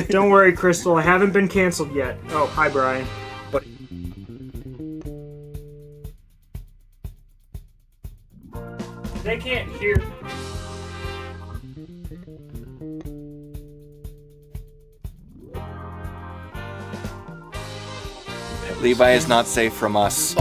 Don't worry, Crystal. I haven't been canceled yet. Oh, hi, Brian. But They can't hear. Levi is not safe from us.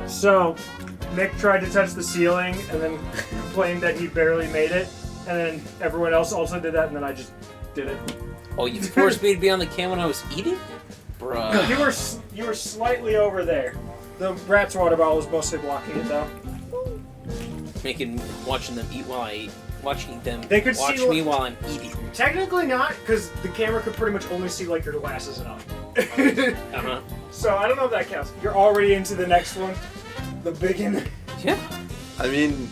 So, Nick tried to touch the ceiling and then complained that he barely made it. And then everyone else also did that, and then I just did it. Oh, you forced me to be on the cam when I was eating? Bruh. You were slightly over there. The rat's water bottle was mostly blocking it, though. Watching them eat while I eat. Watching them They could watch see me while I'm eating. Technically not, because the camera could pretty much only see like your glasses and up. Uh-huh. So I don't know if that counts. You're already into the next one. The biggin. Yeah. I mean,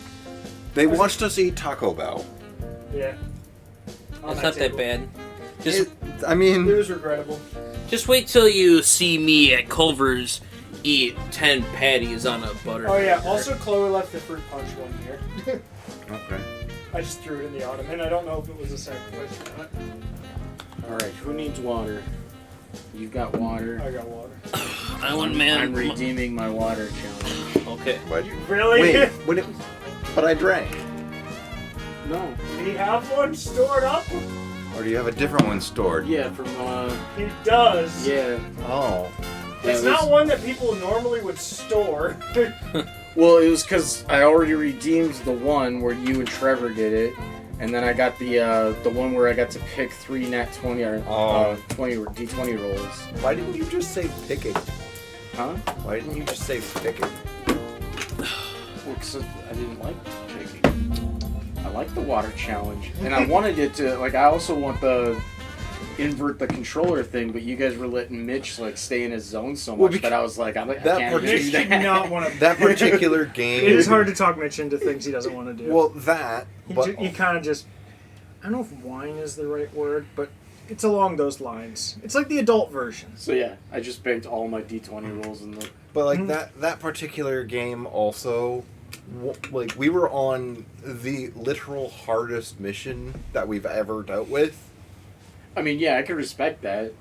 they watched us eat Taco Bell. Yeah. It's not that bad. It was regrettable. Just wait till you see me at Culver's eat 10 patties on a butter. Oh yeah, also Chloe left the fruit punch one here. Okay. I just threw it in the ottoman. I don't know if it was a sacrifice or not. Alright, who needs water? You've got water. I got water. I'm redeeming my water challenge. Okay. But Really? wait, but I drank. No. Do you have one stored up? Or do you have a different one stored? Yeah, from, He does. yeah. Oh. It's not one that people normally would store. Well, it was because I already redeemed the one where you and Trevor did it, and then I got the one where I got to pick 3 nat 20 or 20 or d20 rolls. Why didn't you just say picking? Huh? Why didn't you just say picking? Well, 'cause I didn't like picking. I like the water challenge, and I wanted it to like. I also want the invert the controller thing, but you guys were letting Mitch like stay in his zone so much that I was like, I can't do Mitch that. did not want to. That particular game. It is hard to talk Mitch into things he doesn't want to do. Well, that. He kind of just. I don't know if whine is the right word, but it's along those lines. It's like the adult version. So yeah, I just banked all my d20 rolls in the. But like that particular game also, like we were on the literal hardest mission that we've ever dealt with. I mean, yeah, I can respect that,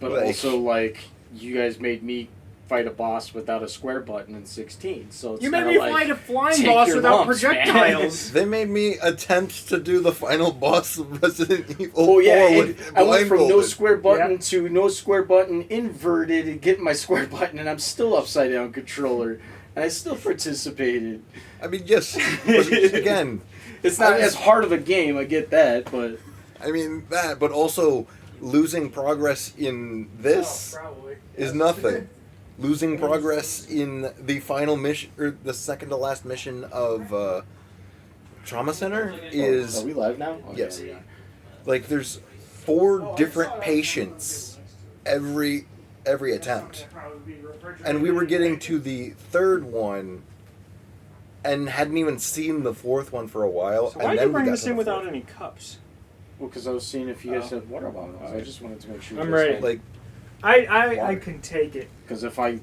but Like- also like you guys made me fight a boss without a square button in 16, so it's You made kinda me like, fight a flying take boss your without lumps, man. projectiles. They made me attempt to do the final boss of Resident Evil Oh yeah, 4 and with I went from no blindfolded. square button to no square button inverted and getting my square button, and I'm still upside down controller, and I still participated. I mean, yes, but again, It's not as hard of a game, I get that, but I mean that, but also losing progress in this Probably. is nothing. Losing progress in the final mission, or the second to last mission of Trauma Center is are we live now? Oh, Yes. yeah, we are. like there's 4 different patients every attempt, and we were getting to the 3rd one and hadn't even seen the 4th one for a while. So and why did then you we bring got this to in the without 4th. any cups? Well, because I was seeing if you guys had water bottles. I just wanted to make sure. I'm ready. Like I can take it. Because if I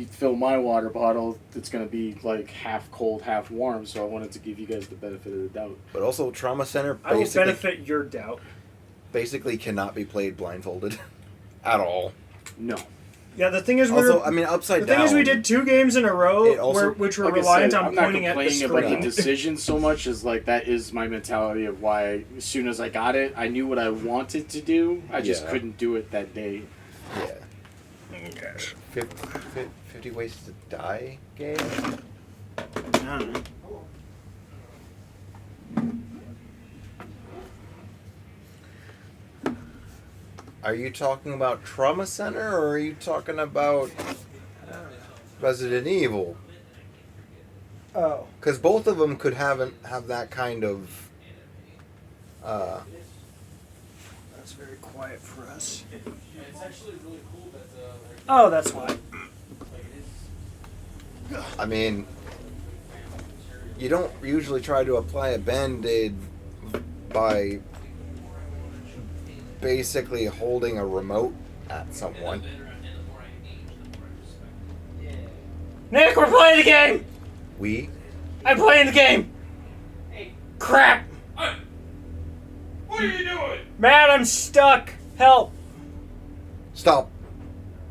fill my water bottle, it's gonna be like half cold, half warm. So I wanted to give you guys the benefit of the doubt. but also Trauma Center I will basically benefit your doubt. cannot be played blindfolded at all. No. Yeah, the thing is, Also, I mean, upside the down. thing is, we did 2 games in a row, It also- which were Like I reliant said, on I'm not pointing at the complaining about screen. the decision so much as like that is my mentality of why as soon as I got it, I knew what I wanted to do. I just Yeah. couldn't do it that day. Yeah. 50 Ways to Die game? Are you talking about Trauma Center or are you talking about Resident Evil? Oh, Because both of them could have that kind of. that's very quiet for us. Oh, that's why. I mean, you don't usually try to apply a band-aid by basically holding a remote at someone. Nick, we're playing the game. I'm playing the game. Crap. What are you doing? Matt, I'm stuck. Help. Stop.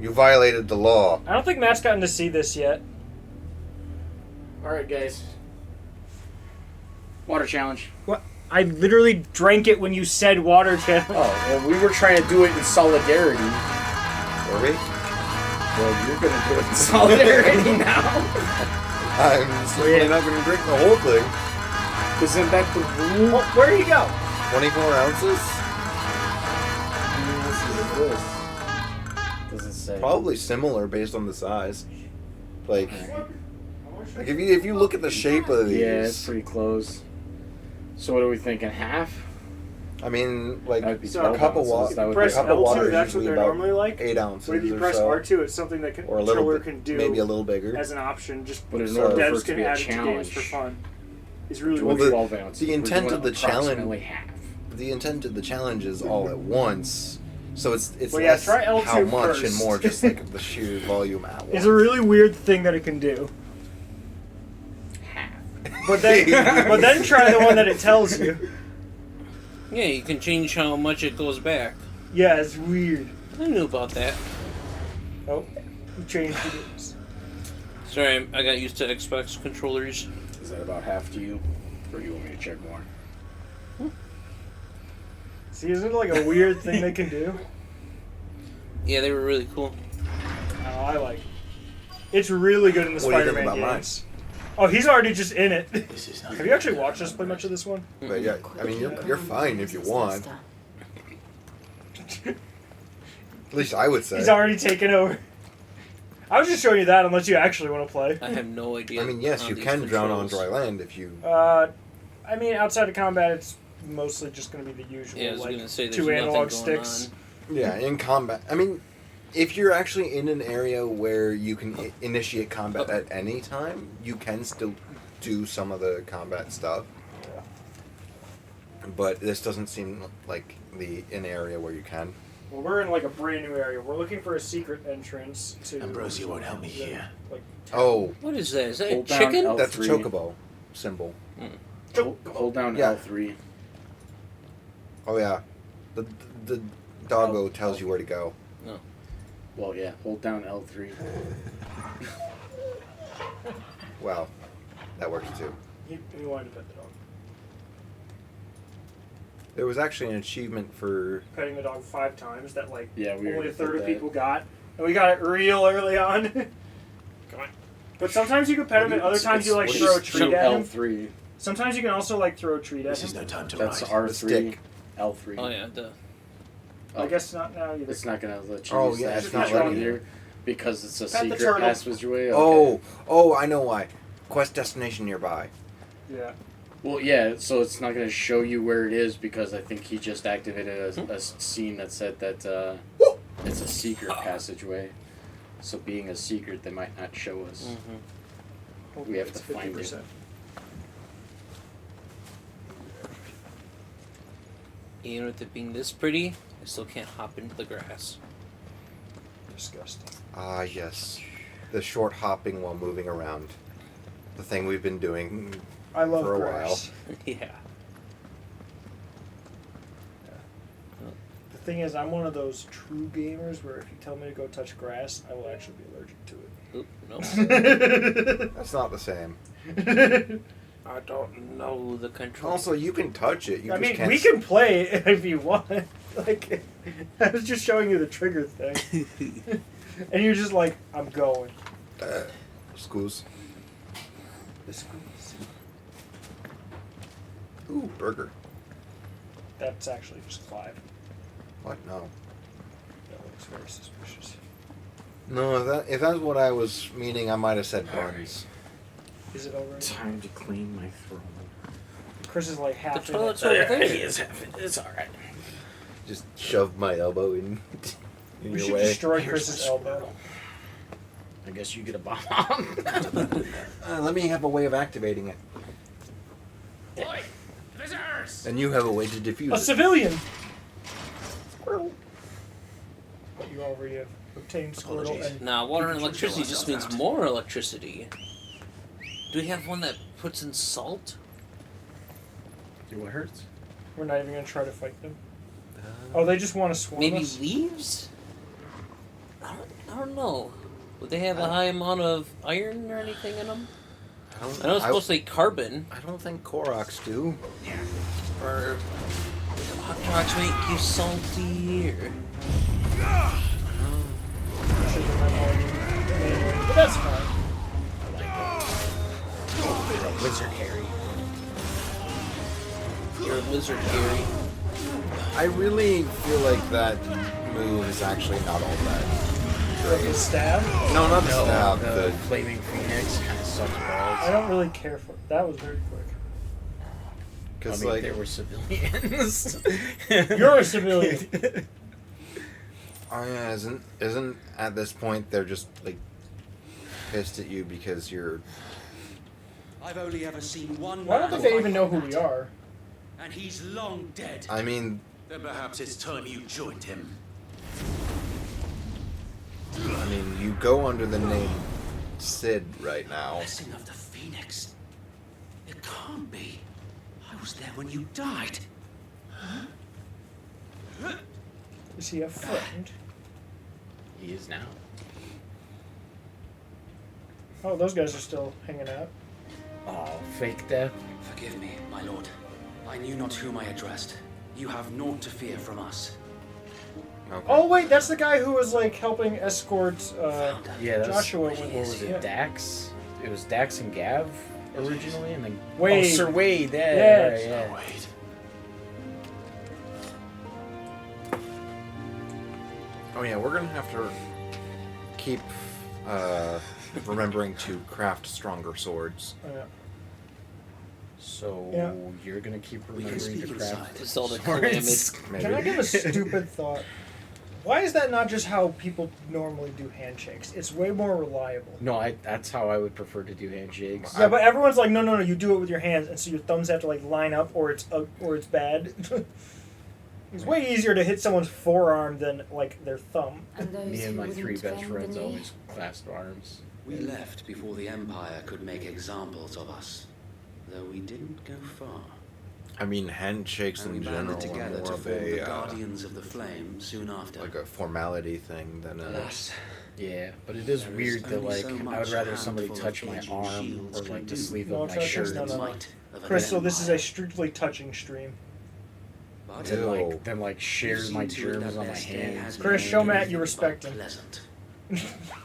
You violated the law. I don't think Matt's gotten to see this yet. All right, guys. Water challenge. What? I literally drank it when you said water challenge. Oh, well, we were trying to do it in solidarity. Were we? Well, you're gonna do it in solidarity now. I'm certainly not going to drink the whole thing. Isn't that the rule? Well, where do you go? 24 ounces? Does it say? Probably similar based on the size. Like if you look at the shape of these, Yeah, it's pretty close. So what are we thinking? Half? I mean, like That'd be So, a cup of ounces. water. That If would you press a cup of water L2, is that's what usually they're about normally like. 8 ounces But if you or press so, R2, it's something that or a little controller bit, can do maybe a little bigger. as an option. Just But in So- order for devs it to can be a add it to games challenge, for fun. It's really Well, weird. 12 ounces. the we're intent doing of the approximately challenge- half. The intent of the challenge is all at once, so it's Well, yeah, less try L2 how much and first. more just like the sheer volume at once. It's a really weird thing that it can do. Half. But then try the one that it tells you. Yeah, you can change how much it goes back. Yeah, it's weird. I knew about that. Oh, you changed it. Sorry, I got used to Xbox controllers. Is that about half to you? Or you want me to check more? See, isn't it like a weird thing they can do? Yeah, they were really cool. Oh, I like it. It's really good in the What do you think Spider-Man about games. Oh, he's already just in it. This is not Have you actually watched us play much of this one? But yeah, I mean, you're fine if you want. At least I would say. He's already taken over. I was just showing you that unless you actually want to play. I have no idea. I mean, yes, how you these can drown on controls- dry land if you. I mean, outside of combat, it's mostly just going to be the usual, Yeah, I was like, gonna say there's 2 nothing analog going sticks. Yeah, in combat. I mean, if you're actually in an area where you can initiate combat at any time, you can still do some of the combat stuff. But this doesn't seem like an area where you can. Well, we're in like a brand new area. We're looking for a secret entrance to. Ambrosia won't help me the, here. Like, Oh, What is that? Is that a Hold down chicken? L- that's a L3. chocobo symbol. Hold down Yeah. L3. Oh yeah, the doggo tells you where to go. Well, yeah, hold down L3. Well, that works too. he wanted to pet the dog. There was actually an achievement for. Petting the dog 5 times that like Yeah, we only already a third did of that. people got, and we got it real early on. Come on. But sometimes you can pet him, and other times you like what throw a is- treat Jump at him. L3. Sometimes you can also like throw a treat at This is him. no time to That's ride. R3. stick. L3. Oh yeah, the I guess not now either. It's not gonna let you Oh, use yeah, that it's not feature letting either because it's a Pet the secret turtle. passageway. Okay. Oh, I know why. Quest destination nearby. Yeah. Well, yeah, so it's not gonna show you where it is because I think he just activated a scene that said that it's a secret passageway. So being a secret, they might not show us. We have It's to find it. 50%. even with it being this pretty, I still can't hop into the grass. Disgusting. Ah, yes. The short hopping while moving around. The thing we've been doing. I love For a grass. Yeah. The thing is, I'm one of those true gamers where if you tell me to go touch grass, I will actually be allergic to Oop, no. it. That's not the same. I don't know the control. Also, you can touch it. You I just mean, can't. we can play it if you want. Like, I was just showing you the trigger thing, and you're just like, "I'm going." Schools. Ooh, burger. That's actually just Clive. What? No. That looks very suspicious. No, if that's what I was meaning, I might have said buns. Is it already? Time to clean my throat. Chris is like half The in toilet's it. over there. He is having it's alright. Just shove my elbow in We your should way. destroy Here's Chris's my elbow. I guess you get a bomb. Let me have a way of activating it. Boy, visitors! And you have a way to defuse A it. civilian. Squirrel. But you already have obtained Squirtle Apologies. and Nah, water and You can electricity show just yourself means out. more electricity. Do we have one that puts in salt? Do what hurts? we're not even gonna try to fight them. Oh, they just want to swarm Maybe us? leaves? I don't know. Would they have a high amount of iron or anything in them? I know it's supposed to be carbon. I don't think Koroks do. Or would the hot dogs make you salty? Or... Should have been my volume. those are scary. I really feel like that move is actually not all that Like great. a stab. No, not the No, stab. the The flaming phoenix kind of sucks balls. I don't really care for it. That was very quick. I because mean, like they were civilians. You're a civilian. oh yeah, isn't at this point they're just like pissed at you because you're. I've only ever seen one Why don't man they fight even know who like we that, are? and he's long dead. I mean, Then perhaps it's time you joined him. you go under the name Sid right now. Blessing of the Phoenix. It can't be. I was there when you died. Is he a friend? He is now. Oh, those guys are still hanging out. Oh, fake death. Forgive me, my lord. I knew not whom I addressed. You have naught to fear from us. Okay. Oh wait, that's the guy who was like helping escort Yeah, that's, Joshua. What was it? Yeah. Dax? It was Dax and Gav originally, and then Wade. Oh, Sir Wade. Yeah, Yeah. right, yeah. Wait. Oh yeah, we're gonna have to keep remembering to craft stronger swords. Oh, yeah. So Yeah. you're gonna keep We can remembering to speak craft inside. Just all the swords. Maybe. Can I give a stupid thought? Why is that not just how people normally do handshakes? It's way more reliable. No, that's how I would prefer to do handshakes. Yeah, but everyone's like, no, you do it with your hands, and so your thumbs have to like line up, or it's bad. It's way easier to hit someone's forearm than like their thumb. And those Me and who my wouldn't 3 best bend the friends knee? always clasped arms. We left before the Empire could make examples of us. Though we didn't go far. I mean, handshakes And we in banded general are together more to of form the a Guardians of the Flame soon after. like a formality thing than a. Alas, Yeah, but it is there weird that only like so I would much a rather somebody handful of touch my aging arm shields or can like the do. sleeve No of my touching, shirt. no, no. Might of an Crystal, this is a empire. strictly touching stream. But Then Ew. like share we've my seen to it germs that on my their stay hands. has Chris, been show Matt anything you but respect him. pleasant.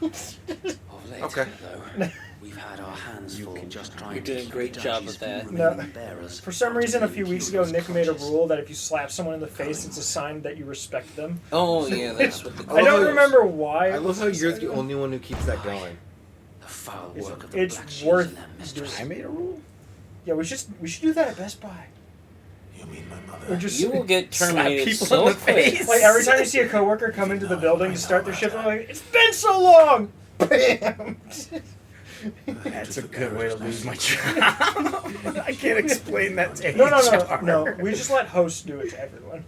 Of late, Okay. though, we've had our hands You full can- just trying You're to doing a keep great the job duchy's with that. few No. remaining bearers For some out reason, a of few the weeks ago, Imperial's Nick made a clutches. rule that if you slap someone in the face, it's a sign that you respect them. Oh yeah, that's what the. I don't Oh, remember why. I love how it was you're a the sign. only one who keeps that going. The foul It's- work of the it's Black Shields worth and their mistress. I made a rule. Yeah, we should do that at Best Buy. You mean my Or mother? just You will get Slap terminated people so in the quick. face. like every time you see a coworker come into the building to start their shift, I'm like, it's been so long. Bam. That's a good way to lose my job. I can't explain that to No, HR. no. We just let hosts do it to everyone.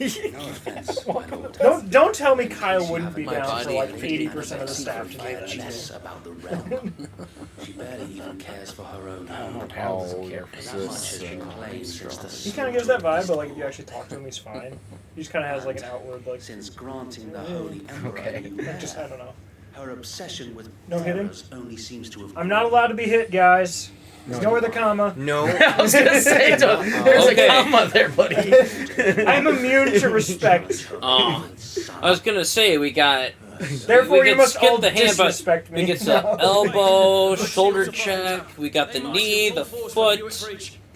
No offense, my lord. Don't tell me Kyle You wouldn't be haven't down for body like and 80% of the staff to do five that. less about the realm. She barely even cares for her own I don't know home. how doesn't care for As this, much this. as she claims since the He kind of gives that vibe, but like if you actually talk to him, he's fine. He just kind of has like an outward like. Since granting the Holy Emperor Okay. a new Just I don't know. her obsession with No hitting? bearers only seems to have I'm not allowed to be hit, guys. There's nowhere the comma. No. I was gonna say, there's Okay. a comma there, buddy. I'm immune to respect. Oh, I was gonna say we got. Therefore, we you could must skip all the hand, but disrespect me. we get the elbow, shoulder check. We got the knee, the foot,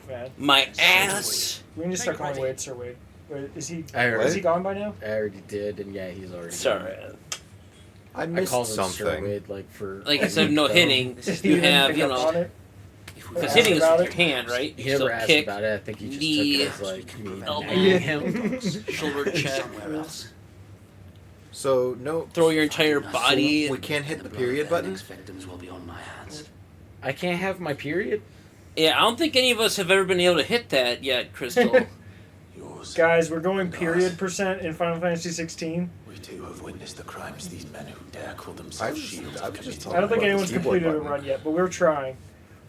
Man, my ass. we need to start calling Wade Sir Wade. Wait, is he? I already, Is he gone by now? I already did, and yeah, he's already. Sorry. I I missed called him Sir something. Wade, like for. Like a instead of week, no though. hitting, He you didn't have pick you up on know. it. Because Asked hitting is about with it? your hand, right? He never So asked kick, about it. I think he just knee, took it as like me elbow. nagging him. shoulder check. somewhere else. So no. Throw your entire body. We can't hit And the blood period of their button. next victims will be on my hands. I can't have my period. Yeah, I don't think any of us have ever been able to hit that yet, Crystal. Yours. Guys, we're going period % in Final Fantasy 16. We too have witnessed the crimes these men who dare call I themselves was shields I have was just committed. talking I don't think about the anyone's keyboard completed a button. run yet, but we're trying.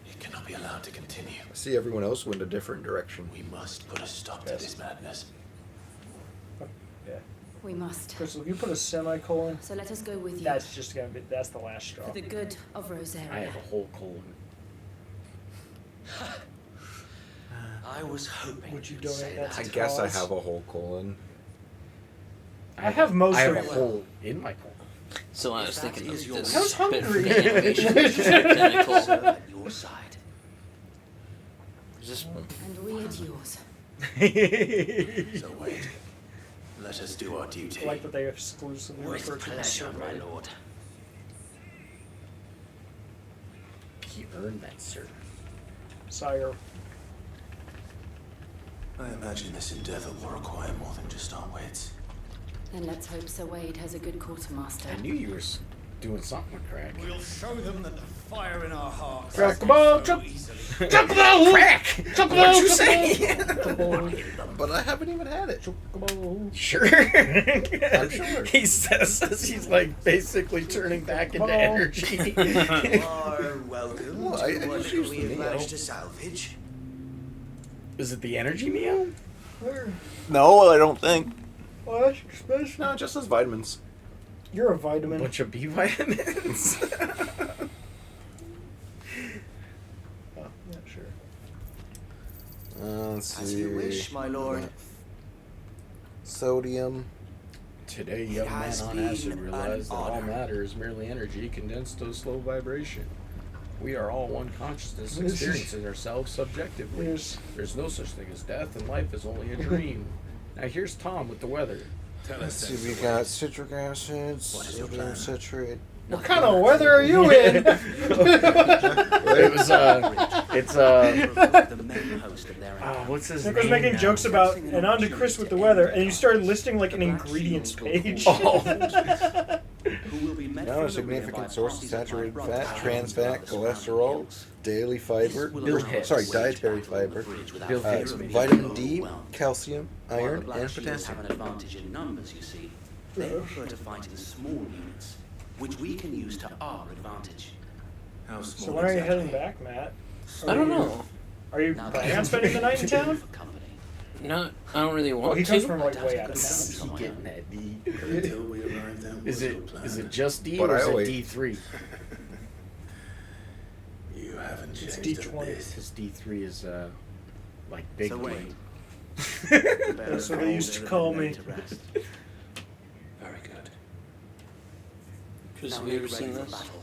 It cannot be allowed to continue. I see everyone else went a different direction. We must put a stop to Yes. this madness. We must. Crystal, if you put a semicolon, So let us go with you. that's just gonna be that's the last straw. For the good of Rosaria. I have a whole colon. I was hoping Would you you'd donate say that I to guess I cause? have a whole colon. I have most I have of a it. hole in my colon. So I was If that thinking is of your this I was bit for hungry. the animation. Tentacle. serve at your side. Is this And we at yours. So wait. Let us do our duty. I like that they exclusively With refer to him as pleasure, Sir my Wade. lord. He earned that, sir. Sire. I imagine this endeavor will require more than just our wits. Then let's hope Sir Wade has a good quartermaster. I knew you were doing something with crack. We'll show them that the fire in our hearts Chocobo, is so easily. Chocobo! Crack! Chocobo! What'd you say? Chocobo! But I haven't even had it. Chocobo! Sure. I'm sure. He says as he's like basically turning back into energy. You are welcome Well, to I what just used we the have Neo. managed to salvage. Is it the energy Neo? No, I don't think. Oh, that's expensive. No, it just says vitamins. You're a A vitamin. bunch of B vitamins. Oh, yeah, sure. Let's see. As you wish, my lord. Sodium. Today, young It man has on been acid realized that an all honor. matter is merely energy condensed to a slow vibration. We are all one consciousness, This is- experiencing ourselves subjectively. Yes. There's no such thing as death, and life is only a dream. Now here's Tom with the weather. Tell Let's us see, we got citric acid, sodium citrate. What kind of weather are you in? It was it's The main host of their what's his Nick was name? making now? jokes about, and on to Chris with the weather, and you started listing like an ingredients page. Oh. who will be met Now from a the significant rear by source of parties of my saturated brother fat, Harry trans and fat, the surrounding cholesterol, hills. daily fiber, This will Bill allow Hicks. us sorry, to dietary wage battle over fiber, the bridge without Bill fear Hicks. of being vitamin D, overwhelmed. calcium, While iron, the Black and Shields potassium. have an advantage in numbers, you see. They prefer to fight in small units, which we can use to our advantage. How So small when are you exactly? heading back, Matt? I don't know. Are you Now planning on spending the night in town? for company. Not. I don't really Oh, want he to. comes from like way out of Is town. he getting that D? Until we arrive there, Is we'll it still is it plan. just D But or I is it wait. D3? You haven't It's changed a D20. bit. Because D3 is like big. So D. wait. That's what they used to call me. Very good. Chris, Now have you make ever ready seen for this? battle.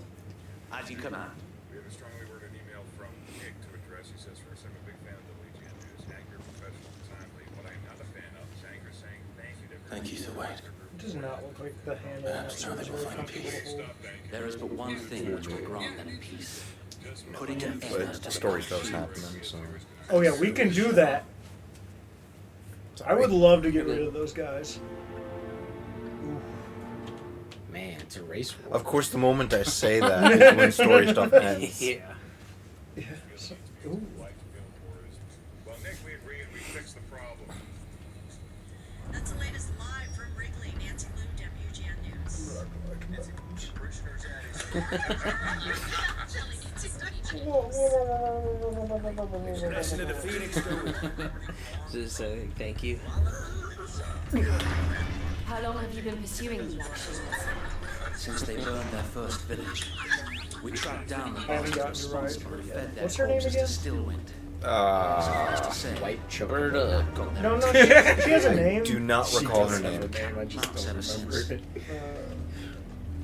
As you command. We have a strongly worded email from Nich to address. He says, first, I'm a big fan of the Legion news. Accurate, professional, timely. What I'm not a fan of is Anchor saying thank you to Thank you, Sir Wade. It does not look like the handle on Perhaps that now they is will really find comfortable to peace. hold. There is but one thing which will grant them peace. Putting an end But to the the story Black does Shields. happen, so. Oh yeah, we can do that. I would love to get rid of those guys. Man, it's a race war. Of course, the moment I say that is when story stuff ends. Yeah. Yeah. Ooh. Well, Nick, we agree and we fixed the problem. That's the latest live from Wrigley. Nancy Lou, WGN News. Expression of the Phoenix go. Just say thank you. How long have you been pursuing the Black Shields? Since they burned their first village, we tracked down the I haven't bastards gotten you right. responsible and fed their What's her name corpses to again? Stillwind. Suffice to say, White chocolate. Bird up. got their No, no, she has a name. Do not She recall does her have a name. I just Perhaps don't ever remember since. it.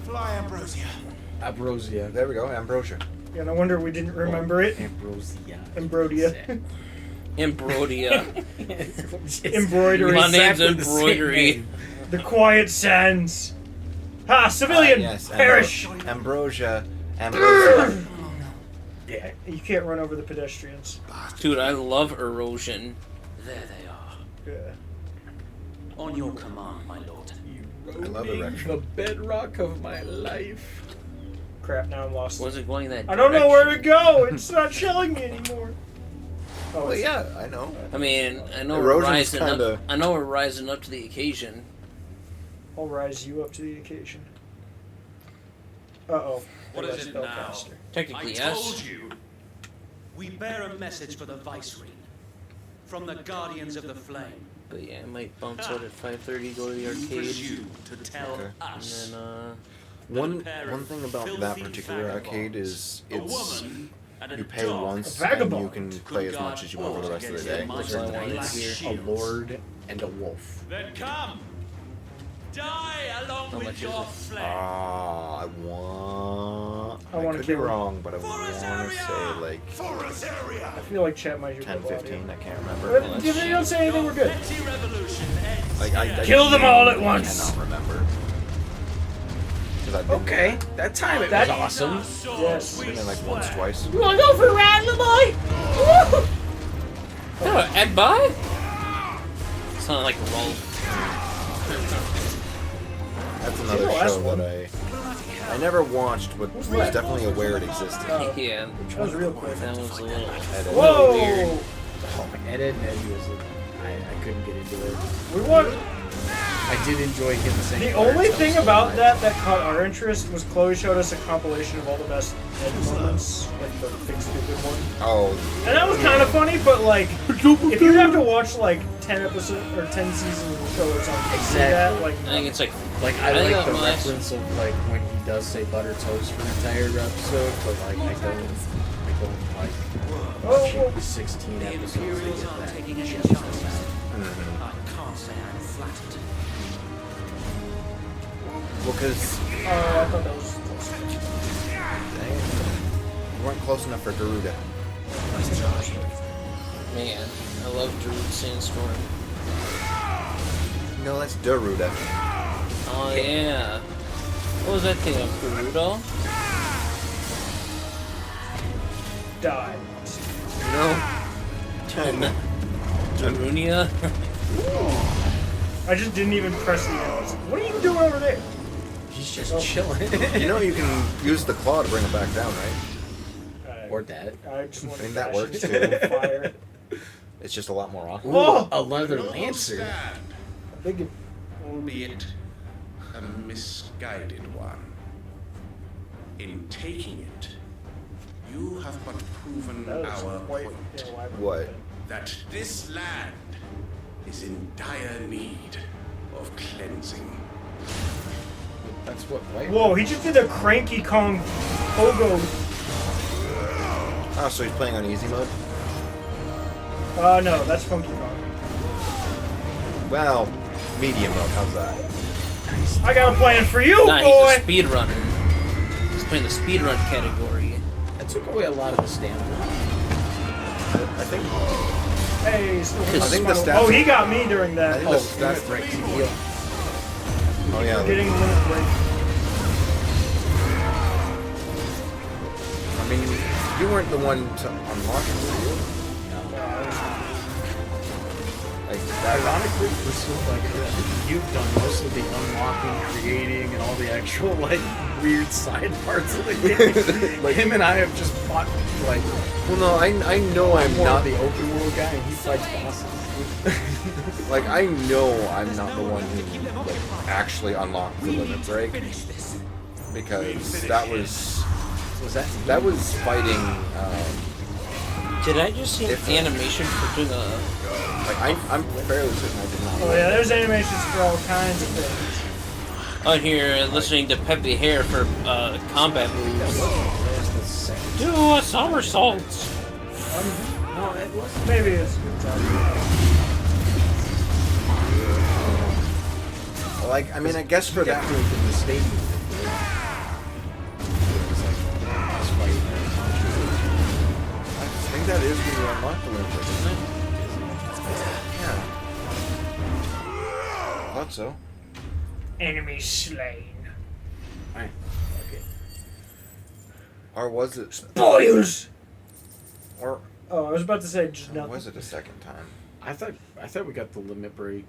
Fly, Ambrosia. Ambrosia. There we go, Ambrosia. Yeah, no wonder we didn't remember it. Ambrosia. Embrodia. Embrodia. Embroidery. My name's Exactly the same Embroidery. name. The Quiet Sands. Ha! Civilian! Yes, Perish! Ambrosia. Ambrosia. Yeah. You can't run over the pedestrians. Dude, I love erosion. There they are. Yeah. On your command, my lord. I love Being erection. the bedrock of my life. Crap, now I'm lost. Was it going that I don't know where to direction? go! It's not showing me anymore. Oh, Well, it's- yeah, I know. I mean, I know we're Erosion's rising kinda- up. I know we're rising up to the occasion. I'll rise you up to the occasion. Uh-oh. What I got is it now? spellcaster. Technically, I yes. told you. We bear a message for the Viceroy from the Guardians of the Flame. But yeah, I might bounce out at 5:30, go to the You arcade, presume to tell Okay. and us. then One thing about that filthy particular arcade is a it's woman and a you pay dog once A vagabond. and you can play as much as you want for the rest of the day. That's what I wanted to Black hear. A Shields. lord and a wolf. Then come. Die along How much with is your it? flame. Ah, I want. I I want to could be kill him. wrong, but I want to say like I feel like chat might hear 10, double audio. 15. I can't But remember. if they don't say anything, we're good. Like I Kill them all at once. I cannot remember. 'Cause I've been Okay, that time it was awesome. Yes. been there like once, twice. You want to go for a ride, little boy? Woo! Oh, Ed Bye? It's not like a roll. That's the another last show one? that I never watched, but was definitely aware it existed. Oh, Yeah, that was real quick. that was a little. Edit. Whoa! weird. Ed, Ed, and Eddie was. I couldn't get into it. We want. I did enjoy him saying. The only thing about that caught our interest was Chloe showed us a compilation of all the best Ed moments, like the big stupid one. Oh, And that was kind of funny, but like, if you have to watch like 10 episodes or 10 seasons of shows or something, to see that, Exactly. like, I think it's like. Like I I think like the that was- reference of like when he does say butter toast for an entire episode, but like I don't like watching 16 The episodes to Imperials get are that. taking any chances. I can't say I'm flattered. well, because I thought that was close. you weren't close enough for Garuda. Man, I love Druid Sandstorm. No, that's Daruda. Oh yeah. What was that thing of Gerudo? Die. No. Darunia? I just didn't even press the arrows. What are you doing over there? He's just chilling. You know you can use the claw to bring it back down, right? Or that. I just want I mean, to that dash works it too. to fire. It's just a lot more awkward. Oh! A leather lancer. I think it, Albeit a misguided one. In taking it, you have but proven that was our quite point elaborate. What? that this land is in dire need of cleansing. That's what white. Whoa, he just did a Cranky Kong pogo. Oh, so he's playing on easy mode? No, that's Funky Kong. Well, medium mode, how's that? I got a plan for you, Nah, boy! he's a speedrunner. He's playing the speedrun category. That took away a lot of the stamina. I think Hey, still I think the stats Oh, he are- got me during I that. think Oh, the stats Right, heal. Oh yeah. getting limit break. I mean, you weren't the one to unlock it, were you? Like that. Ironically, you've done most of the unlocking, creating, and all the actual like weird side parts of the game. Like- him and I have just fought like Well, no, I know I'm more not the open world guy, and he fights bosses. like I know I'm not the one who like actually unlocked the limit break because that was fighting. Did I just see an If- animation for doing a... Like I'm fairly certain I did not. Oh yeah, there's animations for all kinds of things. Out here listening to Peppy Hair for combat moves. Do a somersault. No, it was, maybe it's a good time. Like I mean, I guess for that. in the stadium. I think that is when you unlock the limit break, isn't it? Yeah. Thought so. Enemy slain. Alright. Okay. Or was it? Spoils! Or Oh, I was about to say just or nothing. was it a second time? I thought we got the limit break.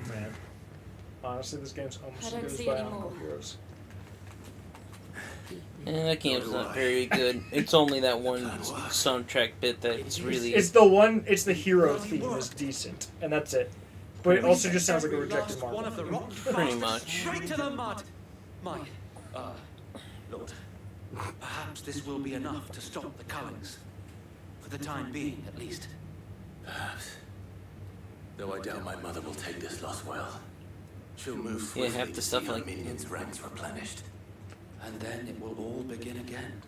Man. Honestly, this game's almost I as don't good as see any Bionicle more. Heroes. That game's not very good. It's only that one soundtrack bit that's really... It's the one. It's the hero theme is decent, and that's it. But it also just sounds like a rejected One of the Marvel. rock Pretty bastards much. Straight to the mud. My, Lord, perhaps this will be enough to stop the Cullings. For the time being, at least. Perhaps. Though I doubt my mother will take this loss well. She'll move Yeah, swiftly half the to stuff see her like- minions' ranks replenished. And then it will all begin again.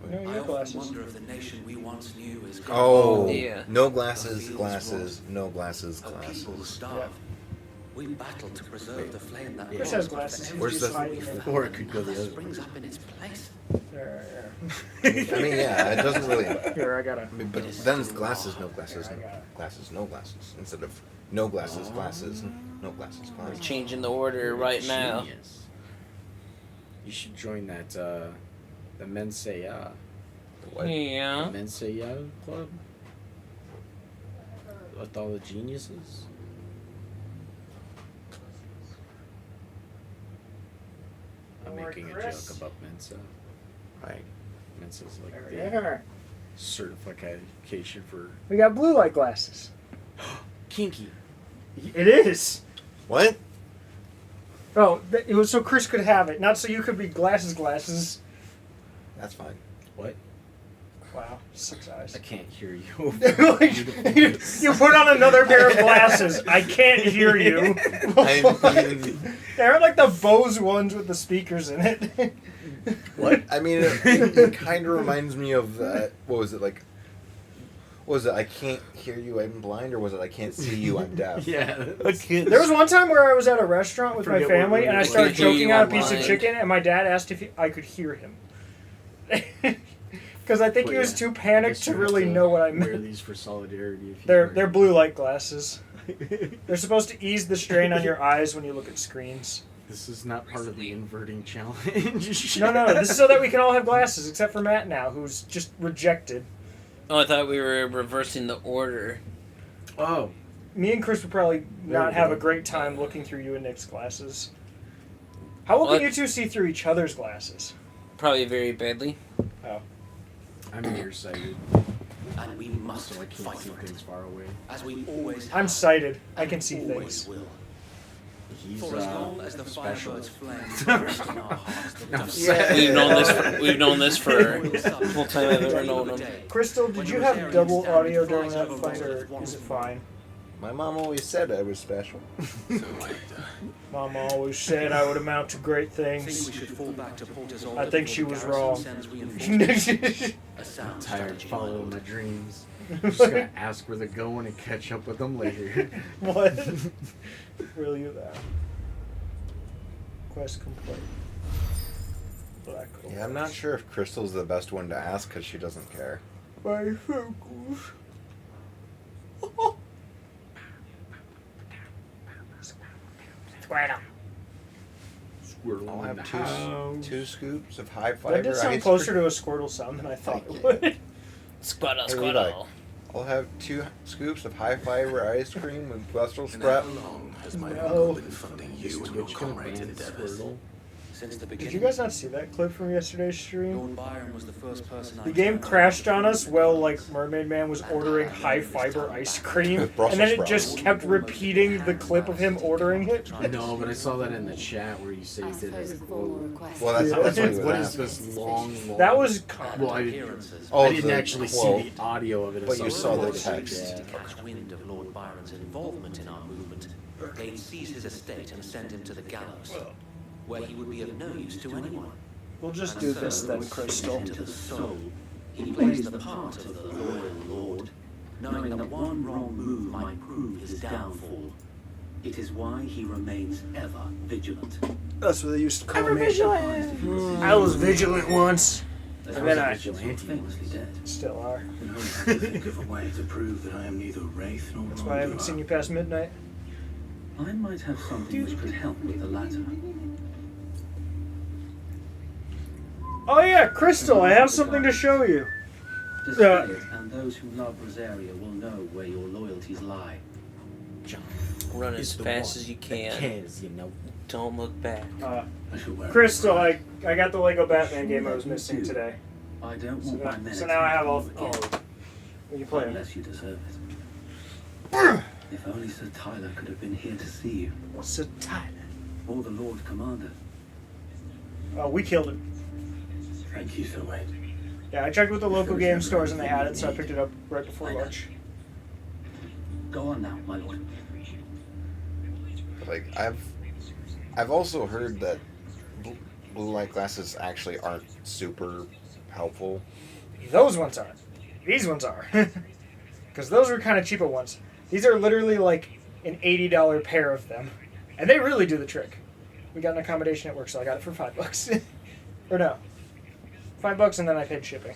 No, I you have often glasses. wonder if the nation we once knew is gone. Oh, Yeah. no glasses, glasses, no glasses, A people glasses. starved. We battled to preserve the flame that Chris has glasses. He's Where's just the- hiding it. Or it could go the Nothing other way. springs up in its place. There. I mean, yeah, it doesn't really. Here, I gotta. I mean, but then it's glasses, no glasses, Here, I got it. glasses, no glasses, instead of no glasses, glasses, no glasses, We're glasses. changing the order right now. Genius. You should join that, the Menseiya. Yeah. Menseiya Club? With all the geniuses? I'm Alright, making a Chris. joke about Mensa. Right. Mensa's like There we the are. certification for We got blue light glasses. kinky. It is. What? Oh, it was so Chris could have it, not so you could be glasses. That's fine. What? Wow, 6 eyes. I can't hear you. You put on another pair of glasses. I can't hear you. They're like the Bose ones with the speakers in it. What? I mean, it kind of reminds me of that. What was it like? What was it? I can't hear you, I'm blind, or was it I can't see you, I'm deaf? Yeah. There was one time where I was at a restaurant with my Forget what family, we and I were started doing. choking on a I'm piece of blind. chicken, and my dad asked if I could hear him. Because I think Well, he was yeah. too I panicked guess to you have really to know what I Wear meant. these for solidarity. If you They're blue light glasses. They're supposed to ease the strain on your eyes when you look at screens. This is not part of the inverting challenge. No, this is so that we can all have glasses, except for Matt now, who's just rejected. Oh, I thought we were reversing the order. Oh. Me and Chris would probably There not we have go. a great time looking through you and Nick's glasses. How well What? can you two see through each other's glasses? Probably very badly. Oh. I'm nearsighted, And we must so I can't fight see for it. things far away. As we always have. I'm sighted. I can see always things. will. He's For as long as the special. firebird's flame burns in our hearts, the No, dust Yeah. We've known this for the whole time I've ever known him. Crystal, did you have double audio during that fight, or is it fine? My mom always said I was special. So wait, Mom always said I would amount to great think things. we should fall back to Porter's I think she was wrong. sends reinforcements. A sound I'm tired of strategy, my following lord. my dreams. I'm just gonna ask where they're going and catch up with them later. What? Will you that? Quest complete. Black hole. Yeah, I'm not sure if Crystal's the best one to ask because she doesn't care. My focus. Squirrel I'll in the have house. two scoops of high That fiber did sound ice closer cream. to a Squirtle sound than I thought it Thank would. Squaddle, Hey, Levi. squaddle. I'll have 2 scoops of high fiber ice cream with Brussels and sprout. how long has my No. uncle been funding you and your Switch comrades' commands, endeavors? Squirtle. Since the Did beginning. you guys not see that clip from yesterday's stream? Lord Byron was the first person I The game turned crashed to on us for while like Mermaid Man was ordering high fiber ice cream, With Brussels and then it sprouts. just kept repeating the clip of him ordering it. No, but I saw that in the chat where you say I you did suppose a it. formal request. Well, that's Yeah. what What he was is asking. this long? That was Well, I, appearances. Oh, I didn't the actually quote. see the audio of it. I But you saw the reports text. seemed to catch wind of Lord Byron's involvement in our movement. They'd seize his estate and send him to the gallows, where he would be of no use to anyone. We'll just And do so, this then, Crystal. into the soul, he plays the part of the loyal lord, knowing that one wrong move might prove his downfall. It is why he remains ever vigilant. That's what they used to call me. I was vigilant once. As And then I vigilante famously dead. still are. Think of a way to prove that I am neither wraith nor That's why I haven't seen you past midnight. I might have something which could help with the latter. Oh yeah, Crystal, I have something to show you. Display it, and those who love Rosaria will know where your loyalties lie. John Run is as the fast one as you that can. cares, you know. Don't look back. I shall wear Crystal, I got the Lego Batman game I was missing today. I don't So want my now, men so now I have all. attacked Oh, again, will you play it? unless you deserve it. If only Sir Tyler could have been here to see you, Sir Tyler. or the Lord Commander. Oh, we killed him. Thank you, Sir Wade. Yeah, I checked with the local game stores and they had it, so I picked it up right before lunch. Go on now, my lord. Like I've also heard that blue light glasses actually aren't super helpful. Those ones aren't. These ones are. Because those were kind of cheaper ones. These are literally like an $80 pair of them. And they really do the trick. We got an accommodation at work, so I got it for $5. Or no. $5 and then I paid shipping.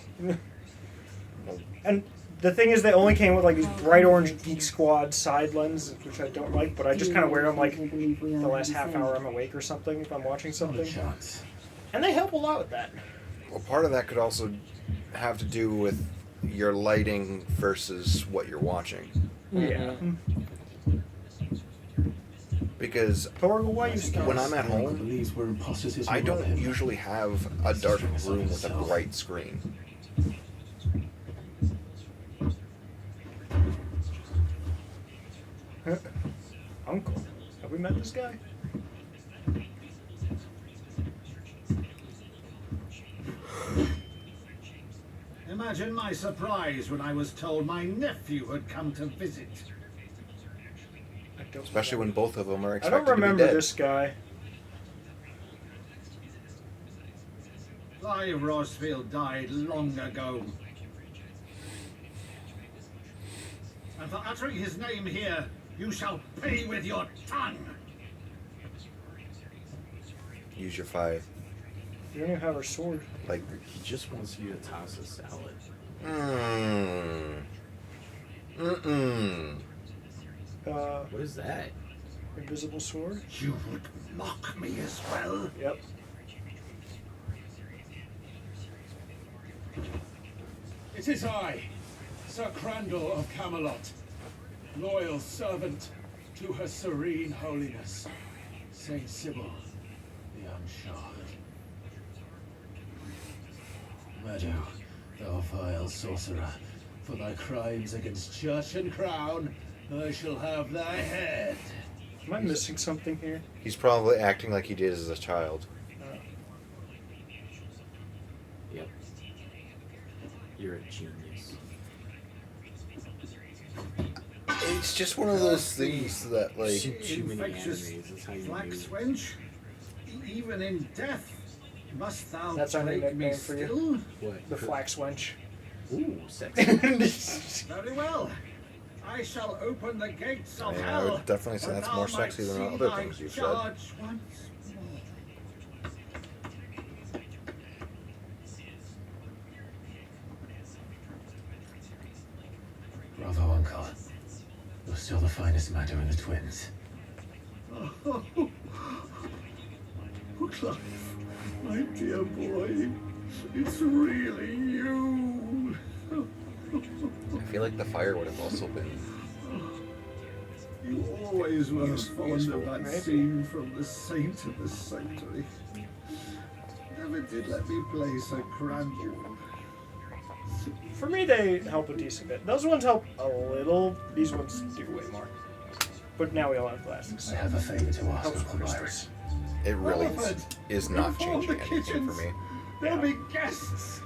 And the thing is, they only came with like these bright orange Geek Squad side lenses, which I don't like, but I just kind of wear them like the last half hour I'm awake or something if I'm watching something. And they help a lot with that. Well, part of that could also have to do with your lighting versus what you're watching. Yeah. Because when I'm at home, I don't usually have a dark room with a bright screen. Uncle, have we met this guy? Imagine my surprise when I was told my nephew had come to visit. Especially when both of them are I expected don't to be remember dead. this guy. Clive Rosfield died long ago. And for uttering his name here, you shall pay with your tongue. Use your 5. You don't even have her sword. Like, He just wants you to toss a salad. What is that? Invisible sword? You would mock me as well? Yep. It is I, Sir Crandall of Camelot, loyal servant to Her Serene Holiness, Saint Sybil, the Unshod. Meadow, thou vile sorcerer, for thy crimes against church and crown, I shall have thy head. Am I missing something here? he's probably acting like he did as a child. Yep. You're a genius. It's just one of those things that, like... Too many Infectious animes, that's how you flax knew. wench, even in death, must thou That's our new plague me nickname for you. still? What? The flax wench. Ooh, sexy. Very well. I shall open the gates of I mean, I hell. would definitely say that that's thou more might sexy than see other thy things you've said. charge once more. Bravo, Uncle. You're still the finest matter in the twins. Oh, Clive, my dear boy, it's really you. I feel like the fire would have also been... You always were Useful, fond of that maybe. scene from The Saint of the Sanctuary. Never did let me play Sir Crandall. For me, they help a decent bit. Those ones help a little. These ones do way more. But now we all have glasses. I have a favor to ask, Helps Uncle Myron. crystals. It really Rutherford, is not inform changing the anything kitchens. for me. There'll be guests.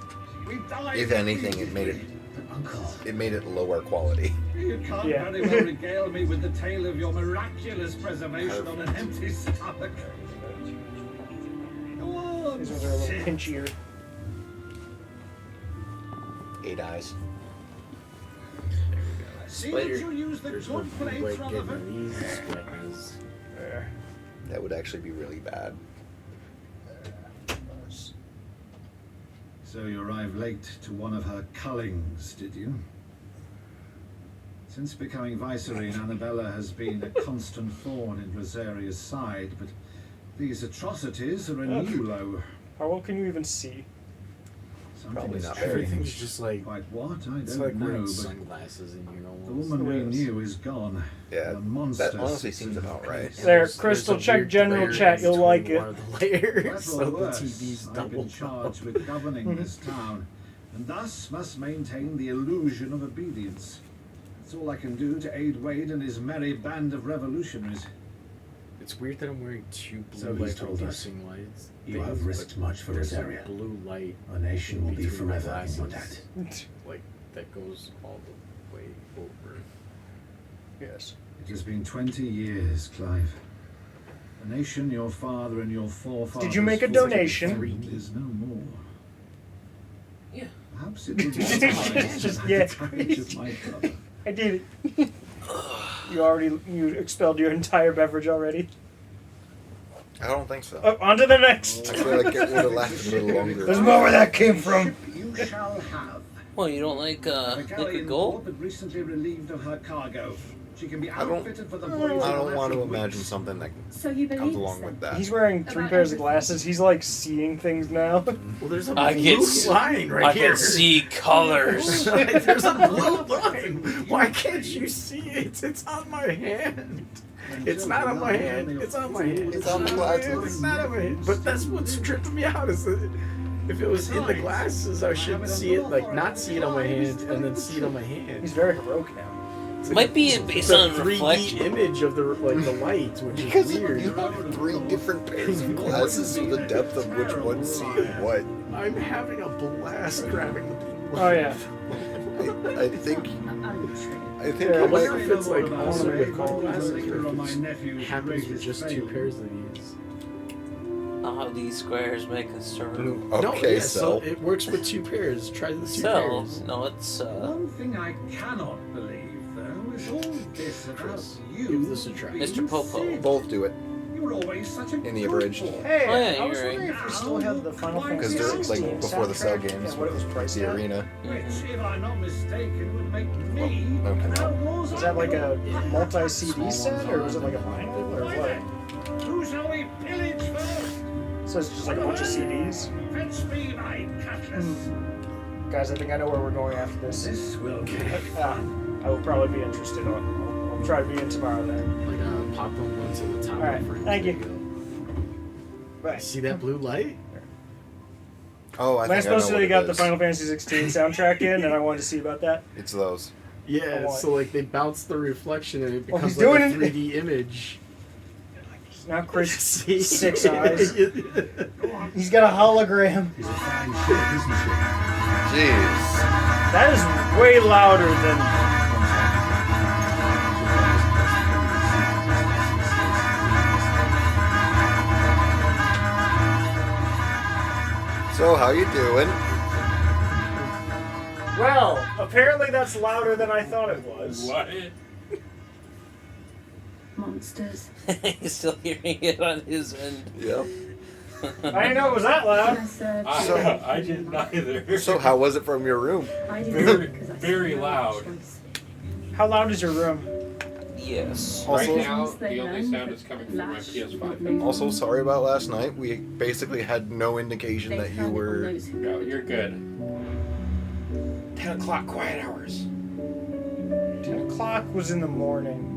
We die. If anything, it made it lower quality. You can't Yeah. very well regale me with the tale of your miraculous preservation on an empty stomach. Go on. These ones are a little pinchier. 8 eyes. See that you use the There's good one plates, like getting Rutherford. these sweaters. There. That would actually be really bad. So you arrived late to one of her cullings, did you? Since becoming Vicereine, Annabella has been a constant thorn in Rosaria's side, but these atrocities are a new low. How well can you even see? Something Probably has not changed. very. Everything's just like Quite what? I it's don't like know, wearing but sunglasses in here the almost. woman we Yes. knew is gone. Yeah, The monster that honestly seems sits in about her right. place. There, There's Crystal, a check weird general glare chat, you'll between like it. one of the layers, That so or the worse, TV's I've been doubled charged up. with governing this town, and thus must maintain the illusion of obedience. That's all I can do to aid Wade and his merry band of revolutionaries. It's weird that I'm wearing two So blue he's light told us. reducing lights. You have things, risked but much for there's Rosaria. a blue light Our nation will be between my forever in your glasses, debt. like that goes all the way over. Yes. It has been 20 years, Clive. The nation your father and your forefathers Did you make a fought donation? to defend is no more. Yeah. Perhaps it would be Just- yeah. of my brother. I did it. You expelled your entire beverage already. I don't think so. On to the next. I feel like it would have lasted a little longer. There's more where that came from. You shall have. Well, you don't like The liquid galleon gold? port that recently relieved of her cargo. She can be I don't- outfitted for the I voyage. don't want to imagine something that So you comes believe along this with then? that. He's wearing 3 pairs of glasses. He's like seeing things now. Well, there's a I blue can see- line right I here. can see colors. There's a blue line. Why can't you see it? It's on my hand. It's not on my hand. It's on my hand. It's on the glasses. It's not on my hand. But that's what's tripping me out. Is that if it was in the glasses, I should see it, like not see it on my hand, and then see it on my hand. He's very heroic now. It's Might be based on 3D reflection. image of the light, which Because is weird. you have 3 different pairs of glasses, so the depth of which one seeing what. I'm having a blast grabbing the blue Oh yeah. I think. I think. Yeah, I I might, wonder if it's like also with my All glasses, the or on my if nephew's it happens with greatest just 2 failure. pairs of these. How these squares make a circle. No, okay, yeah, so. it works with 2 pairs. Try the 2 So, pairs. no, it's One thing I cannot believe, though, is all this about Chris, you. give this a try. being Mr. Popo. Sid. Both do it. You were always such a In the good abridged. boy. Hey, Oh, yeah, I was you're wondering if we still had the Final Because Fantasy they're 16 like before the cell soundtrack games and what it was priced the at. arena. Which, if I'm not mistaken, would make me okay. an outlaws. Was that like a multi-CD Small set, ones or was it on. like a vinyl, or what? Who shall we pillage first? So it's just like a bunch of CDs. Fetch me my cutlass. Guys, I think I know where we're going after this. This will be I will probably be interested. I'll try to be in tomorrow then. Like pop them onto the top. All right, of the thank you. frame. Bye. See that blue light? Oh, I Am I think I supposed know to what have got it the is. Final Fantasy 16 soundtrack in, and I wanted to see about that? It's those. Yeah, Oh, what? so like they bounce the reflection and it Oh, becomes he's like a doing it. 3D image. Now Chris, See? 6 eyes. He's got a hologram. It's a fine ship, isn't it? Jeez. That is way louder than... So, how you doing? Well, apparently that's louder than I thought it was. What? Monsters. He's still hearing it on his end. Yep. I didn't know it was that loud. I said, I didn't either. So, how was it from your room? I didn't Very, because I said very no loud. choice. How loud is your room? Yes. Also, Right now, the only sound is coming from my Lash PS5. would also, sorry about last night. We basically had no indication They that you found it on were. those who- No, you're good. 10 o'clock, quiet hours. 10 o'clock was in the morning.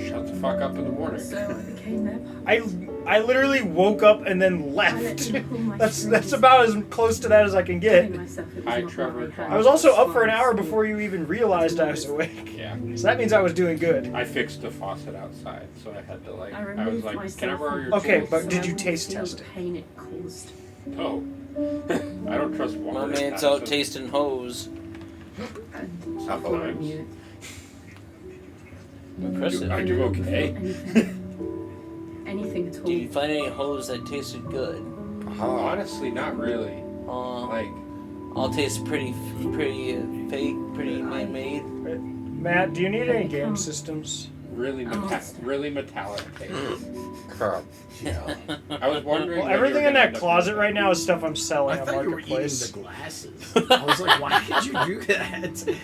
Shut the fuck up in the morning. So I became their puppet. I literally woke up and then I let left. them pull my That's strings, about as close to that as I can telling get. myself it was Hi, not Trevor. what had I was also before up for an hour I before you even realized I was awake. Yeah. So that means I was doing good. I fixed the faucet outside, so I had to like. I I was removed like, myself "Can I borrow from your the Okay, tools?" but so did I you wouldn't taste feel test the it? pain it caused. No. I don't trust water. My man's That's out a- tasting hose. And Sometimes. you Impressive. I do okay. anything at all. Did you find any hose that tasted good? Honestly, not really. Like, All tastes pretty fake, pretty man-made. Matt, do you need any game systems? really, really metallic taste. Crap. Yeah. I was wondering. Well, when you everything were in gonna that end up closet using right it. now is stuff I'm I selling on thought you were eating Marketplace. the glasses. I was like, why did you do that?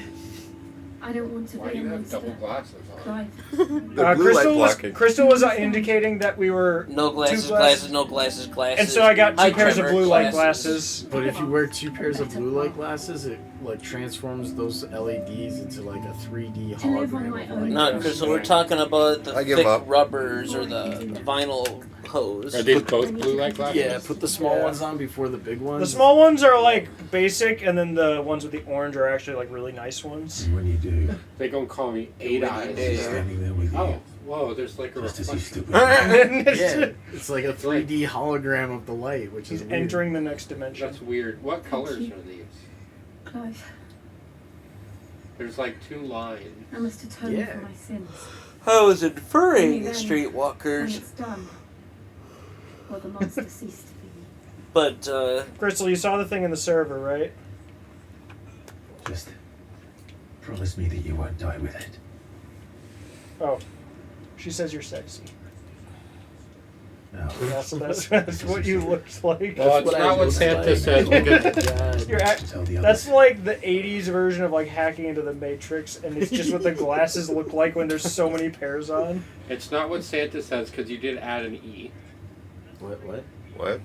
I don't want to Why be do a you have monster. double glasses on? Clive. The blue light blocking. Crystal was indicating that we were No glasses, two glasses, no glasses, glasses. and so I got two Hi, pairs of Trevor, blue light glasses. But if you wear 2 pairs of blue light glasses, it like transforms those LEDs into like a 3D To live on hologram my of own light. No, Crystal, we're talking about the I give thick up. rubbers or the vinyl hose. Are these both blue light glasses? Yeah, put the small Yeah. ones on before the big ones. The small ones are like basic, and then the ones with the orange are actually like really nice ones. When you do, They gonna call me Eight Eyes. standing there with you, Oh, whoa! There's like a just as he reflection. stupid. Yeah, it's like a 3D hologram of the light, which He's is weird. entering the next dimension. That's weird. What colors are these? Clive, There's like 2 lines. I must atone Yeah. for my sins. I was inferring, Only then, When streetwalkers. it's done, will the monster cease to be. But, Crystal, you saw the thing in the server, right? Just promise me that you won't die with it. Oh, she says you're sexy. Also, that's what you look like. Well, it's not what Santa says. We'll get to that. That's like the 80s version of like hacking into the Matrix, and it's just what the glasses look like when there's so many pairs on. It's not what Santa says because you did add an E. What?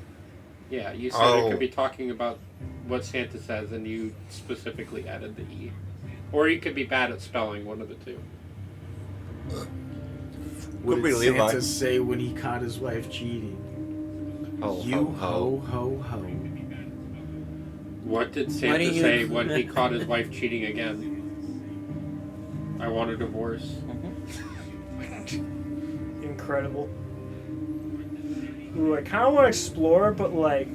Yeah, you said it could be talking about what Santa says, and you specifically added the E. Or you could be bad at spelling, one of the two. What Could be did Levi. Santa say when he caught his wife cheating? Ho, You ho, ho ho. What did Santa say when he caught his wife cheating again? I want a divorce. Incredible. Ooh, I kind of want to explore, but like...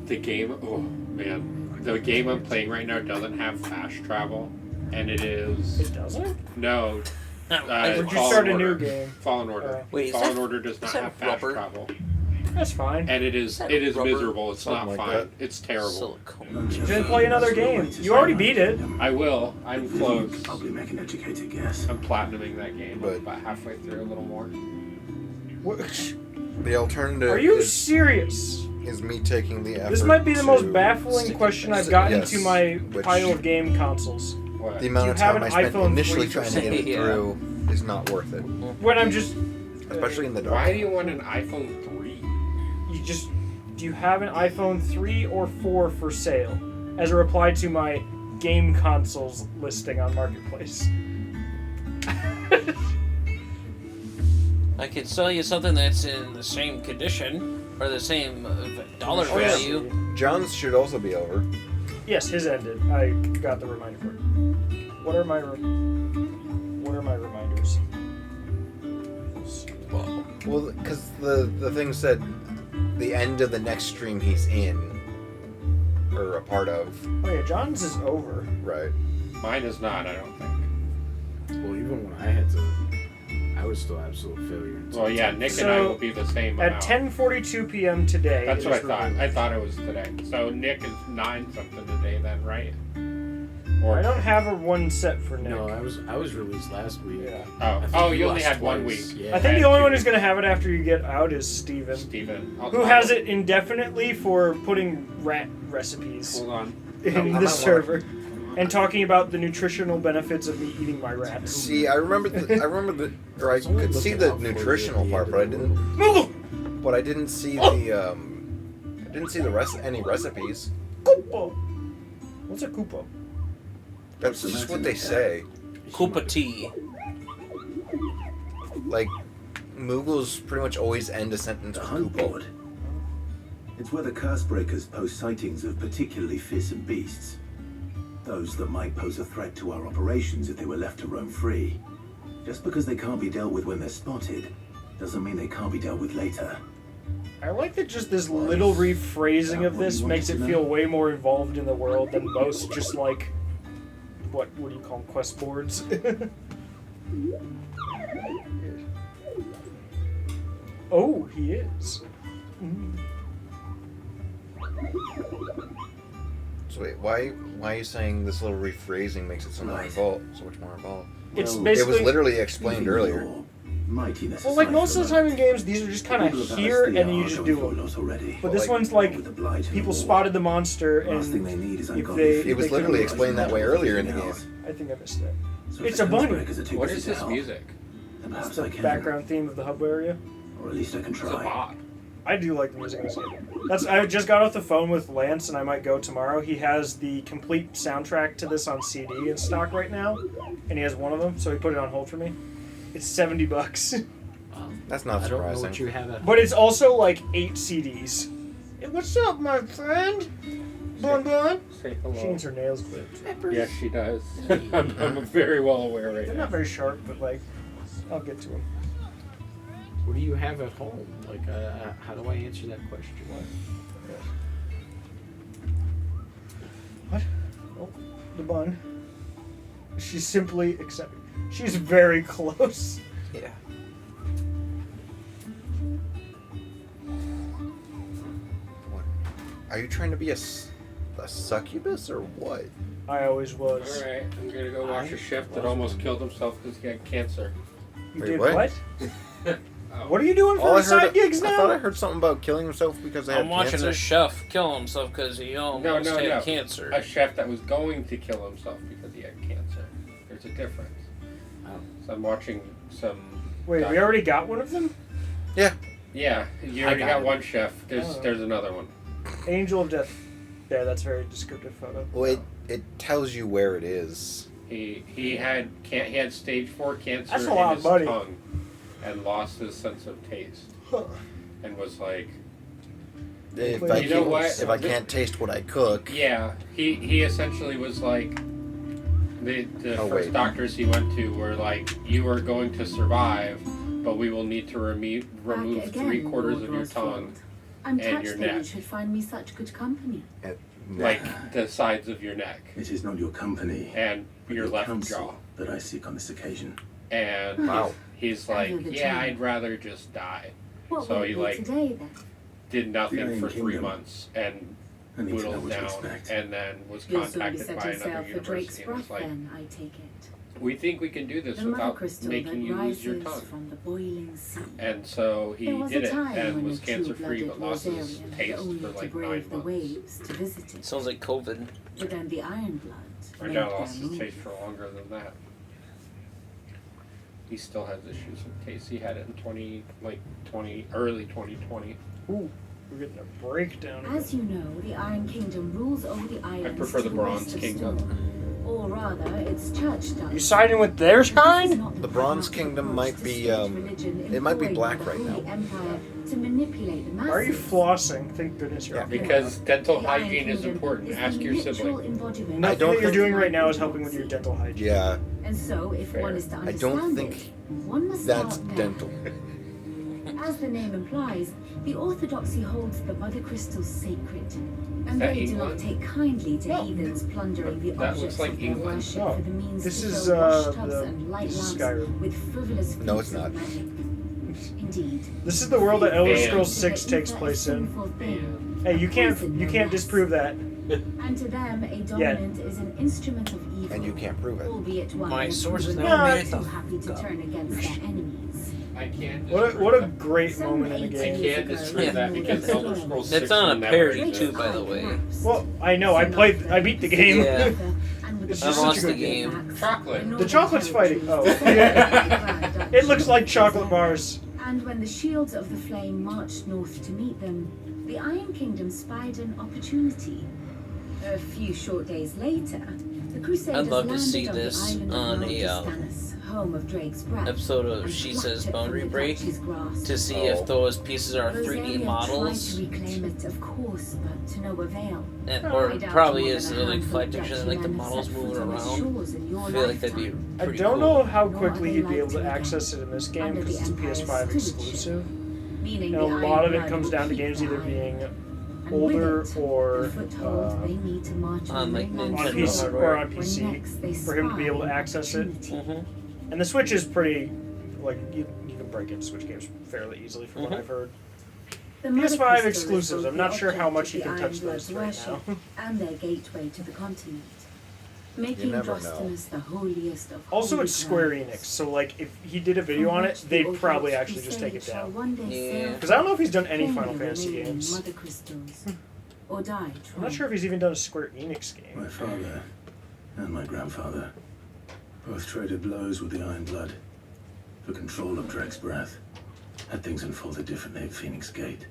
The game, oh man. The game I'm playing right now doesn't have fast travel. And it is... It doesn't? No. Would you start a new game? Fallen Order. Wait, Fallen Order does not have fast rubber? travel. That's fine. And it is rubber? miserable. It's Something not like fine. that. It's terrible. Silicone. Then play another game. You already beat it. I will. I'm close. Probably make an educated guess. I'm platinuming that game. But- I'm about halfway through, a little more. The alternative Are you is, serious? is me taking the effort This might be the most to- baffling question I've gotten Yes, to my which- pile of game consoles. What? The amount Do of you have time I an spent iPhone initially 3 trying to get it Yeah. through is not worth it. When I'm just... Especially in the dark. Why do you want an iPhone 3? Do you have an iPhone 3 or 4 for sale? As a reply to my game consoles listing on Marketplace. I could sell you something that's in the same condition or the same dollar Oh, yeah. value. John's should also be over. Yes, his ended. I got the reminder for it. What are my reminders? Well, because the thing said the end of the next stream he's in, or a part of. Oh yeah, John's is over. Right. Mine is not, I don't think. Well, even when I had to, I was still absolute failure. Well, yeah, Nick and I will be the same At amount. 10:42 p.m. today. That's it what I is thought. removed. I thought it was today. So Nick is 9 something today then, right? Or I don't have a one set for Nick. No, I was released last week. Yeah. Oh, I think you only lost had 1 twice. week. Yeah. I think the only one who's going to have it after you get out is Steven. Who has it indefinitely for putting rat recipes Hold on. in the server. And talking about the nutritional benefits of me eating my rats. See, I remember or I could see the nutritional part, but I didn't. But I didn't see the any recipes. Koopa. What's a Koopa? That's just what they say. Koopa tea. Like, Moogles pretty much always end a sentence with Koopa. It's where the curse breakers post sightings of particularly fearsome beasts. Those that might pose a threat to our operations if they were left to roam free. Just because they can't be dealt with when they're spotted, doesn't mean they can't be dealt with later. I like that just this little rephrasing of this makes it feel way more involved in the world than most just like what do you call them, quest boards? Oh, he is. So wait, why are you saying this little rephrasing makes it so more involved? So much more involved. It's It basically was literally explained earlier. Well, like most of the time in games, these are just kind of here and then you just do them. But this one's like people spotted the monster and It was literally explained that way earlier in the game. I think I missed that. It's a bunny. What is this music? It's the background theme of the hub area. Or at least I can It's a try. bop. I do like the music in this game. I just got off the phone with Lance and I might go tomorrow. He has the complete soundtrack to this on CD in stock right now, and he has one of them, so he put it on hold for me. It's $70. That's not I don't know what surprising. you have at But it's also like 8 CDs. Hey, what's up, my friend? Bun bun? Say hello. She needs her nails clipped. Yes, she does. I'm very well aware right They're now. not very sharp, but like, I'll get to them. What do you have at home? Like, how do I answer that question? What? Oh, the bun. She's simply accepting. She's very close. Yeah. What? Are you trying to be a succubus or what? I always was. Alright, I'm gonna go watch a chef that almost killed himself because he had cancer. You Wait, did what? what? Oh, What are you doing for side gigs now? I thought I heard something about killing himself because they had I'm watching cancer. a chef kill himself because he almost had cancer. A chef that was going to kill himself because he had cancer. There's a difference. So I'm watching some. Wait, we already got one of them? Yeah. Yeah, you already got one chef. There's another one. Angel of Death. Yeah, that's a very descriptive photo. Well, it tells you where it is. He had stage 4 cancer That's a in lot his of money. tongue and lost his sense of taste. And was like, If if I can't taste what I cook. Yeah, he essentially was like, the first doctors he went to were like, you are going to survive, but we will need to remove 3/4 of your tongue I'm and touched your that neck. you should find me such good company. Like the sides of your neck. It is not your company and but your left counsel jaw. that I seek on this occasion. And Wow. he's like, yeah, I'd rather just die. What So will he it be like today then? did nothing Iron for 3 Kingdom. months and I need to know whittled what to down, expect. and then was You'll soon be contacted setting by another sail for Drake's university and was breath like, then, I take it. we think we can do this The mother without crystal making that you lose your rises tongue. from the boiling sea. And so he There was did a it time and when was a cancer free true-blooded but lost his Rosarian had taste only for to like brave 9 the months. waves to visit it. Sounds like COVID. But then the Iron Blood My made dad their lost his move. taste for longer than that. He still has issues with taste. He had it in early 2020. Ooh, we're getting a breakdown. As you know, the Iron Kingdom rules over the islands prefer the to Bronze west of Kingdom. Storm. Or rather, its church does. You siding with their kind? The Bronze Kingdom might be it might be black right now. Empire to manipulate the masses. Are you flossing? Thank goodness you're Because dental hygiene is important. Ask your sibling. Nothing that you're doing right now is helping with your dental hygiene. Yeah. And so, if one is to I understand don't it, think one must that's start there. dental. As the name implies, the Orthodoxy holds the Mother Crystals sacred, and that they do not England? take kindly to heathens plundering the That objects looks like of their England. worship No, for the means this to is, fill washtubs the- and light this is lamps Skyrim. with frivolous No, feats it's of not. magic. Indeed. This is the world that Elder Man. Scrolls 6 takes place in. Hey, you can't disprove that. And to them, a dominant is an instrument of evil. And you can't prove it. Albeit one My that sources is never made it too the happy to turn against their enemies. I can't. What a great moment in the I game. can't disprove that because Elder Scrolls 6 It's on a will never parody exist. too, by the way. Well, I know. I beat the game. Yeah. It's I just such lost a the good game. game. Chocolate. The chocolate's fighting. Oh, yeah. It looks like chocolate bars. And when the shields of the flame marched north to meet them, the Iron Kingdom spied an opportunity. A few short days later, the Crusaders I'd love to landed see on this the island on of a Stannis, home of Drake's breath, episode of and She plucked Says it from Boundary the Break Dutch's grasp. to see if those pieces are 3D Rosaria models, tried to reclaim it, of course, but to no avail. or I doubt probably more is than a like handful of flat pictures and Dutch like the men models set moving foot on its around. shores in your I feel like that'd be lifetime. I pretty don't cool. know how Nor quickly are you'd they be able to like to access it in this game under because it's a the Empire's PS5 stewardship, exclusive. meaning And a the lot Iron of it Blood comes will down to keep games the either iron. being And older with it, or the foothold they need to march on, like, mainland on Nintendo PC shore, or on when PC next they for him to be spy able to an access it. opportunity. And the Switch is pretty, like, you can break into Switch games fairly easily from what I've heard. The Mother PS5 Crystal is exclusives, both I'm not the sure how object much of you the can touch Iron those Blood's right now. worship and their gateway to the continent, making never Drostanus the holiest of Also, holy it's Square grounds. Enix, so, like, if he did a video From on which it, the they'd Orthodox probably actually just take it Crusade shall down. one day Yeah. sail Because I don't know if he's done any claim Final the Fantasy remaining games. Mother crystals, or die I'm trying. not sure if he's even done a Square Enix game. My father and my grandfather both traded blows with the Iron Blood for control of Drake's breath. Had things unfolded differently at Phoenix Gate,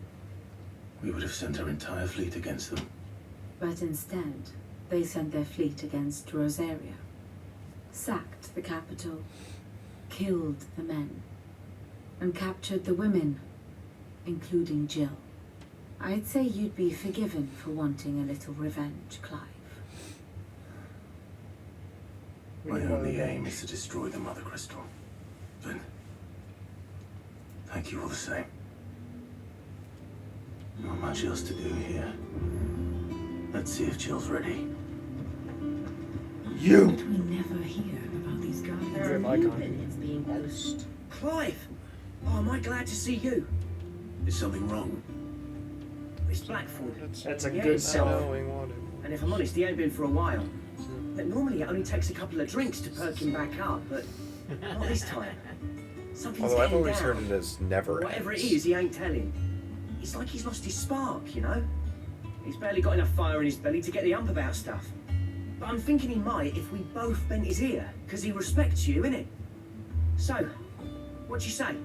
we would have sent our entire fleet against them. But instead, they sent their fleet against Rosaria, sacked the capital, killed the men, and captured the women, including Jill. I'd say you'd be forgiven for wanting a little revenge, Clive. My only aim is to destroy the Mother Crystal. But thank you all the same. Not much else to do here. Let's see if Jill's ready. You! But we never hear about these guys. Very icon. Opinions being voiced. Clive! Oh, am I glad to see you? Is something wrong? It's Blackford. That's a Yeah, good it's, song. And if I'm honest, he ain't been for a while. But normally it only takes a couple of drinks to perk him back up, but not this time. Something's Although I've heading always down. heard it as never Whatever it ends. is, he ain't telling. It's like he's lost his spark, you know? He's barely got enough fire in his belly to get the ump about stuff. But I'm thinking he might if we both bent his ear, because he respects you, innit? So, what'd you say?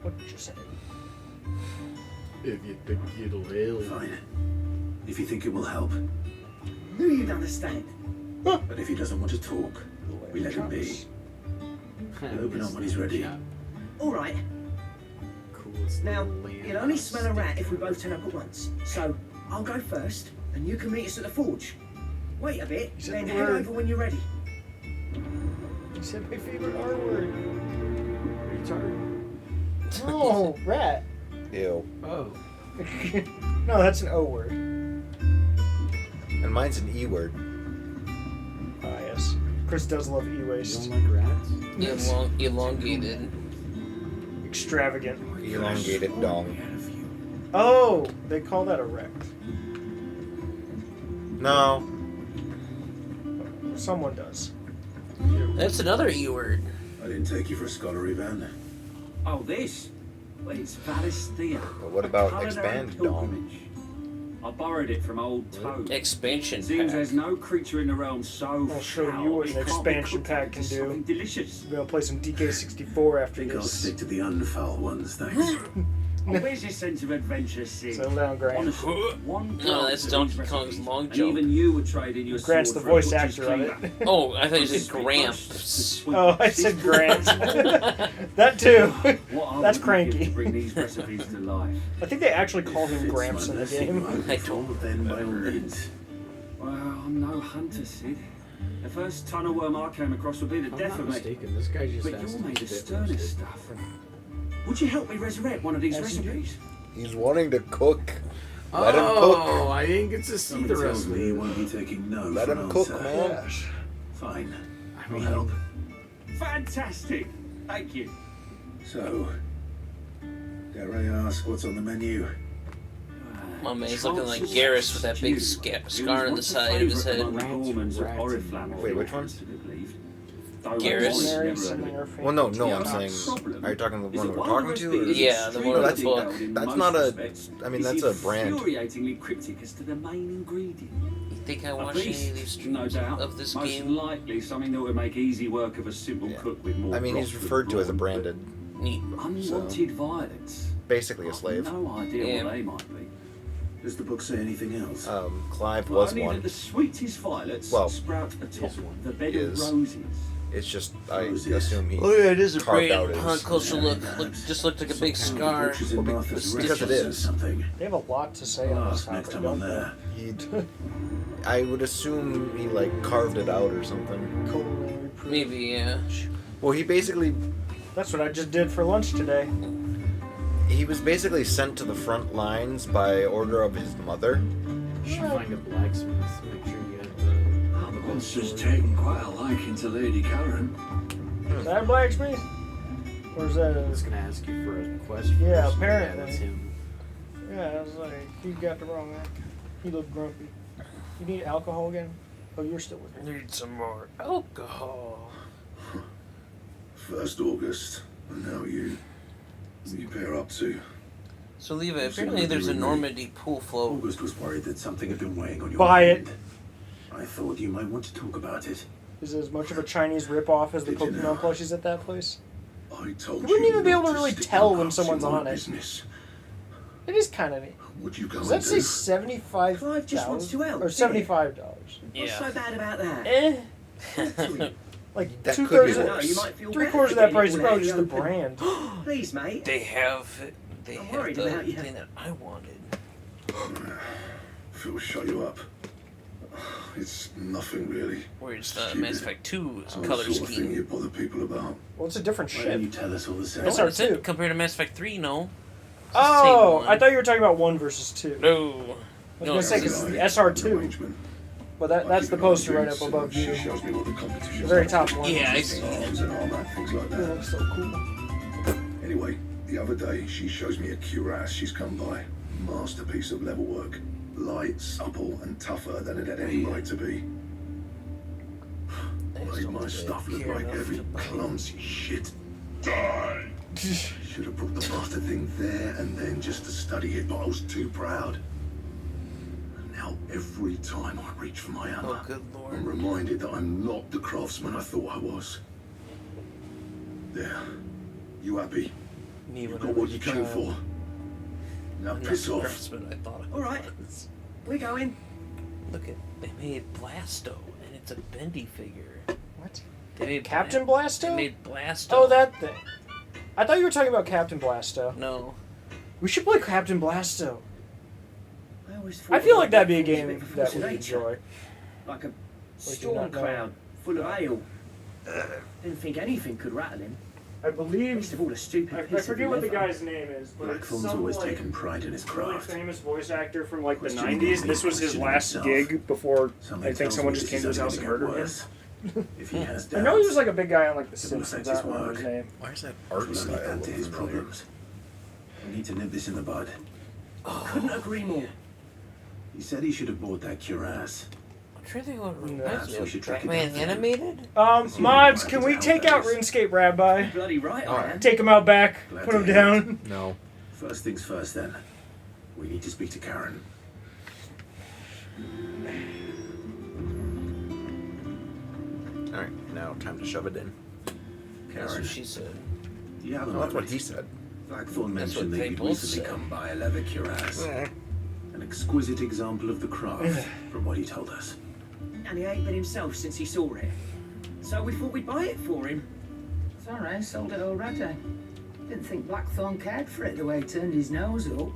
What did you say? If you think it'll help. Fine. If you think it will help. Knew you'd understand. But if he doesn't want to talk, we let him be. We'll open up when he's ready. All right. Coolest Now, little land you'll only house. smell a rat if we both turn up at once. So, I'll go first, and you can meet us at the forge. Wait a bit, said then the head word. over when you're ready. You said my favorite R word. Retard. Oh, rat. Ew. Oh. No, that's an O word. And mine's an E word. Ah, yes. Chris does love You e-waste. don't like rats? Yes. Elongated. Extravagant. Elongated dong. Oh, they call that erect. No. Someone does. That's another E word. I didn't take you for a scholarly van. Oh, this? Well, it's Valisthea. But what about Culinary expand dong? pilgrimage. I borrowed it from old Toad. Expansion Seems pack. there's no creature in the realm so I'll show foul you what it an can't be expansion cooked pack up can into do. something delicious. We're gonna play some DK64 I after think I'll this. stick to the unfoul ones, thanks. Oh, where's your sense of adventure, Sid? Settle down, Grant. Honestly, one No, glance that's at Donkey these Kong's recipes, long and jump. even you would trade in your Grant's sword the for a voice butcher's actor of cleaver. it. Oh, I thought you said Crispy Gramps. crust, the sweet Oh, I said sister- Grant. That too. What I That's wouldn't give cranky. to bring these recipes to life. I think they actually call him If it's Gramps my in the blessing game. I'm I for, don't then by all means. Well, I'm no hunter, Sid. The first tunnel worm I came across would be the If I'm death not of me. mistaken, this guy just But has you're to made be of bit sterner roasted. stuff. Would you help me resurrect one of these Yes, you do. recipes? He's wanting to cook. Let him cook. Oh, I didn't get to see Something the tells rest of me you it. won't be taking no Let for an him cook, answer. man. Fine. I I'll mean, help. Fantastic. Thank you. So, dare I ask what's on the menu? My man's looking like Garrus with that big scar on the side of his head. Wait, which one? Garrus. Well, no, I'm saying, are you talking the one we're talking to? Or Yeah, the one No, with the book. That's not a. I mean, that's a brand. Infuriatingly cryptic as to the main ingredient. You think I A watch any of beast, these no streams doubt. of this Most game? likely something that would make easy work of a simple Yeah. cook with more. I mean, he's broth referred than to as a brawn, branded, Neat. but unwanted violets. basically a slave. No idea Yeah. what they might be. Does the book say anything else? Clive Well, was only one. that the sweetest violets Well, sprout atop is one. the bed Is. of roses. It's just, I Roses. assume he Oh yeah, it is a carved brain. out Upon his. closer look, just looked like a big Some kind of scar. butchers in Well, Martha's because it Rest is. Something. They have a lot to say on I'll this ask next topic, time I'm don't there. He'd. I would assume he like carved it out or something. they? Culinary proof. Maybe, yeah. Well, he basically That's what I just did for lunch today. he was basically sent to the front lines by order of his mother. You should find a blacksmith. Make sure you get the. The monster's taken quite a liking to Lady Karen. Is that a blacksmith? Or is that I a... was gonna ask you for a quest. Yeah, first. apparently. Yeah, that's him. Yeah, I was like, he got the wrong act. He looked grumpy. You need alcohol again? Oh, you're still with me. Need some more alcohol. 1st August, and now you pair up too. So, Levi, apparently there's a Normandy pool float. August was worried that something had been weighing on your Buy mind. it. I thought you might want to talk about it. Is it as much of a Chinese ripoff as the Did you Pokemon know? plushies at that place? I told You wouldn't even be not able to really stick tell your when nose someone's in my on it. business. It is kind of neat. Would you go Does and that say do? $75? Clive just wants to help, Or doesn't he? $75? What's so bad about that? Eh. Like That could 2/3 be of No, worse. you might feel Three-quarters better of that getting price it is all probably just the open. brand. Please, mate. They have I'm worried the about you. thing that I wanted. Phil, shut you up. It's nothing really. Where it's the Stupid. Mass Effect 2 Some color sort of thing scheme. you bother people about. Well, it's a different Why don't you ship. tell us all the same? That's No, our that's it. two. Compared to Mass Effect 3, no. Oh, Same I one. thought you were talking about 1 versus 2. No. I was going to say, because it's the SR2. Arrangement. Well, that's the poster right up above She you. shows me what the competition The very top one. Yeah, I see. Arms and armor, things like It that. looks so cool. Anyway, the other day she shows me a cuirass she's come by. Masterpiece of level work. Light, supple, and tougher than it had any right to be. Made my stuff look like heavy, clumsy shit. Die! Should have brought the bastard thing there and then just to study it, but I was too proud. And now every time I reach for my hammer, I'm reminded that I'm not the craftsman I thought I was. There. You happy? Me You when got I what was you a came child. for. Now I'm piss not the off. craftsman I thought I All right, was. we're going. Look at, they made Blasto, and it's a bendy figure. What? They made Captain Blasto? They made Blasto. Oh, that thing. I thought you were talking about Captain Blasto. No. We should play Captain Blasto. I always thought I feel it like that'd be a was game bit of a that force of we nature. enjoy. Like a you storm not know? cloud full of ale. Didn't think anything could rattle him. I believe. Least of all, a stupid I piece of forget what the leather. guy's name is, but it's Blackthorn's some always like taken pride in his really craft. famous voice actor from like the Questioning 90s. him, This was his questioning last himself. gig before Something I think tells someone me just this came to his is house and only murdered gonna him. get worse. If he has I know he was doubts, like a big guy on like The it will Simpsons. affect I his don't remember his work. name. Why is that it art will only style? add to his problems. We need to nip this in the bud. Couldn't agree more. He said he should have bought that cuirass. I'm trying to think what Perhaps reminds we me should of track it Batman down. animated. Mods, can we take out RuneScape Rabbi? Bloody right, I am. Take him out back. Glad Put to him hear down. No. First things first, then. We need to speak to Karen. Alright, now time to shove it in. That's Karen, what she said. you have an Well, that's what idea. he said. Blackthorn That's mentioned what that they you'd both recently said. come by a leather cuirass. An exquisite example of the craft, from what he told us. And he ain't been himself since he saw it. So we thought we'd buy it for him. Sorry, sold it already. Didn't think Blackthorn cared for it the way he turned his nose up.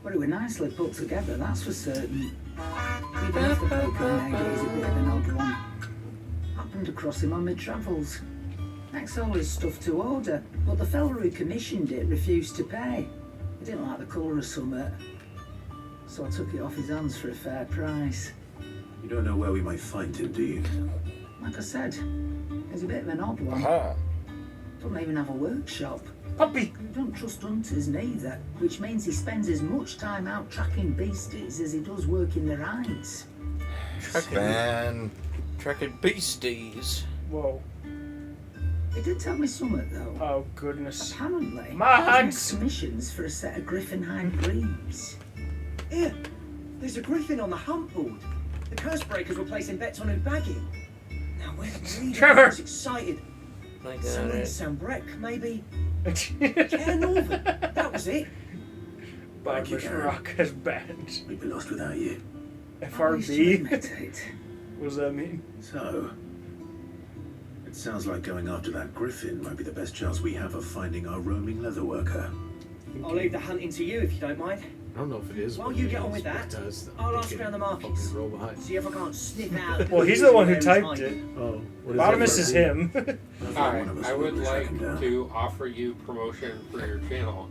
But it were nicely put together, that's for certain. Even if the poker made is a bit of an odd one. Happened across him on my travels. Next all his stuff to order, but the fella who commissioned it refused to pay. He didn't like the colour of summit. So I took it off his hands for a fair price. You don't know where we might find him, do you? Like I said, he's a bit of an odd one. Doesn't even have a workshop. Puppy! He don't trust hunters neither, which means he spends as much time out tracking beasties as he does working their hides. Tracking beasties. Whoa. He did tell me something though. Oh goodness. Apparently, Mods! he had commissions for a set of griffin hide greaves. Here, there's a griffin on the hunt board. The curse breakers were placing bets on who'd bag it. Now where the Trevor! was excited. Like Someone in that. Sambrec, maybe. Yeah, Northern. That was it. Barbara Rock has banned. We'd be lost without you. FRB? What does that mean? So, it sounds like going after that griffin might be the best chance we have of finding our roaming leather worker. I'll leave the hunting to you if you don't mind. I don't know if it is. While what you it get on is, with but that, it does. I'll They ask can around the markets. fucking roll behind. See if I can't sniff out. Well, he's the one who who's typed behind it. Oh, what is Bottomist that is for? him. Hi, One of us I would will track like him down. to offer you promotion for your channel.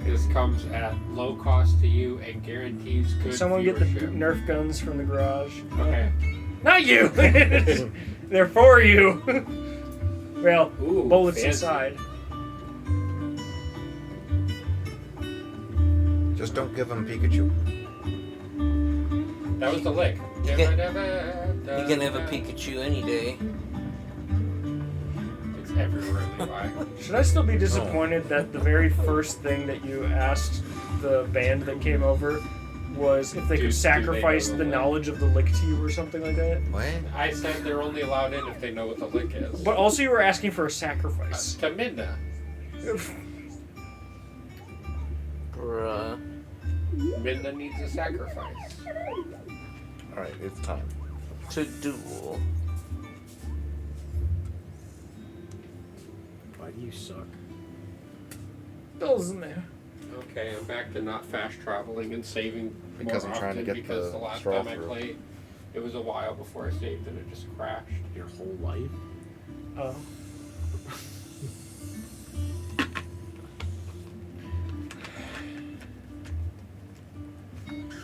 This comes at low cost to you and guarantees good Someone get the viewership. Nerf guns from the garage. Okay. Not you! They're for you! Well, Ooh, bullets fancy. inside. Just don't give him Pikachu. That was the lick. You can have a Pikachu any day. It's everywhere, Levi. Should I still be disappointed that the very first thing that you asked the band that came over was if they could sacrifice the knowledge of the lick to you or something like that? What? I said they're only allowed in if they know what the lick is. But also you were asking for a sacrifice. To Midna. Bruh. Midna needs a sacrifice. Alright, it's time. To duel. Why do you suck? Doesn't it? Okay, I'm back to not fast traveling and saving Because more I'm trying to often get because the the last straw time I through. played, it was a while before I saved and it just crashed. Your whole life? Oh.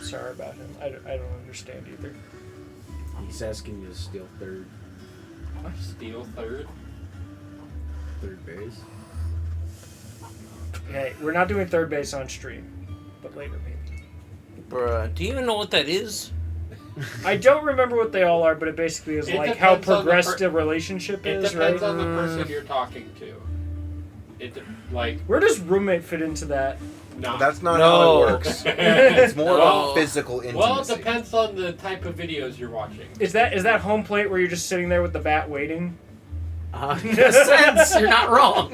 Sorry about him. I don't understand either. He's asking you to steal third Steal third? base. Hey, we're not doing third base on stream, but later maybe. Bruh. Do you even know what that is? I don't remember what they all are, but it basically is It like how depends on the progressed a relationship It is, right? depends on the person you're talking to. Where does roommate fit into that? No. That's not how it works. It's more about physical intimacy. Well, it depends on the type of videos you're watching. Is that home plate where you're just sitting there with the bat waiting? In a sense, you're not wrong.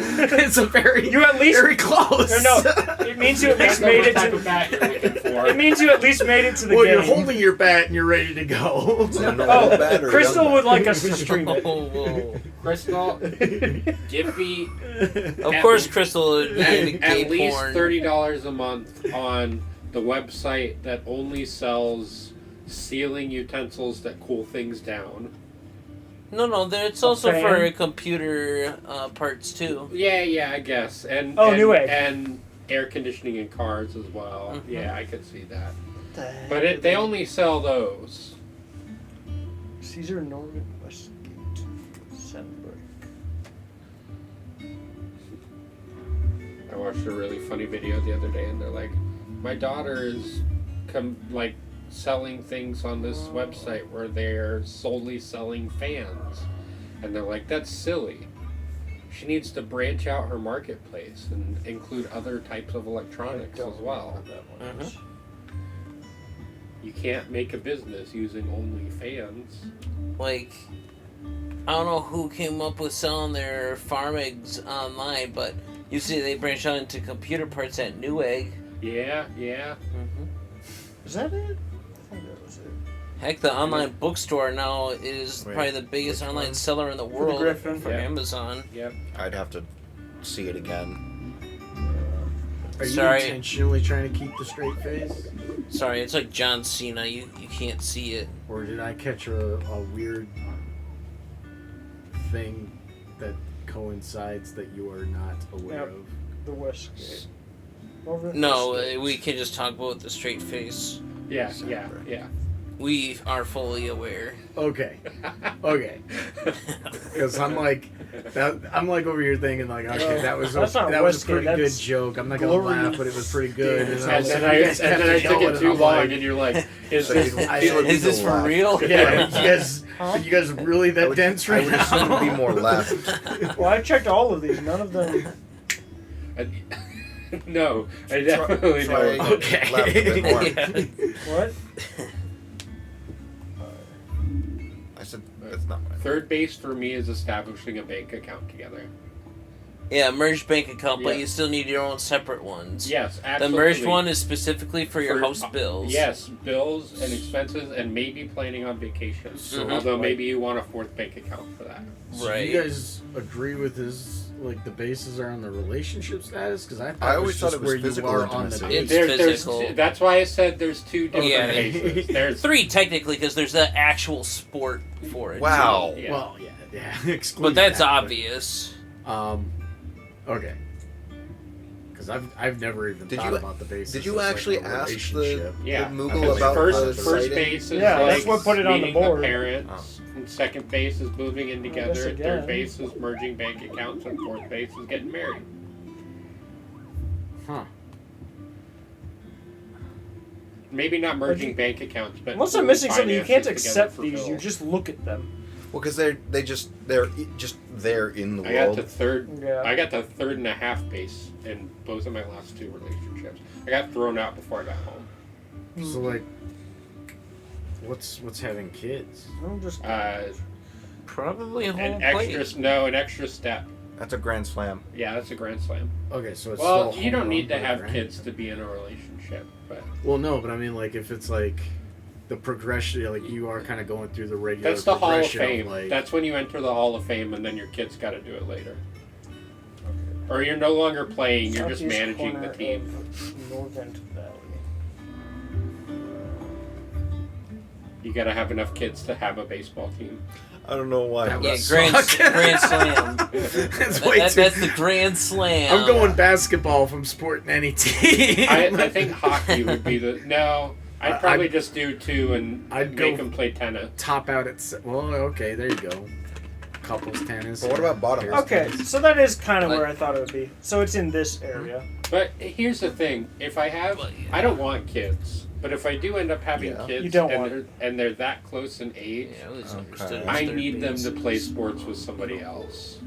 It's a very close. Or no, it means you at least made it to. It means you at least made it to the Well, game. you're holding your bat and you're ready to go. Oh, Crystal would like us to stream it. Crystal, give me. Of course, Crystal would be into gay at least porn. $30 a month on the website that only sells sealing utensils that cool things down. No, it's also for computer parts too. Yeah, I guess. And Newegg. And air conditioning in cars as well. Mhm. Yeah, I could see that. But They only sell those. Caesar Norman Westgate Sandberg. I watched a really funny video the other day, and they're like, "My daughter is selling things on this website where they're solely selling fans," and they're like, "That's silly. She needs to branch out her marketplace and include other types of electronics as well. You can't make a business using only fans." Like, I don't know who came up with selling their farm eggs online, but you see they branch out into computer parts at Newegg. Yeah. Is that it? I think that was it. Heck, the online bookstore now is probably the biggest online seller in the world for Amazon. Yep. I'd have to see it again. Are you Sorry. intentionally trying to keep the straight face? Sorry, it's like John Cena. You can't see it. Or did I catch a weird thing that coincides that you are not aware Yep. of? The Westgate. Over No, Westgate. we can just talk about the straight face. Yeah. We are fully aware. Okay. Because I'm like over here thinking like, okay, that was That's not that was a Westgate, pretty good that's joke. I'm not gonna Glory laugh, but it was pretty good. Days. And then I took it too long, and you're like, "Is this for real?" Yeah, you guys really that dense right I would assume now? to be more left. Well, I checked all of these. None of them. No, I definitely So I know. left a bit more. What? I said that's not what I Third base for me is establishing a bank account together. Yeah, merged bank account, but Yeah. you still need your own separate ones. Yes, The absolutely. merged one is specifically for your For- house bills. Yes, bills and expenses, and maybe planning on vacation. So, Although like- maybe you want a fourth bank account for that. So Right. you guys agree with his like the bases are on the relationship status? Because I always thought it was where physical you are on the intimacy. base. It's physical. That's why I said there's two different Yeah. bases. There's 3 technically, because there's the actual sport for it. Wow. too. Yeah. Well, yeah. Exclude But that's that, obvious. Okay. Because I've never even Did thought you- about the basis. did you as, like, actually a ask relationship. Yeah, the Moogle because about first the sighting? base is Yeah, like that's what put it on the meeting board. parents, and second base is moving in I guess together. again. Third base is merging bank accounts, and fourth base is getting married. Huh. Maybe not merging bank accounts, but Unless I'm moving missing something, you can't finances together accept for these. You Bill. just look at them. Well, because they're just there in the I got world. to third. Yeah. I got to third and a half base in both of my last two relationships. I got thrown out before I got home. So like, what's having kids? I'm just. Probably a whole An plate. extra step. That's a grand slam. Yeah, that's a grand slam. Okay, so it's Well, still you don't home need to run, have right? kids to be in a relationship, but Well, no, but I mean, like, if it's like the progression, like you are kind of going through the regular. that's the Hall of progression Fame. like, That's when you enter the Hall of Fame, and then your kids got to do it later. Or you're no longer playing; you're just Southeast managing the corner team. of Norvent Valley. You got to have enough kids to have a baseball team. I don't know why. Yeah, grand slam. That's way too. That's the grand slam. I'm going basketball if I'm supporting any team. I think hockey would be the no. I'd probably I'd- just do two and I'd make go them play tennis. Top out at well, okay, there you go. couples tennis. But what about bottom? Okay, so that is kind of where I thought it would be. So it's in this area. But here's the thing: if I have, I don't want kids. But if I do end up having kids, You don't want and they're that close in age, I need them to play sports with somebody else.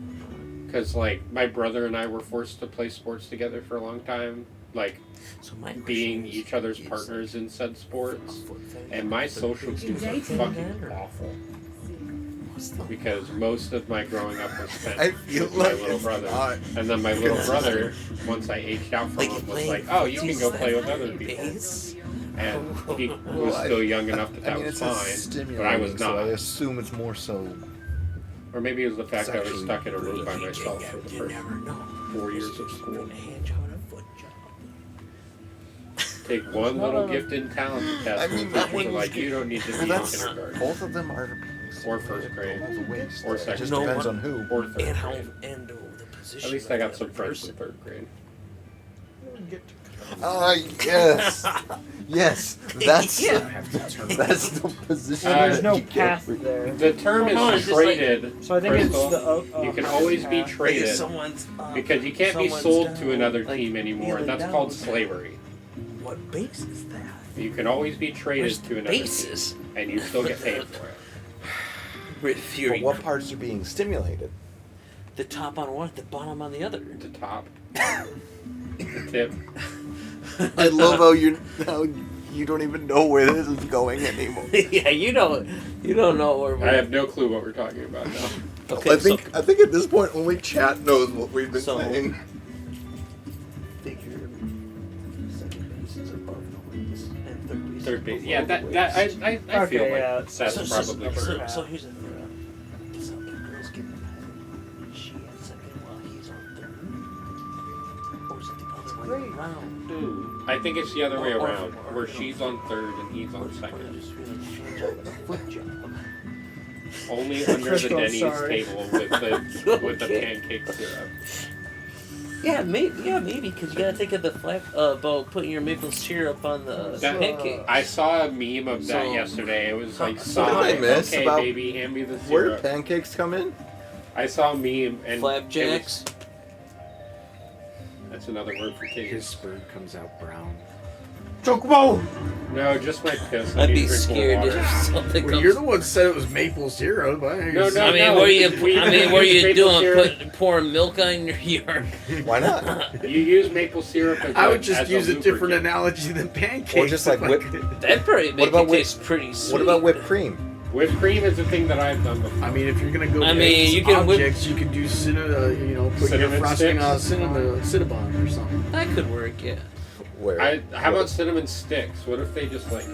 Because like my brother and I were forced to play sports together for a long time, like being each other's partners in said sports, and my social skills are fucking awful. Because most of my growing up was spent with my little brother, and then my little brother, once I aged out from him, was like, "Oh, you can go play with other people." And he was still young enough that was fine, but I was not. So I assume it's more so. Or maybe it was the fact that I was stuck in a room by myself for the first 4 years of school. Take one little gifted talent test and teachers are like, you don't need to be in kindergarten. Both of them are. Or first grade. Or second grade. Just depends on who. Or third grade. At least I got some friends in third grade. Yes. Yes. That's the position. There's no path there. The term is traded. So I think Crystal. it's the. You can always be path. traded because you can't be sold to another team anymore. That's called slavery. What base is that? You can always be traded to another bases? team, and you still get paid for it. But what parts are being stimulated? The top on one, the bottom on the other. The top. The tip. I love how you don't even know where this is going anymore. Yeah, you don't know where we're. I have no clue what we're talking about now. Okay, I think at this point only chat knows what we've been saying. Third base. Yeah, that I feel like that's probably true. So here's the thing. I think it's the other way around, where she's on third and he's on second. Only under the Denny's table with the pancake syrup. Yeah, maybe, because you gotta think of the about putting your maple syrup on the pancake. I saw a meme of that yesterday. It was like, What did I miss okay, about baby, hand me the syrup. Where do pancakes come in? I saw a meme and flapjacks. That's another word for cake. His sperm comes out brown. Chocobo! No, just my piss. I'd be scared if something Well, you're the one who said it was maple syrup. No, I mean, what are you doing? Pouring milk on your yard? Why not? You use maple syrup. I would just use a different analogy than pancakes. Or just like whipped. That probably make it taste pretty sweet. What about whipped cream? Whipped cream is a thing that I've done before. I mean, if you're gonna go you can objects, you could do put your Cinnamon frosting on sticks? Cinnabon or something. That could work, yeah. Where? How about cinnamon sticks? What if they just like?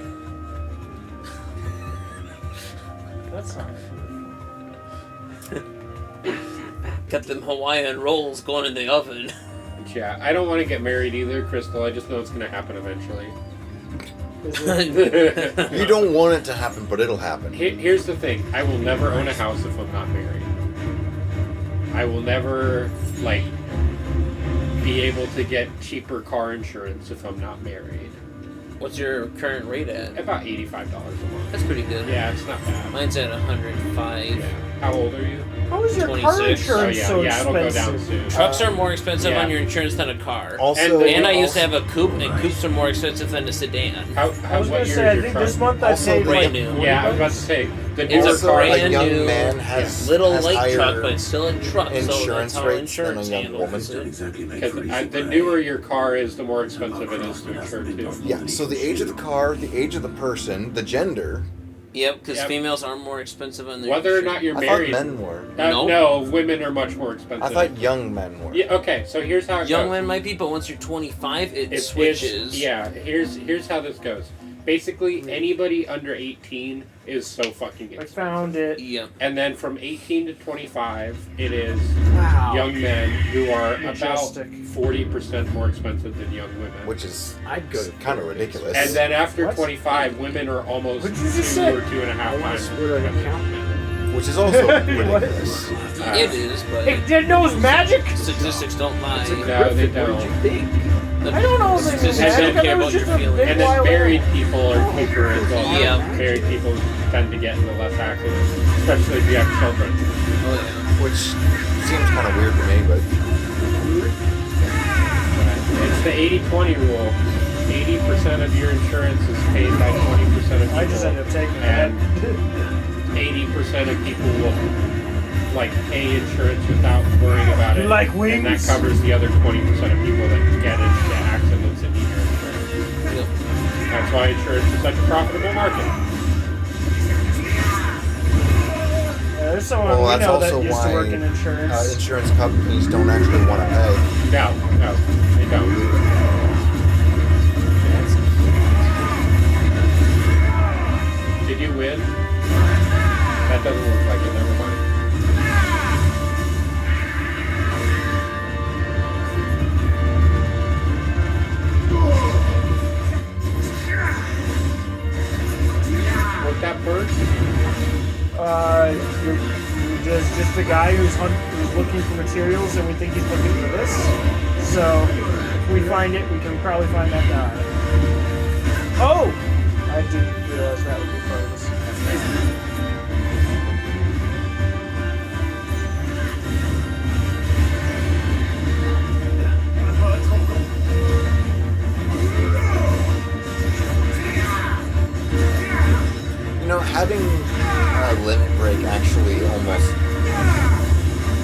That's not. Got them Hawaiian rolls going in the oven. Yeah, I don't want to get married either, Crystal. I just know it's gonna happen eventually. You don't want it to happen, but it'll happen. Here's the thing: I will never own a house if I'm not married. I will never be able to get cheaper car insurance if I'm not married. What's your current rate at? About $85 a month. That's pretty good. Yeah, it's not bad. Mine's at 105. Yeah. How old are you? How is your 26? car insurance so yeah, it'll go expensive? down soon. Trucks are more expensive yeah. on your insurance than a car. Also, and I used to have a coupe, and coupes are more expensive than a sedan. I was going to say, I think this month I paid brand new. Yeah, I was about to say. It's a brand young new, man has little has light higher truck, but it's still a truck. So that's insurance how rates insurance than a young handles woman. it. Exactly Because the newer your car is, the more expensive it is to insure too. Yeah, so the age of the car, the age of the person, the gender. Yep, because females are more expensive on their Whether or not you're married. I thought men were. No, women are much more expensive. I thought young men were. Yeah, okay, so here's how it Young goes. men might be, but once you're 25, it It's- switches. here's how this goes. Basically, anybody under 18 is so fucking I expensive. found it. Yep. And then from 18 to 25, it is Wow. young men who are Majestic. about 40% more expensive than young women. Which is I'd go to kind of ridiculous. And then after What? 25, women are almost What'd you just 2 say? or 2.5 times split an account. which is also ridiculous. It is, but It knows magic. Statistics don't lie. No, they don't. What did you think? I don't know if they Statistics magic. don't I care thought it about was your just a feelings. big And then wild buried animal. people are quicker as well. Yeah. Buried people tend to get into less accidents, especially if you have children. Oh yeah. Which seems kind of weird to me, but It's the 80-20 rule. 80% of your insurance is paid by 20% of people. I just ended up taking and that. 80% of people will like pay insurance without worrying about it. Like And wings? that covers the other 20% of people that get into accidents and need your insurance. Yep. That's why insurance is such a profitable market. There's someone well, we that's know that also used to work in why insurance. insurance companies don't actually want to pay. No, they don't. Did you win? That doesn't look like it. Never mind. What that bird? Just a guy who's looking for materials, and we think he's looking for this. So if we find it, we can probably find that guy. Oh, I didn't realize that would be part of this. You know, having a limit break actually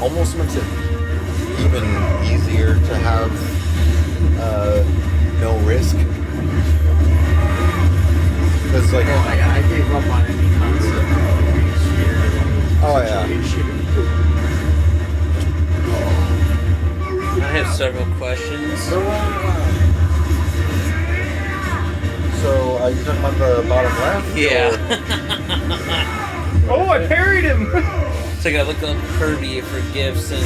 almost makes it even easier to have no risk. Because like, I gave up on any concept of oh yeah. I have several questions. So you talking about the bottom left? Yeah. Oh, I parried him! So I gotta look up Kirby for gifts and.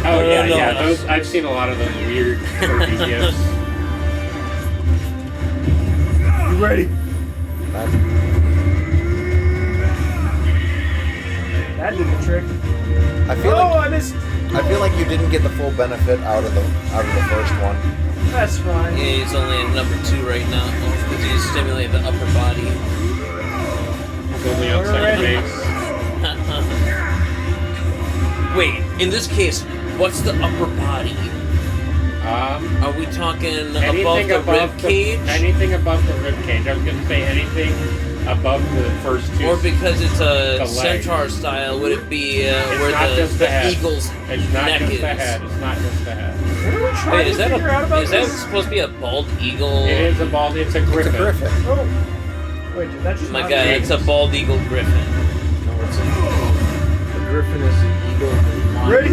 Oh yeah. Those I've seen a lot of those weird Kirby gifts. You ready? That did the trick. I feel I missed. I feel like you didn't get the full benefit out of the first one. That's fine. Yeah, he's only at number 2 right now because he stimulated the upper body. He's only on second base. Wait, in this case, what's the upper body? Are we talking above the rib cage? Anything above the rib cage. I was going to say anything above the first two. Or because it's a the centaur style, would it be where not the just the head. eagle's It's not neck just is? the head. It's not just the head. What are we trying Wait, to is that figure out about is that this? supposed to be a bald eagle? It is a bald. It's a griffin. Oh, wait, did that just My not God, make it's a bald eagle griffin. The griffin is the eagle. Ready?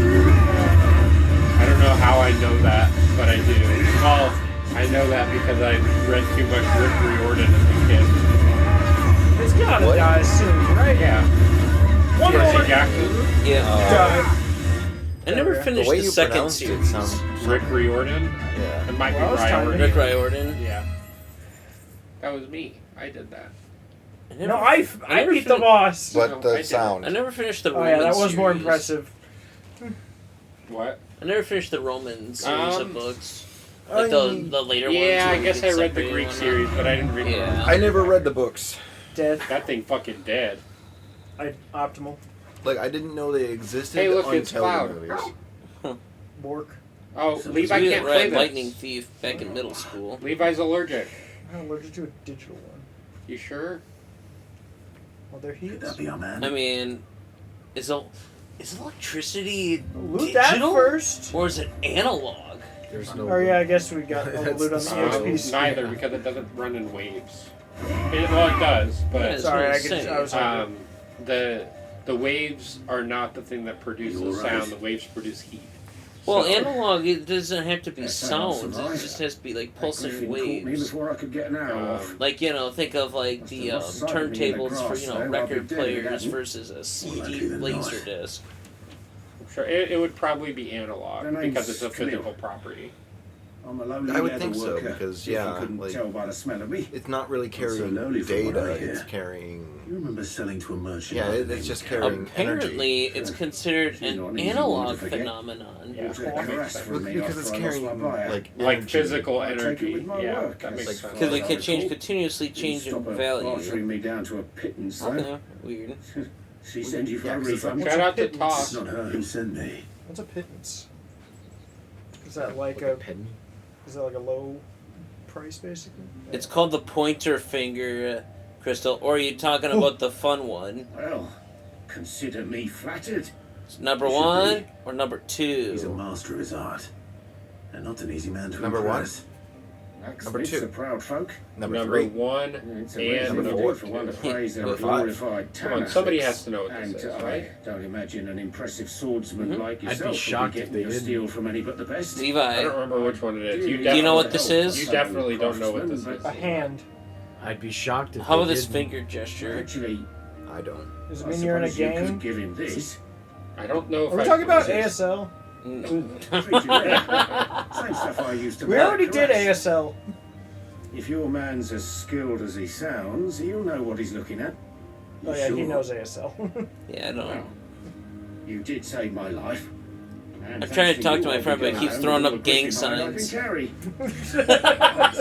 I don't know how I know that, but I do. Well, I know that because I read too much Rick Riordan as a kid. It's gotta die soon, right? Yeah. One Percy more. Jackson. Yeah. Die. I never finished way the you second pronounced it series. sounds- Rick Riordan. Yeah. It might Well, be it's time to- Riordan. Rick Riordan. Yeah. That was me. I did that. No, I never beat the fin- boss. But No, I the did. sound. I never finished the Oh Roman yeah, that was more series. impressive. What? I never finished the Roman series of books. Like the later ones. Yeah, I where guess we I did read the separate Greek one. series, but I didn't read the Yeah. I never read the books. Dead. That thing fucking dead. Optimal. Like I didn't know they existed Hey, look, it's until the Cloud. movies. Bork. Oh, We Levi did can't ride play this. Lightning Thief back in middle school. Levi's allergic. I'm allergic to a digital one. You sure? Well, there he is. That'd be our man. I mean, is electricity Loot that digital first. or is it analog? There's no. Oh yeah, I guess we got all the loot on the EXP. Neither, because it doesn't run in waves. It does, but Yeah, that's Sorry, what I I'm saying. was the waves are not the thing that produces You're right. sound. The waves produce heat. Well, So- analog, it doesn't have to be That sounds sounds. It familiar. just has to be like That pulsing griffin caught me waves. before I could get an arrow off. Like, think of like Must the have lost sight of me in the turntables for, grass, though. I'll record be dead players again. versus a CD likely than not. laser disc. I'm sure it would probably be analog Their name's because it's a Camille. physical property. I'm a lowly I would leather think so worker, because if you couldn't like tell by the smell of me. it's not really so carrying lowly from what I data. hear. It's carrying. You remember selling to a merchant? Yeah, by the it's name just of carrying Apparently, energy. it's considered She's not an an easy one to analog forget. phenomenon. Yeah. Because it's carrying like Like energy. physical I take it energy. with my Yeah, work. that makes As sense. Because it far can as I change, recall. continuously change in Stop her value. bartering me down to a pittance, though. Okay, weird. She sends you for Yeah, a 'cause it's refund. like- Shout out to It's Toss. not her who sent me. What's a pittance? Is that like a low price basically? It's called the pointer finger, Crystal. Or are you talking about the fun one? Well, consider me flattered. It's number You should one be. or number He's a two? master of his art, and not an easy man to Number one? impress. Number Blacksmiths two. are proud folk. Number 3. one It's a rare and thing to number do for one to two. praise their Number 5. glorified Come on, talent. somebody has to know what And this is, I right? don't imagine an impressive swordsman like be yourself shocked will if be they getting your didn't. steel from any but the best. I Levi, don't remember which one it is. Do you know what this is? You definitely don't know what this is. A hand. I'd be shocked if how they about this didn't. finger gesture? Actually, I don't. Does it I mean you're in a suppose you game? could give him this. I don't know if Are we I talking about this? ASL? Pretty rare. Same stuff I used to We make already did caress. ASL. If your man's as skilled as he sounds, he'll know what he's looking at. Oh yeah, he Sure. knows ASL. Yeah, I Well, don't. you did save my life. And I'm trying to thanks talk you, to my I'll friend, be but he keeps going throwing home up with all the gang pushing iron I can signs. carry.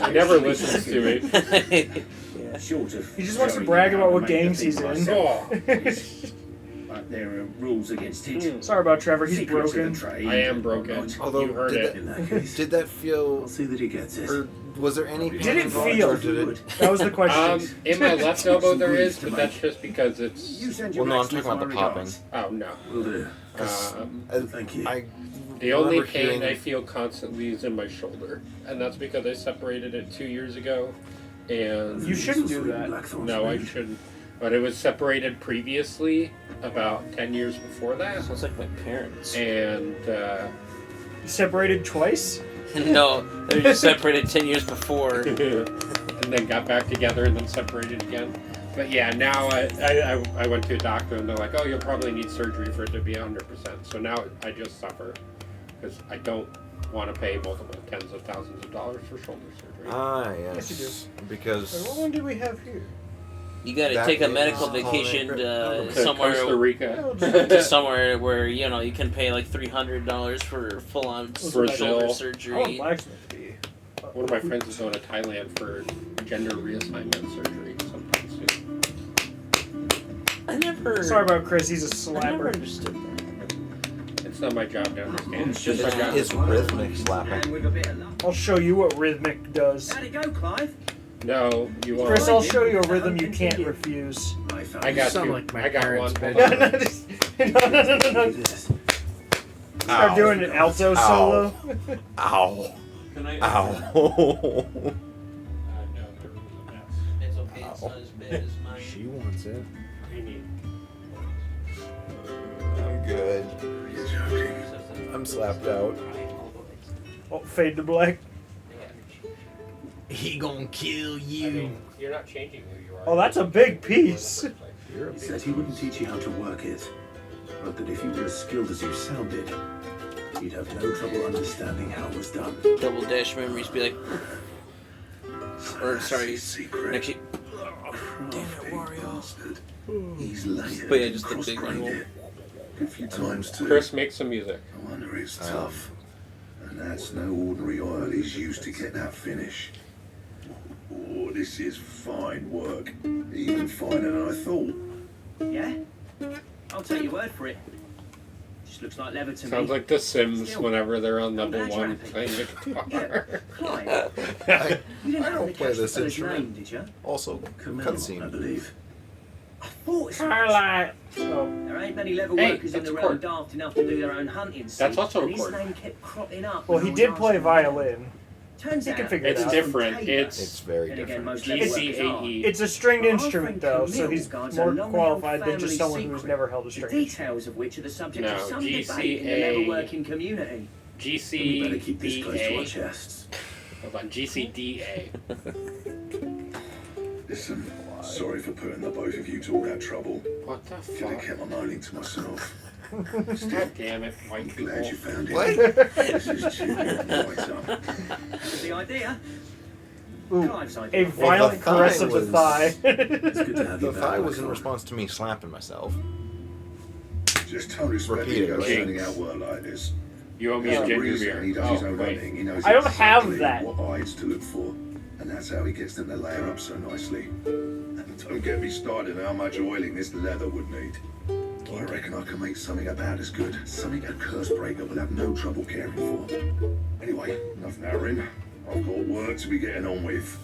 He never listens to me. Yeah. Short of He just wants to showing brag you about how what to make games the he's thing in. myself. But there are rules against it. Sorry about Trevor, he's Secrets of broken. the trade I am and broken. whatnot. Although You heard did it. In that case, Did that feel, I'll see that he gets it. or was there any? Did it involved, feel? or did it? That was the question. In my left elbow there is, but that's just because it's. You send your Well, no, I'm blacksmith talking about my the popping. regards. Oh no. Will do. Thank you. I The only remember pain hearing- I feel constantly is in my shoulder, and that's because I separated it 2 years ago. And You shouldn't do that. Blackthorn's no, I made. shouldn't. But it was separated previously, about 10 years before that, Sounds like my parents. and Separated twice? No, they were just separated 10 years before. and then got back together and then separated again. But yeah, now I went to a doctor and they're like, oh, you'll probably need surgery for it to be 100%. So now I just suffer because I don't want to pay multiple tens of thousands of dollars for shoulder surgery. Ah, Yes, you yes. Wait, Because what one did we have here? You gotta That take a is medical called vacation to To Costa somewhere Rica. to somewhere where you know you can pay like $300 for full-on Brazil. shoulder I want surgery. blacksmith to be. One of my friends is going to Thailand for gender reassignment surgery sometime soon. I never. Sorry about Chris, he's a I never slapper. understood that. It's not my job to understand. It's just my job. it's rhythmic slapping. And with a bit of luck. I'll show you what rhythmic does. How'd it go, Clive? No, you won't. Chris, I'll show you a rhythm you can't refuse. I got sound you. like my I got one. parents' Hold No, on. no, no. Start doing an alto solo. Ow. Can I? Ow. It's okay. It's not as bad as mine. She wants it. I'm good. I'm slapped out. Oh, fade to black. He gonna kill I you. mean, you're not changing who you are. Oh, that's a big piece. He said he wouldn't teach you how to work it, but that if you were as skilled as you sounded, you'd have no trouble understanding how it was done. Double dash memories be like, or sorry, Secret. actually, Damn it, Wario. He's layered but yeah, just the and big cross-grained one. it. A few times too. Chris, make some music. I wonder it's tough. And that's no ordinary oil he's used to get that finish. Oh, this is fine work. Even finer than I thought. Yeah? I'll take your word for it. Just looks like leather to me. Sounds like The Sims Still, whenever they're on I'm level glad you're 1 happy. playing the guitar. Clive, you didn't I happen don't to play catch the this fella's instrument. name, did you? Also, Camille, I cutscene. believe. I thought so. Starlight. Oh, There ain't many level Hey, workers in that's the a realm chord. daft enough to do their own hunting. That's also a and his chord. name kept cropping up. well, when he I did was play asking. violin. Turns He can out figure it It's out. different. It's It's very And again, different. most level workers are. GCAE. It's a stringed But our instrument, friend though, so Camille he's guards a more long-held qualified than just family someone who's secret, never held a the string. details of which are the subject No, of some debate in the GCA. level working community. We better keep this close to our GCDA. chests. Hold on, GCDA. Listen, sorry for putting the both of you to all that trouble. What the Could have fuck? kept my moaning to myself. God damn it, white I'm people. glad you found it. What? This is cheering the fight up. idea. Ooh, Clive's idea. a violent caress of the thigh. The thigh was in response to me slapping myself. Just don't expect me to go sending out word like this. You owe me a ginger beer. He does his own hunting. He knows I don't have exactly that. what hides to look for, and that's how he gets them to layer up so nicely. And don't get me started on how much oiling this leather would need. I reckon I can make something about as good. Something a curse breaker will have no trouble caring for. Anyway, enough narrowing. I've got work to be getting on with.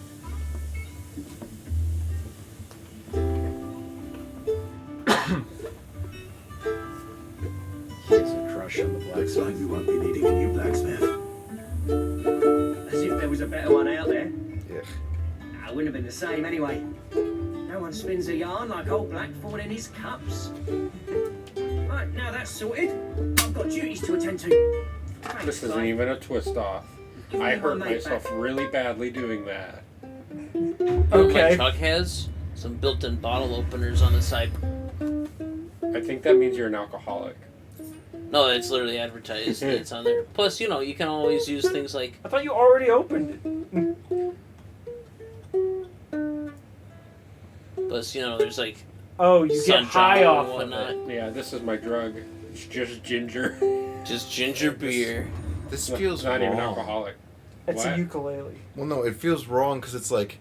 He has a crush on the blacksmith. Looks like we won't be needing a new blacksmith. As if there was a better one out there. Yeah. Nah, it wouldn't have been the same anyway. No one spins a yarn like old Blackthorn in his cups. Right, now that's sorted. I've got duties to attend to. Thanks, This isn't mate. even a twist off. Give me I my hurt mate myself back. really badly doing that. My truck has some built-in bottle openers on the side. I think that means you're an alcoholic. No, it's literally advertised. It's on there. Plus, you know, you can always use things like. I thought you already opened it. Plus, you know, there's like. Oh, you get high sunshine off and of whatnot. it. Yeah, this is my drug. It's just ginger. Just ginger beer. This No, feels it's not wrong. even alcoholic. It's What? a ukulele. Well, no, it feels wrong because it's like.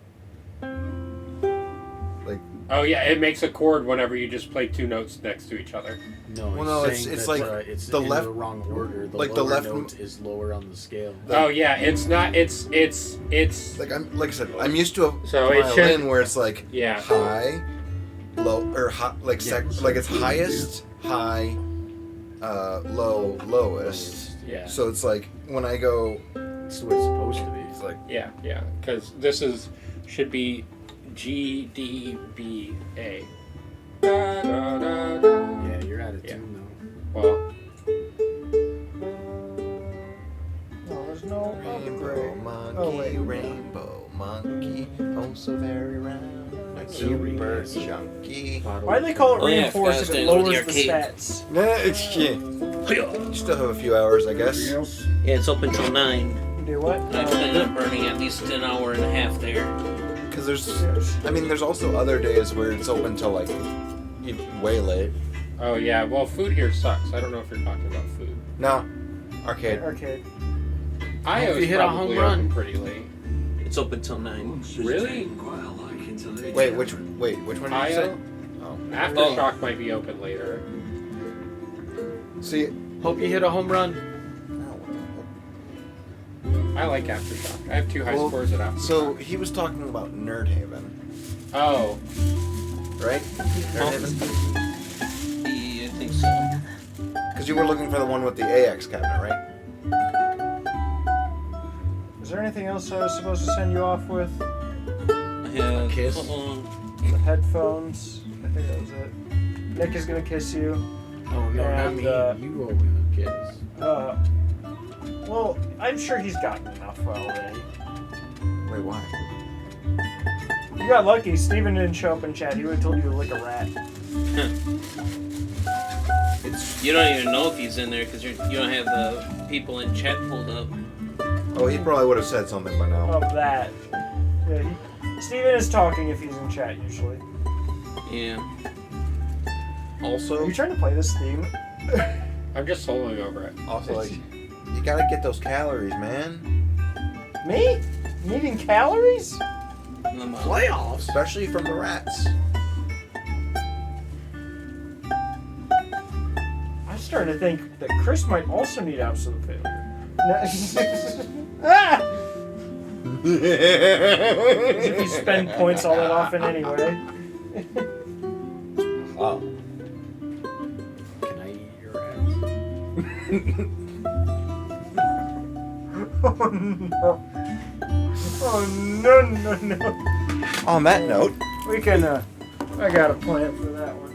Oh yeah, it makes a chord whenever you just play two notes next to each other. No, Well, no, he's it's saying like that, it's the in left- the wrong order. The like the lower left note is lower on the scale. Oh yeah, it's not. It's like I said, I'm used to a So it should- violin where it's like Yeah. high, low, or high, like like it's highest, high, low, lowest. Yeah. So it's like when I go, it's the way it's supposed to be. It's like yeah, because this should be G D B A. Da, da, da, da. Yeah, you're out of tune though. Well, No, there's no rainbow upgrade. monkey, Oh, wait. rainbow monkey, oh so very round, like super chunky. Why do they call it Oh, yeah, reinforced if Fast it and go to lowers the the arcade. stats? You still have a few hours, I guess. Yeah, it's open till 9. Do what? I plan on burning at least an hour and a half there. Because there's also other days where it's open till like way late. oh yeah. Well, food here sucks. I don't know if you're talking about food. No, arcade. Arcade. I If you hit a home probably run. open pretty late. It's open till 9. Really? Which one did you say? IO? Oh. Aftershock might be open later. See, hope you hit a home run. I like Aftershock. I have 2 high Well, scores at Aftershock. So he was talking about Nerd Haven, Oh, right? Nerd Haven? Yeah, I think so. Because you were looking for the one with the AX cabinet, right? Is there anything else I was supposed to send you off with? Yeah, Kiss. The headphones. I think that was it. Nick is gonna kiss you. Oh no, not And, me. you owe me a kiss. Well, I'm sure he's gotten enough already. Wait, why? You got lucky. Steven didn't show up in chat. He would have told you to lick a rat. You don't even know if he's in there because you don't have the people in chat pulled up. Oh, he probably would have said something by now. Of that. Yeah, Steven is talking if he's in chat usually. Yeah. Are Also, you trying to play this theme? I'm just soloing over it. also, like, you gotta get those calories, man. Me? Needing calories? Playoffs, especially from the rats. I'm starting to think that Chris might also need absolute failure. Ah! As if you spend points all that often anyway. Oh. Can I eat your ass? Oh no. Oh no. On that note, We can, I got a plan for that one.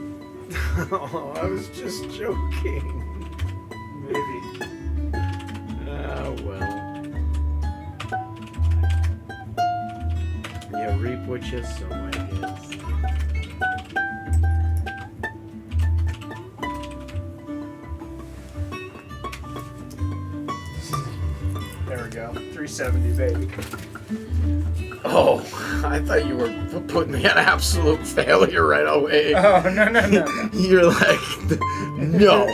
Oh, I was just joking. Maybe. Oh well. You reap what you sow, I guess. There we go. 370, baby. Oh, I thought you were putting me on absolute failure right away. Oh, no. You're like, no,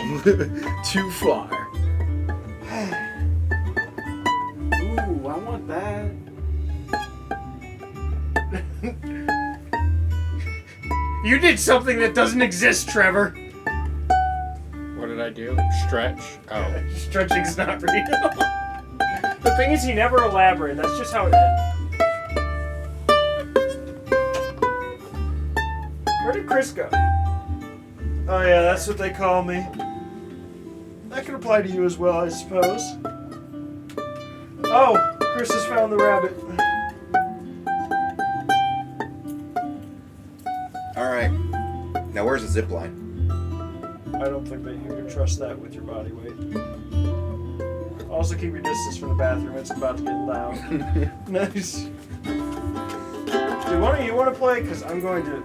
too far. Ooh, I want that. You did something that doesn't exist, Trevor. What did I do? Stretch? Oh. Stretching's not real. The thing is, he never elaborated. That's just how it ended. Where did Chris go? Oh yeah, that's what they call me. That could apply to you as well, I suppose. Oh, Chris has found the rabbit. Alright. Now where's the zip line? I don't think that you can trust that with your body weight. Also keep your distance from the bathroom, it's about to get loud. Nice. Do one of you want to play? Because I'm going to...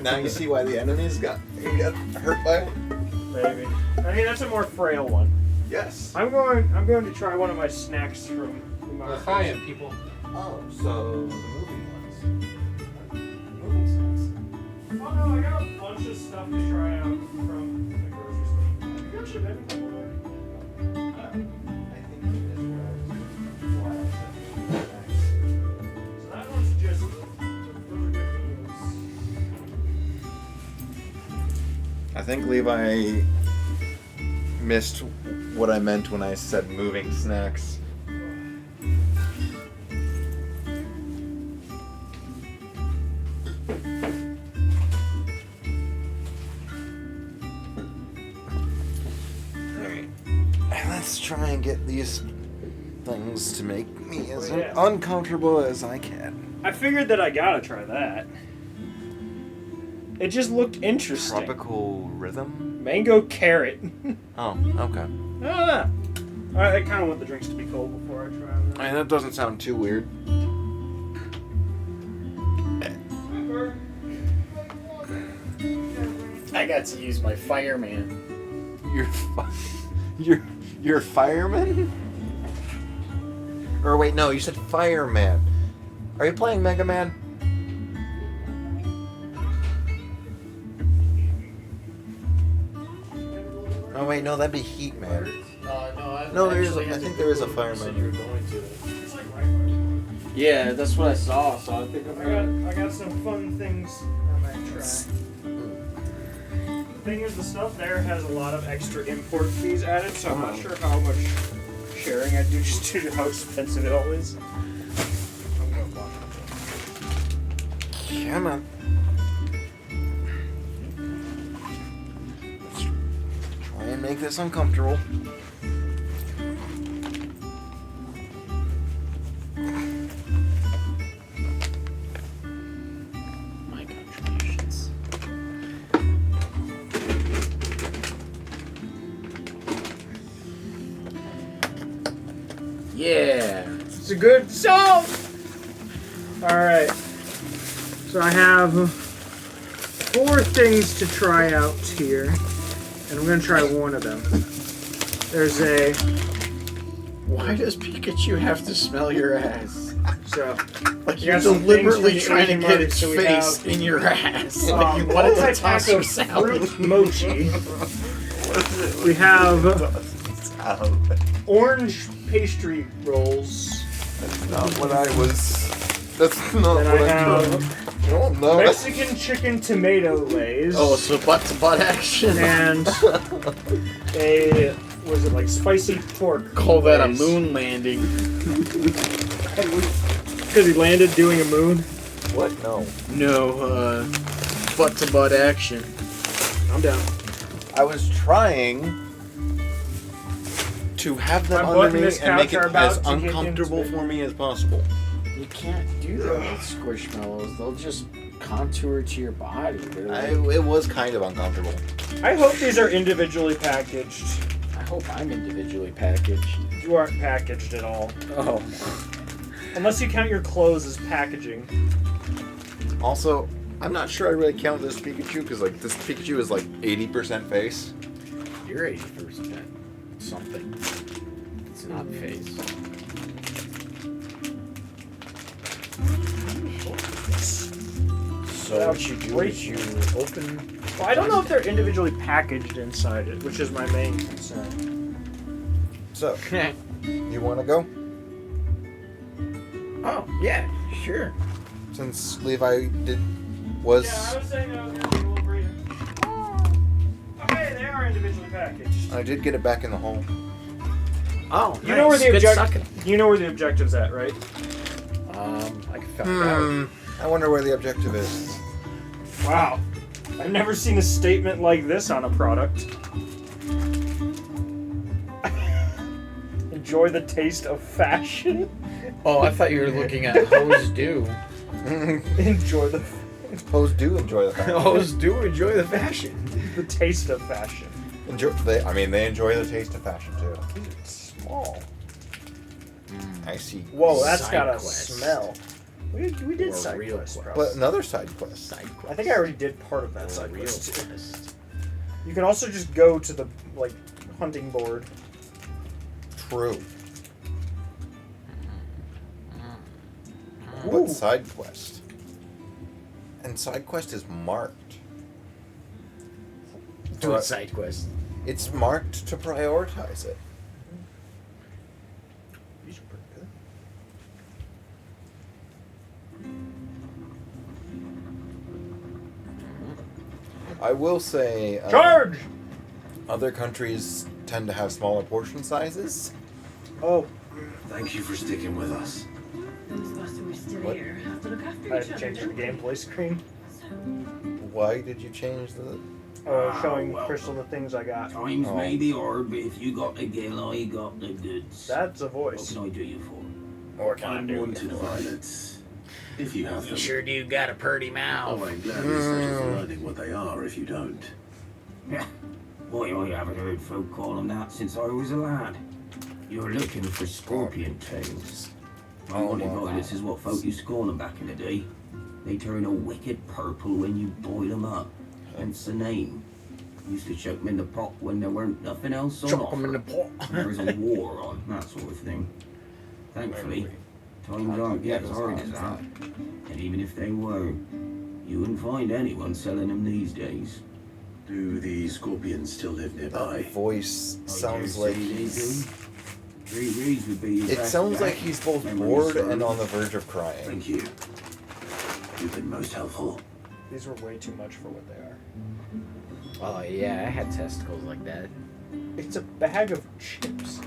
Now you see why the enemies got hurt by it? Maybe. I mean, that's a more frail one. Yes. I'm going to try one of my snacks from We're fine, people. Oh, so the movie ones. Oh no, I got a bunch of stuff to try out from the grocery store. Have you got your everything already? So that one's just those are good meals. I think Levi missed what I meant when I said moving snacks. Let's try and get these things to make me as uncomfortable as I can. I figured that I gotta try that. It just looked interesting. Tropical rhythm? Mango carrot. Oh, okay. I kind of want the drinks to be cold before I try them. I mean, that doesn't sound too weird. I got to use my fireman. You're fireman? Or wait, no, you said fireman. Are you playing Mega Man? Oh wait, no, that'd be Heat Man. No, there is. I think there is a fireman. You were going to. Yeah, that's what I saw. So I think I got some fun things I might try. The thing is, the stuff there has a lot of extra import fees added, so I'm not sure how much sharing I do just due to how expensive it all is. I'm gonna watch it. Come on. Let's try and make this uncomfortable. My contributions. Yeah. It's a good song! Alright. So I have 4 things to try out here. And I'm going to try one of them. There's a... Why does Pikachu have to smell your ass? So... Like you're deliberately trying to get its face in your ass. Like you want it to toss your salad. Fruit mochi. We have orange pastry rolls. That's not what I was. That's not Then what I have Oh no. Mexican chicken tomato lays. Oh, so butt to butt action. And a was it like spicy pork? Call that a lays. moon landing. Because he landed doing a moon. What? No. No, butt to butt action. I'm down. I was trying to have them My butt under and me this and make couch it are about as to get uncomfortable intimate. for me as possible. You can't do that with squishmallows. They'll just contour to your body. It was kind of uncomfortable. I hope these are individually packaged. I hope I'm individually packaged. You aren't packaged at all. Oh. Unless you count your clothes as packaging. Also, I'm not sure I really count this Pikachu because like this Pikachu is like 80% face. You're 80% something. It's not face. So what you do is you open. Well, I don't know if they're individually packaged inside it, which is my main concern. So, you want to go? Oh yeah, sure. Since Levi was. Yeah, I was saying I was going to take a little breather. Okay, they are individually packaged. I did get it back in the hole. Oh, You know where the Good objective? sucking. You know where the objective's at, right? I can find out. I wonder where the objective is. Wow, I've never seen a statement like this on a product. Enjoy the taste of fashion. Oh, I thought you were looking at Hose Do. Enjoy the. Hoes do enjoy the fashion. Hose do enjoy the fashion. The taste of fashion. They enjoy the taste of fashion too. It's small. I see. Whoa, that's Side got a quest. smell. We did Or side real quest, quest. But another side quest. I think I already did part of that side Real quest. too. quest. You can also just go to the hunting board. True. Ooh. But side quest. And side quest is marked. Do a side quest. It's marked to prioritize it. These are pretty good. I will say. Charge! Other countries tend to have smaller portion sizes. Oh. Thank you for sticking with us. Those of us who are still What? here have to look after I each had to other. change the gameplay screen. Why did you change the? Showing Crystal the things I got. Times Oh. may be hard, but if you got the gill, I got the goods. That's a What voice. can I do you for? Or can I do? Unwanted violets. If you have them. Sure do got a pretty Oh, mouth. I'm glad you settled for learning what they are if you don't. Yeah. Boy, I haven't heard folk call them that since I was a lad. You're looking for scorpion tails. Unwanted violets is what folk used to call them back in the day. They turn a wicked purple when you boil them up. Hence the name. Used to chuck them in the pot when there weren't nothing else on Chuck 'em in the offer. pot. There was a war on, that sort of thing. Thankfully, times aren't yet as hard as that. And even if they were, you wouldn't find anyone selling them these days. Do the scorpions still live nearby? Voice sounds like he's. Would be your It best sounds bet. like he's both Memory bored serves. and on the verge of crying. Thank you. You've been most helpful. These were way too much for what they are. Oh yeah, I had testicles like that. It's a bag of chips.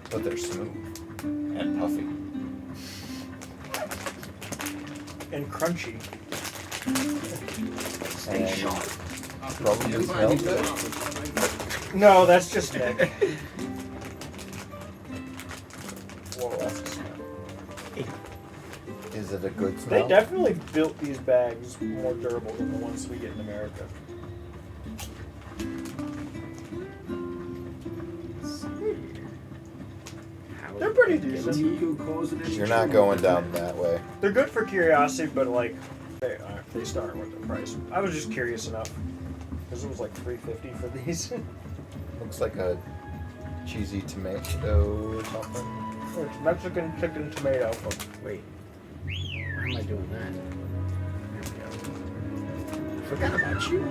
But they're smooth and puffy. And crunchy. Stay sharp. Probably smell good. No, that's just Nick. Whoa, that's a smell. Is it a good They smell? definitely built these bags more durable than the ones we get in America. They're pretty decent. You're not going down that way. They're good for curiosity, but like they start with the price. I was just curious enough because it was like $3.50 for these. Looks like a cheesy tomato or something. It's Mexican chicken tomato. Wait, why am I doing that? Forgot about you.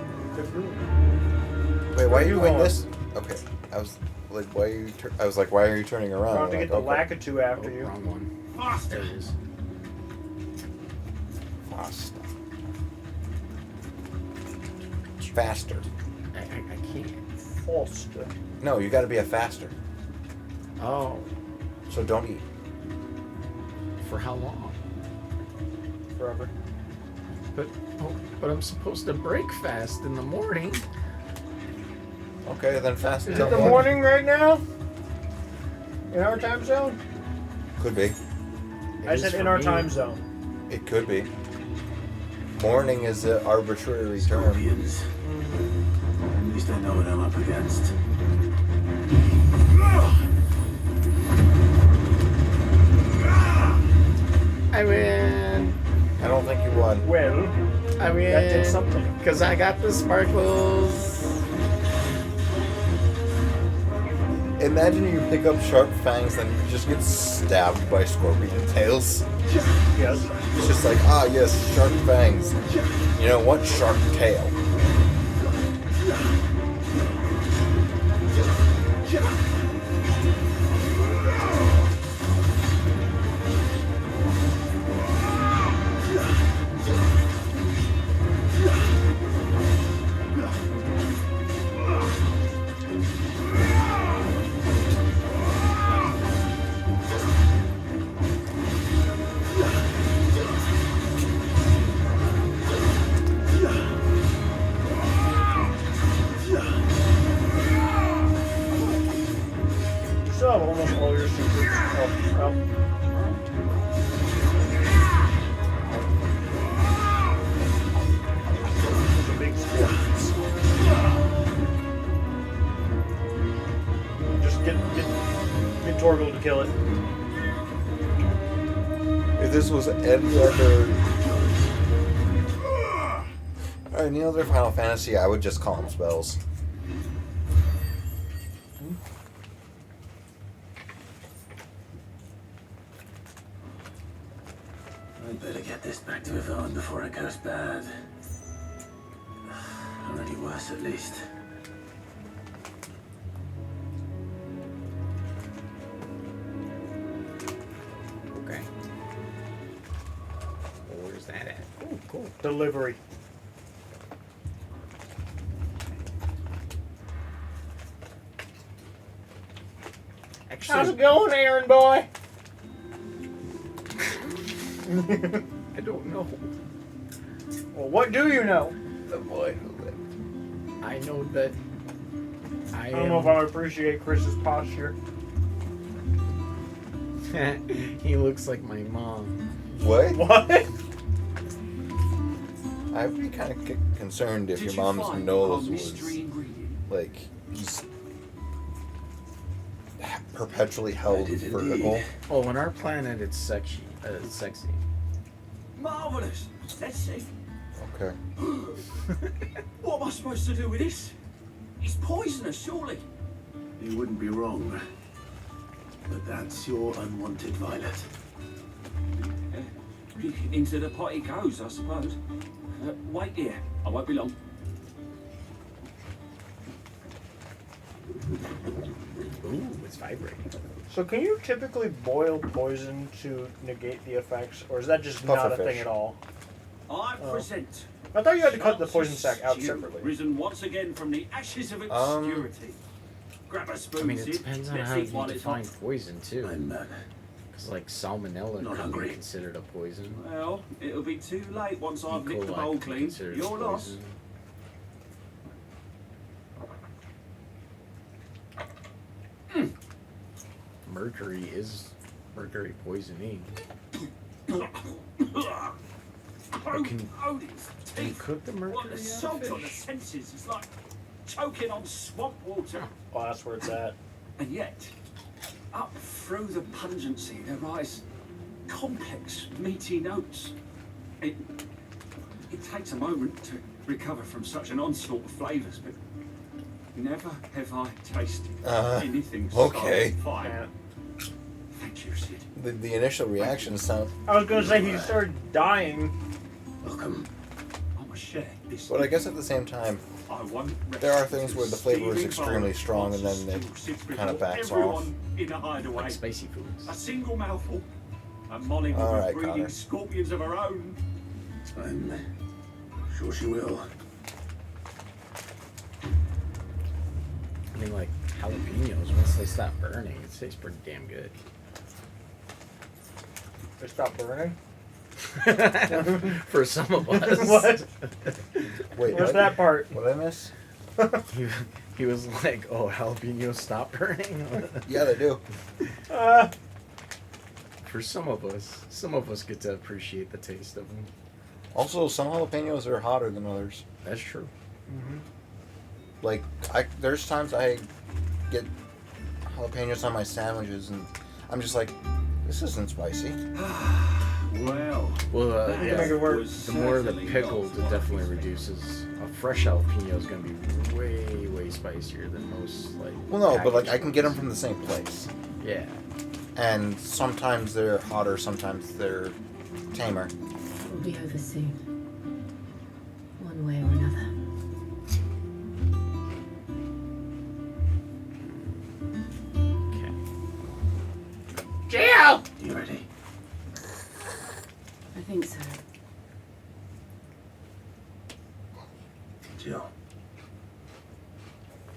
Wait, why are you doing going? this? Okay, I was like, why are you? I was like, why are you turning around? Trying to Like, get the okay. Lakitu after you. Wrong one. Faster. There it is. Faster. I can't. Faster. No, you got to be a faster. Oh, So don't eat. for how long? Forever. But I'm supposed to break fast in the morning. Okay, then fast Is until it the morning right now? In our time zone? Could be. I said in our time zone. It could be. Morning is an arbitrary term. Scorpions. At least I know what I'm up against. I win. I don't think you won. Well, I mean, that did something. Because I got the sparkles. Imagine you pick up sharp fangs and you just get stabbed by scorpion tails. Yes. It's just like, yes, sharp fangs. You know what? Sharp tail. Still have almost all your secrets. Oh, well. Those are big scorpions. Just get Torgal to kill it. If this was any other... any other Final Fantasy, I would just call them spells. I'd better get this back to Yvonne before it goes bad. Or any worse, at least. Okay. Well, where's that at? Oh, cool. Delivery. Actually, How's it going, Aaron boy? I don't know. Well, what do you know? The boy who lived. I know that I don't know if I would appreciate Chris's posture. He looks like my mom. What? What? I'd be kind of concerned if your mom's nose was like perpetually held vertical. Oh, on our planet, it's sexy. Sexy. Marvelous. Let's see. Okay. What am I supposed to do with this? It's poisonous, surely. You wouldn't be wrong. But that's your unwanted violet. Into the pot it goes, I suppose. Wait here. I won't be long. Ooh, it's vibrating. So can you typically boil poison to negate the effects, or is that just not a Pufferfish. thing at all? I present. I thought you had to cut the poison Francis sac out Stew, separately. Risen once again from the ashes of obscurity. Grab a spoon, I mean, it Sid. depends on Let's how eat you while it's hot. define poison, too. Because, like, salmonella Not could hungry. be considered a poison. Well, it'll be too late once I've E. licked the coli bowl could be clean. considered Your loss. poison. Mercury poisoning. But can you cook the mercury What an out of assault on the fish? senses. It's like choking on swamp water. Oh, that's where it's at. And yet, up through the pungency, there rise complex, meaty notes. It takes a moment to recover from such an onslaught of flavours, but never have I tasted anything okay. so fine. Thank you, Sid. The initial reaction sound. I was gonna say he started dying. Welcome. I'm a share this. But I guess at the same time, I won't rest there are things where the flavor is steaming extremely bowl strong and then still it sits kind of before backs off. everyone in a hideaway. Like spicy foods. A single mouthful, and Molly will All be right, breeding Connor. scorpions of her own. I'm sure she will. I mean, like, jalapenos, once they stop burning, it tastes pretty damn good. They stopped burning? For some of us. What? Wait, Where's what? that part? What did I miss? He was like, oh, jalapenos stop burning? Yeah, they do. For some of us get to appreciate the taste of them. Also, some jalapenos are hotter than others. That's true. Mm-hmm. Like, there's times I get jalapenos on my sandwiches, and I'm just like, this isn't spicy. Well, the more the pickled, it definitely reduces. A fresh jalapeno is going to be way spicier than most like. Well, no, but like I packaged can get them ones. from the same place. Yeah. And sometimes they're hotter, sometimes they're tamer. We'll be over soon. One way or another. Jill! You ready? I think so. Jill,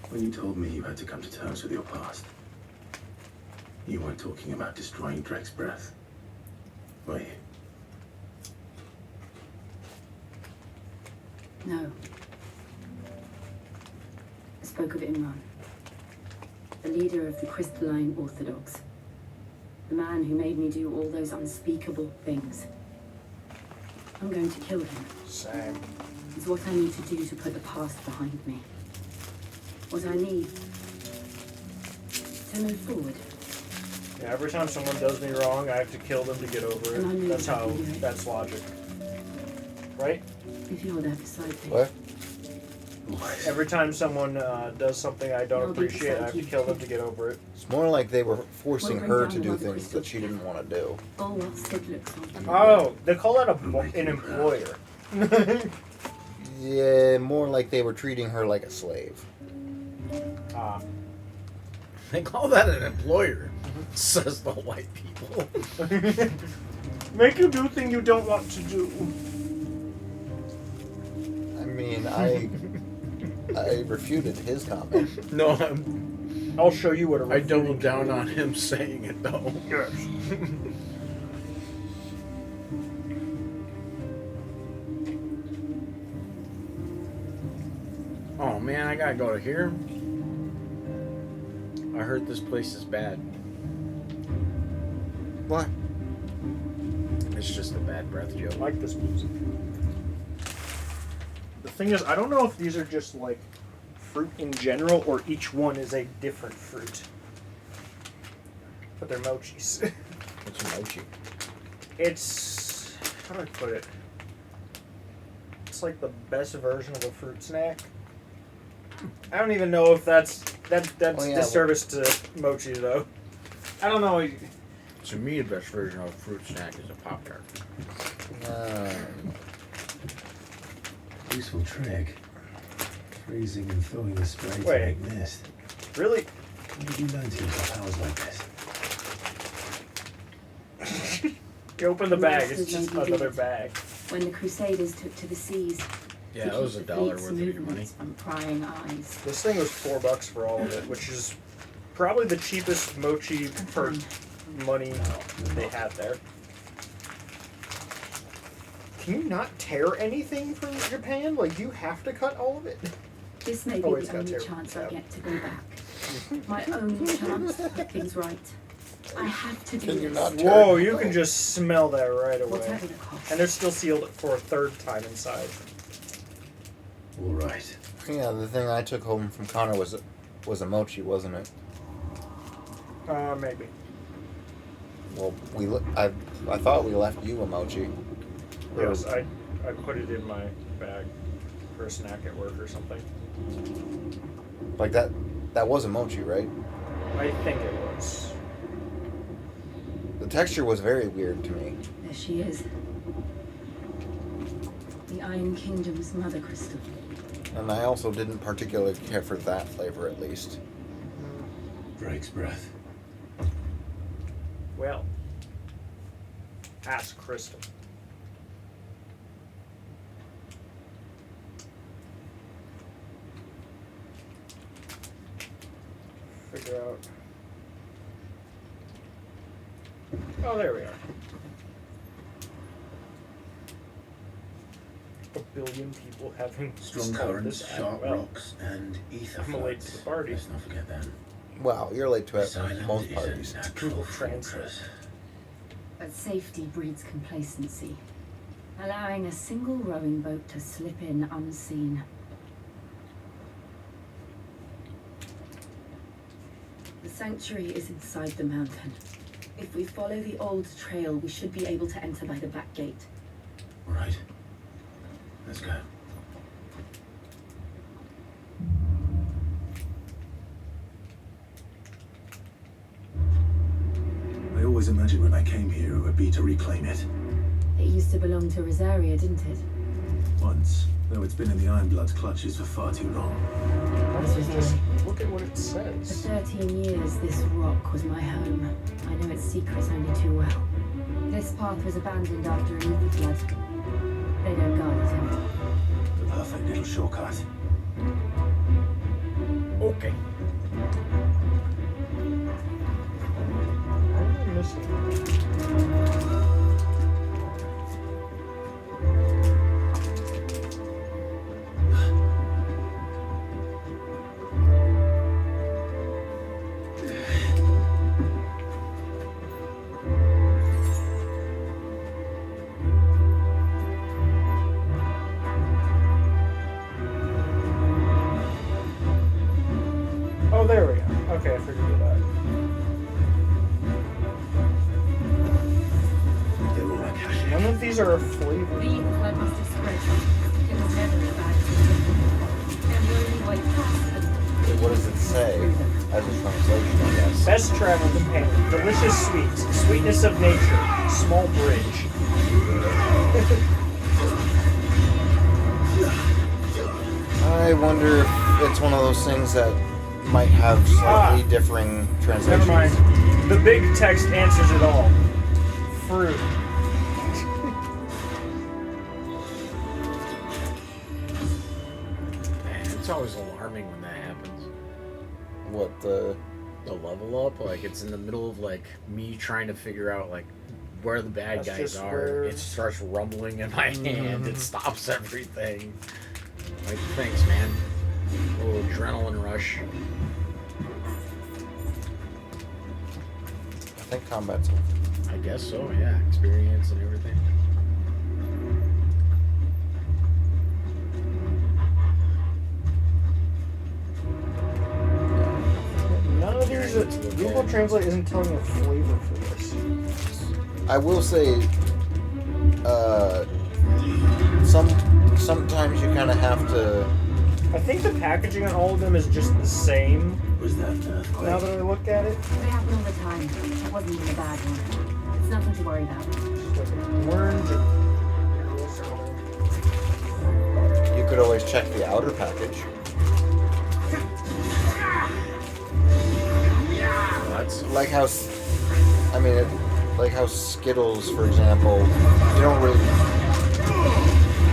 when you told me you had to come to terms with your past, you weren't talking about destroying Drake's breath, were you? No. I spoke of Imran, the leader of the crystalline Orthodox. The man who made me do all those unspeakable things. I'm going to kill him. Same. It's what I need to do to put the past behind me. What I need to move forward. Yeah, every time someone does me wrong, I have to kill them to get over And I it. knew That's I how, could do it. that's logic. Right? If you're there beside me. What? Every time someone does something I don't I'll be appreciate, I have to beside kill you them to get over it. It's more like they were forcing We'll bring her down to do another things crystal that she didn't want to do. All while Sid looks on. Oh, they call that an employer. Yeah, more like they were treating her like a slave. Ah. They call that an employer, says the white people. Make you do things you don't want to do. I mean, I refuted his comment. No, I'll show you what a I doubled down on him saying it though. Yes. Oh man, I gotta go to here. I heard this place is bad. What? It's just a bad breath joke. I like this music. The thing is, I don't know if these are just like fruit in general or each one is a different fruit. But they're mochis. What's a mochi? It's, how do I put it? It's like the best version of a fruit snack. I don't even know if that's disservice to mochi though. I don't know. To me, the best version of a fruit snack is a Pop-Tart. Useful trick. Freezing and throwing the spray to Wait. make mist. Really? When did you learn to use the powers like this? You open the bag, Yes, it's just maybe another did. bag. When the Crusaders took to the seas. Yeah, to that was keep $1 the worth fleet's of your money. movements from prying eyes. This thing was $4 for all of it, which is probably the cheapest mochi for money they had there. Can you not tear anything from Japan? Like, do you have to cut all of it? This may be Oh, it's the got only terrible chance I tab. get to go back. My only chance to get things right. I have to do Can you this. not Whoa, you can just smell that right away. Whatever the cost. And they're still sealed for a third time inside. All right. Yeah, the thing I took home from Connor was a mochi, wasn't it? Maybe. Well, I thought we left you a mochi. Yes, I put it in my bag for a snack at work or something. Like that was a mochi, right? I think it was. The texture was very weird to me. There she is. The Iron Kingdom's mother crystal. And I also didn't particularly care for that flavor, at least. Drake's breath. Well, ask Crystal. Figure out. Oh, there we are. A billion people having Strong solved currents, this sharp well. rocks, and ether I'm late to floods. the party. Let's not forget that. Wow, you're late to The it. island Most is a parties. natural Google Translate. fortress. But safety breeds complacency, allowing a single rowing boat to slip in unseen. The sanctuary is inside the mountain. If we follow the old trail, we should be able to enter by the back gate. All right. Let's go. I always imagined when I came here it would be to reclaim it. It used to belong to Rosaria, didn't it? Once, though it's been in the Ironblood's clutches for far too long. Look at what it says. For 13 years, this rock was my home. I know its secrets only too well. This path was abandoned after an ether flood. They don't guard it anymore. The perfect little shortcut. Okay. What am I missing? Oh, there we go. Okay, I figured it out. None of these are a flavor. The ether flood must have spread. It was never a bad thing. And the only way past them. What does it say as a translation, I guess? Best travel companion. Delicious sweets. Sweetness of nature. Small bridge. I wonder if it's one of those things that might have slightly differing translations. Never mind. The big text answers it all. Fruit. It's always alarming when that happens. What, the level up? Like, it's in the middle of, like, me trying to figure out, like, where the bad That's guys just are. where- It starts rumbling in my hand. It stops everything. Like, thanks, man. A little adrenaline rush. I think combat's over. I guess so, yeah. Experience and everything. None of these. Google Translate isn't telling me a flavor for this. I will say, sometimes you kind of have to. I think the packaging on all of them is just the same. Was that an earthquake? Now that I look at it, They happen all the time. It wasn't even a bad one. It's nothing to worry about. orange. You could always check the outer package. That's like how, like how Skittles, for example, you don't really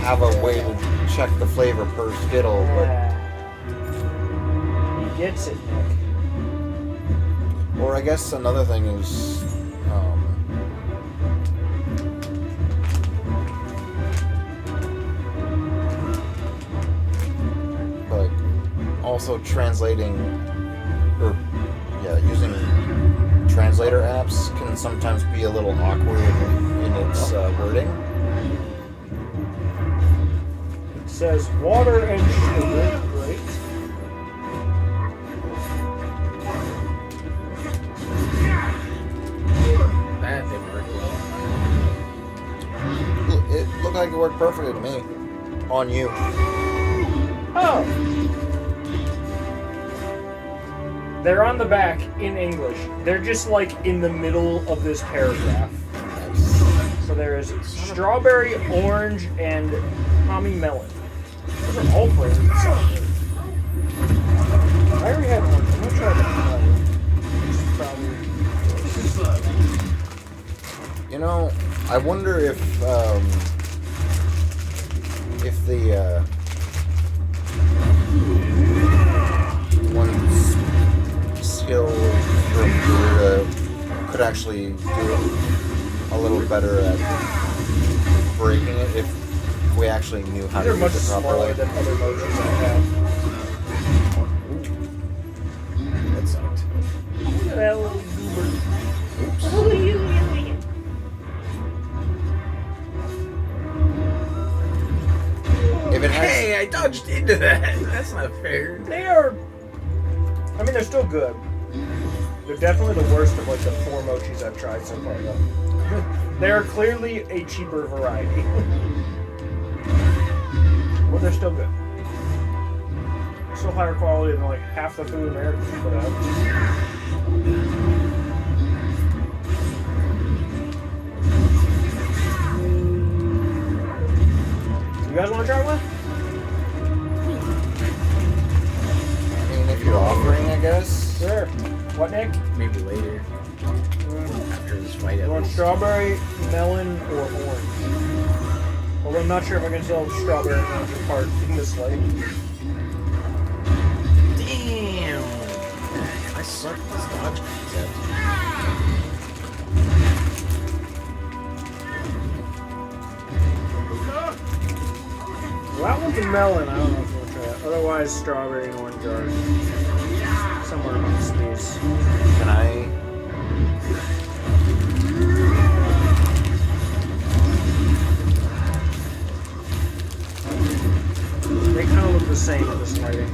have a way to check the flavor per Skittle, but He gets it, Nick. or I guess another thing is, like also translating, or using translator apps can sometimes be a little awkward in its wording. It says water and sugar. Great. That didn't work well. It looked like it worked perfectly to me. On you. Oh. They're on the back in English. They're just like in the middle of this paragraph. So there is strawberry, orange, and Tommy melon. Those are all flavors. I already had one. I'm gonna try that. You know, I wonder if the one skill from Garuda could actually do a little better at breaking it if we actually knew how These to are much use it smaller properly. than other motions I have. That sucked. Well, If it has, Hey, I dodged into that. That's not fair. they are. I mean, they're still good. They're definitely the worst of like the 4 mochis I've tried so far, though. They are clearly a cheaper variety. But they're still good. Still higher quality than like half the food Americans put out. You guys want to try one? I mean, if you're offering, I guess. Sure. What, Nick? Maybe later. After this fight, You at want least. strawberry, melon, or orange? Although I'm not sure if I can sell strawberry and orange apart in this light. Damn! I suck at this dodge concept. Well, that one's a melon. I don't know if I'm gonna try that. Otherwise, strawberry and orange are somewhere amongst these. Can I? They kind of look the same in this lighting.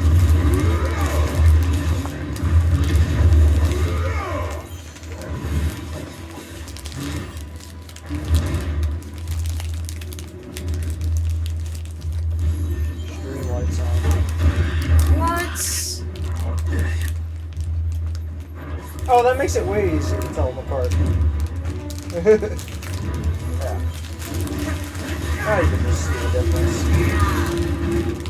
Stream lights on. What? Oh, that makes it way easier to tell them apart. Yeah. Now you can just see the difference.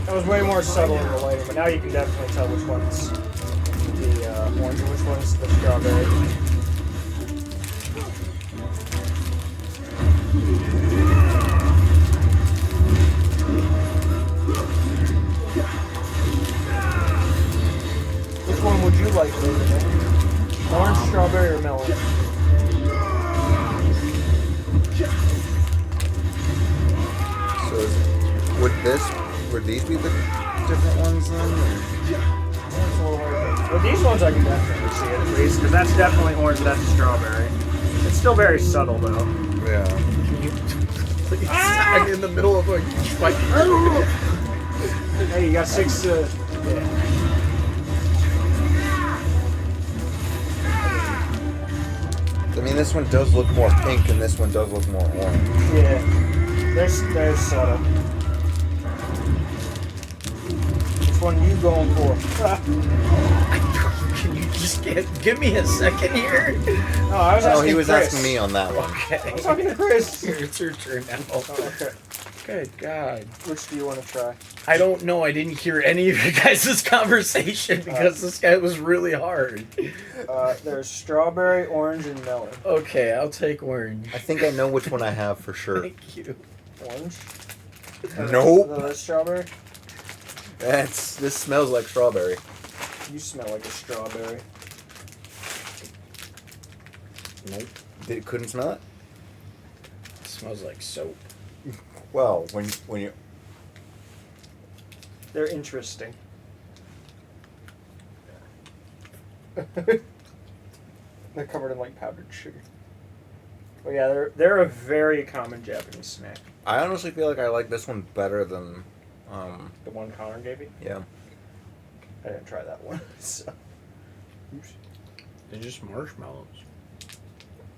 That was way more subtle in the lighting, but now you can definitely tell which one's the orange and which one's the strawberry. Which one would you like, David? Orange, strawberry, or melon? So would these be the different ones then? Or? That's a little hard. Well, these ones I can definitely see it at least, because that's definitely orange, that's strawberry. It's still very subtle though. Yeah. Please, I'm in the middle of a fight. Hey, you got 6. Yeah. I mean, this one does look more pink, and this one does look more orange. Yeah. They're subtle. Which one you going for? Can you just give me a second here? No, I was asking he was Chris. asking me on that one. Okay. I was talking to Chris. It's your turn now. Oh, okay. Good God. Which do you want to try? I don't know. I didn't hear any of your guys' conversation because this guy was really hard. There's strawberry, orange, and melon. Okay, I'll take orange. I think I know which one I have for sure. Thank you. Orange? Nope. That's strawberry? This smells like strawberry. You smell like a strawberry. Nope. Couldn't smell it? It smells like soap. Well, when you They're interesting. They're covered in like powdered sugar. But yeah, they're a very common Japanese snack. I honestly feel like I like this one better than The one Connor gave you? yeah. I didn't try that one. So. Oops. They're just marshmallows.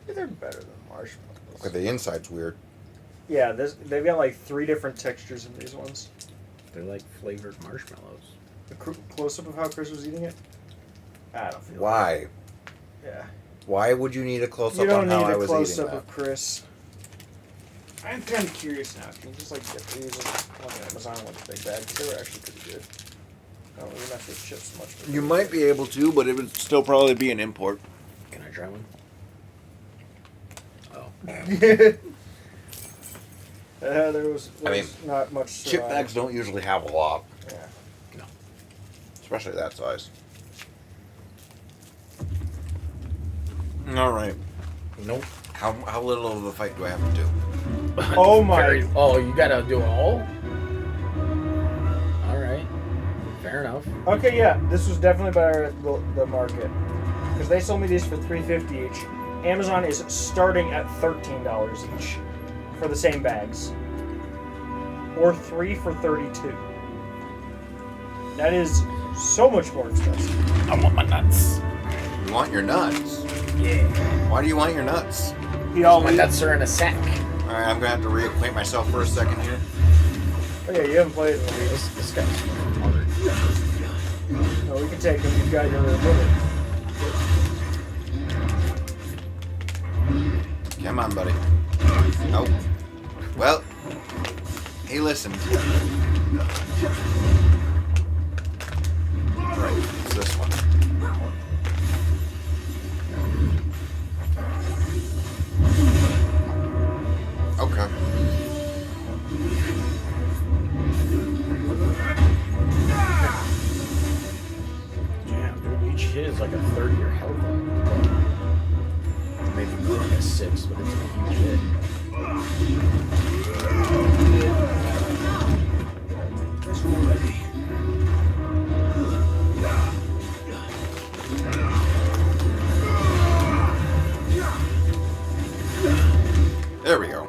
Yeah, they're better than marshmallows. Okay, the inside's weird. Yeah, they've got like 3 different textures in these ones. They're like flavored marshmallows. The close-up of how Chris was eating it? I don't feel Why? Yeah. Why would you need a close You up don't on how need I a was close-up eating of Chris. I'm kind of curious now. Can you just like get these on Amazon with a big bag? They were actually pretty good. I don't really mess with chips much. that? You might be able to, but it would still probably be an import. Can I try one? Oh. There was not much chip survive. bags don't usually have a lot. Yeah. No. Especially that size. All right. Nope. How little of a fight do I have to do? Oh my! Oh, you gotta do it all? Alright. Fair enough. Okay, yeah, this was definitely better at the market. Because they sold me these for $3.50 each. Amazon is starting at $13 each for the same bags. Or 3 for $32. That is so much more expensive. I want my nuts. You want your nuts? Yeah. Why do you want your nuts? My nuts are in a sack. Alright, I'm gonna have to reacquaint myself for a second here. Oh yeah, you haven't played it. This guy's hard. No, we can take him. You've got your limit. Come on, buddy. Oh. Well, he listened. Right, it's this one. Okay. Damn, dude, each hit is like a 30 or health on. Maybe more like a 6, but it's a huge hit. That's all ready. There we go.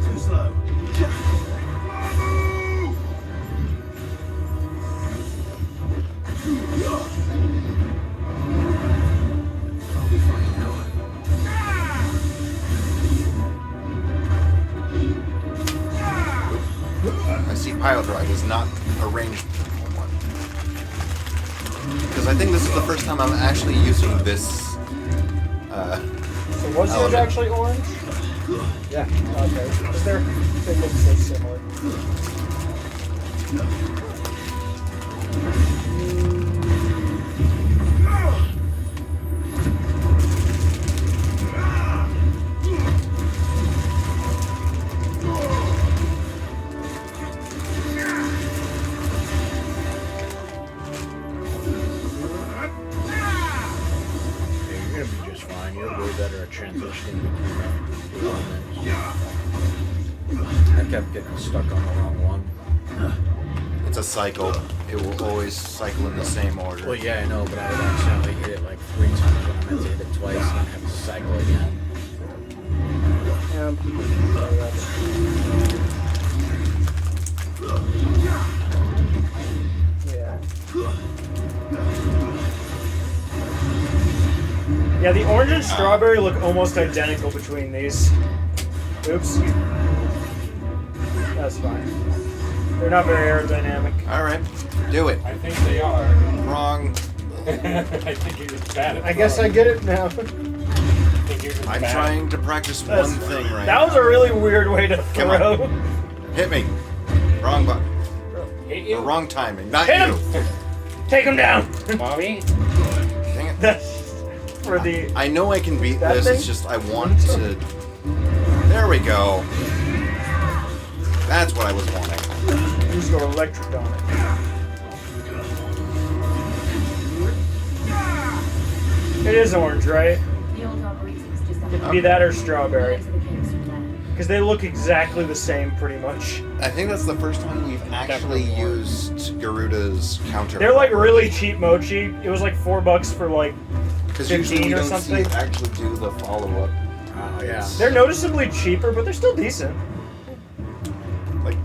Too slow. I'll be fine now. I see pile drive is not a ranged one. Because I think this is the first time I'm actually using this. So was yours element. actually orange? Yeah. Okay. Because they look so similar. You're gonna be just fine. You're way better at transitioning between elements. I kept getting stuck on the wrong one. It's a cycle. It will always cycle in the same order. Well, yeah, I know, but I would accidentally hit it like 3 times when I meant to hit it twice and then have to cycle again. Yeah, the orange and strawberry look almost identical between these. Oops. That's fine. They're not very aerodynamic. Alright, do it. I think they are. Wrong. I think you're just bad at I guess I get it now. I'm trying to practice one thing right That was a really weird way to Come on. throw. Hit me. Wrong button. Hit you? Or wrong timing. Not Hit you. him! Take him down! Mommy? Dang it. That's for the... I know I can beat That this, thing? it's just I want to... There we go. That's what I was wanting. Just go electric on it. It is orange, right? The old arboretums just It could be that or strawberry. Because they look exactly the same, pretty much. I think that's the first time we've actually used Garuda's counter. They're like really cheap mochi. It was like $4 for like Because usually 15 we or don't something. see actually do the follow-up. Oh, yeah. They're noticeably cheaper, but they're still decent. Like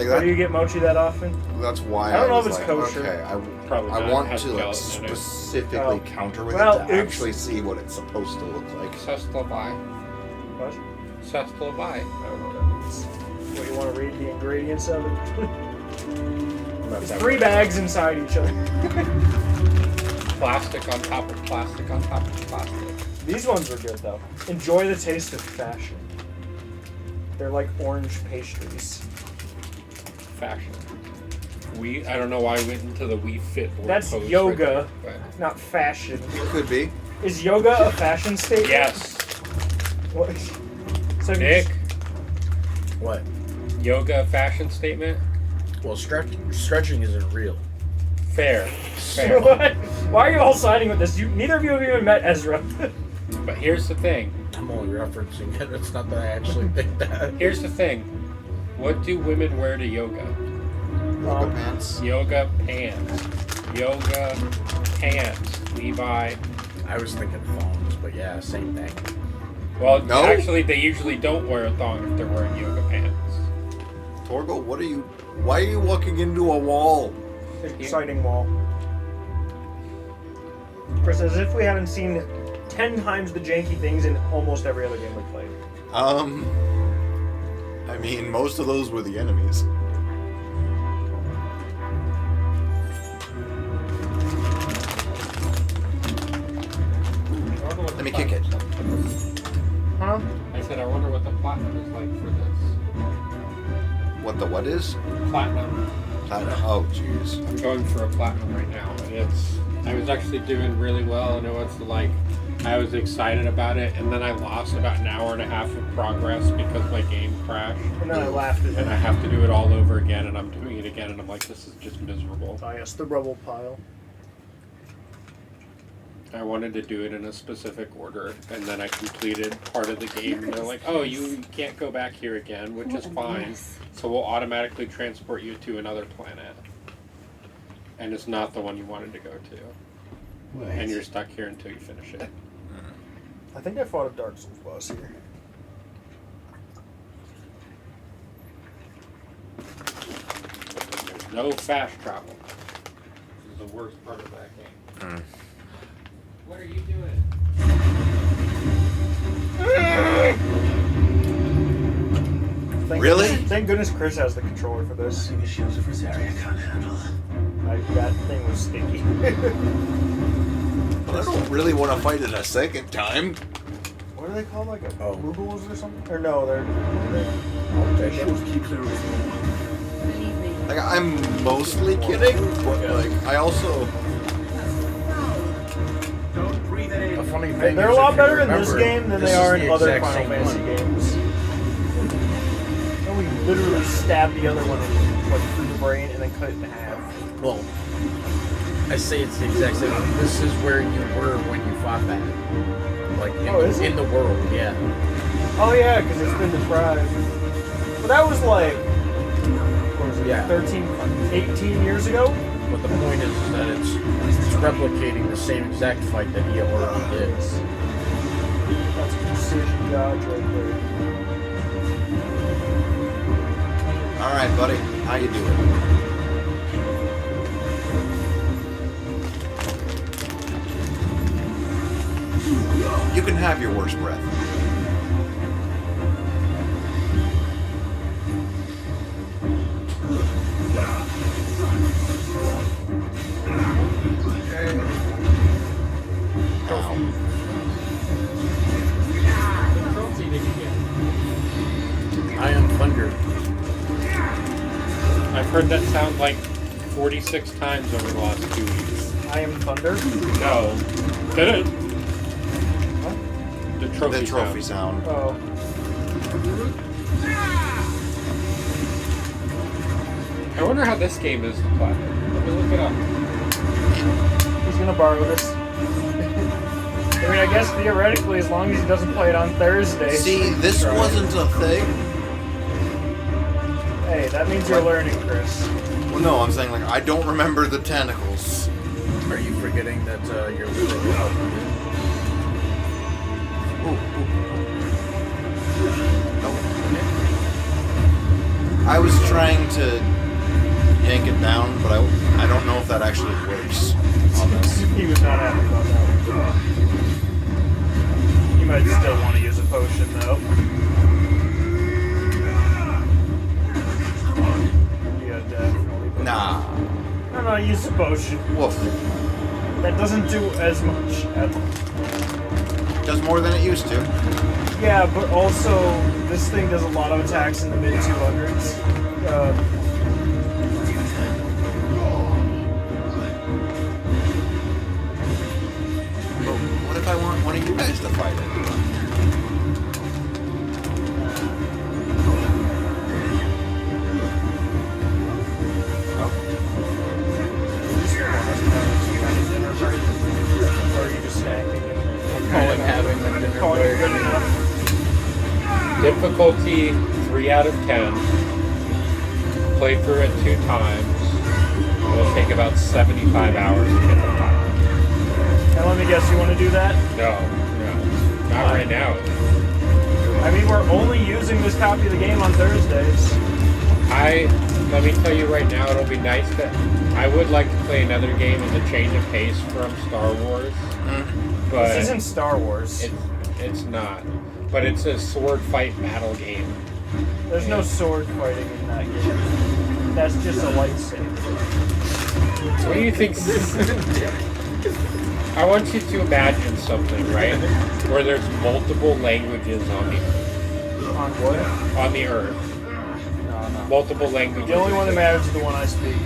Why that. do you get mochi that often? That's why I don't know was if it's like, kosher. Okay, Probably I not. want Has to like gelatin in it. specifically Oh. counter with Well, it to oops. actually see what it's supposed to look like. Sestlabai. What? Sestlabai. I don't know what that means. What, you want to read the ingredients of it? It's 3 bags inside each other. Plastic on top of plastic on top of plastic. These ones are good though. Enjoy the taste of fashion. They're like orange pastries. Fashion. I don't know why I went into the We Fit board That's post yoga, right there, not fashion. Could be. Is yoga a fashion statement? Yes. What? So Nick, What? yoga fashion statement? Well, stretching isn't real. Fair. What? Why are you all siding with this? Neither of you have even met Ezra. But here's the thing. I'm only referencing it. It's not that I actually think that. Here's the thing. What do women wear to yoga? Yoga pants. Yoga pants. Yoga pants. Levi. I was thinking phones, but yeah, same thing. Well, No? actually, they usually don't wear a thong if they're wearing yoga pants. Torgo, why are you walking into a wall? Exciting wall. Chris, as if we haven't seen 10 times the janky things in almost every other game we played. I mean, most of those were the enemies. Let me kick it. Huh? I said, I wonder what the platinum is like for this. What the what is? Platinum. Platinum. Oh, jeez. I'm going for a platinum right now, and I was actually doing really well. I know it's like, I was excited about it, and then I lost about an hour and a half of progress because my game crashed. And then I laughed at it. And I have to do it all over again, and I'm doing it again, and I'm like, this is just miserable. Oh yes, the rubble pile. I wanted to do it in a specific order, and then I completed part of the game, and they're like, oh, you can't go back here again, which is fine. So we'll automatically transport you to another planet. And it's not the one you wanted to go to. Wait. And you're stuck here until you finish it. I think I fought a Dark Souls boss here. There's no fast travel. This is the worst part of that game. What are you doing? Really? Thank goodness Chris has the controller for this. The shields of Rosaria can't handle. That thing was sticky. But I don't really want to fight it a second time. What are they called? Like Oh. rubles or something? Or no, they're. Keep clear of Like, I'm mostly kidding, but like, I also. A funny thing They're is, a lot if you better in this remember, game than this they is are the in other exact Final same Fantasy one. games. And we literally stabbed the other one like through the brain and then cut it in half. Well, I say it's the exact same one. This is where you were when you fought that. Like, in the world, yeah. Oh yeah, because it's been deprived. But that was like, what was it, Yeah. 13, 18 years ago? But the point is that it's replicating the same exact fight that he already did. That's precision dodge right there. Alright, buddy. How you doing? You can have your worst breath. I am Thunder. I've heard that sound like 46 times over the last 2 weeks. I am Thunder? No. Did it? What? The trophy sound. Oh. I wonder how this game is to play. Let me look it up. He's gonna borrow this. I mean, I guess theoretically, as long as he doesn't play it on Thursday. See, this wasn't a thing. Hey, that means you're learning, Chris. Well, no, I'm saying, like, I don't remember the tentacles. Are you forgetting that you're losing your health? I was trying to yank it down, but I don't know if that actually works on this. He was not happy about that one. You might still want to use a potion, though. Yeah, definitely. Nah. No, use a potion. Woof. That doesn't do as much. Does more than it used to. Yeah, but also, this thing does a lot of attacks in the mid-200s. What if I want one of you guys to fight it? Or are you just stacking it? Calling having them dinner Calling it good enough? Difficulty 3 out of 10. Play through it 2 times. It'll take about 75 hours to get the final. Now let me guess, you want to do that? No, not right now. I mean, we're only using this copy of the game on Thursdays. Let me tell you right now, it'll be nice that I would like to play another game as a change of pace from Star Wars. But This isn't Star Wars. It's not. But it's a sword fight battle game. There's no sword fighting in that game. That's just a lightsaber. What do you think? I want you to imagine something, right? Where there's multiple languages on the Earth. On what? On the Earth. No. Multiple languages. The only one that matters is the one I speak.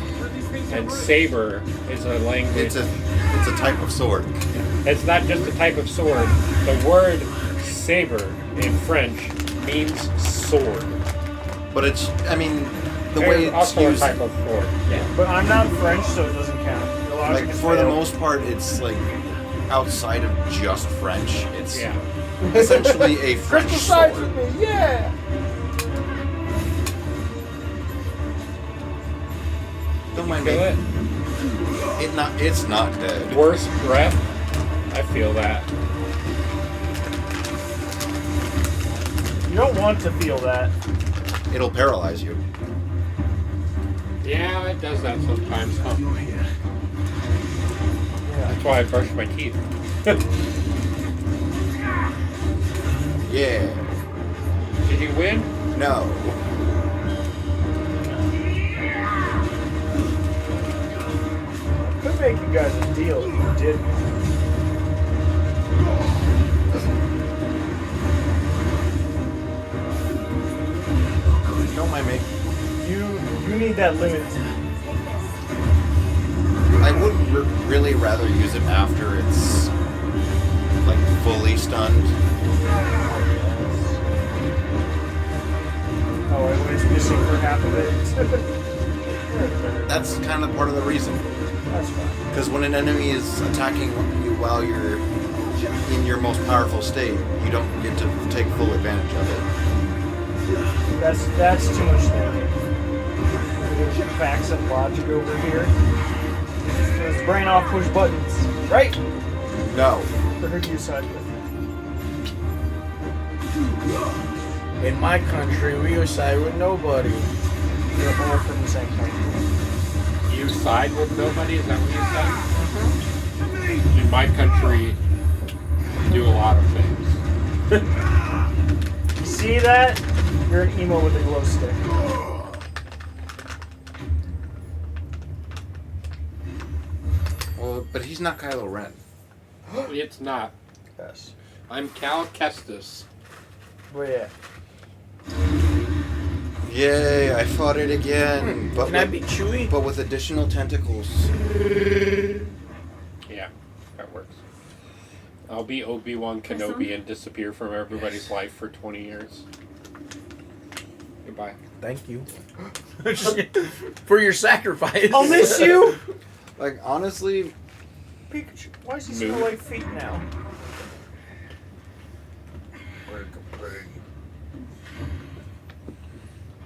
And saber is a language. It's a type of sword. It's not just a type of sword. The word saber in French means sword. But it's, I mean, the way it's also used. a type of sword. Yeah. But I'm not French, so it doesn't count. Your logic Like is for the failed. most part, it's like outside of just French. It's essentially a French Crystal sides sword. with me, yeah! Don't mind me. Feel it? It's not dead. Worst breath. I feel that. You don't want to feel that. It'll paralyze you. Yeah, it does that sometimes. Huh? That's why I brush my teeth. Yeah. Did you win? No. Could make you guys a deal if you did. Don't mind me. You need that limit. I would really rather use it after it's like fully stunned. Oh, when it's missing for half of it. That's kind of part of the reason. That's fine. Because when an enemy is attacking you while you're in your most powerful state, you don't get to take full advantage of it. That's too much thinking. Facts and logic over here. Let's brain off, push buttons. Right? No. For who do you side with? In my country, we side with nobody. We're all from the same country. You side with nobody? Is that what you said? In my country, we do a lot of things. See that? You're an emo with a glow stick. Well, but he's not Kylo Ren. It's not. Yes. I'm Cal Kestis. Well, yeah. Yay, I fought it again. But Can I be Chewie? But with additional tentacles. Yeah, that works. I'll be Obi-Wan Kenobi and disappear from everybody's life for 20 years. Goodbye. Thank you. For your sacrifice. I'll miss you! Like, honestly... Pikachu, why does he smell like feet now?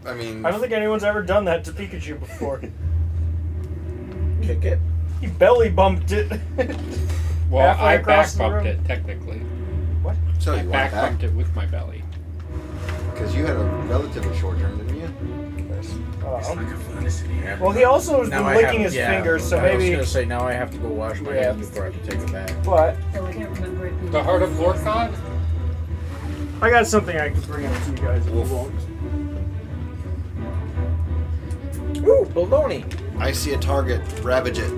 I mean... I don't think anyone's ever done that to Pikachu before. Kick it. He belly bumped it. Well, Halfway I across back the bumped room. it, technically. What? So I you went back back? bumped it with my belly. Because you had a relatively short turn, didn't you? Well, he also has Now been I licking have- his yeah, fingers, so I maybe. was gonna say now I have to go wash my Yeah. hands before I can take it back. But Though I don't remember it being The Heart of Lorcon? I got something I can bring up to you guys if you won't. Ooh, baloney. I see a target. Ravage it.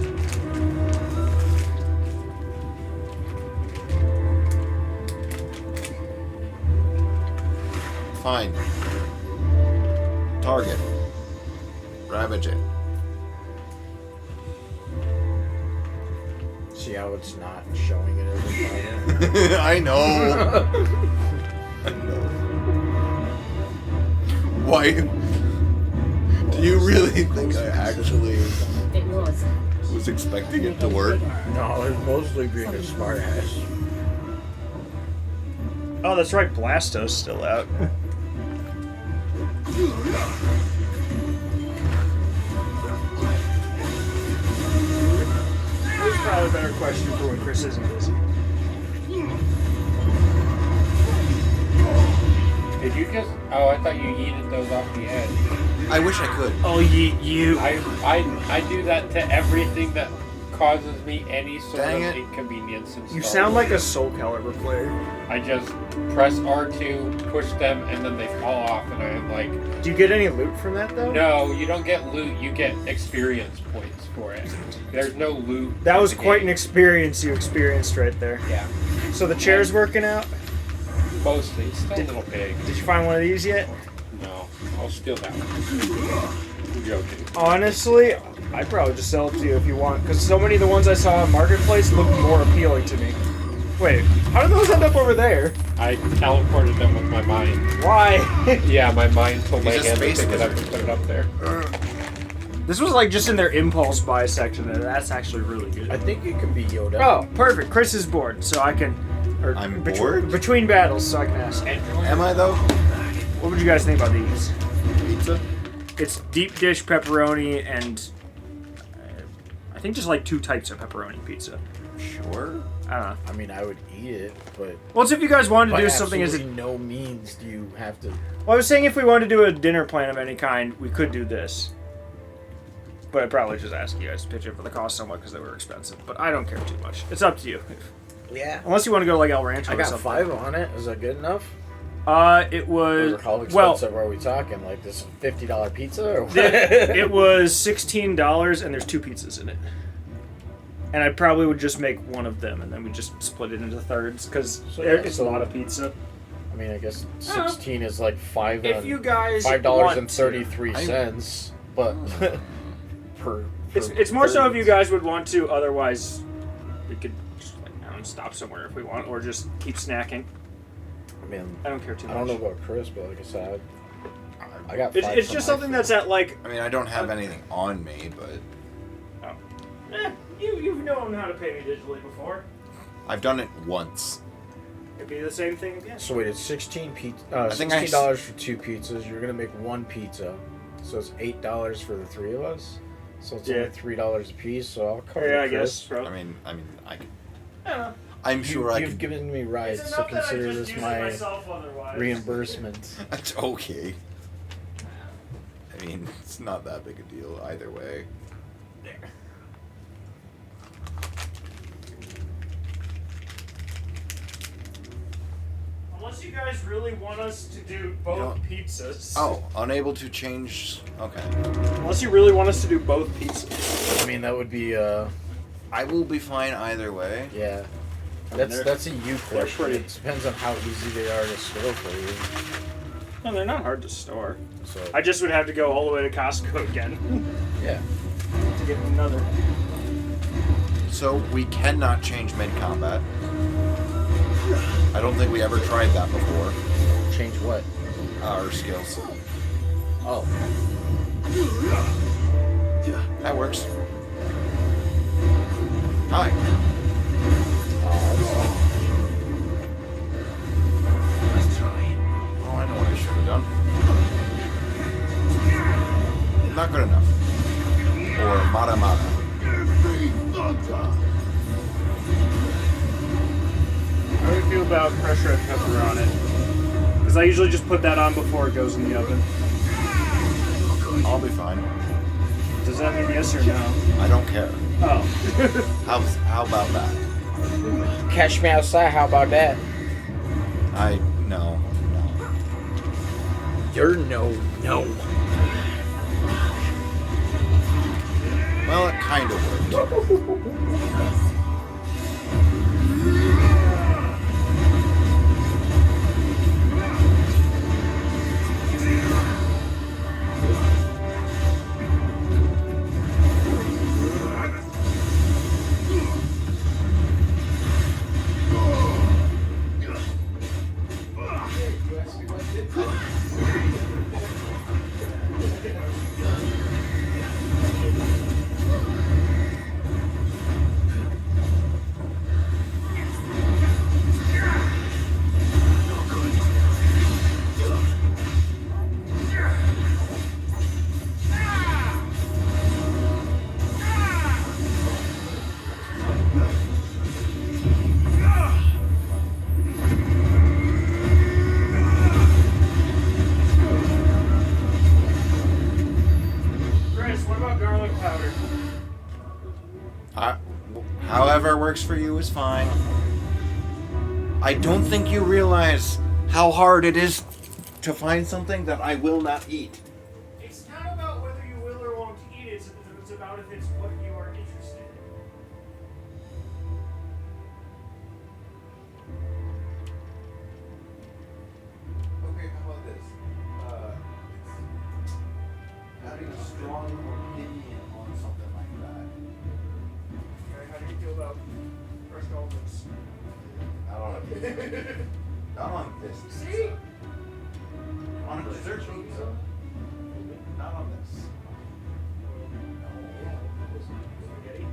Fine. Target. Ravage it. See how it's not showing it as a target? I know. I know. Why? Do you really think I actually It was. was expecting it to work? No, it's mostly being a smart ass. Oh, that's right. Blasto's still out. There's probably a better question for when Chris isn't busy. just? Oh, I thought you yeeted those off the edge. I wish I could. Oh, you. I do that to everything that causes me any sort of inconvenience. You sound like a Soul Calibur player. I just press R2, push them, and then they fall off, and I'm like... Do you get any loot from that, though? No, you don't get loot. You get experience points for it. There's no loot. That was quite an experience you experienced right there. Yeah. So the chair's working out? Mostly. It's still a little big. Did you find one of these yet? No. I'll steal that one. I'm joking. Honestly, I'd probably just sell it to you if you want, because so many of the ones I saw on Marketplace look more appealing to me. Wait, how did those end up over there? I teleported them with my mind. Why? Yeah, my mind told my He's a hand to space pick it up wizard. and put it up there. This was like just in their impulse buy section, and that's actually really good. I think it could be Yoda. Oh, perfect. Chris is bored, so I can... I'm bored? Between battles, so I can ask. Am I, though? What would you guys think about these? Pizza? It's deep dish pepperoni and... I think just like 2 types of pepperoni pizza. Sure. I don't know. I mean, I would eat it, but... Well, it's if you guys wanted to by do something as a... absolutely no means do you have to... Well, I was saying if we wanted to do a dinner plan of any kind, we could do this. But I'd probably just ask you guys to pitch in for the cost somewhat because they were expensive. But I don't care too much. It's up to you. Yeah. Unless you want to go to like El Rancho I or got something. 5 on it. Is that good enough? It was... Or how well, expensive are we talking? Like this $50 pizza? Or what? it was $16 and there's 2 pizzas in it. And I probably would just make one of them and then we just split it into thirds because it's a lot of pizza. I mean, I guess 16 is like If you guys $5.33, but per it's more so if you guys would want to. Otherwise, we could just like stop somewhere if we want, or just keep snacking. I mean, I don't care too much. I don't know about Chris, but like I said, I got. It's just something that's at like. I mean, I don't have anything on me, but You've known how to pay me digitally before. I've done it once. It'd be the same thing again. So wait, it's $16 for 2 pizzas. You're gonna make 1 pizza, so it's $8 for the 3 of us. So it's only $3 a piece. So I'll cover. Yeah, I Chris. guess. Bro. I mean, I can. Yeah. I'm sure I You've can. given me rights, so consider this my reimbursement. That's okay. I mean, it's not that big a deal either way. There. Unless you guys really want us to do both pizzas. Oh, unable to change. Okay. Unless you really want us to do both pizzas. I mean, that would be. I will be fine either way. Yeah. That's a you question. It depends on how easy they are to store for you. No, they're not hard to store. So I just would have to go all the way to Costco again. Yeah. To get another. So we cannot change mid-combat. I don't think we ever tried that before. Change what? Our skills. Oh. That works. Hi. Let's try. Oh, I know what I should have done. Not good enough. Or Mata Mata. How do you feel about pressure and pepper on it? Because I usually just put that on before it goes in the oven. I'll be fine. Does that mean yes or no? I don't care. Oh. How about that? Catch me outside, how about that? No. You're no. Well, it kind of worked. However works for you is fine. I don't think you realize how hard it is to find something that I will not eat. It's not about whether you will or won't eat it. It's about if it's what you are interested in. Okay, how about this? Having a strong opinion on something like that. Okay, how do you feel about crushed almonds? Not on this. Not on this. See? On a dessert pizza. Not on this. Spaghetti?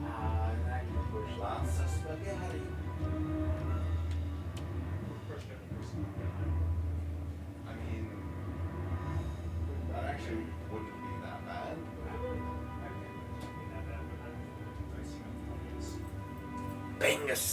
Now you push lots of spaghetti. I mean, that actually wouldn't be that bad. Bangus.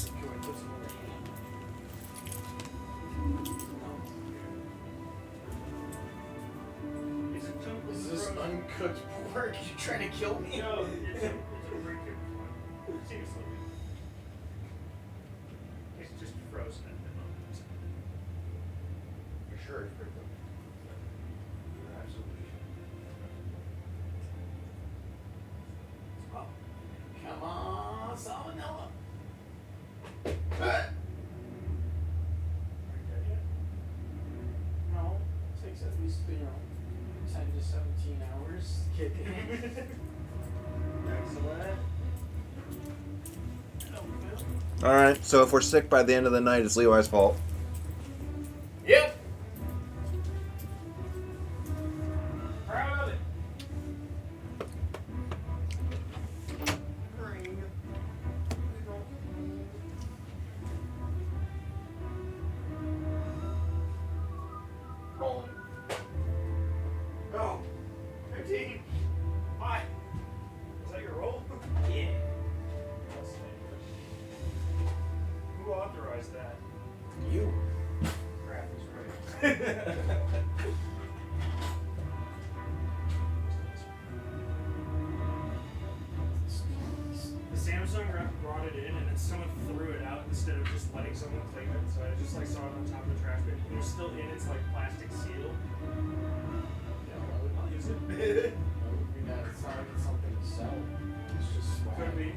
Is this uncooked pork? You trying to kill me? No, it's a pre-cooked one. Seriously. It's just frozen at the moment. You're sure it's pretty good? You're absolutely sure. Oh, come on, salmonella. No, it takes at least 10 to 17 hours to kick in. Excellent. Alright, so if we're sick by the end of the night, it's Levi's fault. Yep. Proud of it. Rolling. Go. 15. Hi. Is that your roll? Yeah. Who authorized that? You. Crap, he's right. The Samsung rep brought it in and then someone threw it out instead of just letting someone claim it. So I just like saw it on top of the trash bin. It was still in its like plastic seal. Yeah, why would not use it? You're not signing something to sell. It's just swag. Could be.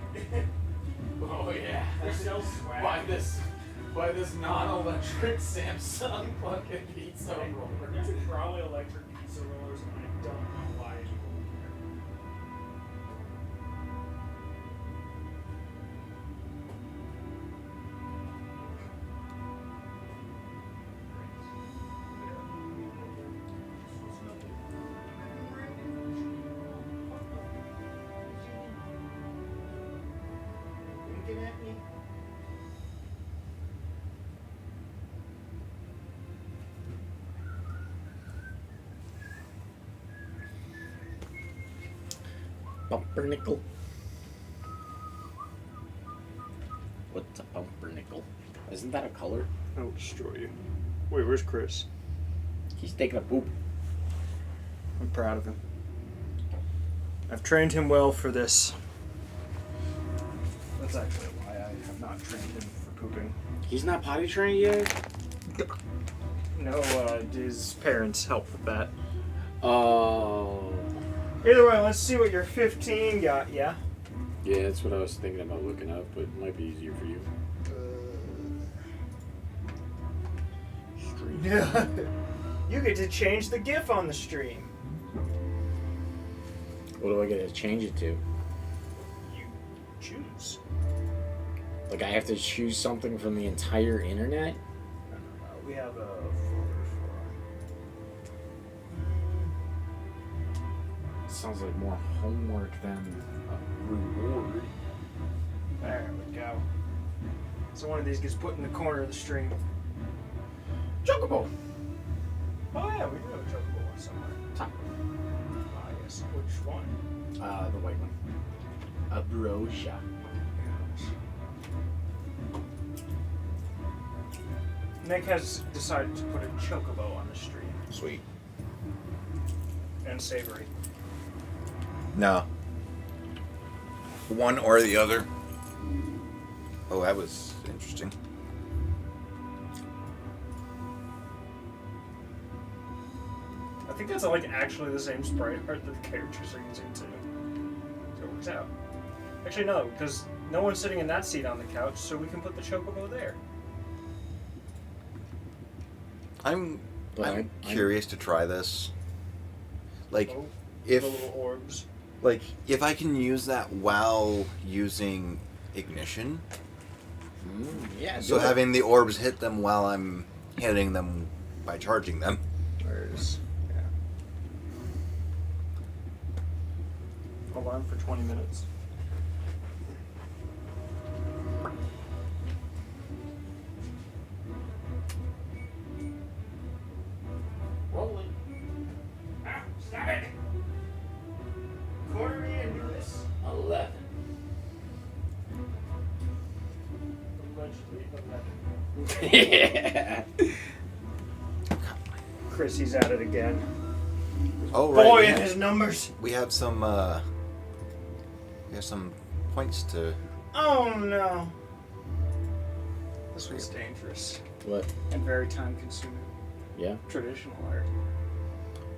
Oh yeah. They sell swag. Buy this non-electric Samsung fucking pizza roller. It's probably electric pizza rollers, and I don't know why people would care. Winking at me? Pumpernickel. What's a pumpernickel? Isn't that a color? I will destroy you. Wait, where's Chris? He's taking a poop. I'm proud of him. I've trained him well for this. That's actually why I have not trained him for pooping. He's not potty trained yet? No, his parents help with that. Oh. Either way, let's see what your 15 got, yeah? Yeah, that's what I was thinking about looking up, but it might be easier for you. Yeah. You get to change the GIF on the stream. What do I get to change it to? You choose. Like I have to choose something from the entire internet? We have a folder Sounds like more homework than a reward. There we go. So one of these gets put in the corner of the stream. Chocobo! Oh yeah, we do have a chocobo one somewhere. Top. Ah yes. Which one? The white one. A brochure. Nick has decided to put a chocobo on the stream. Sweet. And savory. No. One or the other. Oh, that was interesting. I think that's like actually the same sprite art that the characters are using too. So it works out. Actually, no, because no one's sitting in that seat on the couch, so we can put the chocobo there. I'm curious to try this. Like, if the little orbs. Like, if I can use that while using ignition. Yeah. So having the orbs hit them while I'm hitting them by charging them. Where's hold on for 20 minutes. Rolling. Ah, stop it! Corner me and do this. 11. Yeah. Chrissy's at it again. Oh right. Boy, and his numbers. We have some points to. Oh no. This was dangerous. What? And very time consuming. Yeah. Traditional art.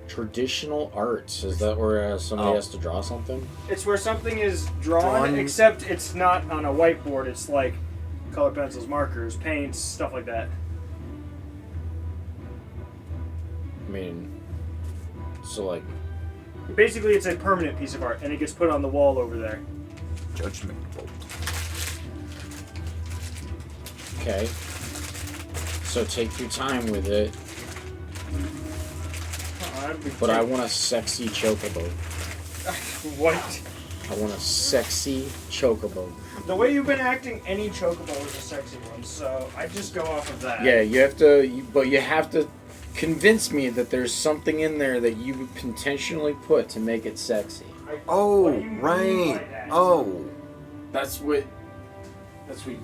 Traditional arts. Is that where somebody has to draw something? It's where something is drawn, except it's not on a whiteboard. It's like color pencils, markers, paints, stuff like that. I mean, so like... Basically, it's a permanent piece of art, and it gets put on the wall over there. Judgment Bolt. Okay. So take your time with it. But I want a sexy chocobo. What? I want a sexy chocobo. The way you've been acting, any chocobo is a sexy one, so I just go off of that. Yeah, you have to, but you have to convince me that there's something in there that you would intentionally put to make it sexy. Oh, right. Oh. That's what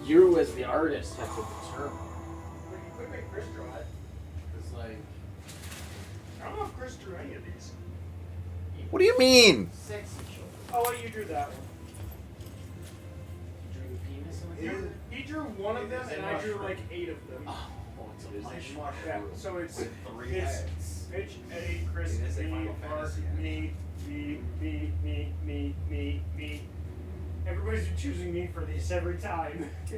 you as the artist have to determine. You could make Chris draw it. It's like... I don't know if Chris drew any of these. What do you mean? Sexy chocobo. Oh, wait, you drew that one. Drew the penis in the He drew one of them, and I drew like 8 of them. Oh, it's a mushroom. Yeah, so it's heads. Mitch, Eddie, Chris, me, Mark, me. Everybody's been choosing me for these every time. I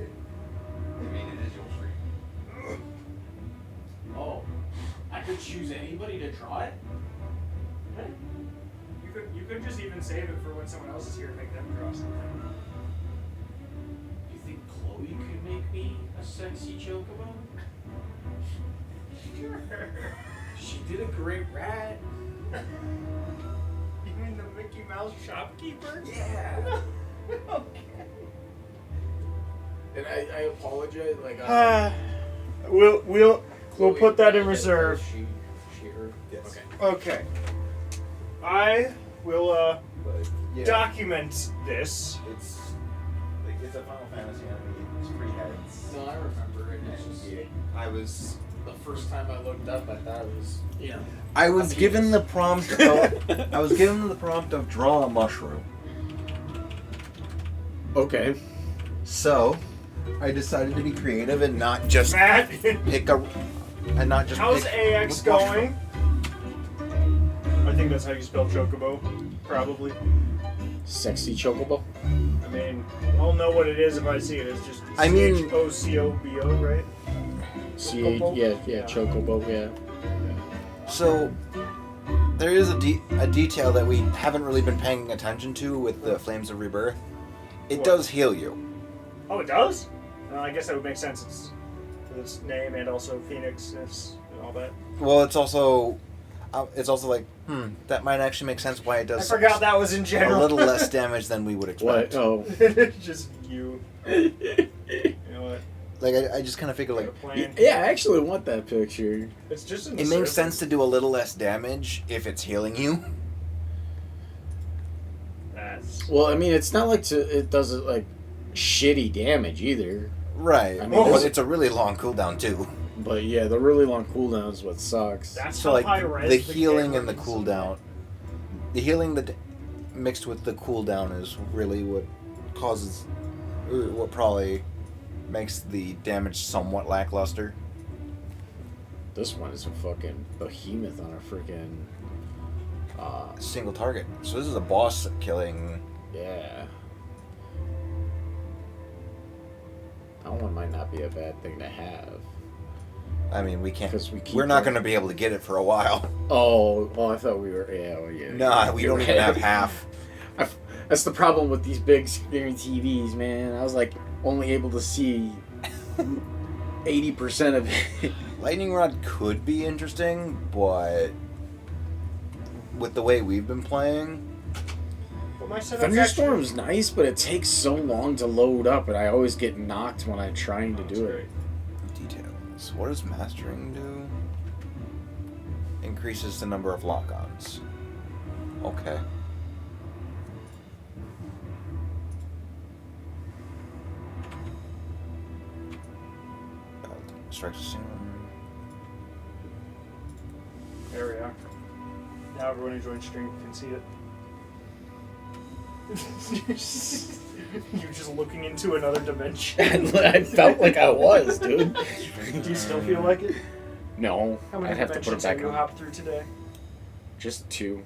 mean, it is your stream. Oh, I could choose anybody to draw it? You could just even save it for when someone else is here to make them draw something. You think Chloe could make me a sexy chocobo? Sure. She did a great rat. You mean the Mickey Mouse shopkeeper? Yeah. Okay. And I apologize, like We'll put that in reserve. She heard? Yes. Okay. I will Yeah. document this. It's a Final Fantasy enemy. It's 3 heads. No, I remember it. It's just I was the first time I looked up, I thought it was I was given the prompt of draw a mushroom. Okay. So I decided to be creative and not just Matt, pick a and not just how's pick AX a mushroom. going? I think that's how you spell chocobo, probably. Sexy chocobo? I mean, I'll know what it is if I see it. It's just I mean- Chocobo, right? Chocobo, yeah. So there is a detail that we haven't really been paying attention to with the Flames of Rebirth. It What? does heal you. Oh, it does? I guess that would make sense. It's its name and also Phoenix and all that. Well, it's also like, that might actually make sense why it does. I forgot that was in general. A little less damage than we would expect. What? Oh. Just you. You know what? Like I just kind of figured like Plan. Yeah, I actually want that picture. It's just in the it makes surface. sense to do a little less damage if it's healing you. Well, I mean, it's not like it doesn't like shitty damage either. Right. I mean, but it's a really long cooldown too. But yeah, the really long cooldown is what sucks. That's So how like high res the the healing camera and the is. cooldown, the healing that mixed with the cooldown is really what causes, what probably makes the damage somewhat lackluster. This one is a fucking behemoth on a freaking single target. So this is a boss killing. Yeah. That one might not be a bad thing to have. I mean, we can't. Because We're not going to be able to get it for a while. Oh, well, I thought we were. Yeah, well, yeah. Nah, we don't even have half. That's the problem with these big screen TVs, man. I was like only able to see 80% of it. Lightning Rod could be interesting, but with the way we've been playing, But my setup's Thunderstorm's nice, but it takes so long to load up, and I always get knocked when I'm trying to do it. details. What does mastering do? Increases the number of lock-ons. Okay. Strikes soon. There we are. Now everyone who joined stream can see it. You're just looking into another dimension. I felt like I was, dude. Do you still feel like it? No. How many I'd have to put it dimensions back have you on. hopped through today? Just 2.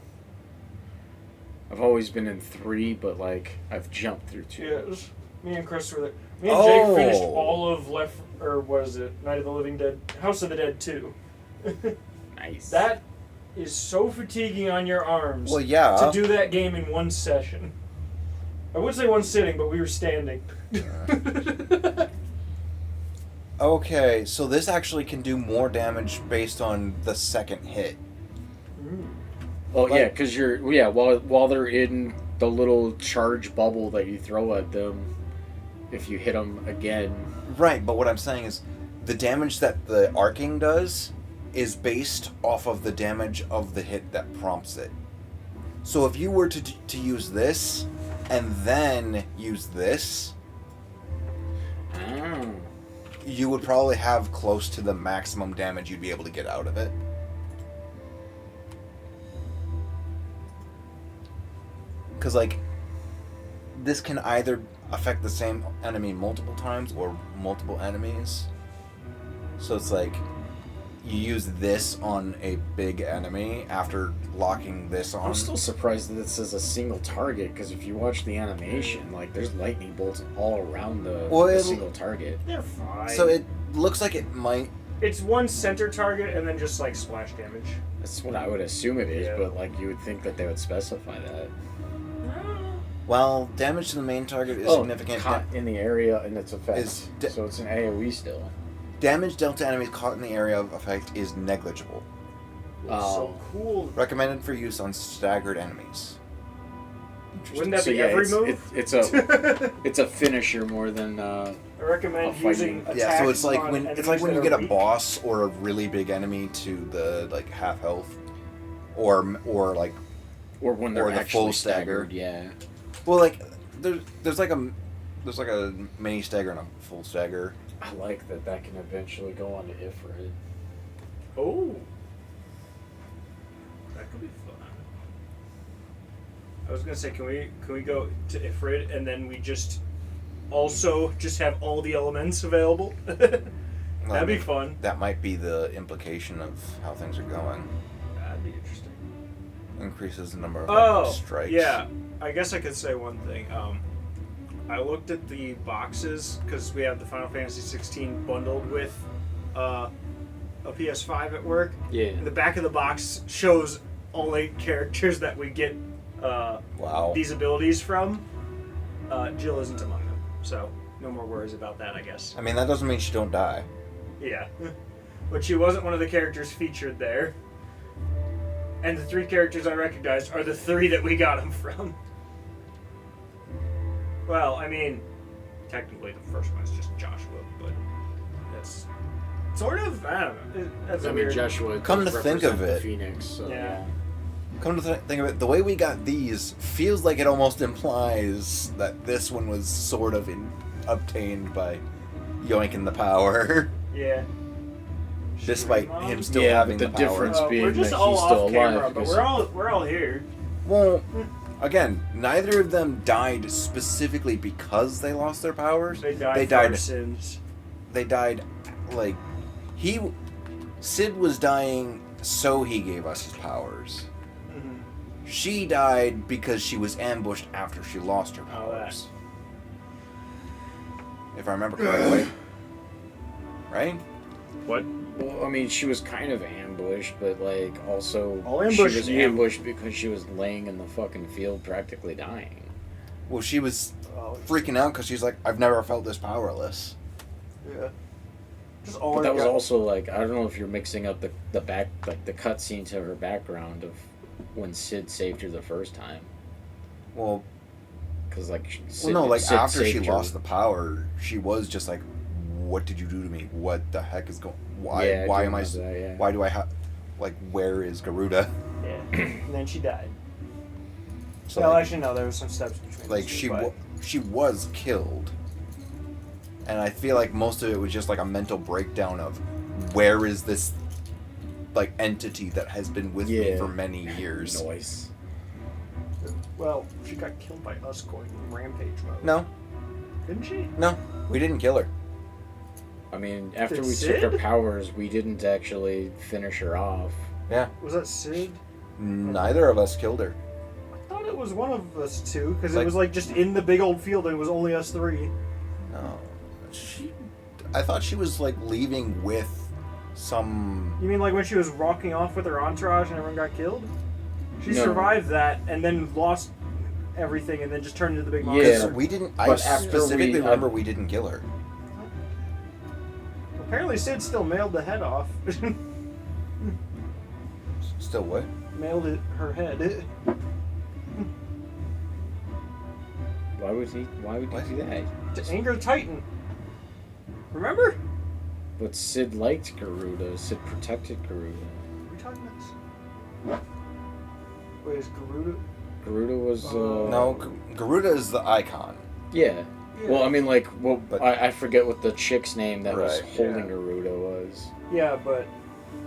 I've always been in 3, but like I've jumped through 2. Yeah, it was me and Chris were there. Me and Jake finished all of what is it? Night of the Living Dead, House of the Dead 2. Nice. That is so fatiguing on your arms. Well, yeah. To do that game in one session. I would say one sitting, but we were standing. Okay, so this actually can do more damage based on the second hit. Oh yeah, because while they're in the little charge bubble that you throw at them, if you hit them again. Right, but what I'm saying is, the damage that the arcing does is based off of the damage of the hit that prompts it. So if you were to use this and then use this, you would probably have close to the maximum damage you'd be able to get out of it. Because, like, this can either affect the same enemy multiple times or multiple enemies. So it's like, you use this on a big enemy after locking this on. I'm still surprised that this is a single target, because if you watch the animation, like, there's lightning bolts all around the single target. They're fine. So it looks like it might... It's one center target and then just like splash damage. That's what I would assume it is, but like you would think that they would specify that. Well, damage to the main target is significant. Caught in the area and its effect. So it's an AoE still. Damage dealt to enemies caught in the area of effect is negligible. So cool. Recommended for use on staggered enemies. Wouldn't that be every move? It's a finisher more than I recommend using attacks. Yeah, so it's like when you get a weak. boss or a really big enemy to the like half health, or when they're the actually full stagger. staggered, yeah. Well, like there's like a mini stagger and a full stagger. I like that can eventually go on to Ifrit. Oh, that could be fun. I was gonna say, can we go to Ifrit and then we just have all the elements available? That'd be fun. That might be the implication of how things are going. That'd be interesting. Increases the number of strikes. Yeah. I guess I could say one thing. I looked at the boxes because we have the Final Fantasy 16 bundled with a PS5 at work. Yeah. And the back of the box shows only characters that we get these abilities from. Jill isn't among them, so no more worries about that, I guess. I mean, that doesn't mean she don't die. Yeah. But she wasn't one of the characters featured there. And the 3 characters I recognized are the 3 that we got them from. Well, I mean, technically the first one is just Joshua, but that's sort of, I don't know. That's a weird... Joshua. Come to think of the it, Phoenix. So, yeah. Come to think of it, the way we got these feels like it almost implies that this one was sort of obtained by yoinking the power. Yeah. Despite him still having the power. Difference being we're just that all he's off still camera, alive. but we're all here. Well, Again, neither of them died specifically because they lost their powers. They died for our sins. They died, like, Sid was dying so he gave us his powers. Mm-hmm. She died because she was ambushed after she lost her powers. If I remember correctly. Right? What? Well, I mean, she was kind of ambushed, but, like, also I'll she ambush was you. ambushed because she was laying in the fucking field practically dying. Well, she was freaking out because she's like, I've never felt this powerless. Yeah. But that was also, like, I don't know if you're mixing up the back, like, the cutscene to her background of when Sid saved her the first time. Well, because, like, Sid after she lost the power, she was just like, what did you do to me? What the heck is going? Why am I? Why do I have? Like, where is Garuda? Yeah, and then she died. So well, like, actually, no. There was some steps between. Like she was killed, and I feel like most of it was just like a mental breakdown of where is this like entity that has been with me for many years. Noise. Well, she got killed by us going rampage mode. No. Didn't she? No, we didn't kill her. I mean, after Did we Sid? took her powers, we didn't actually finish her off. Yeah. Was that Sid? Neither of us killed her. I thought it was one of us two, because Like- it was like just in the big old field and it was only us three. No. I thought she was like leaving with some. You mean like when she was walking off with her entourage and everyone got killed? She No. survived that and then lost everything and then just turned into the big monster. Yeah, we didn't. I specifically remember we didn't kill her. Apparently Sid still mailed the head off. Still what? Mailed her head. Why would he do that? To anger Titan. Remember? But Sid liked Garuda. Sid protected Garuda. Are we talking about this? Wait, is Garuda? Garuda was No, Garuda is the icon. Yeah. Yeah. Well, I mean, like, I forget what the chick's name that was Right. holding Garuda was. Yeah, but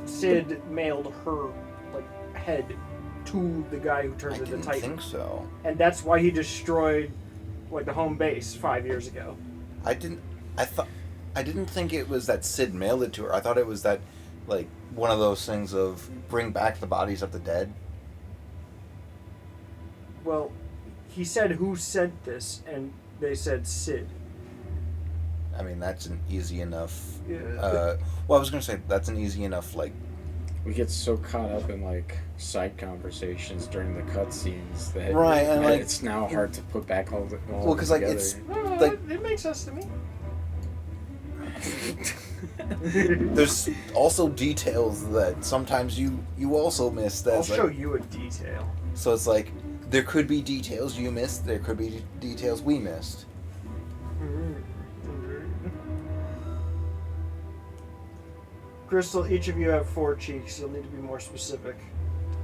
Sid mailed her like head to the guy who turned into Titan. I think so. And that's why he destroyed like the home base 5 years ago. I didn't think it was that Sid mailed it to her. I thought it was that, like, one of those things of bring back the bodies of the dead. Well, he said who sent this, and they said Sid. I mean, that's an easy enough. Yeah. Well, I was gonna say that's an easy enough like. We get so caught up in like side conversations during the cutscenes that Right, and, like, it's now hard to put back all Well, because like together. it's No, like it makes sense to me. there's also details that sometimes you also miss. I'll That's show like, you a detail. so it's like there could be details you missed. There could be details we missed. Crystal, each of you have 4 cheeks. You'll need to be more specific.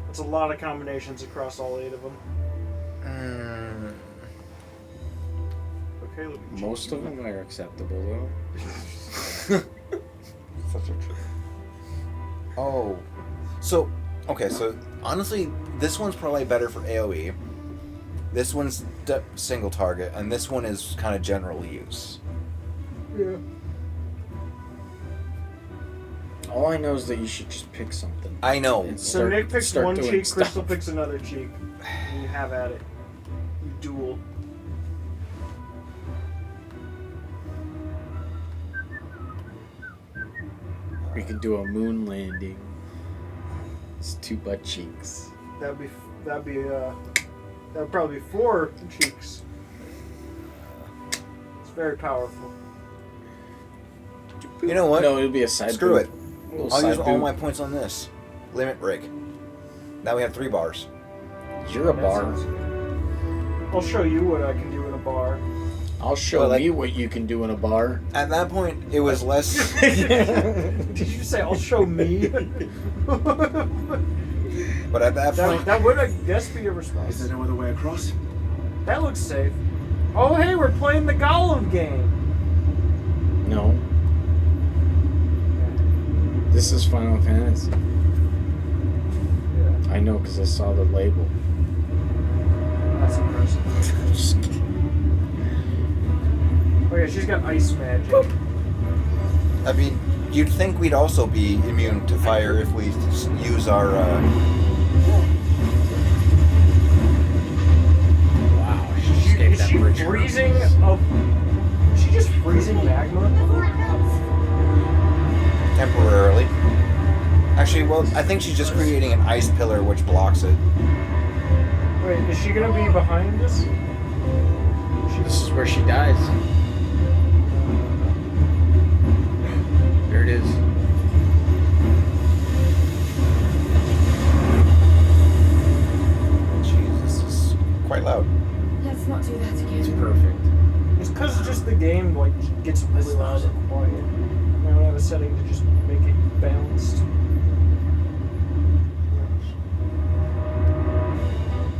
That's a lot of combinations across all 8 of them. Okay, Luigi. Most of them are acceptable though. Such a true. Oh, so okay. So honestly, this one's probably better for AOE. This one's single target, and this one is kind of general use. Yeah. All I know is that you should just pick something. I know. And So Nick picks start one doing cheek, stuff. Crystal picks another cheek. And you have at it. You duel. We could do a moon landing. It's 2 butt cheeks. That would probably be 4 cheeks. It's very powerful. You know what? No, it'll be a side Screw boob. it. Little I'll side use all boob. my points on this. Limit break. Now we have 3 bars. You're a bar. I'll show you what I can do in a bar. I'll show Well, like- me what you can do in a bar. At that point, it was less. Did you say I'll show me? But at that point, that would, I guess, be a response. Is there no other way across? That looks safe. Oh, hey, we're playing the Gollum game. No. This is Final Fantasy. Yeah. I know because I saw the label. That's impressive. Oh yeah, she's got ice magic. I mean, you'd think we'd also be immune to fire if we use our. Wow, she just gave Is that she bridge freezing? Is she just freezing magma? Temporarily. Actually, well, I think she's just creating an ice pillar which blocks it. Wait, is she gonna be behind this? This is where she dies. There it is. Jeez, this is quite loud. Let's not do that again. It's perfect. It's because just the game like gets really loud and quiet. I don't have a setting to just make it balanced.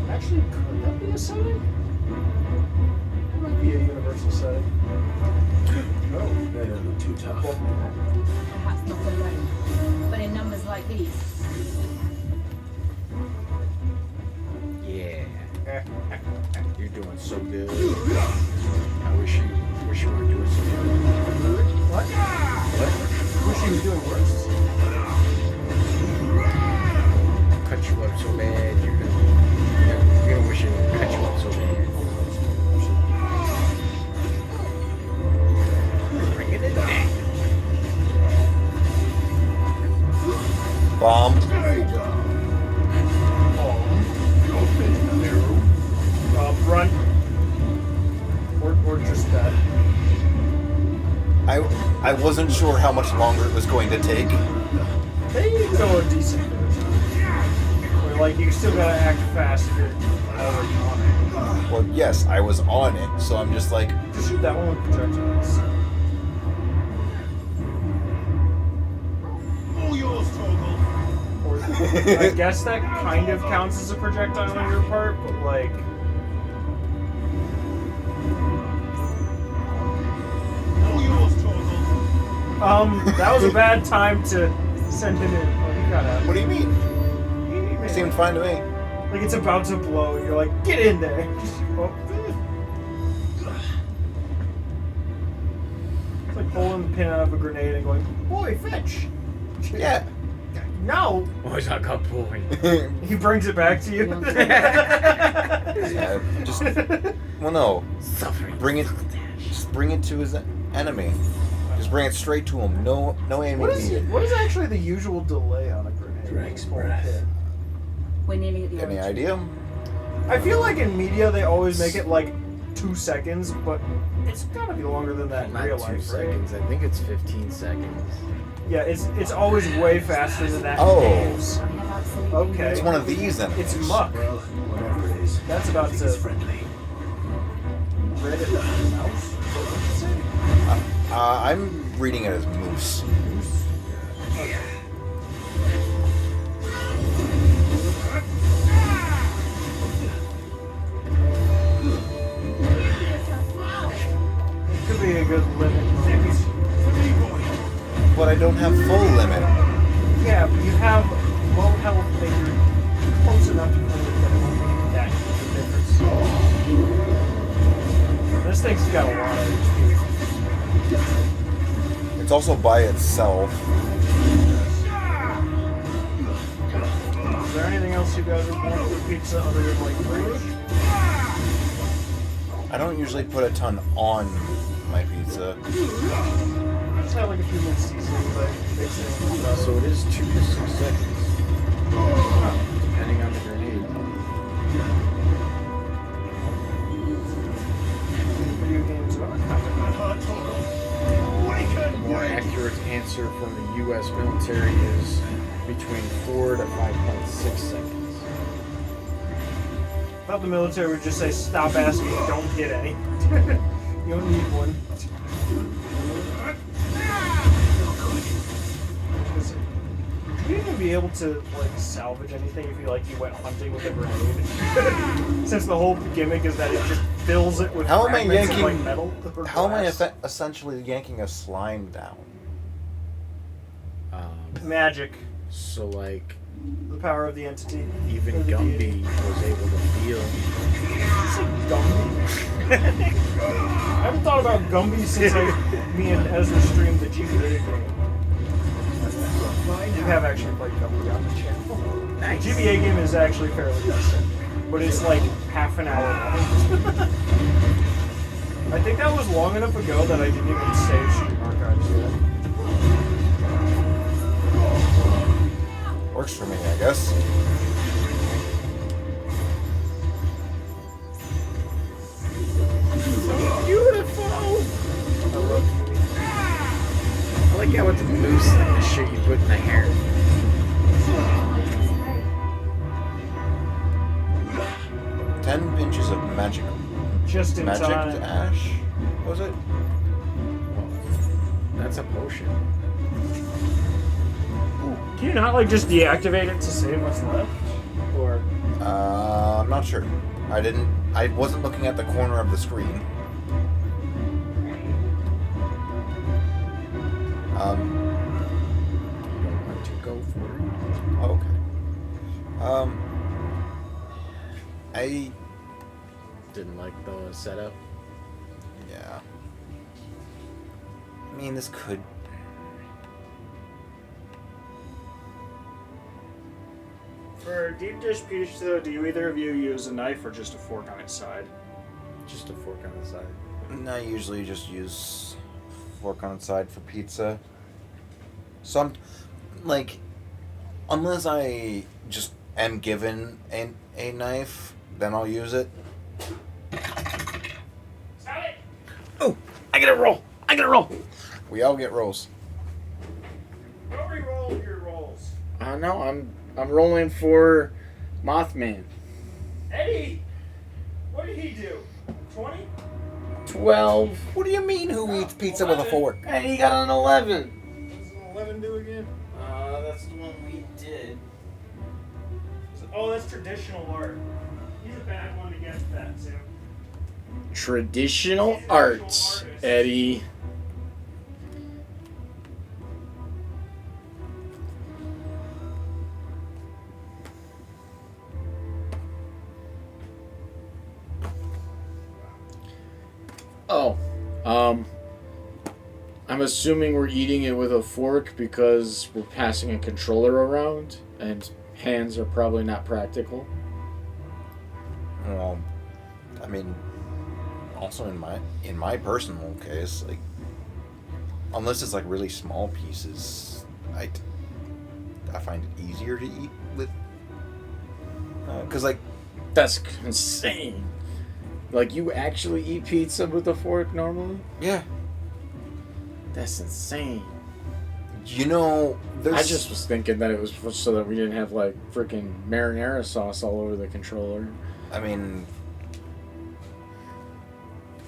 Actually, could that be a setting? It might be a universal setting. No, they don't look too tough. Perhaps not alone, but in numbers like these. Yeah. You're doing so good. I wish you weren't doing so good. What? What? Wish he was doing worse. Cut you up so bad. You're gonna wish it would cut you up so bad. Bring it in there. Bomb. Run. Or just that. I wasn't sure how much longer it was going to take. They go a decent bit of time. Where, like, you still gotta act fast if you're already on it. Well, yes, I was on it, so I'm just like. Just shoot that one with projectiles. All yours, Torgal. Or, I guess that kind of counts as a projectile on your part, but, like. That was a bad time to send him in. Oh, he got out. What do you mean? It seemed fine to me. Like it's about to blow, and you're like, get in there. Oh. It's like pulling the pin out of a grenade and going, boy, fetch. Yeah. No. Boys, I got boy. He brings it back to you. Yeah, just. Well, no. Bring it. Just bring it to his enemy. Just bring it straight to him. No aiming needed. What is actually the usual delay on a grenade? Drake's breath. We're nearly at the Any origin. idea? I feel like in media they always make it like 2 seconds, but it's gotta be longer than that in Not real 2 life, seconds. right? I think it's 15 seconds. Yeah, it's always way faster than that. Oh. in games. Okay. It's one of these then. It's muck. Well, whatever it is, That's about I think to it's friendly. read it with the mouse. I'm reading it as moose. Okay. Could be a good limit. But I don't have full limit. Yeah, but you have low health that you're close enough to really get it won't make that huge a difference. This thing's got a lot of HP. It's also by itself. Is there anything else you guys would want for pizza other than like range? I don't usually put a ton on my pizza. Just have like a few minutes seasoning, but mixing. So it is 2 to 6 seconds. Depending on the grenade. Video games are The more accurate answer from the U.S. military is between 4 to 5.6 seconds. I thought the military would just say, stop asking, don't get any. You don't need one. Would you even be able to like salvage anything if you went hunting with a grenade? Since the whole gimmick is that it just fills it with How am I fragments yanking? of like metal or How am I glass. essentially yanking a slime down? Magic. So like The power of the entity. Even Or the Gumby deity. was able to feel. Gumby? I haven't thought about Gumby since me and Ezra streamed the GBA game. You have actually played Gumby on the channel. Nice. The GBA game is actually fairly decent, but it's like half an hour long. I think that was long enough ago that I didn't even save Stream Archives yet. Works for me, I guess. Beautiful! I like how it's loose like the shit you put in the hair. Ten pinches of magic. Just in magic time. ash? What was it? That's a potion. Can you not like just deactivate it to save what's left? Or I'm not sure. I wasn't looking at the corner of the screen. You don't want to go for it. Okay. I didn't like the setup. Yeah. I mean, this could. for deep dish pizza, do either of you use a knife or just a fork on its side? Just a fork on the side. I usually just use fork on its side for pizza. So I'm like, unless I just am given a knife, then I'll use it. Oh, I get a roll. I get a roll. We all get rolls. Don't re-roll your rolls. No, I'm rolling for Mothman. Eddie, what did he do? 20? 12. What do you mean? Who eats pizza with a fork? And he got an 11. What does an 11 do again? That's the one we did. Oh, that's traditional art. He's a bad one to get that too. Traditional art, Eddie. Oh, I'm assuming we're eating it with a fork because we're passing a controller around and hands are probably not practical. Well, I mean, also in my personal case, like, unless it's like really small pieces, I find it easier to eat with, because like That's insane. Like, you actually eat pizza with a fork normally? Yeah. That's insane. You know, there's... I just was thinking that it was so that we didn't have, like, freaking marinara sauce all over the controller. I mean,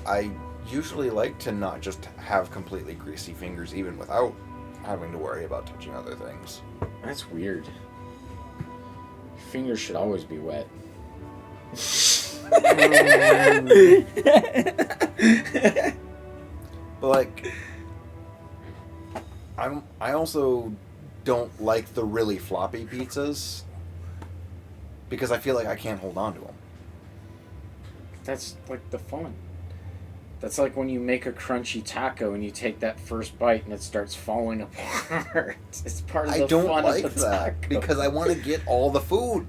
I usually like to not just have completely greasy fingers even without having to worry about touching other things. That's weird. Your fingers should always be wet. But like, I also don't like the really floppy pizzas because I feel like I can't hold on to them. That's like the fun. That's like when you make a crunchy taco and you take that first bite and it starts falling apart. It's part of the I don't fun like of the that taco. because I want to get all the food.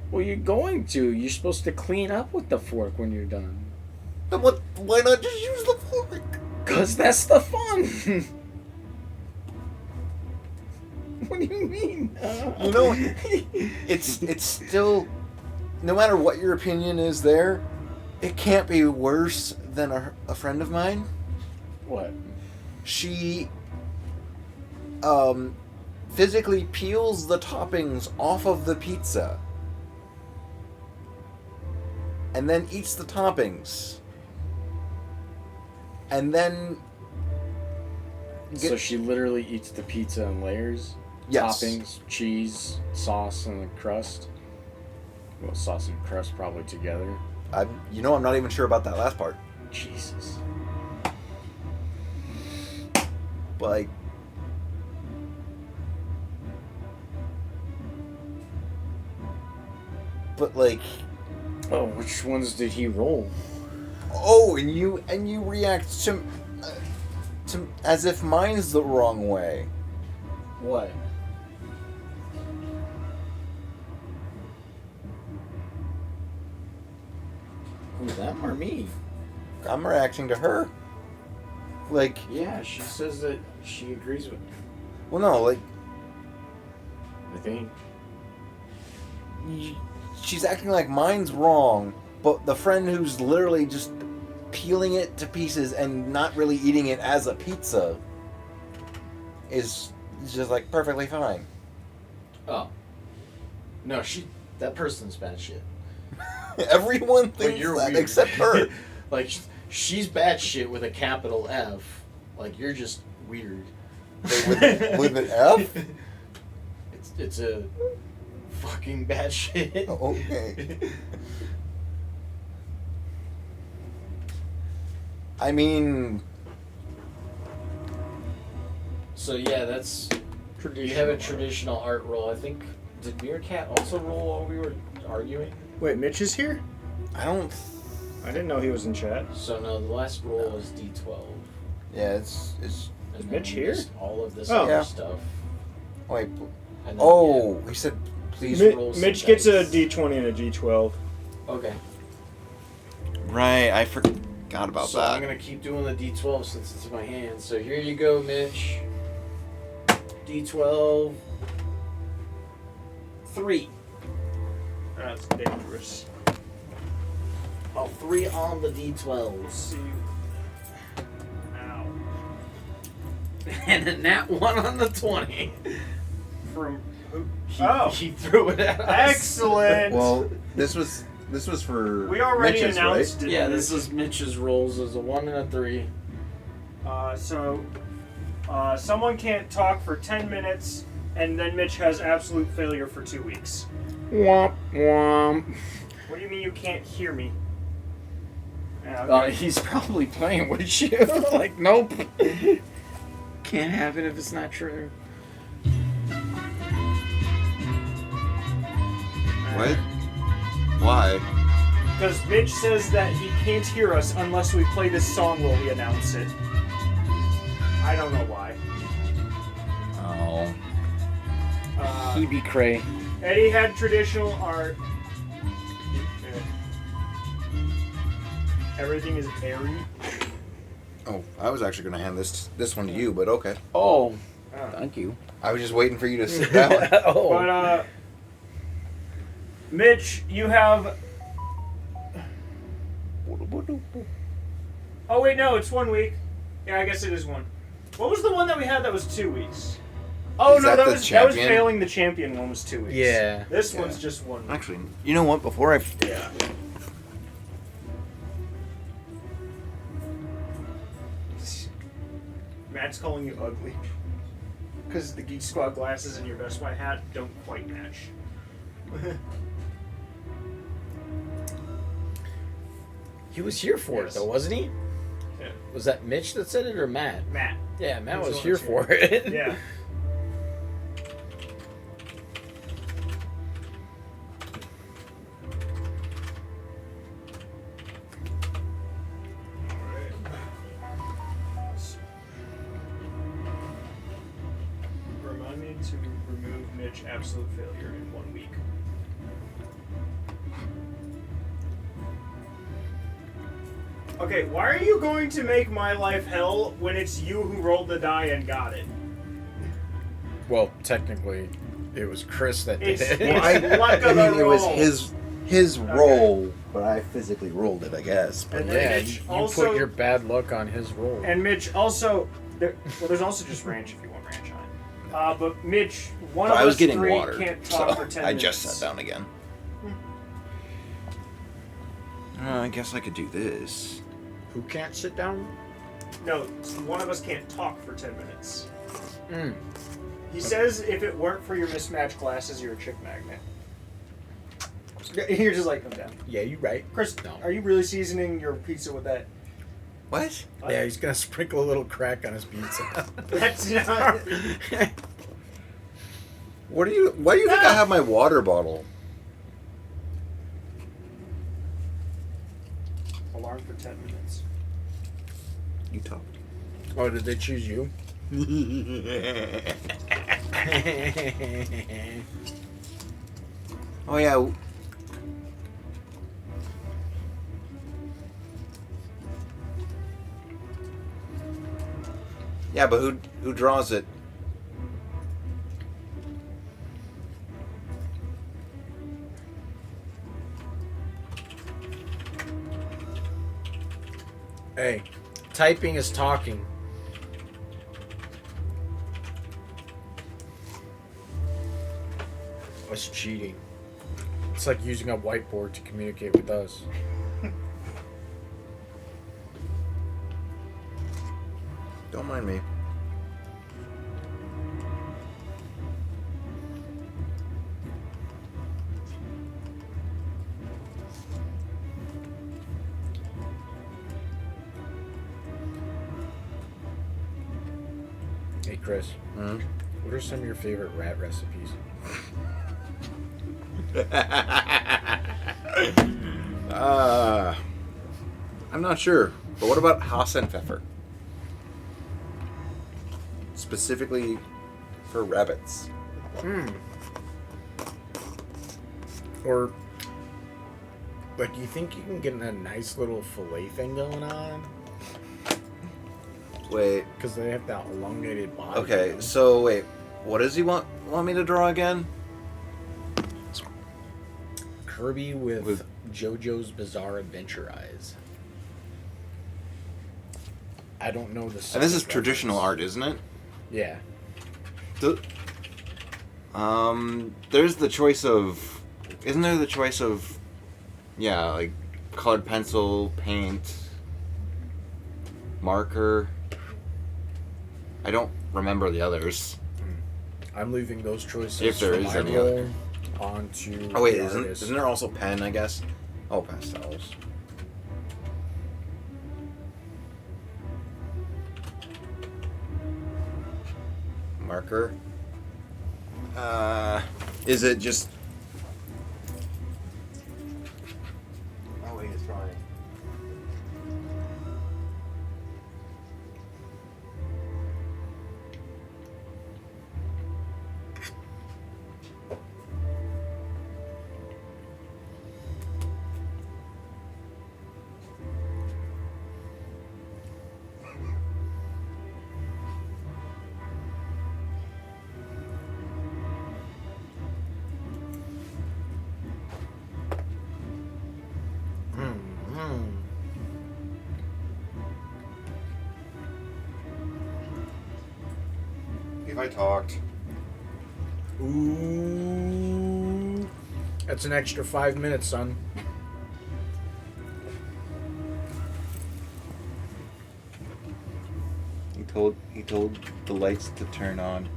Well, you're going to. You're supposed to clean up with the fork when you're done. Then what? Why not just use the fork? Because that's the fun. What do you mean? You know, it's still, no matter what your opinion is there, it can't be worse than a friend of mine. What? She physically peels the toppings off of the pizza and then eats the toppings. And then So she literally eats the pizza in layers? Yes. Toppings, cheese, sauce, and the crust? Well, sauce and crust probably together. I'm not even sure about that last part. Jesus. But like, but like. Oh, which ones did he roll? Oh, and you react to as if mine's the wrong way. What? Who's them or me? I'm reacting to her. Like. Yeah, she says that she agrees with me. Well, no, like. I think. She's acting like mine's wrong, but the friend who's literally just peeling it to pieces and not really eating it as a pizza is just like perfectly fine. Oh. No, that person's bad shit. Everyone thinks that weird. except her. Like, she's bad shit with a capital F. Like, you're just weird. with an F? It's a fucking bad shit. Okay. I mean... So yeah, that's... You have a traditional art roll. I think... Did Meerkat also roll while we were arguing? Wait, Mitch is here? I didn't know he was in chat. So no, the last roll was D12. Yeah, it's Is Mitch here? All of this Oh. other Yeah. stuff. Wait. And then, Oh, he said please roll some Mitch gets a dice. D20 and a D12. Okay. Right, I forgot about So that. I'm gonna keep doing the D12 since it's in my hand. So here you go, Mitch. D12. 3. That's dangerous. Oh, 3 on the D12s. Ow. And a nat 1 on the 20. From who? He threw it at us. Excellent. Well, this was for We already Mitch's, announced right? it. Yeah, this is Mitch's rolls. There's a 1 and a 3. Someone can't talk for 10 minutes, and then Mitch has absolute failure for 2 weeks. Womp womp. What do you mean you can't hear me? Yeah, okay. He's probably playing with you. Like, nope. Can't happen if it's not true. What? Why? Because Mitch says that he can't hear us unless we play this song while we announce it. I don't know why. Oh. He be cray. Eddie had traditional art. Everything is airy. Oh, I was actually going to hand this one to you, but okay. Oh, thank you. I was just waiting for you to sit down. But, Mitch, you have... Oh, wait, no, it's 1 week. Yeah, I guess it is 1. What was the one that we had that was 2 weeks? Oh, Is no, that that the was champion? failing the champion one was 2 weeks. Yeah. This one's just 1 week. Actually, you know what? Before I... Yeah. Matt's calling you ugly. Because the Geek Squad glasses and your Best Buy hat don't quite match. He was here for it, though, wasn't he? Yeah. Was that Mitch that said it or Matt? Matt. Yeah, Matt He was was the here one for that's it. Yeah. Remind me to remove Mitch absolute failure in 1 week. Okay, why are you going to make my life hell when it's you who rolled the die and got it? Well, technically, it was Chris that did It's- it. it's luck of the it was roll. his roll, but I physically rolled it, I guess. But And then Yeah, Mitch you also- put your bad luck on his roll. And Mitch also, there's also just ranch if you want ranch on it. But Mitch, one of I was us getting three water, can't talk so for 10 I minutes. just sat down again. I guess I could do this. Who can't sit down? No, one of us can't talk for 10 minutes. Mm. He says if it weren't for your mismatched glasses, you're a chick magnet. You're just like, I'm down. Yeah, you're right. Chris, No. are you really seasoning your pizza with that? What? Yeah, he's gonna sprinkle a little crack on his pizza. That's not... Why do you think I have my water bottle? alarm for 10 minutes. You talk. Oh, did they choose you? Oh yeah. Yeah, but who draws it? Hey, typing is talking. That's cheating. It's like using a whiteboard to communicate with us. Don't mind me. Hey, Chris. What are some of your favorite rat recipes? I'm not sure. But what about Hassenpfeffer? Specifically for rabbits. Or, like, you think you can get a nice little fillet thing going on? Wait. Because they have that elongated body. Okay, so wait. What does he want me to draw again? Kirby with JoJo's Bizarre Adventure eyes. I don't know the. And this is traditional art, isn't it? Yeah. There's the choice of. Isn't there the choice of? Yeah, like colored pencil, paint, marker. I don't remember the others. I'm leaving those choices. If there is any other. Onto. Oh wait, isn't there also pen? I guess. Oh, pastels. Marker. Is it just? Oh wait, it's drawing. If I talked. Ooh. That's an extra 5 minutes, son. He told the lights to turn on.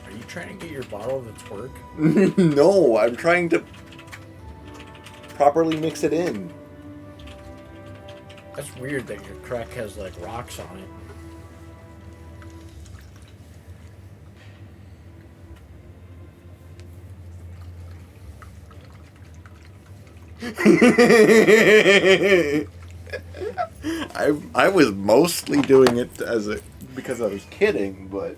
Are you trying to get your bottle to twerk? No, I'm trying to properly mix it in. That's weird that your crack has like rocks on it. I was mostly doing it because I was kidding, but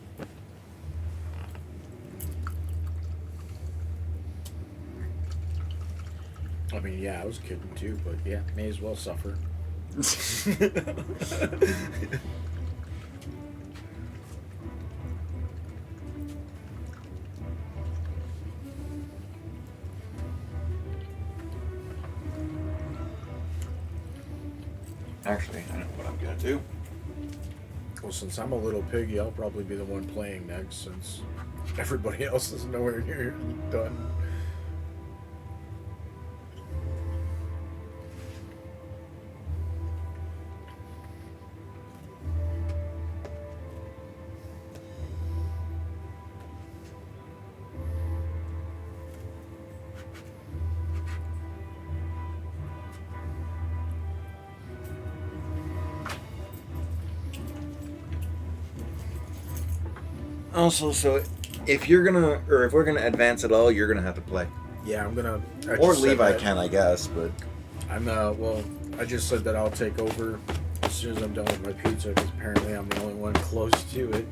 I mean, yeah, I was kidding too, but yeah, may as well suffer. actually, I know what I'm gonna do. Well, since I'm a little piggy, I'll probably be the one playing next, since everybody else is nowhere near done. Also, so if we're gonna advance at all, you're gonna have to play. Yeah, I'm gonna. Or Levi can, I guess, but I'm well. I just said that I'll take over as soon as I'm done with my pizza because apparently I'm the only one close to it.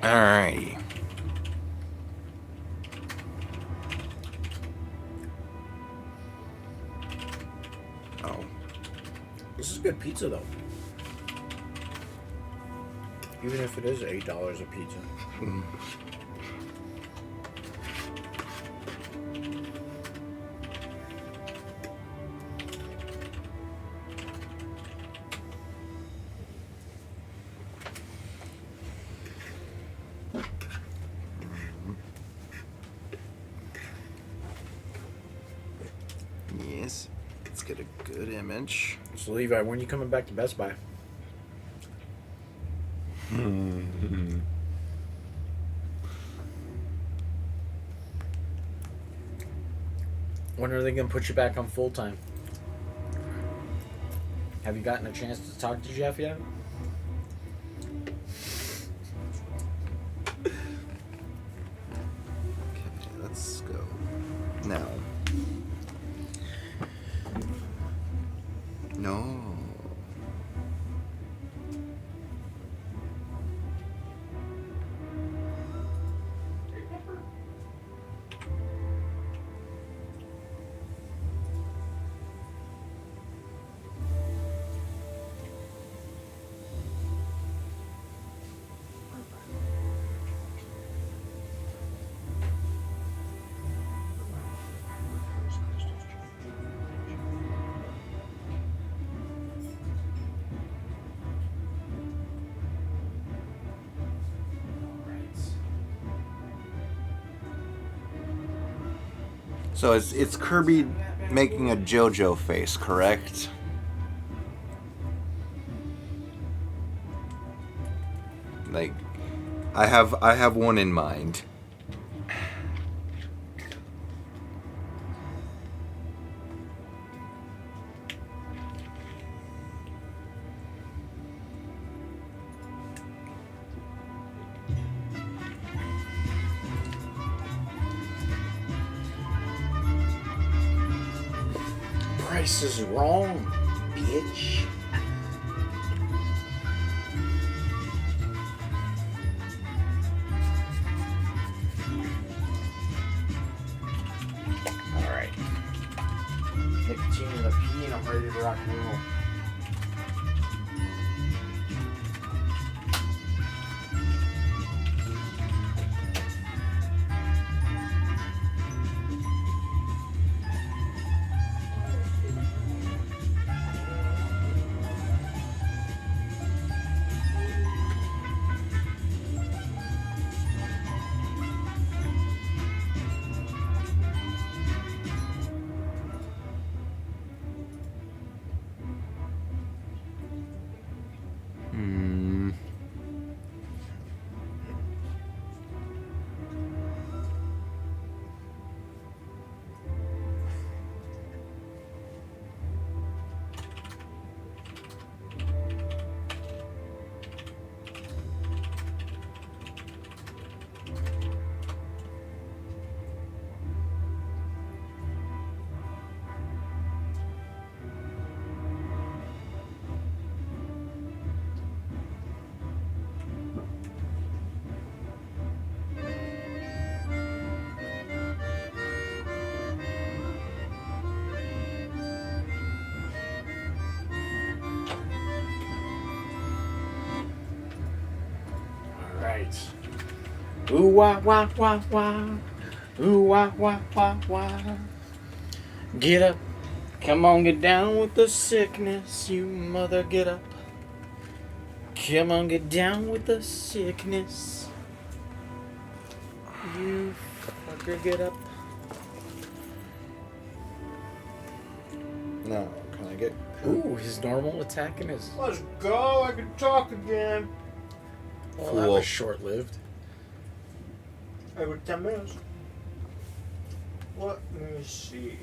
Alrighty. Oh. This is good pizza though. Even if it is $8 a pizza. Mm. Yes. Let's get a good image. So Levi, when are you coming back to Best Buy? When are they going to put you back on full time? Have you gotten a chance to talk to Jeff yet? Okay, let's go. Now. No. So it's Kirby making a JoJo face, correct? Like, I have one in mind. Price is wrong, bitch. Alright. Nicotine in the pee and I'm ready to rock and roll. Ooh wah wah wah wah. Ooh wah wah wah wah. Get up. Come on, get down with the sickness, you mother, get up. Come on, get down with the sickness. You fucker, get up. No, can I get... Ooh, his normal attack and his... Let's go, I can talk again. Well, that was short-lived. Every 10 minutes. Let me see.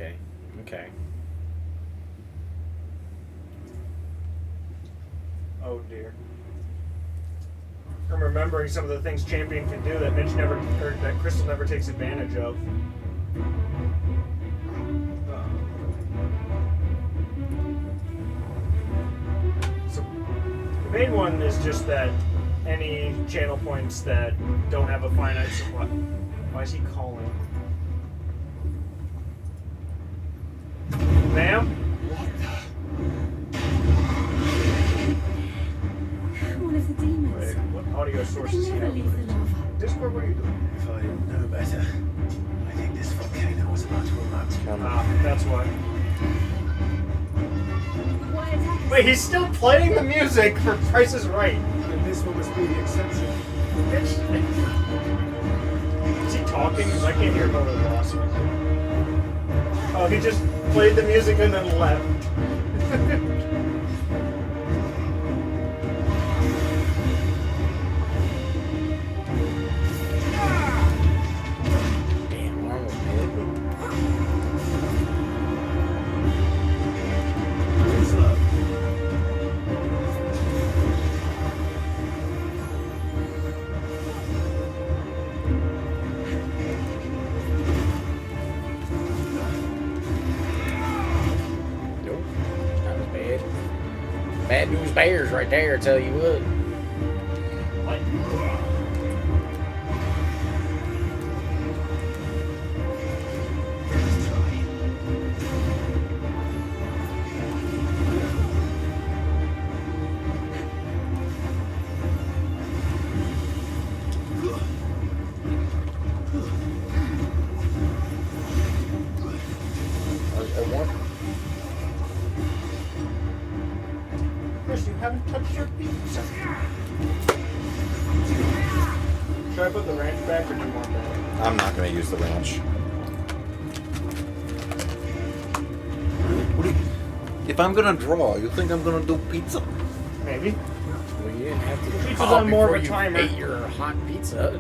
Okay. Okay. Oh dear. I'm remembering some of the things Champion can do that Nich never, or that Crystal never takes advantage of. So the main one is just that any channel points that don't have a finite supply. Why is he calling? Ma'am? One of the demons. Wait, what audio source is he Never leave the having? lava. Discord, what are you doing? If I didn't know better, I think this volcano was about to erupt. That's why. Wait, he's still playing the music for Price is Right. And this one must be the exception. Is he talking? I can't hear him over the loss. Oh, he just played the music and then left. Damn, wrong with me. Slow. Nope. That was bad. Bad news bears right there, I tell you what. Chris, you haven't touched your pizza. Should I put the ranch back or do you want that? I'm not going to use the ranch. What do you, if I'm going to draw, you think I'm going to do pizza? Maybe. Well, you didn't have to Pizza's draw on more of a before timer. you ate your hot pizza.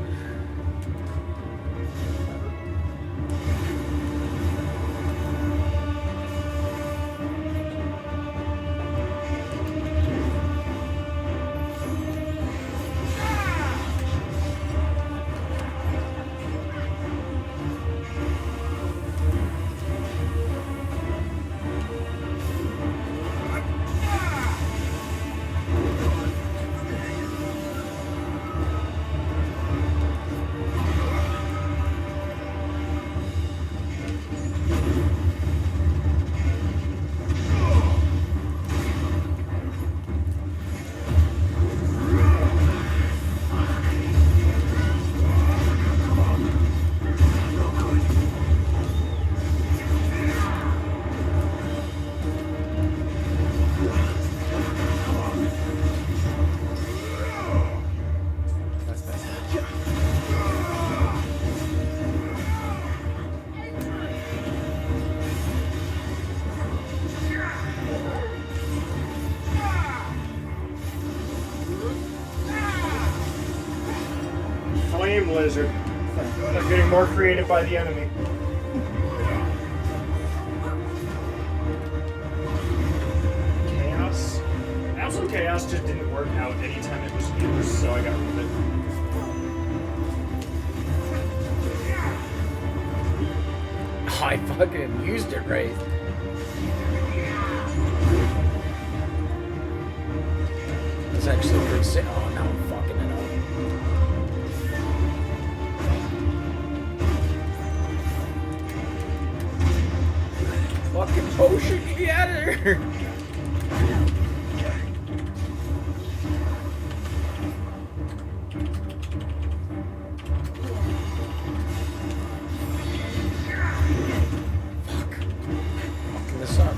Flame lizard. They're getting more creative by the enemy. Chaos. Absolute Chaos just didn't work out anytime it was used, so I got rid of it. I fucking used it right. It's actually pretty sick. Oh, now I'm fucking it up. Fucking potion, get out of here! Fucking this up.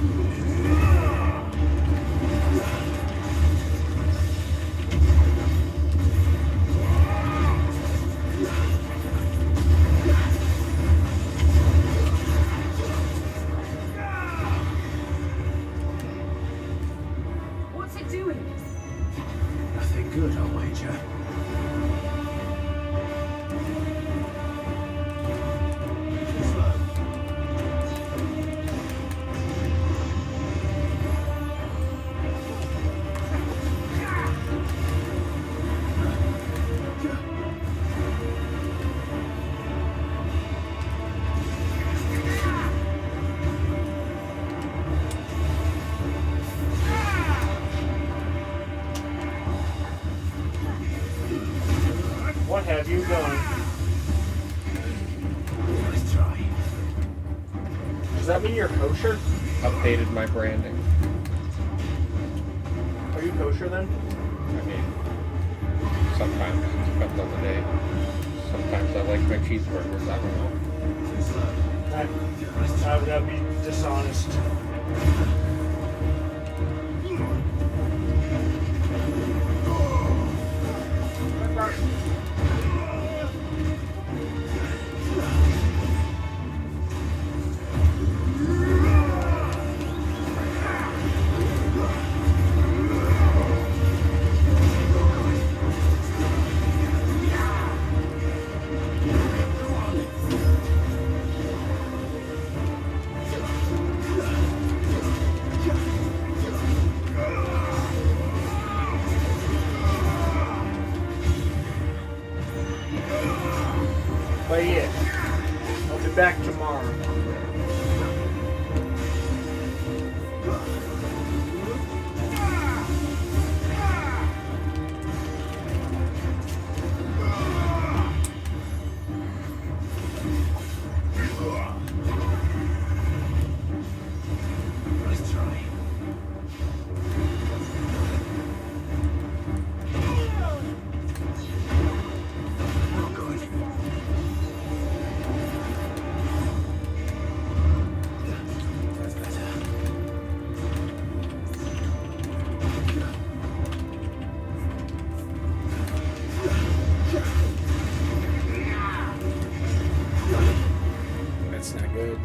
What have you done? Let's try. Does that mean you're kosher? Updated my branding. Are you kosher then? I mean, sometimes it depends on the day. Sometimes I like my cheeseburgers. I don't know. That would be dishonest. But yeah, I'll be back tomorrow. Let's try. Oh, good. That's better. That's not good.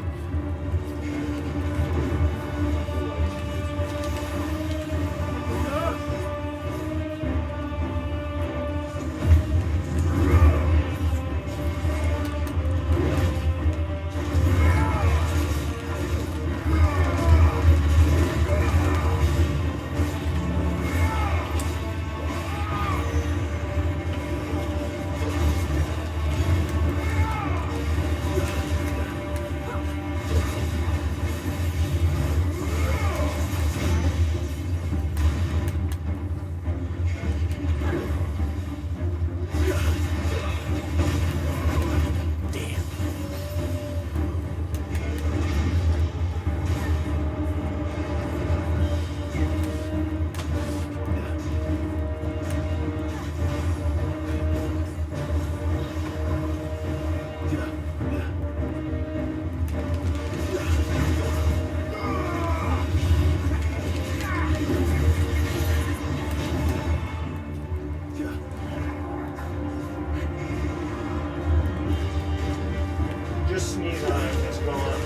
Just sneeze on it, it's gone.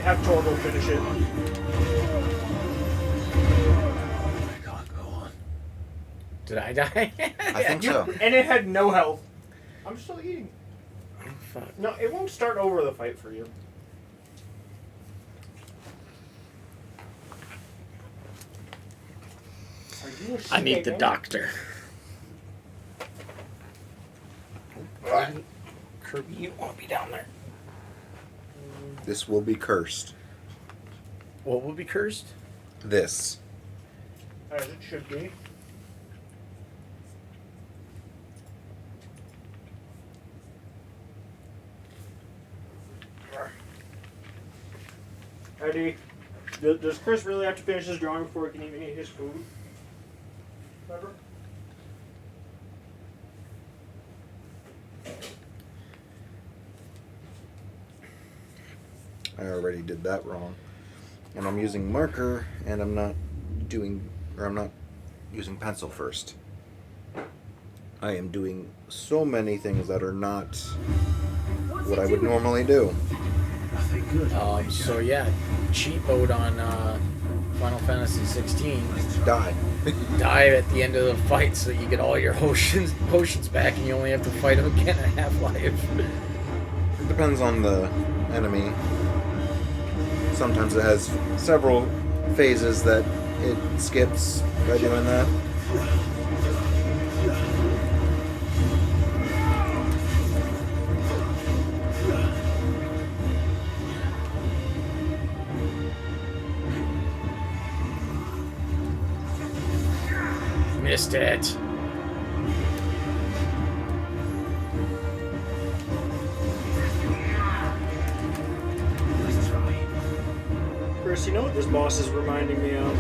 Have Torgo finish it. Did I die? I think so. And it had no health. I'm still eating. Oh, fuck. No, it won't start over the fight for you. Are you a I need the snake? doctor. Kirby, you won't be down there. This will be cursed. What will be cursed? This. As it should be. Eddie, does Chris really have to finish his drawing before he can even eat his food? Remember? I already did that wrong. And I'm using marker, and I'm not using pencil first. I am doing so many things that are not what I would normally do. Nothing good. So yeah, cheapoed on Final Fantasy 16. Die. Die at the end of the fight so you get all your potions back and you only have to fight them again at Half-Life. It depends on the enemy. Sometimes it has several phases that it skips by doing that. missed it. Chris, you know what this boss is reminding me of?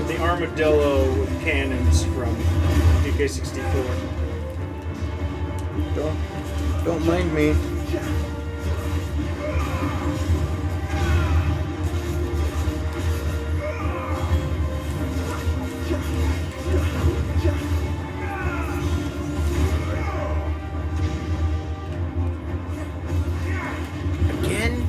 The armadillo with cannons from DK64. Don't mind me. Again?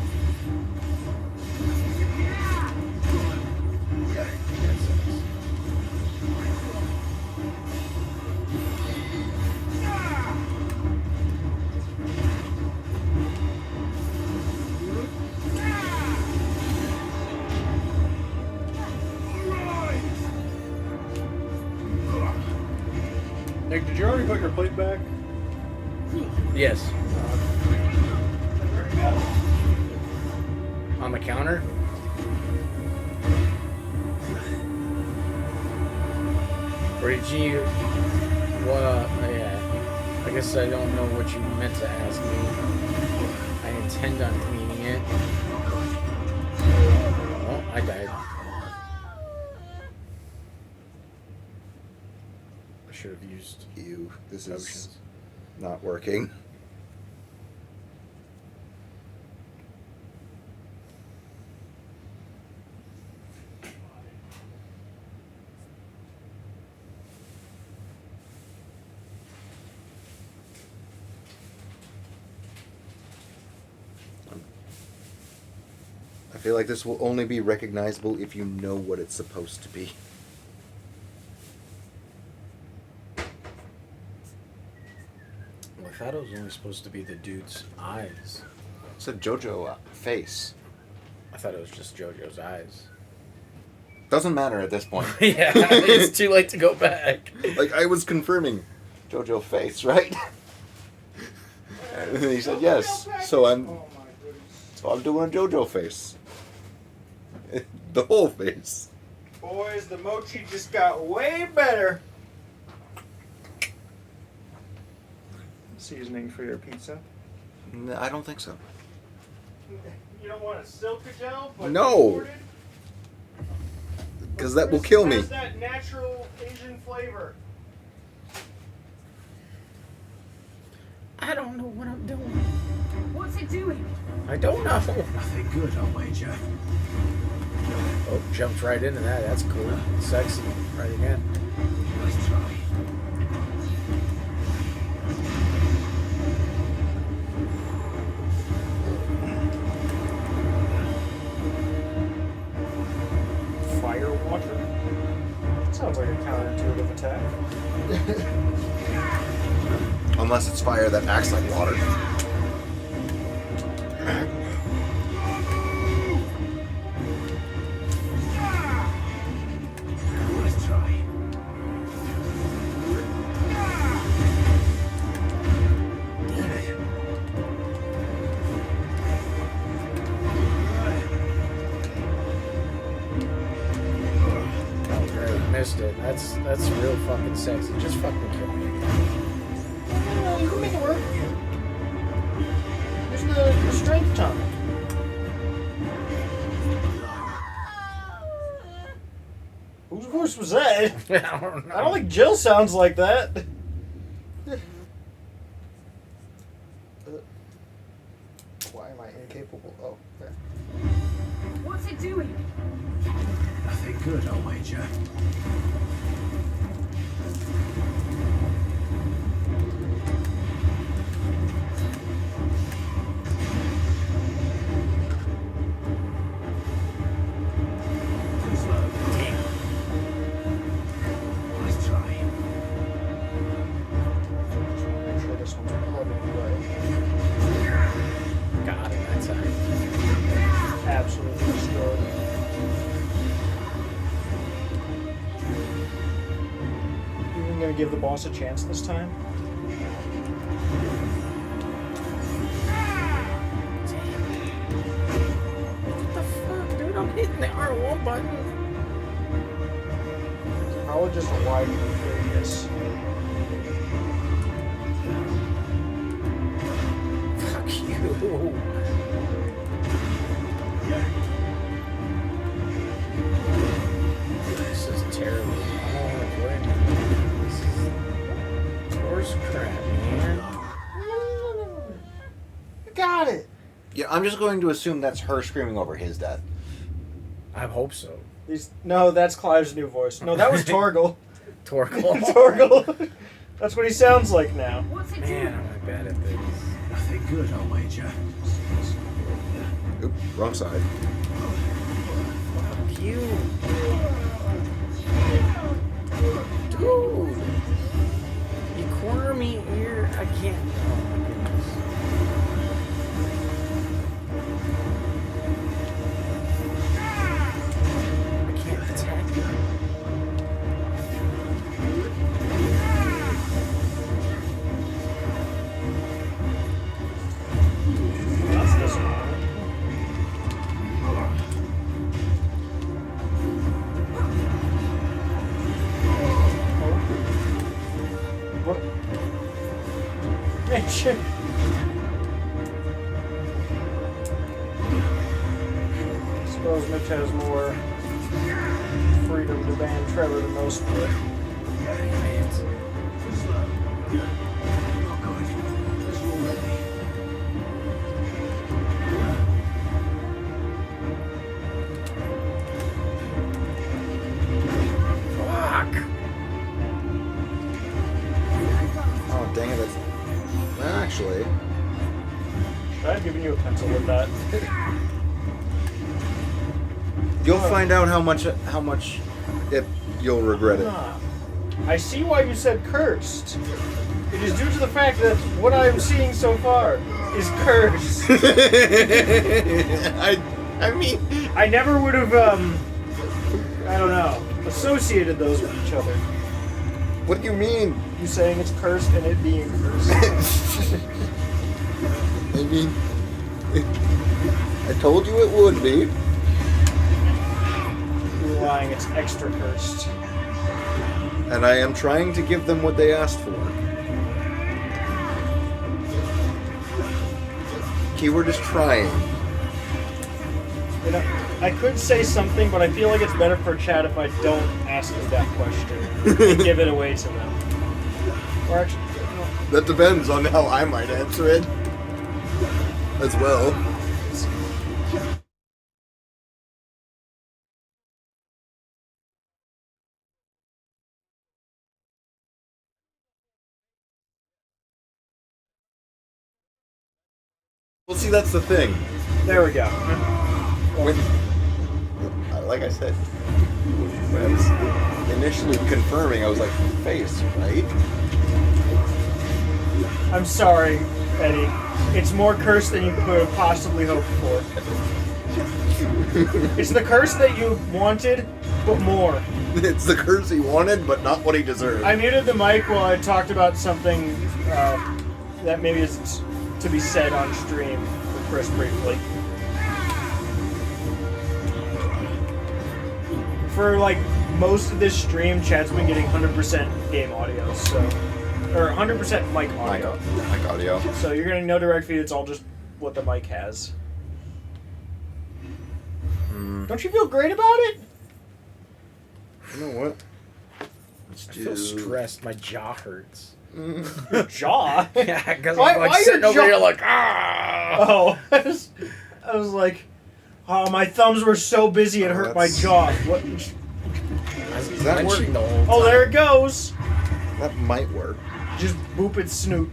Nick, did you already put your plate back? Yes. On the counter? Or did you... yeah. I guess I don't know what you meant to ask me. I intend on cleaning it. Oh, I died. I should have used... This is not working. I feel like this will only be recognizable if you know what it's supposed to be. I thought it was only supposed to be the dude's eyes. It's a JoJo face. I thought it was just JoJo's eyes. Doesn't matter at this point. Yeah, it's too late to go back. Like, I was confirming JoJo face, right? And then he said yes. So I'm doing a JoJo face. The whole face. Boys, the mochi just got way better. Seasoning for your pizza? No, I don't think so. You don't want a silica gel? But No! Because that will kill me. It has that natural Asian flavor. I don't know what I'm doing. What's it doing? I don't know. Nothing good, I'll wager. Oh, jumped right into that. That's cool. Sexy. Right again. Let's try. Fire water? Sounds like a counterintuitive attack. Unless it's fire that acts like water. Let's try. Oh, great. Missed it. That's real fucking sexy. Just fucking kill me. No, you can make it work. There's the strength tonic. Whose voice was that? I don't know. I don't think Jill sounds like that. Why am I incapable? Oh, there. What's it doing? Nothing good, I'll wager. Too slow. Let's try. Make sure this one's plugging away. Got it that time. Absolutely destroyed. Even gonna give the boss a chance this time? What the fuck, dude? I'm hitting the R1 button. Probably just a wide radius. Fuck you. This is terrible. This is horse crap, man. Got it. Yeah, I'm just going to assume that's her screaming over his death. I hope so. No, that's Clive's new voice. No, that was Torgal. Torgal. Torgal. That's what he sounds like now. Man, am I bad at this. Nothing good, I'll wager. Oop, wrong side. Fuck you. Dude. You corner me here. I can't. Oh my goodness. I can't attack you. That's disappointing. What? Hey, shit. I suppose Mitch has more freedom to ban Trevor than most would. Fuck. Oh, dang it. Well, actually. Should I have given you a pencil with that? You'll find out how much if you'll regret it. I see why you said cursed. It is due to the fact that what I am seeing so far is cursed. I mean, I never would have, I don't know, associated those with each other. What do you mean? You saying it's cursed and it being cursed. I mean, I told you it would be. You're lying, it's extra cursed. And I am trying to give them what they asked for. Keyword is trying. You know, I could say something, but I feel like it's better for chat if I don't ask them that question and give it away to them. Or actually, no. That depends on how I might answer it as well. Well, see, that's the thing. There we go. Like I said, when I was initially confirming, I was like, face, right? I'm sorry, Eddie. It's more cursed than you could have possibly hoped for. It's the curse that you wanted, but more. It's the curse he wanted, but not what he deserved. I muted the mic while I talked about something that maybe is to be said on stream for Chris briefly. For like most of this stream, chat's been getting 100% game audio, so or 100% mic audio. Mic audio. So you're getting no direct feed. It's all just what the mic has. Don't you feel great about it? You know what? I feel stressed. My jaw hurts. Your jaw? Yeah, because I'm like sitting over here like, ah! Oh, I was like, oh, my thumbs were so busy it hurt my jaw. What? Is that working the whole time? Oh, there it goes. That might work. Just boop its snoot.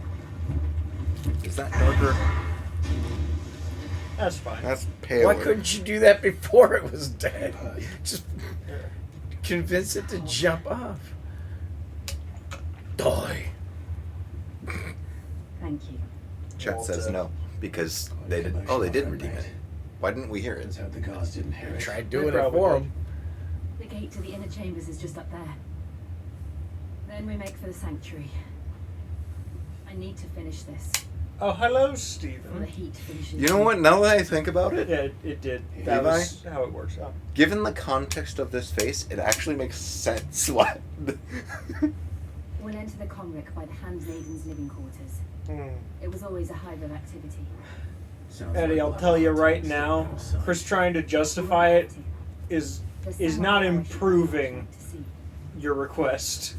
Is that darker? That's fine. That's pale. Why couldn't you do that before it was dead? Just convince it to jump off. Die. Thank you. Chat says no because they didn't. Oh, they did redeem it. Why didn't we hear it? The guards didn't hear it. Tried doing it for them. The gate to the inner chambers is just up there. Then we make for the sanctuary. I need to finish this. Oh, hello, The Stephen. heat finishes. You know what? Now that I think about it, Yeah, it did. That Levi? was how it works out. given the context of this face, it actually makes sense. What? We'll enter the convict by the handmaiden's living quarters. It was always a hive of activity. Eddie, I'll tell you right now, Chris trying to justify it is not improving your request.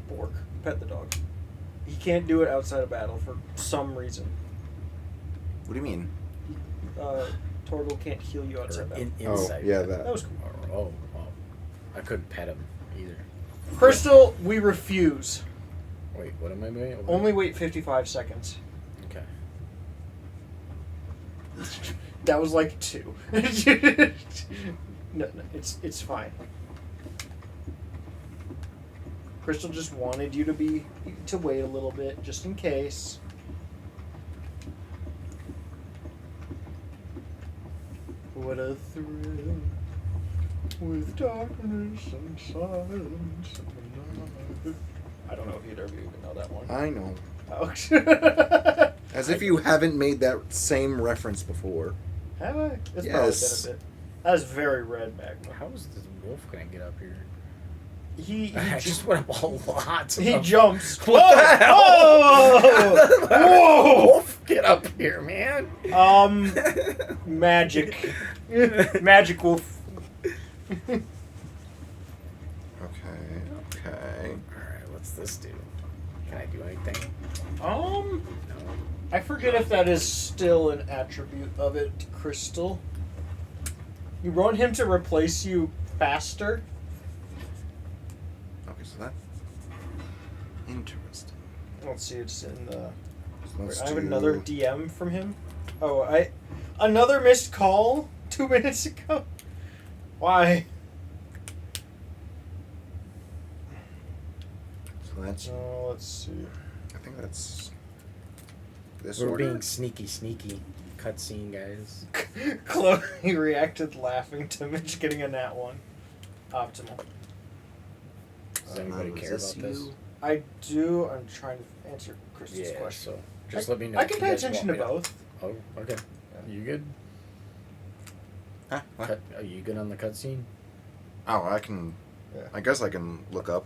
Bork, pet the dog. He can't do it outside of battle for some reason. What do you mean? Torgal can't heal you outside battle. Inside. Oh, yeah, that. That was cool. Oh. I couldn't pet him either. Crystal, we refuse. Wait, what am I doing? Only wait 55 seconds. Okay. That was like 2. No, it's fine. Crystal just wanted you to wait a little bit, just in case. What a thrill with darkness and silence. I don't know if either of you even know that one. I know. Oh. As if you haven't made that same reference before. Have I? It's Yes. probably been a bit. That was very red magma. How is this wolf gonna get up here? He I just went up a lot. He jumps. What the hell? Oh! Whoa! Wolf, get up here, man. Magic. Magic wolf. Okay. Alright, what's this do? Can I do anything? No. I forget if that is still an attribute of it, Crystal. You want him to replace you faster? Okay, so that's interesting. Let's see, it's in the... Let's I have do- another DM from him. Oh, another missed call 2 minutes ago? Why? So that's. Let's see. I think that's. This We're order. being sneaky. Cutscene, guys. Chloe reacted laughing to Mitch getting a nat 1. Optimal. Does anybody is care this about this? you? I do. I'm trying to answer Kristen's Yeah, question. so just let me know. I if can you pay guys attention to want me both. Oh, okay. You good? Huh? What? Are you good on the cutscene? Oh, I can. Yeah. I guess I can look up.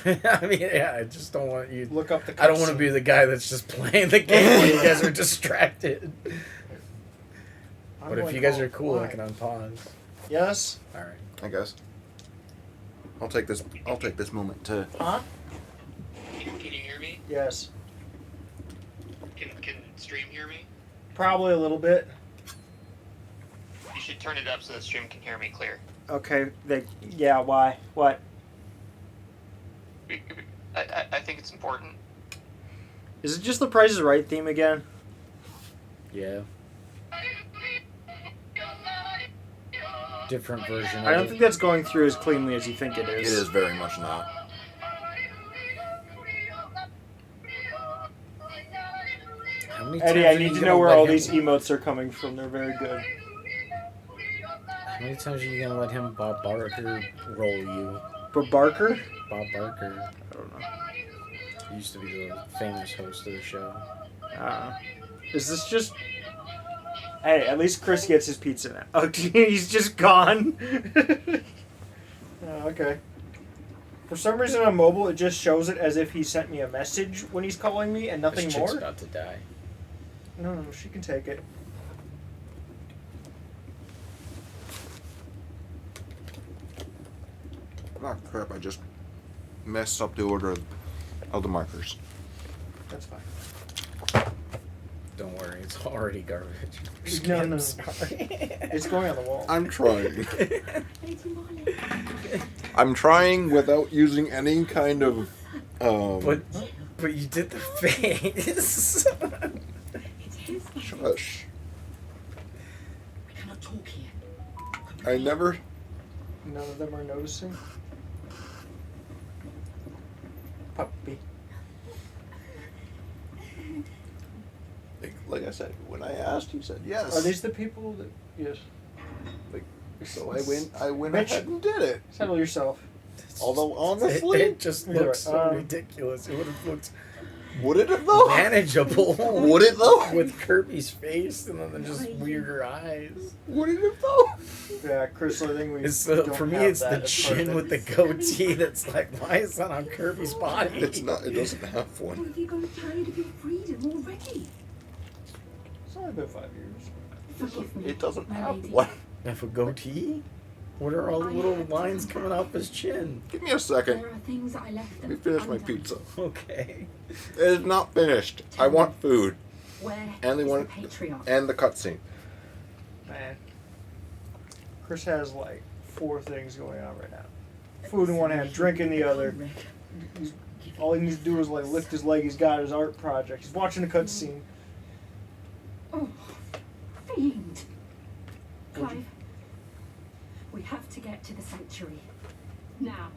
I mean, yeah, I just don't want you. Look up the I don't want to cutscene. be the guy that's just playing the game while you guys are distracted. I'm But if going you guys all are cool, I quiet. can unpause. Yes? All right. I guess. I'll take this moment to. Huh? Can you hear me? Yes. Can stream hear me? Probably a little bit. You should turn it up so the stream can hear me clear. Okay. Yeah, why? What? I think it's important. Is it just the Price is Right theme again? Yeah. Different version. I don't think that's going through as cleanly as you think it It is. is very much not. How many Eddie, times I are need you to gonna know where let all him- these emotes are coming from. They're very good. How many times are you gonna let him Bob Barker roll you? But Barker? Bob Barker. I don't know. He used to be the famous host of the show. Is this just... Hey, at least Chris gets his pizza now. Oh, he's just gone? Oh, okay. For some reason on mobile, it just shows it as if he sent me a message when he's calling me and nothing This chick's more. about to die. No, she can take it. Oh crap! I just messed up the order of the markers. That's fine. Don't worry, it's already garbage. No, I'm no. sorry. It's going on the wall. I'm trying. I'm trying without using any kind of. But you did the face. Shush. We cannot talk here. I never. None of them are noticing. Puppy. Like I said, when I asked, you said yes. Are these the people that... Yes. So I went Mitch, ahead and did it. settle yourself. Although honestly, it just looks so ridiculous. It would have looked. Would it have though? Manageable. Would it though? With Kirby's face and then just weirder eyes. Would it have though? Yeah, Chris, I think we. It's don't for me, have it's that the as part of chin it. with the goatee that's like, why is that on Kirby's body? It's not. It doesn't have one. Have you gone tired of your freedom already? It's only been 5 years. Forgive me. It doesn't my have lady. one. Have a goatee? What are all the little lines coming off his chin? Give me a second. There are things I left Let me them finish my undone. pizza. Okay. It is not finished. I want food. Where And they is want the patriarch? and the cutscene. Man. Chris has like 4 things going on right now. Food in one hand, drink in the other. All he needs to do is like lift his leg. He's got his art project. He's watching a cutscene. Oh, fiend! Clive, we have to get to the sanctuary. Now.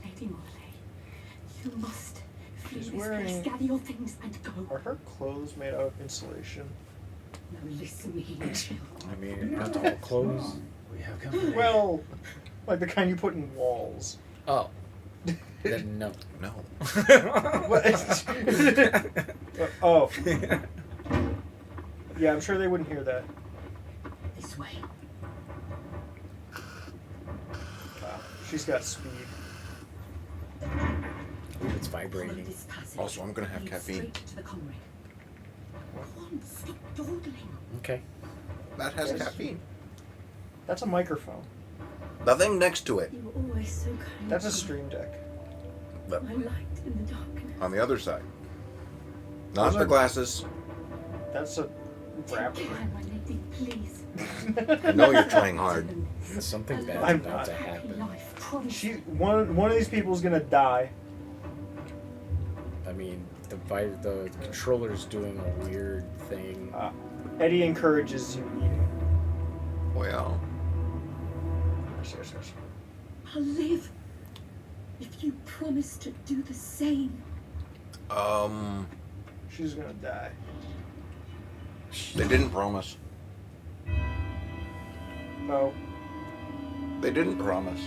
Lady Morley, you must flee She's this wearing- place, gather your things and go. Are her clothes made out of insulation? Now listen, you chill. I mean, not all clothes. We have company. Well, like the kind you put in walls. Oh. Then no. No. What? Oh. Yeah, I'm sure they wouldn't hear that. This way. Wow. She's got speed. It's vibrating. This passage Also, I'm gonna have leads caffeine. straight to the comrade. Come on, stop dawdling. Okay. That has caffeine. That's a microphone. The thing next to it. You were always so kind. That's a stream deck. My light in the darkness. On the other side. Not the glasses. That's a wrapper. Take care, my lady, please. I know you're trying hard. Something bad's I'm about not. to happen. One of these people's gonna die. I mean, the controller's doing a weird thing. Eddie encourages you eating. Well. Yes. I'll live if you promise to do the same. She's gonna die. They didn't promise. Oh. They didn't promise.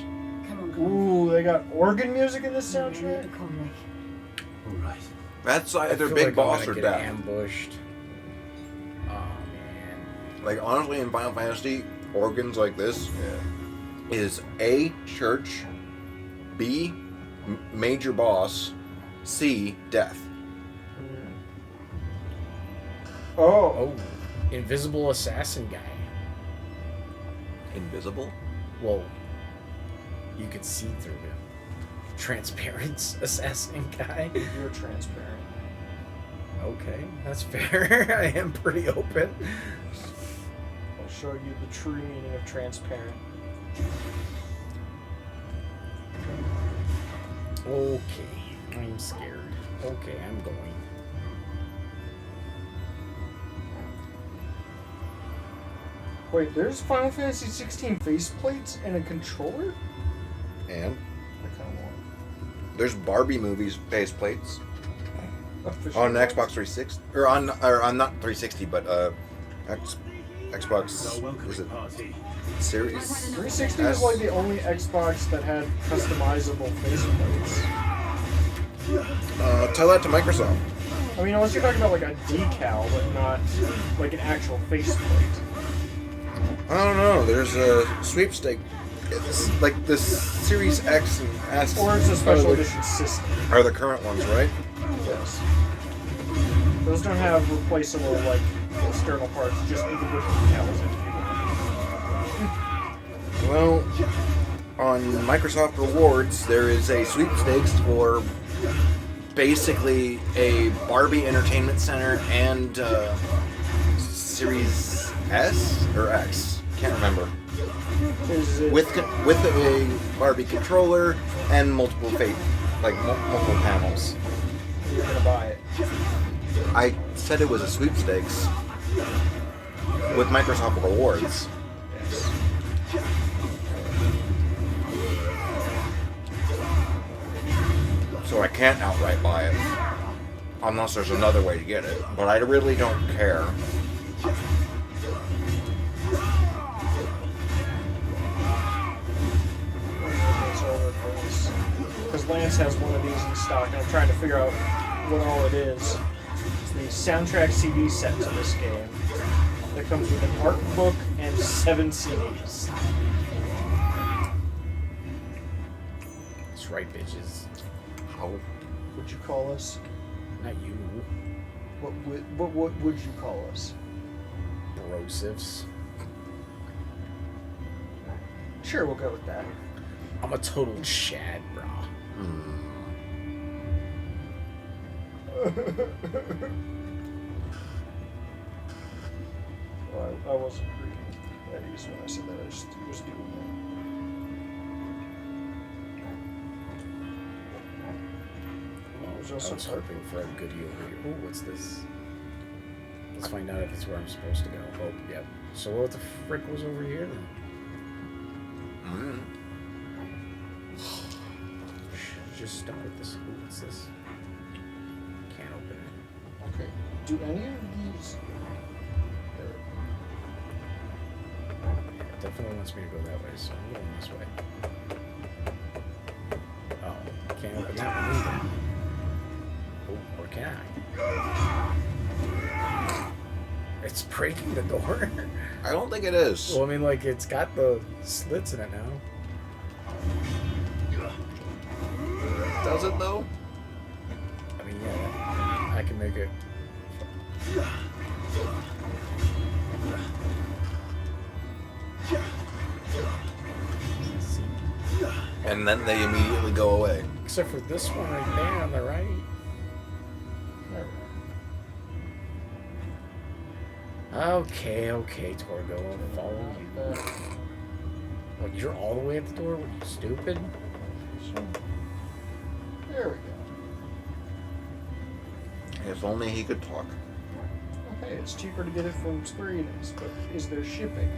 Come on, Ooh, they got organ music in this soundtrack? All right. That's I either feel big like I'm boss gonna or get death. ambushed. Oh man. Like honestly, in Final Fantasy, organs like this is A, church, B, major boss, C, death. Oh. Invisible assassin guy. Invisible? Well, you could see through him. Transparent assassin guy. You're transparent. Okay, that's fair. I am pretty open. I'll show you the true meaning of transparent. Okay, I'm scared. Okay, I'm going. Wait, there's Final Fantasy 16 faceplates and a controller? And I kind of want. there's Barbie movies faceplates Official on ones? Xbox 360 or on not 360 but Xbox is it Series 360 is like the only Xbox that had customizable faceplates. Tell that to Microsoft. I mean, unless you're talking about like a decal, but not like an actual faceplate. I don't know. There's a sweepstake. It's like the Series X and S. Or it's a special edition system. Are the current ones, right? Yes. Those don't have replaceable like external parts, just you can put decals in. Well, on Microsoft Rewards, there is a sweepstakes for basically a Barbie Entertainment Center and Series S or X. Can't remember. Is it With a Barbie controller and multiple multiple panels. you're gonna buy it? I said it was a sweepstakes with Microsoft Rewards. Yes. So I can't outright buy it. Unless there's another way to get it. But I really don't care. Lance has one of these in stock, and I'm trying to figure out what all it is. It's the soundtrack CD set to this game that comes with an art book and 7 CDs. That's right, bitches. How would you call us? Not you. What would you call us? Brosifs. Sure, we'll go with that. I'm a total Chad, bro. Well, I wasn't really at ease when I said that. I just was doing that. I was hoping for a goodie over here. Oh, what's this? Let's find out if it's where I'm supposed to go. Oh, yep. So what the frick was over here then? Just start with this. Ooh, what's this? Can't open it. Okay. Do any of these... It definitely wants me to go that way, so I'm going this way. Oh, can't open that one either. Oh, or can I? It's breaking the door. I don't think it is. Well, I mean, like, it's got the slits in it now. Does it, though? I mean, yeah, I can make it. And then they immediately go away. Except for this one right there on the right. Okay, Torgo, I'll follow you. What, you're all the way at the door? What, are you stupid? There we go. If only he could talk. Okay, it's cheaper to get it from Square Enix, but is there shipping?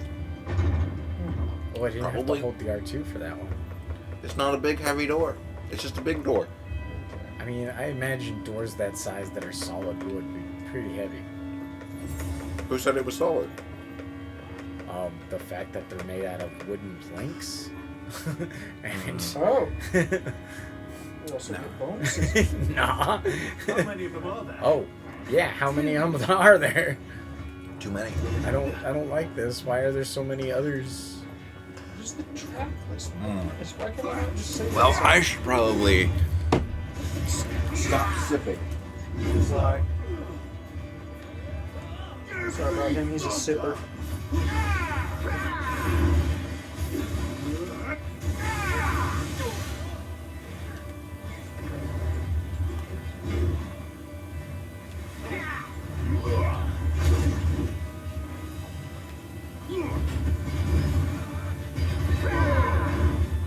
Oh, I didn't Probably. have to hold the R2 for that one. It's not a big, heavy door. It's just a big door. I mean, I imagine doors that size that are solid wood would be pretty heavy. Who said it was solid? The fact that they're made out of wooden planks. And oh. We also get bonuses. Nah. How many of them are there? Oh, yeah. How many of them are there? Too many. I don't like this. Why are there so many others? Just the track list. Why can't I just say Well, that? I should probably stop sipping. He's like, sorry about him. He's a sipper.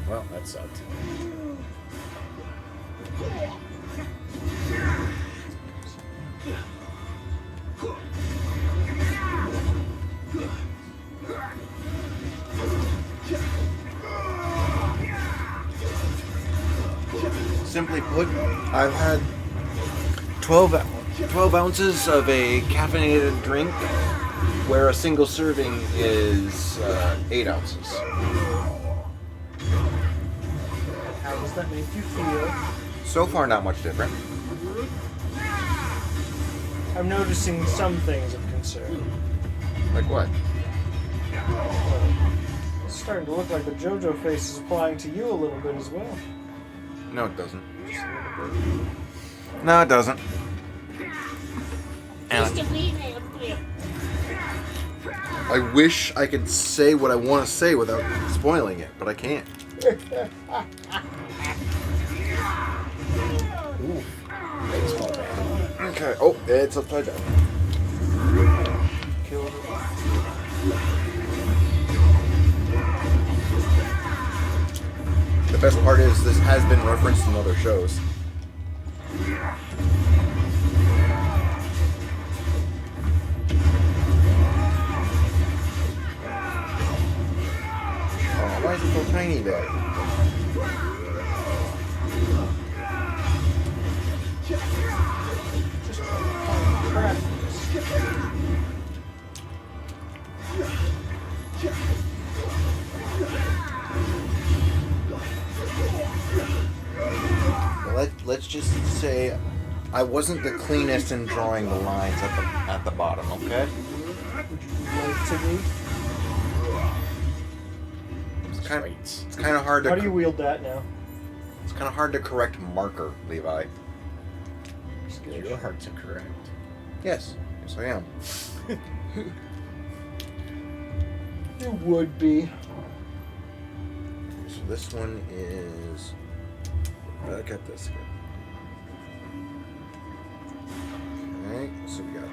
Well, that sucked. Simply put, I've had 12 ounces of a caffeinated drink where a single serving is 8 ounces. How does that make you feel? So far, not much different. I'm noticing some things of concern. Like what? It's starting to look like the JoJo face is applying to you a little bit as well. No, it doesn't. No, it doesn't. And I wish I could say what I want to say without spoiling it, but I can't. Ooh. Baseball bat. Okay. Oh, it's upside down. Killed it. The best part is this has been referenced in other shows. Oh, why is it so tiny there? Just practice. let's just say I wasn't the cleanest in drawing the lines at the bottom, okay? Would you like to be? It's kind of hard to... How do you wield that now? It's kind of hard to correct marker, Levi. Your heart's correct. Yes. Yes, I am. It would be. So this one is... Where did I get this? Okay, so we got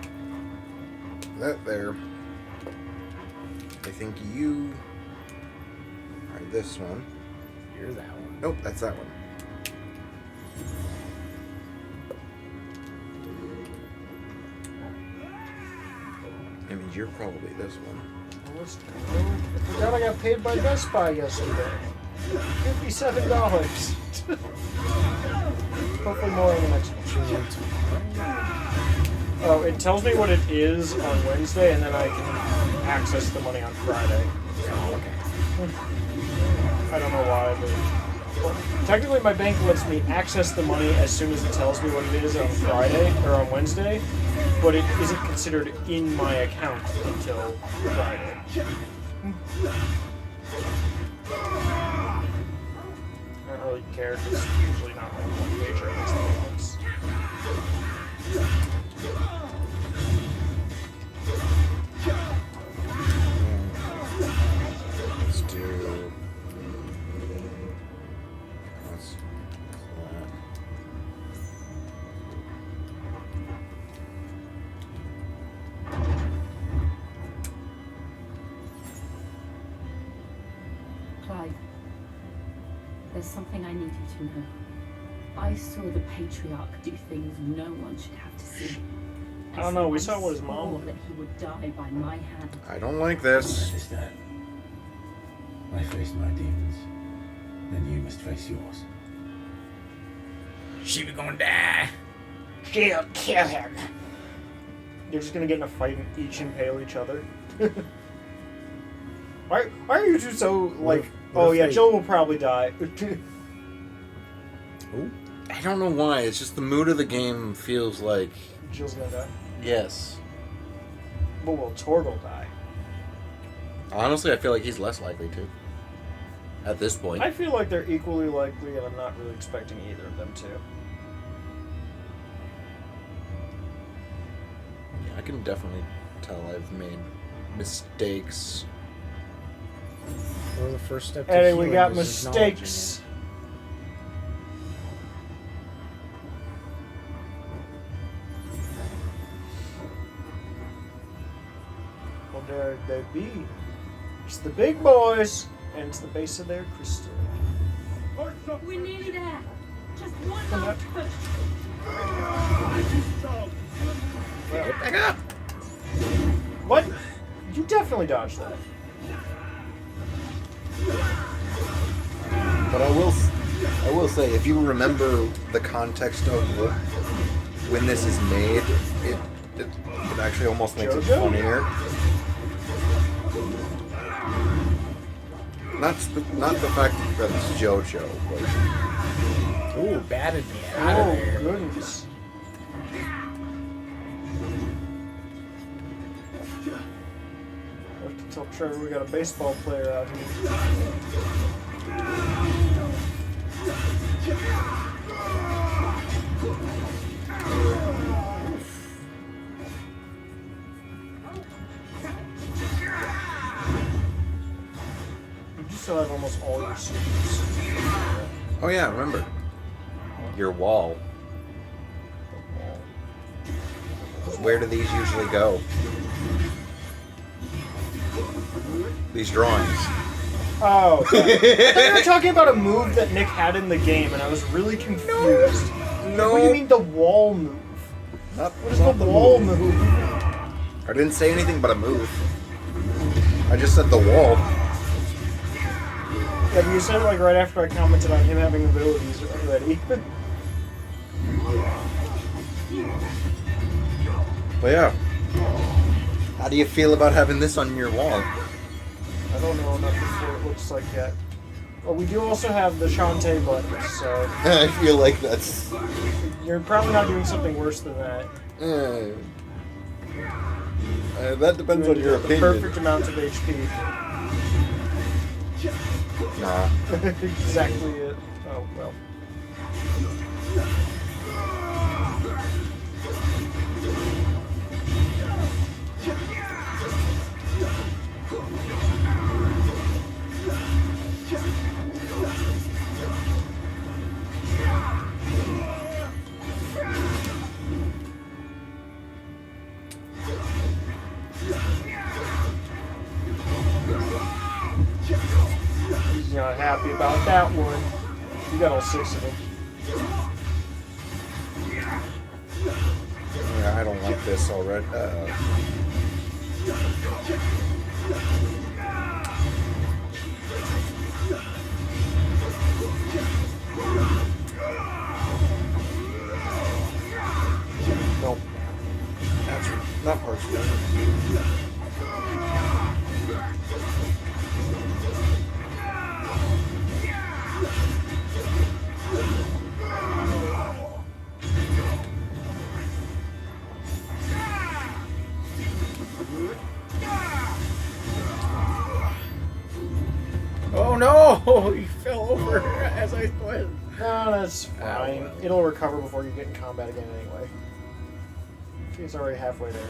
that there. I think you are this one. You're that one. Nope, that's that one. I mean, you're probably this one. I forgot I got paid by Best Buy yesterday. $57. Hopefully more in the next one. Oh, it tells me what it is on Wednesday, and then I can access the money on Friday. I don't know why, but well, technically my bank lets me access the money as soon as it tells me what it is on Friday or on Wednesday, but it isn't considered in my account until Friday. I don't really care because it's usually not like one page or at least once. Let's do... That's that. Clive, there's something I need you to know. I saw the Patriarch do things no one should have to see. I don't know, we saw what his mom swore was. that he would die by my hand. I don't like this. Understand. I faced my demons. Then you must face yours. She was gonna die. She'll kill him. They're just gonna get in a fight and each impale each other. Why are you two so like? Oh yeah, Jill will probably die. Ooh. I don't know why. It's just the mood of the game feels like... Jill's gonna die. Yes. But will Torgal die? Honestly, I feel like he's less likely to. At this point. I feel like they're equally likely, and I'm not really expecting either of them to. Yeah, I can definitely tell I've made mistakes. Or the first step to Hey, healing we got is acknowledging mistakes. Well, there they be. It's the big boys, and it's the base of their crystal. We're nearly there. Just one Come last push. Get back up! What? You definitely dodged that. But I will say, if you remember the context of when this is made, it actually almost makes it funnier. Not the fact that it's JoJo, but... Ooh, batted me out of there. Oh, goodness. I have to tell Trevor we got a baseball player out here. You still have almost all your suits. Oh yeah, remember. Your wall. Where do these usually go? These drawings. Oh, okay. I thought you were talking about a move that Nick had in the game, and I was really confused. No. What do you mean the wall move? What is the wall move? I didn't say anything but a move. I just said the wall. Yeah, but you said it like right after I commented on him having abilities already. But yeah. How do you feel about having this on your wall? I don't know enough before it looks like yet. Well, we do also have the Shantae buttons, so... I feel like that's... You're probably not doing something worse than that. That depends on your opinion. Perfect amount of HP. Nah. Exactly it. Oh, well. He's not happy about that one. You got all 6 of them. Yeah, I don't like this already. Nope. That part's good. Oh no! He fell over as I went. No, that's fine. Well. It'll recover before you get in combat again anyway. It's already halfway there.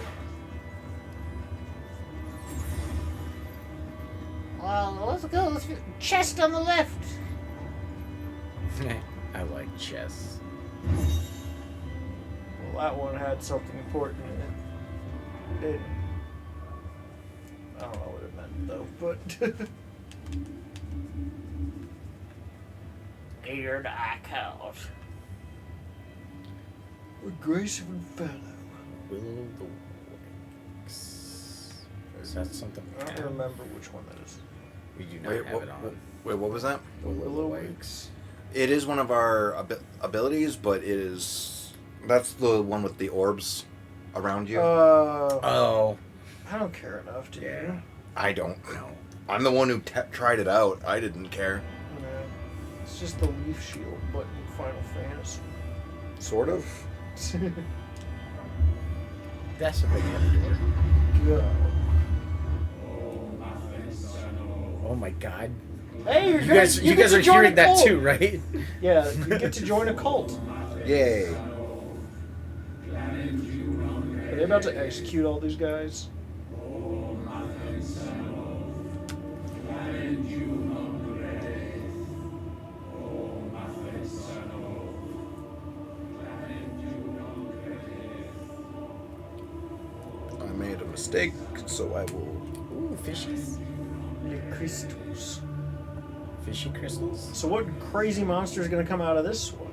Well, let's go. Let's get chest on the left. I like chess. Well, that one had something important in it. I don't know what it meant though, but Geared icons. with grace and fellow. Will the Wakes. Is that something? I don't remember which one that is. We do not have it on. Wait, what was that? Will the Wakes. It is one of our abilities, but it is... That's the one with the orbs around you. Oh. I don't care enough, do you? I don't know. I'm the one who tried it out. I didn't care. Yeah. It's just the leaf shield, but in Final Fantasy. Sort of. That's a big heavy door. Go. Oh my god. Hey, you guys are hearing that too, right? Yeah, you get to join a cult. Yay. Are they about to execute all these guys? I made a mistake, so I will... Ooh, fishies. The crystals. Fishy crystals? So what crazy monster is going to come out of this one?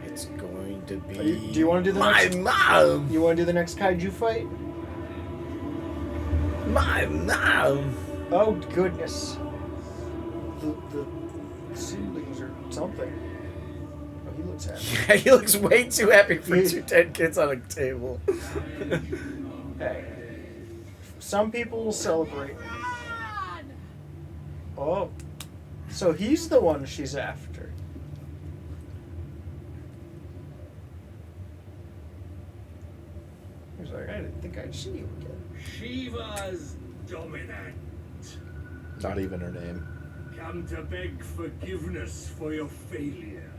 It's going to be... Do you want to do the next... mom! You want to do the next kaiju fight? My mom! Oh, goodness. The seedlings or something. Oh, he looks happy. Yeah, he looks way too happy for 2 dead kids on a table. Hey. Some people will celebrate. Oh. So he's the one she's after. He's like, I didn't think I'd see you again. Shiva's dominant. Not even her name. Come to beg forgiveness for your failure.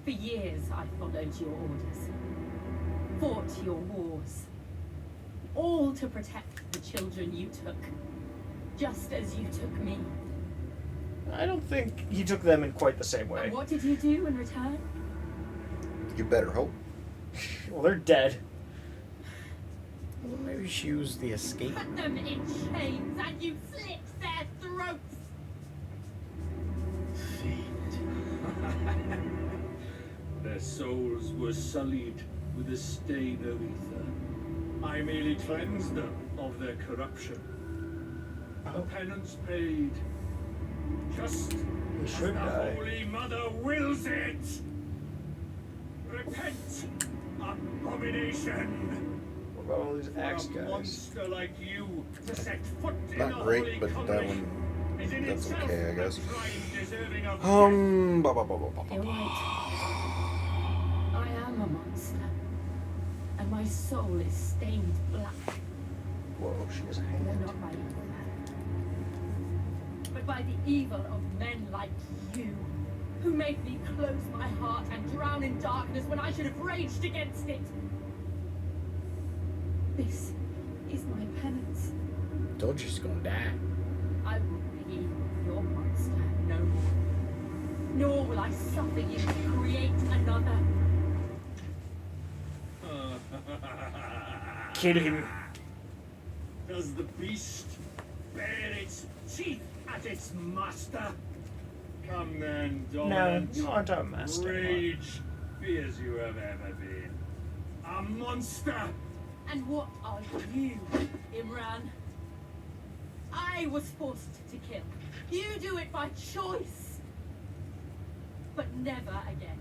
For years I followed your orders, fought your wars, all to protect the children you took, just as you took me. I don't think he took them in quite the same way. And what did you do in return? You better hope. Well, they're dead. Well, maybe she used the escape. Put them in chains and you slit their throats! Their souls were sullied with a stain of ether. I merely cleansed them of their corruption. A penance paid. Just as the Holy Mother wills it! Repent, abomination! about all these axe For a guys. monster like you to set foot in Not the great, holy but that country one, is in that's itself okay, I a guess. crime deserving of You're right. I am a monster. And my soul is stained black. Whoa, she has a But hand. not by evil. But by the evil of men like you, who made me close my heart and drown in darkness when I should have raged against it. This is my penance. Told you she's gonna die. I will be your monster no more. Nor will I suffer you to create another. Kill him. Does the beast bare its teeth at its master? Come then, dominant. No, you aren't our master. Rage, be as you have ever been. A monster! And what are you, Imran? I was forced to kill. You do it by choice. But never again.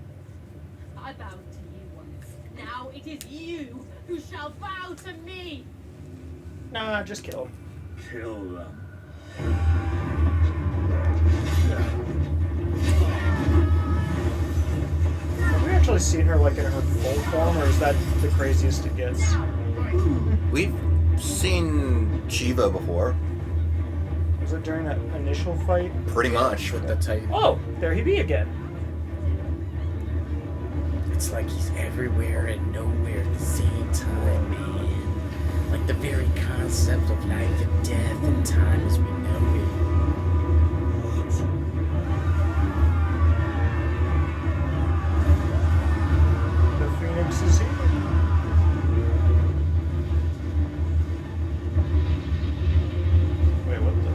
I bowed to you once. Now it is you who shall bow to me. Nah, just kill him. Kill them. Have we actually seen her like in her full form, or is that the craziest it gets? We've seen Shiva before. Was it during that initial fight? Pretty much. With the Titan. Oh, there he be again. It's like he's everywhere and nowhere at the same time, man. Like the very concept of life and death and time as we know it. The Phoenix is here. Wait, what the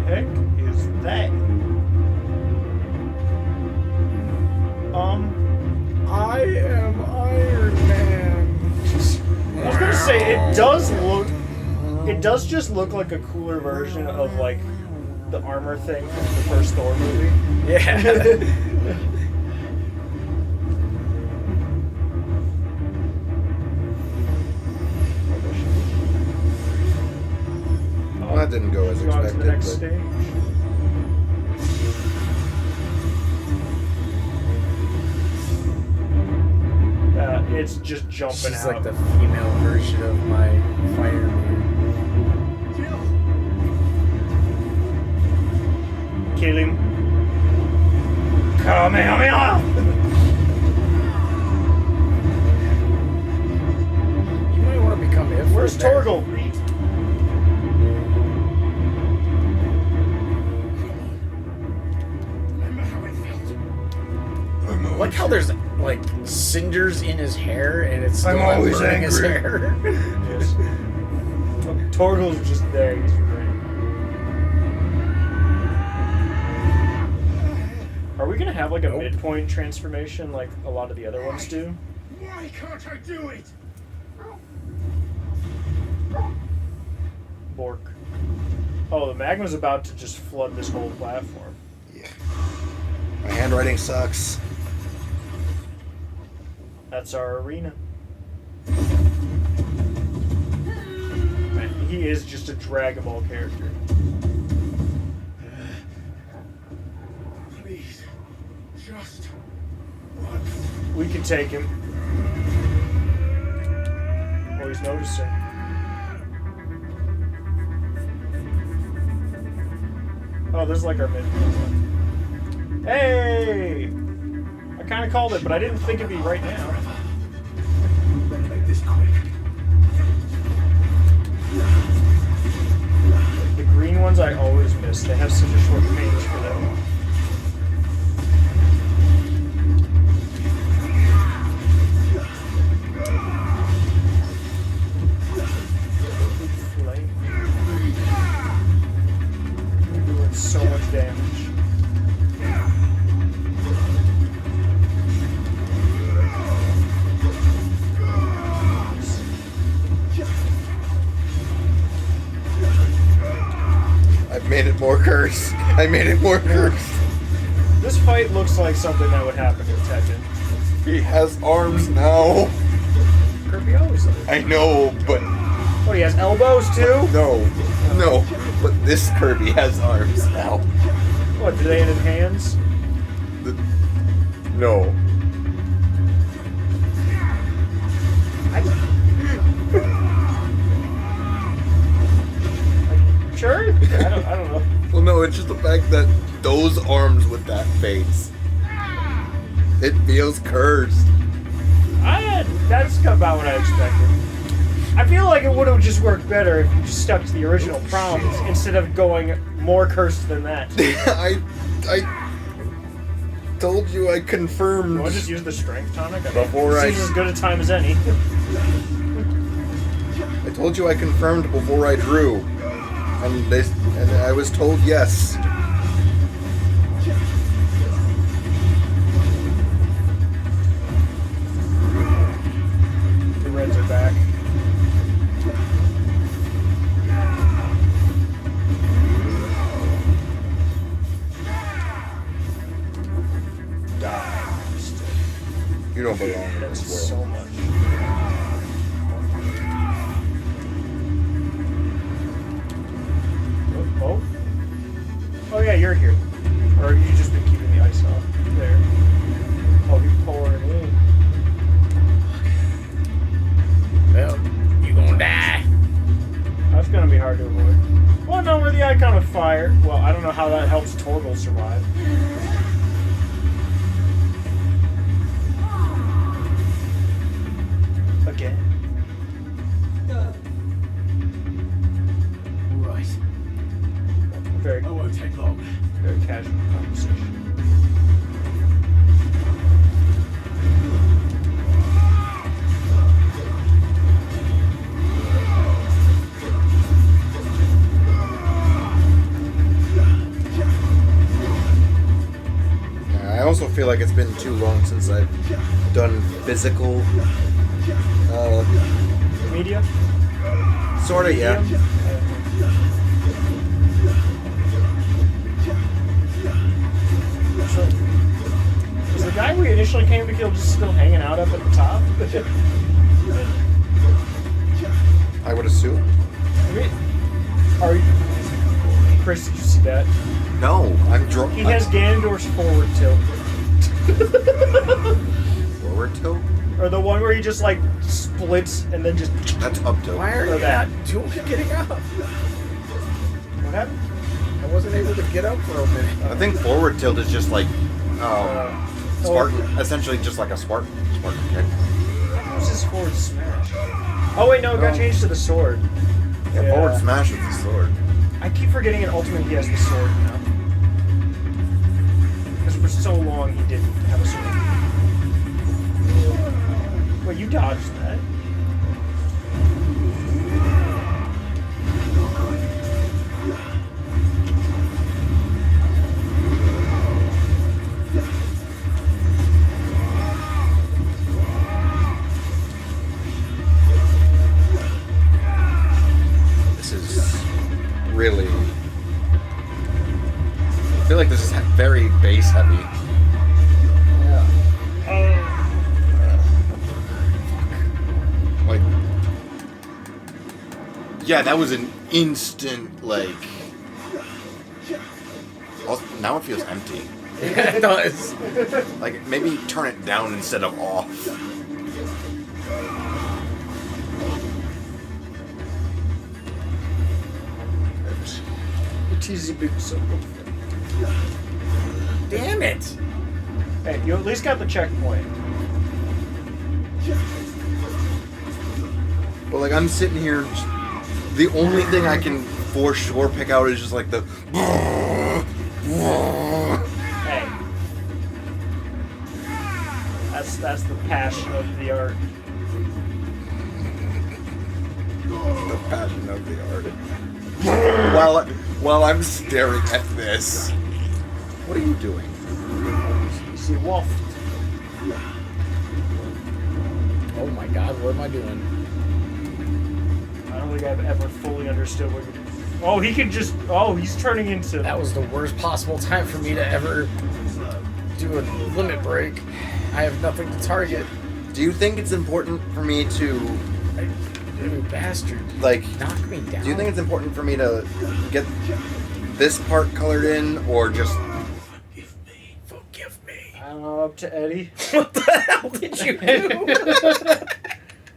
heck is that? I am Iron Man. I was gonna say it does look. It does just look like a cooler version of like the armor thing from the first Thor movie. Yeah. Well, that didn't go as Go on to the expected. next But stage. It's just jumping She's out. like the female version of my fireman. Kill him. Kamehameha! You might want to become Ifrit. Where's there. Torgal? Like how there's like cinders in his hair and it's still I'm always burning his angry. hair. Yes. Torgal's just there. He's great. Are we gonna have like a midpoint transformation like a lot of the other ones do? Why can't I do it? Bork. Oh, the magma's about to just flood this whole platform. yeah, my handwriting sucks. That's our arena. Man, he is just a Dragon Ball character. Please, just once. We can take him. Oh, he's noticing. Oh, this is like our midpoint. Hey! I kind of called it, but I didn't think it'd be right now. Better make this quick. The green ones I always miss. They have such a short range for them. Flame. You're doing so much damage. I've made it more cursed. I made it more cursed. This fight looks like something that would happen in Tekken. He has arms now. Kirby always does. I know, but Oh, he has elbows too? no, but this Kirby has arms now. What, do they have hands? No. Sure? I don't know. Well, no, it's just the fact that those arms with that face. It feels cursed. That's about what I expected. I feel like it would have just worked better if you just stuck to the original prompts instead of going more cursed than that. I told you I confirmed. You want to just use the strength tonic? Before I seems as good a time as any. I told you I confirmed before I drew, and I was told yes. The Reds are back. You don't belong in That's this world. so much. Oh? Oh yeah, you're here. Or have you just been keeping the ice off? There. Oh, he's pouring it in. Well, you gonna die. That's gonna be hard to avoid. Well, no, we're the icon of fire. Well, I don't know how that helps Torgal survive. Again. Right. Very, I won't take long. very casual conversation. I also feel like it's been too long since I've done physical. Media? Sorta, yeah. So, was the guy we initially came to kill just still hanging out up at the top? I would assume. I mean, are you... Chris, did you see that? No, I'm drunk. He has Ganondorf's forward tilt. Forward tilt? Or the one where he just like splits and then just... That's up tilt. Why are you not getting up? What happened? I wasn't able to get up for a minute. I think forward tilt is just like Spartan, essentially just like a Spartan kick. What was his forward smash? Oh wait, no, it got changed to the sword. Yeah, forward smash with the sword. I keep forgetting in Ultimate he has the sword now. Because for so long he didn't have a sword. Wait, you dodged that. This is really... I feel like this is very base heavy. Like, yeah, that was an instant, like... Also, now it feels empty. It does. Like, maybe turn it down instead of off. It is a big circle. Damn it! Hey, you at least got the checkpoint. But, like, I'm sitting here, the only thing I can for sure pick out is just, like, the... Hey. That's the passion of the art. The passion of the art. While I'm staring at this. What are you doing? You see Wolf. Oh my god, what am I doing? I don't think I've ever fully understood what you're doing. Oh, he can just... Oh, he's turning into... That was the worst possible time for me to ever do a limit break. I have nothing to target. Do you think it's important for me to... You bastard. Like, knock me down. Do you think it's important for me to get this part colored in, or just... Forgive me. I don't know, up to Eddie. What the hell did you do?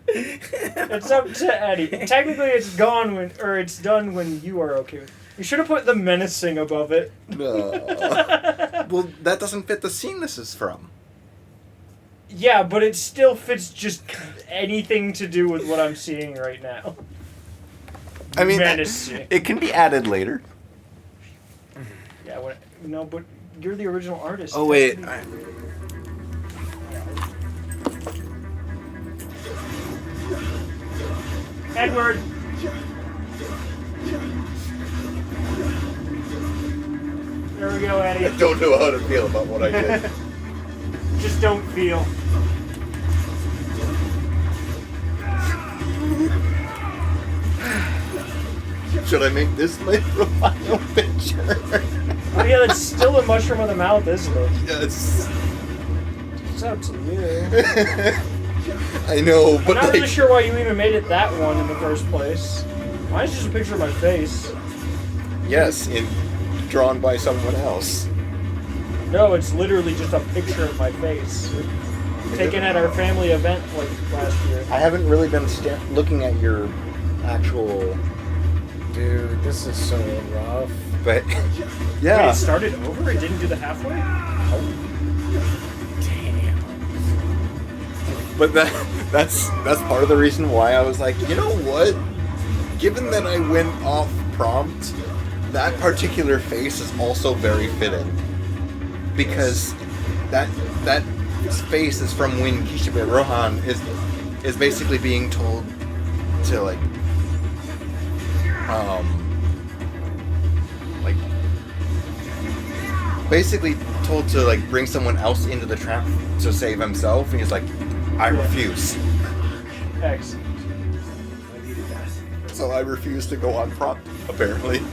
It's up to Eddie. Technically, it's gone when, or it's done when you are okay with it. You should have put the menacing above it. No. Well, that doesn't fit the scene this is from. Yeah, but it still fits just anything to do with what I'm seeing right now. I mean, menacing. it can be added later. Yeah, no, but you're the original artist. Oh, wait. Edward! There we go, Eddie. I don't know how to feel about what I did. Just don't feel. Should I make this my profile picture? Oh yeah, that's still a mushroom of the mouth, isn't it? Yes. It's up to you. I know, but I'm not really sure why you even made it that one in the first place. Mine's just a picture of my face. Yes, drawn by someone else. No, it's literally just a picture of my face. Taken at our family event like last year. I haven't really been looking at your actual... Dude, this is so rough. But, yeah. Wait, it started over? It didn't do the halfway? Oh. Damn. But that's part of the reason why I was like, you know what? Given that I went off prompt, that particular face is also very fitting. Because that face is from when Kishibe Rohan is basically being told to like basically told to like bring someone else into the trap to save himself, and he's like, I refuse. Excellent. So I refuse to go on prompt, apparently. We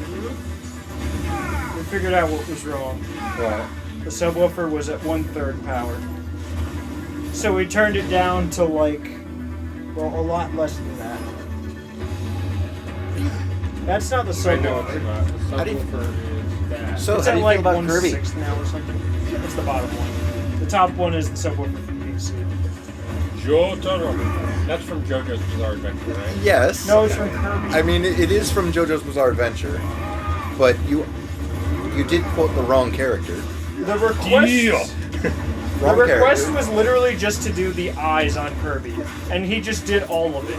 figured out what was wrong. What? The subwoofer was at 1/3 power. So we turned it down to like, well, a lot less than that. That's not the I know subwoofer. it's not. The subwoofer is that. So It's how at do you like feel about Kirby? 1/6 now or something. It's the bottom one. The top one is the subwoofer from PC. Jotaro. That's from JoJo's Bizarre Adventure, right? Yes. No, it's from Kirby. I mean, it is from JoJo's Bizarre Adventure, but you did quote the wrong character. The request. The Wrong request character. was literally just to do the eyes on Kirby, and he just did all of it.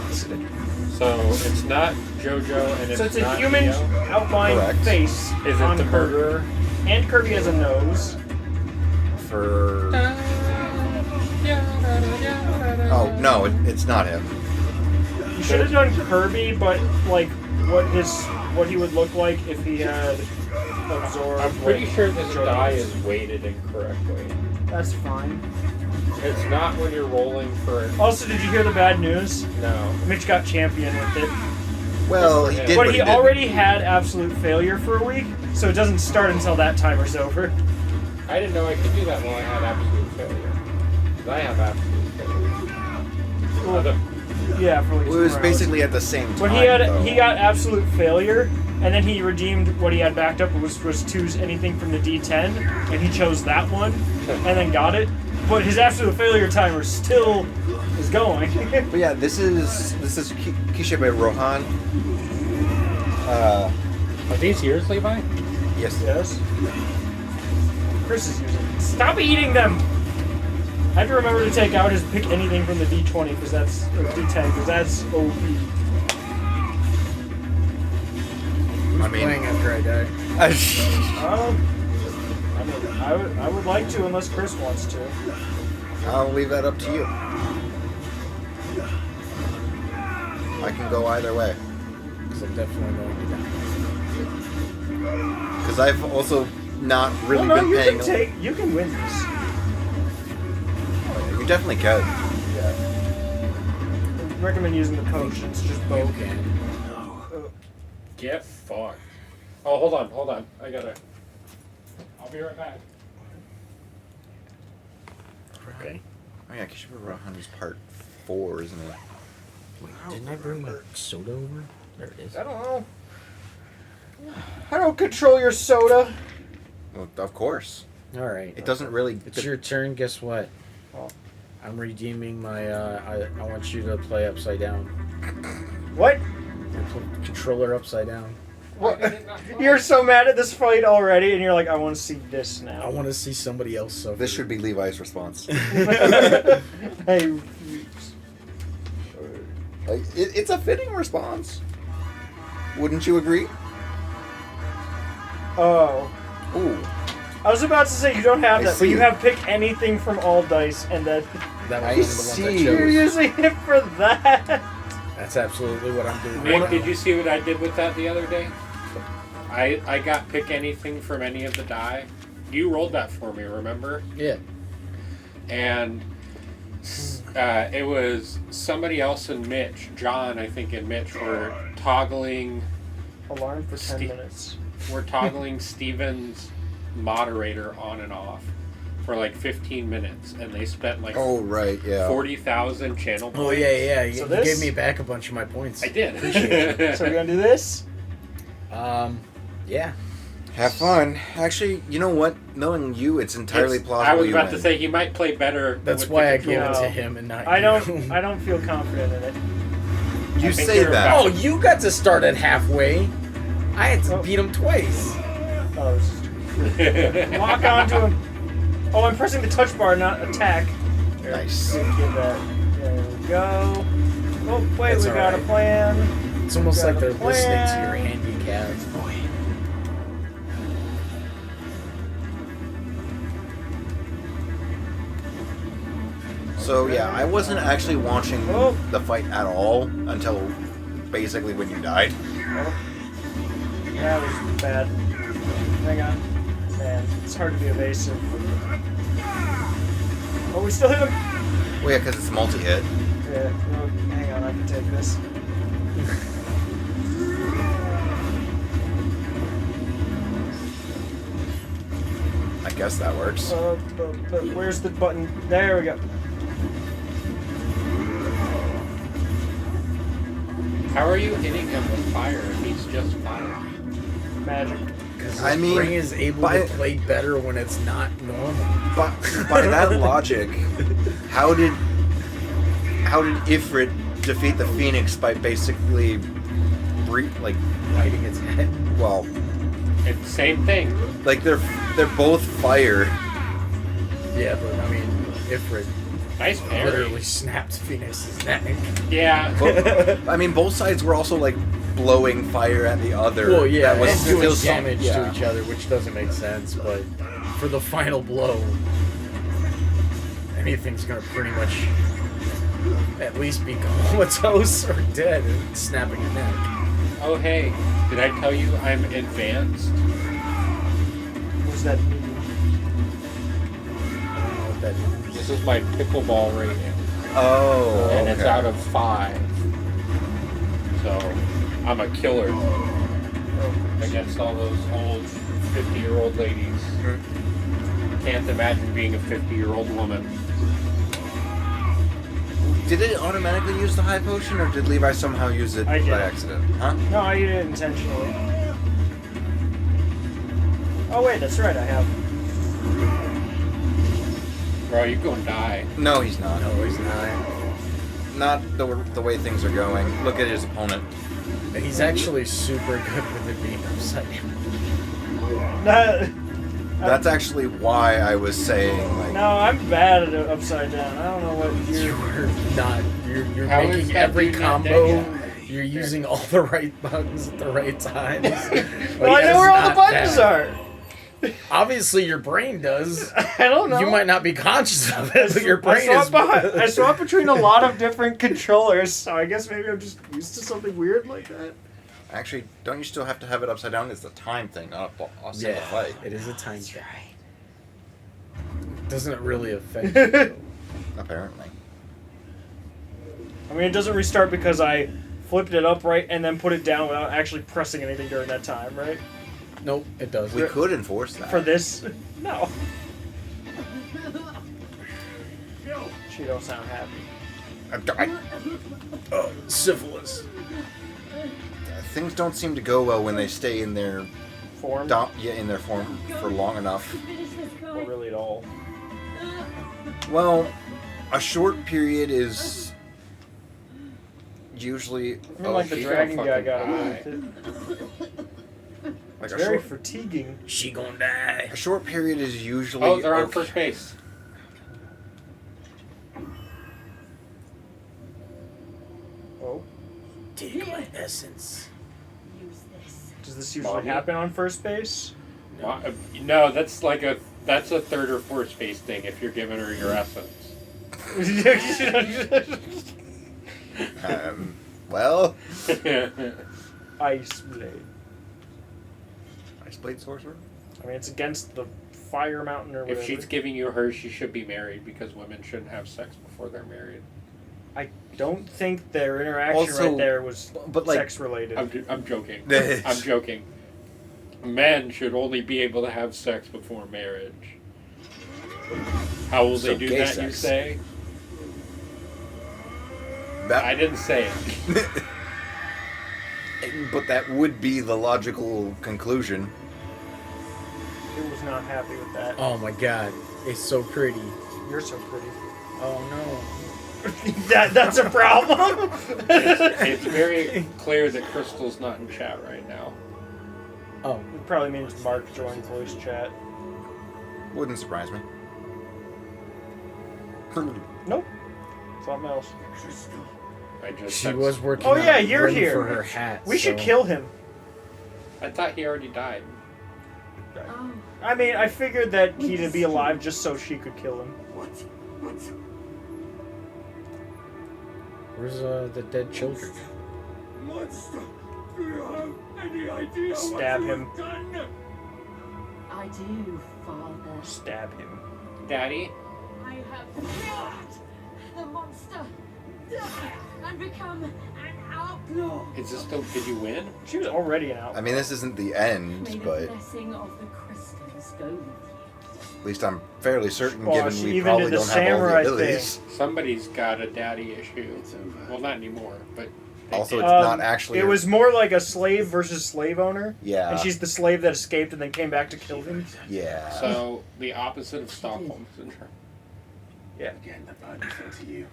So it's not JoJo and it's So it's a not human Neo? outline Correct. face Is it on the Kirby. murderer? And Kirby has a nose. For... Oh, no, it's not him. You should have done Kirby, but like what he would look like if he had absorbed. I'm pretty like, sure this JoJo's. die is weighted incorrectly. That's fine. It's not when you're rolling for... Also, did you hear the bad news? No. Mitch got champion with it. Well, he did, But but he didn't. already had absolute failure for a week, so it doesn't start until that timer's over. I didn't know I could do that when I had absolute failure. 'Cause I have absolute failure. Well, yeah, for like Well, it was 4 hours. basically at the same time. But he got absolute failure, and then he redeemed what he had backed up was choose anything from the D10, and he chose that one, and then got it. But his absolute failure timer still is going. But yeah, this is Kishibe Rohan. Are these yours, Levi? Yes. Yes. Chris is using it. Stop eating them! I have to remember to take out his pick anything from the D20 because that's or D10 because that's OP. I mean, Playing after I die. I would like to unless Chris wants to. I'll leave that up to you. I can go either way. Because I'm definitely going to die. Because I've also not really well, no, been you paying. you can win this. You definitely can. Yeah. I recommend using the potions, just both. Get fucked. Oh, hold on. I gotta... I'll be right back. Okay. Oh yeah, Kishiba Rahan is part 4, isn't it? Wait, didn't I bring my soda over? There it is. I don't know. I don't control your soda. Well, of course. All right. It doesn't really. It's your turn. Guess what? Oh. I'm redeeming my. I want you to play upside down. What? Put the controller upside down. What? You're so mad at this fight already, and you're like, I want to see this now. I want to see somebody else suffer. This should be Levi's response. Hey. Like, it's a fitting response. Wouldn't you agree? Oh. Ooh. I was about to say you don't have I that, see. but you have pick anything from all dice, and then That I was one of the ones I see. you're chose. using it for that. That's absolutely what I'm doing. Nick, did you see what I did with that the other day? I got pick anything from any of the die. You rolled that for me, remember? Yeah. And it was somebody else and Mitch, John, I think, and Mitch were toggling. Alarm for 10 minutes. We're toggling Steven's moderator on and off for like 15 minutes, and they spent like Oh right, yeah. 40,000 channel points. Oh yeah. You, So you this- gave me back a bunch of my points. I did. Appreciate it. So we're gonna do this? Yeah. Have fun. Actually, you know what? Knowing you, it's entirely It's- plausible. I was you about to win. say he might play better. That's with why the I gave it controller. to him and not I you. don't feel confident in it. You I think say you're that. Oh, you got to start at halfway. I had to beat him twice. Oh, this is lock onto him. Oh, I'm pressing the touch bar, not attack. There, Nice. Give that. There we go. Oh, wait, That's we got alright. a plan. It's almost Got like they're a listening to your plan. handicap. So yeah, I wasn't actually watching Oh. the fight at all until basically when you died. Oh. That was bad. Hang on. Man, it's hard to be evasive. Oh, we still hit him? Well, yeah, because it's multi-hit. Yeah, no, hang on, I can take this. I guess that works. But where's the button? There we go. How are you hitting him with fire if he's just fire? Magic. Because I mean, brain is able by- to play better when it's not normal. But by that logic, how did Ifrit defeat the Phoenix by basically Biting its head. well, It's the same thing. like they're both fire. Yeah, but I mean, Ifrit Nice parry. literally snapped Phoenix's neck. Yeah. But, I mean, both sides were also like blowing fire at the other. Well, yeah, that was and doing still damage yeah. to each other, which doesn't make sense. But for the final blow, anything's gonna pretty much at least be comatose or dead and snapping a neck. Oh hey, did I tell you I'm advanced? What does that mean? I don't know what that means. This is my pickleball rating, Oh, and it's okay. out of 5. So I'm a killer against all those old 50-year-old ladies. Can't imagine being a 50-year-old woman. Did it automatically use the high potion, or did Levi somehow use it I did. by accident? Huh? No, I did it intentionally. Oh wait, that's right, I have. Bro, you gonna die. No, he's not. No, he's not. Not the way things are going. Look at his opponent. And he's actually super good with it being upside down. That's actually why I was saying like. No, I'm bad at it upside down. I don't know what you're. You're not. You're How is making that every dude not combo. dead You're using all the right buttons at the right times. Well, I know where all the buttons are. Obviously, your brain does. I don't know. You might not be conscious of it, but your brain is. I swap between a lot of different controllers, so I guess maybe I'm just used to something weird like that. Actually, don't you still have to have it upside down? It's the time thing, not a single Yeah, fight. it is a time thing. Doesn't it really affect you? Though? Apparently. I mean, it doesn't restart because I flipped it upright and then put it down without actually pressing anything during that time, right? Nope, it does. We could enforce that. For this? No. Cheers. don't sound happy. Syphilis. Things don't seem to go well when they stay in their form. In their form for long enough. Or really at all. Well, a short period is usually. I mean, like the dragon guy got away with it. Like It's very fatiguing. She gonna die. A short period is usually. Oh, they're on first base. Oh. Take my essence. Does this usually happen on first base? No, that's a third or fourth base thing if you're giving her your essence. Well. Ice Blade. Ice Blade sorcerer? I mean, it's against the Fire Mountain or whatever. If she's giving you hers, she should be married because women shouldn't have sex before they're married. I don't think their interaction Also, right there was sex related. I'm joking. I'm joking. Men should only be able to have sex before marriage. How will they do gay that, sex. you say? That, I didn't say it. But that would be the logical conclusion. It was not happy with that. Oh my god, it's so pretty. You're so pretty. Oh no. That's a problem. It's very clear that Crystal's not in chat right now. Oh. It probably means Mark joined voice chat. Wouldn't surprise me. Nope. Something else. She was working. Oh yeah, on a you're ring here. for her hat. We should so- kill him. I thought he already died. I mean, I figured that he'd be alive just so she could kill him. Where's the dead children? Monster, do you have any idea Stab what you him. have done? I do, Father. Stab him. Daddy? I have killed the monster and become an outlaw. Is this still? Did you win? She was already an outlaw. I mean, this isn't the end, May the but blessing of the crystals go with you. at least I'm fairly certain, Well, given she we even probably did the don't have all the samurai abilities. Somebody's got a daddy issue. Well, not anymore, but Also, it's not actually. It was more like a slave versus slave owner. Yeah. And she's the slave that escaped and then came back to kill him. Yeah. So the opposite of Stockholm syndrome. Yeah. Again, the burden fell to you.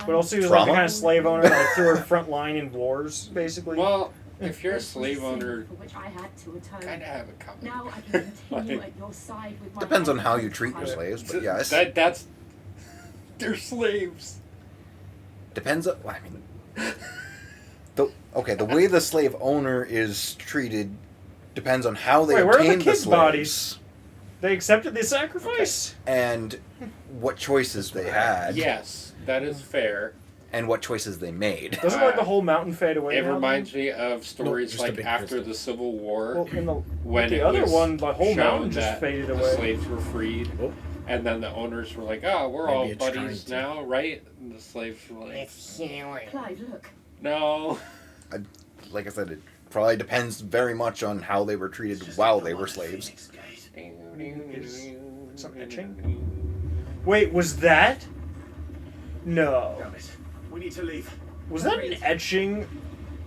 But also, he was like the Trauma? kind of slave owner that like, threw her front line in wars, basically. Well, if you're a slave owner, For which I had to atone. kind of have it coming. Now I can continue at your side with my Depends on head how you held treat your high. slaves, but yes. That's they're slaves. Depends on. I mean, the way the slave owner is treated depends on how they Wait, where are the obtained kids' slaves bodies? They accepted the sacrifice. and what choices they had. Yes, that is fair. And what choices they made. Doesn't like the whole mountain fade away? It now, reminds me of stories just a like big after crystal. the Civil War, Well, in the, when the it other was one, the whole shown mountain just that faded the away. slaves were freed, Oh. and then the owners were like, "Oh, we're Maybe all it's buddies trying to. now, right?" And the slaves were like, Clive, look. "No." Like I said, it probably depends very much on how they were treated while they were slaves. Some etching? Wait, was that? No. Damn it. We need to leave. Was that an etching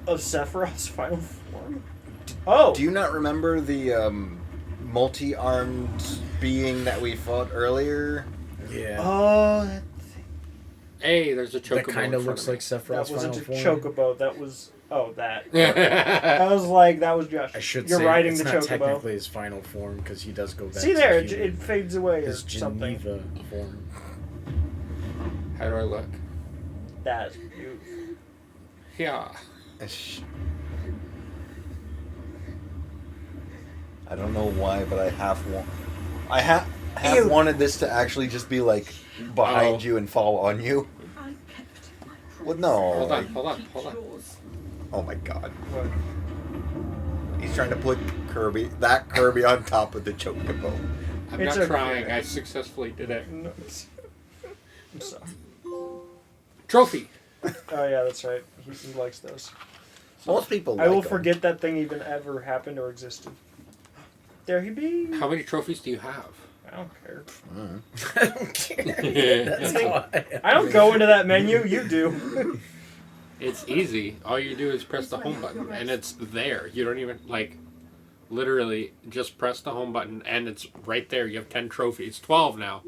of Sephiroth's final form? Oh! Do you not remember the multi-armed being that we fought earlier? Yeah. Oh, that Hey, there's a chocobo. That kind in of front looks me. like Sephiroth's that wasn't final a form. chocobo. That was... Oh, that. I was like, that was Josh. I should You're say riding it's the not chocobo. technically his final form because he does go back. See to there, it, human. it fades away His or something. Geneva form. How do I look? That. You, Yeah. I don't know why, but I have wanted this to actually just be like behind you and fall on you. Well, no. Hold on, like- hold on, hold on. Oh my god. what? He's trying to put that Kirby on top of the chocobo. I'm It's not okay. trying. I successfully did it. No, I'm sorry. Trophy. Oh yeah, that's right. He likes those. Most people I will like 'em. forget that thing even ever happened or existed. There he be. How many trophies do you have? I don't care. I don't care. That's how I don't go into that menu. You do. It's easy. All you do is press the home button, and it's there. You don't even, like, literally just press the home button, and it's right there. You have 10 trophies. 12 now.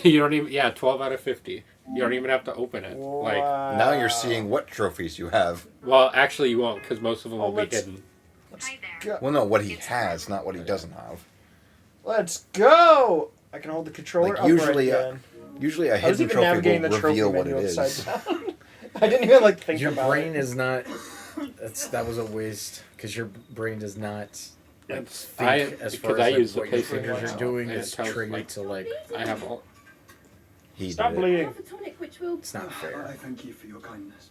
You don't even, 12 out of 50. You don't even have to open it. Like, now you're seeing what trophies you have. well, actually, you won't, because most of them will be hidden. Well, no, what he has, not what he doesn't have. Let's go! I can hold the controller Like upright usually, again. Usually a I was hidden even trophy navigating will the trophy reveal what it menu is. upside down. I didn't even think your about brain it. is not. That was a waste because your brain does not. It's think as far because I as use the what your PlayStation fingers now. are doing It is tells, triggered like, to like. I have all. He Stop did it. bleeding. It's not fair. I thank you for your kindness.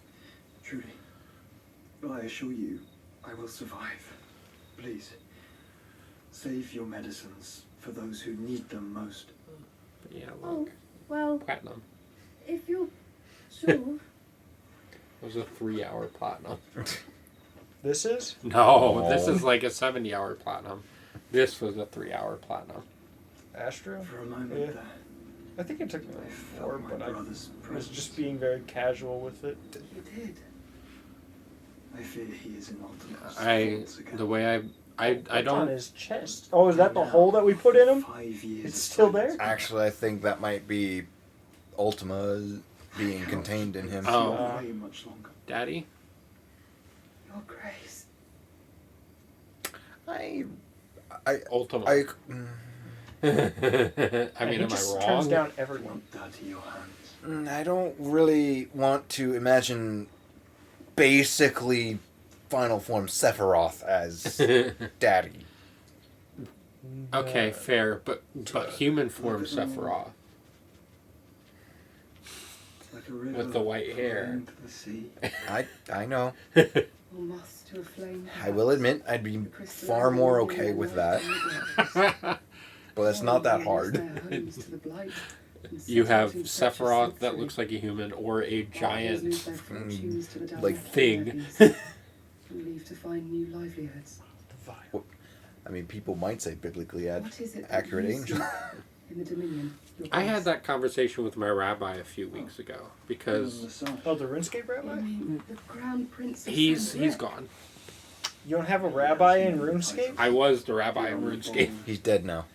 Truly. But I assure you, I will survive. Please. Save your medicines for those who need them most. Yeah, look. Oh, well, Platinum. if you're sure. It was a 3-hour platinum. This is? No, this is like a 70-hour platinum. This was a 3-hour platinum. Astro? For a moment Yeah. there, I think it took me like 4, my but I brother's was presence. just being very casual with it. You did. I fear he is in ultimate. The way I What's on don't. his chest? Oh, is that the hole that we put in him? 5 years. It's still there? Actually, I think that might be Ultima being contained in him. Oh, Way much longer. Daddy. Your grace. Ultima. I I mean, He am just I turns wrong? down everyone. Dirty your hands. I don't really want to imagine basically final form Sephiroth as daddy. Okay, fair, but human form Sephiroth Like a river with the white hair. flowing to the sea. I know. Almost to a flame. I will admit I'd be far more okay with that. But that's not that hard. You have Sephiroth that looks like a human, or a giant like thing. Leave to find new livelihoods. I mean, people might say biblically What is it that accurate you angel. seek in the Dominion? Your I had grace? that conversation with my rabbi a few weeks ago because Oh, the RuneScape rabbi? I mean, the Crown Prince of he's Saint-Rec. gone. You don't have a rabbi in RuneScape? I was the rabbi in RuneScape. He's dead now.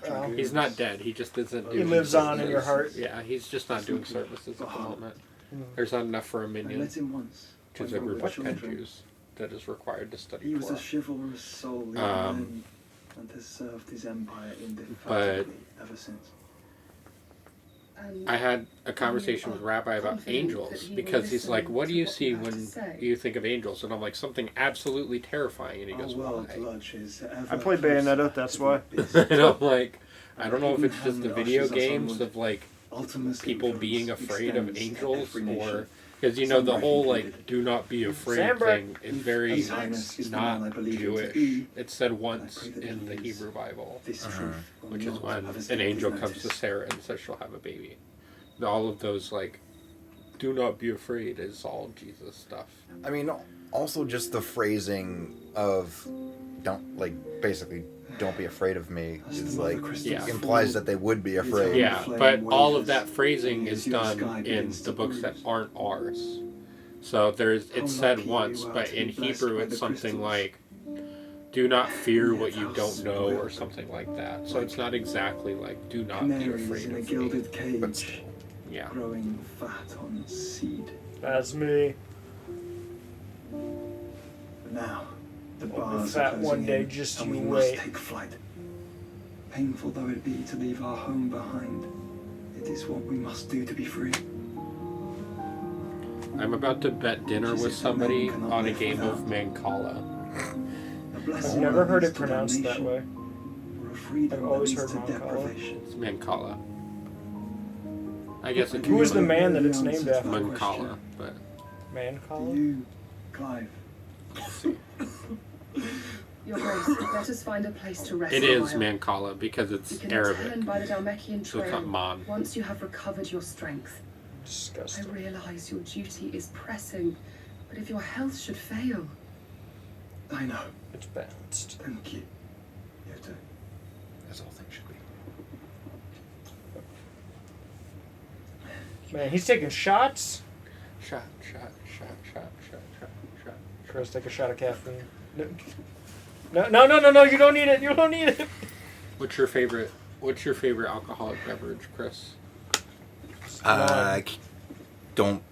Oh. He's not dead. He just isn't. He doing lives on in services. your heart. Yeah, he's just not doing services at the moment. There's not enough for a I minion, met him once. which is a when we group were of children. Kenjus that is required to study He was a Torah. chivalrous soul in Um, men, and has served his empire indefatigably ever since. I had a conversation with Rabbi about angels because he's like, "What do you see when you think of angels?" And I'm like, "Something absolutely terrifying." And he goes, Our world "Why?" lurches ever I played closer Bayonetta, that's to why. the abyss. And I'm like, I don't know if Hidden it's just the hand video ushers us games onward. of like Ultima's people influence being afraid of extends to angels, every nation. or because you know the Some whole recognited. like "do not be afraid" Sandberg. thing is very His Highness is the man I not believe him to Jewish. be. It's said once pray that in he the is. Hebrew Bible, This truth will which is not when have an escaped angel his comes to notice. Sarah and says she'll have a baby. All of those like "do not be afraid" is all Jesus stuff. I mean, also just the phrasing of don't basically don't be afraid of me is like Yeah. implies that they would be afraid. Yeah, but all of that phrasing is done in the books that aren't ours. So it's said once, but in Hebrew it's something like "do not fear what you don't know" or something like that. So it's not exactly like "do not be Canaries afraid in a of me." gilded cage, Yeah. growing fat on seed. That's me. But now, the I'll be bars fat are one closing day, in, just and you we wait. must take flight. Painful though it be to leave our home behind, it is what we must do to be free. I'm about to bet dinner with somebody on a game of Mancala. I've never heard it pronounced that way. I've always heard Mancala. deprivation. It's Mancala. I guess it Who is the man that it's named after? Mancala, but Mancala? You, Clive. Your Grace, let us find a place to rest it a is while. Mancala because You it's can Arabic. return by the Dalmekian So it's not trail Man. once you have recovered your strength. Disgusting. I realize your duty is pressing, but if your health should fail, I know. It's balanced. Thank you. You have to. As all things should be. Man, he's taking shots. Shot. Chris, take a shot of caffeine. No, you don't need it. You don't need it. What's your favorite alcoholic beverage, Chris? I don't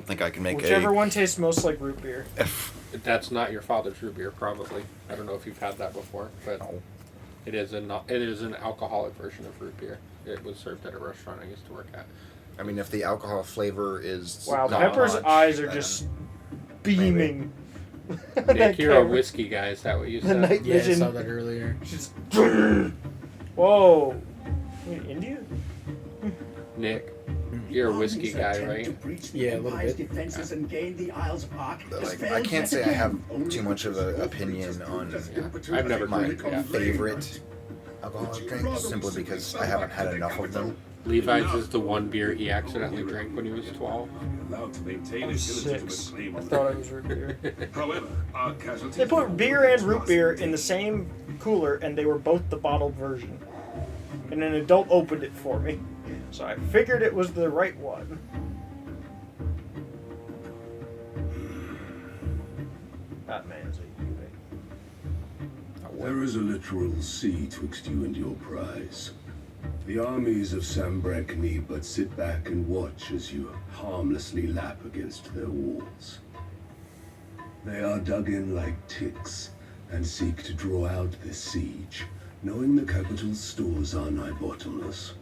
think I can make Whichever one tastes most like root beer. That's not your father's root beer, probably. I don't know if you've had that before, but it is an alcoholic version of root beer. It was served at a restaurant I used to work at. I mean, if the alcohol flavor is wow, not Pepper's much, eyes are just beaming. Nick, you're a whiskey guy. Is that what you said? Yeah, I saw that earlier. Just whoa, India? Nick, you're a whiskey guy, right? Yeah, a little bit. Defenses and gained the Isles of Ark. Like, I can't say I have too much of an opinion on I've never my drank favorite alcoholic drink, simply because I haven't had enough of them. Levi's is the one beer he accidentally drank when he was 12. Allowed to maintain I'm a illegitimate 6. claim I on thought it was root beer. However, our casualties They put beer and root beer in the same cooler, and they were both the bottled version. And an adult opened it for me, so I figured it was the right one. That man's a beauty. There is a literal sea twixt you and your prize. The armies of Sambrek need but sit back and watch as you harmlessly lap against their walls. They are dug in like ticks and seek to draw out this siege, knowing the capital's stores are nigh bottomless.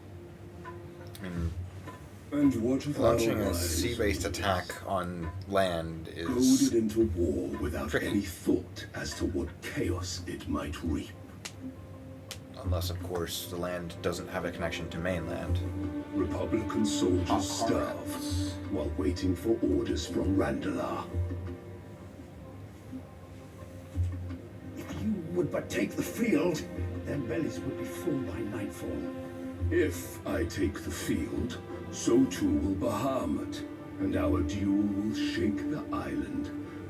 And what of Launching our a lives, sea-based attack on land is goaded into war without tricky. any thought as to what chaos it might reap. Unless, of course, the land doesn't have a connection to mainland. Republican soldiers starve while waiting for orders from Randalar. If you would but take the field, then bellies would be full by nightfall. If I take the field, so too will Bahamut, and our duel will shake the island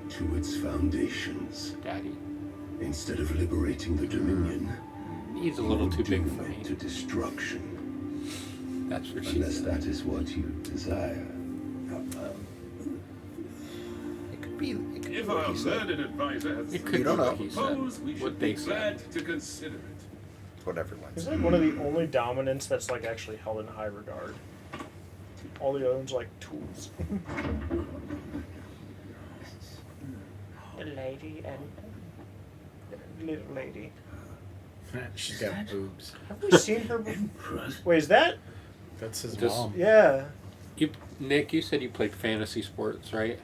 to its foundations. Daddy. Instead of liberating the Dominion, he's a little too big for me. To destruction. That's for sure. Unless that is what you desire. It could be If what our he said. learned advisor has It could be what he said. we What should they be said. glad to consider it. Whatever. He's like one of the only dominants that's like actually held in high regard. All the other ones are like tools. The lady and the little lady. She's got boobs. Have we seen her before? Wait, is that? That's his Just- mom. Yeah. Nick, you said you played fantasy sports, right?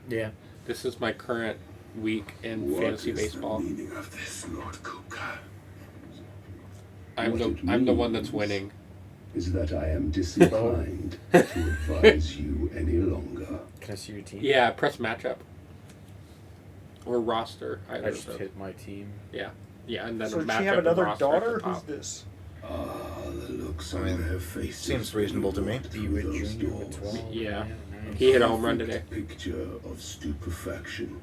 Yeah. This is my current week in What fantasy is baseball. the meaning of this, Lord Kuka? I'm What the it I'm the one that's means winning. Is that I am disinclined to advise you any longer. Can I see your team? Yeah, press matchup. Or roster. I Either just of hit my team. Yeah. Yeah, and then So a does matchup she have and another roster at daughter? the Who's top. this? The looks I on mean, their faces. seems reasonable to me. Be-Wit Jr. with 12. Yeah. nice. He hit a home run today. Picture of stupefaction.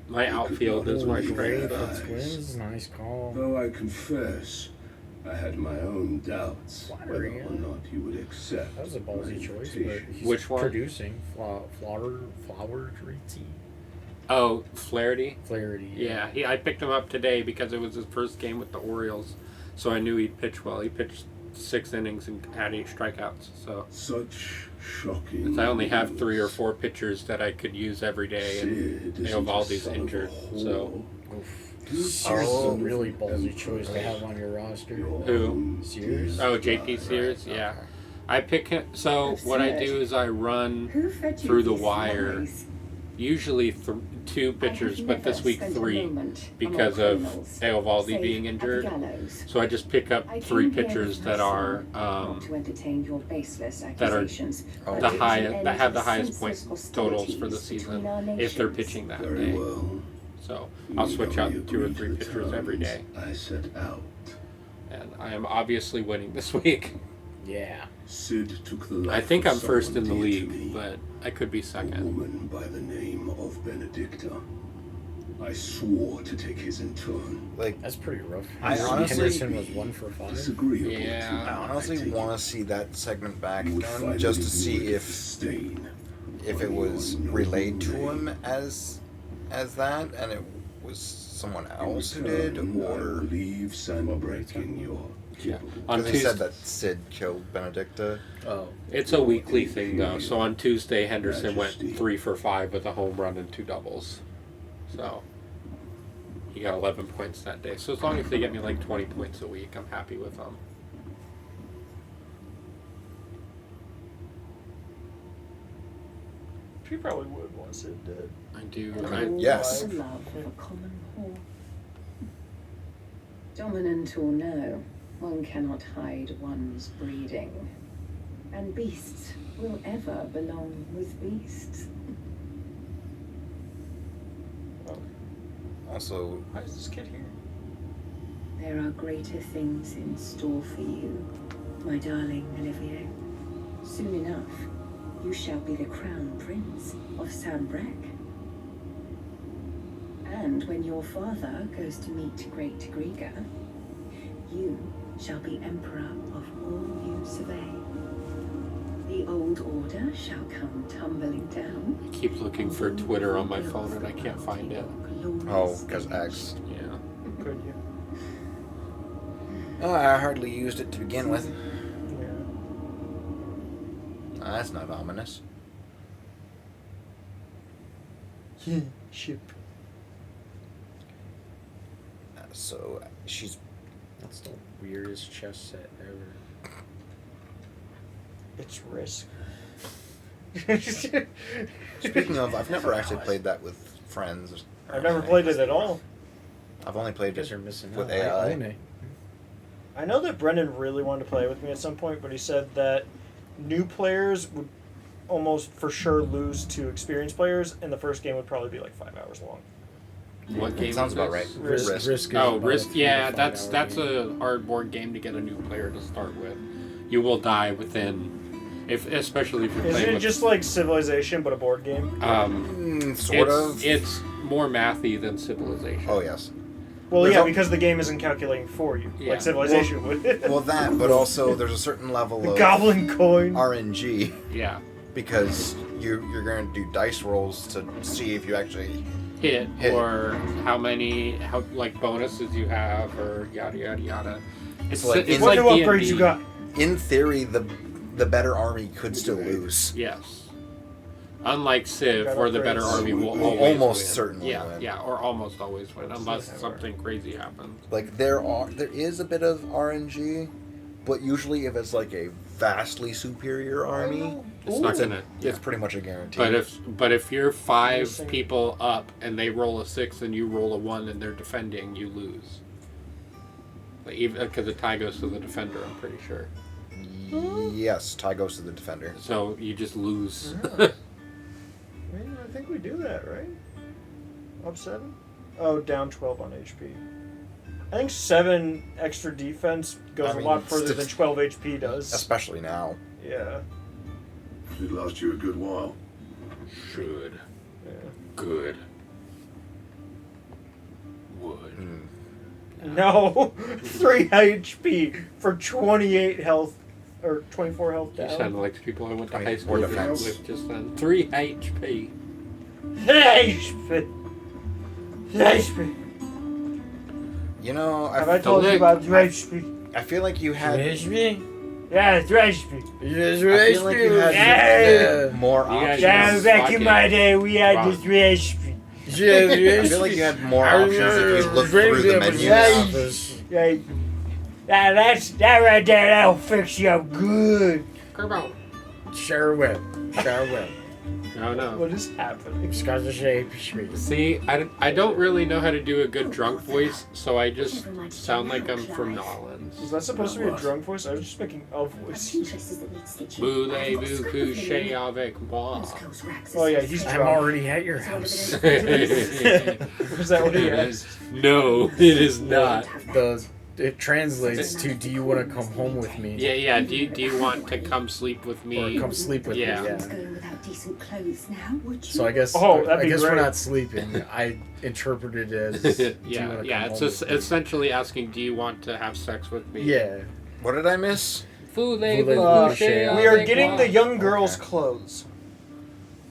My outfield is my Great strength. for twins. Nice call. Though I confess, I had my own doubts whether yeah. or not you would accept. That was a my ballsy choice, but invitation. he's Which one? producing flower treaty. Oh, Flaherty? Flaherty. Yeah, I picked him up today because it was his first game with the Orioles, so I knew he'd pitch well. He pitched 6 innings and had 8 strikeouts. So Such shocking. since I only have 3 or 4 pitchers that I could use every day, and Sid isn't a Eovaldi's son of a injured, so Sears is a really ballsy choice to have on your roster. who? Sears. Oh, JP Sears. Yeah, I pick him. So what I do is I run fed you through the these wire. lies? Usually 2 pitchers, but this week 3 because of Eovaldi being injured. So I just pick up 3 pitchers that are to entertain your baseless that are accusations, that have the highest point totals for the season if they're pitching that day. So I'll switch out 2 or 3 pitchers every day. I set out. And I am obviously winning this week. Yeah. Sid took the life I think of I'm first in the someone dear to league, me. but I could be A second. woman by the name of Benedicta. I swore to take his in turn. Like, that's pretty rough. I honestly Henderson was 1 for 5. Disagreeable. I honestly want to see that segment back again, just to see if it was relayed to him as that, and it was someone else who did, or leave Sandbreak in your. Yeah. Because he said that Sid killed Benedicta. Oh. It's a weekly thing, though. So on Tuesday, Henderson went 3 for 5 with a home run and 2 doubles. So he got 11 points that day. So as long as they get me like 20 points a week, I'm happy with them. She probably would want Sid dead. I do. Yes. Love of a common whore. Dominant or no, one cannot hide one's breeding. And beasts will ever belong with beasts. Also, why is this kid here? There are greater things in store for you, my darling Olivier. Soon enough, you shall be the crown prince of Sambrec. And when your father goes to meet Great Griga, you shall be emperor of all you survey. The old order shall come tumbling down. I keep looking for Twitter on my phone and I can't find it. Oh, because X. Yeah. Could you? Oh, I hardly used it to begin with. Yeah. That's not ominous. Ship. So she's. That's the weirdest chess set ever. It's Risk. Speaking of, I've never actually played that with friends. I've never played it at all. I've only played it You're missing with out. AI. I know that Brendan really wanted to play with me at some point, but he said that new players would almost for sure lose to experienced players, and the first game would probably be like 5 hours long. What game Sounds is about this? right. Risk. Oh, Risk. Yeah, that's a hard board game to get a new player to start with. You will die within, especially if you're Isn't playing it with. just like Civilization but a board game? Sort of. It's more mathy than Civilization. Oh yes. Well, There's yeah, al- because the game isn't calculating for you, Yeah. like Civilization would. Well, that, but also there's a certain level of Goblin coin. RNG. Yeah. Because you're going to do dice rolls to see if you actually hit or how like bonuses you have or yada yada yada. It's like it's What like new D&D. upgrades you got? In theory, the better army could still lose. Yes. Unlike Civ, Got where the better upgrades. army will Will always almost win. certainly yeah, win. Yeah, or almost always win, unless something crazy happens. Like there is a bit of RNG, but usually if it's like a vastly superior army, It's not gonna. it's pretty much a guarantee. But if you're 5 people up and they roll a 6 and you roll a 1 and they're defending, you lose. Like even because the tie goes to the defender, I'm pretty sure. Yes, tie goes to the defender. So you just lose. I think we do that, right? Up 7? Oh, down 12 on HP. I think 7 extra defense goes a lot further than 12 HP does. Especially now. Yeah. Should last you a good while. Should. Yeah. Good. Would. No! 3 HP for 28 health, or 24 health You down. sound like the people I went to high 24 school defense. with just then. 3 HP. 3 HP! 3 HP! You know, Have I told you about 3 HP? I feel like you had. Yeah, 3 HP. I feel like you had more options. Yeah, back in my day, we had the 3 HP. I feel like you had more options if you looked through the menu. Yeah, that right there, that'll fix you up good. Kerbo. Sure will. Sure will. No. What is happening? Scottish shape. See, I don't really know how to do a good drunk voice, so I just sound like I'm from Nolans. Was that supposed to be a drunk voice? I was just making a voice. Voulez-vous coucher avec moi? Oh yeah, he's drunk. I'm already at your house. Was that what he asked? No, it is not. The it translates to "Do you want to come home with me?" Yeah. Do you want to come sleep with me? Or come sleep with me? Yeah. Going without decent clothes now, would you? So I guess that'd be we're great. not sleeping. I interpreted it as yeah. It's just essentially asking, "Do you want to have sex with me?" Yeah. What did I miss? We are getting the young girl's clothes.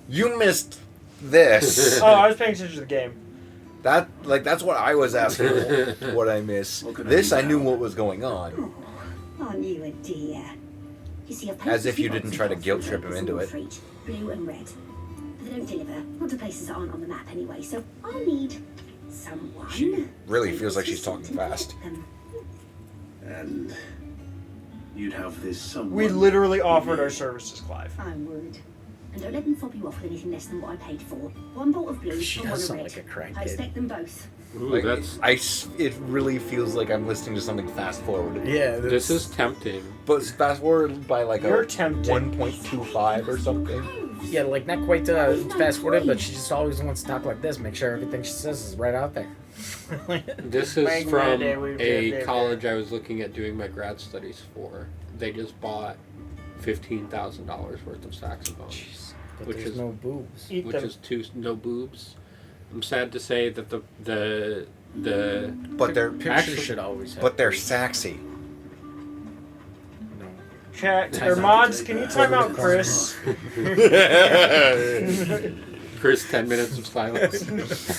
You missed this. Oh, I was paying attention to the game. That's what I was asking. What I miss. This I knew what was going on. Aren't you a dear? You see, I've As if you didn't try to guilt trip him into it. Blue and red. But they don't deliver. Not to places that aren't on the map anyway, so I'll need someone. She really feels like she's talking fast. And you'd have this someone. We literally offered our services, Clive. I would. And don't let them fob you off with anything less than what I paid for. One bolt of blue She and one does of sound red. like a crackhead. I expect them both. Ooh, Like, that's it really feels like I'm listening to something fast forwarded. Yeah. this is tempting. But it's fast forwarded by like You're a tempted. 1.25 or something. Yeah, like not quite fast forwarded, but she just always wants to talk like this. Make sure everything she says is right out there. This is from a college I was looking at doing my grad studies for. They just bought $15,000 worth of saxophones, But which there's is no boobs. no boobs. I'm sad to say that the But they're Pictures should always have. but they're saxy. No. Chat, or mods, can you time out Chris? Chris, 10 minutes of silence.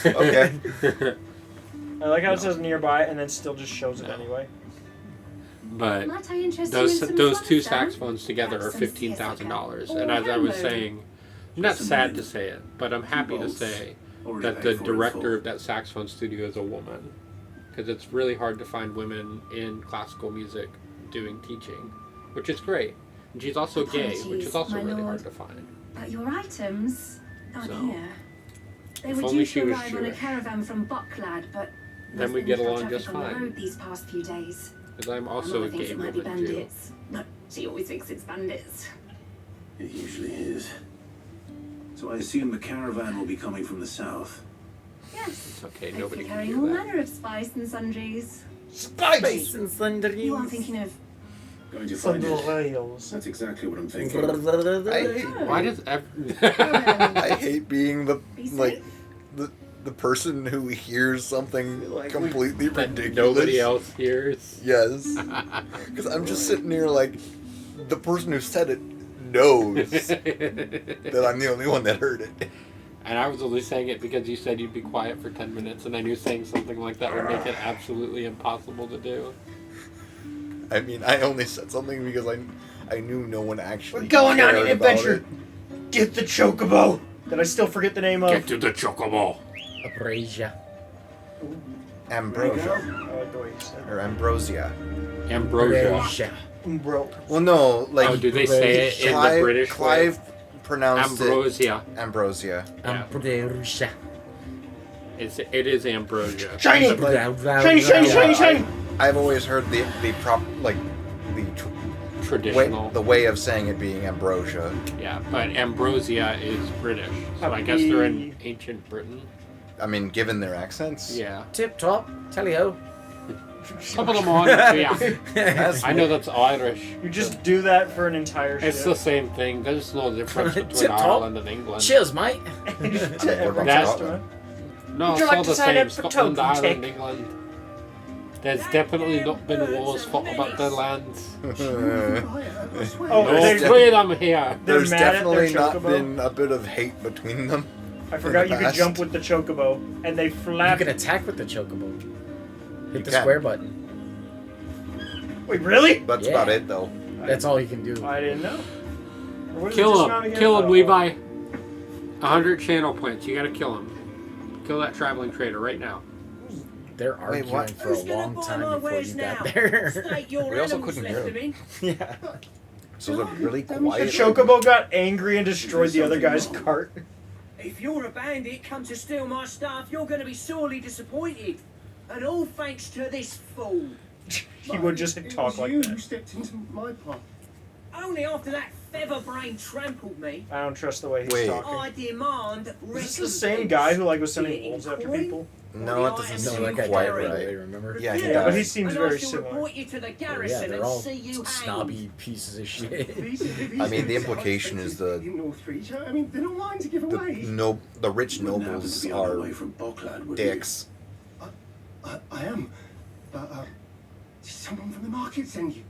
Okay. I like how it says nearby and then still just shows it anyway. But Might I interest those you in some two fun stuff? saxophones together are $15,000. And as I was saying, I'm not sad to say it, but I'm happy to say that the director of that saxophone studio is a woman, because it's really hard to find women in classical music doing teaching, which is great. And she's also gay, which is also my really lord. hard to find. But your items aren't So, here. They if were only due she to was arrive on a Jewish. caravan from Bucklad, but Then there's we been get little along just traffic on the fine. road these past few days. Because I'm also Mama a thinks gay it might be woman too. bandits. No, she always thinks it's bandits. It usually is. So I assume the caravan will be coming from the south. Yes. It's okay, They nobody can carrying hear all that. manner of spice and sundries. Spice and sundries. You aren't thinking of Going to find it. Rails. That's exactly what I'm thinking. Why does I hate being Be like the person who hears something completely ridiculous. Nobody else hears. Yes. Because I'm just sitting here like the person who said it knows that I'm the only one that heard it. And I was only saying it because you said you'd be quiet for 10 minutes, and I knew saying something like that would make it absolutely impossible to do. I mean, I only said something because I knew no one actually We're going on cared an about adventure. it. Get the chocobo. That I still forget the name of. Get to the chocobo. Abrasia. Ambrosia. I like the way you said it. Or ambrosia. Ambrosia. Well, no, like. Oh, do they say it in the British way? Clive pronounced Ambrosia. it. Ambrosia. Ambrosia. It is ambrosia. Shiny! Shiny, shiny, shiny, shiny! I've always heard the Traditional. the way of saying it being ambrosia. Yeah, but ambrosia is British, so I guess they're in ancient Britain. I mean, given their accents. Yeah. Tip top. Tally-ho. Some of them on. Yeah. I know that's Irish. You just do that for an entire ship. It's the same thing. There's no difference between Tip top. Ireland and England. Cheers, mate. That's, no, Would you it's like all to the sign same. up for Scotland, token Ireland, tech? England. There's definitely not been wars fought about the lands. Oh, No freedom here. There's mad at their definitely not chocobo? been a bit of hate between them. I forgot in you the could jump past. with the chocobo, and they You flap. can attack with the chocobo. Hit You the can. square button. Wait, really? That's Yeah. about it, though. That's all you can do. I didn't know. Or what is it Kill dismount him. again? Kill him, Oh. Levi. 100 channel points. You gotta kill him. Kill that traveling trader right now. They're Wait, arguing what? for a long time before you got there. We also couldn't hear them. Yeah. So they're really The quiet. chocobo got angry and destroyed the other guy's cart. If you're a bandit come to steal my stuff, you're going to be sorely disappointed. And all thanks to this fool. He would just talk like You that. stepped into my path. Only after that feather brain trampled me, I don't trust the way he's Wait. talking. I demand Is this the same guy who like was sending wolves after people? No, it doesn't No, seem that guy quite died right right. away, remember? Yeah, he Yeah, does. but he seems And very I shall similar. report you to the Yeah, garrison they're and all see you snobby pieces of shit. I mean, the implication is the I mean, they're not mine to give away. the rich You wouldn't happen nobles to be on the are way from Boklad, would dicks. I am. But, someone from the market sent you.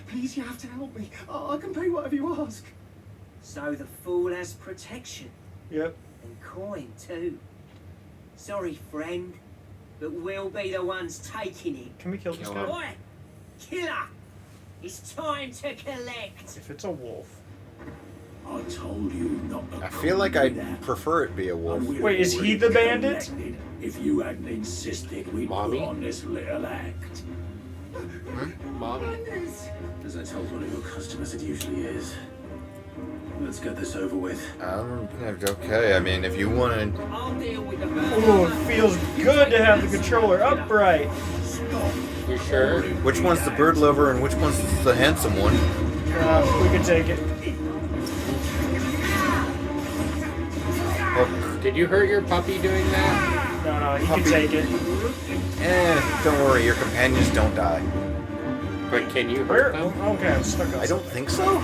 Please, you have to help me. I can pay whatever you ask. So the fool has protection. Yep. And coin too. Sorry, friend, but we'll be the ones taking it. Can we kill this guy? Boy, killer! It's time to collect. If it's a wolf. I told you not to. I feel like I'd prefer it be a wolf. Wait, is he the bandit? If you hadn't insisted we'd Mommy? put on this little act. Mommy. As I told one of your customers, it usually is. Let's get this over with. Okay, I mean, if you want to... I'll deal with the Ooh, it feels good to have the controller upright. You sure? Which one's the bird lover and which one's the handsome one? We can take it. Oh, Did you hurt your puppy doing that? No, he can take it. don't worry, your companions don't die. But can you Where? hurt them? Okay, I'm stuck on I don't think so.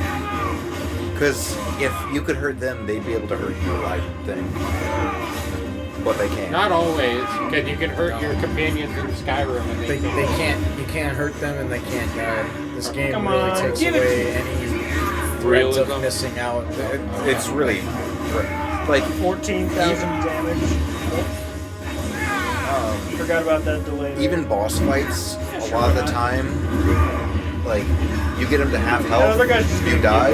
Because if you could hurt them, they'd be able to hurt you, I think. But they can't. Not always, because you can hurt your companions in Skyrim and They can't. You can't hurt them and they can't die. This game Come really on, takes give it away any threats of missing out. It's really like 14,000 damage. Forgot about that delay. Even boss fights, a lot of the time, like you get them to half health, other guys just you die,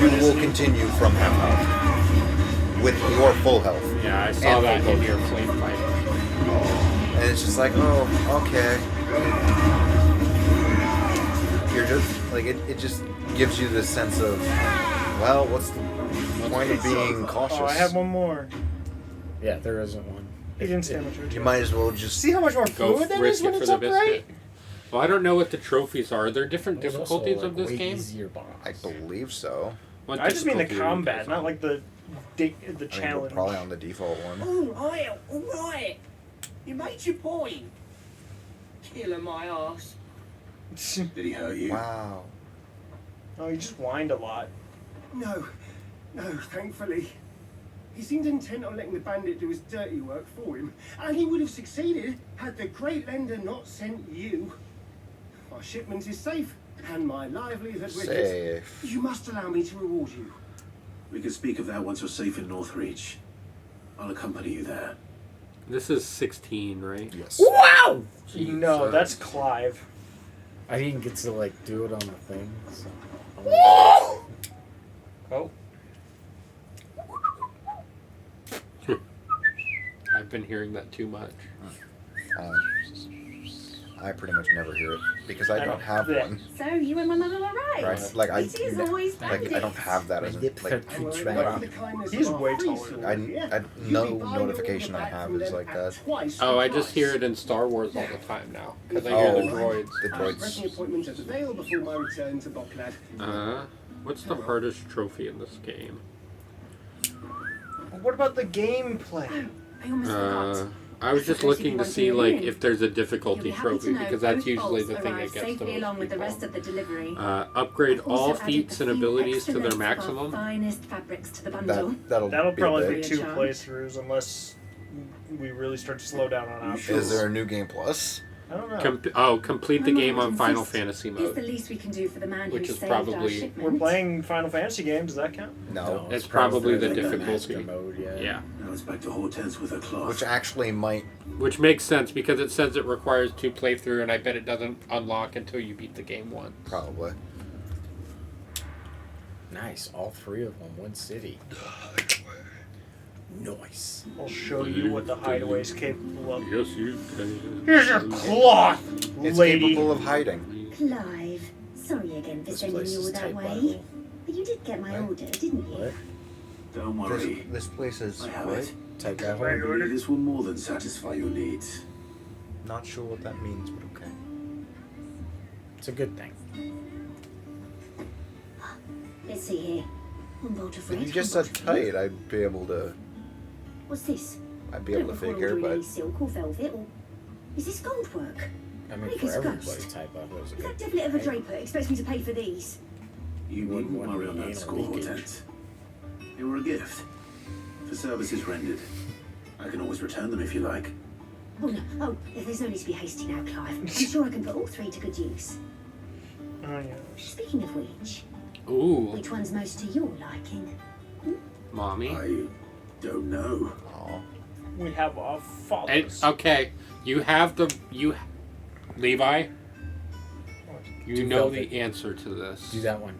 you will continue from half health with your full health. Yeah, I saw and that full in potion. your flame fight. And it's just like, oh, okay. You're just like it just gives you this sense of, well, what's the point of being cautious? Oh, I have one more. Yeah, there isn't one. He didn't stand much. You might as well just See how much more Go fluid that risk is when it for it's the upright? biscuit. Well, I don't know what the trophies are. Are there different There's also, difficulties like, of this way game? easier boss. I believe so. What I just mean the difficulty are you combat, guys not on? like the I mean, we're challenge. probably on the default one. All right. You made your point. Killing my ass. Did he hurt you? Wow. Oh, you just whined a lot. No, thankfully. He seemed intent on letting the bandit do his dirty work for him, and he would have succeeded had the great lender not sent you. My shipment is safe, and my livelihood with it. Safe. You must allow me to reward you. We can speak of that once you're safe in Northreach. I'll accompany you there. This is 16, right? Yes. Wow! Jeez, No, sorry. that's Clive. I didn't get to like do it on the thing. So. Oh. I've been hearing that too much. I pretty much never hear it because I don't have Yeah. one. So you and my mother were right. Right? Like It is always I don't have that as a, like He's way taller. no notification I have is like that. Oh, I just hear it in Star Wars all the time now. Because I hear the droids. The Pressing droids. appointment at the Vale before my return to Boklad. What's the hardest trophy in this game? What about the gameplay? I almost forgot. I was just looking to see like if there's a You'll difficulty be happy to trophy know because that's both usually bolts the thing that arrived gets the safely most along with the people. rest of the delivery. Upgrade I've all also added feats a and few abilities extra to their lengths of our maximum. finest fabrics to the bundle. That'll be probably a be bit. 2 playthroughs unless we really start to slow down on options. Is there a new game plus? I don't know. Complete the game on Final Fantasy It's the mode. least we can do for the man Which who is saved our probably- shipment. We're playing Final Fantasy games. Does that count? No. It's probably the like difficulty. master mode, yeah. Now it's back to Hortense with her cloth. Which actually might. Which makes sense because it says it requires 2 playthrough, and I bet it doesn't unlock until you beat the game once. Probably. Nice, all 3 of them, one city. Nice. I'll show you what the hideaway's capable of. Yes, you can. Here's your cloth, It's lady. capable of hiding. Clive, sorry again for This sending place you all is that tight, by the way. way. But you did get my order, didn't you? What? Don't worry. This place is I have what? it. Take that I one. believe this will more than satisfy your needs. Not sure what that means, but okay. It's a good thing. Let's see here. One bolt of If red, you just one said bolt of blue. tight, I'd be able to. What's this? I'd be able to figure, but Any silk or velvet, or is this gold work? I mean, What if for it's a everybody ghost? type of those. Is that definitely of a draper expects me to pay for these? You Wouldn't needn't want worry on any that score, leakage. Hortense. They were a gift. For services rendered. I can always return them if you like. Oh no, oh, there's no need to be hasty now, Clive. I'm sure I can put all three to good use. Oh, yeah. Speaking of which, Ooh, which one's most to your liking? mommy. I don't know. We have our fathers. Okay, you have Levi. You Do know velvet. the answer to this. Do that one.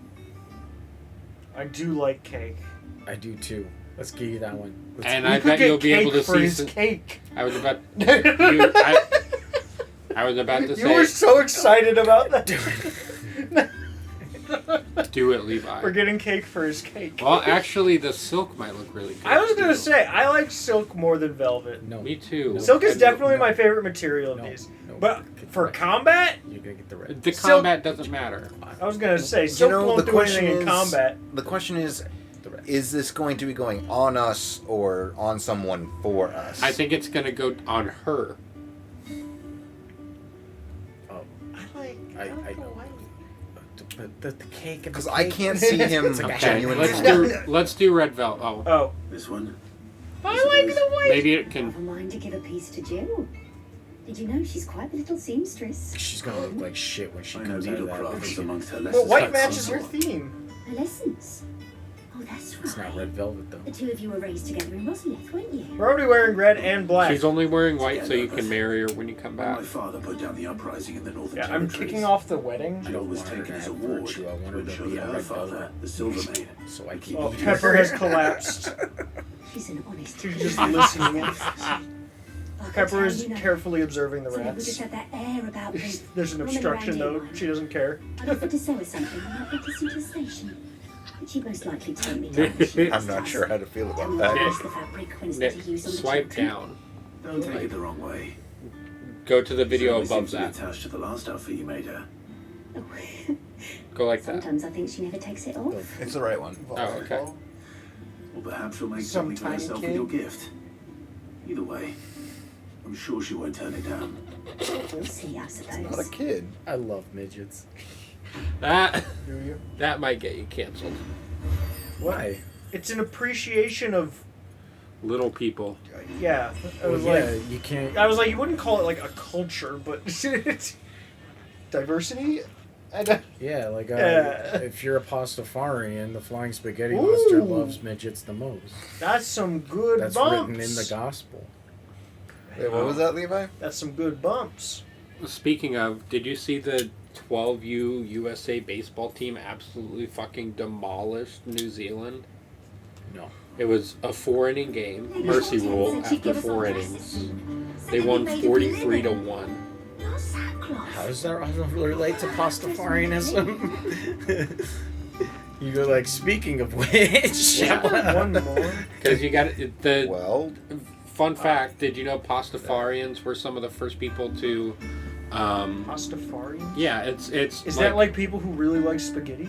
I do like cake. I do too. Let's give you that one. Let's And You I could bet get you'll be able to cake for see his some. cake. I was about. I was about to You were say. so excited about that. Do it, Levi. We're getting cake for his cake. Well, actually, the silk might look really good. I was gonna too. say I like silk more than velvet. No. Me too. Silk is I- definitely my favorite material of these. But for combat, You're gonna get the red. The Silk- combat doesn't matter. I was gonna say you silk know, won't the do question anything in is, combat. the question is this going to be going on us or on someone for us? I think it's gonna go on her. I know. But the cake and Because I can't see him It's like a genuinely. Let's do red velvet. Oh, Oh, This one? I like the white. maybe it can. Never mind to give a piece to Jill. Did you know she's quite the little seamstress? She's gonna look like shit when she I know comes out of that. needlecraft is amongst her but lessons. white matches your theme. Her lessons. Oh, that's right. It's not red velvet though. The two of you were raised together in Rosalith, weren't you? We're already wearing red and black. She's only wearing white, so you can marry her when you come When back. my father put down the uprising in the Northern Yeah, I'm Territories, kicking off the wedding. Jill was want her to taken as a have ward virtue. I want her to to ensure be that a her red father, velvet. the Silver Maid, So I keep. Oh, Pepper has collapsed. She's an honest. She's just listening in. I can Pepper tell is you know. carefully observing the So they would just rats. have that air about them. There's an Running obstruction around though. here. She doesn't care. I'd offered to sell her something and might take us into the station. But she'd most likely turn me down. I'm not sure how to feel Tell about me that. what is the fabric Wednesday Nick, to use on the swipe children. down. don't take it the wrong way. Go to the video Certainly above seems to be that. attached to the last outfit you made her. Go like that. Sometimes I think she never takes it off. It's the right one. Oh, okay. Or perhaps she'll make Some something for tiny herself kid. with your gift. Either way, I'm sure she won't turn it down. We'll see, I Not a suppose. kid. I love midgets. That Do you? that might get you canceled. Why? It's an appreciation of Little people. yeah. I Well, was yeah, like, you can't. I was like, you wouldn't call it like a culture, but diversity. I don't. Yeah, like Yeah. if you're a Pastafarian, the Flying Spaghetti Monster Ooh. loves midgets the most. That's some good That's bumps. written in the gospel. Wait, what was that, Levi? That's some good bumps. Speaking of, did you see the 12U USA baseball team absolutely fucking demolished New Zealand? No. It was a 4-inning game, mercy rule after 4 innings. They won 43-1. How does that relate to Pastafarianism? You go like, speaking of which. One more. Because you got the Well, fun fact. Did you know Pastafarians were some of the first people to? Pastafarians? Yeah, it's Is that like people who really like spaghetti?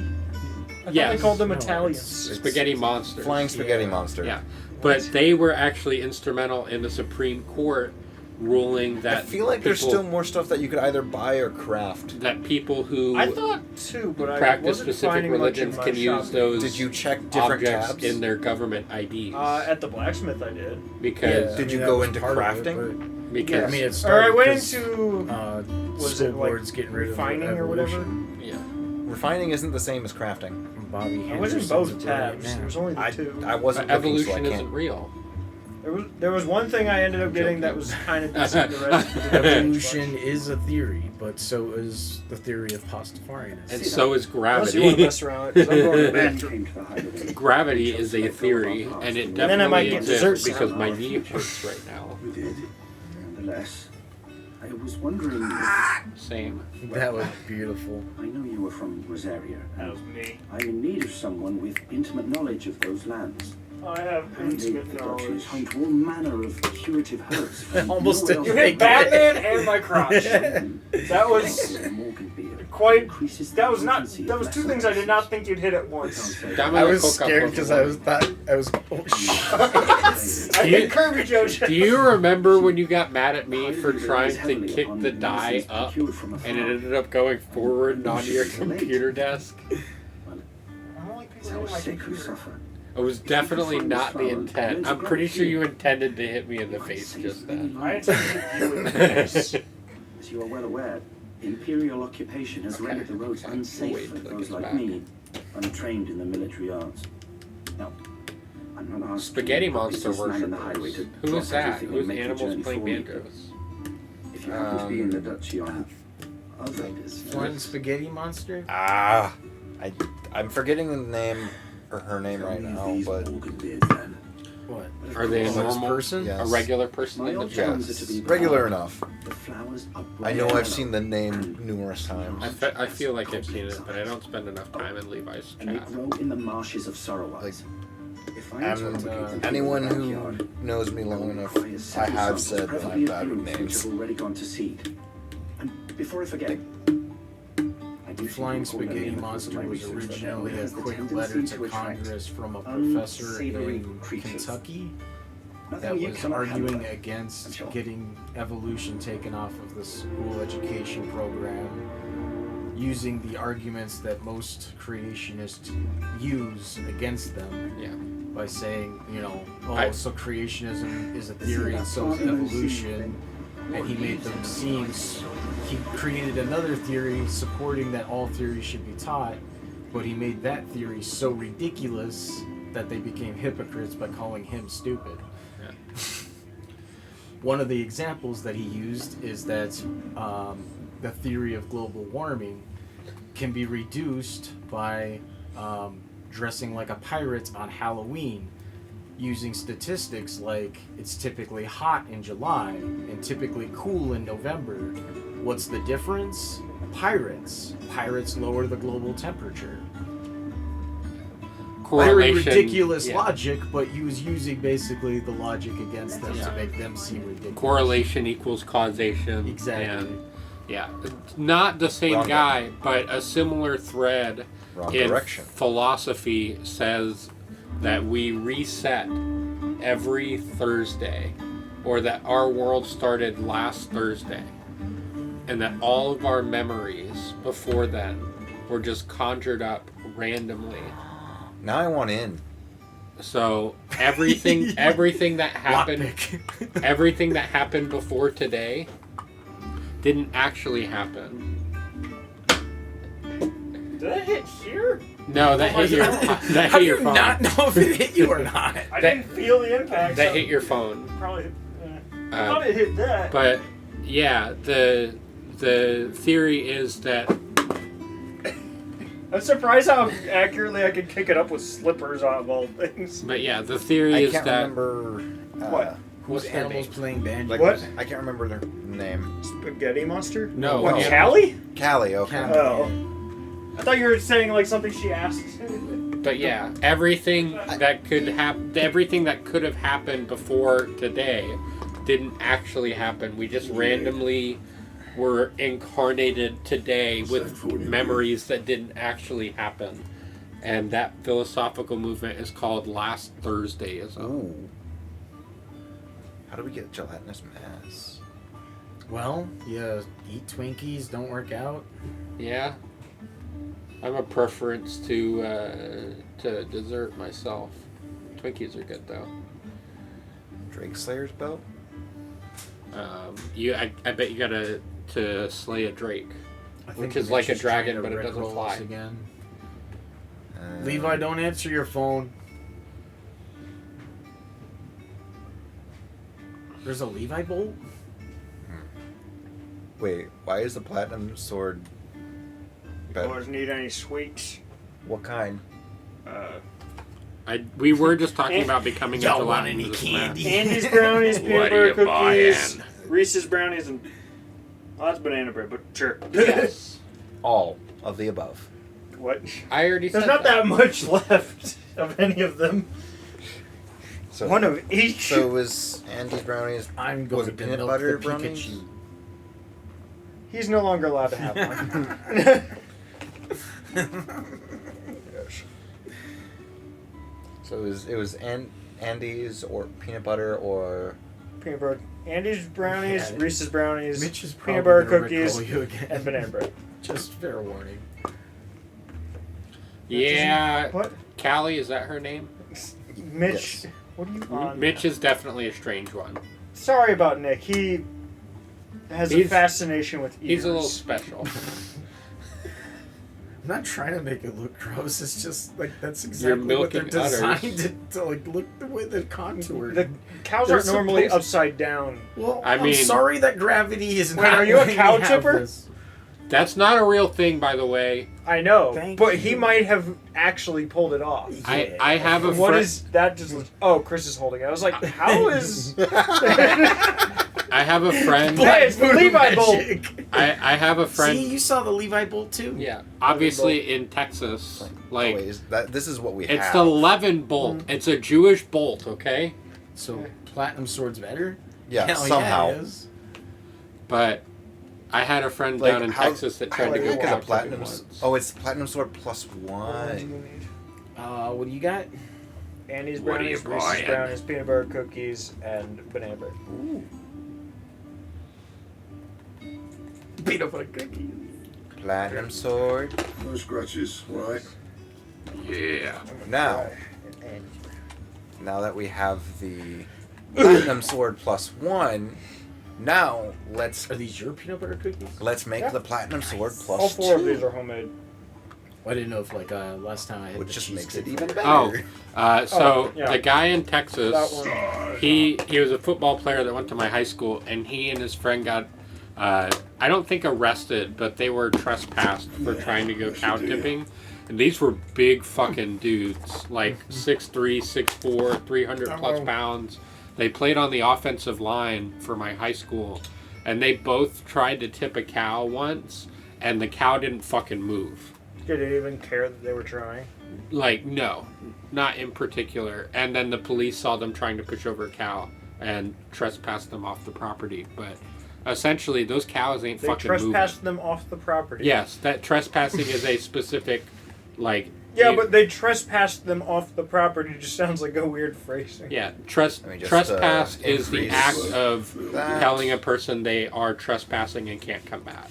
I thought they called them Italians. spaghetti monsters. Flying Spaghetti Monster. Yeah, but they were actually instrumental in the Supreme Court ruling that I feel like there's people- still more stuff that you could either buy or craft. that people who I thought too, but I practice wasn't specific finding much in religions my can use shopping. those. Did you check different objects tabs? in their government IDs? At the blacksmith, I did. Because Did you that go was into part of it, crafting? because I mean, it Or started I went 'cause, into was it school like boards getting rid of refining or whatever? evolution. yeah. Refining isn't the same as crafting. Bobby I was in Henderson's both a brilliant tabs. man. There was only the two. I wasn't looking, so I Evolution can't. isn't real. There was one thing I ended up getting that was kind of decent. The rest didn't have much. Evolution is a theory, but so is the theory of Pastafarianism. And so is Unless you want to gravity. mess around, 'cause I'm going to the bathroom. Gravity is a theory, and it then I might definitely get dessert exists because my salad. knee hurts right now. We did. Nonetheless, I was wondering. Same. That was beautiful. I know you were from Rosaria. That was me. I'm in need of someone with intimate knowledge of those lands. I have Apparently, intimate the Duchy knowledge. is home to all manner of curative herbs. from Almost nowhere didn't You else hit in Batman and my crotch. the That was world. More can be of quite. increases the That was not. potency That of was two lesser things I did not medicines. think you'd hit at I can't once. say Dame I la was coca, scared por because favor. I was oh shit. I hit Kirby Jojo. Do you remember when you got mad at me for trying to kick the die up and it ended up going forward onto your computer desk? It was definitely not the intent. I'm pretty sure you intended to hit me in the face just then. I intended to hit you in the face. As you are well aware, Imperial occupation has rendered the roads unsafe for those like me, untrained in the military arts. Now, I'm not asking Spaghetti monster in the highway worshippers. to Who drop is that? everything Who is and make the animals journey playing for you. banjos? If you happen to be in the duchy on other business. One spaghetti monster? I'm forgetting the name or her name right now, but What? Are they a This normal person? a Yes. regular person in the Yes. Regular enough. I know I've seen the name numerous times. I feel like I've seen it, but I don't spend enough time in Levi's And they chat. grow in the marshes of Sorrowise. And anyone who knows me long enough, I have said that I'm bad with names. Already gone to seed. And before I forget, The Flying Spaghetti Monster was originally a quick letter to Congress from a professor in Kentucky that was arguing against getting evolution taken off of the school education program, using the arguments that most creationists use against them by saying, so creationism is a theory and so is evolution. And he made them seem, he created another theory supporting that all theories should be taught, but he made that theory so ridiculous that they became hypocrites by calling him stupid. One of the examples that he used is that the theory of global warming can be reduced by dressing like a pirate on Halloween, using statistics like it's typically hot in July and typically cool in November. What's the difference? Pirates. Pirates lower the global temperature. Very ridiculous logic, but he was using basically the logic against them to make them seem ridiculous. Correlation equals causation. Exactly. And not the same Wrong guy, but a similar thread Wrong in direction. philosophy says that we reset every Thursday, or that our world started last Thursday, and that all of our memories before then were just conjured up randomly. Now I want in. So everything that happened everything that happened before today didn't actually happen. Did I hit here? No, that hit your that How hit do your you phone. not know if it hit you or not? I didn't feel the impact. That so hit your phone. Probably. I thought it hit that. But yeah, the theory is that I'm surprised how accurately I could kick it up with slippers of all things. But yeah, the theory I is can't that remember what? Who's animals playing banjo? What? I can't remember their name. Spaghetti Monster? No. What, No. Callie? Callie, okay. Oh. I thought you were saying like something she asked. But yeah, everything that could have happened before today didn't actually happen. We just randomly were incarnated today with memories that didn't actually happen. And that philosophical movement is called Last Thursdayism. Ooh. How do we get gelatinous mass? Well, you eat Twinkies, don't work out. Yeah. I have a preference to dessert myself. Twinkies are good though. Drake Slayer's belt? I bet you gotta to slay a drake, which think is like a Mitch is trying dragon, to but it doesn't rickroll fly. us again. Levi, don't answer your phone. There's a Levi bolt? Wait, why is the platinum sword better? Boys need any sweets? What kind? We were just talking about becoming a Y'all want gelatinous any candy? Andy's brownies, What peanut are butter you cookies, buying? Reese's brownies, and that's banana bread. But sure. Yes. All of the above. What? I already There's said not that much left of any of them. So, One of each. So was Andy's brownies? I'm Was going it to peanut milk butter the brownies? Pikachu. He's no longer allowed to have one. Gosh. So it was Andes or peanut butter or Peanut butter. Andy's brownies, Yeah. Reese's brownies, Mitch is peanut probably butter gonna cookies, Rick roll you again. and banana bread. Just fair warning. Yeah. What? Callie, is that her name? Mitch, what are you on? Mitch is definitely a strange one. Sorry about Nick. He has a He's- fascination with ears. He's a little special. I'm not trying to make it look gross. It's just like that's You're exactly what they're milking udders. designed to like look the way they're contoured. The cows They're aren't normally supposed- upside down. Well, I I'm mean- sorry that gravity is Wait, not. are you a letting me cow have tipper? this. That's not a real thing, by the way. I know, Thank but he you. might have actually pulled it off. I have a What friend. is that? Just oh, Chris is holding it. I was like, how is? I have a friend. Hey, it's the Levi Bolt. I have a friend. See, you saw the Levi Bolt too. Yeah, obviously in Texas, like this is what we it's have. the Levin bolt. It's a Jewish bolt, okay? So platinum sword's better. Yeah, Hell somehow. Yeah, it is. But I had a friend Like, down in how- Texas that how tried to do go you get a cow platinum. tipping once. Oh, it's platinum sword plus 1. What do you got? Andy's What are you brownies, Reese's buying? brownies, peanut butter cookies, and banana bread. Ooh. Peanut butter cookies. Platinum sword. No scratches, right? Yeah. Now that we have the platinum sword plus 1, now let's. Are these your peanut butter cookies? Let's make Yeah. the platinum sword plus All 4 of 2. these are homemade. I didn't know if last time I had Which the just cheese makes it cake even for- better. So yeah. the guy in Texas, That he was a football player that went to my high school, and he and his friend got, I don't think arrested, but they were trespassed for trying to go cow tipping. And these were big fucking dudes, like 6'3", 6'4", 300 plus pounds. They played on the offensive line for my high school, and they both tried to tip a cow once, and the cow didn't fucking move. Did it even care that they were trying? Like, no, not in particular. And then the police saw them trying to push over a cow and trespassed them off the property. But essentially, those cows ain't They fucking trespassed moving. them off the property. Yes, that trespassing is a specific, like... Yeah, you- but they trespassed them off the property. Just sounds like a weird phrasing. Yeah, Let me just, trespass is the increase act of that. telling a person they are trespassing and can't come back.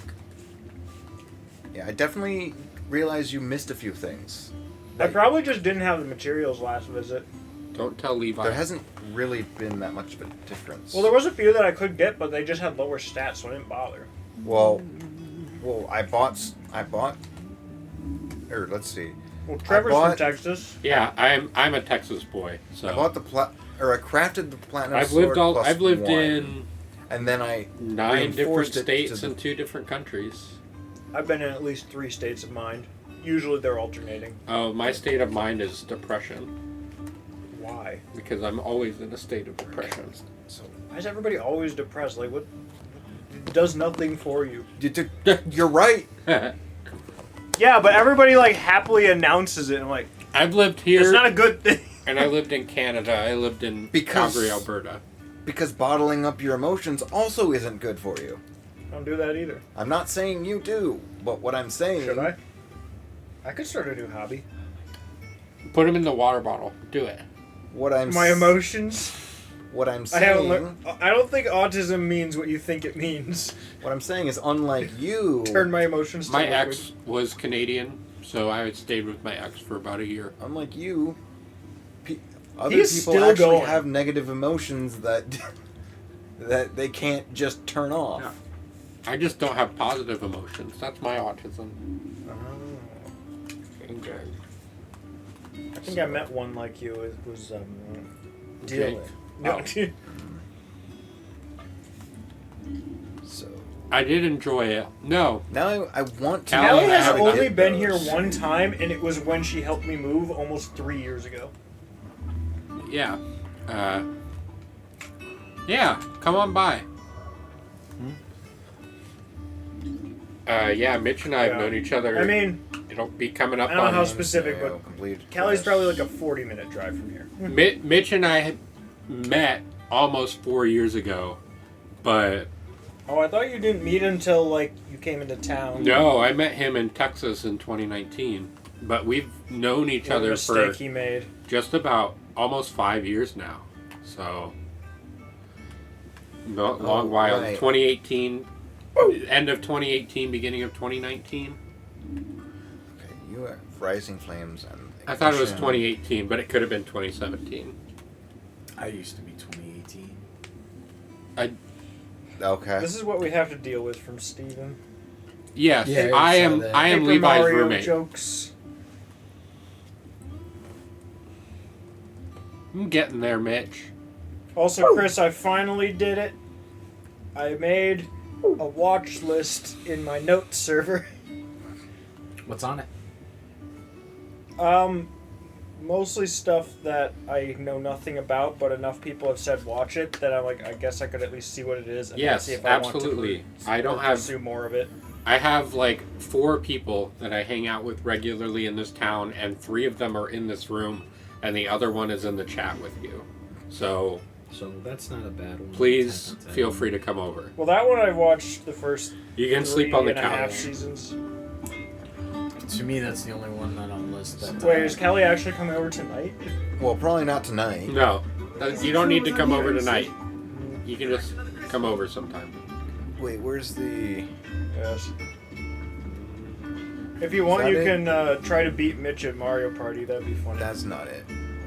Yeah, I definitely realized you missed a few things. I probably just didn't have the materials last visit. Don't tell Levi. There hasn't really been that much of a difference. Well, there was a few that I could get, but they just had lower stats, so I didn't bother. Well, I bought. Or let's see. Well, Trevor's I bought, from Texas. Yeah, I'm a Texas boy, so I bought I crafted the platinum I've sword plus I've lived 1, in and then I 9 different reinforced it states to and 2 different countries. I've been in at least 3 states of mind. Usually they're alternating. Oh, my state of mind is depression. Why? Because I'm always in a state of depression. So why is everybody always depressed? Like, what? It does nothing for you. You're right. Yeah, but everybody like happily announces it. And I'm like, I've lived here. it's not a good thing. And I lived in Canada. I lived in Calgary, Alberta. Because bottling up your emotions also isn't good for you. Don't do that either. I'm not saying you do, but what I'm saying. Should I? I could start a new hobby. Put them in the water bottle. Do it. What I'm My emotions. What I'm I haven't saying. learned. I don't think autism means what you think it means. What I'm saying is, unlike you, Turn my emotions to My liquid. ex was Canadian, so I stayed with my ex for about a year. Unlike you, other He's people still actually going. have negative emotions that that they can't just turn off. Yeah. I just don't have positive emotions. That's my autism. Okay. I think I met one like you. It was Jake? No. Oh. So I did enjoy it. No. now I want to. Callie has have only get been those. here one time, and it was when she helped me move almost 3 years ago. Yeah. Yeah, come on by. Yeah, Mitch and I have known each other. I mean, it'll be coming up I don't know on how specific, but Callie's probably like a 40-minute drive from here. Mitch and I had met almost 4 years ago, but Oh, I thought you didn't meet until like you came into town. no, I met him in Texas in 2019. But we've known each What a other mistake for he made. just about almost 5 years now. So, long while. Right. 2018, end of 2018, beginning of 2019. Okay, you are Rising Flames and I thought it was Ignition. 2018, but it could have been 2017. I used to be 2018. Okay. This is what we have to deal with from Steven. Yes, Yeah, I am Paper Levi's Mario roommate. jokes. I'm getting there, Mitch. Also, Chris, I finally did it. I made a watch list in my notes server. What's on it? Mostly stuff that I know nothing about, but enough people have said watch it that I'm like, I guess I could at least see what it is and Yes, see if I absolutely. want to I don't have pursue more of it. I have like 4 people that I hang out with regularly in this town, and 3 of them are in this room, and the other one is in the chat with you. So that's not a bad one. please feel free to come over. Well, that one I watched the first. You can sleep on the 3.5 couch. seasons. To me, that's the only one not on the list. That Wait, is Kelly actually coming over tonight? Well, probably not tonight. No, you don't need to come over tonight. You can just come over sometime. Wait, where's the... Yes. If you want, Is you that can try to beat Mitch at Mario Party. That'd be funny. That's not it.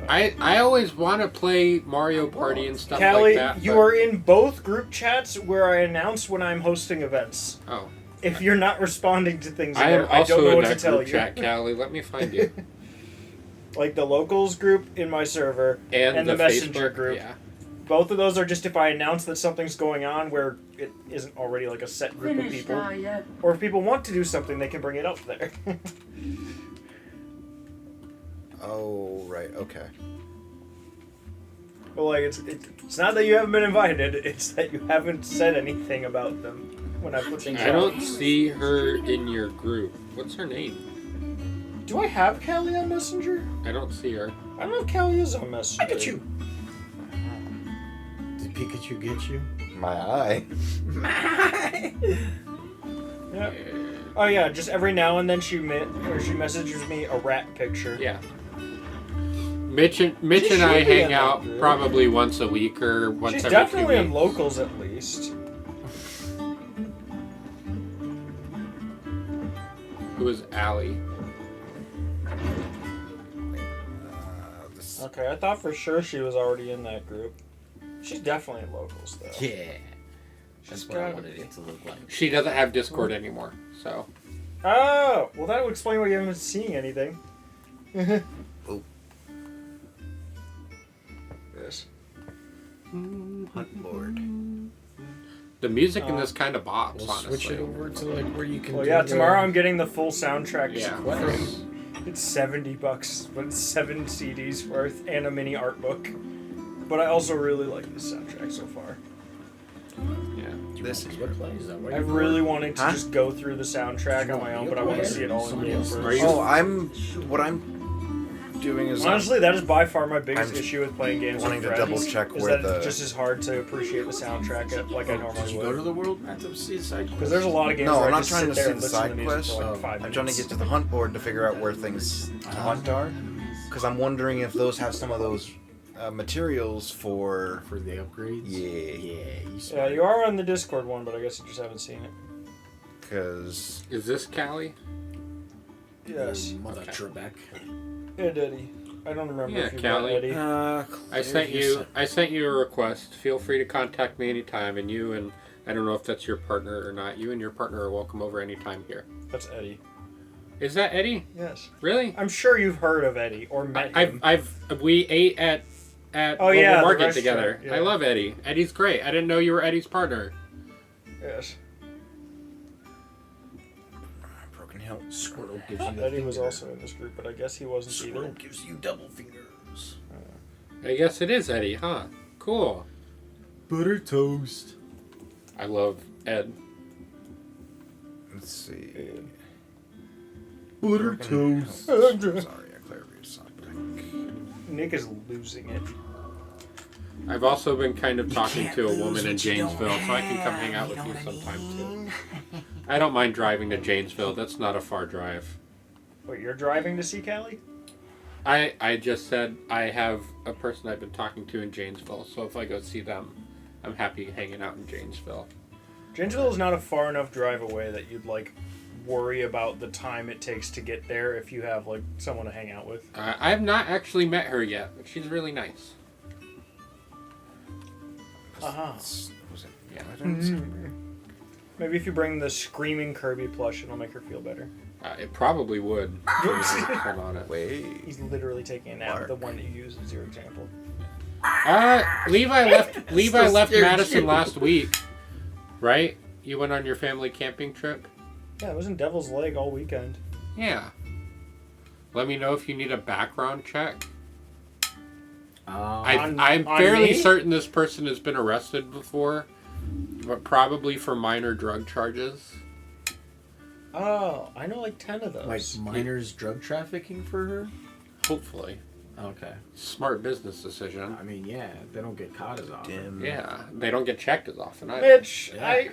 I always want to play Mario Party and stuff Callie, like that. you but- are in both group chats where I announce when I'm hosting events. Oh. If you're not responding to things, I am there, I don't also know in what to that tell group you. chat, Callie. Let me find you. Like the locals group in my server And the the messenger Facebook, group. yeah. Both of those are just if I announce that something's going on where it isn't already like a set group of Finished, people. are ya? Or if people want to do something, they can bring it up there. Oh, right, okay. Well, like it's not that you haven't been invited; it's that you haven't said anything about them when I put things I out. don't see her in your group. What's her name? Do I have Callie on Messenger? I don't see her. I don't know if Callie is on Messenger. Pikachu. Did Pikachu get you? My eye. Yeah. Oh yeah, just every now and then she messages me a rat picture. Yeah. Mitch and I should be hang in that out group. probably once a week or once She's every 2 definitely weeks. in locals at least. Who is Allie? Okay, I thought for sure she was already in that group. She's definitely in locals though. Yeah. That's She's what I got- wanted it to look like. She doesn't have Discord anymore, so. Oh, well that would explain why you haven't been seeing anything. Oh. Yes. Hunt board. The music in this kind of bops, We'll honestly. switch it over to like where you can. Well, do yeah, the- tomorrow I'm getting the full soundtrack. Yeah. It's $70, but it's 7 CDs worth and a mini art book. But I also really like this soundtrack so far. Yeah. This is What plays is that? Where I you really going? wanted to just go through the soundtrack on my own, but I want to see it all in game first. Oh, what I'm doing is Honestly, that is by far my biggest I'm issue with playing games wanting with to friends, double check is where that the- it just is hard to appreciate the soundtrack like I normally Did you would. go to the world map to see the side Because there's a lot of games No, where I'm I not just trying sit to there see and the listen to side the music quests. for like 5 I'm minutes. trying to get to the hunt board to figure out where things to hunt are. Because I'm wondering if those have some of those materials for the upgrades. Yeah. Yeah, you are on the Discord one, but I guess you just haven't seen it. Because Is this Callie? Yes. Mother Trebek. Ed Eddie. I don't remember Yeah, if you met Callie. Eddie. I sent you a request. Feel free to contact me anytime, and you and I don't know if that's your partner or not. You and your partner are welcome over anytime here. That's Eddie. Is that Eddie? Yes. Really? I'm sure you've heard of Eddie or met him. We ate at Oh, Global yeah, the Market restaurant, together. yeah. I love Eddie. Eddie's great. I didn't know you were Eddie's partner. Yes. Broken Hill. Squirtle gives you Eddie was also in this group, but I guess he wasn't either. gives you double fingers. I guess it is Eddie, huh? Cool. Butter toast. I love Ed. Let's see. Butter Broken toast. Hill. Sorry, I clarified something. Nick is losing it. I've also been kind of talking to a woman in Janesville, so I can come hang out with you sometime too. I don't mind driving to Janesville. That's not a far drive. Wait, you're driving to see Callie? I just said I have a person I've been talking to in Janesville, so if I go see them, I'm happy hanging out in Janesville. Janesville is not a far enough drive away that you'd like worry about the time it takes to get there if you have like someone to hang out with. I have not actually met her yet, but she's really nice. Yeah. Maybe if you bring the screaming Kirby plush, it'll make her feel better. It probably would. Hold on it. Wait. He's literally taking a nap. The one that you used as your example. Levi left scared Madison you. last week, right? You went on your family camping trip? Yeah, it was in Devil's Lake all weekend. Yeah. Let me know if you need a background check. I'm fairly certain this person has been arrested before, but probably for minor drug charges. Oh, I know like 10 of those. Like minors drug trafficking for her? Hopefully. Okay. Smart business decision. I mean, yeah, they don't get caught as often. Yeah, they don't get checked as often either. Mitch, Yeah.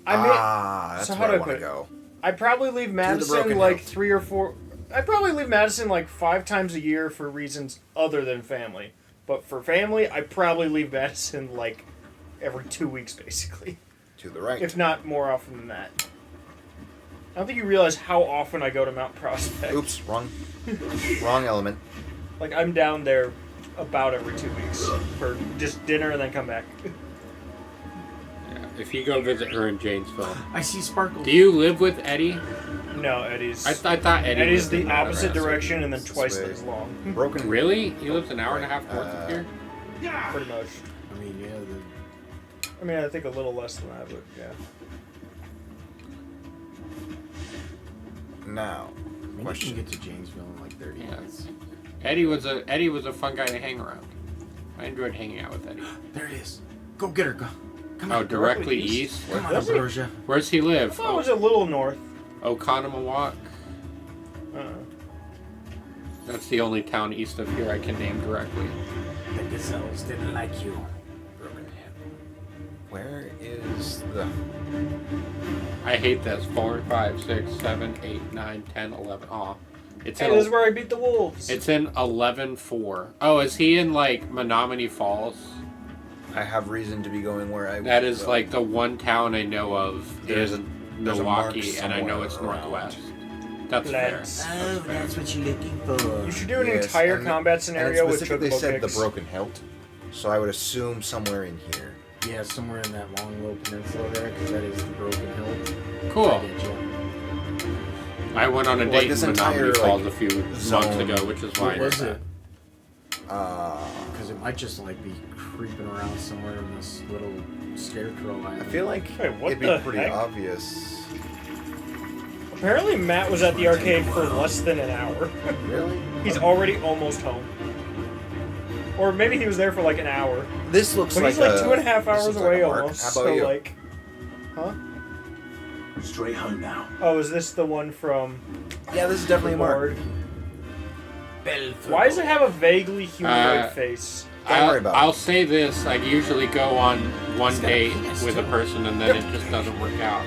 That's so how where do I I want put to it? go. I probably leave Madison Broken like Hill. 3 or 4. I probably leave Madison like 5 times a year for reasons other than family. But for family, I probably leave Madison like every 2 weeks, basically. To the right. If not more often than that. I don't think you realize how often I go to Mount Prospect. Oops, wrong element. Like, I'm down there about every 2 weeks for just dinner and then come back. Yeah, if you go visit her in Janesville. I see sparkles. Do you live with Eddie? No, Eddie's... I thought Eddie Eddie's lived in the opposite Madison. direction and then twice way. as long. Broken. Really? He lives an hour and a half north of here? Pretty much. I mean, yeah. I mean, I think a little less than that, but yeah. Now, I mean, you question. can get to Janesville in like 30 minutes. Eddie was a fun guy to hang around. I enjoyed hanging out with Eddie. There it is. Go get her. Go. Come Oh, on. directly east? Come on, Does he? Ambrosia. Where's he I live? thought it was a little north. Oconomowoc. Uh-uh. That's the only town east of here I can name directly. The gazelles didn't like you. Broken Hill. Where is the... I hate this. 4, 5, 6, 7, 8, 9, 10, 11. Aw. It's Hey, in this is where I beat the wolves. It's in 11-4. Oh, is he in like Menominee Falls? I have reason to be going where I... That is like the one town I know of There's in there's a mark Milwaukee, and I know it's somewhere around. northwest. That's fair. Let's- Oh, that's what you're looking for. You should do an Yes, entire and- combat scenario and with specifically chocobo said kicks. the Broken Hilt, so I would assume somewhere in here. Yeah, somewhere in that long little peninsula there, because that is the Broken Hill. Cool. I get you. I went on a Like date this in Menominee entire, Falls like, a few months zone. ago, which is why What I did was that. it? Because it might just like be creeping around somewhere in this little scarecrow I island. feel like Wait, what it'd be the pretty heck? obvious. Apparently Matt was at the arcade for less than an hour. Really? He's already almost home. Or maybe he was there for like an hour. This looks But like he's like a- 2.5 this hours looks like away a mark. almost. How about so you? like... Huh? Straight home now. Oh, is this the one from... Yeah, this is definitely a mark. Board? Why does it have a vaguely humanoid face? I'll say this: I usually go on one date with a person, and then it just doesn't work out.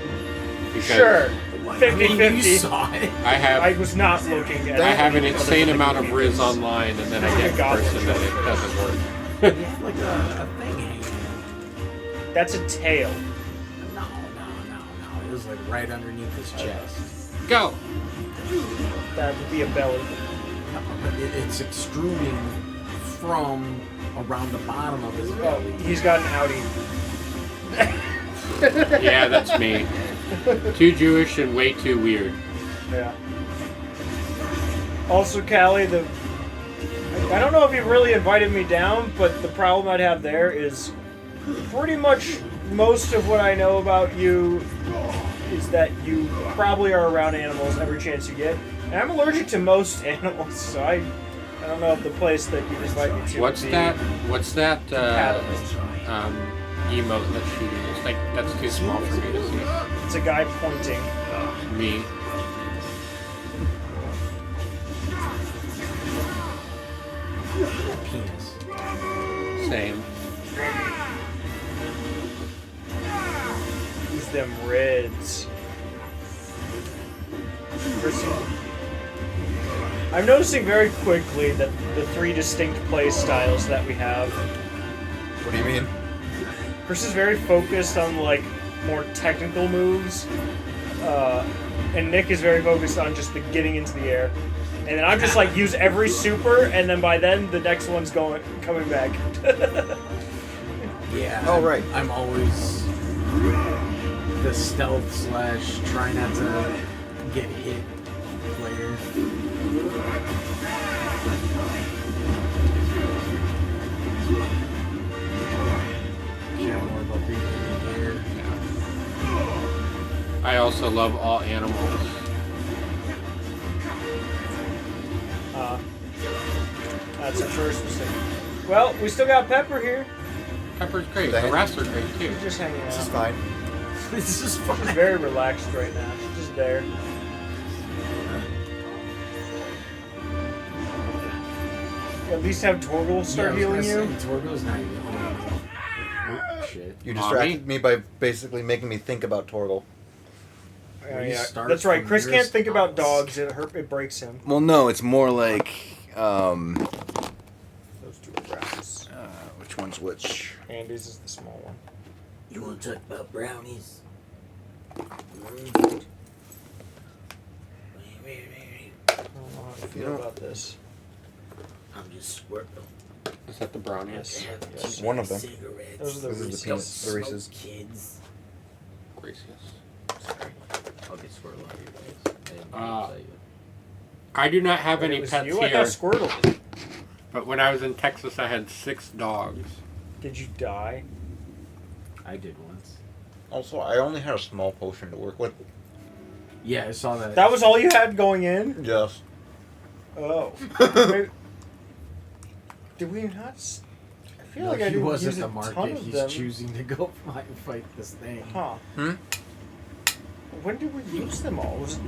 Because Sure. 50-50. You saw it. I was not looking at I have an any other insane thing amount he of riz does. online, and then I get the Goblin person, and it doesn't work. You have like a thing hanging. That's a tail. No. It was like right underneath his chest. Go. That would be a belly. No, but it's extruding from around the bottom of his belly. He's got an Audi. Yeah, that's me. Too Jewish and way too weird. Yeah. Also, Callie, I don't know if you really invited me down, but the problem I'd have there is pretty much most of what I know about you is that you probably are around animals every chance you get. And I'm allergic to most animals, so I don't know if the place that you invite me to What's would be that? What's that compatible. emote that she uses? Like, that's too small for me to see. It's a guy pointing. Me. Penis. Same. Use them reds. I'm noticing very quickly that the 3 distinct play styles that we have. What do you mean? Chris is very focused on like more technical moves, and Nick is very focused on just the getting into the air. And then I'm just like use every super, and then by then the next one's coming back. Yeah. Oh right. I'm always the stealth / try not to get hit player. Care more about being in the air. I also love all animals. That's a first mistake. Well, we still got Pepper here. Pepper's great. The rest are great too. She's just hanging out. This is fine. This is fine. She's very relaxed right now. She's just there. At least have Torgal start healing you. Torgal's not even healing me. Oh, shit. You distracted me by basically making me think about Torgal. Yeah. That's right. Chris can't think about dogs. It breaks him. Well, no, it's more like Those 2 are brownies. which one's which? Andy's is the small one. You want to talk about brownies? I don't know how to feel about this. I'm just Squirtle. Is that the brownies? Yes. One of them. Those are the Those are the Reese's. Kids. Gracious. I'll get Squirtle out of your face. I do not have But any it was pets you, I here. have Squirtle. But when I was in Texas, I had 6 dogs. Did you die? I did once. Also, I only had a small potion to work with. Yeah, I saw that. That was all you had going in? Yes. Oh. Maybe, did we not? I feel like I he didn't was use at the a ton market. of He's them. choosing to go fight this thing. Huh. When did we use them all? Was it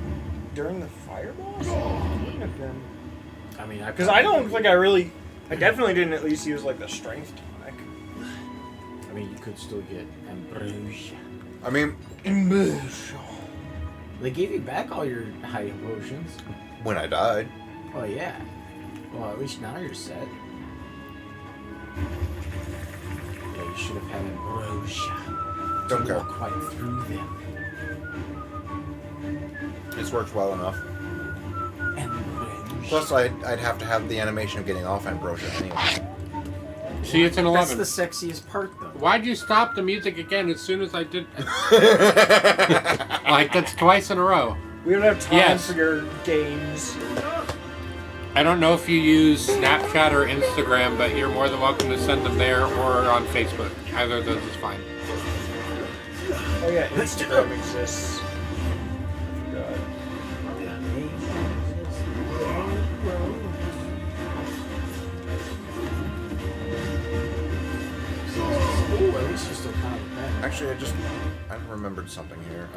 during the fireballs? It wouldn't have been. I mean, Because I don't think I definitely didn't at least use like the strength tonic. I mean, you could still get ambrosia. I mean, They gave you back all your high potions. when I died. Oh yeah. Well, at least now you're set. Yeah, you should have had ambrosia. Don't care. Walk right through them. It's worked well enough. Ambrosia. Plus, I'd have to have the animation of getting off ambrosia anyway. See, it's an 11. That's the sexiest part, though. Why'd you stop the music again as soon as I did? Like, that's twice in a row. We don't have time Yes. for your games. I don't know if you use Snapchat or Instagram, but you're more than welcome to send them there or on Facebook. Either of those is fine. Oh yeah, Instagram exists. God. Ooh, at least you're still kind of bad. Actually, I remembered something here.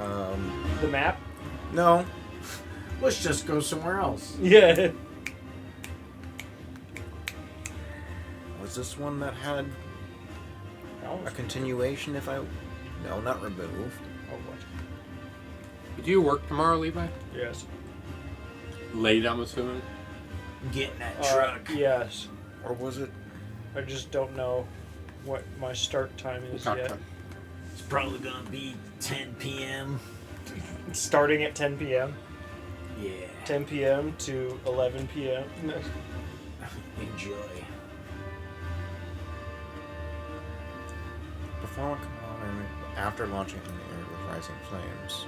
The map? No. Let's just go somewhere else. Yeah. Was this one that had a continuation if I... No, not remove. Oh, what? Do you work tomorrow, Levi? Yes. Late, I'm assuming. Get in that truck. Yes. Or was it... I just don't know what my start time is yet. It's probably gonna be 10 p.m. Starting at 10 p.m. Yeah. 10 p.m. to 11 p.m. Enjoy. Perform a command after launching in the air with rising flames.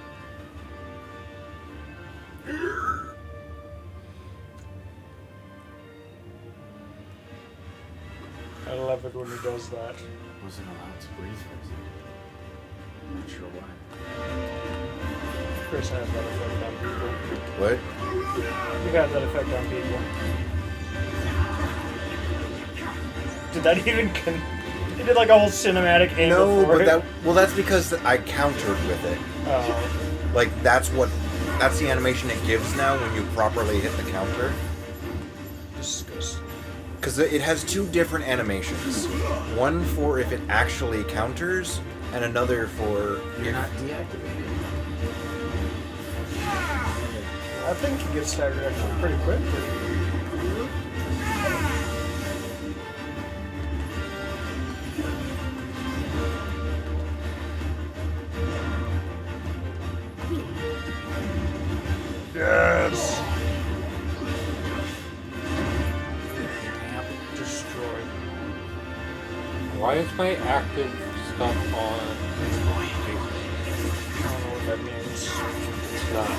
I love it when he does that. Wasn't allowed to breathe for a second. I'm not sure why. Chris has that effect on people. What? You got that effect on people. Did that even He did like a whole cinematic angle No, for but it. that's because I countered with it. Oh. Like that's the animation it gives now when you properly hit the counter. Disgusting. Because it has 2 different animations. One for if it actually counters, and another for... You're not deactivated. I think he gets staggered actually pretty quick. Why is my active stuff on? I don't know what that means. It's not.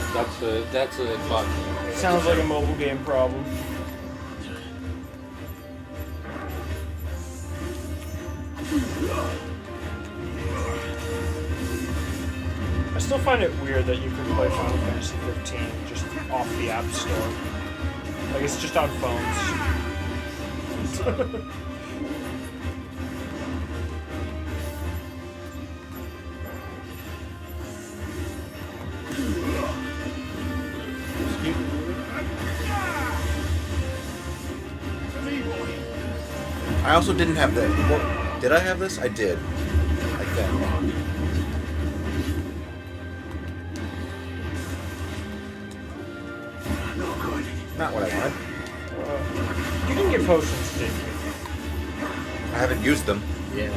That's a bug. It sounds like a mobile game problem. I still find it weird that you can play Final Fantasy 15 just off the App Store. Like, it's just on phones. I also didn't have the. Well, did I have this? I did. I think. Not what I wanted. You didn't get potions, did you? I haven't used them. Yeah.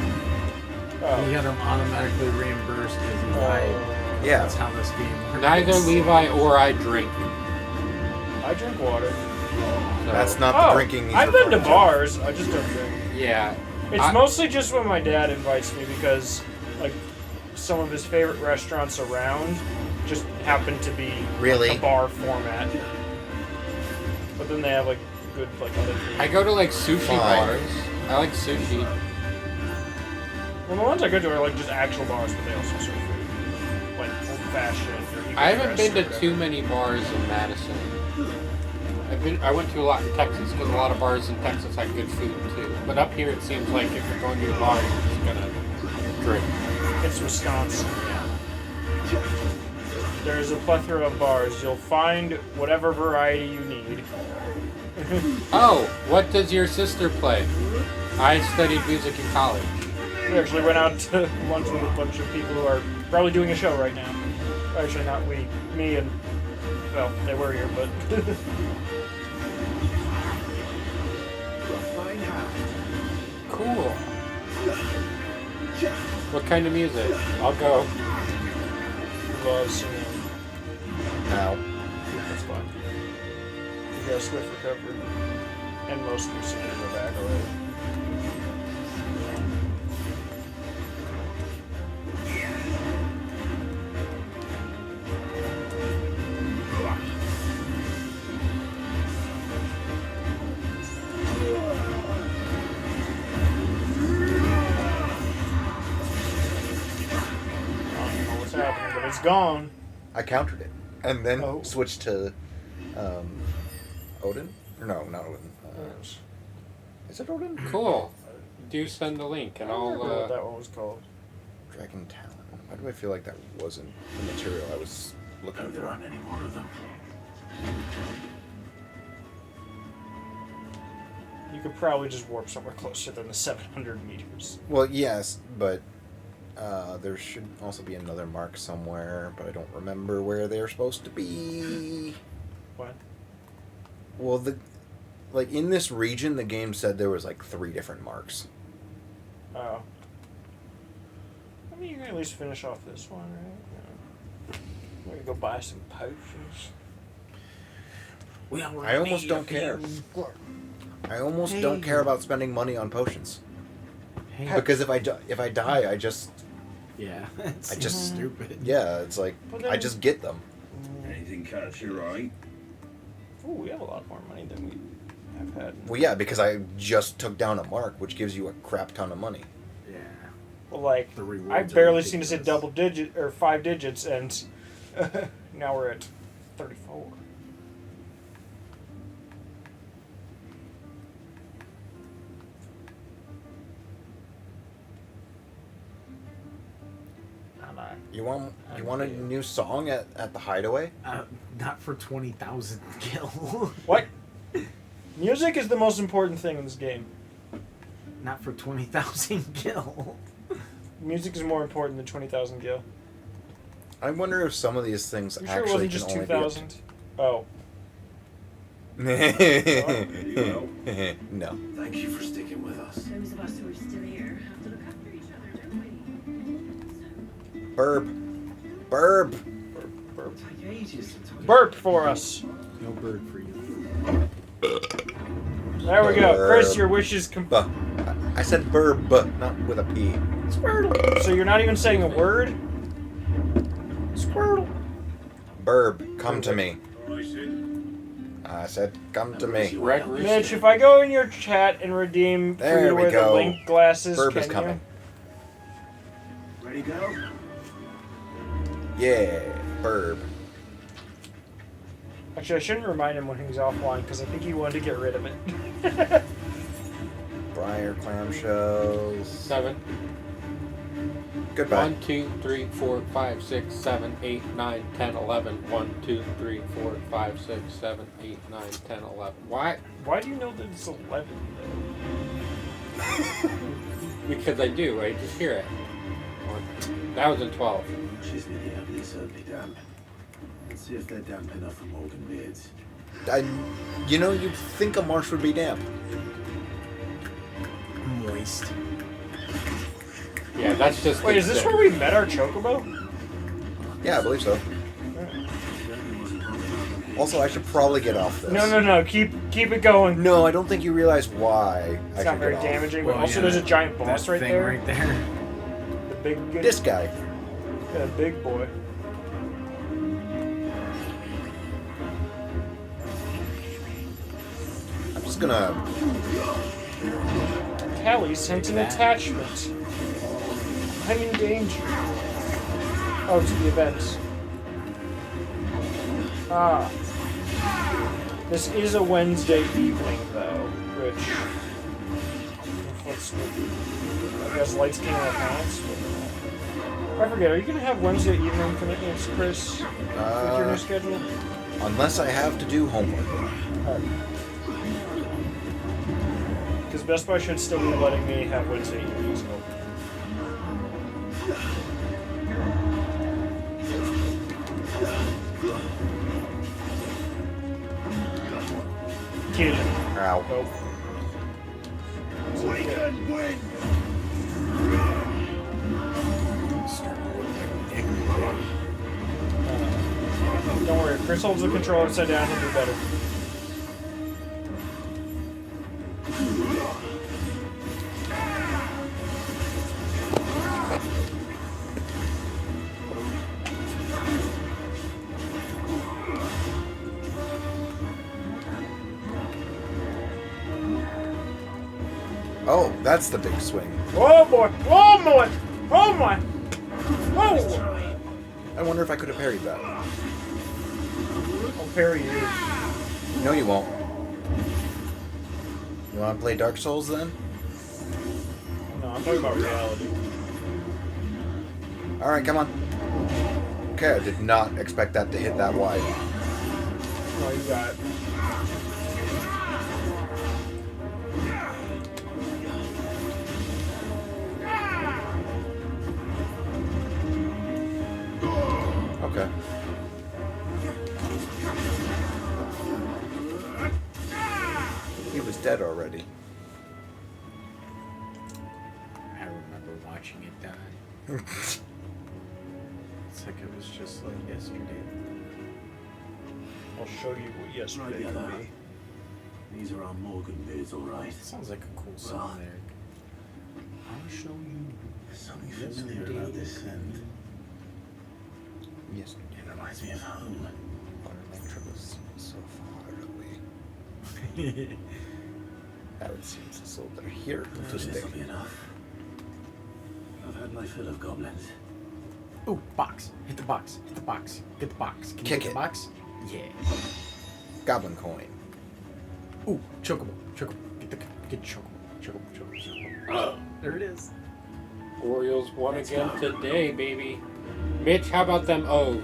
Oh. You got them automatically reimbursed because you died. Yeah. That's how this game works. Neither Levi or I drink. I drink water. So. That's not the drinking. I've been to bars. I just don't drink. Yeah. It's mostly just when my dad invites me because, like, some of his favorite restaurants around just happen to be a bar format. But then they have like good like other food. I go to like sushi bars. I like sushi. Well, the ones I go to are like just actual bars, but they also serve food, like old fashioned. I haven't been to too many bars in Madison. I went to a lot in Texas because a lot of bars in Texas had good food too. But up here, it seems like if you're going to a bar, you're just gonna drink. It's Wisconsin. There's a plethora of bars. You'll find whatever variety you need. Oh, what does your sister play? I studied music in college. We actually went out to lunch with a bunch of people who are probably doing a show right now. Actually, not we, me and, well, they were here, but. Cool. What kind of music? I'll go. Love singing. Ow. That's fine. You got a swift recovery. And most of your singers are back already. It's gone. I countered it, and then switched to Odin. Or no, not Odin. Is it Odin? Cool. Do send the link, and I don't remember I'll. what that one was called. Dragon Talon. Why do I feel like that wasn't the material I was looking for? There aren't any more of them. You could probably just warp somewhere closer than the 700 meters. Well, yes, but there should also be another mark somewhere, but I don't remember where they're supposed to be. What? Well, like in this region, the game said there was like 3 different marks. Oh. I mean, you can at least finish off this one, right? Yeah. We're gonna go buy some potions. I almost don't care. I almost don't care about spending money on potions. Because if I die, I just... Yeah, I just stupid. Yeah, it's like, I just get them. Anything catch your eye? Ooh, we have a lot more money than we have had. Well, yeah, because I just took down a mark, which gives you a crap ton of money. Yeah. Well, like, I barely seem to hit double digit or 5 digits, and now we're at 34. You want a new song at the Hideaway? Not for 20,000 gil. What? Music is the most important thing in this game. Not for 20,000 gil. Music is more important than 20,000 gil. I wonder if some of these things You sure it actually wasn't just can only 2,000? Oh. No. Thank you for sticking with us. Those of us who are still here have to look after each other, don't we? Burp. Burp. Burp. Take ages to talk. Burp for us. No bird for you. There we go. Chris, your wish is I said burb, not with a P. Squirtle. So you're not even saying a word? Squirtle. Burb, come to me. I said, come to me. Mitch, if I go in your chat and redeem for you to wear the link glasses, Burb can is coming. You? Ready, go? Yeah, burb. Actually, I shouldn't remind him when he's offline because I think he wanted to get rid of it. Briar clamshells. 7. Goodbye. 1, 2, 3, 4, 5, 6, 7, 8, 9, 10, 11. 1, 2, 3, 4, 5, 6, 7, 8, 9, 10, 11. Why? Why do you know that it's 11 though? Because I do. I just hear it. That was in 12. She's nearly certainly damp. Let's see if they're damp enough for Morgan beards. You know, you'd think a marsh would be damp. Moist. Yeah, that's just. Wait, is this where we met our chocobo? Yeah, I believe so. Also, I should probably get off this. No. Keep it going. No, I don't think you realize why. It's not very damaging, but also there's a giant boss right there. Right there. The big. This guy. The big boy. I'm just gonna. Callie sent an attachment. I'm in danger. Oh, to the event. Ah. This is a Wednesday evening, though, which... I guess lights came out counts. I forget, are you going to have Wednesday evening commitments, Chris? With your new schedule? Unless I have to do homework. Because Best Buy should still be letting me have Wednesday evenings open. Kill him. Ow. Nope. We can win! Don't worry, if Chris holds the controller upside down, he'll do better. Oh, that's the big swing. Oh boy! Oh boy! Oh my! Whoa! I wonder if I could have parried that. I'll parry you. No, you won't. You want to play Dark Souls then? No, I'm talking about reality. Alright, come on. Okay, I did not expect that to hit that wide. Oh, you got it. Okay. He was dead already. I remember watching it die. It's like it was just like yesterday. I'll show you what yesterday Right, can be. These are our Morgan beards, all right. Sounds like a cool song there. I'll show you something familiar about this scent. Yes. It reminds me of home. Our Electra was so far away. Now it seems as though they're here to stay. This'll be enough. I've had my fill of goblins. Ooh, box. Hit the box. Hit the box. Get the box. Can you Kick hit it. the box? Yeah. Goblin coin. Ooh, chocobo. Chocobo. Get chocobo. Chocobo. There it is. Orioles won again today, baby. Mitch, how about them O's?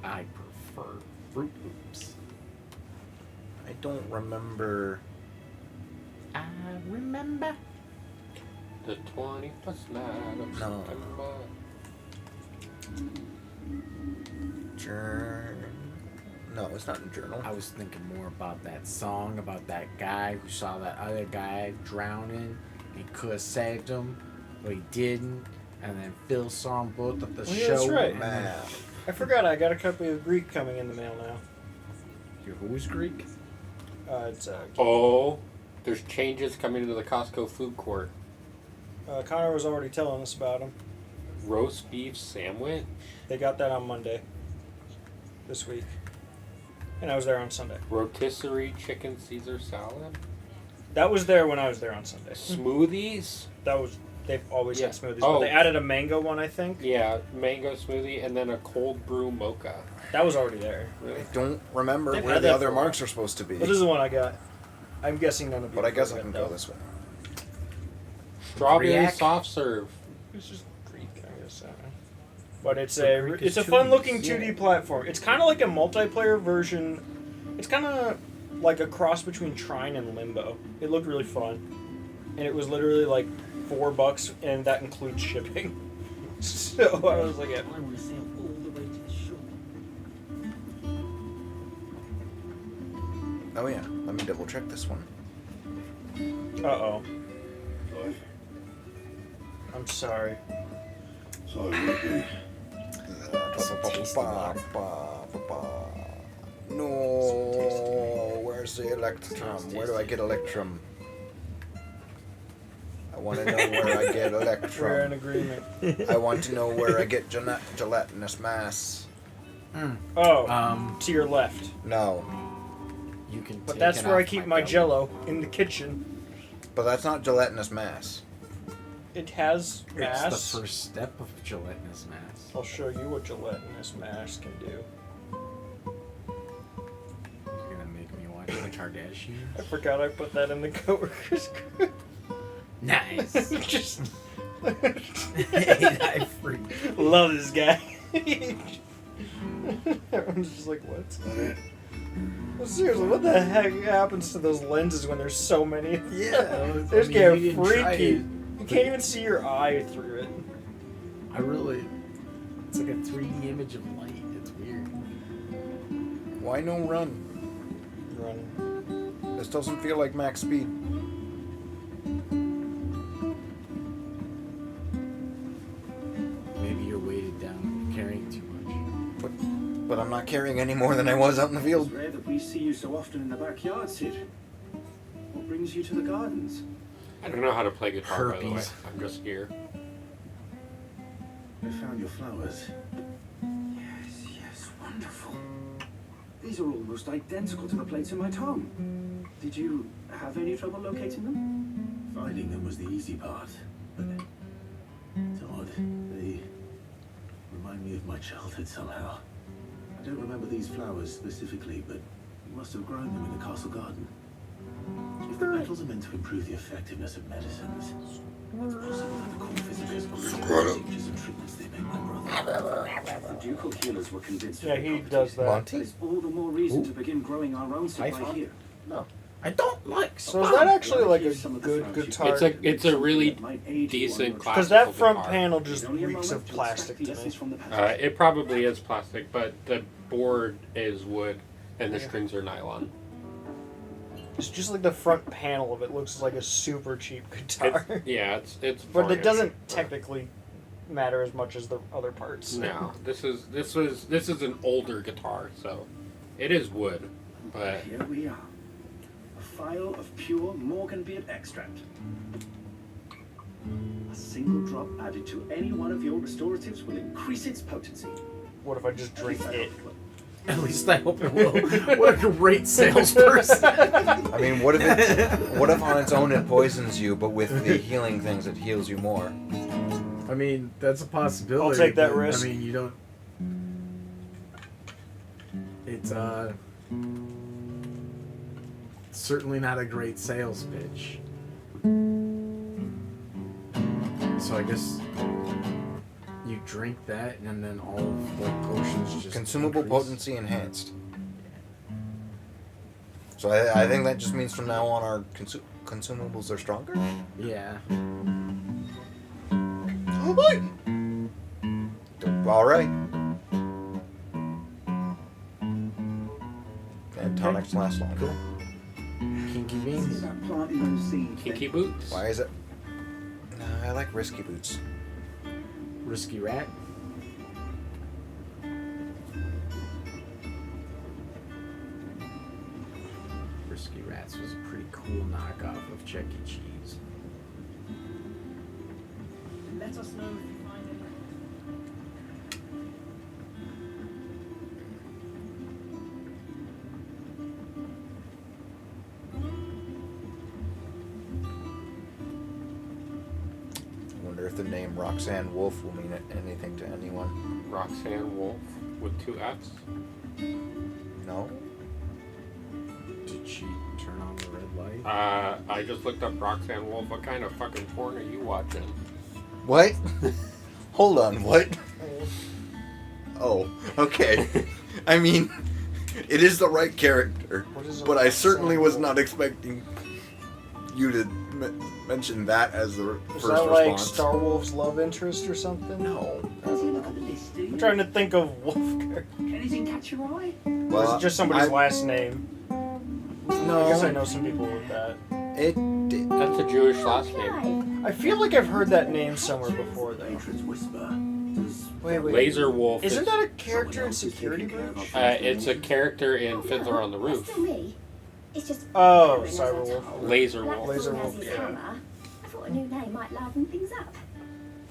I prefer Fruit Loops. I don't remember. I remember the 21st night of No. September. No, it's not in Journal. I was thinking more about that song about that guy who saw that other guy drowning. He could have saved him, but he didn't. And then Phil saw them both at the show. That's right. Man. I forgot I got a copy of Greek coming in the mail now. Who's Greek? It's Oh, there's changes coming to the Costco food court. Connor was already telling us about them. Roast beef sandwich? They got that on Monday this week. And I was there on Sunday. Rotisserie chicken Caesar salad? That was there when I was there on Sunday. Smoothies? They've always had smoothies. Oh. But they added a mango one, I think. Yeah, mango smoothie and then a cold brew mocha. That was already there. I don't remember They've where had the that other for a while. marks are supposed to be. But this is the one I got. I'm guessing none of you. But I guess I got can that. go this way. Strawberry Griac? soft serve. It's just Greek, I guess. But it's a fun looking 2D platform. It's kind of like a multiplayer version. It's kind of like a cross between Trine and Limbo. It looked really fun, and it was literally like $4, and that includes shipping. So I was like, yeah. I want to sail all the way to the shore. Oh yeah, let me double check this one. Uh-oh. I'm sorry. Sorry, Ricky. No, where's the Electrum? Where do I get Electrum? I want to know where I get Electrum. We're in agreement. I want to know where I get gelatinous mass. To your left. No. You can. But take that's it where I off keep my my Jello in the kitchen. But that's not gelatinous mass. It has mass. It's the first step of gelatinous mass. I'll show you what gelatinous mass can do. You're gonna make me watch the Kardashians. I forgot I put that in the coworkers group. Nice. Just I freak. love this guy. Everyone's just like, what? Well, seriously, what the heck happens to those lenses when there's so many? They just get freaky. You can't even see your eye through it. It's like a 3D image of light. It's weird. Why no run? Run. This doesn't feel like max speed. Maybe you're weighted down, carrying too much. But I'm not carrying any more than I was out in the field. It's rare that we see you so often in the backyard, Sid. What brings you to the gardens? I don't know how to play guitar, by the way. Herpes. I'm just here. I found your flowers. Yes, wonderful. These are almost identical to the plates in my tome. Did you have any trouble locating them? Finding them was the easy part, but it's odd. They remind me of my childhood somehow. I don't remember these flowers specifically, but you must have grown them in the castle garden. If the petals are meant to improve the effectiveness of medicines, it's possible that the core physicals are procedures and treatments they make my brother. The ducal healers were convinced. Yeah, he does that. Monty? It's all the more reason to begin growing our own supply Python? here. No. I don't like. So is that actually like a good guitar? It's a really decent classical Because that front guitar. panel just reeks of plastic to me. It probably is plastic, but the board is wood and the strings are nylon. It's just like the front panel of it looks like a super cheap guitar. It's But it varnished. doesn't technically matter as much as the other parts. No, this is an older guitar, so it is wood, but Here we are. A phial of pure Morganbeard extract. A single drop added to any one of your restoratives will increase its potency. What if I just drink it? At least I hope it will. What a great salesperson. I mean, what if on its own it poisons you, but with the healing things it heals you more? I mean, that's a possibility. I'll take that but, risk. I mean, you don't. It's certainly not a great sales pitch. So I guess you drink that, and then all of the potions just Consumable increase. potency enhanced. So I think that just means from now on our consumables are stronger? Yeah. Oh boy! Alright. And tonics last longer. Kinky beans. That plant in those seeds. Kinky boots. Why is it? No, I like risky boots. Risky rat. Risky cool knockoff of Chuck E. Cheese. Let us know if you find it. I wonder if the name Roxanne Wolf will mean anything to anyone. Roxanne Wolf with 2 F's? No. Did she turn on the red light? I just looked up Roxanne Wolf. What kind of fucking porn are you watching? What? Hold on, what? Oh, okay. I mean, it is the right character, but I certainly was not expecting you to mention that as the Is first that response. like Star Wolf's love interest or something? No. Look at the list, do you? I'm trying to think of Wolf character. Anything catch your eye? Or is it just somebody's last name? No. I guess I know some people with that. That's a Jewish last name. I feel like I've heard that name somewhere before, though. Wait. Laser Wolf. Isn't that a character in Security Breach? It's a character in Fiddler on the Roof. It's just Oh, Cyber Wolf. Laser Wolf. Laser Wolf, Blackthorn has his yeah. hammer. I thought a new name might liven things up.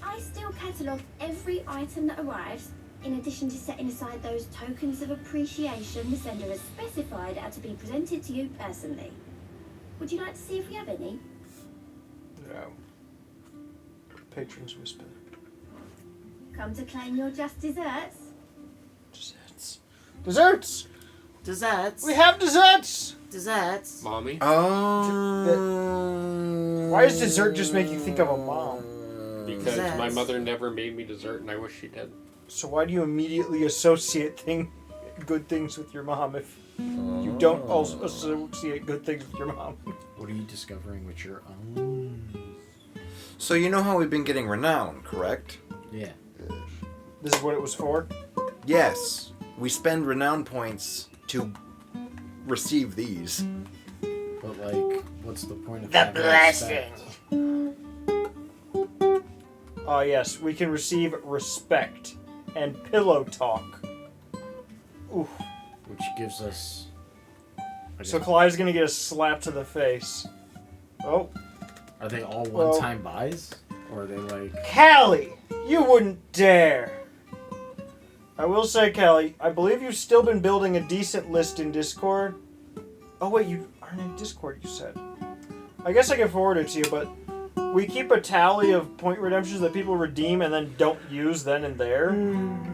I still catalogue every item that arrives, in addition to setting aside those tokens of appreciation the sender has specified are to be presented to you personally. Would you like to see if we have any? No. Patrons Whisper. Come to claim your just desserts? Desserts! Desserts. We have desserts! Desserts. Mommy? Oh. Why does dessert just make you think of a mom? Because my mother never made me dessert, and I wish she did. So why do you immediately associate good things with your mom if you don't also associate good things with your mom? What are you discovering with your own? So you know how we've been getting renown, correct? Yeah. This is what it was for? Yes. We spend renown points to receive these. But like, what's the point of The having blessing. Oh yes, we can receive respect and pillow talk. Oof. Which gives us... So Clive's gonna get a slap to the face. Oh. Are they all one-time buys? Or are they like... Callie! You wouldn't dare! I will say, Callie, I believe you've still been building a decent list in Discord. Oh wait, you aren't in Discord, you said. I guess I can forward it to you, but we keep a tally of point redemptions that people redeem and then don't use then and there,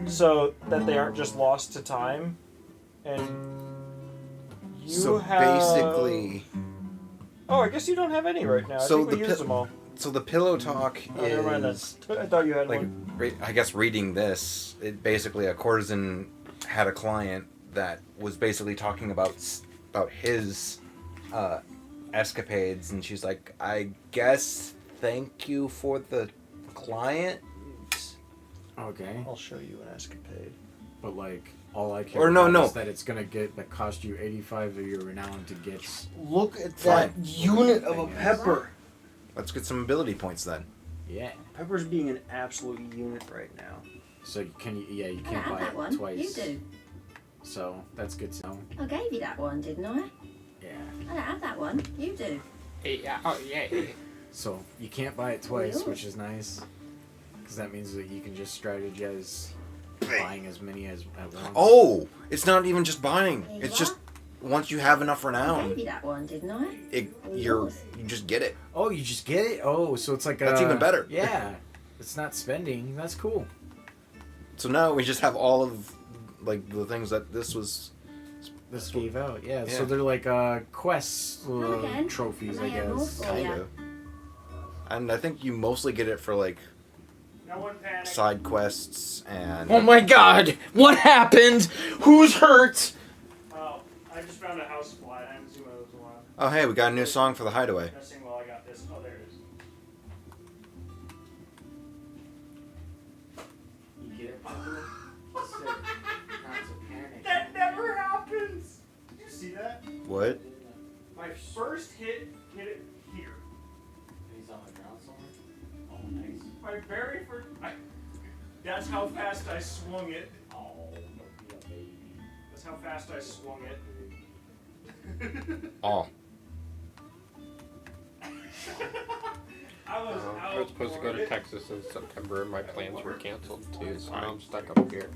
so that they aren't just lost to time. And you So have... basically... Oh, I guess you don't have any right now. I think we used them all. So the pillow talk Oh, never mind is... that. I thought you had like, one. I guess reading this, it basically a courtesan had a client that was basically talking about his escapades, and she's like, I guess thank you for the client. Okay. I'll show you an escapade. But like, all I care Or no, about no. is that it's gonna cost you 85 of your renown to get... Look at Fine. that unit of a pepper. Let's get some ability points then. Yeah. Pepper's being an absolute unit right now. So can you? Yeah, you I can't have buy that it one. twice. You do. So that's good to know. I gave you that one, didn't I? Yeah. I don't have that one. You do. Yeah. Oh, yeah. So you can't buy it twice, Yours. which is nice, because that means that you can just strategize buying as many as at once. Oh, it's not even just buying. There you It's are. just once you have enough I renown, gave you that one, didn't I? you just get it. Oh, you just get it. Oh, so it's like That's even better. Yeah, it's not spending. That's cool. So now we just have all of like the things that this gave out. Yeah, Yeah. so they're like quests, again. trophies, I I have more guess. for kind ya. of. And I think you mostly get it for like No one panic. side quests and. Oh my God! What happened? Who's hurt? Oh, I just found a house fly. I haven't seen one of those in a while. Oh hey, we got a new song for the Hideaway. Guessing while I got this. Oh, there it is. You get it, That never happens. Did you see that? What? My first hit it here. He's on the ground somewhere. Oh, nice. My very first. That's how fast I swung it. Oh, don't be a baby. That's how fast I swung it. Oh. I was supposed to go to Texas in September, and my plans were canceled too, so now I'm stuck up here.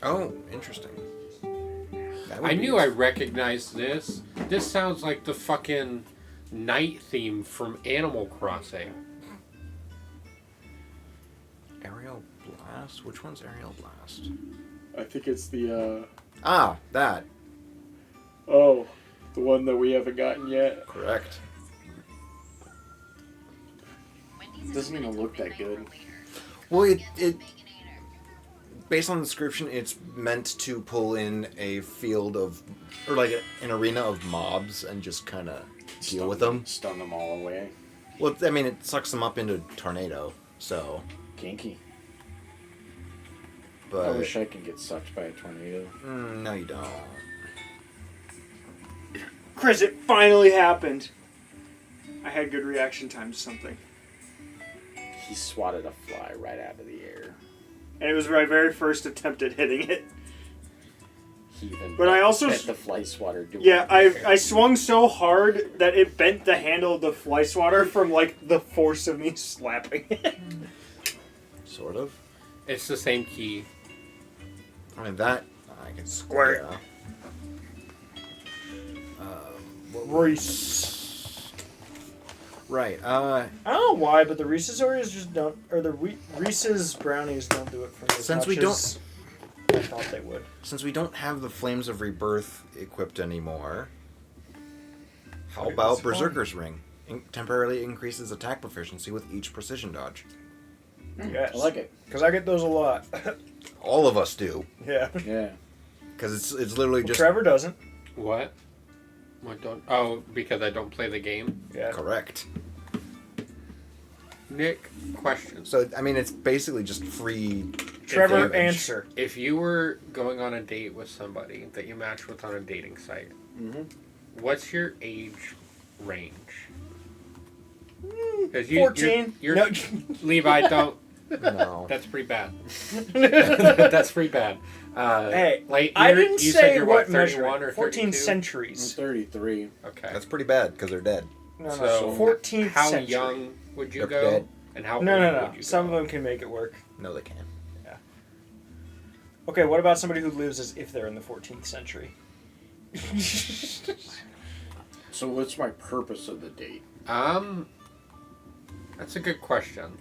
Oh, interesting. I knew I recognized this. This sounds like the fucking night theme from Animal Crossing. Aerial Blast? Which one's Aerial Blast? I think it's the, that. Oh, the one that we haven't gotten yet. Correct. Doesn't even look that good. Well, it based on the description, it's meant to pull in a field of, or like an arena of mobs and just kind of deal with them. Stun them all away. Well, I mean, it sucks them up into a tornado, so. Kinky. But I wish I could get sucked by a tornado. No, you don't. Chris, it finally happened. I had good reaction time to something. He swatted a fly right out of the air. And it was my very first attempt at hitting it. He even But I also bet the fly swatter doing Yeah, I swung so hard that it bent the handle of the fly swatter from like the force of me slapping it. Sort of. It's the same key. I mean, that I can square. Yeah. Reese. Right. I don't know why, but the Reese's Oreos just don't, or the Reese's brownies don't do it for me. Since we don't, I thought they would. Since we don't have the Flames of Rebirth equipped anymore, how Wait, about what's Berserker's Ring? Temporarily increases attack proficiency with each precision dodge. Yes. I like it. Because I get those a lot. All of us do. Yeah. Yeah. Because it's literally just... Trevor doesn't. What? What don't? Oh, because I don't play the game? Yeah. Correct. Nick, question. So, I mean, it's basically just free... Trevor, damage. answer. If you were going on a date with somebody that you matched with on a dating site, what's your age range? 'Cause 14. You're, No. Levi, don't. No. That's pretty bad. That's pretty bad. Hey, like I didn't you say said you're what 31 or 14 32? centuries. 33. Okay. That's pretty bad, because they're dead. No, So, 14th how century. young would you They're go? dead. And how No, old no, would no. you Some go? of them can make it work. No, they can't. Yeah. Okay, what about somebody who lives as if they're in the 14th century? So what's my purpose of the date? That's a good question.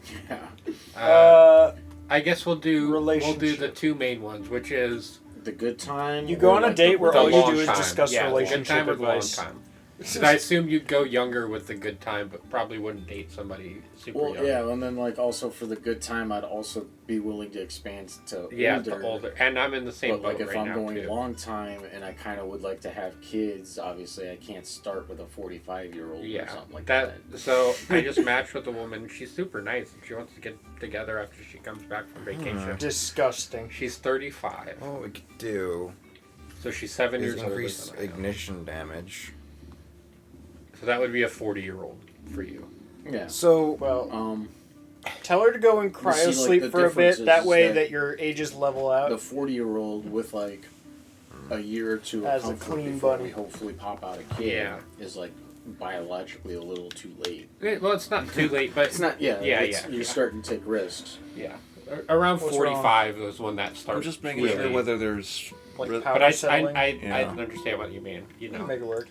Yeah. I guess we'll do the relationship. two main ones, which is The good time. You go or on a like date the where all you long do is time. discuss Yeah, the good relationship time or the long advice. time. 'Cause I assume you'd go younger with the good time, but probably wouldn't date somebody super Well, young. yeah, and then like also for the good time, I'd also be willing to expand to Yeah, older. the older. And I'm in the same But like boat if right I'm now, going too. long time and I kind of would like to have kids, obviously I can't start with a 45-year-old or Yeah, something like that. that. So I just matched with a woman. She's super nice. And she wants to get together after she comes back from vacation. Disgusting. She's 35. What we could do So she's 7 is years older increase than I am. ignition damage. So that would be a 40-year-old for you. Yeah. So, Well, tell her to go in You see, cryo like, sleep the for a difference bit. That is way that that your ages level out. the 40-year-old with like a year or two As of a comfort clean before bunny. we hopefully pop out a kid Yeah. is like biologically a little too late. Well, it's not too late, but It's not. Yeah. yeah, You're yeah. starting to take risks. Yeah. Around What's 45 was when that started. I'm just making sure whether there's... Like re- powder But I settling. Yeah. understand what you mean. You You can know. make it work.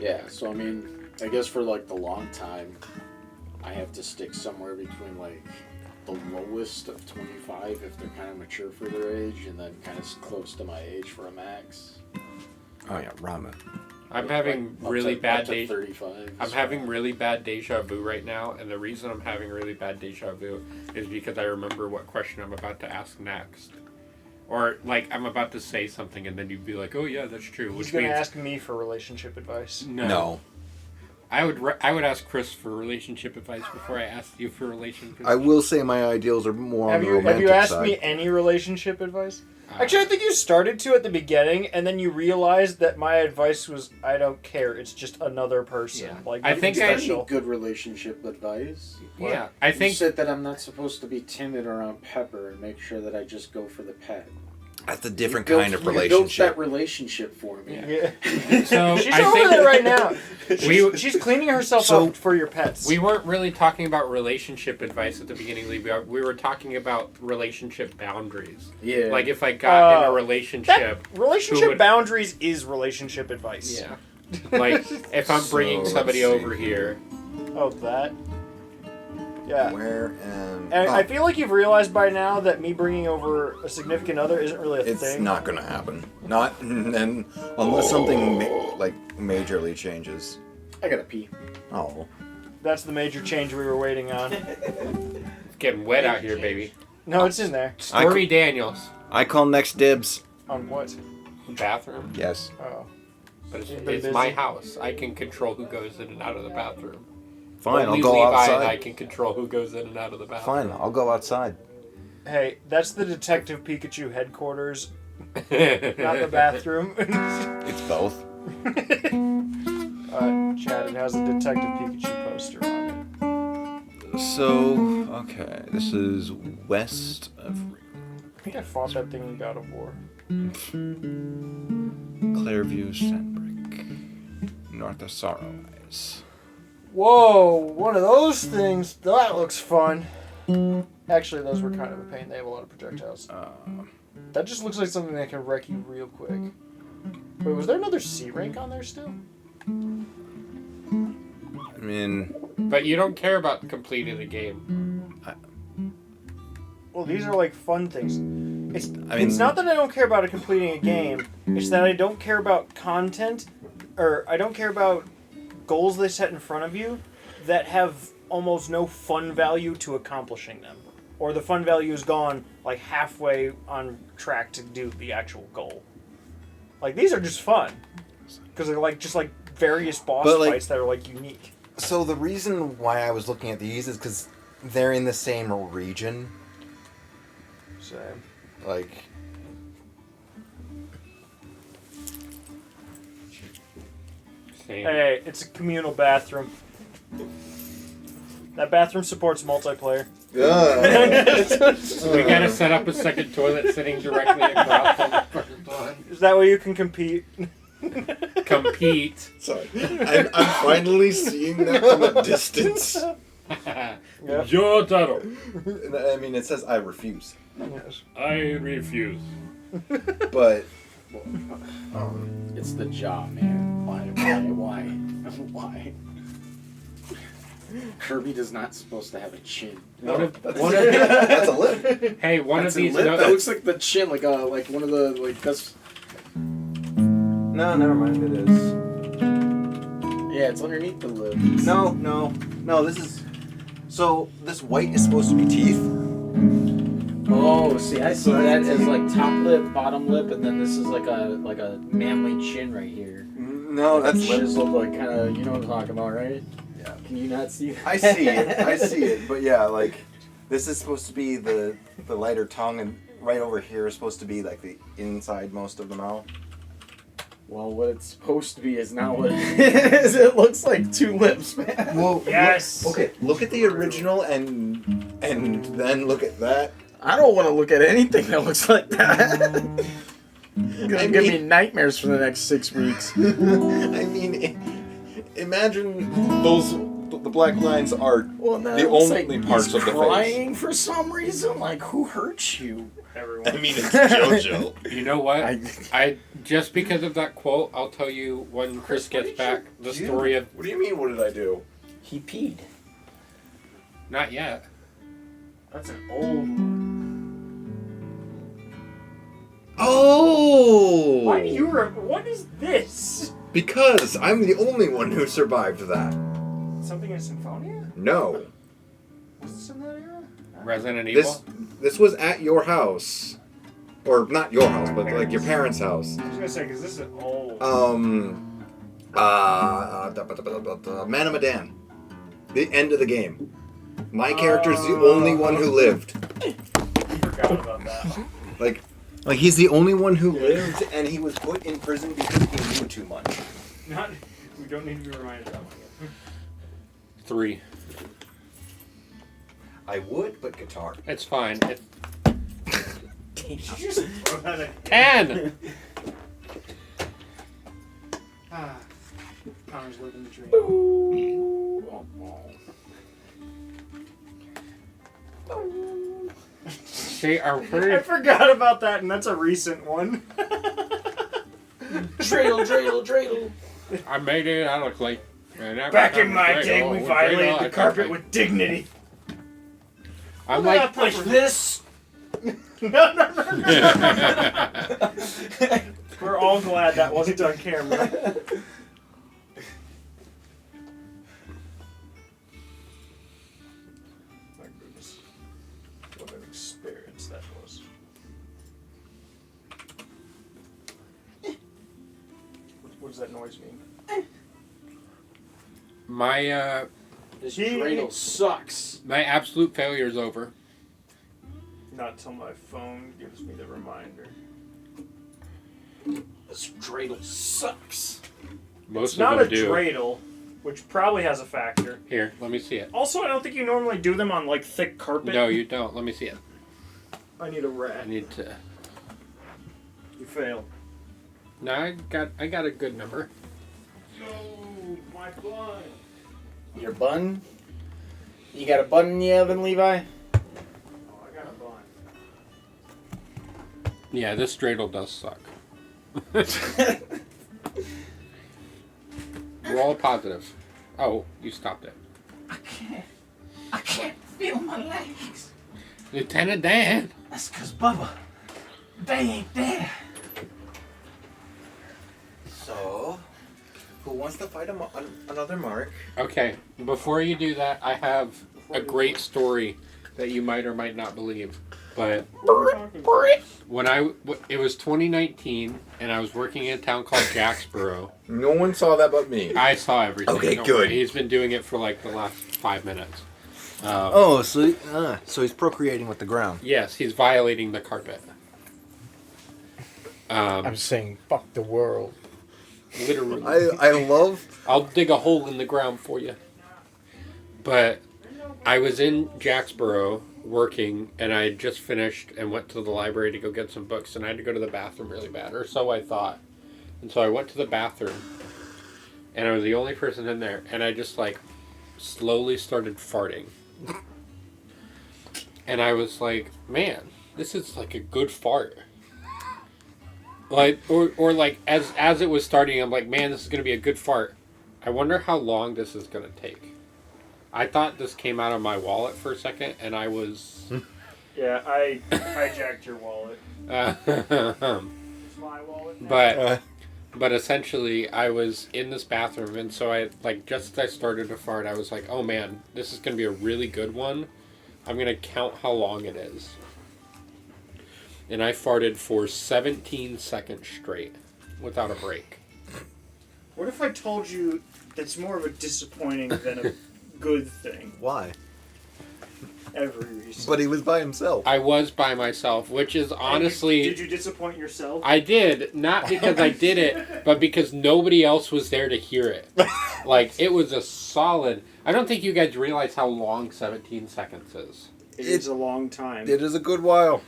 Yeah. So I mean, I guess for like the long time, I have to stick somewhere between like the lowest of 25 if they're kind of mature for their age, and then kind of close to my age for a max. oh yeah, ramen. I'm having Like, really up bad to days. 35. I'm having really bad deja vu right now, and the reason I'm having really bad deja vu is because I remember what question I'm about to ask next. Or, like, I'm about to say something, and then you'd be like, oh, yeah, that's true. He's Which going to means... ask me for relationship advice. No. I would ask Chris for relationship advice before I asked you for relationship advice. I will say my ideals are more on Have the you romantic asked side. me any relationship advice? Actually, I think you started to at the beginning, and then you realized that my advice was, I don't care. It's just another person. Yeah. Like I think I- special. Good relationship advice. Yeah, I think... You said that I'm not supposed to be timid around Pepper and make sure that I just go for the pet. That's a different You kind of built relationship. that relationship for me. Yeah. So She's I over think there right now. She's cleaning herself up for your pets. We weren't really talking about relationship advice at the beginning. We were talking about relationship boundaries. Yeah. Like if I got in a relationship. Relationship boundaries is relationship advice. Yeah. Like if I'm bringing somebody over here. Oh, that. Yeah. Where and I feel like you've realized by now that me bringing over a significant other isn't really a It's thing. not going to happen. Not and unless something majorly changes. I gotta pee. Oh. That's the major change we were waiting on. It's getting wet out here, baby. No, it's in there. Stormy Daniels. I call next dibs. On what? Bathroom. Yes. Oh. But You've been it's busy. my house. I can control who goes in and out of the bathroom. Fine, Only I'll go Levi outside. And I can control who goes in and out of the bathroom. Fine, I'll go outside. Hey, that's the Detective Pikachu headquarters, not the bathroom. It's both. Chad, it has a Detective Pikachu poster on it. So, okay, this is west of I think I fought that thing in God of War. Clairview, Sandbrick, north of Sorrow Eyes. Whoa, one of those things. That looks fun. Actually, those were kind of a pain. They have a lot of projectiles. That just looks like something that can wreck you real quick. Wait, was there another C rank on there still? I mean... But you don't care about completing the game. Well, these are like fun things. It's mean- not that I don't care about completing a game. It's that I don't care about content, or I don't care about goals they set in front of you that have almost no fun value to accomplishing them. Or the fun value is gone like halfway on track to do the actual goal. Like, these are just fun. Because they're like just like various boss fights that are like unique. So the reason why I was looking at these is because they're in the same region. Same. Like... Hey, it's a communal bathroom. That bathroom supports multiplayer. We gotta set up a second toilet sitting directly across from the first one. Is that way you can compete? Compete. Sorry. I'm finally seeing that from a distance. Yep. Your turtle. I mean, it says I refuse. Yes. I refuse. But... It's the jaw, man. Why? Kirby is not supposed to have a chin. That's a lip. Hey, one That's of these. a lip? That looks like the chin, like one of the that's. No, never mind. It is. Yeah, it's underneath the lip. No. This is. So this white is supposed to be teeth. Oh, see, I see that as like top lip, bottom lip, and then this is like a manly chin right here. No, like that's lips look like kind of, you know what I'm talking about, right? Yeah. Can you not see that? I see it. But yeah, like this is supposed to be the lighter tongue, and right over here is supposed to be like the inside most of the mouth. Well, what it's supposed to be is not what it is. It looks like two lips, man. Well, yes. Look at the original, and then look at that. I don't want to look at anything that looks like that. It's gonna give me nightmares for the next 6 weeks. I mean, imagine the black lines are the only parts of the face. Crying for some reason. Like, who hurts you? Everyone. I mean, it's JoJo. You know what? I just because of that quote, I'll tell you when Chris gets back the story of. What do you mean? What did I do? He peed. Not yet. That's an old one. Oh! Why do you what is this? Because I'm the only one who survived that. Something in Symphonia? No. Was this in that era? Resident Evil? This was at your house. Or not your house, but like your parents' house. I was gonna say, because this is old. Man of Medan. The end of the game. My character's the only one who lived. Forgot about that. Like he's the only one who lived, and he was put in prison because he knew too much. We don't need to be reminded of that one yet. 3. I would, but guitar. It's fine. You just throw that at 10. Connor's living the dream. See, I forgot about that, and that's a recent one. Dreidel. I made it out of clay. Back in my day, we violated the carpet with dignity. I'm Look like, at that Push this. No. We're all glad that wasn't on camera. My goodness. What an experience that was. What does that noise mean? my This dreidel sucks. my absolute failure is over. Not till my phone gives me the reminder. This dreidel sucks. Most It's not of a them do. dreidel, which probably has a factor. Here, let me see it. Also, I don't think you normally do them on like thick carpet. No, you don't. Let me see it. I need a I rat. need to. You fail. No, I got a good number. No, my blind. Your bun? You got a bun in the oven, Levi? Oh, I got a blind. Yeah, this dreidel does suck. Roll positive. Oh, you stopped it. I can't feel my legs. Lieutenant Dan. That's because Bubba, they ain't there. So, who wants to fight another Mark? Okay, before you do that, I have a great story that you might or might not believe. But when it was 2019, and I was working in a town called Jacksboro. No one saw that but me. I saw everything. Okay, Don't good. worry. He's been doing it for like the last 5 minutes. So he's procreating with the ground. Yes, he's violating the carpet. I'm saying fuck the world. Literally. I love... I'll dig a hole in the ground for you. But I was in Jacksboro working, and I had just finished and went to the library to go get some books, and I had to go to the bathroom really bad, or so I thought. And so I went to the bathroom, and I was the only person in there, and I just like slowly started farting. And I was like, man, this is like a good fart. Like, or like as it was starting, I'm like, man, this is gonna be a good fart. I wonder how long this is gonna take. I thought this came out of my wallet for a second, and I was. Yeah, I hijacked your wallet. It's my wallet now. But essentially, I was in this bathroom, and so I like just as I started to fart, I was like, oh man, this is gonna be a really good one. I'm gonna count how long it is. And I farted for 17 seconds straight, without a break. What if I told you that's more of a disappointing than a good thing? Why? Every reason. But he was by himself. I was by myself, which is honestly... Did you disappoint yourself? I did, not because I did it, but because nobody else was there to hear it. Like, it was a solid... I don't think you guys realize how long 17 seconds is. It is a long time. It is a good while.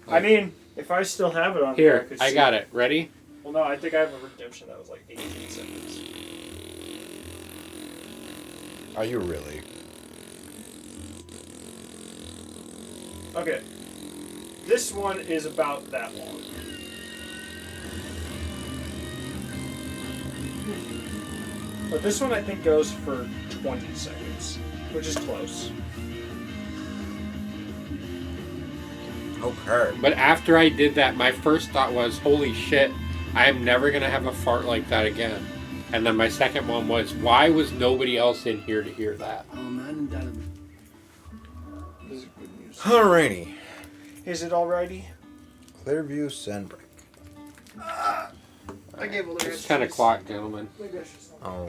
I mean, if I still have it on Here, could I see got it. Ready? Well, no, I think I have a redemption that was like 18 seconds. Are you really? Okay. This one is about that long. But this one I think goes for 20 seconds, which is close. Okay. But after I did that, my first thought was, holy shit, I am never going to have a fart like that again. And then my second one was, why was nobody else in here to hear that? Oh man, Dallin. This is good news. Alrighty. Is it alrighty? Clearview Sandbreak. I gave a little It's 10 o'clock, gentlemen. Oh.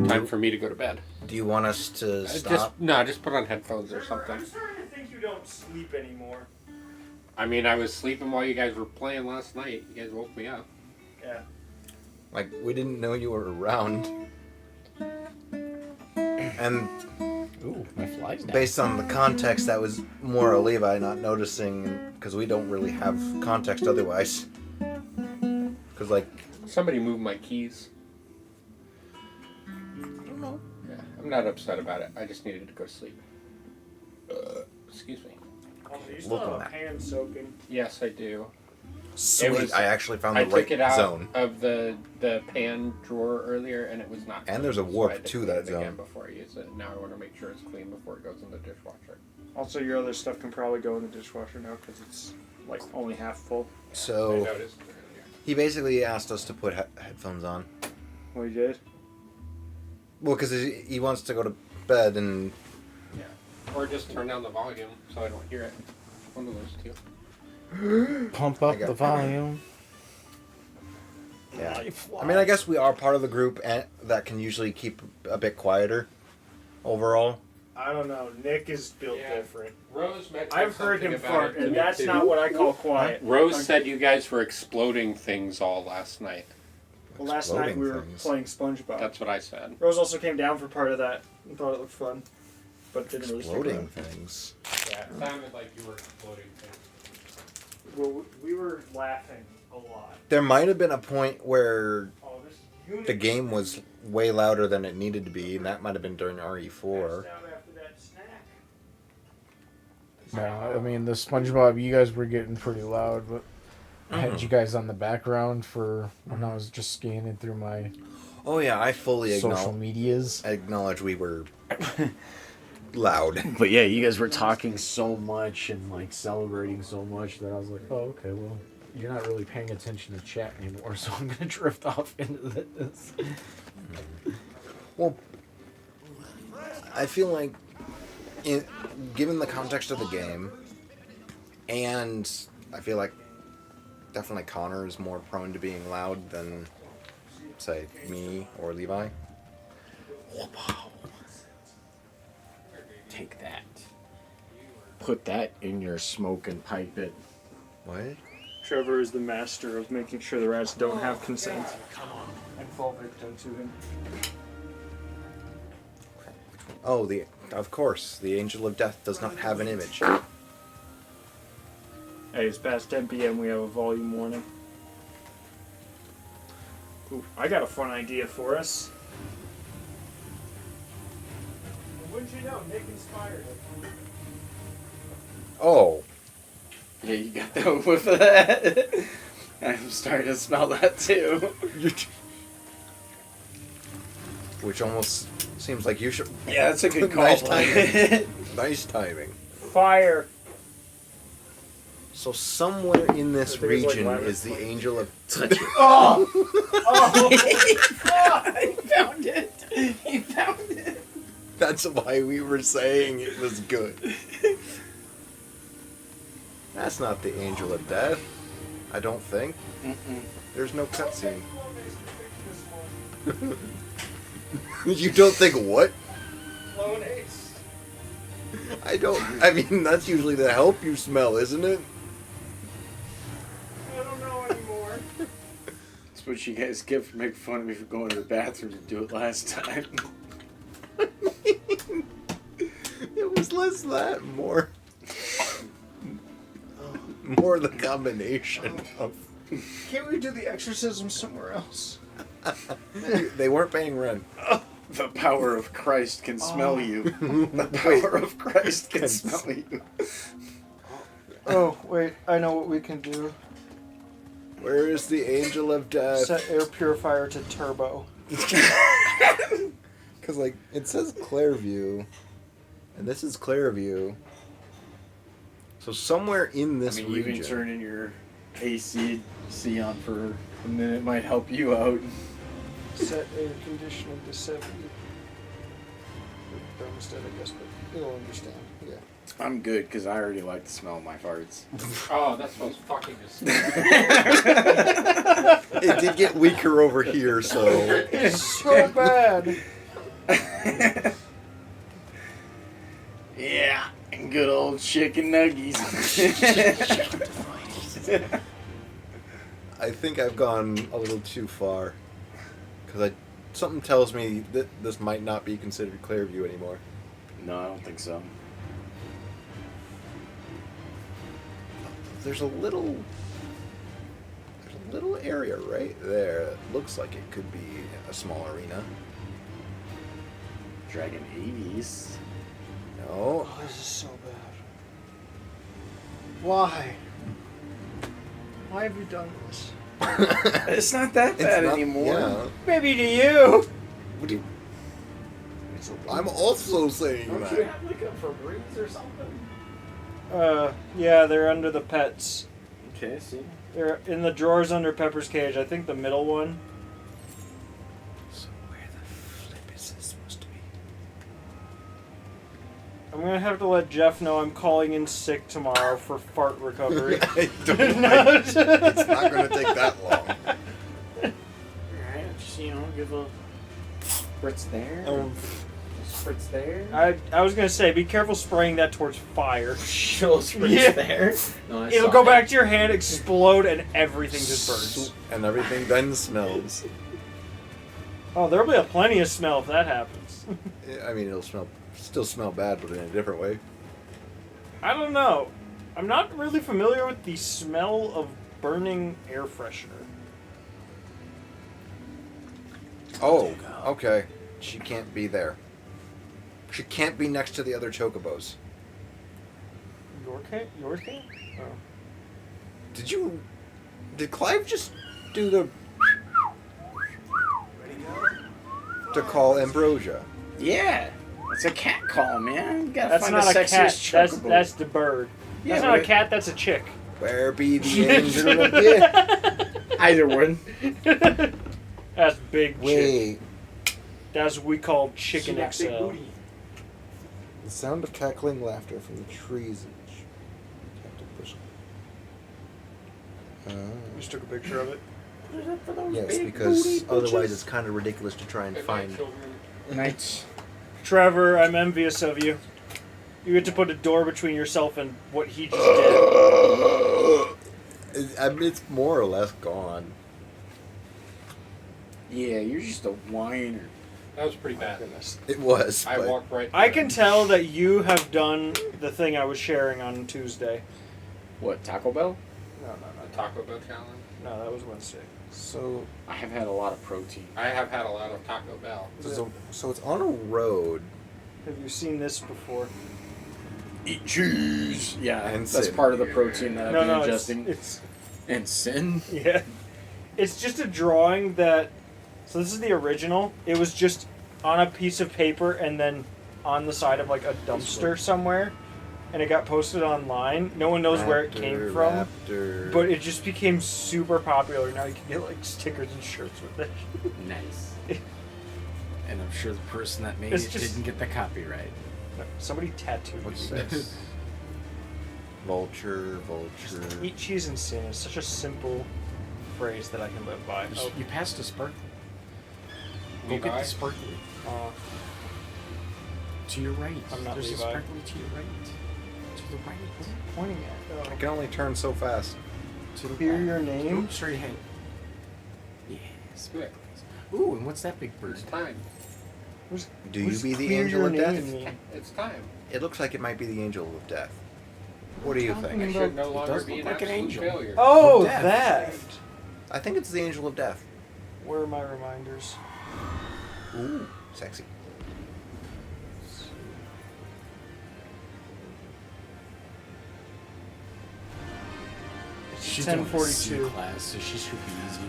Time for me to go to bed. Do you want us to stop? Just put on headphones or something. I'm starting to think you don't sleep anymore. I mean, I was sleeping while you guys were playing last night. You guys woke me up. Yeah. Like, we didn't know you were around. And Ooh, my fly's down. Based on the context, that was more a Levi not noticing, because we don't really have context otherwise. Because, like... Somebody moved my keys. I don't know. Yeah, I'm not upset about it. I just needed to go sleep. Excuse me. You still have a pan soaking. Yes, I do. Sweet, I actually found the right I took it out zone. of the pan drawer earlier, and it was not. And there's a clean, warp so I had to clean that it again zone. before I use it. Now I want to make sure it's clean before it goes in the dishwasher. Also, your other stuff can probably go in the dishwasher now because it's like only half full. So, he basically asked us to put headphones on. Well, you did? Well, because he wants to go to bed and... Yeah. Or just turn down the volume so I don't hear it. One of those two. Pump up the volume. Yeah. I mean, I guess we are part of the group and that can usually keep a bit quieter overall. I don't know. Nick is built different. Rose mentioned I've heard something him about fart, it to and me, that's too. not what I call quiet. Rose said you guys were exploding things all last night. Well, last night we were playing SpongeBob. That's what I said. Rose also came down for part of that and thought it looked fun, but didn't really stick Exploding around. things. Yeah, it sounded like you were exploding things. Well, we were laughing a lot. There might have been a point where Oh, this unit the game was way louder than it needed to be, and that might have been during RE4. after that snack. No, I mean the SpongeBob. You guys were getting pretty loud, but I had you guys on the background for when I was just scanning through my. Oh yeah, I fully social medias. Acknowledge we were loud. But yeah, you guys were talking so much and like celebrating so much that I was like, Oh, okay. Well, you're not really paying attention to chat anymore, so I'm gonna drift off into this. Well, I feel like, given the context of the game, and I feel like definitely Connor is more prone to being loud than, say, me or Levi. take that. Put that in your smoke and pipe it. What? Trevor is the master of making sure the rats don't have consent. And fall victim to him. Oh, of course, the Angel of Death does not have an image. Hey, it's past 10 p.m. We have a volume warning. Ooh, I got a fun idea for us. Wouldn't you know, Nick inspired it. Oh. Yeah, you got the whiff of that. I'm starting to smell that too. Which almost seems like you should... Yeah, that's a good call. Nice timing. Nice timing. Fire. So somewhere in this region is the Angel of... Oh! Oh! He found it. He found it. That's why we were saying it was good. That's not the Angel of Death. I don't think. There's no cutscene. You don't think what? Clone Ace. I don't... I mean, that's usually the help you smell, isn't it? I don't know anymore. That's what you guys get for making fun of me for going to the bathroom to do it last time. It was less that, more the combination of... Can't we do the exorcism somewhere else? They weren't paying rent. The power of Christ can smell you. The power of Christ can smell you. Oh, wait, I know what we can do. Where is the Angel of Death? Set air purifier to turbo. Because, like, it says Clairview, and this is Clairview. So somewhere in this even region... turning your AC on for a minute might help you out. Set air conditioning to 70. Thermostat, I guess, but you'll understand. Yeah. I'm good, because I already like the smell of my farts. Oh, that smells fucking disgusting. It did get weaker over here, so... It's so bad. Yeah, good old chicken nuggies. I think I've gone a little too far. Because something tells me that this might not be considered Clairview anymore. No, I don't think so. There's a little area right there that looks like it could be a small arena. Dragon Hades. No. Oh, this is so bad. Why? Why have you done this? It's not that bad anymore. Yeah. Maybe to you. What do you? I'm also saying Don't that. you have like a Febreze or something? Yeah, they're under the pets. Okay, see. They're in the drawers under Pepper's cage. I think the middle one. So where the flip is this supposed to be? I'm gonna have to let Jeff know I'm calling in sick tomorrow for fart recovery. It's not gonna take that long. Alright, just, give a spritz there. Spritz there. I was gonna say, be careful spraying that towards fire. She'll spritz there. No, It'll go back to your hand, explode, and everything just burns. And everything then smells. Oh, there'll be a plenty of smell if that happens. I mean, it'll still smell bad, but in a different way. I don't know. I'm not really familiar with the smell of burning air freshener. Oh, okay. She can't be there. She can't be next to the other chocobos. Yours can? Oh. Did Clive just do the... to call Ambrosia? Yeah. It's a cat call, man. You gotta That's find not the a cat. sexiest chocobo. That's the bird. Yeah, That's not a cat, that's a chick. Where be the angel of death? Either one. That's big Wait. chick. That's what we call chicken XL. The sound of cackling laughter from the trees. Just took a picture of it. Yes, because otherwise it's kind of ridiculous to try and find. Nice. Trevor, I'm envious of you. You get to put a door between yourself and what he just did. I mean, it's more or less gone. Yeah, you're just a whiner. That was pretty bad. It was. I but walked right. I can tell that you have done the thing I was sharing on Tuesday. What, Taco Bell? No. The Taco Bell challenge. No, that was Wednesday. So I have had a lot of protein. I have had a lot of Taco Bell. So it's on a road. Have you seen this before? Eat cheese. Yeah, And that's sin. part of the protein that I've been ingesting. It's and sin. Yeah. It's just a drawing that. So this is the original. It was just on a piece of paper and then on the side of like a dumpster somewhere, and it got posted online. No one knows where it came from, but it just became super popular. Now you can get like stickers and shirts with it. Nice. And I'm sure the person that made It's it just- didn't get the copyright. Somebody tattooed What's it. this? Vulture. Eat cheese and sin is such a simple phrase that I can live by. Oh, You passed a sparkly. Go Levi? get the sparkly. To your right. I'm not There's Levi. a sparkly to your right. To the right. What are you pointing at? I can only turn so fast. To the Hear right. your name? Oops, straight ahead. Yes. Good. Ooh, and what's that big bird? It's time. Do you Who's be the clear angel your of name death? mean? It's time. It looks like it might be the angel of death. What do you I think? should no It longer does be look an like an absolute angel. failure. Oh, Death. that! I think it's the angel of death. Where are my reminders? Ooh, sexy. She's 10:42. doing a C class, so she should be easy.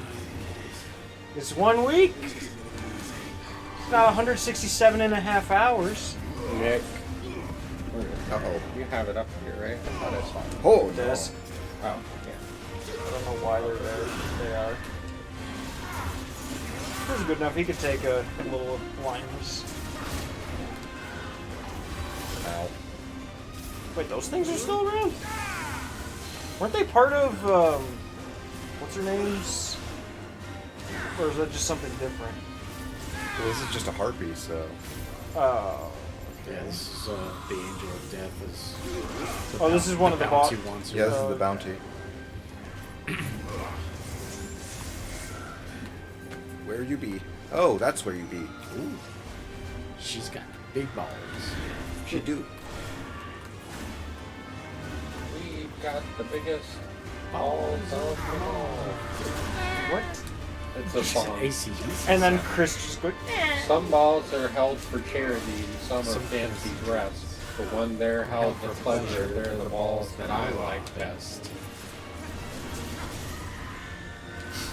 It's 1 week. It's not 167 and a half hours. Nick. Uh-oh. You have it up here, right? I thought I saw it. Oh, Desk. Oh, yeah. I don't know why they're there. They are. This is good enough. He could take a little blindness. Ow. Wait, those things are still around? Weren't they part of, what's her name's? Or is that just something different? Well, this is just a harpy, so. Oh. Yeah, this is the angel of death. Oh, this is one of the bounty bo- ones. Yeah, this is the bounty. Where you be? Oh, that's where you be. Ooh. She's got big balls. She do. We've got the biggest balls of them all. What? It's a song. ACDC. And then Chris just goes, Some balls are held for charity, and some are fancy dress. But when they're held for pleasure, they're the balls that I like best.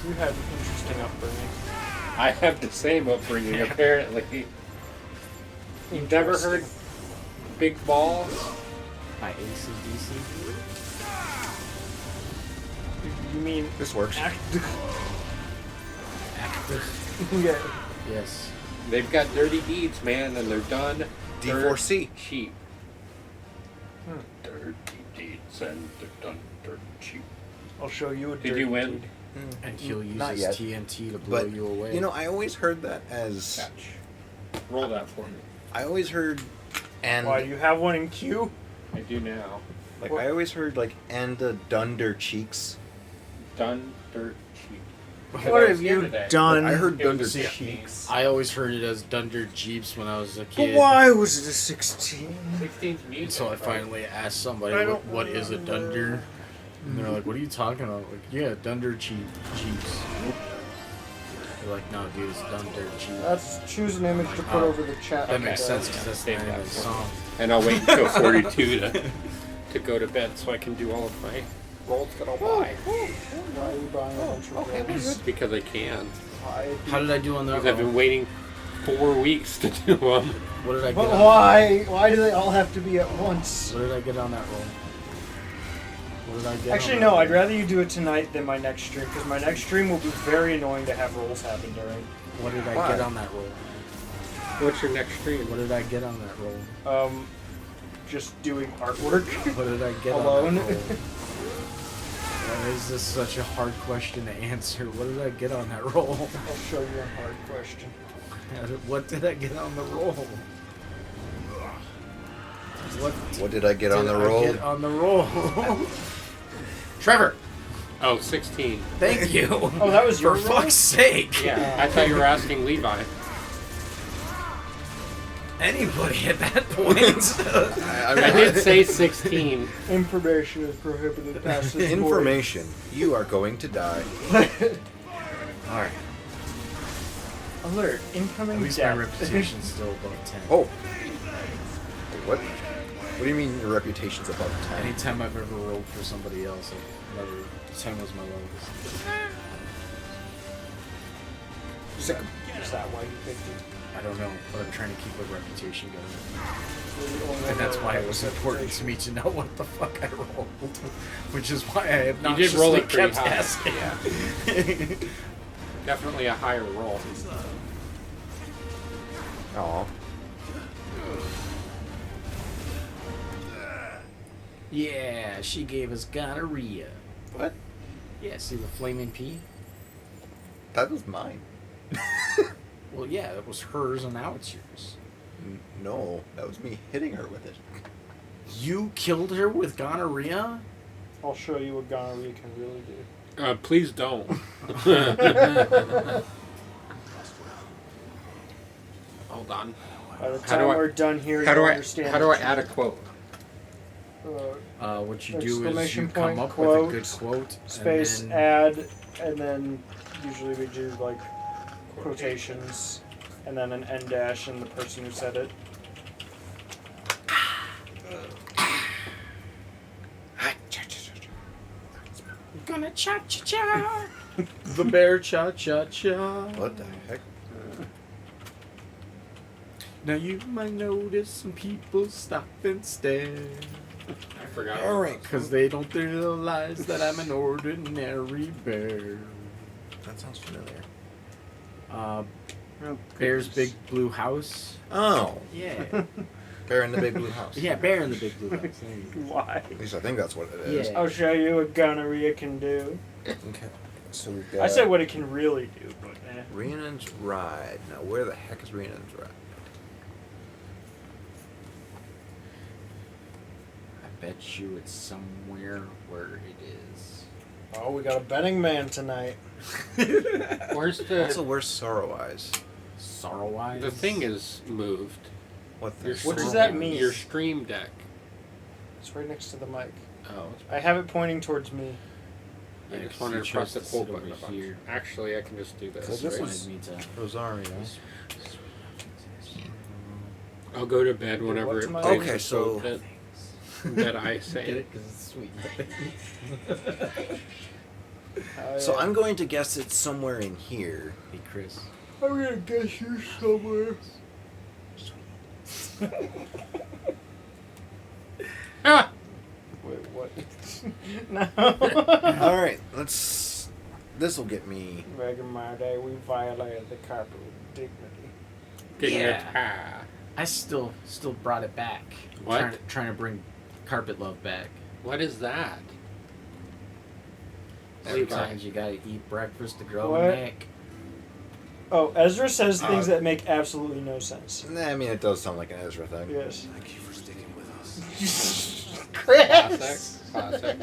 you had an interesting upbringing. I have the same upbringing, apparently. You've never heard Big Balls? By ACDC? You mean this works? Yeah. Yes. They've got dirty deeds, man, and they're done D4C. Cheap. Dirty deeds, and they're done dirt cheap. I'll show you a Did dirty you win? deed. And he'll use Not his yet. TNT to blow But, you away. you know, I always heard that as... Catch. Roll that for me. I always heard... And... Why, do you have one in queue? I do now. Like, I always heard, like, and the dunder cheeks. Done dirt cheap. What have you done? I heard It was dunder a cheap cheeks. I always heard it as Dunder Jeeps when I was a But kid. why was it a 16? 16's music. So I finally asked somebody, I don't what is a Dunder? And they're like, what are you talking about? Like, yeah, Dunder Jeeps. They're like, no, dude, it's Dunder Jeeps. Let's choose an image to put over the chat. That makes Okay. sense because that's the name of the song. And I'll wait until 42 to go to bed so I can do all of my rolls that I'll buy. Why are you buying a bunch of rolls? Because I can. How did I do on that Because I've roll? been waiting 4 weeks to do them. What did I get? But on- why? Why do they all have to be at once? What did I get on that roll? What did I get? Actually, on no. that I'd roll? rather you do it tonight than my next stream, because my next stream will be very annoying to have rolls happen during. What did I Why? get on that roll? What's your next stream? What did I get on that roll? Just doing artwork What did I get alone. on that roll? Why is this such a hard question to answer? What did I get on that roll? I'll show you a hard question. What did I get on the roll? What did I get on the I roll? get on the roll? Trevor! Oh, 16. Thank you. Oh, that was your For roll? fuck's sake! Yeah, I thought you were asking Levi. Anybody at that point? I did say 16. Information is prohibited past this point. Information. You are going to die. Alright. Alert! Incoming At least death. my reputation's still above 10. Oh. Wait, what? What do you mean your reputation's above 10? Anytime I've ever rolled for somebody else, I've never... 10 was my lowest. Sick. Is that why you picked it? I don't know, but I'm trying to keep a reputation going. You're the only And that's one why that it was has important to me to know what the fuck I rolled. Which is why I have not You did roll it pretty kept high. asking. Yeah. Definitely a higher roll. Aw. Yeah, she gave us gonorrhea. What? Yeah, see the flaming pea? That was mine. Well, yeah, it was hers and now it's yours. No, that was me hitting her with it. You killed her with gonorrhea? I'll show you what gonorrhea can really do. Please don't. Hold on. By the time we're done here, How do you'll I? understand. How do I add a quote? What you do is Exclamation you point, come up quote, with a good quote, space, and then add, and then usually we do like quotations, and then an end dash and the person who said it. gonna cha cha cha. The bear cha cha cha. What the heck? Now you might notice some people stop and stare. I forgot. All right. Because they don't realize that I'm an ordinary bear. That sounds familiar. Bear's Big Blue House. Oh. Yeah. Bear in the Big Blue House. Yeah, Bear in the Big Blue House. There you go. Why? At least I think that's what it is. Yeah. I'll show you what gonorrhea can do. Okay. So we've got I said what it can really do, but eh. Rhiannon's Ride. Now where the heck is Rhiannon's Ride? I bet you it's somewhere where it is. Oh, we got a betting man tonight. Where's the? Also, where's Sorrow Eyes? Sorrow Eyes? The thing is moved. What does that mean? Your stream deck. It's right next to the mic. Oh. I have it pointing towards me. I just wanted to press the quote button a bunch. Actually, I can just do this. This right? is Rosario. I'll go to bed whenever it plays Okay, the so quote that I say. Get it? Because it's sweet. So I'm going to guess it's somewhere in here. Hey, Chris. I'm gonna guess you're somewhere. Ah! Wait, what? No. All right, let's. This will get me. Back in my day, we violated the carpet with dignity. Yeah. I still brought it back. What? Trying to bring carpet love back. What is that? Sometimes you gotta eat breakfast to grow What? a neck. Oh, Ezra says things that make absolutely no sense. Nah, I mean, it does sound like an Ezra thing. Yes. Thank you for sticking with us. Chris! Classic.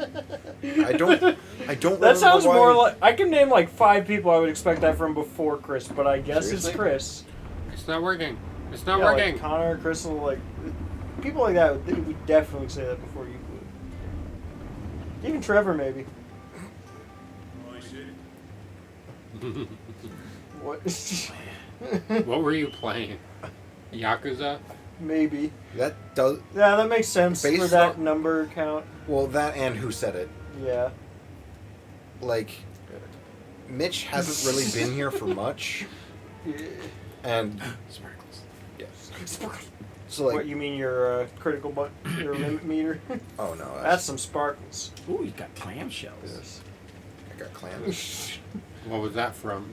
I don't That remember sounds why- more like... I can name like 5 people I would expect that from before Chris, but I guess Seriously? it's Chris. It's not working. It's not Yeah, working. Like Connor, Crystal, like... People like that would definitely say that before you would. Even Trevor, maybe. What? What were you playing? Yakuza? Maybe. That does. Yeah, that makes sense for Based that on- number count. Well, that and who said it. Yeah. Like, Mitch hasn't really been here for much. And. Sparkles. Yes. Sparkles. So, like. What, you mean your critical your limit meter? Oh, no. That's some sparkles. Ooh, you got clamshells. Yes. I got clams. What was that from?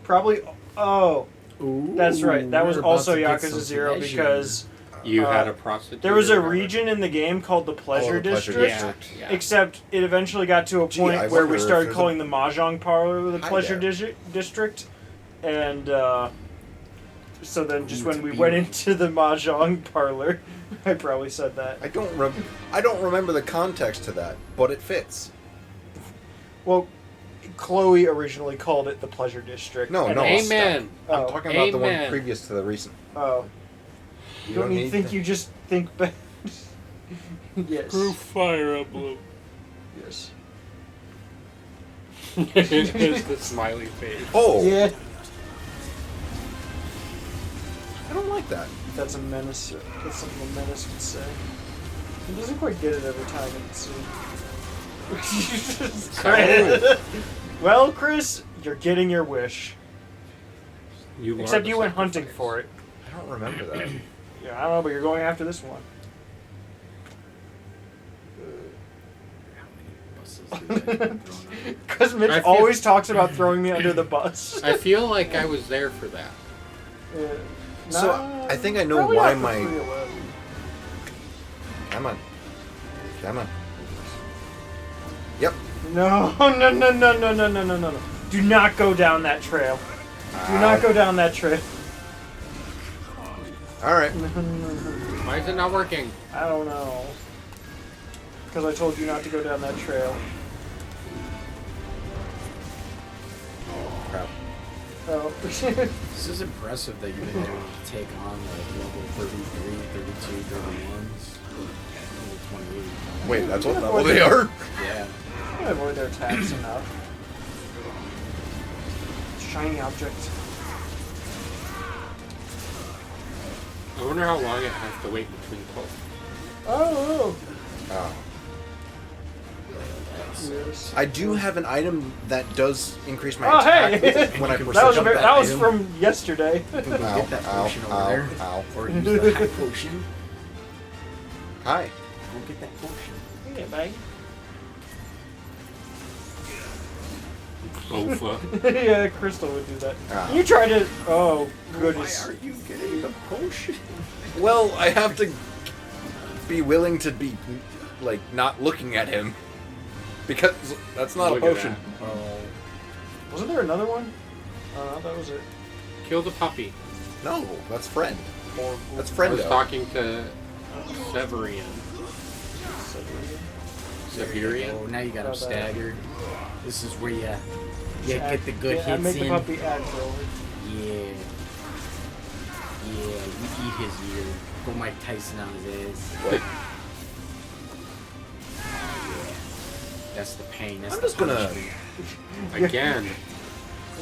Probably. Oh. Ooh, That's right. That was we're about also to get Yakuza some 0 pleasure. because You had a prostitute. there was a or- region in the game called the Pleasure the Pleasure District. District. Yeah. Except it eventually got to a Gee, point I where wonder we if started there's calling the Mahjong Parlor the Hi Pleasure there. District. And so then just Ooh, when it's we a went beer. into the Mahjong Parlor, I probably said that. I don't remember the context to that, but it fits. Well, Chloe originally called it the Pleasure District. No, and no. then- Amen. I'm Oh. talking about the one Amen. previous to the recent. Oh. You Don't you need think to- you just think back? Yes. Through Fire Emblem. Yes. It's the smiley face. Oh! Yeah. I don't like that. That's a menace. That's something a menace would say. He doesn't quite get it every time, it seems. Well, Chris, you're getting your wish. You Except are you the went hunting sacrifice. for it. I don't remember that. Yeah, I don't know, but you're going after this one. Because Mitch I feel- always talks about throwing me under the bus. I feel like I was there for that. So, Nah, I think I know probably why not for my- 311. Come on. Come on. Yep. No, no, no, no, no, no, no, no, no. Do not go down that trail. Do not go down that trail. Alright. Why is it not working? I don't know. Because I told you not to go down that trail. Crap. Oh. This is impressive that you've been able to take on like level 33, 32, 31s. Level 28. Wait, that's what level they are? Yeah. I can avoid their attacks enough. Shiny object. I wonder how long it has to wait between pulls. Oh. Oh. Yes. I do have an item that does increase my Oh, attack hey! when I that was, jump that was item. from yesterday. Get that potion over ow, there. ow. Or use the high potion. Hi. Go get that potion. Yeah, bag. Bofa. Yeah, Crystal would do that. Ah. You tried to. Oh, goodness. Why are you getting the potion? Well, I have to be willing to be, like, not looking at him. Because that's not Look a at potion. that. Oh. Wasn't there another one? Oh, no, that was it. Kill the puppy. No, that's friend. Or, That's I friend. was talking to Severian. Severian? Oh, now you got him Not bad. staggered. This is where you get the good yeah, hits make in. the puppy aggro. Yeah. Yeah, you eat his ear. Go Mike Tyson on his ass. What? Yeah. That's the pain. That's I'm the just gonna... punishment. Again.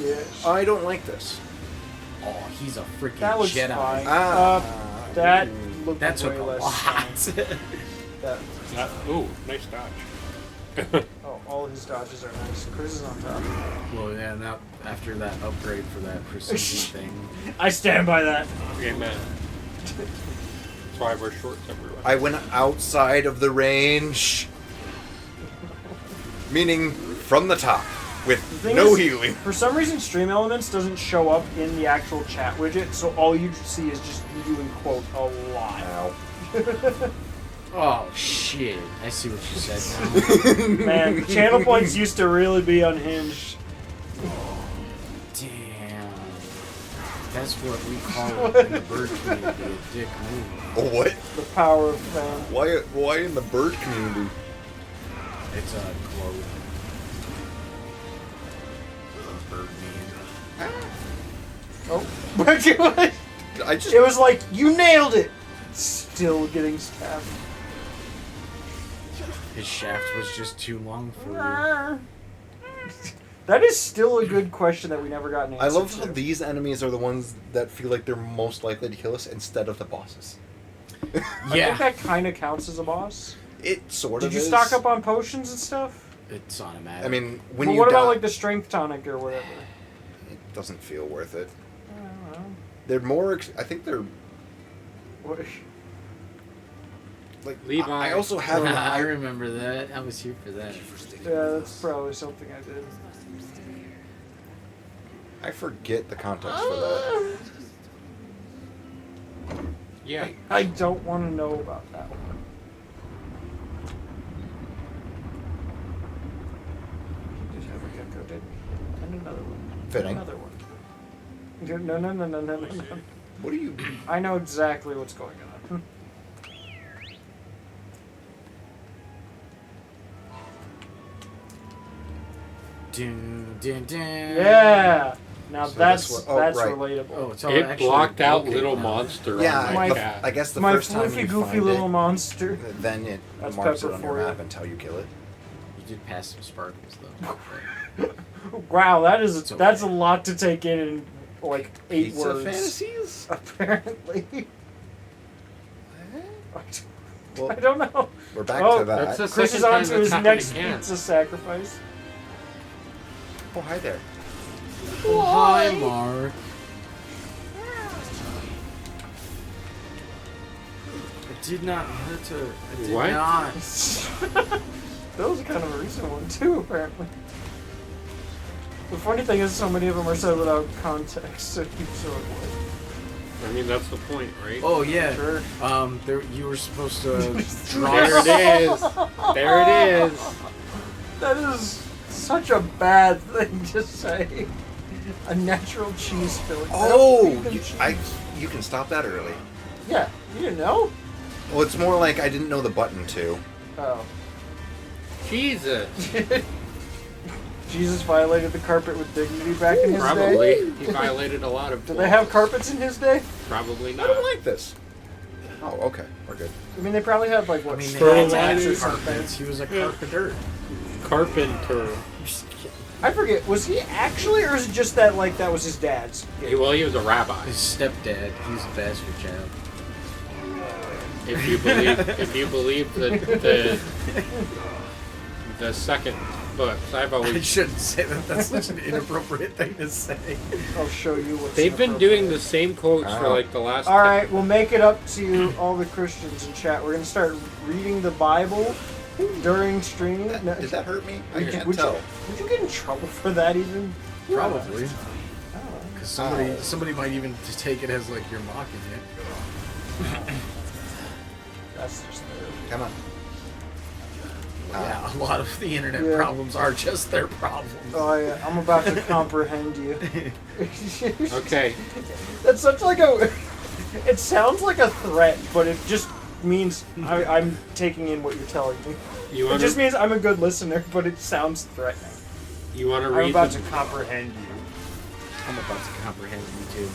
Yeah. I don't like this. Oh, he's a freaking That was Jedi. fine. That looked that took way a less lot. fun. That. Ooh, nice dodge. Oh, all his dodges are nice. Chris is on top. Well, yeah, now after that upgrade for that precision thing. I stand by that. Amen. That's why I wear shorts everywhere. I went outside of the range. Meaning from the top. With no healing. For some reason, Stream Elements doesn't show up in the actual chat widget, so all you see is just you doing quote a lot. Ow. Oh shit! I see what you said now. Man, channel points used to really be unhinged. Damn. That's what we call it in the bird community a dick move. What? The power of fan. Why in the bird community? It's a quote. Bird man. Oh. It was like, you nailed it! Still getting stabbed. His shaft was just too long for you. That is still a good question that we never got an answer I love to. how these enemies are the ones that feel like they're most likely to kill us instead of the bosses. I think that kind of counts as a boss. It sort Did of you is. stock up on potions and stuff? It's automatic. I mean, when Well, you what about die- like the strength tonic or whatever? It doesn't feel worth it. I don't know. They're more... I think they're... What? Like, Levi. I also have... I remember that. I was here for that. Yeah, that's probably something I did. I forget the context for that. Yeah. I don't want to know about that one. We did have a gecko, didn't we? And another one. Fitting. Another one. No. What do you... I know exactly what's going on. Dun, dun, dun. Yeah! Now So that's this one- that's right. relatable. Oh, it's all It actually blocked out broken Little now. Monster Yeah, on my My- cat. I guess the My first time floofy, you goofy find little it, monster. then it That's marks it Pepper on your for you. map until you kill it. You did pass some sparkles though. Wow, that's It's a okay. lot to take in like 8 Pizza words. fantasies? Apparently. Well, I don't know. we're back Oh, to that. That's the Chris second is on time to that's his happened next again. pizza sacrifice. Oh, hi there. Oh, hi, Mark. I did not hurt her. I did What? not. That was kind of a recent one too, apparently. The funny thing is, so many of them are said without context, so you sort of like. I mean, that's the point, right? Oh yeah. Sure. There you were supposed to draw. There it is. There it is. That is such a bad thing to say. A natural cheese filling. Oh, Even you can stop that early. Yeah, you didn't know? Well, it's more like I didn't know the button to. Oh. Jesus. Jesus violated the carpet with dignity back in his day? Probably. He violated a lot of Did they have laws. carpets in his day? Probably I not. don't like this. Oh, okay. We're good. I mean, they probably had, like, what, I mean, they straw had mats or to something. carpets. He was a carpenter. Carpenter. I forget, was he actually, or is it just that, like, that was his dad's? Well, he was a rabbi. His stepdad. He's a bastard child. If you believe the second book, I've I always. shouldn't say that. That's such an inappropriate thing to say. I'll show you what's They've been doing the same quotes for like the last. Alright, we'll make it up to you, all the Christians in chat. We're going to start reading the Bible during streaming. No, Did that hurt me? I would you- can't would you- tell. Would you get in trouble for that even? Probably. I don't know. Because somebody might even take it as like you're mocking it. That's just Come on. Yeah, a lot of the internet Yeah. problems are just their problems. Oh yeah, I'm about to comprehend you. Okay. That's such like a. It sounds like a threat, but it just means I'm taking in what you're telling me. You It wanna, just means I'm a good listener, but it sounds threatening. you want to I'm read about the, to comprehend you. I'm about to comprehend you too.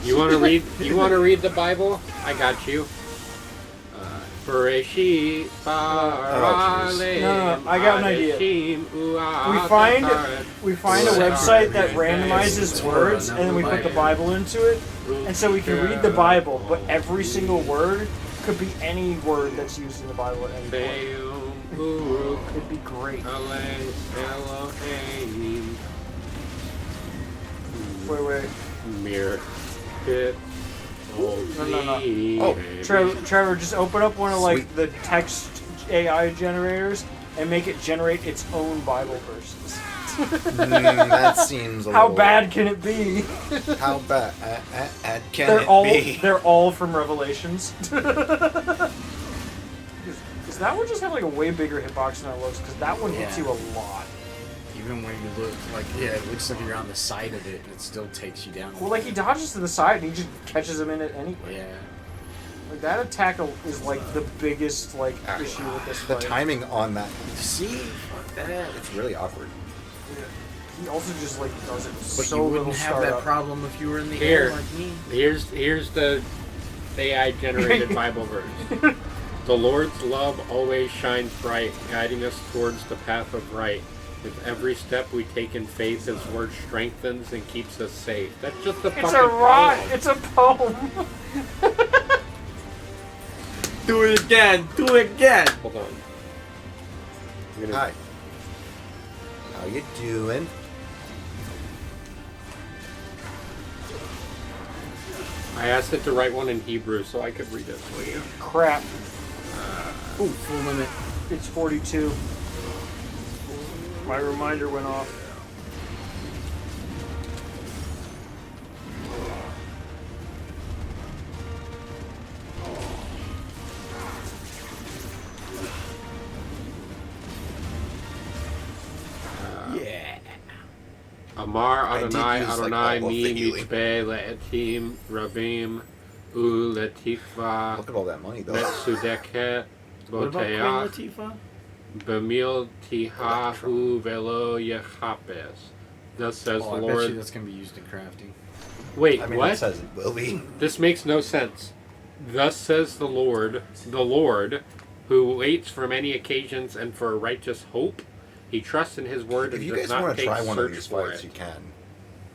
You want to read? You want to read the Bible? I got you. Bereshit bara No, I got an idea. We find a website that randomizes words, and then we put the Bible into it, and so we can read the Bible, but every single word could be any word that's used in the Bible at any point. It'd be great. Wait. Mirror. Pit. No. Oh, Trevor, just open up one of like the text AI generators and make it generate its own Bible verses. That seems a How little... bad can it be? How bad can it be? They're all from Revelations. Does that one just have like a way bigger hitbox than it looks? Because that one hits you a lot. Even when you look, like, yeah, it looks like you're on the side of it, and it still takes you down. Well, like, he dodges to the side, and he just catches him in it anyway. Yeah. Like, that attack is, like, the biggest, like, issue with this The fight. timing on that. See? Fuck that. It's really awkward. Yeah. He also just, like, does it But so you little wouldn't have that problem if you were in the Here, air like me. here's the AI-generated Bible verse. The Lord's love always shines bright, guiding us towards the path of right. With every step we take in faith, His word strengthens and keeps us safe. That's just a fucking poem. It's a poem. Do it again. Do it again. Hold on. Hi. How you doing? I asked it to write one in Hebrew so I could read it for you. Crap. Ooh, full limit. It's 42. My reminder went off. Yeah. Amar Adonai Adonai mi mitzveh le'etim rabim u'letikva. Look at all that money, though. Metzudeket What about Queen boteach Latifah? b'mil tihahu velo yechapes. Thus says the I bet Lord. you that's going to be used in crafting. Wait, I mean, what? it says it will be. This makes no sense. Thus says the Lord, who waits for many occasions and for a righteous hope. He trusts in His word If and you does guys not want to take try one of search these for fights, it. you can.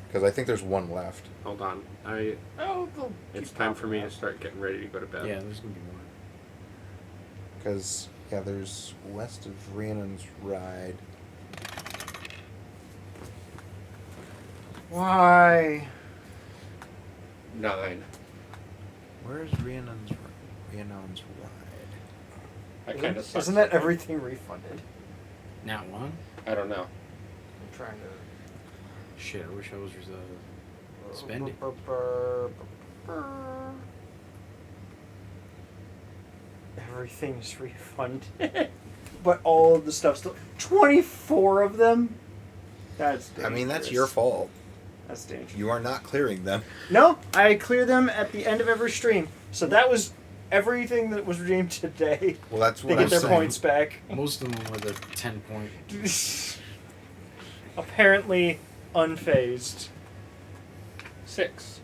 Because I think there's one left. Hold on, it's time for me to start getting ready to go to bed. Yeah, there's going to be more. Because, yeah, there's west of Rhiannon's Ride. Why? 9. Where's Rhiannon's Ride? I kind of Isn't that everything refunded? Not one? I don't know. I'm trying to. Shit, I wish I was spending. Everything's refunded. But all of the stuff still. 24 of them? That's dangerous. I mean, that's your fault. That's dangerous. You are not clearing them. No, I clear them at the end of every stream. So that was everything that was redeemed today. Well, that's what they I'm get their saying. points back. Most of them were the 10 point. Apparently unfazed. 6.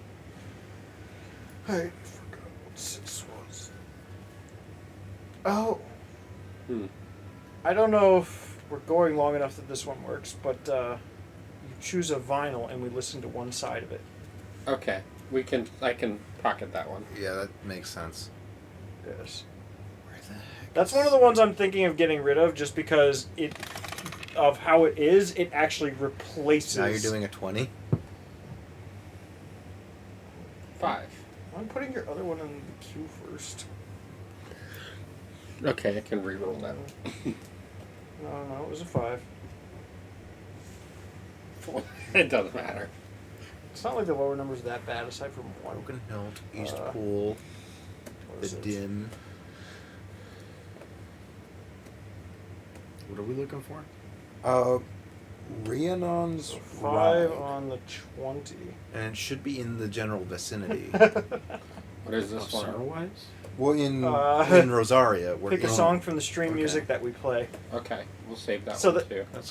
I forgot what 6 was. Oh. I don't know if we're going long enough that this one works, but you choose a vinyl and we listen to one side of it. Okay, I can pocket that one. Yeah, that makes sense. Yes. Where the heck That's one of the ones I'm thinking of getting rid of just because of how it is, it actually replaces. Now you're doing a 20? 5. I'm putting your other one in the queue first. Okay, I can reroll that. No, it was a 5. It doesn't matter. It's not like the lower number's that bad, aside from one. Broken Hilt, East Pool, The Dim. What are we looking for? Rhiannon's 5 Ride. on the 20. And it should be in the general vicinity. What is this one? Sorrow-wise? Well, in Rosaria. We're Pick a in- song from the stream music that we play. Okay, we'll save that So one that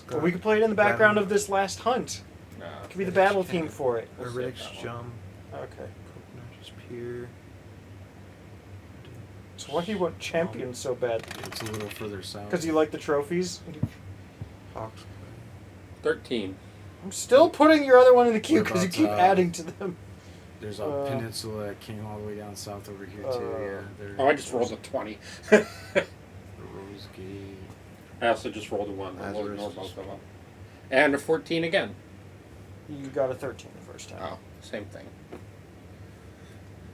too. we can play it in the background of this last hunt. It could be the battle theme for it. A Riddick's jump. Okay. Just pure. So why do you want champion so bad? It's a little further south. Because you like the trophies? Hawks. 13. I'm still putting your other one in the queue What because you about, keep adding to them. There's a peninsula that came all the way down south over here too. Yeah. Oh, I just rolled a 20. The Rose Gate. I also just rolled a 1. I will Lazarus. ignore both of them. And a 14 again. You got a 13 the first time. Oh, same thing.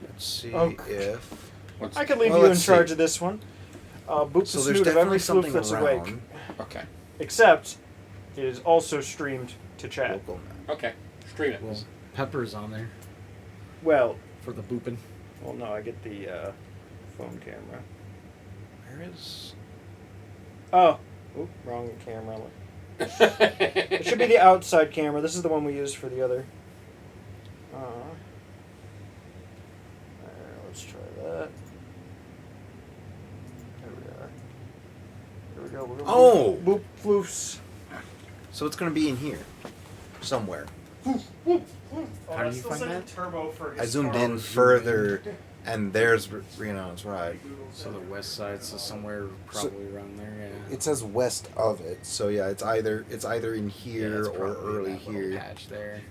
Let's see Oh. if. I could leave Well, you in let's charge see. of this one. Boop So the there's snoot of every definitely floof something that's around. awake. Okay. Except, it is also streamed to chat. Local. Okay. Stream it. Well, Pepper's on there Well, for the booping. well, no, I get the phone camera. Where is? Oh, oop, wrong camera. It should be the outside camera. This is the one we used for the other. Let's try that. There we are. There we go. We're gonna Oh! boop floofs. So it's gonna be in here, somewhere. Oh, How do you find that? Turbo for I zoomed in further, and there's Reno's ride. So the west side, so somewhere probably around there. Yeah. It says west of it, so yeah, it's either in Yeah, here it's or probably early that little here. patch there.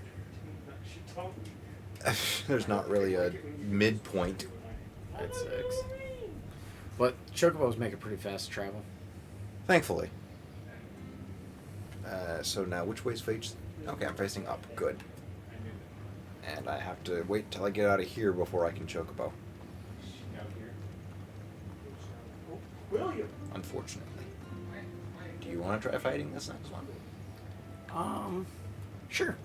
There's not really a midpoint. That sucks. But chocobos make it pretty fast to travel. Thankfully. So now, which way's face? Okay, I'm facing up. Good. And I have to wait till I get out of here before I can chocobo. Unfortunately. Do you want to try fighting this next one? Sure.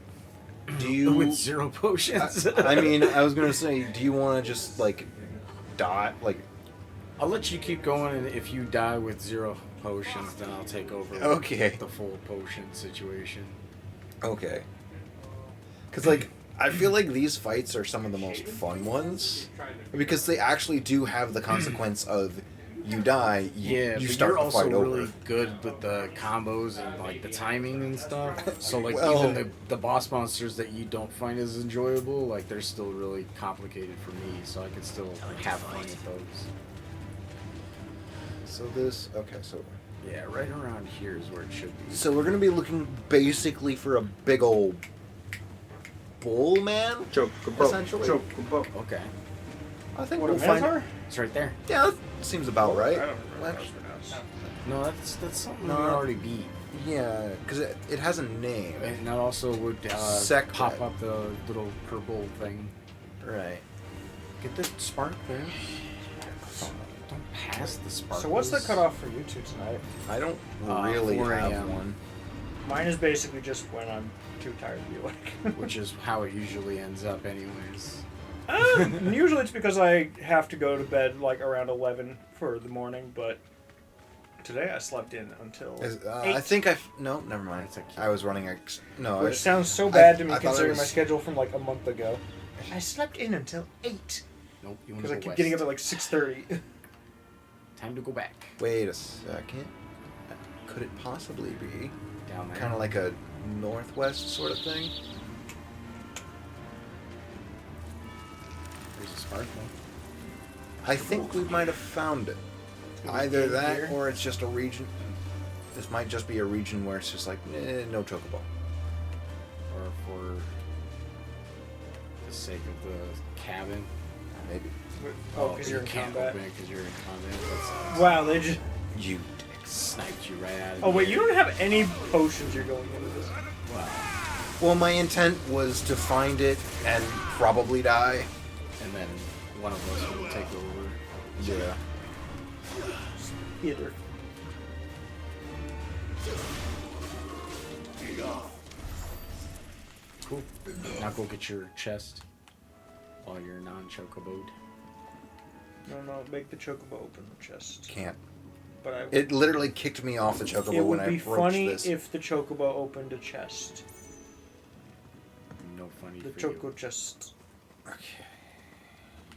Do you with 0 potions? I mean, I was gonna say, do you want to just like die? Like, I'll let you keep going, and if you die with 0 potions, then I'll take over. with Okay. The full potion situation. okay. Because like, I feel like these fights are some of the most fun ones because they actually do have the consequence of you die, Yeah, you but start you're the also fight really over. good with the combos and like the timing and stuff. So like Well- even the boss monsters that you don't find as enjoyable, like they're still really complicated for me. So I can still have fun with those. So this, okay, so Yeah, right around here is where it should be. So we're gonna be looking basically for a big old bull man, essentially. Okay. I think What, a we'll find. Minotaur? It's right there. Yeah, that seems about right. I don't remember. No, that's something No, we already beat. Yeah, because it has a name. And that also would Sec- pop up the little purple thing. Right. Get the spark there. Don't pass the spark. So what's the cutoff for you two tonight? I don't 4 really have a.m.. one. Mine is basically just when I'm too tired to be awake. Which is how it usually ends up, anyways. Usually it's because I have to go to bed like around 11 for the morning, but today I slept in until 8. I think no, never mind. I was running no. Which I- sounds so bad to me I thought it considering my was- schedule from like a month ago. I slept in until 8 Nope, you want because to I go keep west. getting up at like 6:30. Time to go back. Wait a second. Could it possibly be Down there. kind of like a northwest sort of thing? There's a spark though. I think we might have found it. Either in that here? or it's just a region. This might just be a region where it's just like, no chocobo. Or for the sake of the cabin. Maybe. Oh, because you're in can't combat. open it because you're in combat. That's Wow, they just. You sniped you right out of Oh the wait, air. you don't have any potions you're going into this. Wow. Well, my intent was to find it and probably die. And then one of us will take over. Yeah. Either. Cool. Now go get your chest while you're non-chocoboed. No, make the chocobo open the chest. Can't. But I. It literally kicked me off the chocobo It when would I be approached funny this. if the chocobo opened a chest. No funny The for choco you. chest. Okay.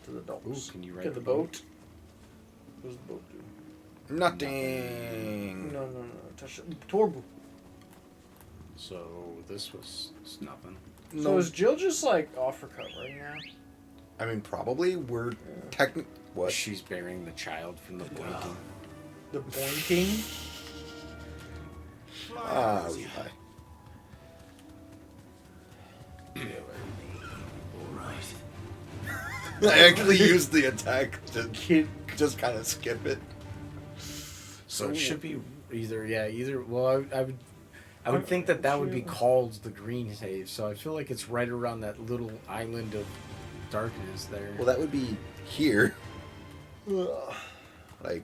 To the dogs. Ooh, can you ride Get the the boat? boat. What does the boat do? Nothing. No. Touch it. Torbu. So this was nothing. So is Jill just like off recovering now? I mean, probably we're What? She's burying the child from the blinking. The blinking? Ah, Levi. I actually used the attack to just kind of skip it. So it should be either. Well, I would think that would be called the green haze. So I feel like it's right around that little island of darkness there. Well, that would be here. Like,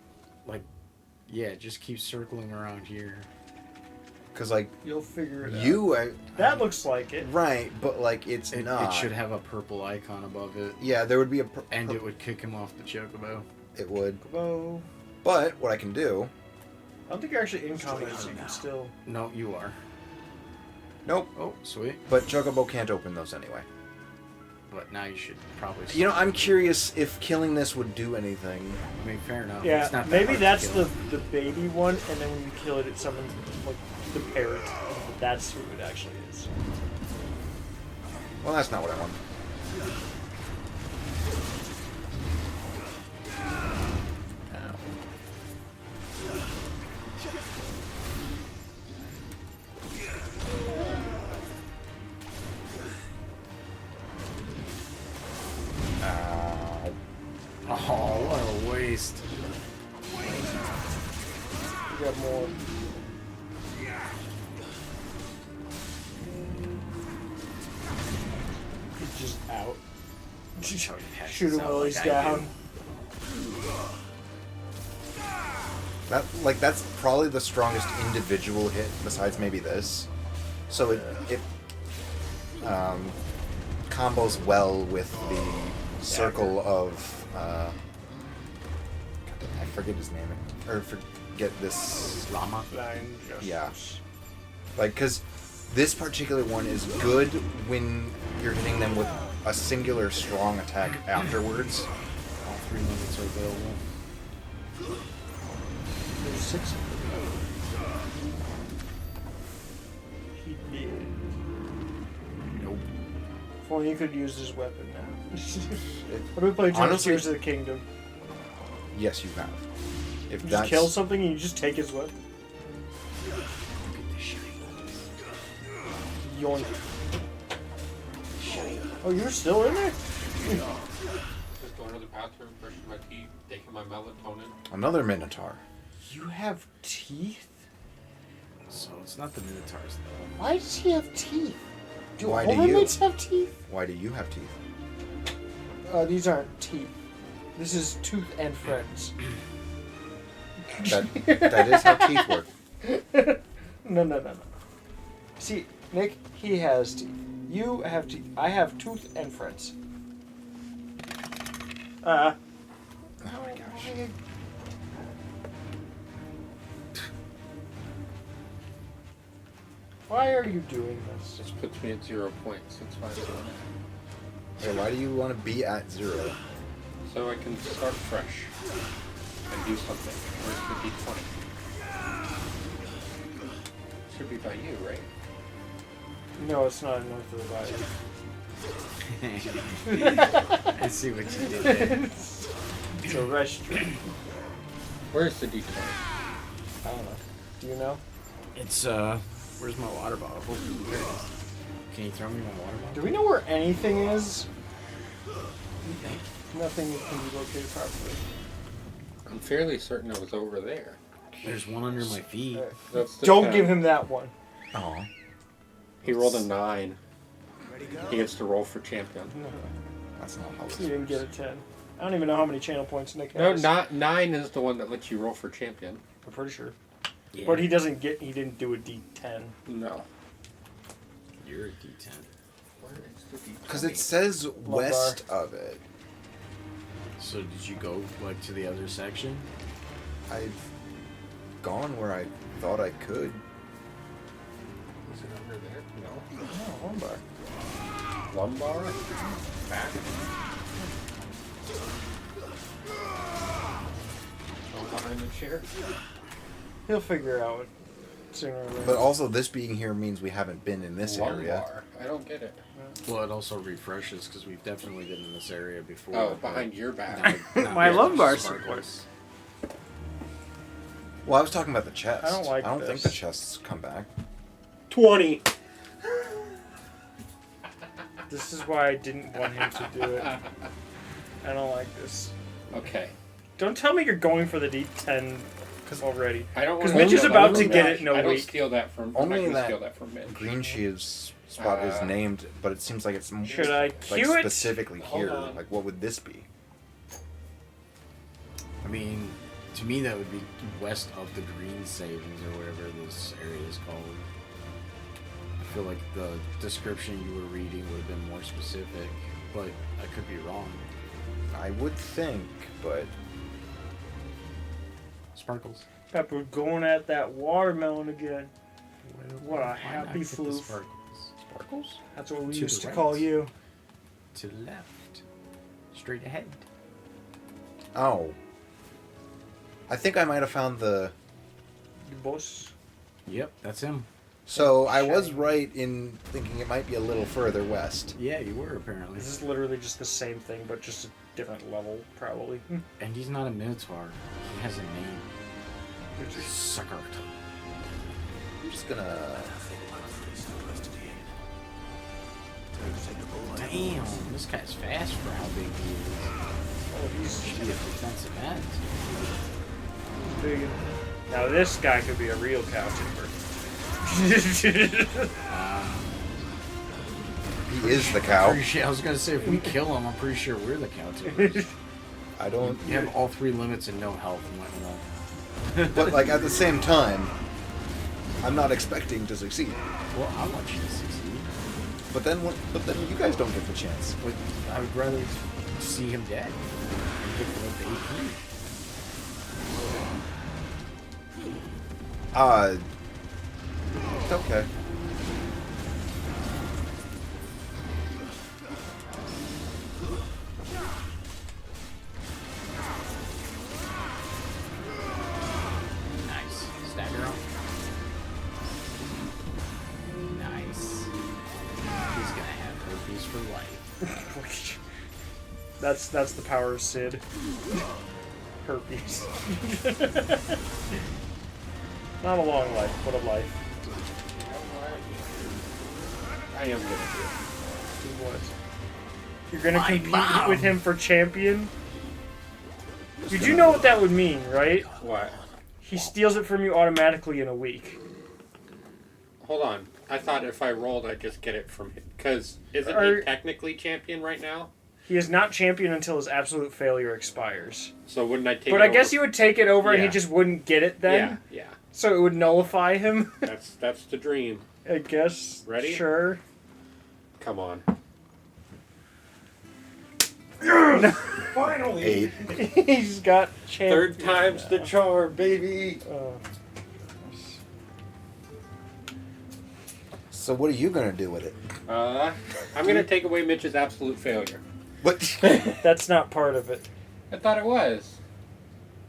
yeah, just keep circling around here. Cause like you'll figure it out. That looks like it. Right, but like it's not. It should have a purple icon above it. Yeah, there would be a. And it would kick him off the chocobo. It would. Chocobo. But what I can do. I don't think you're actually in combat, so you can still. No, you are. Nope. Oh, sweet. But chocobo can't open those anyway. But now you should probably. You know, I'm curious if killing this would do anything. I mean, fair enough. Yeah, it's not maybe hard that's to kill. the baby one, and then when you kill it, it summons like the parrot. That's who it actually is. Well, that's not what I want. Oh, what a waste. You got more. He's just out. Shoot him while he's down. That's probably the strongest individual hit besides maybe this. So it combos well with the circle of I forget his name or forget this llama. Yeah, like because this particular one is good when you're hitting them with a singular strong attack afterwards. All 3 limits are available. There's 6 of them. He did. Nope. If only he could use his weapon now. What do we play Tears of the Kingdom? Yes, you have. If You that's just kill something and you just take his weapon. Yoink. Oh, you're still in there? Just going to the bathroom, brushing my teeth, taking my melatonin. Another Minotaur. You have teeth? So it's not the Minotaurs though. Why does he have teeth? Do Why all do you? roommates have teeth? Why do you have teeth? These aren't teeth. This is tooth and friends. That is how teeth work. No. See, Nick, he has teeth. You have teeth. I have tooth and friends. Oh my gosh. Why are you doing this? This puts me at 0 points. That's why I'm doing it. Hey, why do you want to be at 0? So I can start fresh and do something. Where's the D20? Should be by you, right? No, it's not north of the bayou. I see what you did there. It's a restaurant. Where's the D20? I don't know. Do you know? It's where's my water bottle? Oh, there it is. Can you throw me my water bottle? Do we know where anything is? Nothing can be located properly. I'm fairly certain it was over there. There's one under my feet. That's the Don't 10. give him that one. Oh. He rolled a 9. He gets to roll for champion. That's not how it You didn't get a 10. I don't even know how many channel points Nick No, has. not 9 is the one that lets you roll for champion. I'm pretty sure. Yeah. But he doesn't get. He didn't do a D10. No. You're a D10. Where is the D20? Because it says west of it. So did you go like to the other section? I've gone where I thought I could. Is it under there? No. Oh, lumbar. Lumbar? Back? Oh, behind the chair? He'll figure out sooner or later. But also, this being here means we haven't been in this area. Lumbar. I don't get it. Well, it also refreshes because we've definitely been in this area before. Oh, behind your back. My lumbar sparkles. Well, I was talking about the chest. I don't like I don't this. think the chests come back. 20. This is why I didn't want him to do it. I don't like this. Okay. Don't tell me you're going for the D10 already. I don't Because want Mitch is about to get it in a I don't week. steal that from. I'm not Only gonna steal that that from Mitch. Green Sheaves spot is named, but it seems like it's Should I like cue it? specifically Hold here. on. Like, what would this be? I mean, to me, that would be west of the Green Savings or whatever this area is called. I feel like the description you were reading would have been more specific, but I could be wrong. I would think, but Sparkles. Pepper going at that watermelon again. What a Why not happy get the floof. Sparkles. Sparkles? That's what we To used the to right. call you. To the left. Straight ahead. oh, I think I might have found the. Boss. Yep, that's him. So I was right in thinking it might be a little further west. Yeah, you were apparently. This is literally just the same thing, but just a different level, probably. And he's not a Minotaur. He has a name. Sucker. I'm just gonna. Damn, this guy's fast for how big he is. Oh, he's Should be a defensive end. big. Now this guy could be a real cow timber. He is the cow. I was gonna say if we kill him, I'm pretty sure we're the cow timbers. I don't. You have all 3 limits and no health and whatnot. But like at the same time, I'm not expecting to succeed. Well, I want you to succeed. But then you guys don't get the chance. But I would rather see him dead and get the AP. Okay. Nice. Stagger him. Nice. He's gonna have herpes for life. That's the power of Sid. Herpes. Not a long life, but a life. I am gonna Do what? You're gonna My compete mom. with him for champion? You do know what that would mean, right? do it. What? He steals it from you automatically in a week. Hold on. I thought if I rolled, I'd just get it from him. Because isn't Are- he technically champion right now? He is not champion until his absolute failure expires. So wouldn't I take But it I guess over? you would take it over and he Yeah. just wouldn't get it then. Yeah, yeah. So it would nullify him. That's the dream. I guess. Ready? Sure. Come on. Finally. 8. He's got champion. Third time's the charm, baby. So what are you gonna do with it? I'm gonna take away Mitch's absolute failure. What? That's not part of it. I thought it was.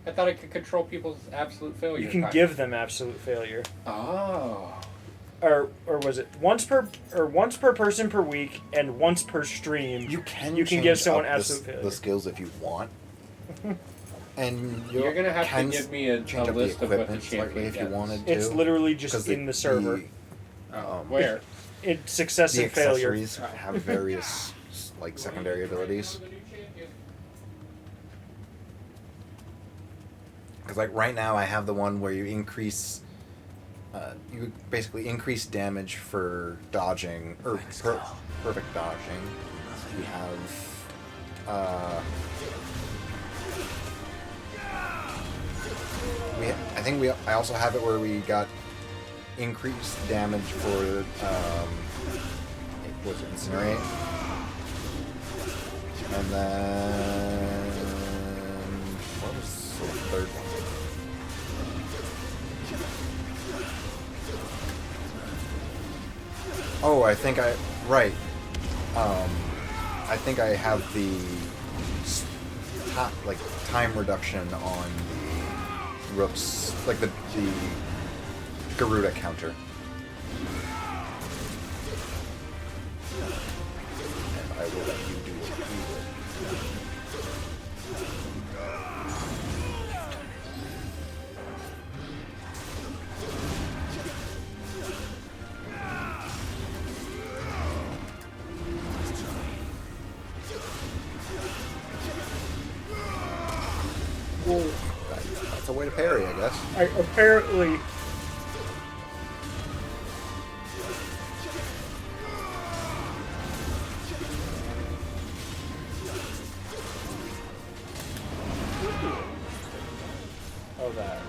I thought I could control people's absolute failure. You can give them absolute failure. Oh. Or was it once per person per week and once per stream? You can give change someone up absolute the failure. skills if you want. And You're gonna have to can give me a change up list the of what the equipment slightly champion if you gets. wanted to. It's literally just 'Cause in the server. Where? It's success the and failure. accessories have various like secondary abilities. Because like right now I have the one where you increase, you basically increase damage for dodging or perfect dodging. We have, I also have it where we got increased damage for was it incinerate, and then what was the third one? Oh, I think I think I have the time reduction on the rooks, like the Garuda counter. And I will let you do what you will. Well, that's a way to parry, I guess. Apparently. Oh, that.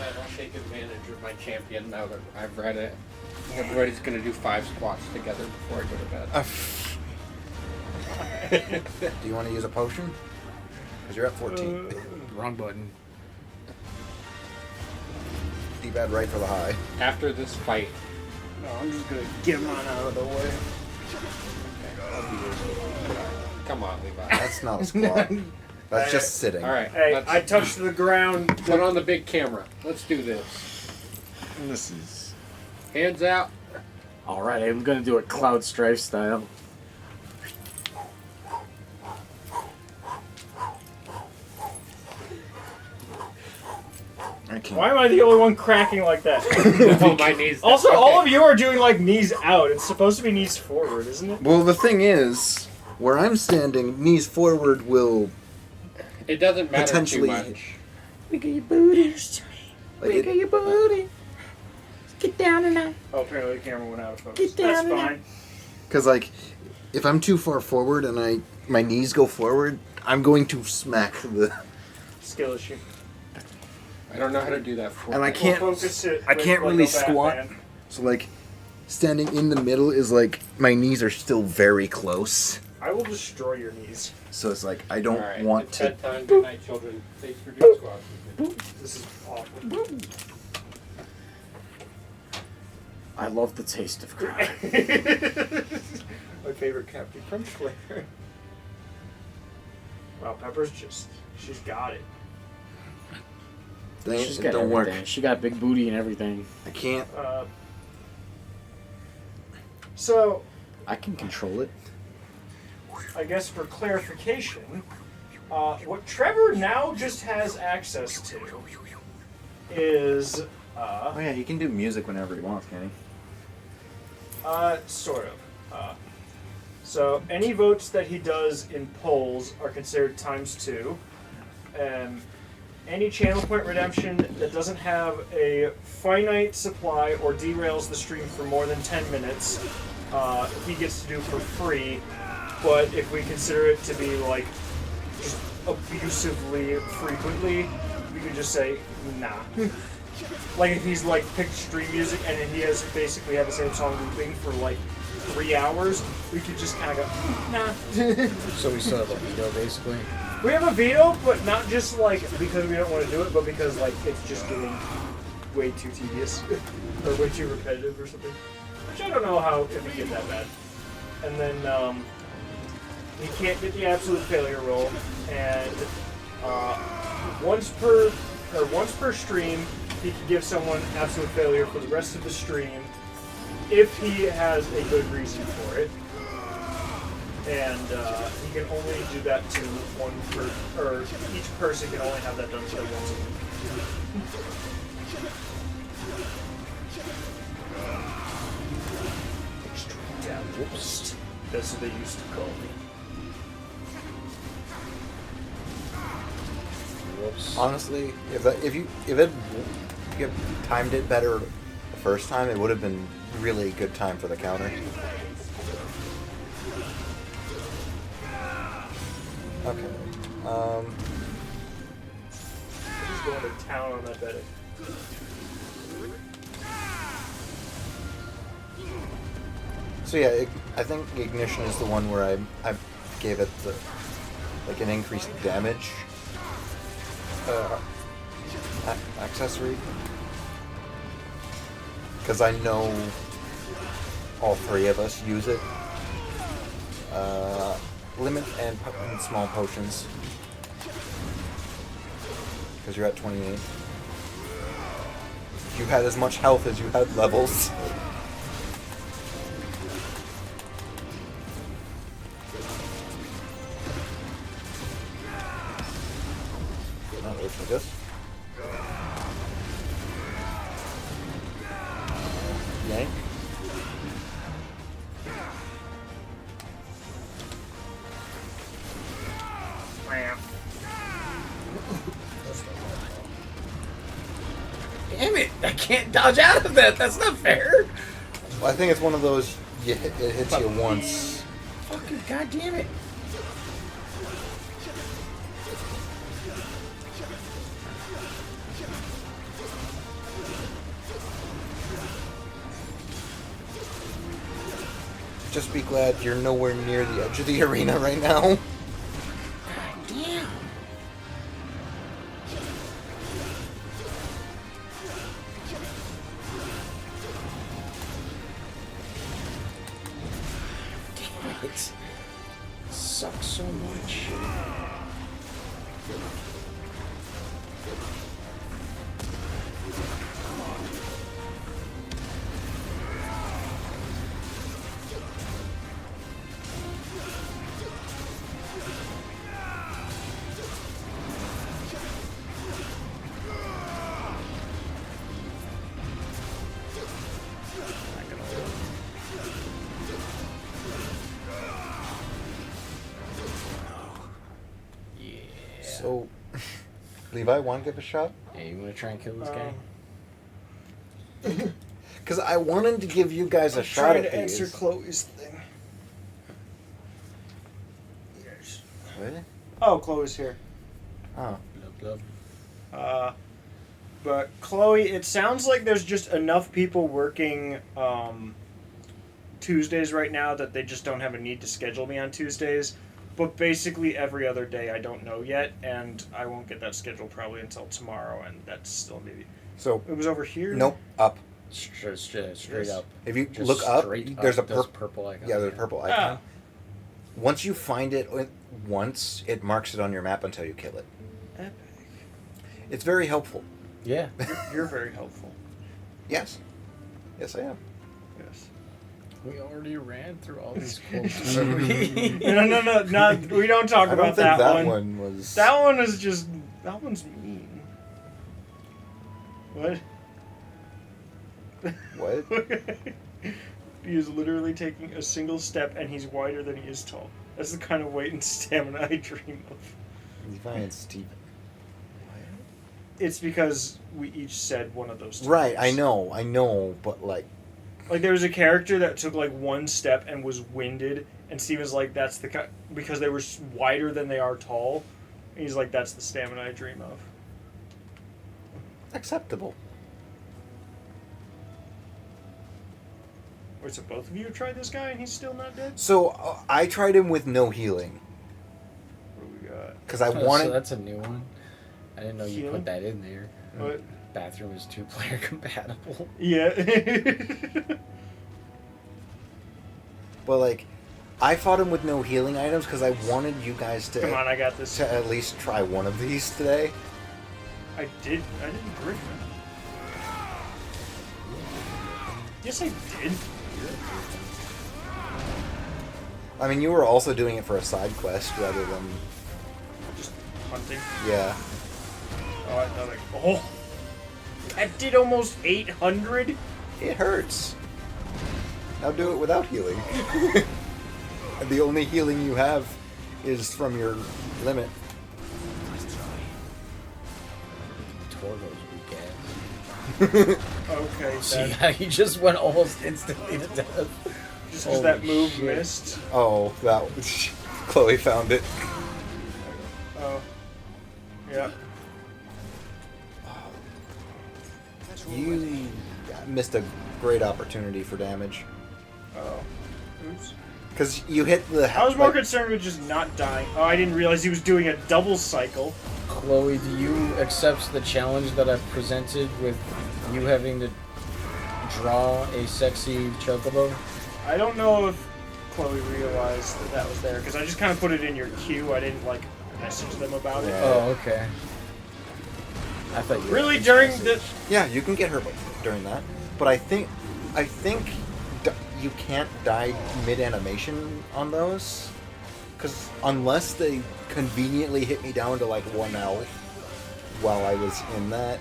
I'll take advantage of my champion now that I've read it. Everybody's gonna do 5 squats together before I go to bed. Do you want to use a potion? Because you're at 14. Wrong button. D-pad right for the high. After this fight. No, I'm just gonna get him on out of the way. Come on, Levi. That's not a squat. That's just sitting. Alright. Hey, I touched the ground. Put on the big camera. Let's do this. This is... Hands out. Alright, I'm gonna do it Cloud Strife style. Why am I the only one cracking like that? No, my knees. Also, okay. all of you are doing like knees out. It's supposed to be knees forward, isn't it? Well, the thing is, where I'm standing, knees forward will It doesn't matter potentially too much. Look at your booty. Like Look at your booty. Get down tonight. Oh, apparently the camera went out of focus. Get down That's tonight. fine. Because, like, if I'm too far forward and my knees go forward, I'm going to smack the... Skill issue. I don't know how to do that for And I you. can't, We'll focus it I with, can't like, really a squat. Batman. So, like, standing in the middle is like, my knees are still very close. I will destroy your knees. So it's like, I don't Alright, want it's to... bedtime. Good night, children. Thanks for doing squats. This is awful. I love the taste of crab. My favorite Captain Crunch flavor. Wow, Pepper's just... She's got it. Dang it, She's it got don't work. everything. She got big booty and everything. I can't. So, I can control it. I guess for clarification, what Trevor now just has access to is... Oh yeah, he can do music whenever he wants, can he? Sort of. So any votes that he does in polls are considered ×2. Any channel point redemption that doesn't have a finite supply or derails the stream for more than 10 minutes, he gets to do for free. But if we consider it to be like just abusively frequently, we can just say nah. Like if he's like picked stream music and then he has basically had the same song looping for like 3 hours, we could just kind of go nah. So we still have a veto, basically. We have a veto, but not just like because we don't want to do it, but because like it's just getting way too tedious or way too repetitive or something. Which I don't know how it would get that bad. And then he can't get the absolute failure roll, and once per stream, he can give someone absolute failure for the rest of the stream if he has a good reason for it. And he can only do that to one per, or each person can only have that done to them once a week. Extreme down. Whoops. That's what they used to call me. Whoops. Honestly, if you timed it better the first time, it would have been really a good time for the counter. Okay. He's going to town on that betting. So yeah, I think Ignition is the one where I gave it the like an increased damage accessory. Because I know all three of us use it. Limit and small potions. Because you're at 28. You had as much health as you had levels. Not wait for this. Yank. Damn it! I can't dodge out of that. That's not fair. Well, I think it's one of those. It hits you once. Fucking goddamn it! Just be glad you're nowhere near the edge of the arena right now. Damn. Damn it. Sucks so much. So, Levi, want to give a shot? Yeah, you want to try and kill this guy? Because I wanted to give you guys a shot Trying at to answer these. Chloe's thing. What? Oh, Chloe's here. Oh. But Chloe, it sounds like there's just enough people working Tuesdays right now that they just don't have a need to schedule me on Tuesdays. But basically every other day I don't know yet, and I won't get that scheduled probably until tomorrow, and that's still maybe... So it was over here? Nope, up. Straight up. If you Just look up, straight there's a there's purple icon. Yeah, there's a purple icon. Ah. Once you find it once, it marks it on your map until you kill it. Epic. It's very helpful. Yeah. You're very helpful. Yes. Yes, I am. Yes. We already ran through all these quotes. No, we don't talk I don't about think that that one. one was... That one is just... That one's mean. What? What? He is literally taking a single step, and he's wider than he is tall. That's the kind of weight and stamina I dream of. Levi and Steven. It's because we each said one of those times. Right, I know, but like... Like, there was a character that took, like, one step and was winded, and Steven's like, that's the... Because they were wider than they are tall. And he's like, that's the stamina I dream of. Acceptable. Wait, so both of you tried this guy and he's still not dead? So, I tried him with no healing. What do we got? Because I wanted... So that's a new one. I didn't know you Healing? put that in there. What? Bathroom is 2-player compatible. Yeah. But, like, I fought him with no healing items because I wanted you guys to... Come on, I got this. To at least try one of these today. I didn't Griffin. Yes, I did. I mean, you were also doing it for a side quest rather than... Just hunting? Yeah. Oh, I thought oh! That did almost 800? It hurts. Now do it without healing. And the only healing you have is from your limit. Torgo's weak ass. Okay, See how he just went almost instantly to death. Just because that move missed. Oh, that was... Chloe found it. Oh. Yeah. You missed a great opportunity for damage. Oh. Oops. Because you hit the... I was more concerned with just not dying. Oh, I didn't realize he was doing a double cycle. Chloe, do you accept the challenge that I've presented with you having to draw a sexy chocobo? I don't know if Chloe realized that was there, because I just kind of put it in your queue. I didn't, like, message them about it. Oh, okay. I thought you really during the... Yeah, you can get her during that. But I think you can't die mid-animation on those. Because unless they conveniently hit me down to like 1 health while I was in that,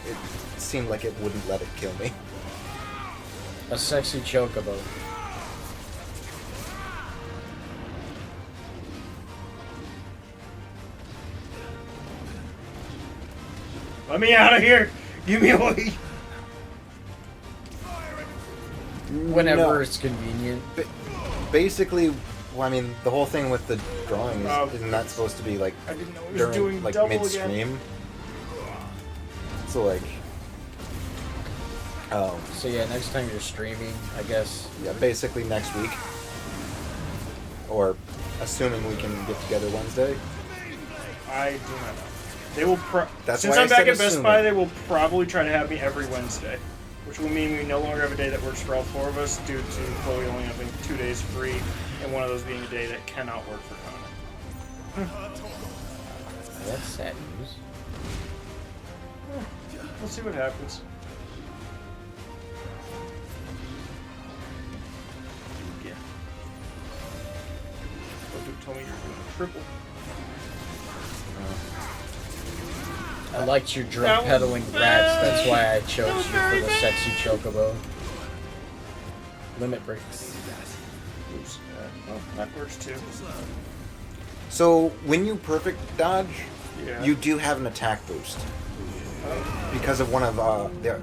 it seemed like it wouldn't let it kill me. A sexy chocobo. Let me out of here! Give me away! Whenever it's convenient. Basically, well, I mean, the whole thing with the drawing is, isn't that supposed to be like I didn't know it was during doing like double midstream? again. So like, so yeah, next time you're streaming, I guess. Yeah, basically next week, or assuming we can get together Wednesday. I do not know. They will That's since why I'm I back said at Best Buy, assuming. they will probably try to have me every Wednesday, which will mean we no longer have a day that works for all 4 of us due to Chloe only having 2 days free, and one of those being a day that cannot work for Connor. That's sad news. We'll see what happens. Yeah. Dude told me you were doing a triple. I liked your drug peddling rats. That's why I chose you for the sexy chocobo. Limit breaks. Oops. Well, that works too. So when you perfect dodge, Yeah. you do have an attack boost because of one of the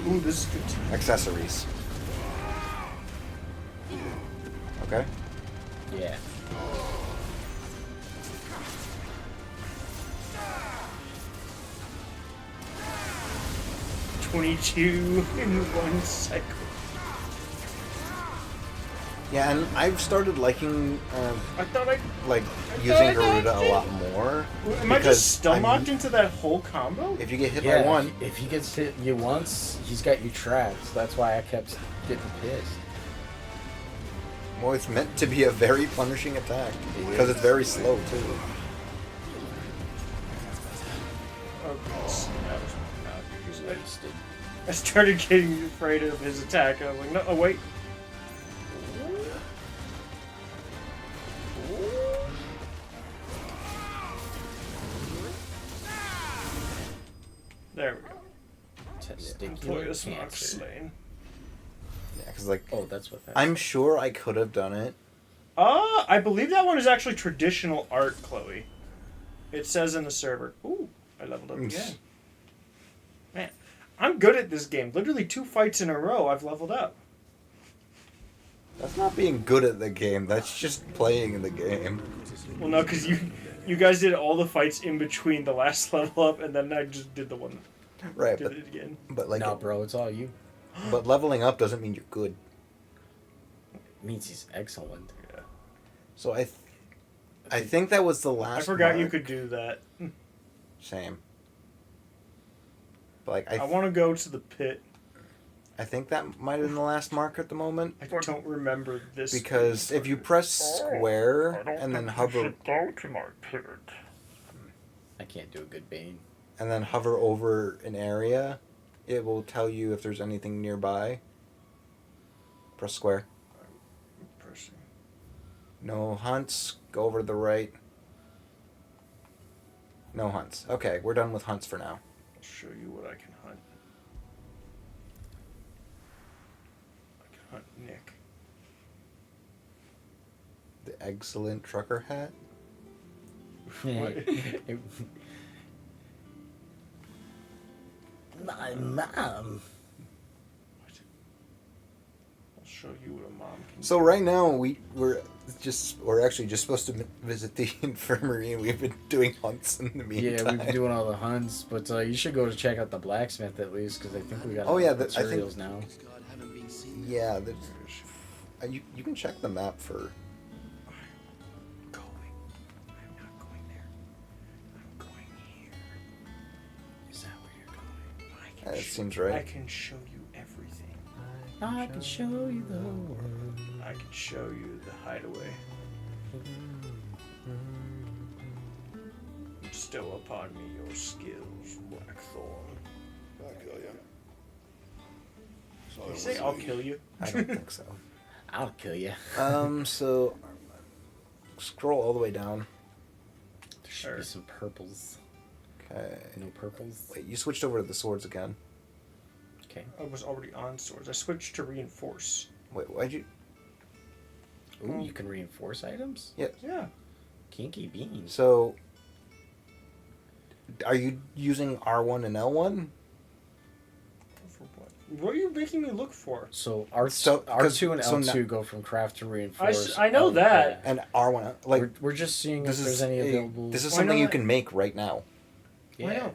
Ooh, this is good too. accessories. Okay. Yeah. $22 in 1 cycle. Yeah, and I've started liking I thought I like I using thought I Garuda a liked lot more. Am I because just still locked into that whole combo? If you get hit Yeah, by one, if he gets hit you once, he's got you trapped. That's why I kept getting pissed. well, it's meant to be a very punishing attack because it's very slow too. Oh, goodness. That was not wasted. I started getting afraid of his attack. I was like, no, oh, wait. There we go. Testicular Mark cancer. slain. Yeah, because like, Oh, that's what that I'm sure I could have done it. I believe that one is actually traditional art, Chloe. It says in the server. Ooh, I leveled up again. Man, I'm good at this game. Literally 2 fights in a row, I've leveled up. That's not being good at the game. That's just playing in the game. Well, no, because you guys did all the fights in between the last level up, and then I just did the one. Right, Did it again. but like, No, bro, it's all you. but leveling up doesn't mean you're good. It means he's excellent. Yeah. So I think that was the last. I forgot you mark. could do that. Same. But like I want to go to the pit. I think that might have been the last mark at the moment. I don't remember this. Because if you press square and then hover, Go to my pit. I can't do a good Bane. and then hover over an area, it will tell you if there's anything nearby. Press square. Pressing. No hunts. Go over to the right. No hunts. Okay, we're done with hunts for now. I'll show you what I can hunt. I can hunt Nick. The excellent trucker hat. My mom. I'll show you what a mom can So right now we're actually just supposed to visit the infirmary, and we've been doing hunts in the meantime. Yeah, we've been doing all the hunts, but you should go to check out the blacksmith at least, because I think we got Oh, yeah, materials now. Yeah, you can check the map for That seems right. I can show you everything. I can show you the world. I can show you the hideaway. Bestow upon me your skills, Blackthorn. I'll kill you. Did you say I'll kill you? I don't think so. I'll kill you. So scroll all the way down. There should be some purples. Okay. No purples? Wait, you switched over to the swords again. Okay. I was already on swords. I switched to reinforce. Wait, why'd you... Ooh, you can reinforce items? Yeah. Yeah. Kinky beans. So, are you using R1 and L1? For what? What are you making me look for? So So- R2 and so L2 now- go from craft to reinforce. I know that. And R1, like... We're just seeing if this there's is any a- available... This is Why something you not? can make right now. I know.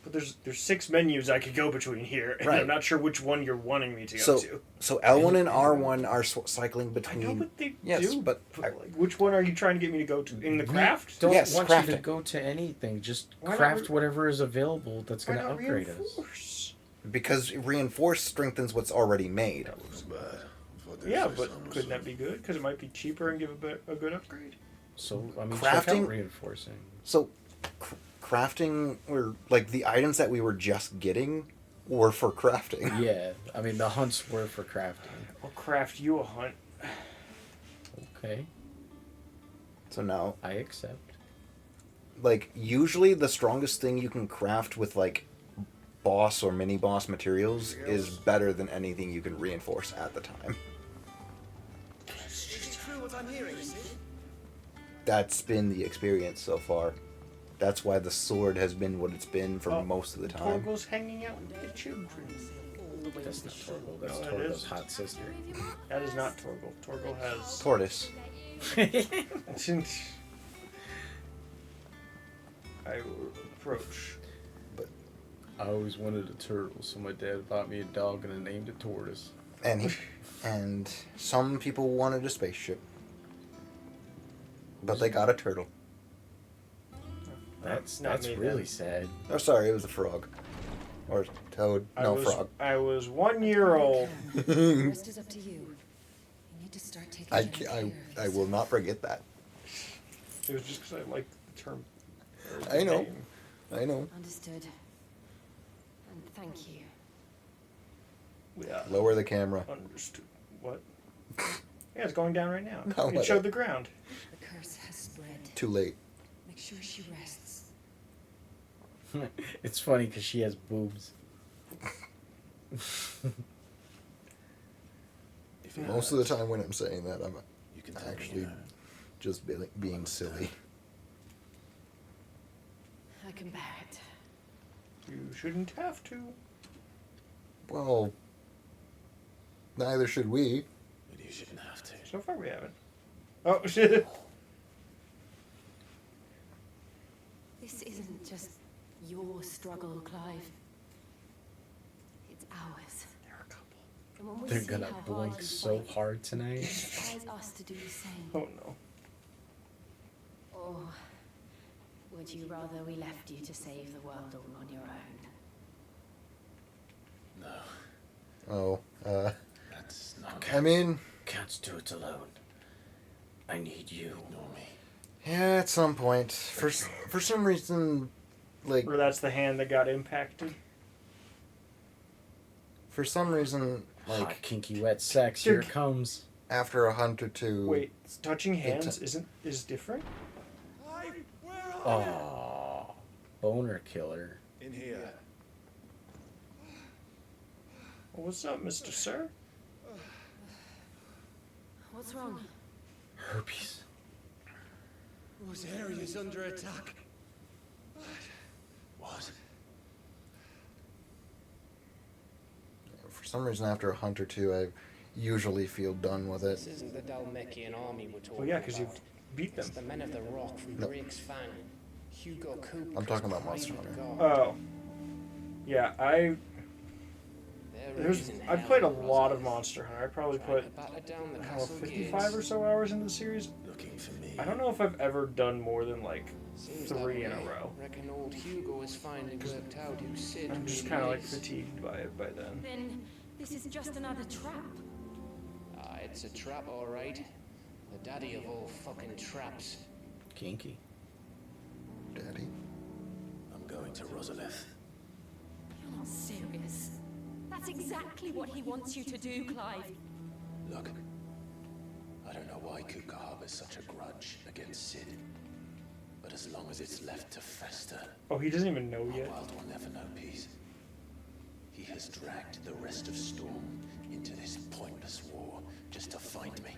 But there's 6 menus I could go between here, and Right. I'm not sure which one you're wanting me to go So, to. so L1 and R1 are cycling between... I know what they yes, do, but... like, which one are you trying to get me to go to? In the craft? Don't Yes, want you to crafting. go to anything. Just Why not craft whatever is available that's Why going to not upgrade us. reinforce? Because reinforce strengthens what's already made. Yeah, but couldn't that be good? Because it might be cheaper and give a good upgrade. So, I mean, check Crafting- out reinforcing. So, crafting, or like the items that we were just getting were for crafting. Yeah, I mean, the hunts were for crafting. I'll craft you a hunt. Okay, So now, I accept. like, usually the strongest thing you can craft with, like, boss or mini boss materials is better than anything you can reinforce at the time. Is it true what I'm hearing, Sid? That's been the experience so far. That's why the sword has been what it's been for most of the time. Torgal's hanging out with the children. That's not Torgal. That's No, it Torgal's is. hot sister. That is not Torgal. Torgal has... Tortoise. I will approach. I always wanted a turtle, so my dad bought me a dog and I named it Tortoise. And some people wanted a spaceship. But they got a turtle. That's Not me, really then. sad. Oh, sorry, it was a frog. Or toad. No, frog. I was 1 year old. The rest is up to you. You need to start taking care of I will not forget that. It was just because I liked the term. or I the know. name. I know. Understood. And thank you. Yeah. Lower the camera. Understood. What? Yeah, it's going down right now. No, it let showed it. the ground. The curse has spread. Too late. Make sure she rests. It's funny because she has boobs. Most of the time when I'm saying that, I'm actually just being silly. I can bear it. You shouldn't have to. Well, neither should we. But you shouldn't have to. So far we haven't. Oh, shit. This isn't just your struggle, Clive. It's ours. They're a couple. And when we They're see gonna how hard blink you so fight, hard tonight. it inspires us to do the same. Oh no. Or would you rather we left you to save the world all on your own? Oh, That's not. I mean, Can't do it alone. I need you. Ignore me. yeah, at some point. For some reason, like, Or that's the hand that got impacted. for some reason, Hot, like, kinky, wet sex. Here it comes. after a hunt or two. Wait, touching it hands is different? Oh, boner killer. In here. Well, what's up, Mr. Sir? What's wrong? Herpes. Whose area is under attack? What? For some reason, after a hunt or two, I usually feel done with it. This isn't the Dalmekian army we're talking Well, yeah, because about. you've beat them. It's the men of the rock from No. Drake's Fang. Hugo Cooper. I'm talking about Monster Hunter. Oh. Yeah, I played a lot of Monster Hunter. I probably put, I don't know, 55 or so hours into the series. Looking for me. I don't know if I've ever done more than like Seems 3 that in a way. row. Reckon old Hugo has finally worked out who Sid I'm just really kind of like is. fatigued by it by then. Then this is just another trap. Ah, it's a trap, all right. The daddy of all fucking traps. Kinky. Daddy. I'm going to Rosalith. You're not serious. That's exactly what he wants you to do, Clive. Look, I don't know why Kuka harbors such a grudge against Sid. But as long as it's left to fester, Oh, he doesn't even know yet. our world will never know peace. He has dragged the rest of Storm into this pointless war just to find me.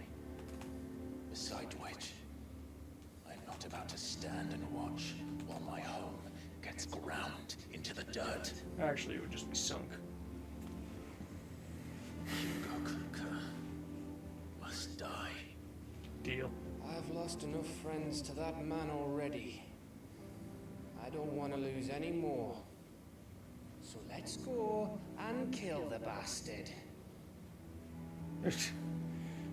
Besides which, I'm not about to stand and watch while my home gets ground into the dirt. Actually, it would just be sunk. Hugo Kuka must die. Deal. I've lost enough friends to that man already. I don't want to lose any more. So let's go and kill the bastard.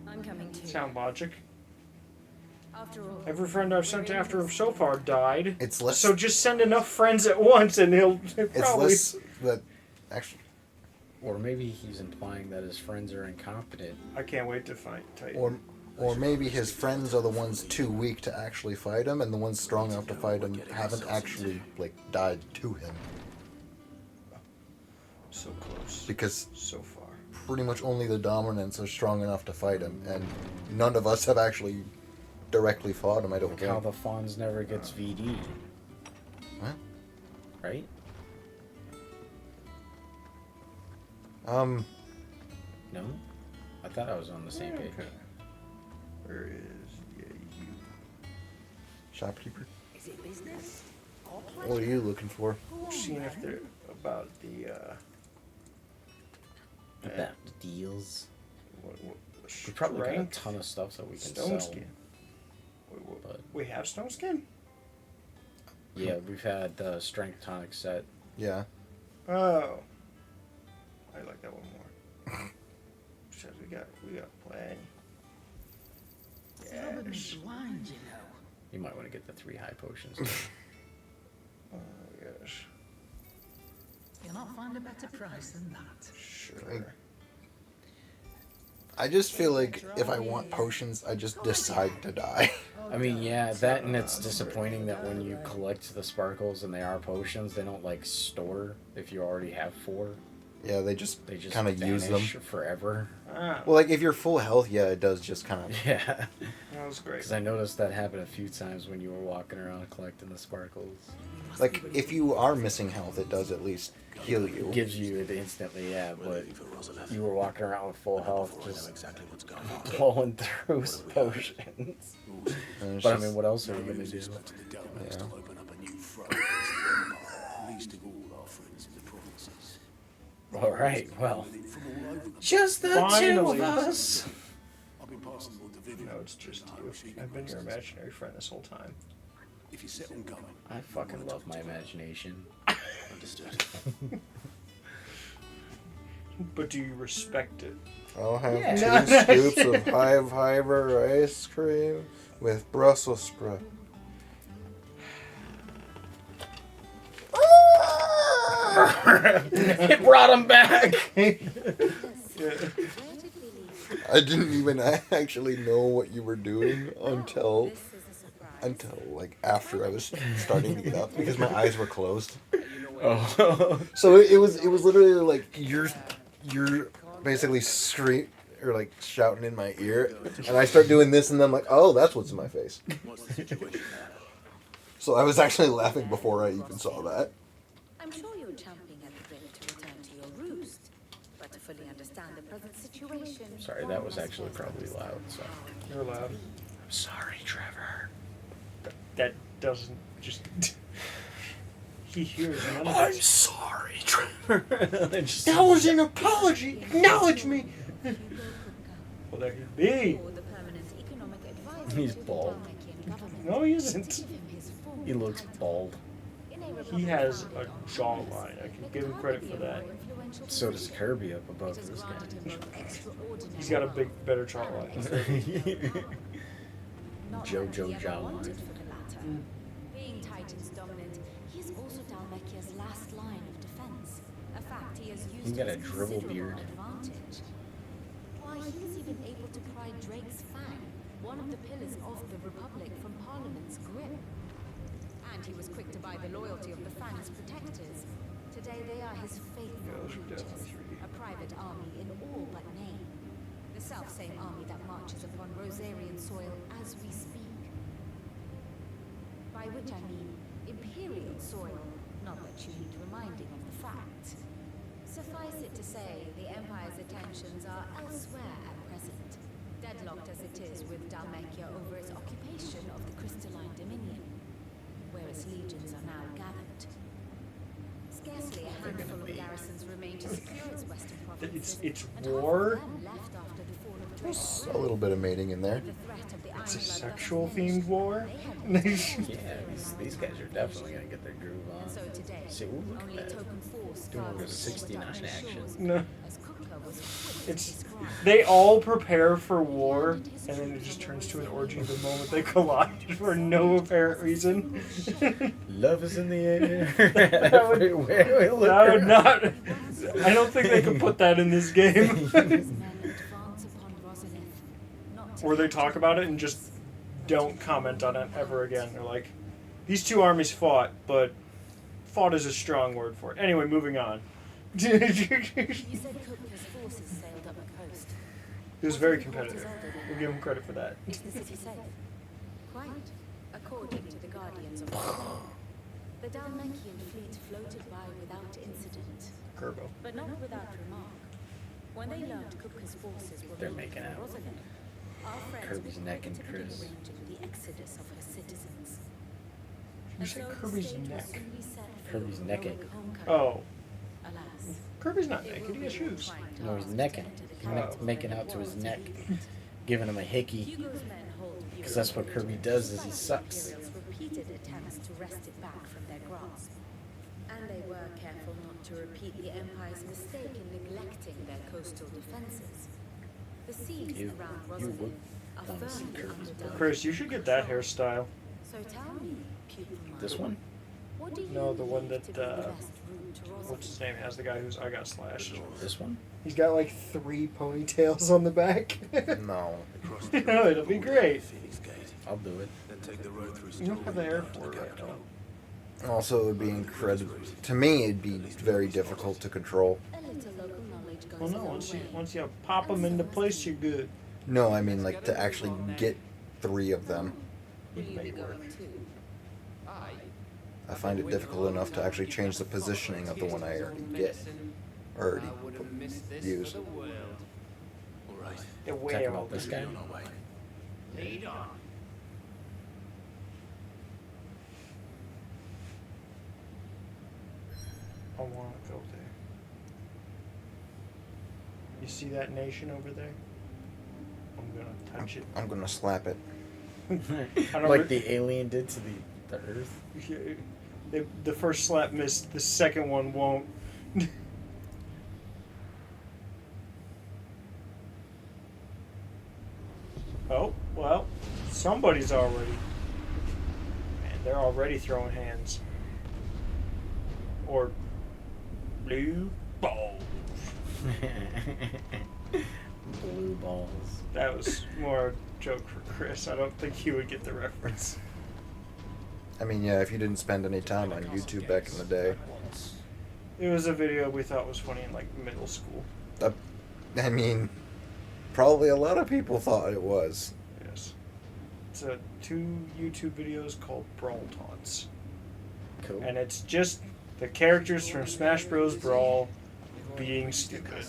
I'm coming too. Sound logic. After all, Every friend I've sent after him so far died. It's less. So just send enough friends at once and he'll It's probably... less that actually. Or maybe he's implying that his friends are incompetent. I can't wait to fight Titan. Or maybe his friends are the ones too weak to actually fight him, and the ones strong enough to fight him haven't actually like died to him. So close. Because so far, pretty much only the dominants are strong enough to fight him, and none of us have actually directly fought him. I don't Like think. how the Fonz never gets VD. What? Right? No? I thought I was on the same page. Okay. Where is you? Shopkeeper. Is it business? Or What are you looking for? Seeing if they're about the About the deals. what We probably got a strength? ton of stuff that we can Stone sell. skin. But We have stone skin? yeah, we've had the strength tonic set. Yeah. Oh. I like that one more. Says we got plenty. Yes. Blind, you know. You might want to get the 3 high potions. Oh yes. You'll not find a better price than that. Sure. I just feel like if I want potions, I just decide to die. I mean, yeah, that and it's disappointing that when you collect the sparkles and they are potions, they don't like store if you already have 4. Yeah, they just kind of use them vanish forever. Ah. Well, like if you're full health, yeah, it does just kind of. Yeah. That was great. Because I noticed that happen a few times when you were walking around collecting the sparkles. Like if you are missing health, it does at least heal you. It gives you it instantly, yeah, but you were walking around with full health, just blowing through potions. But I mean, what else are you gonna do? Yeah. All right, well, just the 2 Finally. of us. No, it's just you. I've been your imaginary friend this whole time. If you set on going, I fucking love my imagination. understood. But do you respect it? I'll have Yeah. 2 scoops of Hiver ice cream with Brussels sprout. It brought him back. I didn't even actually know what you were doing until like after I was starting to get up because my eyes were closed. Oh. So it was literally like you're basically like shouting in my ear, and I start doing this, and then I'm like, oh, that's what's in my face. So I was actually laughing before I even saw that. I'm sure you're champing at the bit to return to your roost, but to fully understand the present situation. Sorry, that was actually probably loud. So You're loud. I'm sorry, Trevor. That doesn't just. He hears none of I'm it. sorry, Trevor. That was an apology. Acknowledge me. Well, there he be. He's bald. No, he isn't. He looks bald. He has a jawline. I can give him credit for that. So does Kirby up above this guy. He's got a better jawline. JoJo jawline. Being Dhalmekia's last line of defense. A fact he has used He's got to a his dribble considerable beard. advantage. Why, he was even able to pry Drake's fang, one of the pillars of the Republic, from Parliament's grip. And he was quick to buy the loyalty of the Fang's protectors. Today they are his faithful creatures, a private army in all but name. The self-same army that marches upon Rosarian soil as we speak. By which I mean Imperial soil, not that you need reminding of the fact. Suffice it to say, the Empire's attentions are elsewhere at present, deadlocked as it is with Dhalmekia over its occupation of the Crystalline Dominion, where its legions are now gathered. Scarcely a handful of garrisons remain to secure its western provinces. It's and half of war. them left after the fall of There's Drake. a little bit of mating in there. It's a sexual themed war. Yeah, these guys are definitely gonna get their groove on. So today, See, ooh, look only at that. token force Doing a guards little 69 action. No. as Kupka was quick to It's describe. they all prepare for war, and then it just turns to an orgy the moment they collide for no apparent reason. Love is in the air. That would, Everywhere we look that would around. not. I don't think they could put that in this game. Or they talk about it and just don't comment on it ever again. They're like, these two armies fought, but fought is a strong word for it. Anyway, moving on. You said Kupka's forces sailed up the coast. It was very competitive. We'll give him credit for that. Is the city safe? Quite, according to the Guardians of the Throne. The Dhalmekian fleet floated by without incident. Kerbo. But not without remark. When they learned Kupka's forces were They're moving making from out. Rosalind, our friends Kirby's were neck and quick to Chris. begin arranging the exodus of her citizens. You said Kirby's neck. Kirby's necking. Oh. Alas, Kirby's not naked. He has shoes. No, he's necking. He's making out to his neck, giving him a hickey. Hugo's men hold Because that's what Kirby does is he sucks. Imperials repeated attempts to wrest it back from their grasp. And they were careful not to repeat the Empire's mistake in neglecting their coastal defenses. The seas around Rosalind are firmly under Chris, you should get that hairstyle. So tell me, pupil mine, This one? what do you No, the one think to that, be the best route to Rosalind? what's his name, has the guy whose eye got slashed. This one? He's got like 3 ponytails on the back. No. No, it'll be great. I'll do it. Then take the road through You don't have the hair for it right now. Also, it would be incredible. To me, it'd be very difficult to control. A little local knowledge goes Well, no, a long once way. you pop them into place, you're good. No, I mean like to actually get 3 of them. Will you be going too? I find it difficult enough to actually change the positioning of the one I already get. Already use. Alright. Yeah, Talk way about out. this guy. Lead on. I want to go there. You see that nation over there? I'm gonna touch it. I'm gonna slap it. I don't Like re- the alien did to the Earth. The first slap missed, the second one won't. Oh, well, somebody's already. Man, they're already throwing hands. Or blue balls. Blue balls. That was more a joke for Chris. I don't think he would get the reference. I mean, yeah, if you didn't spend any time on YouTube back in the day. It was a video we thought was funny in like middle school. I mean, probably a lot of people thought it was. Yes. It's 2 YouTube videos called Brawl Taunts. Cool. And it's just the characters from Smash Bros. Brawl being stupid.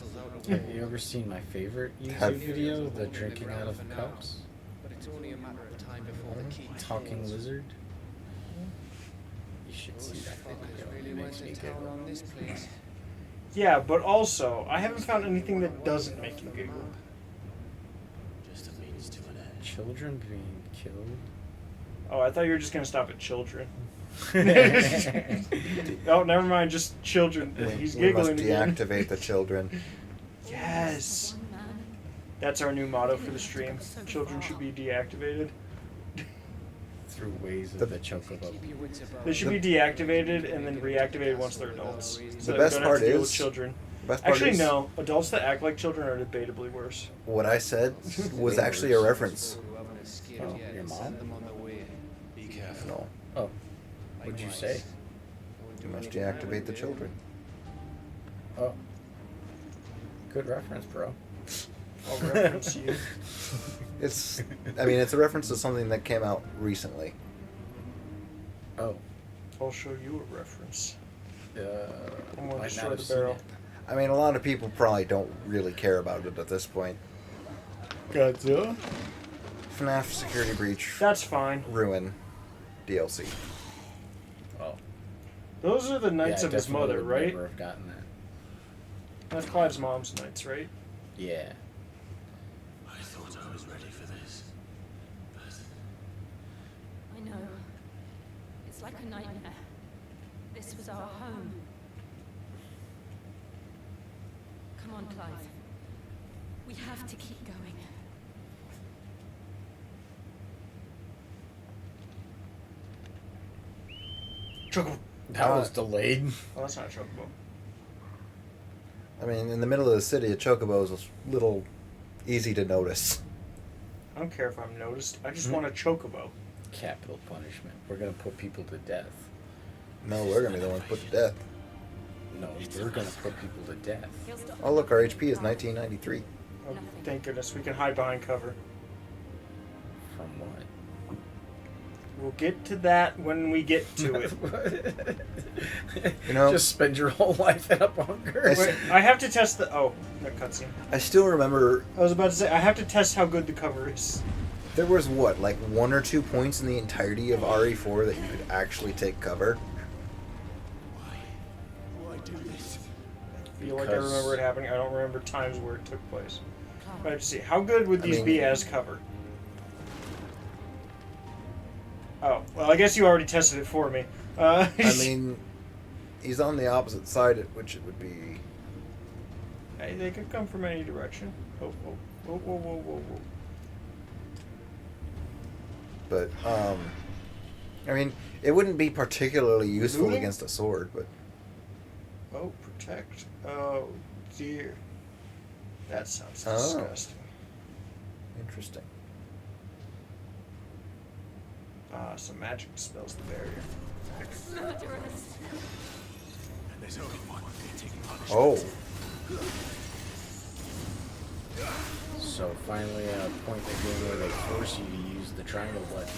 Have you ever seen my favorite YouTube video, the drinking out of cups? But it's only a matter of time before the key Talking lizard. You should see that video. really It went makes to me town giggle. on this place. Yeah, but also, I haven't found anything that doesn't make you giggle. Just a means to an end. Children being killed. Oh, I thought you were just going to stop at children. Oh, never mind, just children. He's We must giggling again. deactivate the children. Yes. That's our new motto for the stream. Children should be deactivated. through ways of the chocobo. They should be deactivated and then reactivated once they're adults. So The that best we don't part have to deal with is- children. best part Actually, is- no. Adults that act like children are debatably worse. What I said was actually a reference. Oh, your mom? Be careful. No. Oh. What'd you say? You must deactivate the children. Oh. Good reference, bro. I'll reference you. It's a reference to something that came out recently. Oh. I'll show you a reference. I'm going to might destroy not have the seen barrel. it. I mean, a lot of people probably don't really care about it at this point. Godzilla? FNAF Security Breach. That's fine. Ruin. DLC. Oh. Those are the knights Yeah, of his definitely mother, would right? Never have gotten that. That's Clive's mom's knights, right? Yeah. I thought I was ready for this. I know. It's like a nightmare. This was our home. Come on, Clive. We have to keep going. Chocobo. That was delayed. Oh, that's not a chocobo. I mean, in the middle of the city, a chocobo is a little easy to notice. I don't care if I'm noticed. I just Hmm. want a chocobo. Capital punishment. We're gonna put people to death. No, we're gonna be the ones put to death. No, we're gonna put people to death. Oh, look, our HP is 1993. Oh, thank goodness. We can hide behind cover. From what? We'll get to that when we get to it. You know, just spend your whole life in a bunker. Wait, I have to test the... Oh, no cutscene. I still remember I was about to say, I have to test how good the cover is. there was what, like 1 or 2 points in the entirety of RE4 that you could actually take cover. Why do this? I feel like I remember it happening. I don't remember times where it took place. I have to see. How good would these be as cover? Oh, well, I guess you already tested it for me. I mean, he's on the opposite side, at which it would be. Hey, they could come from any direction. Oh, oh, whoa, whoa, whoa, whoa, whoa. But, I mean, it wouldn't be particularly useful Looting? against a sword, but. Oh, protect. Oh, dear. That sounds Oh. disgusting. Interesting. Some magic dispels the barrier. Murderers. And there's only one getting punished. Oh. So finally, a point in the game where they force you to use the triangle button.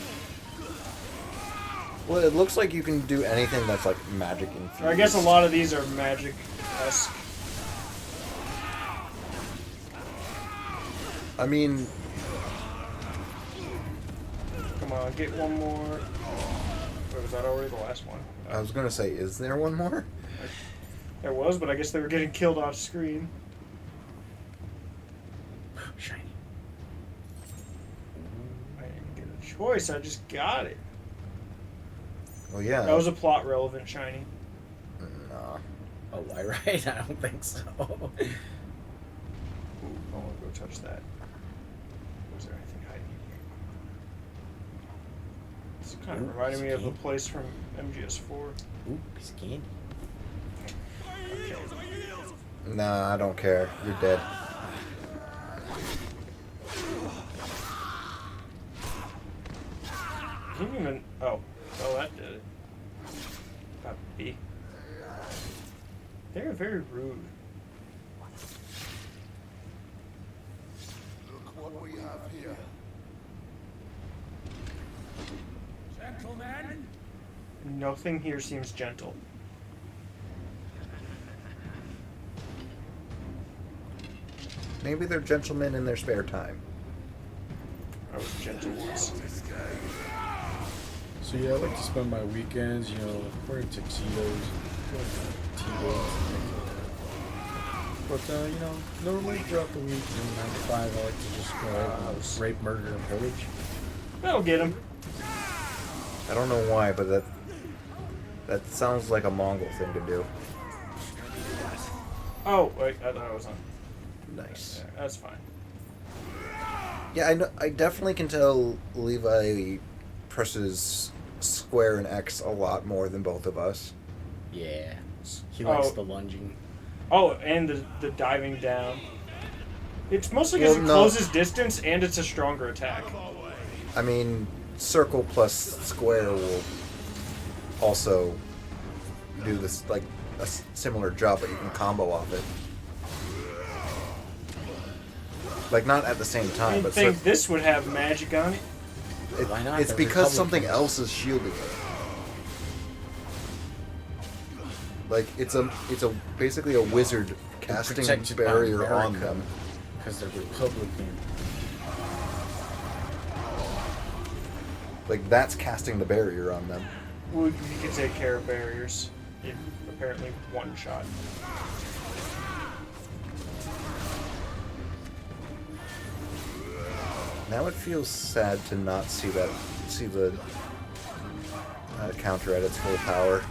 Well, it looks like you can do anything that's like magic infused. I guess a lot of these are magic-esque. I mean, Come on, get one more. Wait, was that already the last one? I was gonna say, is there one more? There was, but I guess they were getting killed off screen. Shiny. I didn't get a choice, I just got it. Well, yeah. That was a plot relevant shiny. Nah. Oh, why right? I don't think so. Ooh, I want to go touch that. Was there anything hiding here? This kind of Ooh, reminded me of the scan. place from MGS4. Ooh, piece of candy. Okay. Nah, I don't care. You're dead. I didn't even. Oh, that did it. Got B. They're very rude. Look what we have here. Gentlemen, Nothing here seems gentle. Maybe they're gentlemen in their spare time. I was gentle once. So yeah, I like to spend my weekends, you know, wearing tuxedos, T-bills. But you know, normally throughout the week, 9 to 5, I like to just go out and rape, murder, and pillage. That'll get him. I don't know why, but that sounds like a Mongol thing to do. Oh, wait, I thought I was on. Nice. Yeah, that's fine. Yeah, I know. I definitely can tell Levi presses square and X a lot more than both of us. Yeah. He likes the lunging. Oh, and the diving down. It's mostly because it closes distance and it's a stronger attack. I mean, circle plus square will also do this, like, a similar job, but you can combo off it. Like, not at the same time, but... I think this would have magic on it. Why not? It's because something else is shielding it. Like, it's basically a wizard casting barrier on them. Because they're Republican. Like, that's casting the barrier on them. Well, you can take care of barriers in apparently one shot. Now it feels sad to not see the counter at its full power.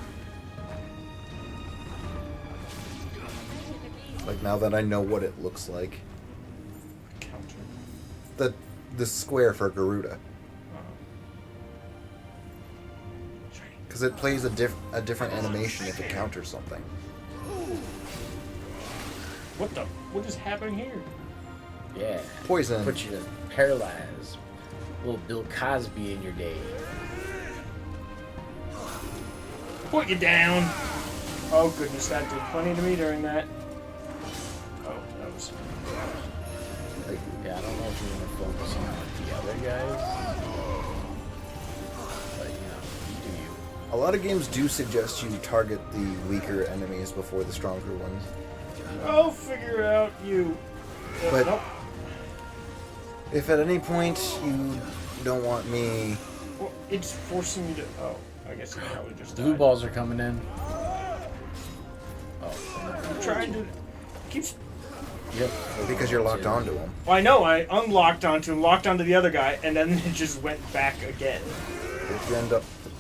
Like, now that I know what it looks like. Counter. The square for Garuda. Because it plays a different animation if it counters something. What is happening here? Yeah. Poison. Put you to paralyze. Little Bill Cosby in your day. Put you down. Oh goodness, that did plenty to me during that. Oh, that was... Yeah, I don't know if you want to focus on the other guys. But, you know, A lot of games do suggest you target the weaker enemies before the stronger ones. I'll figure it out, you... But nope. If at any point you don't want me... Well, it's forcing me to... Oh, I guess I probably just blue died. balls are coming in. I'm trying to... Keeps... Yep. Because you're locked onto them. Well, I know, I unlocked onto him, locked onto the other guy, and then it just went back again.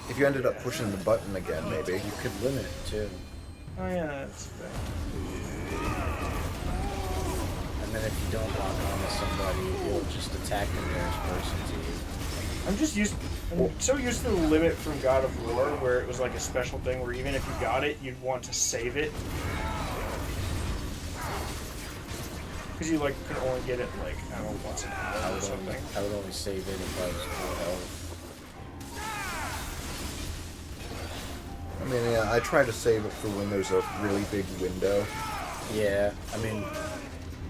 If you ended up pushing the button again, maybe. You could limit it, too. Oh yeah, that's fair. And then if you don't lock onto somebody, it'll just attack the nearest person to you. I'm so used to the limit from God of War, where it was like a special thing where even if you got it, you'd want to save it. Because you like could only get it like, I don't know, once an hour or something. I would only save it if I was full health. I mean, yeah, I try to save it for when there's a really big window. Yeah, I mean,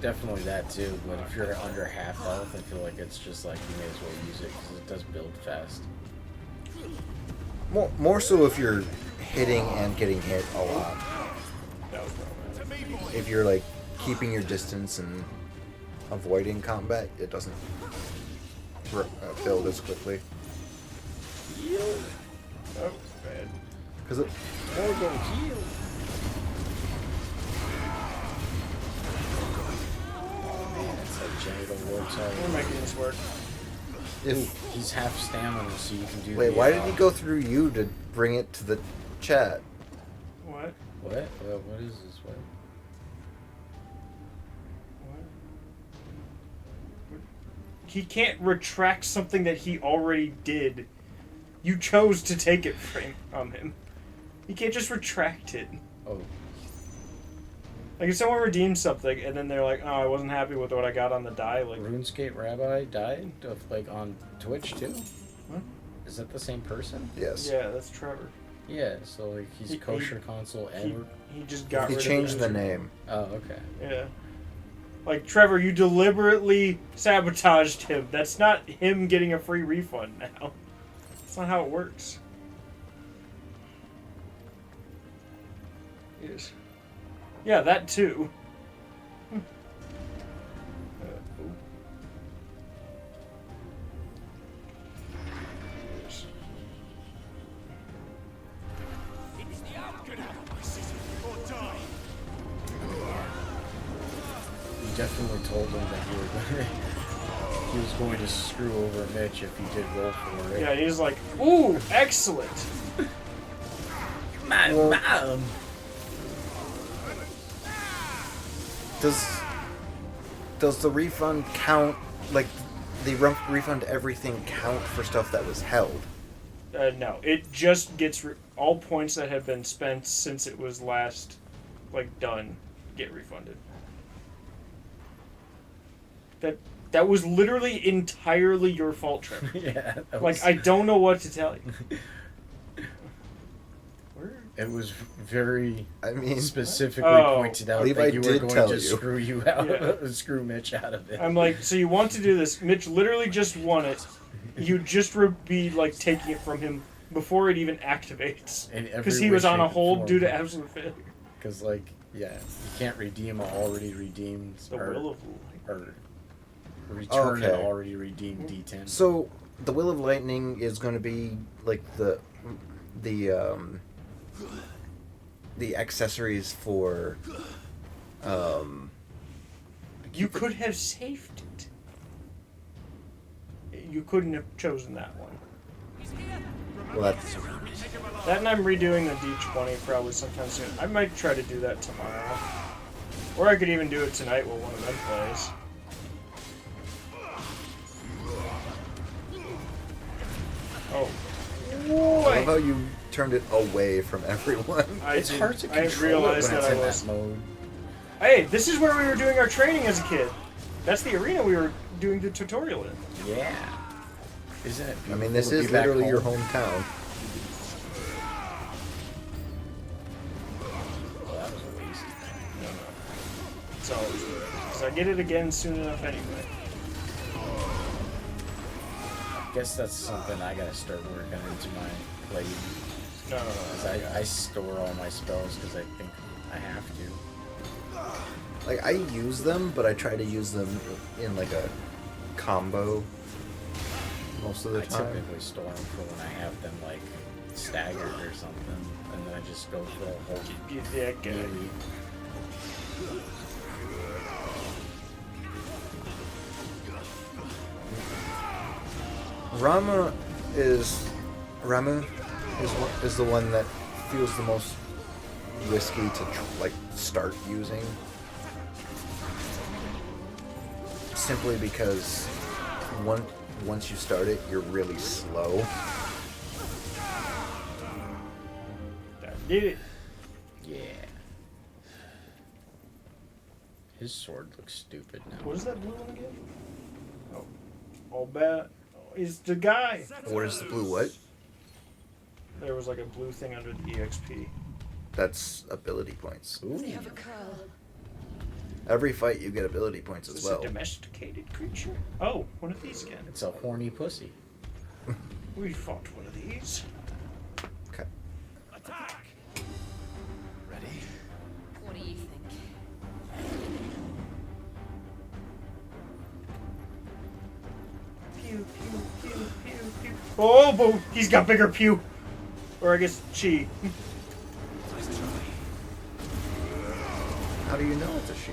definitely that too, but if you're under half health, I feel like it's just like you may as well use it because it does build fast. More so if you're hitting and getting hit a lot. If you're like keeping your distance and avoiding combat, it doesn't build as quickly. Oh, bad. Because it... We're making this work. He's half stamina, so you can do. Wait, why did he go through you to bring it to the chat? What? What? What is this? What? He can't retract something that he already did. You chose to take it from him. You can't just retract it. Oh. Like if someone redeems something and then they're like, "Oh, I wasn't happy with what I got on the die." Like RuneScape Rabbi died like on Twitch too. What? Is that the same person? Yes. Yeah, that's Trevor. Yeah, so like he's kosher console and he just got. He rid changed of the name. Oh, okay. Yeah. Like Trevor, you deliberately sabotaged him. That's not him getting a free refund now. That's not how it works. Yes. Yeah, that too. You definitely told him that he was going to screw over Nich if he did roll for it. Yeah, he's like, ooh, excellent. My mom. Does the refund count, like, the refund everything count for stuff that was held? No, it just gets all points that have been spent since it was last, done, get refunded. That was literally entirely your fault, Trevor. Yeah. I don't know what to tell you. It was very specifically Oh. pointed out Levi that you were did going tell to you. screw you out, Yeah. screw Mitch out of it. I'm like, so you want to do this? Mitch literally just won it. You just be taking it from him before it even activates, In every because he way, was on a shape, and hold form. due to absolute failure. Because you can't redeem a already redeemed The Will of or return an Okay. already redeemed D10. So the Will of Lightning is going to be the accessories for. You could have saved it. You couldn't have chosen that one. Well, that's. That, and I'm redoing the D20 probably sometime soon. I might try to do that tomorrow. Or I could even do it tonight while one of them plays. Oh. I love how you turned it away from everyone. It's hard to I control realized it when that it's I in was. that mode. Hey, this is where we were doing our training as a kid. That's the arena we were doing the tutorial in. Yeah. Isn't it? I mean, this beautiful to is be back literally your home? hometown. Well, that was a waste. It's always good. Because I get it again soon enough anyway. I guess that's something I gotta start working into my play. No. Because I store all my spells because I think I have to. I use them, but I try to use them in a combo most of the I time. typically store them for when I have them staggered or something, and then I just go for a whole melee. Ramu is the one that feels the most risky to start using, simply because once you start it, you're really slow. That did it. Yeah. His sword looks stupid now. What is that blue one again? Oh. All bad. Oh, he's the guy. What is the blue what? There was a blue thing under the EXP. That's ability points. They have a curl. Every fight you get ability points Is as this well. a domesticated creature? Oh, one of these again. It's a horny pussy. We fought one of these. Okay. Attack! Ready? What do you think? Pew, pew, pew, pew, pew. Oh, boo! He's got bigger pew. Or I guess she. How do you know it's a she?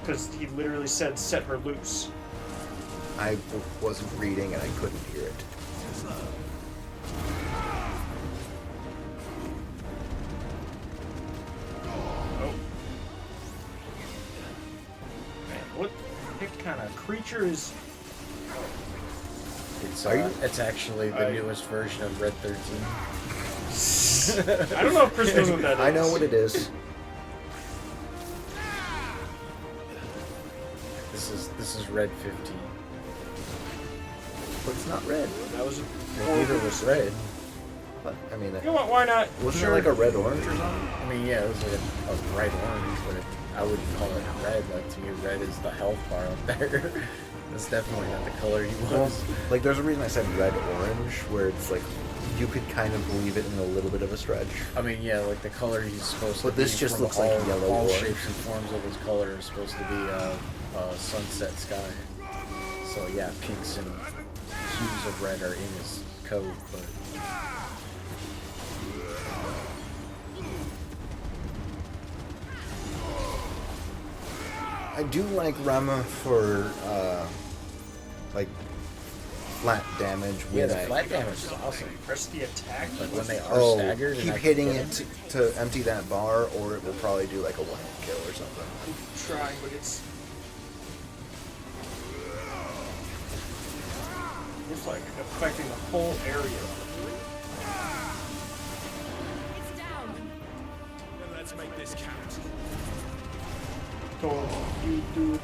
Because he literally said, set her loose. I wasn't reading and I couldn't hear it. Oh. Man, what kind of creature is... It's actually the newest version of Red 13. I don't know if Chris knows what that is. I know what it is. This is Red 15. But it's not red. That was Neither was red. But, I mean, You know what, why not? wasn't Sure. it a red orange or something? I mean, yeah, it was a bright orange, but I wouldn't call it red. To me, red is the health bar up there. That's definitely not the color he was. Well, there's a reason I said red orange, where it's you could kind of believe it in a little bit of a stretch. I mean, yeah, the color he's supposed to But be. this just from looks like all, yellow all orange. shapes and forms of his color is supposed to be sunset sky. So yeah, pinks and hues of red are in his code, but I do like Rama for flat damage. yeah, the flat damage is awesome. Press the attack. Like when they are staggered. Keep and I hitting get it to empty that bar, or it will probably do a one-hit kill or something. I'm trying, but it's affecting the whole area. Let's make this count. Told you do the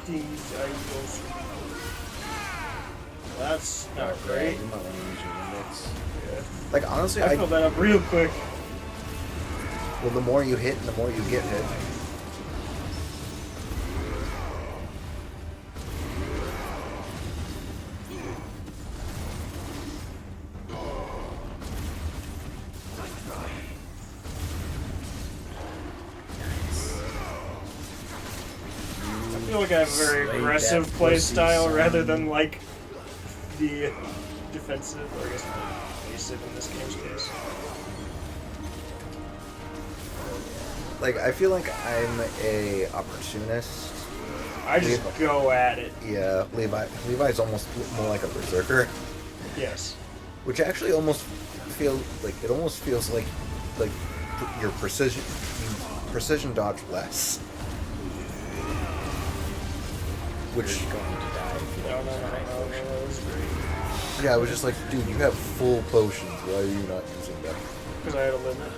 things I also do. That's not great. You might want to use your limits. Yeah. Like, honestly, I filled that up real quick. Well, the more you hit, the more you get hit. I feel like I have a very aggressive play style rather than like the defensive, or I guess evasive in this game's case. Like, I feel like I'm a opportunist. I just go at it. Yeah, Levi's almost more like a berserker. Yes. Which actually almost feels like your precision dodge less. Which You're going to die. No, that was great. Yeah, I was just like, dude, you have full potions. Why are you not using them? Because I had a limit.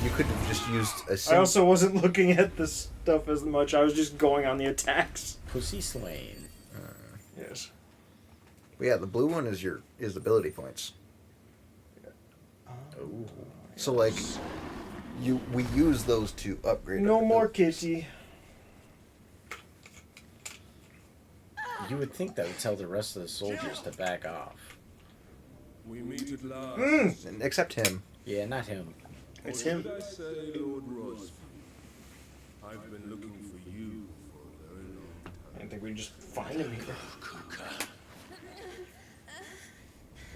You could have just used a. I also wasn't looking at the stuff as much. I was just going on the attacks. Pussy slain. Yes. But yeah, the blue one is ability points. Oh. So like, we use those to upgrade. No our more abilities. kitty. You would think that would tell the rest of the soldiers to back off. We meet at last. Except him. Yeah, not him. It's him. What did I say, Lord Ros? I've been looking for you for a very long time. I didn't think we'd just find him here.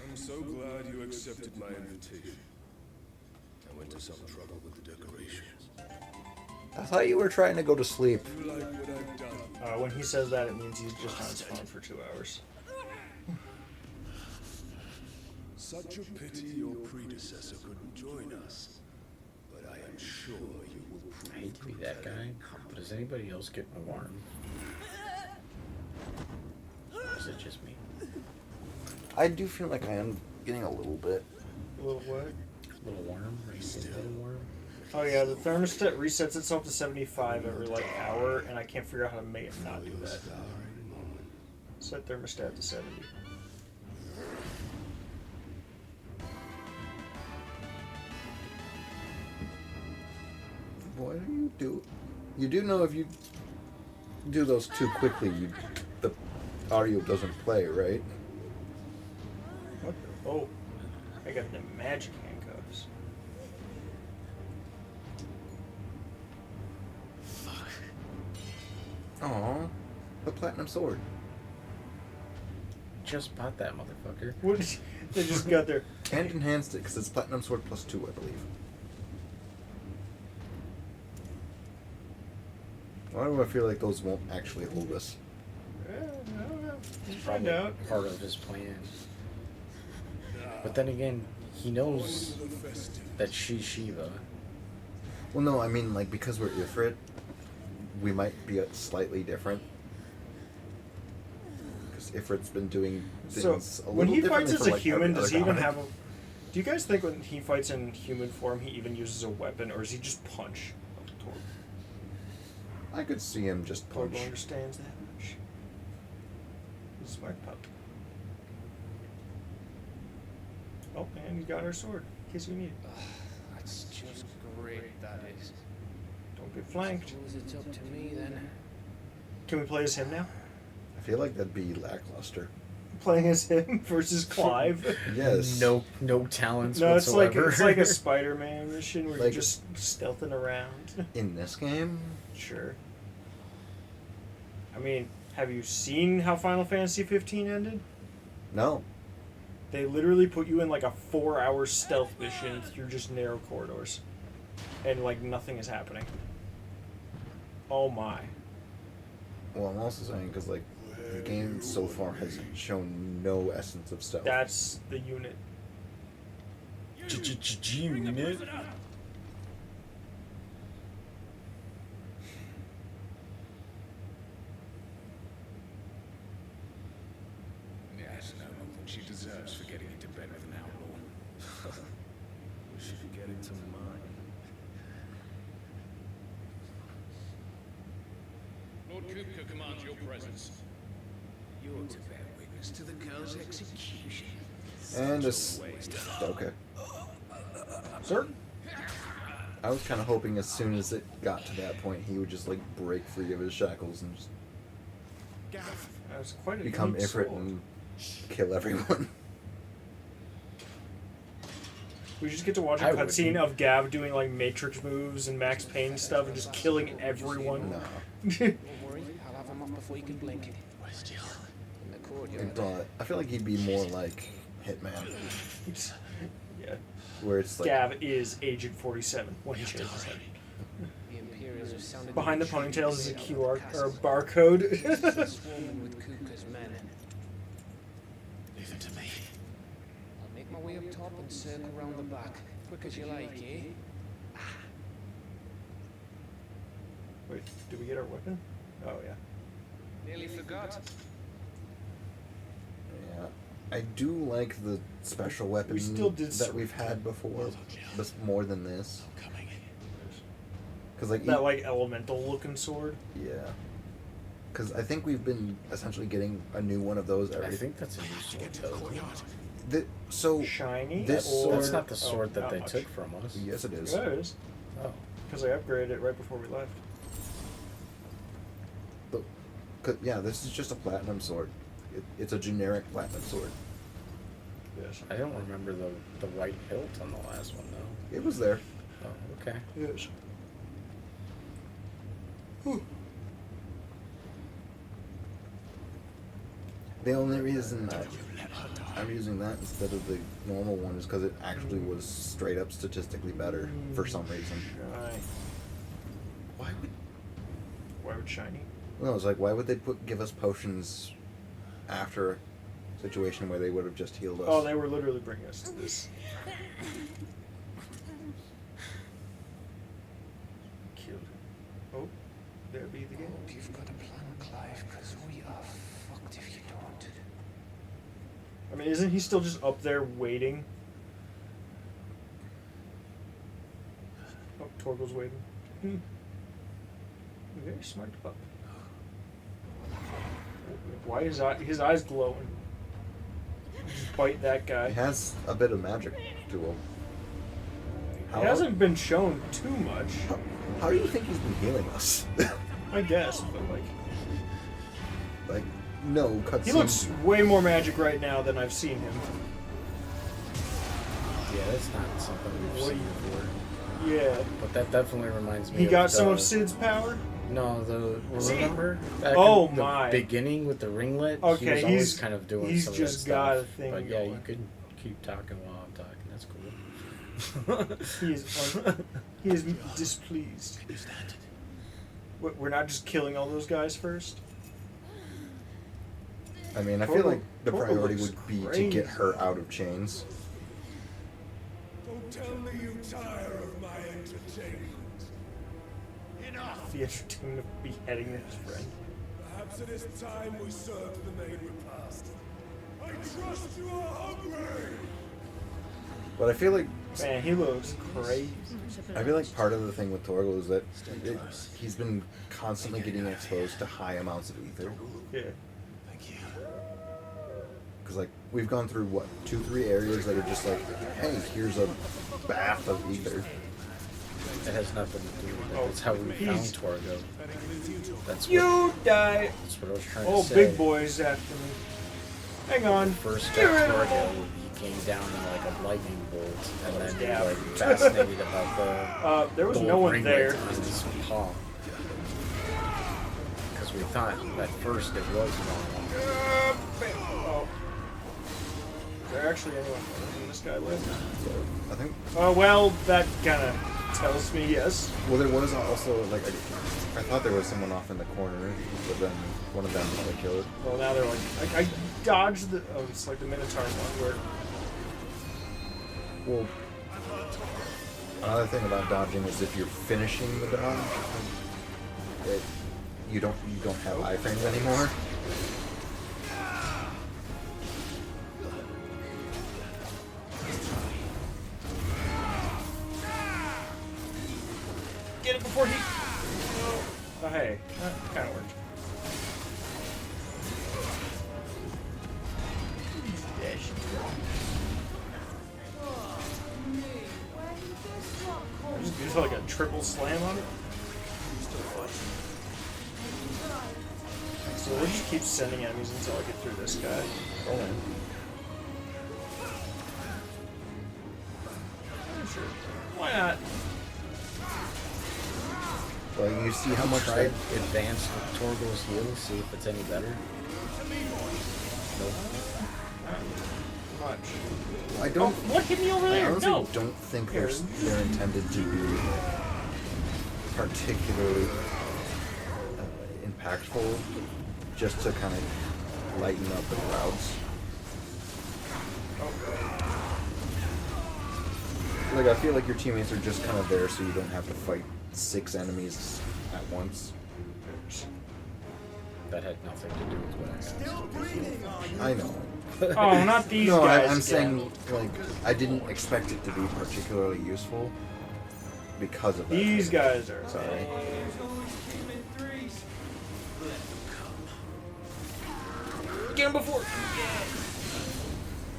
I'm so glad you accepted my invitation. I went to some trouble with the decorations. I thought you were trying to go to sleep. You like what I've done? When he says that, it means he's just on his phone for 2 hours. Such a pity your predecessor couldn't join us. But I am sure you will prove. I hate to be that guy, but does anybody else get warm? Or is it just me? I do feel like I am getting a little bit. A little what? A little warm? Are you getting a little warm? Oh yeah, the thermostat resets itself to 75 every like hour, and I can't figure out how to make it not do that. Set thermostat to 70. What do you do? You do know if you do those too quickly, the audio doesn't play, right? What the? Oh, I got the magic handcuffs. Aw, the platinum sword. Just bought that motherfucker. What did they just got there? And enhanced it because it's platinum sword +2, I believe. Why do I feel like those won't actually hold us? I don't know. It's Find probably out. part of his plan. But then again, he knows that she's Shiva. Well, no, I mean, like, because we're Ifrit, we might be slightly different. Because Ifrit's been doing things So a when little he differently fights as for, a like, human, every does other he even comic. have a? Do you guys think when he fights in human form, he even uses a weapon, or is he just punch? I could see him just punch. Torgo understands that much. He's a smart pup. Oh, and he got our sword. In case we need it. That's just great, that is. Don't get flanked. Suppose it's up to me then. Can we play as him now? I feel like that'd be lackluster. Playing as him versus Clive. Yes. No talents No, whatsoever. it's like a Spider-Man mission where Like- you're just stealthing around. In this game? Sure. I mean, have you seen how Final Fantasy 15 ended? No. They literally put you in like a 4-hour stealth mission through just narrow corridors. And like nothing is happening. Oh my. Well, I'm also saying because, like, the game so far has shown no essence of stealth. That's the unit. Unit. Yes, no, she deserves for getting into bed with an outlaw. Was she forgetting to Kupka commands your presence. You're to bear witness to the girl's execution. And just okay. Sir? I was kind of hoping as soon as it got to that point, he would just like break free of his shackles and just That was quite a become neat Ifrit sword. and kill everyone. We just get to watch a I cutscene of Gav doing like Matrix moves and Max Payne stuff and just killing everyone. No. Don't worry, I'll have him off before you can blink. Where's Jill? In the courtyard. But I feel like he'd be more like Hitman, Yeah. where it's like Gav is Agent 47 when he changes his head. The Imperials have sounded Behind the retreat ponytails is a from QR or a castle. barcode. Swarming with Kupka's men. Leave it to me. I'll make my way up top and circle round the back. Quick as you like, eh? Wait, did we get our weapon? Oh yeah. Nearly forgot. yeah. I do like the special weapon still did that we've had before, but more than this. Because like That like elemental looking sword. yeah. Because I think we've been essentially getting a new one of those every. I think that's a new sword though. So Shiny. this or... That's not the sword that not they much. took from us. Yes, it is. Yeah, it is. Oh. Because I upgraded it right before we left. Yeah, this is just a platinum sword. It's a generic platinum sword. Yes. I don't remember the white hilt on the last one though. It was there. Oh, okay. Yes. The only reason that I'm using that instead of the normal one is because it actually was straight up statistically better for some reason. Why would shiny? Well, it's like, why would they give us potions after a situation where they would have just healed us? Oh, they were literally bringing us to this. Killed. Oh, there be the game. Hope you've got a plan, Clive, because we are fucked if you don't. I mean, isn't he still just up there waiting? Oh, Torgal's waiting. Very smart pup. Why is his eyes glowing? Just bite that guy. He has a bit of magic to him. It hasn't been shown too much. How do you think he's been healing us? I guess, but like, no cutscene. he looks way more magic right now than I've seen him. Yeah, that's not something we've seen before. Yeah. But that definitely reminds me He of got some of Sid's power? No, See? remember? Back Oh in the my. beginning with the ringlet? Okay, he was always he's- kind of doing he's some just of that got stuff. a thing But yeah, you going. can keep talking while I'm talking. That's cool. He is displeased. We're not just killing all those guys first? I mean, I feel like the Torgal priority looks would be to crazy. get her out of chains. Don't tell me you tire of my entertainment. Enough! The entertainment of beheading his friend. Perhaps it is time we served the main repast. I trust you are hungry! But I feel like Man, he looks crazy. I feel like part of the thing with Torgal is that he's been constantly getting exposed to high amounts of ether. Yeah. Because like we've gone through what 2-3 areas that are just like, hey, here's a bath of ether. It has nothing to do with it. That's how we found Torgo. That's what, You die! That's what I was trying Oh, to say. big boy's after me. Hang on. First Get got rid of Torgo, him. he came down in like a lightning bolt, and then Yeah. like fascinated about the there was gold no one ringlet there. on his paw. Because we thought at first it was normal. Oh. Is there actually anyone other than this guy live? I think. Oh, well, that kind of tells me yes. Well, there was also like I thought there was someone off in the corner, but then one of them got killed. Well, now they're like, I dodged the. Oh, it's like the Minotaur one where. Well, another thing about dodging is if you're finishing the dodge, you don't have iframes anymore. Get it before he. Oh, hey, that kind of worked. Just do like a triple slam on it. So we'll just keep sending enemies until I get through this guy. Oh man. Sure. Why not? Well, you see how much Try advance Torgo's heal, see if it's any better. Much. I don't. Oh, what hit me over there? I honestly No. don't think they're intended to be particularly impactful, just to kind of lighten up the crowds. Like, I feel like your teammates are just kind of there so you don't have to fight 6 enemies at once. That had nothing to do with what I asked. I know. Oh, not these no, guys. I'm again. saying, like, I didn't expect it to be particularly useful because of that. These guys are. Sorry. Get him before.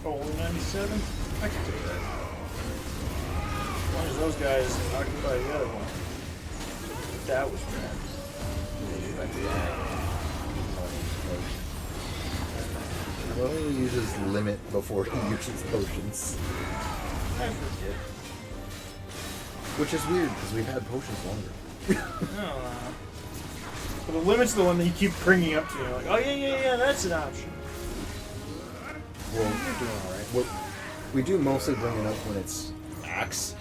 Oh, only 97? I can take that. As long as those guys occupy the other one. That was bad. Well, he uses limit before he uses potions. I forget. Which is weird, because we've had potions longer. No. But the limit's the one that you keep bringing up to me. Like, oh yeah, that's an option. Well, you're doing alright. Well, we do mostly bring it up when it's axe.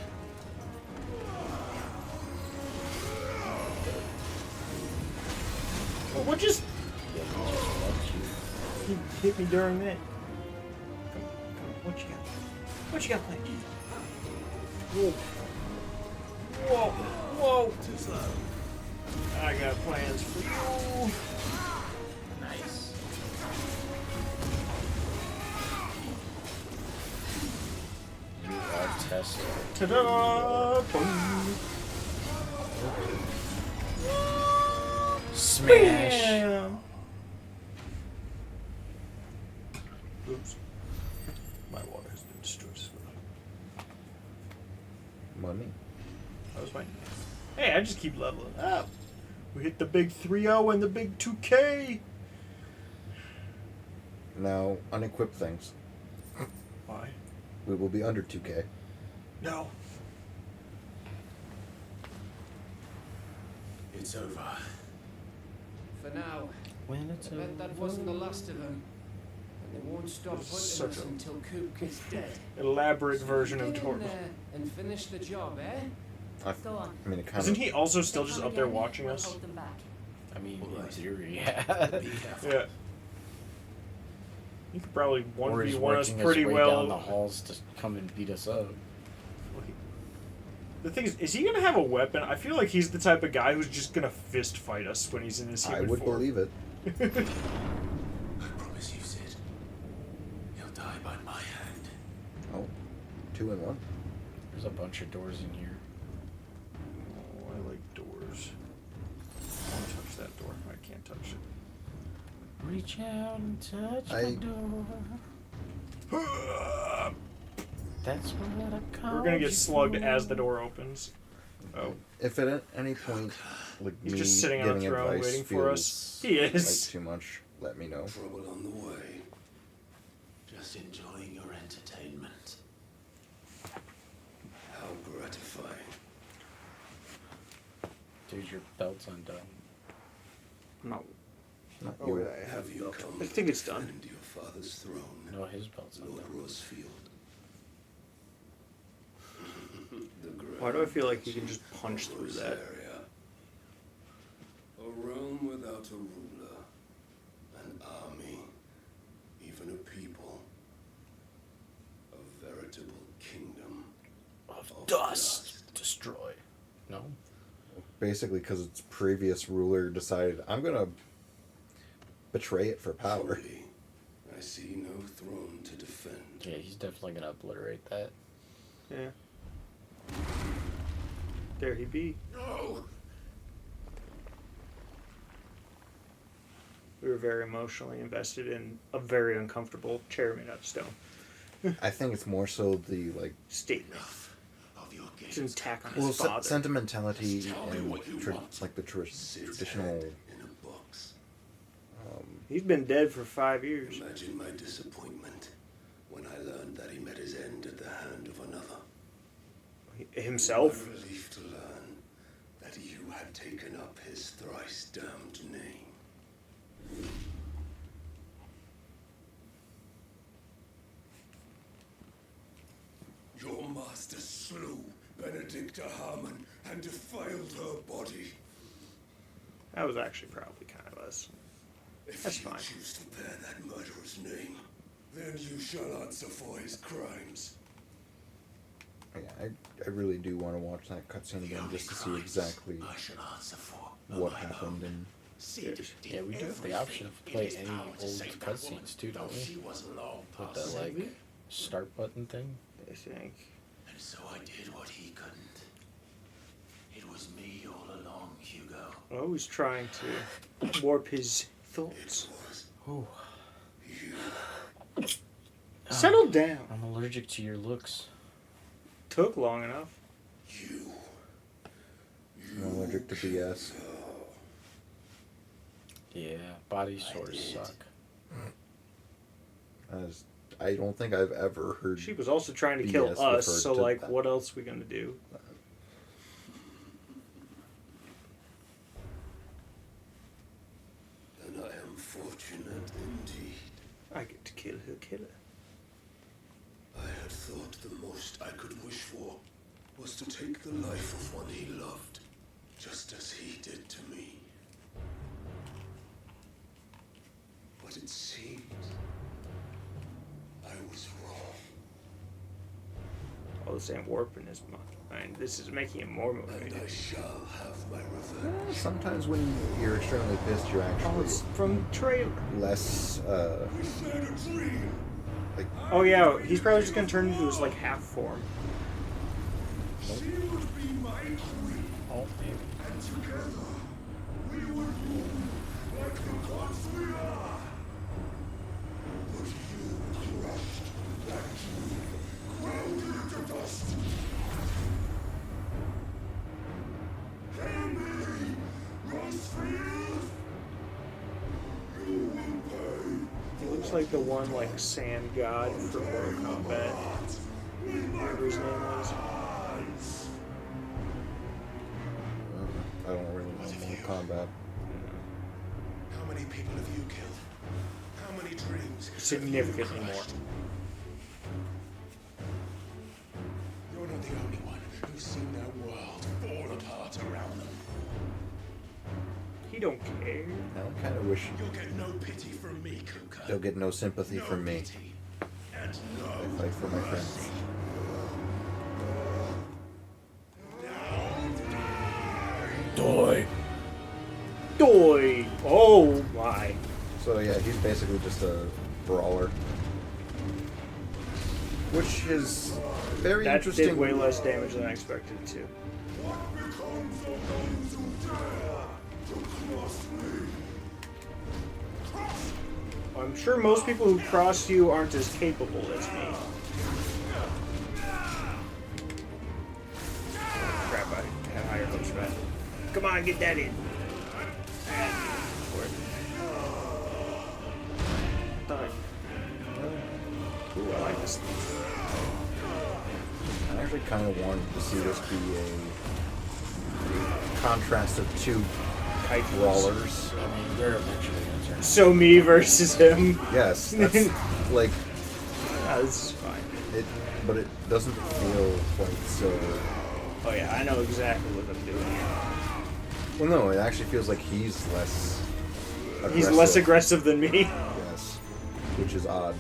Well, what just... He hit me during that. Come on, what you got? What you got planned? Whoa. Whoa. I got plans for you. Nice. You are tested. Ta-da! Boom. Smash. Bam. Oops. My water has been destroyed. Money. That was fine. Hey, I just keep leveling up. We hit the big 3-0 and the big 2K. Now, unequip things. Why? We will be under 2K. No. It's over. For now. When it's I bet that wasn't the last of them. And they won't stop hunting Such us a until Coop is dead. elaborate version of Get in Torvald. there and finish the job, eh? Go on. I mean, it kind Isn't of. he also still just up there watching us? I mean, in theory, yeah. Yeah. You could probably Or he's 1v1 us working pretty his way well. down the halls to come and beat us up. The thing is he gonna have a weapon? I feel like he's the type of guy who's just gonna fist fight us when he's in his human I would form. believe it. I promise you, Sid. He'll die by my hand. Oh, 2 in 1. There's a bunch of doors in here. Oh, I like doors. I want to touch that door. I can't touch it. Reach out and touch the door. That's what I call. We're gonna get slugged as the door opens. Oh. If at any point, like, He's me just sitting on a giving throne advice waiting for us. feels He is. like too much, let me know. Trouble on the way. Just enjoying your entertainment. How gratifying. Dude, your belt's undone. No. Not Oh, you. yeah, Have you come I think it's done. into your father's throne? No, his belt's Lord undone. Rosefield. Why do I feel like you can just punch through that? Area. A realm without a ruler, an army, even a people, a veritable kingdom Of dust. Destroy. No? Basically, because its previous ruler decided, I'm gonna betray it for power. Truly, I see no throne to defend. Yeah, he's definitely gonna obliterate that. Yeah. There he be. No! We were very emotionally invested in a very uncomfortable chair made out of stone. I think it's more so the, like, Statement. Of your game. Didn't attack on his father. Sentimentality and like the traditional. He's been dead for 5 years. Imagine my disappointment when I learned that he met his end at the hand of another. Himself? What a relief to learn that you had taken up his thrice damned name. Your master slew Benedicta Harmon and defiled her body. That was actually probably kind of us. That's If fine. you choose to bear that murderer's name, then you shall answer for his crimes. Yeah, I really do want to watch that cutscene again just to see exactly what happened and. Yeah, we do have the option of play any old cutscenes too, don't we? With that like start button thing. I think. And so I did what he couldn't. It was me all along, Hugo. Always trying to warp his thoughts. Ooh. Settle down. I'm allergic to your looks. Took long enough. I'm allergic to BS. Yeah, body sores suck. As I don't think I've ever heard. She was also trying to kill BS us, referred so to like, that. what else we gonna do? Then I am fortunate indeed. I get to kill her killer. I had thought the most I could wish for was to take the life of one he loved, just as he did to me. But it seems I was wrong. All the same warp in his mind. This is making him more motivated. And I shall have my revenge. Sometimes when you're extremely pissed, you're actually it's from trailer. less. We shared a dream. Like. Oh yeah, he's probably just gonna turn into his like half form. She would be my queen. Oh, maybe. And together we would rule like the gods we are. But you crushed that dream, ground it to dust. Hail Mary, Rosefield! You will pay. He looks like the one like sand god from Mortal Kombat. Whatever his name was. I don't really know Mortal Kombat. How many people have you killed? How many dreams? Significantly more. You're not the only one who's seen their world fall apart around them. He don't care. I kind of wish You'll get no pity from me, Kuka. they'll get no sympathy from me. And I fight for my friends. Doi. Doi. Oh my. So yeah, he's basically just a brawler, which is very That interesting. did way less damage than I expected it to. I'm sure most people who cross you aren't as capable as me. Crap, I have higher hopes for that. Come on, get that in. Ooh, I like this. I actually kind of wanted to see this be a contrast of two kite brawlers. I mean, they're eventually gonna turn. So me versus him. Yes, that's like. This is fine. But it doesn't feel quite so. Oh yeah, I know exactly what I'm doing. Well, no, it actually feels like he's less. He's less aggressive than me. Yes, which is odd.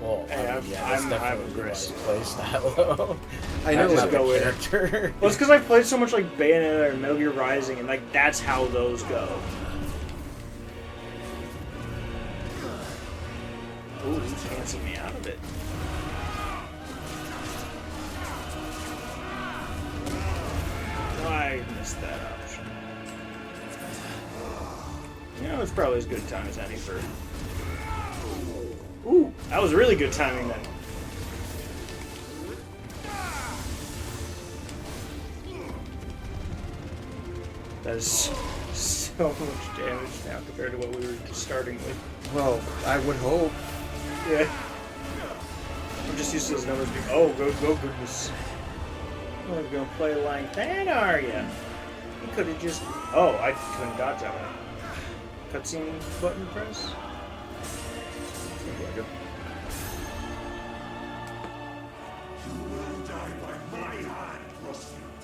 Well, Hey, I mean, yeah, that's I'm definitely aggressive. my play style, though. I know, just like, go in. character. Well, it's because I've played so much like Bayonetta and Metal Gear Rising, and like that's how those go. Ooh, he's dancing me out of it. I missed that option. You know, it's probably as good a time as any for. Ooh, that was really good timing then. That is so much damage now compared to what we were starting with. Well, I would hope. Yeah. I'm just used to those numbers being, oh, goodness. Oh, you're gonna play like that, are ya? You could have just. Oh, I couldn't dodge that one. Cutscene button press? You will die by my hand, Crossfield.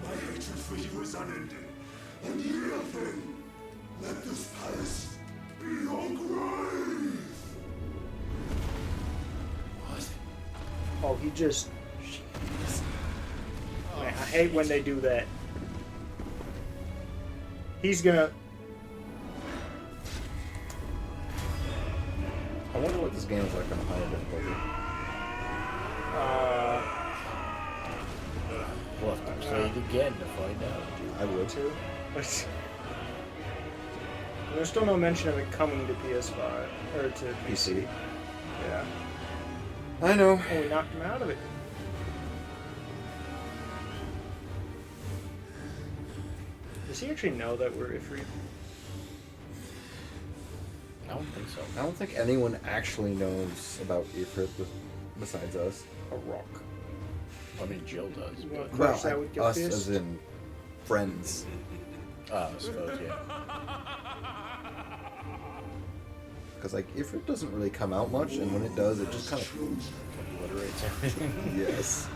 My hatred for you is unending. And yield then. Let this palace be your grave. What? Oh, he just. Man, I hate when they do that. He's gonna. I wonder what this game is like on a higher difficulty. We'll have to play it again to find out. I would too. There's still no mention of it coming to PS5 or to PC. Yeah. I know. Oh, we knocked him out of it. Does he actually know that we're Ifrit? I don't think so. I don't think anyone actually knows about Ifrit besides us. A rock. I mean, Jill does. Well, But... Well, that would get us fist. as in friends. I suppose, yeah. Because like Ifrit doesn't really come out much, and when it does, it just kind of obliterates everything. Yes.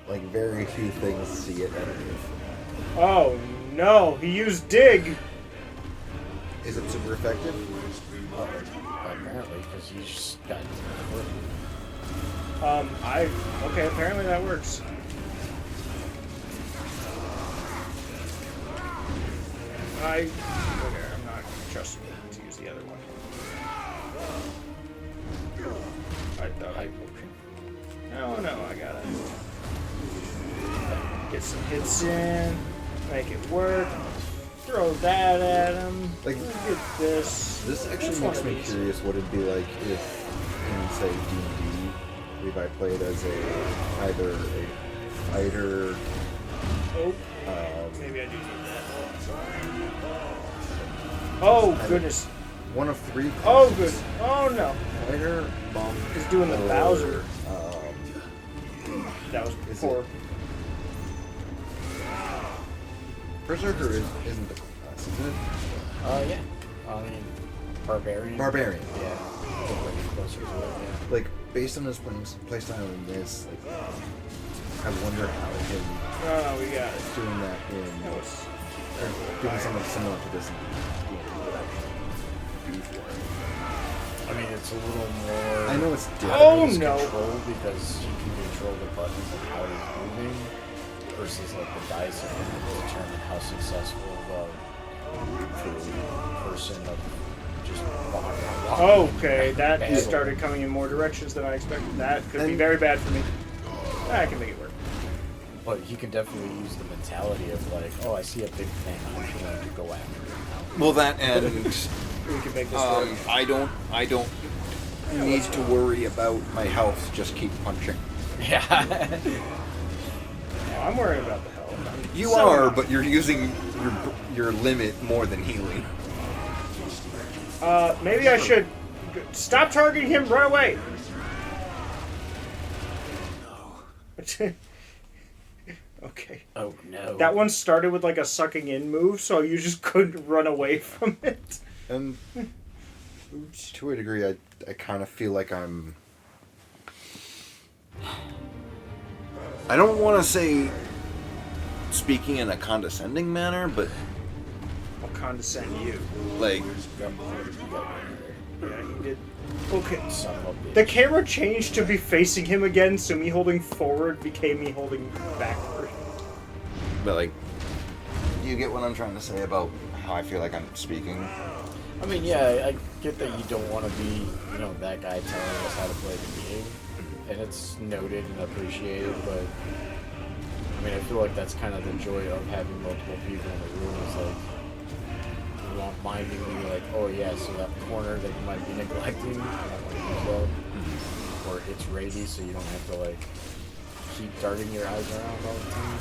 Like very few things see it edited. Oh no, he used dig! Is it super effective? Apparently, because he's just got okay, apparently that works. Okay, I'm not trusting you to use the other one. I thought I... No, I gotta get some hits in, make it work, throw that at him, like, get this. This actually makes me curious what it'd be like if, in, say, D&D, if I played as either a fighter... Oh, maybe I do need that. Oh, goodness. One of three classes. Oh, good. Oh, no. Fighter, bomb... He's doing the Bowser. That was Is poor. Berserker isn't the class, is it? Yeah. I mean, Barbarian. Barbarian. Yeah. Closer to it, yeah. Like, based on his playstyle in this, like, I wonder how him Oh, we got it. doing that in... or doing something similar to this in D&D. I mean, it's a little more... I know it's different. Oh, no. Control because you can control the buttons and how he's moving versus, like, the dice are going to determine how successful the person of just walking. Okay, that battle. started coming in more directions than I expected. That could be very bad for me. I can make it work. But you can definitely use the mentality of, like, oh, I see a big thing, I'm going to go after it now. Well, that and... we can make this work. I don't need to worry about my health, just keep punching. Yeah. I'm worried about the health. You are, but you're using your limit more than healing. Maybe I should stop targeting him right away. Okay. Oh no. That one started with like a sucking in move, so you just couldn't run away from it. And to a degree, I kind of feel like I'm... I don't want to say speaking in a condescending manner, but... I'll condescend you. Like... Yeah, he did. Okay. The camera changed to be facing him again, so me holding forward became me holding backward. But like... You get what I'm trying to say about how I feel like I'm speaking? I mean, yeah, I get that you don't want to be, you know, that guy telling us how to play the game, and it's noted and appreciated, but, I mean, I feel like that's kind of the joy of having multiple people in the room, is like, you won't mind being like, oh yeah, so that corner that you might be neglecting, you don't want to use that, or it's ready, so you don't have to, like, keep darting your eyes around all the time?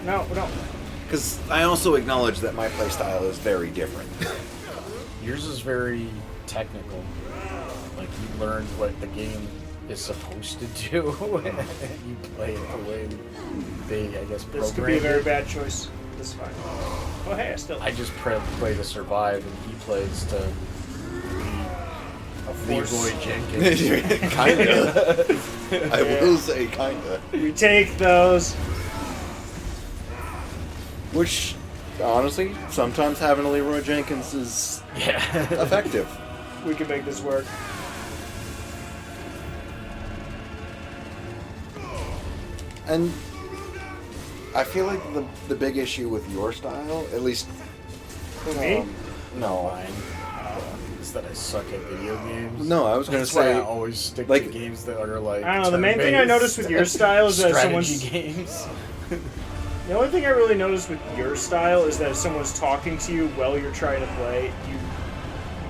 No. Because I also acknowledge that my playstyle is very different. Yours is very technical. Like, you learned what the game is supposed to do, and you play it the way they, I guess, program This could be a very it. bad choice. This is fine. Oh, hey, I just play to survive, and he plays to be Leroy Jenkins. Kinda. I will say kinda. We take those. Which, honestly, sometimes having a Leroy Jenkins is effective. We can make this work. And I feel like the big issue with your style, at least For me? No. Mine. Is that I suck at video games. No, I was gonna That's say, why I always stick like, to games that are like. I don't know. The main thing I noticed with your style is that strategy someone's games. The only thing I really noticed with your style is that if someone's talking to you while you're trying to play, you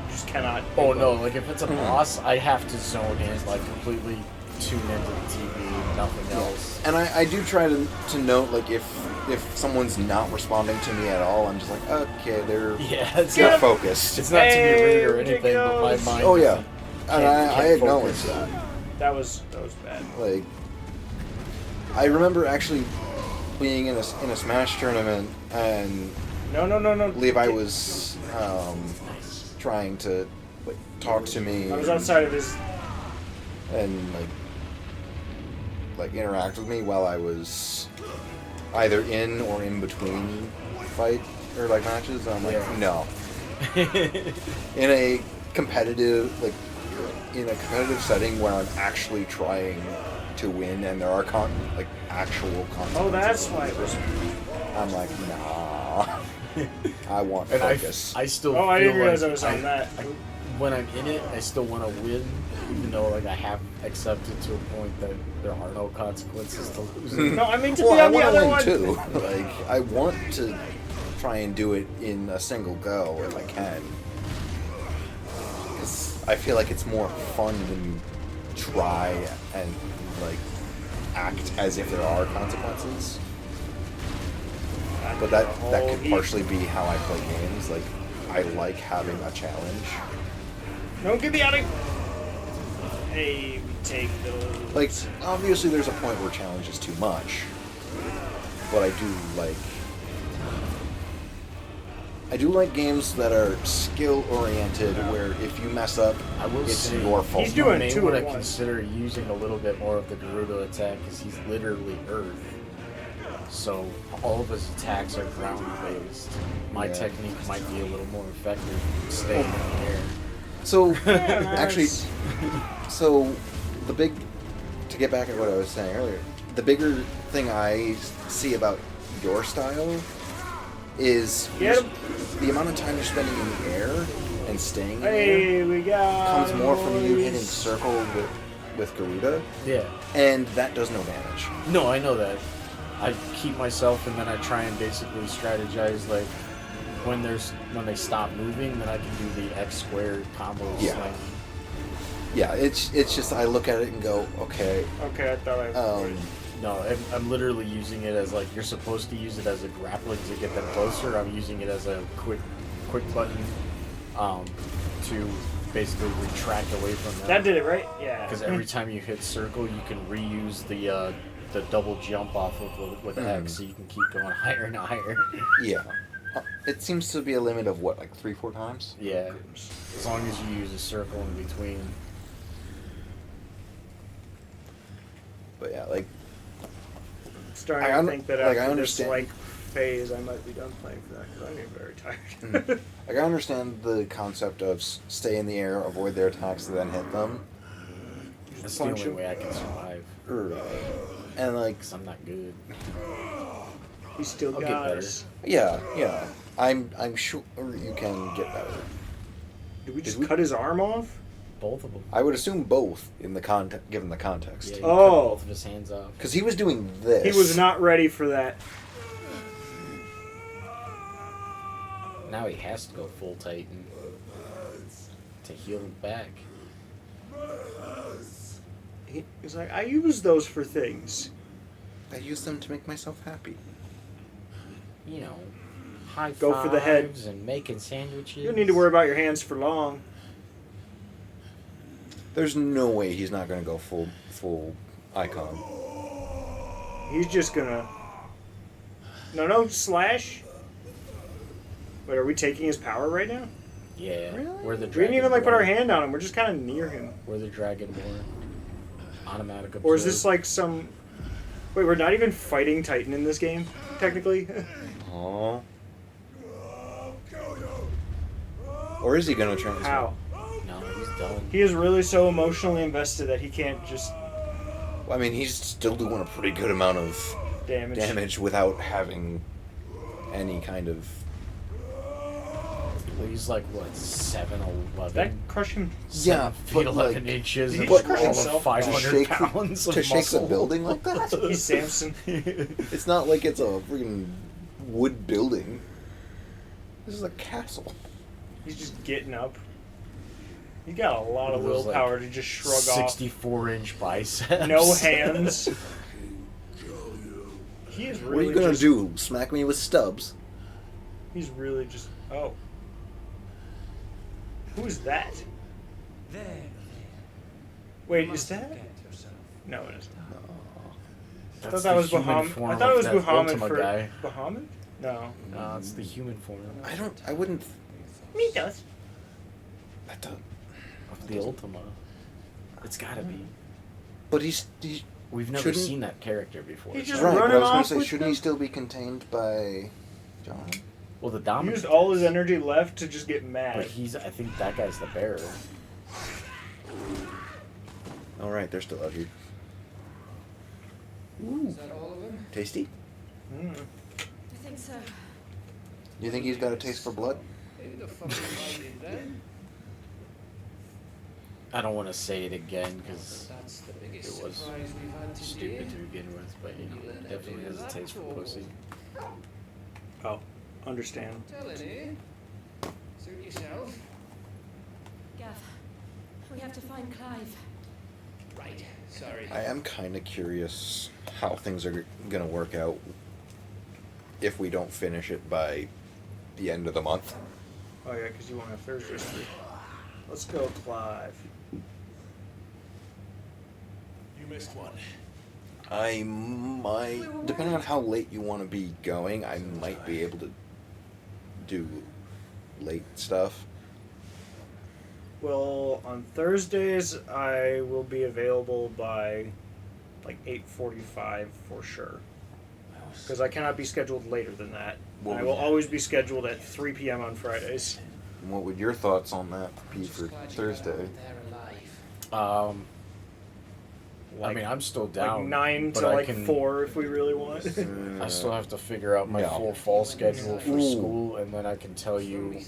just cannot. Oh no! Like if it's a boss, I have to zone in, like completely tune into the TV, nothing else. And I do try to note, like, if someone's not responding to me at all, I'm just like, okay, they're focused. It's not to be rude or anything, but my mind. Oh yeah, and I can't acknowledge focus. that. That was bad. Like, I remember actually being in a Smash tournament, and No. Levi was trying to like talk to me. I was outside of his. And like interact with me while I was either in or in between fight or like matches. And I'm like, no. In a competitive setting where I'm actually trying to win and there are actual consequences. Oh, that's why it was. I'm like, nah. I want And focus. I still. Oh, I feel didn't realize like I was on that. When I'm in it, I still want to win, even though like I have accepted to a point that there are no consequences to losing. No, I mean to well, be I on the want other to one. win too. Like, I want to try and do it in a single go if I can. Because I feel like it's more fun when you try and like act as if there are consequences. But that could partially be how I play games. Like, I like having a challenge. Don't get me out of. Hey, we take those. Like, obviously there's a point where challenge is too much. But I do like games that are skill oriented where if you mess up, it's your fault. He's doing may two want at to once. consider using a little bit more of the Gerudo attack because he's literally Earth. So all of his attacks are ground based. My technique might be a little more effective staying in the air. So, actually, to get back at what I was saying earlier, the bigger thing I see about your style is the amount of time you're spending in the air and staying in the air We got comes more from you hitting circle with Garuda. Yeah. And that does no damage. No, I know that. I keep myself and then I try and basically strategize like when they stop moving, then I can do the X squared combo slam. Yeah, it's just I look at it and go, okay. Okay, I thought I. No, I'm literally using it as like you're supposed to use it as a grappling to get them closer. I'm using it as a quick button to basically retract away from them. That did it, right? Yeah. Because every time you hit circle, you can reuse the double jump off of with X, so you can keep going higher and higher. Yeah. It seems to be a limit of what, like 3-4 times? Yeah. As long as you use a circle in between. But yeah, like Starting to think that like, after I this understand. phase, I might be done playing for that because I'm getting very tired. Like, I understand the concept of stay in the air, avoid their attacks, and then hit them. That's the only way I can survive. And like, 'cause I'm not good. You still I'll got get better. us. Yeah. I'm sure you can get better. Did we just cut his arm off? Both of them. I would assume both in the given the context. Yeah, you cut both of his hands off. Because he was doing this. He was not ready for that. Now he has to go full Titan to heal him back. He's like, I use those for things. I use them to make myself happy. You know, high Go for the head. fives and making sandwiches. You don't need to worry about your hands for long. There's no way he's not going to go full icon. He's just gonna... No, slash. Wait, are we taking his power right now? Yeah. Really? We're the We dragon. didn't even like put our hand on him. We're just kind of near him. We're the Dragonborn. Automatic observe. Or is this like some... Wait, we're not even fighting Titan in this game, technically? Aww. Or is he going to transfer? How? No, he's done. He is really so emotionally invested that he can't just... Well, I mean, he's still doing a pretty good amount of damage without having any kind of... Well, he's like, what, 7'11"? That crush him? 7 feet 11 inches and all of 500 pounds of to shake the muscle. building like that? He's Samson. It's not like it's a freaking wood building. This is a castle. He's just getting up. He got a lot of Those, willpower to just shrug off. 64-inch biceps. No hands. He is really What are you going to do? Smack me with stubs? He's really just... Oh. Who is that? Wait, is that? No, it isn't. I thought that was Bahamut. I thought it was Bahamut for... guy. Bahamut? No. No, it's the human form. I wouldn't... Me does. That does. Of the Ultima. It's gotta be. But we've never seen that character before. He's just right, but I running was going off to say, with shouldn't them? he still be contained by John? Well, the He dominant. used all his energy left to just get mad. But I think that guy's the bearer. All right, they're still out here. Is that all of them? Tasty? Mm. I think so. You think he's got a taste for blood? Who the fuck invited them? I don't want to say it again because That's the it biggest was surprise we've had today. stupid to begin with, but you know, it definitely has a taste for pussy. Oh, understand. Telling eh? Suit yourself. Gav, we have to find Clive. Right, sorry. I am kind of curious how things are going to work out if we don't finish it by the end of the month. Oh yeah, because you won't have Thursdays free. Let's go, Clive. You missed one. I might, depending on how late you want to be going, I might be able to do late stuff. Well, on Thursdays, I will be available by like 8:45 for sure. Because I cannot be scheduled later than that. I will always be scheduled at 3 p.m. on Fridays. What would your thoughts on that be for Thursday? I mean, I'm still down. Like 9 but to I like can- 4 if we really want. I still have to figure out my No. full fall schedule for Ooh. school, and then I can tell you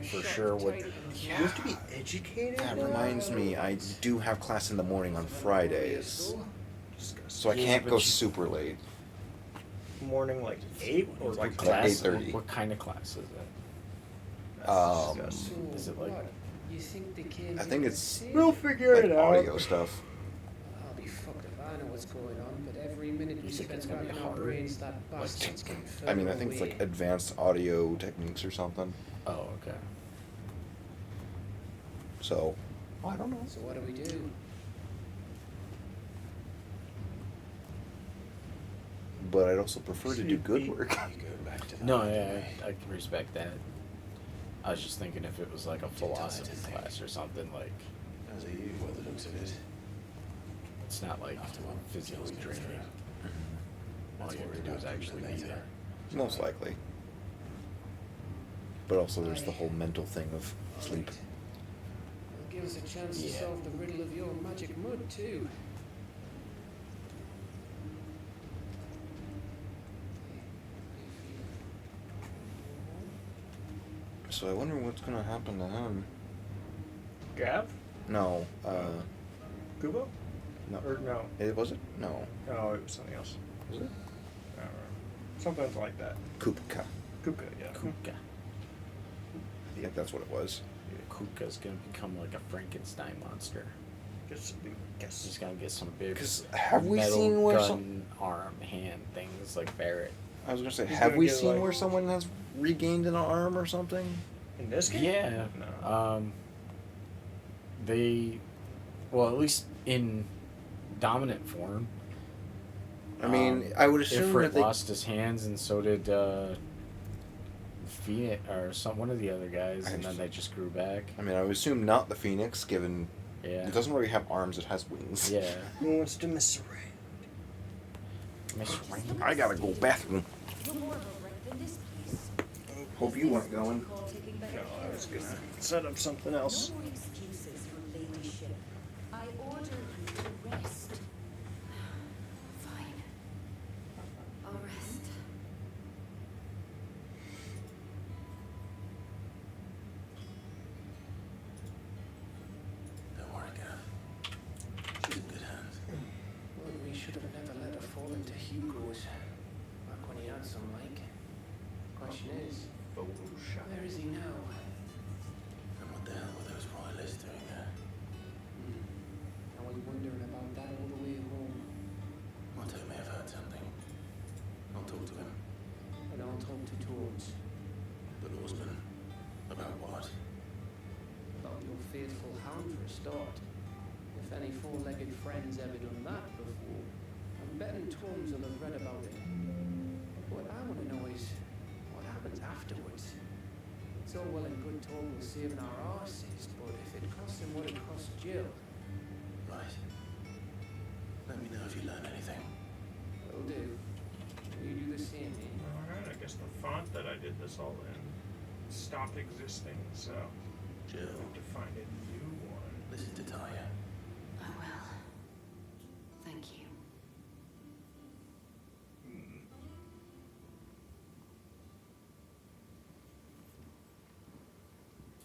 for sure what. You have to be educated. That reminds me, I do have class in the morning on Fridays. So I Yeah, can't but go you- super late. Morning like 8 or like class? 8:30. What kind of class is it? Is it like? You think they came I think it's We'll figure like it out. audio stuff. I'll be fucked if I know what's going on, but every minute we You think spend it's gonna be racking our hard? brains, that bastard's getting I mean, I further think it's like away. advanced audio techniques or something. Oh, okay. So, I don't know. So what do we do? But I'd also prefer to do good work. No, yeah, I can respect that. I was just thinking if it was like a philosophy class or something, like As are you, by the looks of it. it's not like physically draining. All you have to do is actually be there. Most likely. But also there's the whole mental thing of sleep. It'll give us a chance to Yeah. solve the riddle of your magic mud, too. So I wonder what's gonna happen to him. Gav? No, Kubo? no. Or no? It was it? No. No, it was something else. Was it? I don't remember. Something like that. Kupka. Kuka, yeah. Kuka. I think that's what it was. Kuka's gonna become like a Frankenstein monster. He's gonna get some big. Because have we metal seen where gun, arm, hand things like Barrett? I was gonna say, He's have gonna we get, seen like- where someone has regained an arm or something? In this game? Yeah. Well, at least in dominant form. I mean, I would assume Ifrit that they lost his hands, and so did Phoenix or one of the other guys, and then they just grew back. I mean, I would assume not the Phoenix, given it doesn't really have arms; it has wings. Yeah. Who wants to miss around? I gotta go bathroom. Hope you weren't going. No, I was gonna set up something else. No excuses for ladyship. I order you to rest. Fine. I'll rest. Don't worry, Gav. She's in good hands. Well, we should have never let her fall into Hugo's. Back when he had some like. Question is, where is he now? And what the hell were those royalists doing there? I was wondering about that all the way home. Otto may have heard something. I'll talk to him. And I'll talk to George The Norseman. About what? about your faithful hound for a start. If any four-legged friend's ever done that before, I'm betting Torms will have read about it. What I want to know is, what happens afterwards? It's all well and good talking saving our arses, but if it costs him what it cost Jill, Right. Let me know if you learn anything. will do. Will you do the same, eh? Alright, I guess the font that I did this all in stopped existing, so Jill. I have to find a new one. Listen to Taya. I will. Thank you.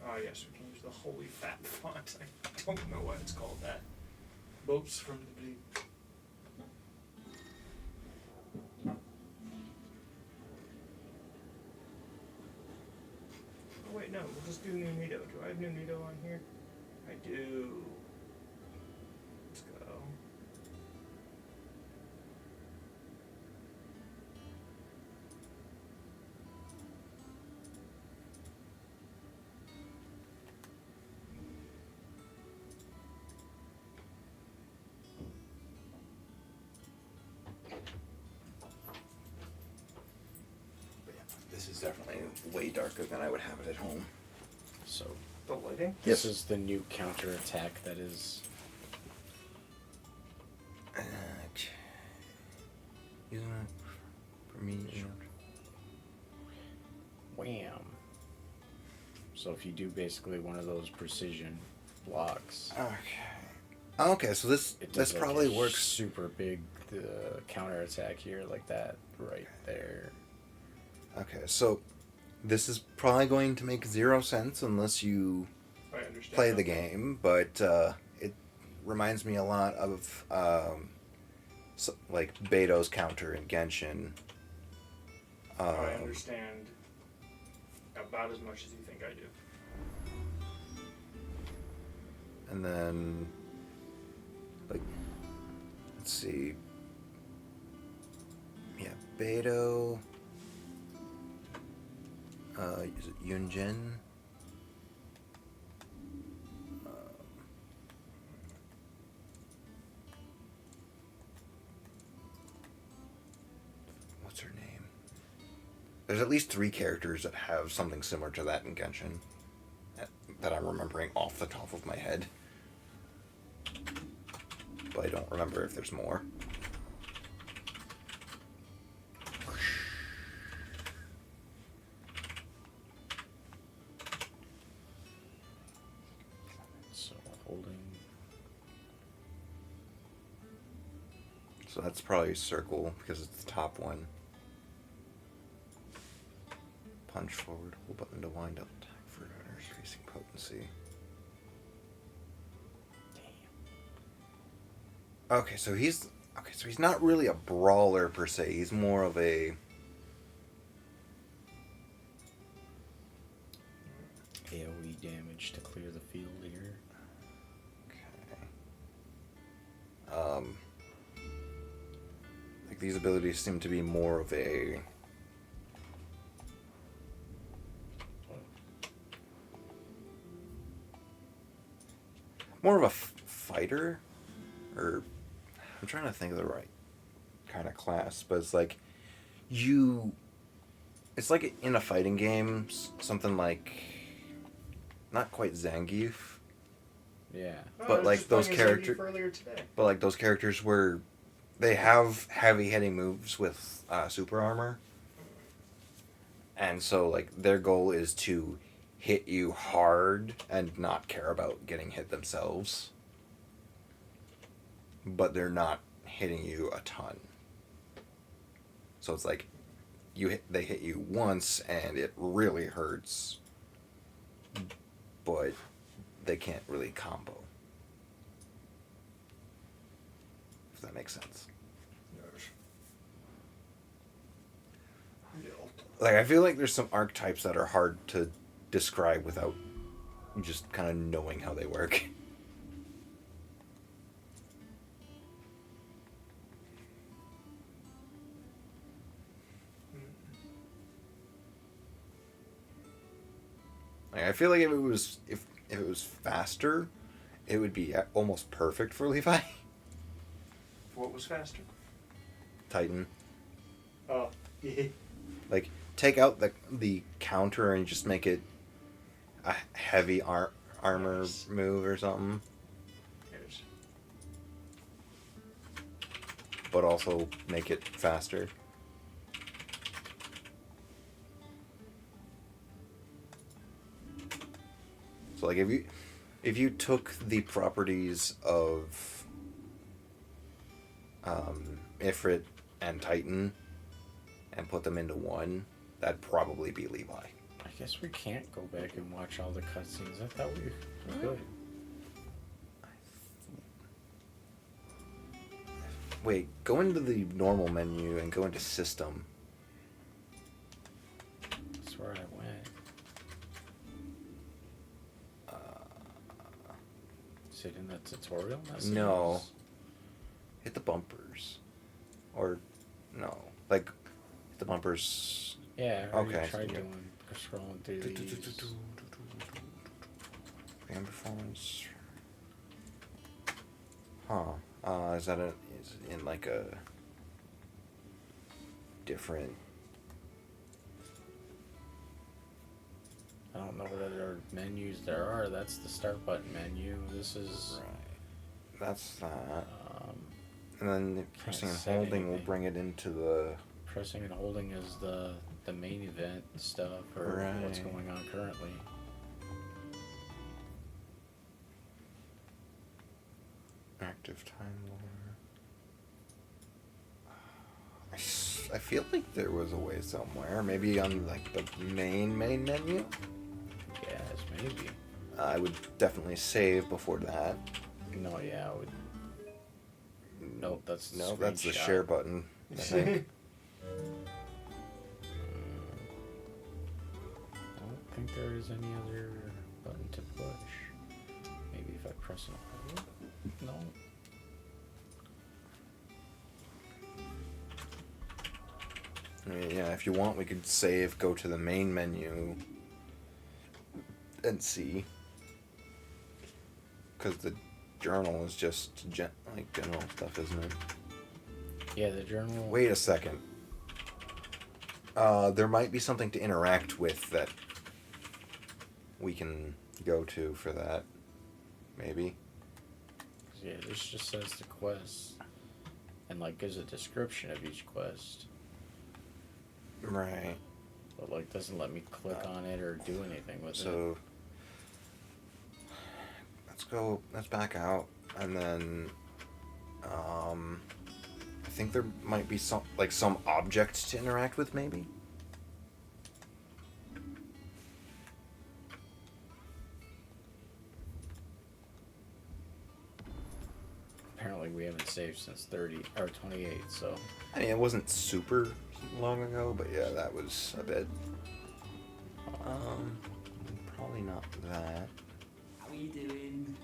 Oh yes, we can use the holy fat font. I don't know why it's called that. Boats from the bleed. Oh wait, no, we'll just do New Nito. Do I have New Nito on here? I do. Let's go. This is definitely way darker than I would have it at home. So the lighting. This is the new counterattack that is. Using it for me. Wham. So if you do basically one of those precision blocks. Okay, so this does like probably a works. super big counterattack here, like that right there. Okay, so this is probably going to make zero sense unless you I understand play that. the game, but it reminds me a lot of like Beto's counter in Genshin. I understand about as much as you think I do. And then, like, let's see. Yeah, Beto. Is it Yunjin? What's her name? There's at least 3 characters that have something similar to that in Genshin that I'm remembering off the top of my head. But I don't remember if there's more. So holding. So that's probably circle because it's the top one. Punch forward, hold button to wind up attack for increasing potency. Okay, so he's not really a brawler per se. He's more of a AoE damage to clear the field here. Like, these abilities seem to be more of a... more of a fighter? Or... I'm trying to think of the right kind of class, but it's like... you... It's like in a fighting game, something like... not quite Zangief. Yeah. But like those characters... But like those characters where... they have heavy-hitting moves with super armor. And so, like, their goal is to hit you hard and not care about getting hit themselves. But they're not hitting you a ton. So it's like, they hit you once and it really hurts. But they can't really combo. If that makes sense. Like, I feel like there's some archetypes that are hard to describe without just kind of knowing how they work. Like, I feel like if it was faster, it would be almost perfect for Levi. What was faster? Titan. Oh, yeah. Like, take out the counter and just make it a heavy armor move or something. But also make it faster. So like if you took the properties of Ifrit and Titan and put them into one, that'd probably be Levi. I guess we can't go back and watch all the cutscenes. I thought we could. Wait, go into the normal menu and go into system. That's where I went. Is it in the tutorial messages? No. Hit the bumpers. Or, no. Like, hit the bumpers. Yeah, I okay. tried scrolling through these. Game performance. Huh. Is it in like a different... I don't know what other menus there are. That's the start button menu. This is... Right. That's that. And then pressing and holding will bring it into the... Pressing and holding is the main event stuff, or what's going on currently. Active time lore. I feel like there was a way somewhere. Maybe on like the main menu? Yes, maybe. I would definitely save before that. No, yeah, I would... Nope, that's the No, that's the screenshot. share button, I think. I don't think there is any other button to push. Maybe if I press and hold? No. I mean, yeah, if you want, we could save, go to the main menu, and see. Because the journal is just like general stuff, isn't it? Yeah, the journal... Wait a second. There might be something to interact with that we can go to for that. Maybe. Yeah, this just says the quest. And, like, gives a description of each quest. Right. But, like, doesn't let me click on it or do anything with it. So, let's back out, and then, I think there might be some object to interact with, maybe? Apparently we haven't saved since 28, so... I mean, it wasn't super long ago, but yeah, that was a bit. Probably not that. How are you doing?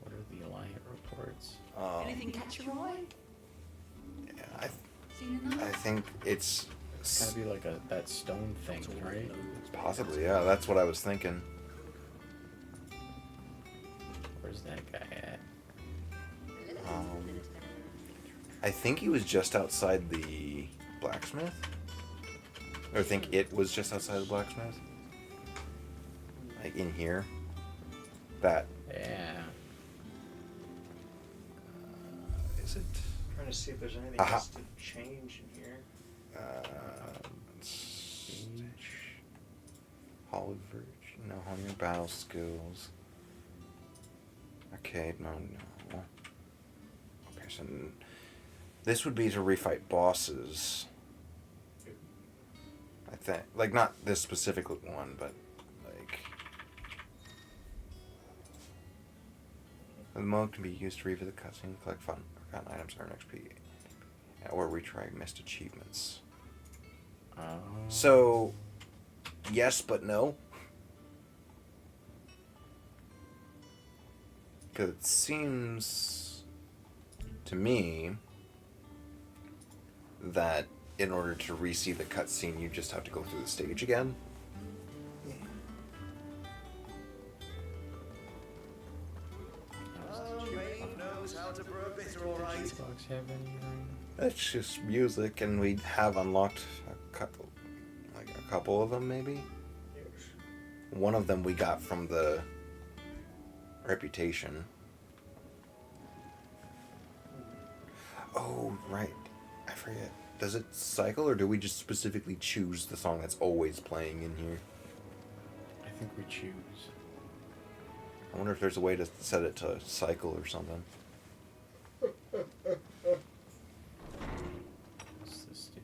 What are the Alliant reports? Anything catch your eye? I think it's gotta be like that stone thing, right? Possibly, yeah. That's what I was thinking. Where's that guy at? I think he was just outside the blacksmith. Or I think it was just outside the blacksmith. Like in here. That. Yeah. Is it? I'm trying to see if there's anything Aha. else to change in here. Hall of Virtue. No, hone your battle skills. Arcade mode, no. Okay, so this would be to refight bosses. I think. Like, not this specific one, but, like... The mode can be used to review the cutscene, collect fun, forgotten items, earn XP, or retry missed achievements. So, yes, but no. Because it seems to me that in order to re-see the cutscene, you just have to go through the stage again. That's just music, and we have unlocked a couple of them, maybe. One of them we got from the Reputation. Oh, right. I forget. Does it cycle, or do we just specifically choose the song that's always playing in here? I think we choose. I wonder if there's a way to set it to cycle or something. What's this do?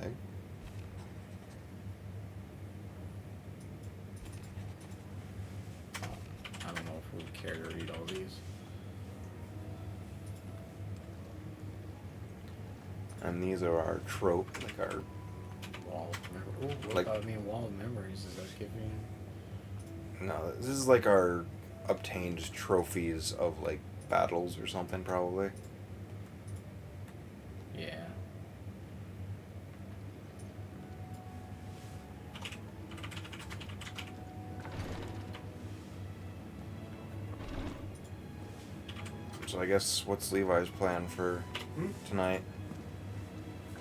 Hey. I don't know if we care to read all these. And these are our trope, like our Wall of Memories. Like- I mean, Wall of Memories, is that giving... No, this is like our obtained trophies of like battles or something, probably. Yeah. So I guess what's Levi's plan for tonight?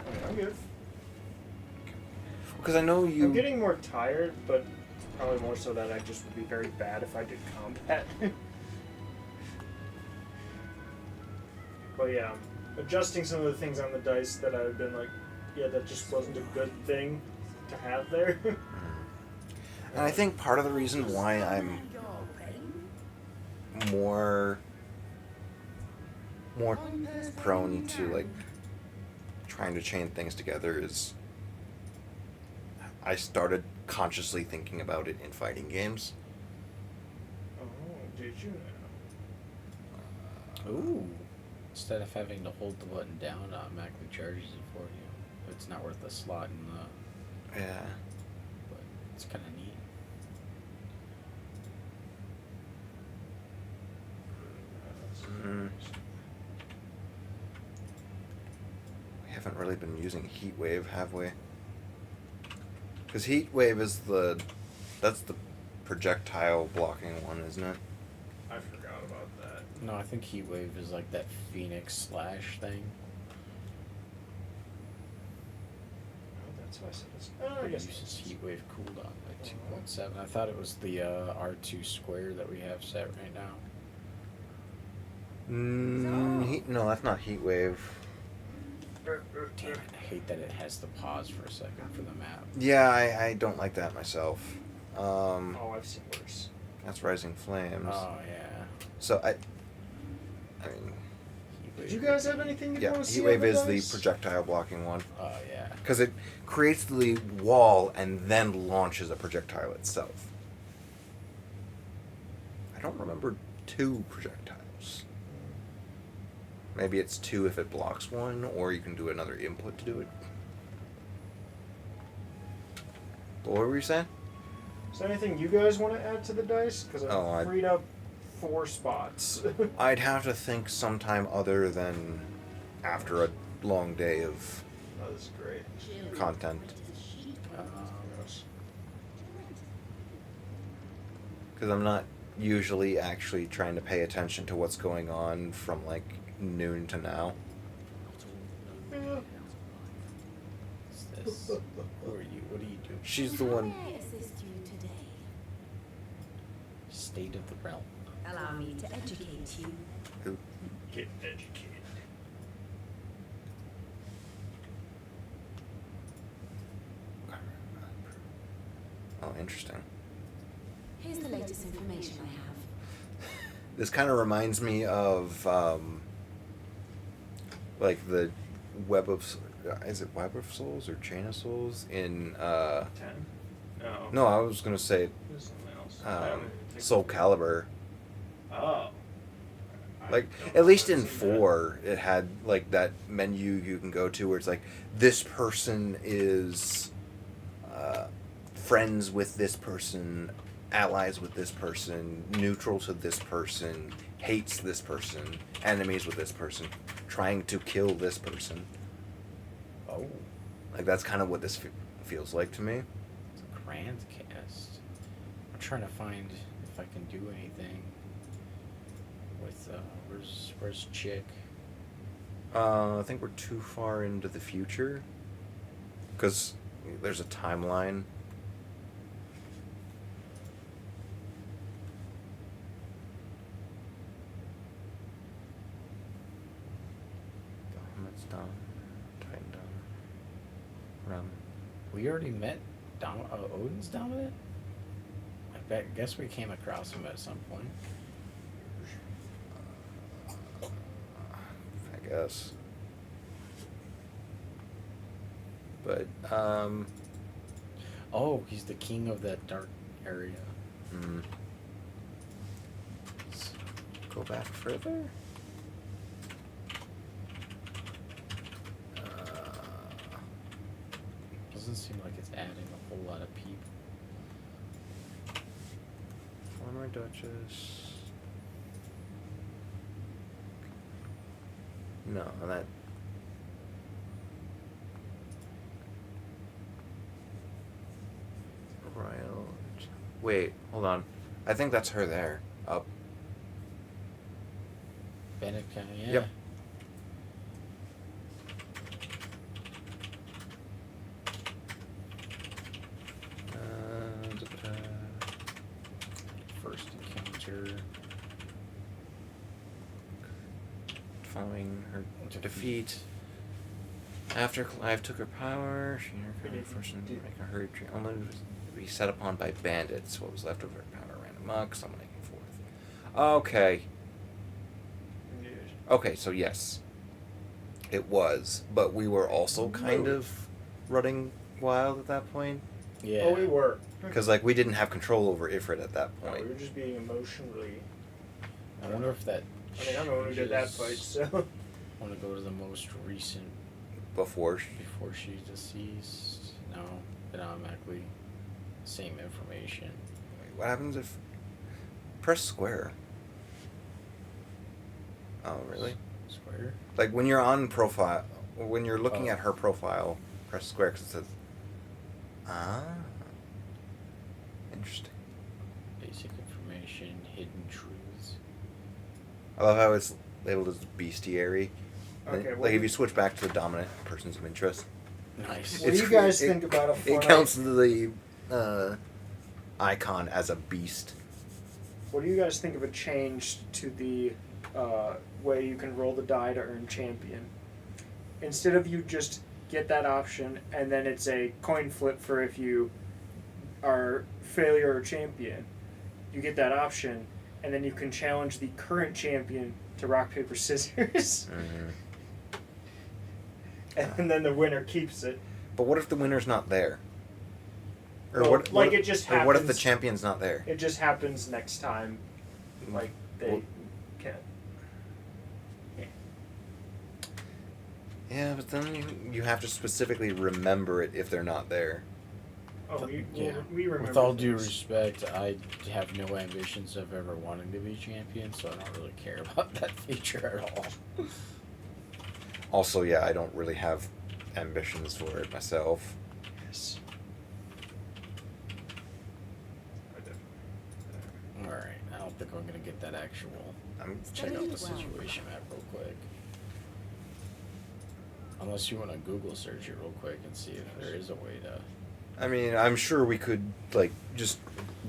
I mean, I'm good. Because I know you. I'm getting more tired, but probably more so that I just would be very bad if I did combat. But yeah, adjusting some of the things on the dice that I've been like, yeah, that just wasn't a good thing to have there. And I think part of the reason why I'm more prone to like trying to chain things together is I started consciously thinking about it in fighting games. Oh, did you now? Ooh. Instead of having to hold the button down, it automatically charges it for you. It's not worth the slot in the... Yeah. But it's kind of neat. We haven't really been using Heat Wave, have we? Because Heat Wave is that's the projectile blocking one, isn't it? I forgot about that. No, I think Heat Wave is like that Phoenix slash thing. Oh, that's why I said it's. It I guess uses Heat Wave cooldown by 2.7. I thought it was the R2 square that we have set right now. No, that's not Heat Wave. Damn it, I hate that it has to pause for a second for the map. Yeah, I don't like that myself. Oh, I've seen worse. That's Rising Flames. Oh, yeah. So I mean... Did you guys have anything you Yeah, want to see Heat Wave on the is dice? the projectile blocking one. Oh, yeah. Because it creates the wall and then launches a projectile itself. I don't remember 2 projectiles. Maybe it's 2 if it blocks one, or you can do another input to do it. What were you saying? Is there anything you guys want to add to the dice? Because I freed up 4 spots. I'd have to think sometime other than after a long day of That was great. content. Because I'm not usually actually trying to pay attention to what's going on from like noon to now. What's this? Who are you? What do you do? She's the one. How may I assist you today? State of the realm. Allow me to educate you. Get educated. Oh, interesting. Here's the latest information I have. This kind of reminds me of like the Web of, is it Web of Souls or Chain of Souls in 10? No. No, I was gonna say There's something else. Soul Calibur. Oh. Like at least in 4, it had like that menu you can go to where it's like this person is friends with this person, allies with this person, neutral to this person, hates this person, enemies with this person, trying to kill this person. Oh. Like that's kind of what this feels like to me. It's a grand cast. I'm trying to find if I can do anything with where's Chick? I think we're too far into the future because there's a timeline. It's done. Titan done. Run. We already met Odin's dominant? I guess we came across him at some point. I guess. But, oh, he's the king of that dark area. Hmm. Let's go back further. Doesn't seem like it's adding a whole lot of people. Former Duchess. No, that. Royal. Wait, hold on. I think that's her there. Up. Beneca, yeah. Yep. First encounter. Following her defeat. After Clive took her power, she and her forced to make a hurried retreat. Only to be set upon by bandits. What was left of her power ran amok, summoning forth. Okay. Okay, so yes. It was. But we were also kind of running wild at that point. Yeah. Oh, we were. Because, like, we didn't have control over Ifrit at that No, point. we were just being emotionally. I wonder if that. I mean, I'm the one who did that fight, so. I want to go to the most recent. Before she's deceased. No, it automatically. Same information. Wait, what happens if. Press square. Oh, really? Square? Like, when you're on profile. When you're looking at her profile, press square because it says. Ah. Interesting. Basic information, hidden truths. I love how it's labeled as bestiary. Okay, Like if you switch back to the dominant person's of interest. Nice. What do you guys think about a It fight? counts the icon as a beast. What do you guys think of a change to the way you can roll the die to earn champion? Instead of you just get that option and then it's a coin flip for if you are failure or champion, you get that option and then you can challenge the current champion to rock, paper, scissors. Mm-hmm. And then the winner keeps it. But what if the winner's not there? Or Well, what? like what, it just or what if the happens- champion's not there? It just happens next time. Like they Well- can. Yeah, but then you have to specifically remember it if they're not there. Oh, we remember. With all due things. respect, I have no ambitions of ever wanting to be champion, so I don't really care about that feature at all. Also, yeah, I don't really have ambitions for it myself. Yes. Alright, I don't think I'm gonna get that actual. I'm check out the situation map real quick. Unless you want to Google search it real quick and see if there is a way to. I mean, I'm sure we could like just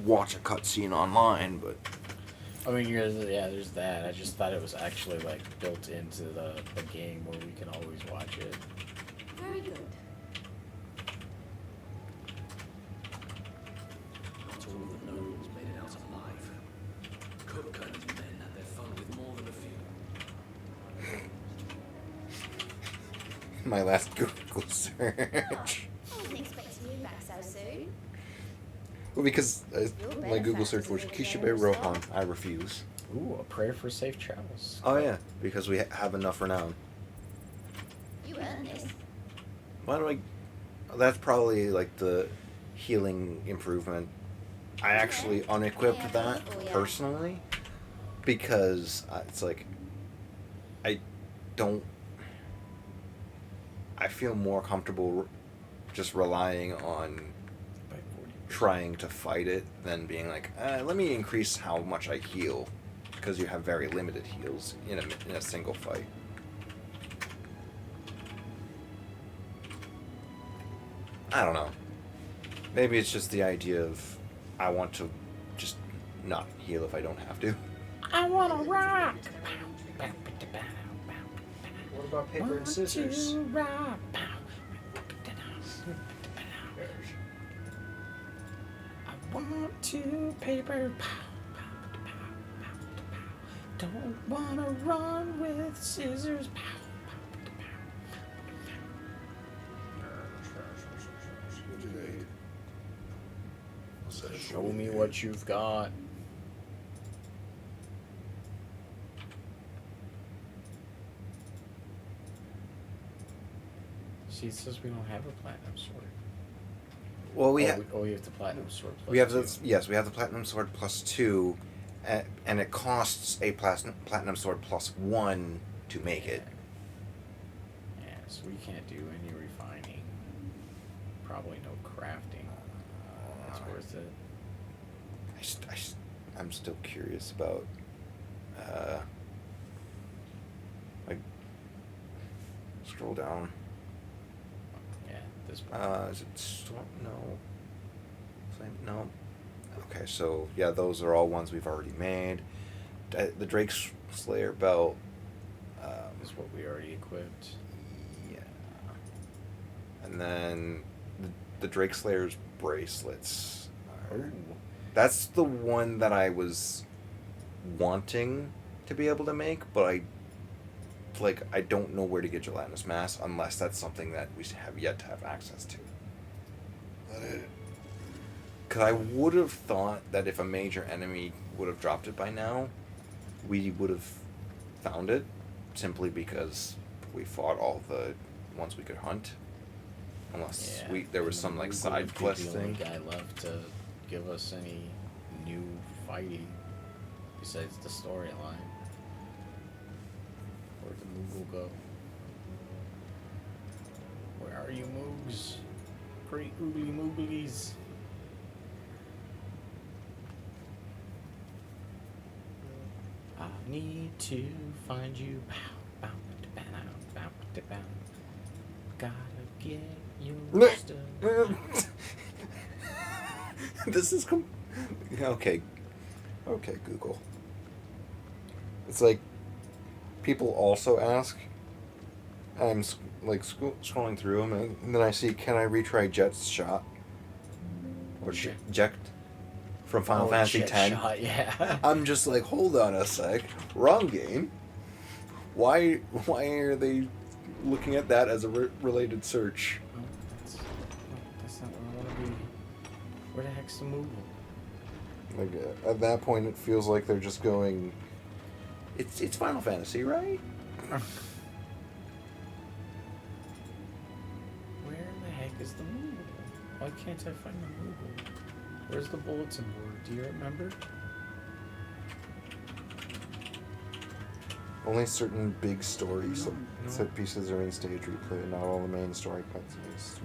watch a cutscene online, but I mean, there's that. I just thought it was actually like built into the game where we can always watch it. Very good. Not all the nobles made it out alive. Cook and his men had their fun with more than a few. my last Google search. I wasn't expecting you back so soon. Well, because my Google search was Kishibe Rohan. I refuse. Ooh, a prayer for safe travels. Oh yeah, because we have enough renown. You earned this. Why do I? That's probably like the healing improvement. I actually unequipped that personally because it's like I don't. I feel more comfortable just relying on trying to fight it than being like, let me increase how much I heal, because you have very limited heals in a single fight. I don't know. Maybe it's just the idea of I want to just not heal if I don't have to. I want to rock. What about paper and scissors? I want to paper. Don't wanna run with scissors. Show me what you've got. See, it says we don't have a platinum sword. Well, we have the platinum sword. Plus we have two. we have the platinum sword plus 2, and it costs a platinum sword plus 1 to make it. Yeah, so we can't do any refining. Probably no crafting. That's worth it. I'm still curious about, like, scroll down. Yeah, this is it storm? No. Flame? No. Okay, so, yeah, those are all ones we've already made. The Drake Slayer belt. Is what we already equipped. Yeah. And then the Drake Slayer's bracelets. That's the one that I was wanting to be able to make, but I don't know where to get gelatinous mass unless that's something that we have yet to have access to. Because I would have thought that if a major enemy would have dropped it by now, we would have found it, simply because we fought all the ones we could hunt. Unless there was some like side quest the only thing. guy left to give us any new fighting besides the storyline. Where'd the Moogle go? Where are you, Moogs? Great oogly mooglies. I need to find you. Bow, bow, bow, bow, bow. Gotta get your stuff. This is okay. Okay, Google. It's like people also ask. I'm like scrolling through them, and then I see, can I retry Jet's shot or Jet from Final Fantasy Jet X? shot, yeah. I'm just like, hold on a sec, wrong game. Why are they looking at that as a related search? That's not what I want to be. Where the heck's the Moogle? Like at that point, it feels like they're just going. It's Final Fantasy, right? Where the heck is the Moogle? Oh Why can't I find the Moogle? Where's the bulletin board? Do you remember? Only certain big story set pieces are in stage replay, not all the main story cutscenes.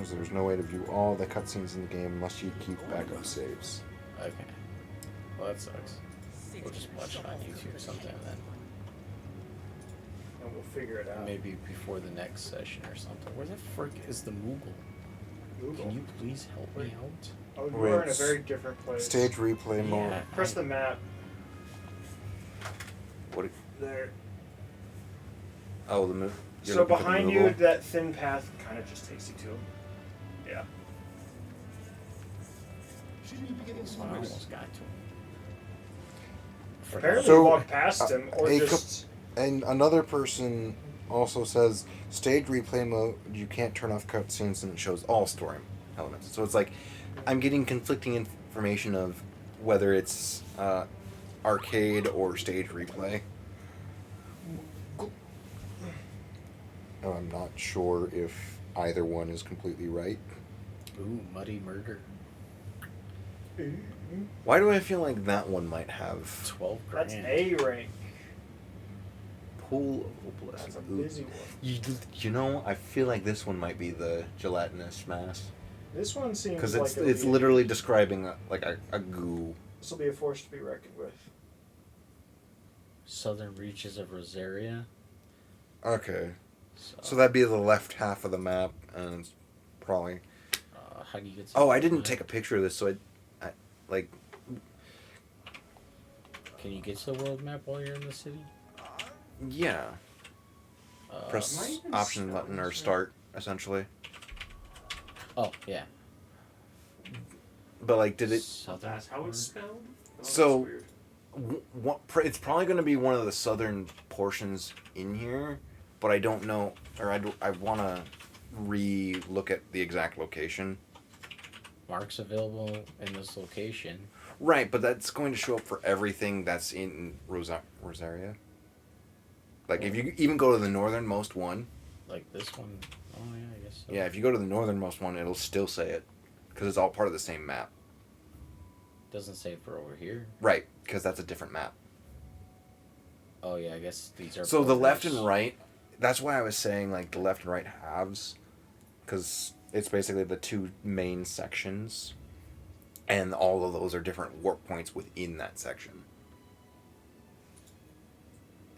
There's no way to view all the cutscenes in the game unless you keep backup saves. Okay. Well, that sucks. We'll just watch it on YouTube sometime then. And we'll figure it out. Maybe before the next session or something. Where the frick is the Moogle? Can you please help me out? Oh, we're in a very different place. Stage replay mode. Press the map. What? There. Oh, the move. So behind you, that thin path kind of just takes you to him. Yeah. I almost got to him. Apparently you walked past him, or just... And another person also says, stage replay mode, you can't turn off cutscenes and it shows all story elements. So it's like, I'm getting conflicting information of whether it's arcade or stage replay. I'm not sure if either one is completely right. Ooh, muddy murder. Why do I feel like that one might have 12 That's A rank. Pool of Hopeless? That's a busy one. You know, I feel like this one might be the gelatinous mass. This one seems because like it's literally describing a goo. This will be a force to be reckoned with. Southern reaches of Rosaria. Okay. So that'd be the left half of the map, and it's probably... how do you get... Oh, I didn't take a picture of this, so I like... Can you get to the world map while you're in the city? Yeah. Press option button or start, essentially. Oh, yeah. But, like, did it... That's how it's spelled? Oh, So, it's probably going to be one of the southern portions in here, but I don't know, or I want to re-look at the exact location. Marks available in this location. Right, but that's going to show up for everything that's in Rosaria. Like, if you even go to the northernmost one... Like this one? Oh, yeah, I guess so. Yeah, if you go to the northernmost one, it'll still say it. Because it's all part of the same map. Doesn't say for over here. Right, because that's a different map. Oh, yeah, I guess these are... So the left and right, that's why I was saying, like, the left and right halves. Because it's basically the two main sections. And all of those are different warp points within that section.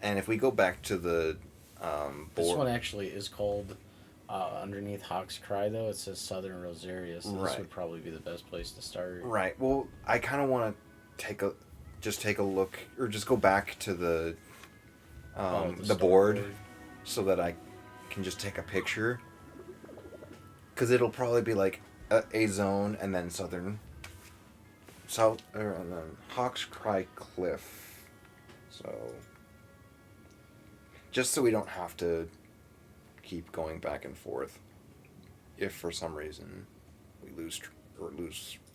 And if we go back to the board... This one actually is called... underneath Hawk's Cry, though, it says Southern Rosaria, so this would probably be the best place to start. Right. Well, I kind of want to take a look, or just go back to the board, so that I can just take a picture. Because it'll probably be like a zone and then southern, and then Hawk's Cry Cliff. So, just so we don't have to keep going back and forth if for some reason we lose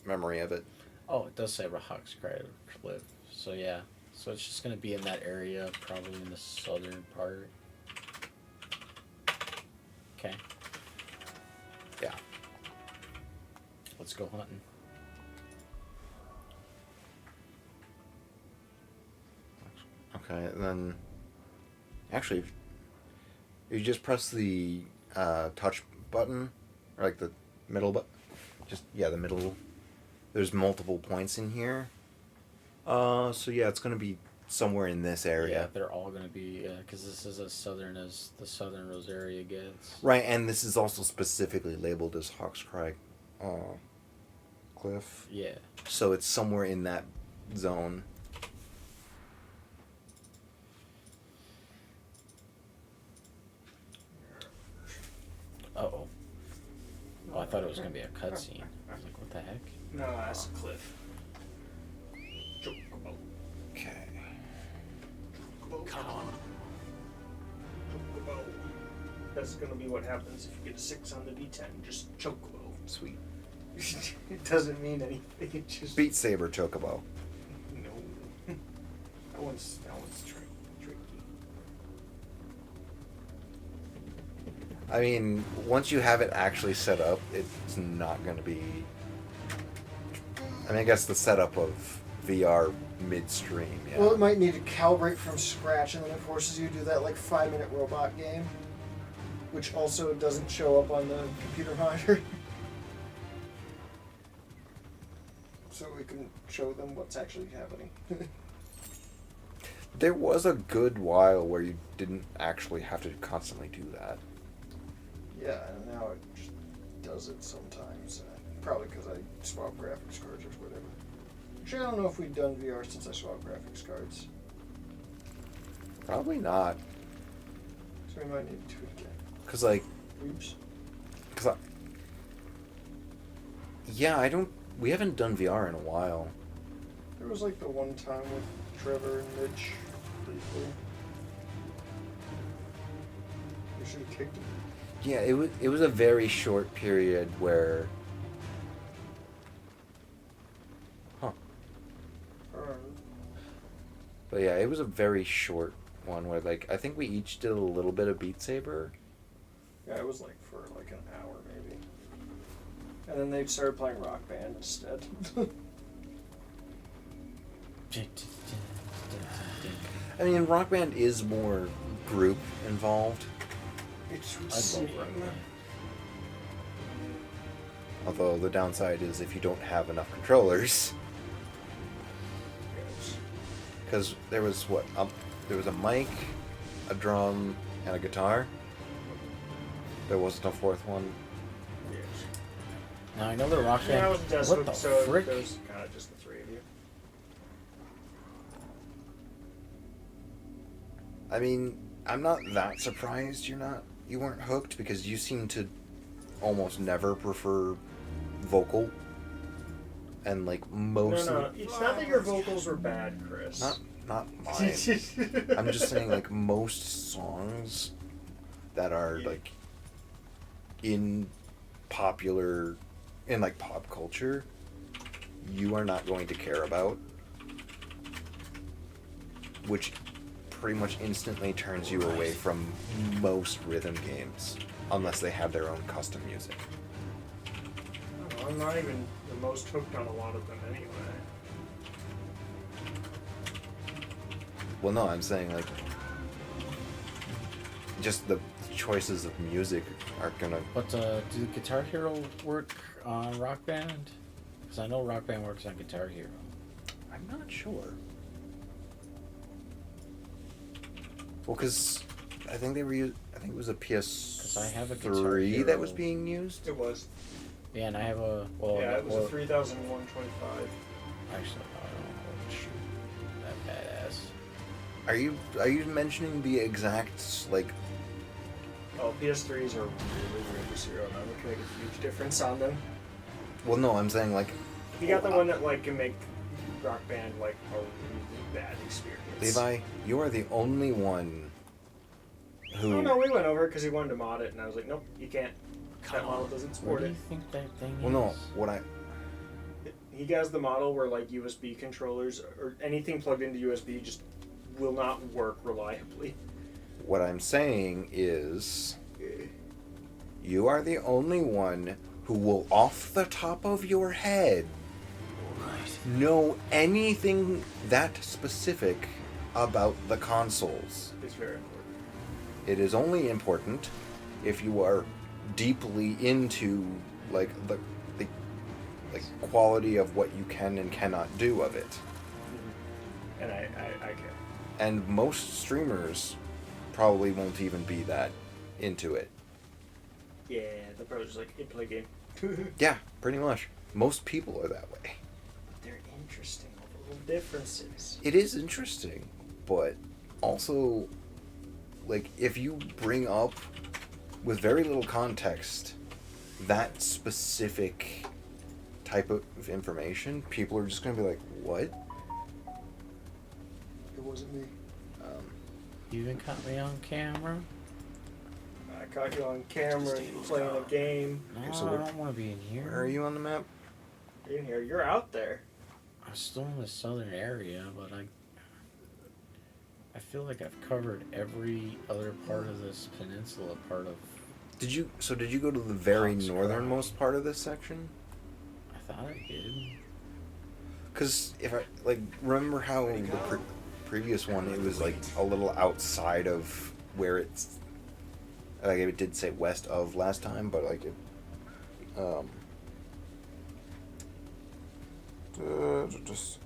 memory of it. Oh, it does say Hawk's Cry Cliff. So yeah, so it's just gonna be in that area, probably in the southern part. Okay. Yeah. Let's go hunting. Okay, and then actually, if you just press the touch button, or like the middle button, the middle. There's multiple points in here. So yeah, it's gonna be somewhere in this area. Yeah, they're all gonna be because this is as southern as the Southern Rosaria gets. Right, and this is also specifically labeled as Hawk's Cry Cliff. Yeah. So it's somewhere in that zone. Uh-oh. Oh, I thought it was going to be a cutscene. I was like, what the heck? No, that's a cliff. Okay. Come on. That's gonna be what happens if you get a 6 on the D10. Just chocobo. Sweet. It doesn't mean anything. It just... Beat Saber Chocobo. No. That one's tricky. I mean, once you have it actually set up, it's not going to be... I mean, I guess the setup of VR midstream, yeah. Well, it might need to calibrate from scratch, and then it forces you to do that, like, 5-minute robot game, which also doesn't show up on the computer monitor. So we can show them what's actually happening. There was a good while where you didn't actually have to constantly do that. Yeah, and now it just does it sometimes. Probably because I swap graphics cards or whatever. Actually, I don't know if we've done VR since I swapped graphics cards. Probably not. So we might need to do it again. Because, like... Oops. Because yeah, we haven't done VR in a while. There was like the one time with Trevor and Nich briefly. We should have kicked him. Yeah, it was a very short period where... Huh. But yeah, it was a very short one where, like, I think we each did a little bit of Beat Saber. Yeah, it was like for like an hour maybe. And then they started playing Rock Band instead. I mean, Rock Band is more group involved. It's I love Rock Band. Although the downside is if you don't have enough controllers. Because there was there was a mic, a drum, and a guitar. There wasn't a fourth one. Now I know the Rock Band. Yeah, I was just What the so frick? there was kind of just the three of you. I mean, I'm not that surprised you weren't hooked because you seem to almost never prefer vocal. And like most No, it's not that your vocals were bad, Chris. Not mine. I'm just saying like most songs that are like in like pop culture, you are not going to care about, which pretty much instantly turns you away from most rhythm games unless they have their own custom music. I'm not even the most hooked on a lot of them anyway. Well, no, I'm saying like just the choices of music are gonna. But do Guitar Hero work on Rock Band? Because I know Rock Band works on Guitar Hero. I'm not sure. Well, because I think I think it was a PS3 I have a Guitar Hero. that was being used. It was. Yeah, and I have a yeah, it was a 300125. Actually, oh shoot, that badass. Are you mentioning the exact like? Oh, PS3s are really zero. Now it can make a huge difference on them. Well, no, I'm saying like. You got the one that like can make Rock Band like a really bad experience. Levi, you are the only one who. Oh no, we went over because he wanted to mod it, and I was like, nope, you can't. That model doesn't support Where do it. you think that thing Well, no, what I. He has the model where like USB controllers or anything plugged into USB just will not work reliably. What I'm saying is, you are the only one who will, off the top of your head, know anything that specific about the consoles. It's very important. It is only important if you are deeply into like the like quality of what you can and cannot do of it. And I can. And most streamers probably won't even be that into it. Yeah, they're probably just like, hey, play a game. Yeah, pretty much. Most people are that way. But they're interesting, all the little differences. It is interesting, but also, like, if you bring up, with very little context, that specific type of information, people are just going to be like, what? It wasn't me. You even caught me on camera? I caught you on camera playing a game. No, so I don't want to be in here. Where are you on the map? You're in here. You're out there. I'm still in the southern area, but I feel like I've covered every other part of this peninsula part of Did you go to the very northernmost part of this section? I thought I did. Because if I remember how the previous one, it was like a little outside of where it's like it did say west of last time, but like it just.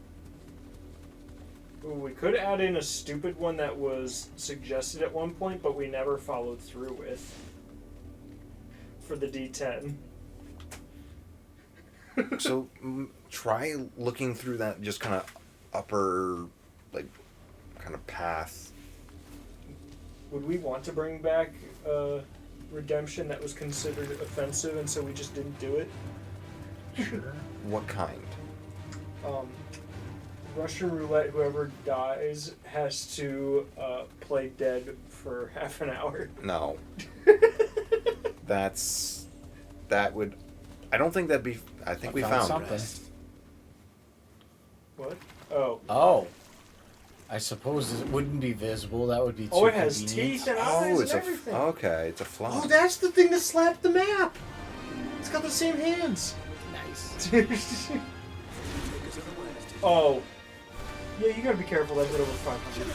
Ooh, we could add in a stupid one that was suggested at one point, but we never followed through with. For the D10. So try looking through that just kind of upper, kind of path. Would we want to bring back redemption that was considered offensive, and so we just didn't do it? Sure. What kind? Russian roulette. Whoever dies has to play dead for half an hour. No. That would. I don't think that'd be. I think we found something. rest. What? Oh. Oh. I suppose it wouldn't be visible. That would be too it has convenient. teeth and eyes it's and everything. Okay, it's a fly. Oh, that's the thing that slapped the map. It's got the same hands. Nice. Oh. Yeah, you gotta be careful. That hit over 500.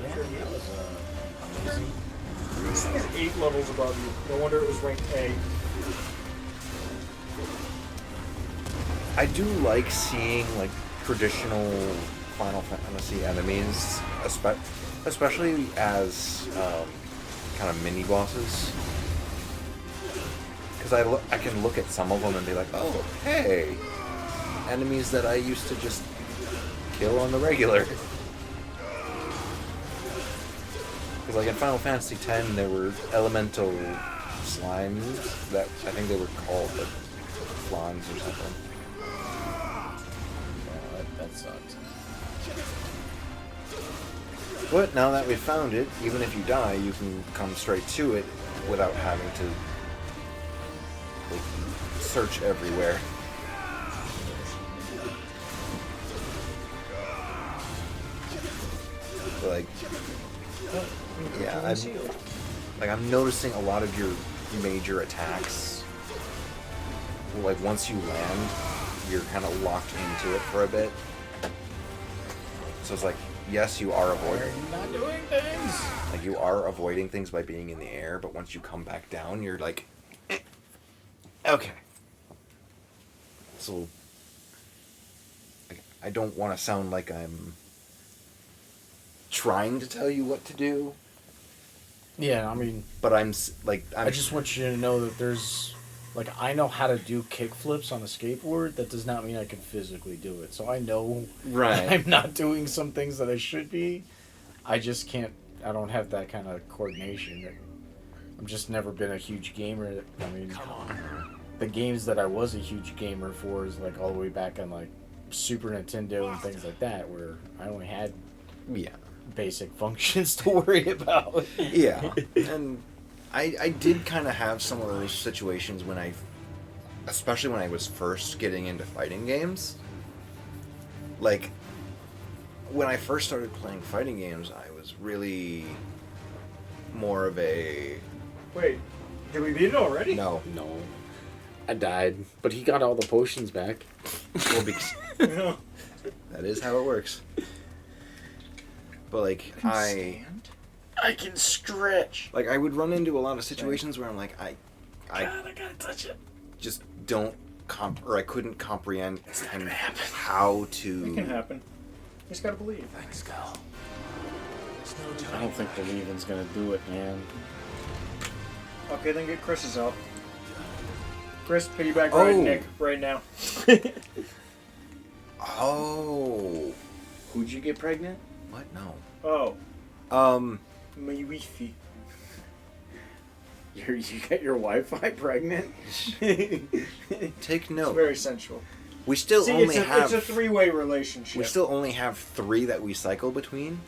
That was amazing. This thing is 8 levels above you. No wonder it was ranked A. I do like seeing traditional Final Fantasy enemies, especially as kind of mini bosses. Because I can look at some of them and be like, oh, hey, enemies that I used to just kill on the regular. Because in Final Fantasy X, there were elemental slimes that I think they were called flans or something. That sucks. But now that we've found it, even if you die, you can come straight to it without having to search everywhere. I'm noticing a lot of your major attacks. Once you land, you're kind of locked into it for a bit. So it's yes, you are avoiding. Not doing things. You are avoiding things by being in the air, but once you come back down, you're okay. So I don't want to sound like I'm trying to tell you what to do. Yeah, I mean, but I just want you to know that there's I know how to do kickflips on a skateboard. That does not mean I can physically do it. So I know I'm not doing some things that I should be. I just can't. I don't have that kind of coordination. I've just never been a huge gamer. I mean, the games that I was a huge gamer for is all the way back on Super Nintendo and things like that, where I only had basic functions to worry about. Yeah, and I did kind of have some of those situations especially when I was first getting into fighting games. When I first started playing fighting games, I was really more of a... Wait, did we beat it already? No. I died, but he got all the potions back. Well, because that is how it works. But I can stretch. I would run into a lot of situations where I'm I gotta touch it. Just don't I couldn't comprehend how to. It can happen. You just gotta believe. Thanks, Cal. I don't think believing's gonna do it, man. Okay, then get Chris's out. Chris, piggyback ride Nick right now. Oh. Who'd you get pregnant? What? No. Oh. My wifey. You got your Wi-Fi pregnant? Take note. It's very sensual. We still it's a three-way relationship. We still only have 3 that we cycle between.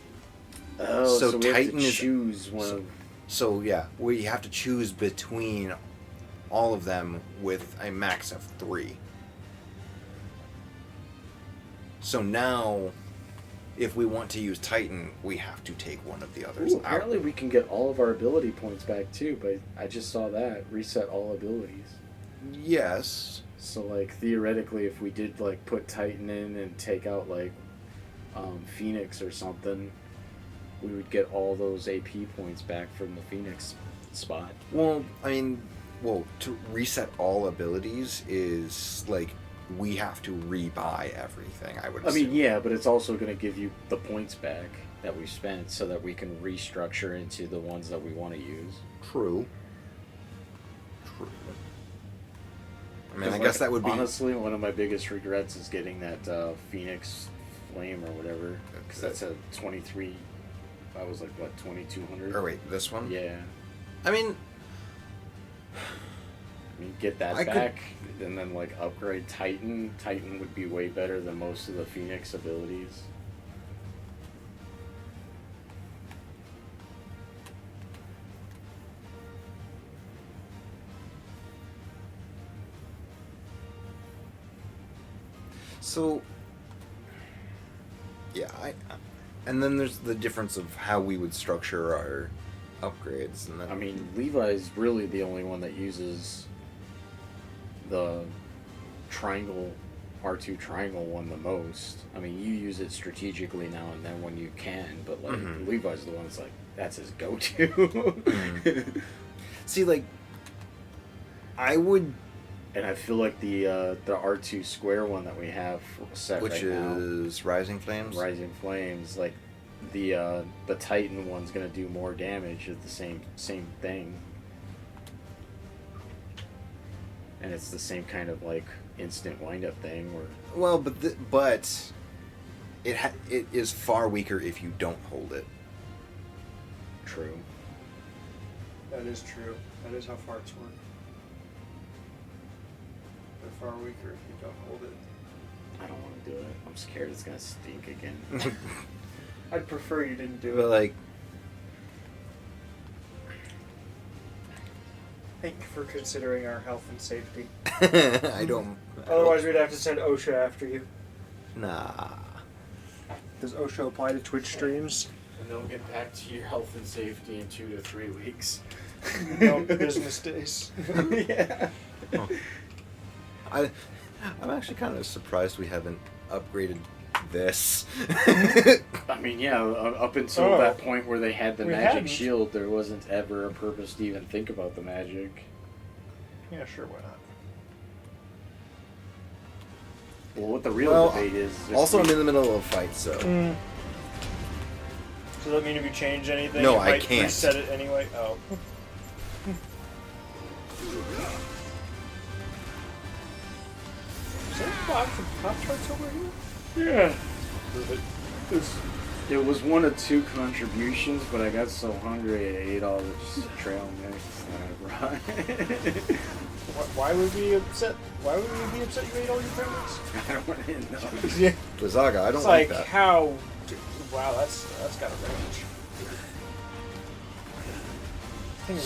Oh, so we Titan have to choose one. So yeah, we have to choose between all of them with a max of 3. So now, if we want to use Titan, we have to take one of the others Ooh, out. apparently we can get all of our ability points back too, but I just saw that. Reset all abilities. Yes. So like theoretically if we did like put Titan in and take out like Phoenix or something, we would get all those AP points back from the Phoenix spot. Well, I mean, to reset all abilities is like we have to rebuy everything, I would assume. I mean, yeah, but it's also going to give you the points back that we spent so that we can restructure into the ones that we want to use. True. I mean, I guess that would be... Honestly, one of my biggest regrets is getting that Phoenix Flame or whatever, because that's a 23... That was like, what, 2200? Or wait, this one? Yeah. I mean, get that back, and then like upgrade Titan. Titan would be way better than most of the Phoenix abilities. So, yeah, and then there's the difference of how we would structure our upgrades. And then, I mean, Levi's really the only one that uses the triangle, R2 triangle one the most. I mean, you use it strategically now and then when you can, but like Levi's the one that's like, that's his go-to. See, like, I would... And I feel like the R2 square one that we have set which right now, is Rising Flames? Rising Flames, like the Titan one's gonna do more damage at the same thing. And it's the same kind of like instant wind up thing where Well, but it is far weaker if you don't hold it. True. That is true. That is how farts work. They're far weaker if you don't hold it. I don't want to do it. I'm scared it's gonna stink again. I'd prefer you didn't do But it. like, thank you for considering our health and safety. I don't... Otherwise, we'd have to send OSHA after you. Nah. Does OSHA apply to Twitch streams? And they'll get back to your health and safety in 2 to 3 weeks. No business days. Yeah. Oh. I'm actually kind of surprised we haven't upgraded this. I mean, yeah, up until that point where they had the magic shield, there wasn't ever a purpose to even think about the magic. Yeah, sure, why not? Well, what the real debate is... Also, I'm in the middle of a fight, so... Does that mean if you change anything, No, you I might can't. reset it anyway? Oh. Is there a box of Pop-Tarts over here? Yeah. It was one of 2 contributions, but I got so hungry I ate all the trail mix that I brought. Why would we be upset? Why would we be upset you ate all your trail mix? I don't want to know. Yeah. Blizzaga, I don't It's like like that. how... Wow, that's got a range. Thing is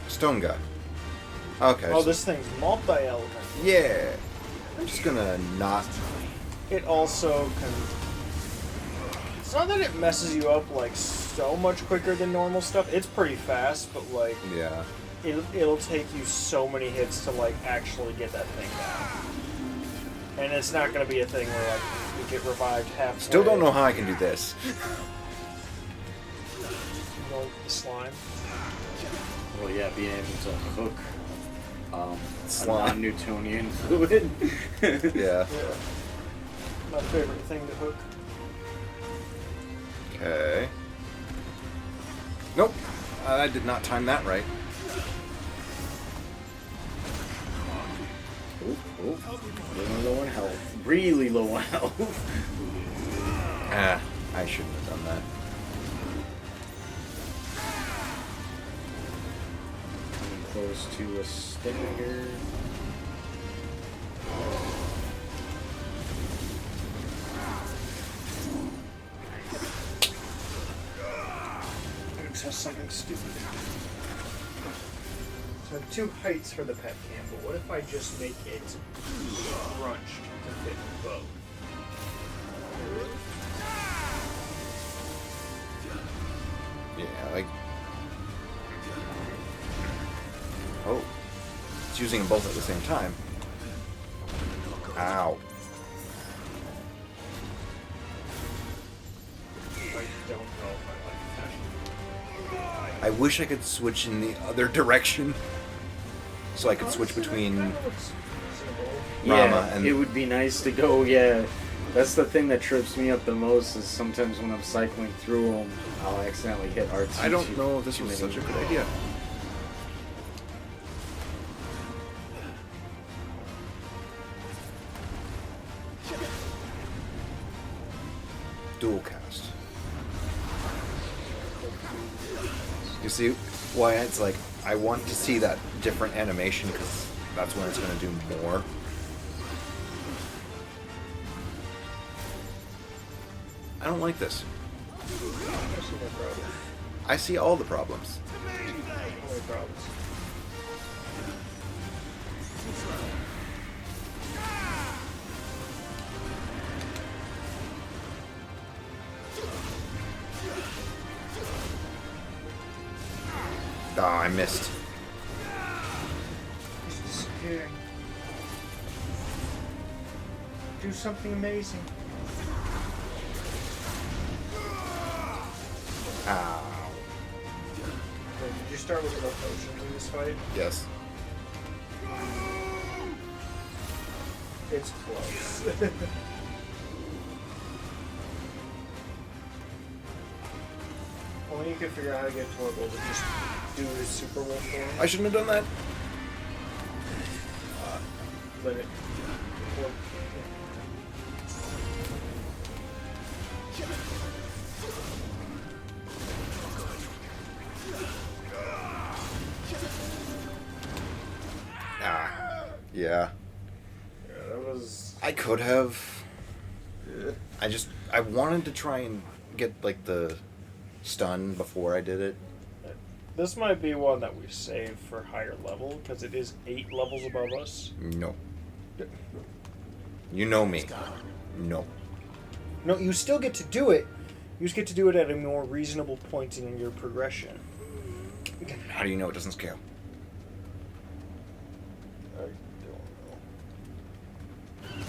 Stone guy. Okay. Oh, so- this thing's multi-element. Yeah. I'm just gonna not... It also can... It's not that it messes you up, like, so much quicker than normal stuff. It's pretty fast, but, like... Yeah. It'll take you so many hits to, like, actually get that thing down. And it's not gonna be a thing where, like, you get revived halfway. Still don't know how I can do this. You know, the slime. Well, yeah, being able to hook a Slime. non-Newtonian fluid. Yeah. My favorite thing to hook. Okay. Nope. I did not time that right. Really low on health. Really low on health. I shouldn't have done that. Coming close to a stagger. I'm gonna test something stupid. So I have 2 heights for the pet cam, but what if I just make it crunched to fit both? using them both at the same time. Ow. I don't know if I like that. I wish I could switch in the other direction. So I could switch between Rama and... it would be nice to go, yeah. That's the thing that trips me up the most is sometimes when I'm cycling through them, I'll accidentally hit R2. I don't know if this was such a good idea. Dual cast. You see why it's like, I want to see that different animation because that's when it's going to do more. I don't like this. I see all the problems. Only problems. Oh, I missed. He's disappearing. Do something amazing. Ow. Wait, did you start with no potions in this fight? Yes. It's close. Only you could figure out how to get Torgal to just do his super wolf form. I shouldn't have done that. Limit. Ah. Yeah. Yeah, that was... I could have. I wanted to try and get, like, the stun before I did it. This might be one that we save for higher level, because it is 8 levels above us. No. You know me. No. No, you still get to do it. You just get to do it at a more reasonable point in your progression. How do you know it doesn't scale? I don't know.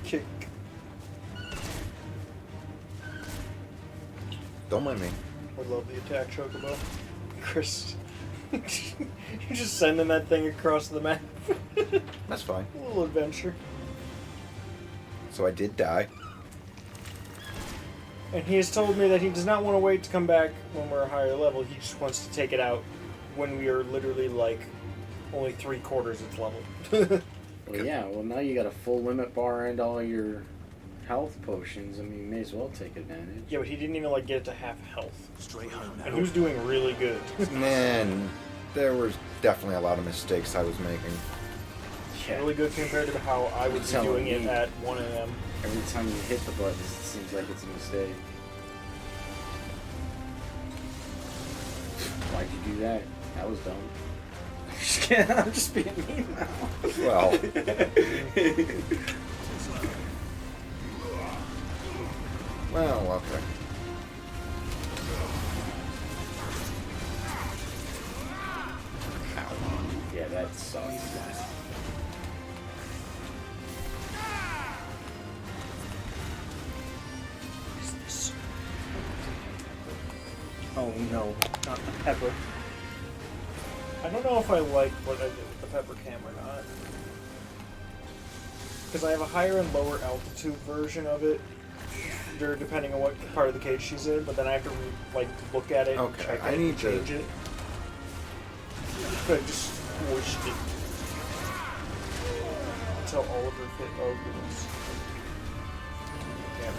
Kick. Don't mind me. I love the attack chocobo. Chris, you're just sending that thing across the map. That's fine. A little adventure. So I did die. And he has told me that he does not want to wait to come back when we're a higher level. He just wants to take it out when we are literally like only 3/4 its level. Well, yeah. Well, now you got a full limit bar and all your health potions. I mean, you may as well take advantage. Yeah, but he didn't even like get it to half health. Straight home now. And he was doing really good. Man, there was definitely a lot of mistakes I was making. Yeah. Really good compared to how I would be doing it at 1 a.m. Every time you hit the buttons, it seems like it's a mistake. Why'd you do that? That was dumb. Just kidding, I'm just being mean now. Well. Well, okay. Yeah, that sucks. Oh no, not the pepper. I don't know if I like what I did with the pepper cam or not. Because I have a higher and lower altitude version of it, depending on what part of the cage she's in, but then I have to look at it and check I it need and to change it. But I just squished it. Until all of her fit. Oh goodness. Damn it.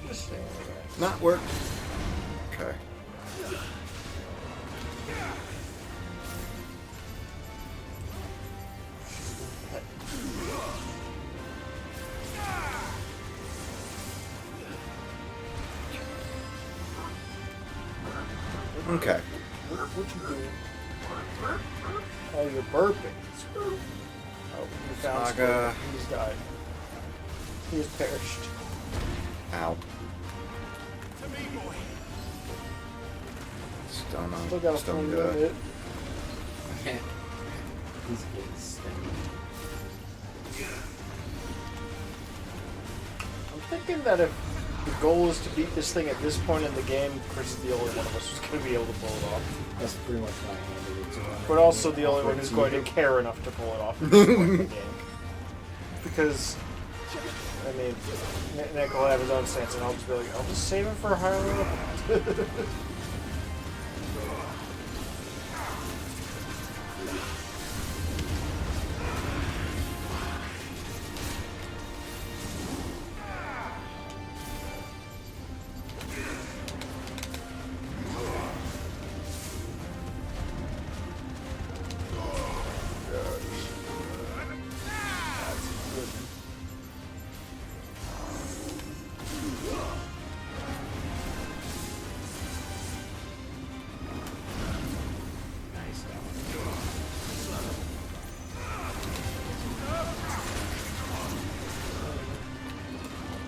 Just stay on the ground. Not work. Okay. Okay. What you doing? Oh, you're burping. Oh, you found Saga. Squirtle. He's died. He has perished. Ow. Don't know. Still got a Just don't full do it. limit. He's getting stemmed. I'm thinking that if the goal is to beat this thing at this point in the game, Chris is the only one of us who's going to be able to pull it off. That's pretty much my handle. But also the only one who's going to care enough to pull it off at this point in the game. Because, I mean, Nick will have his own stance, and I'll just be like, I'll just save it for a higher level.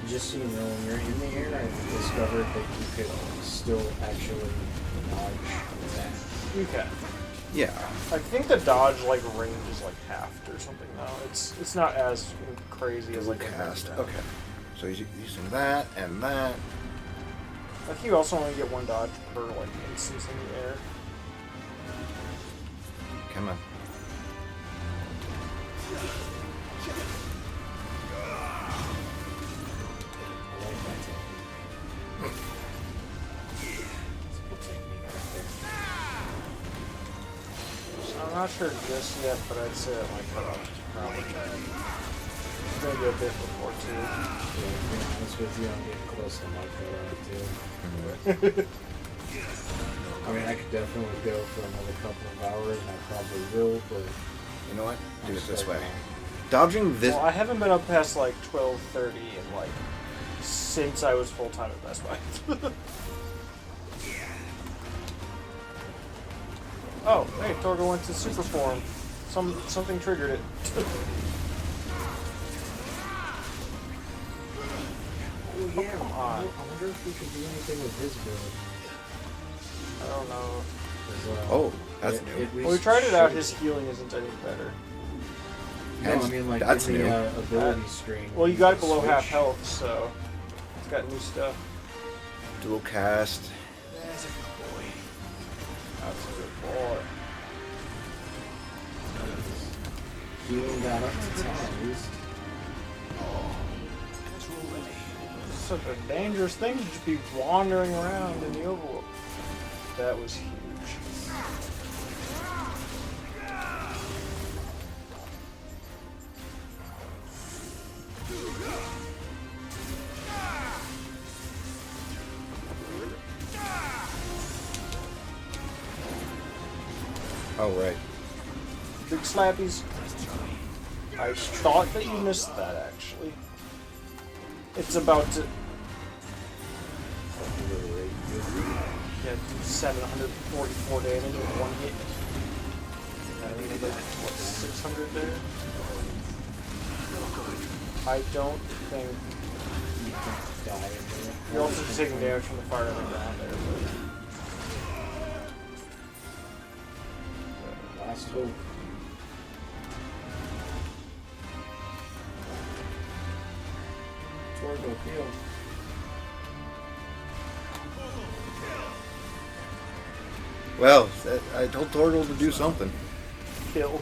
Just so you know, when you're in the air, I've discovered that you could still actually dodge that. You can. Yeah. I think the dodge range is halved or something now. It's not as crazy as cast. Okay. So he's using that and that. I think you also only get one dodge per instance in the air. Come on. I'm not sure just yet, but I'd say that my cutoff is probably it's going to be a bit before 2. Yeah, to be honest with you, I'm getting close to my cutoff too. I mean, I could definitely go for another couple of hours, and I probably will, but... You know what? Do it this way. Dodging this... Well, I haven't been up past 12:30 and since I was full-time at Best Buy. Oh, hey, Torgo went to super form. Something triggered it. Oh, yeah, come on. I wonder if we could do anything with his build. I don't know. Oh, that's new. Well, we tried it out. His healing isn't any better. No, I mean, that's in new. the ability screen. Well, you got it below half health, so it's got new stuff. Dual cast. That's a good boy. That's a good boy. Healing that up to 10 at least. Such a dangerous thing to just be wandering around in the overworld. That was huge. Oh, right. Big slappies. I thought that you missed that, actually. It's about to... Yeah, do 744 damage in one hit. And we need 600 there? I don't think... You can die in there. You're also just taking damage from the fire on the ground there, but... Last hope. Torgo, heal. Well, I told Torgal to do something. Kill.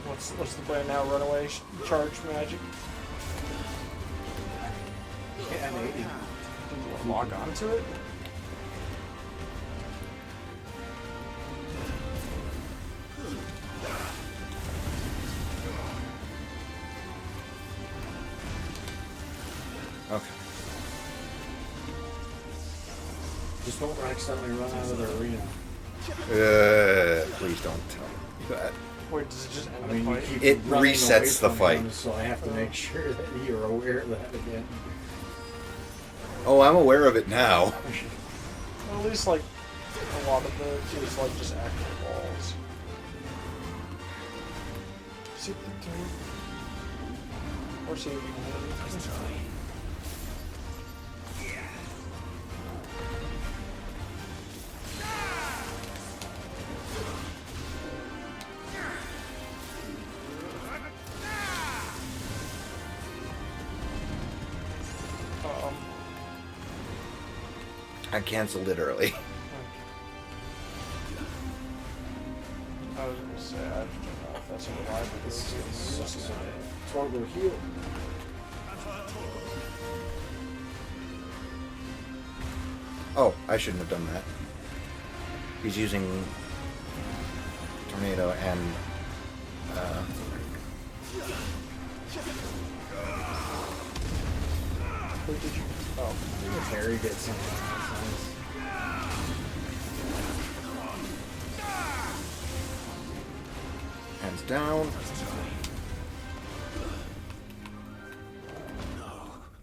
What's the plan now? Runaway charge magic? Yeah, maybe. Lock onto it? Okay. Just don't accidentally run out of the arena. Please don't tell me that. Wait, does it just end I mean, the you fight? keep It running resets away the from fight. them, so I have to make sure that you're aware of that again. Oh, I'm aware of it now. Well, at least a lot of the is just active walls. See the three. Or see if you can hit it. I canceled it early. I was gonna say, I don't know if that's a reliable Torgo heal. Oh, I shouldn't have done that. He's using tornado and What did you? Oh, Harry did something. hands down.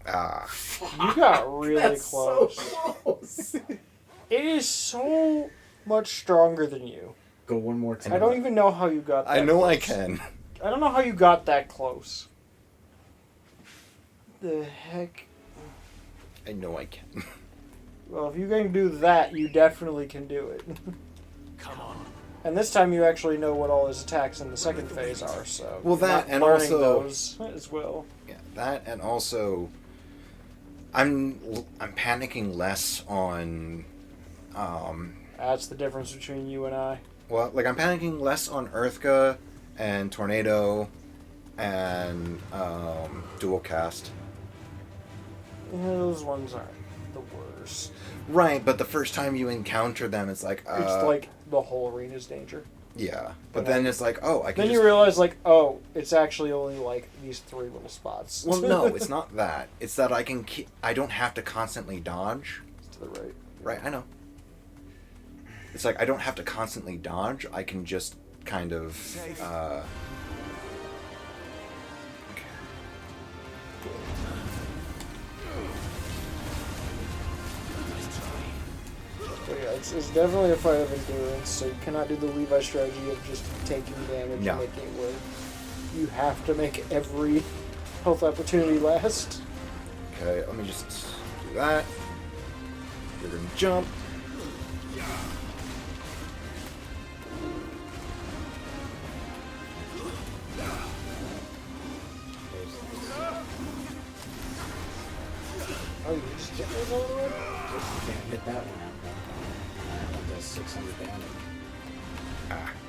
Ah. You got really That's close. so close. It is so much stronger than you. Go one more time. I don't even know how you got that I know close. I can. I don't know how you got that close. The heck? I know I can. Well, if you can do that, you definitely can do it. Come on. And this time you actually know what all his attacks in the second phase are, so... Well, that not and learning also... those as well. Yeah, that and also... I'm panicking less on... That's the difference between you and I. Well, like, I'm panicking less on Earthka and Tornado and Dual Cast. Those ones aren't the worst. Right, but the first time you encounter them, it's like... It's like the whole arena's danger. Yeah, but then it's like, oh, I can Then just... you realize, like, oh, it's actually only, like, these 3 little spots. Well, no, it's not that. It's that I can I don't have to constantly dodge. It's to the right. Right, I know. It's like I don't have to constantly dodge. I can just kind of... So yeah, it's definitely a fight of endurance, so you cannot do the Levi strategy of just taking damage No. and making it work. You have to make every health opportunity last. Okay, let me just do that. You're gonna jump. Oh, you just hit those all the way? Can't hit that one out. That does 600 damage.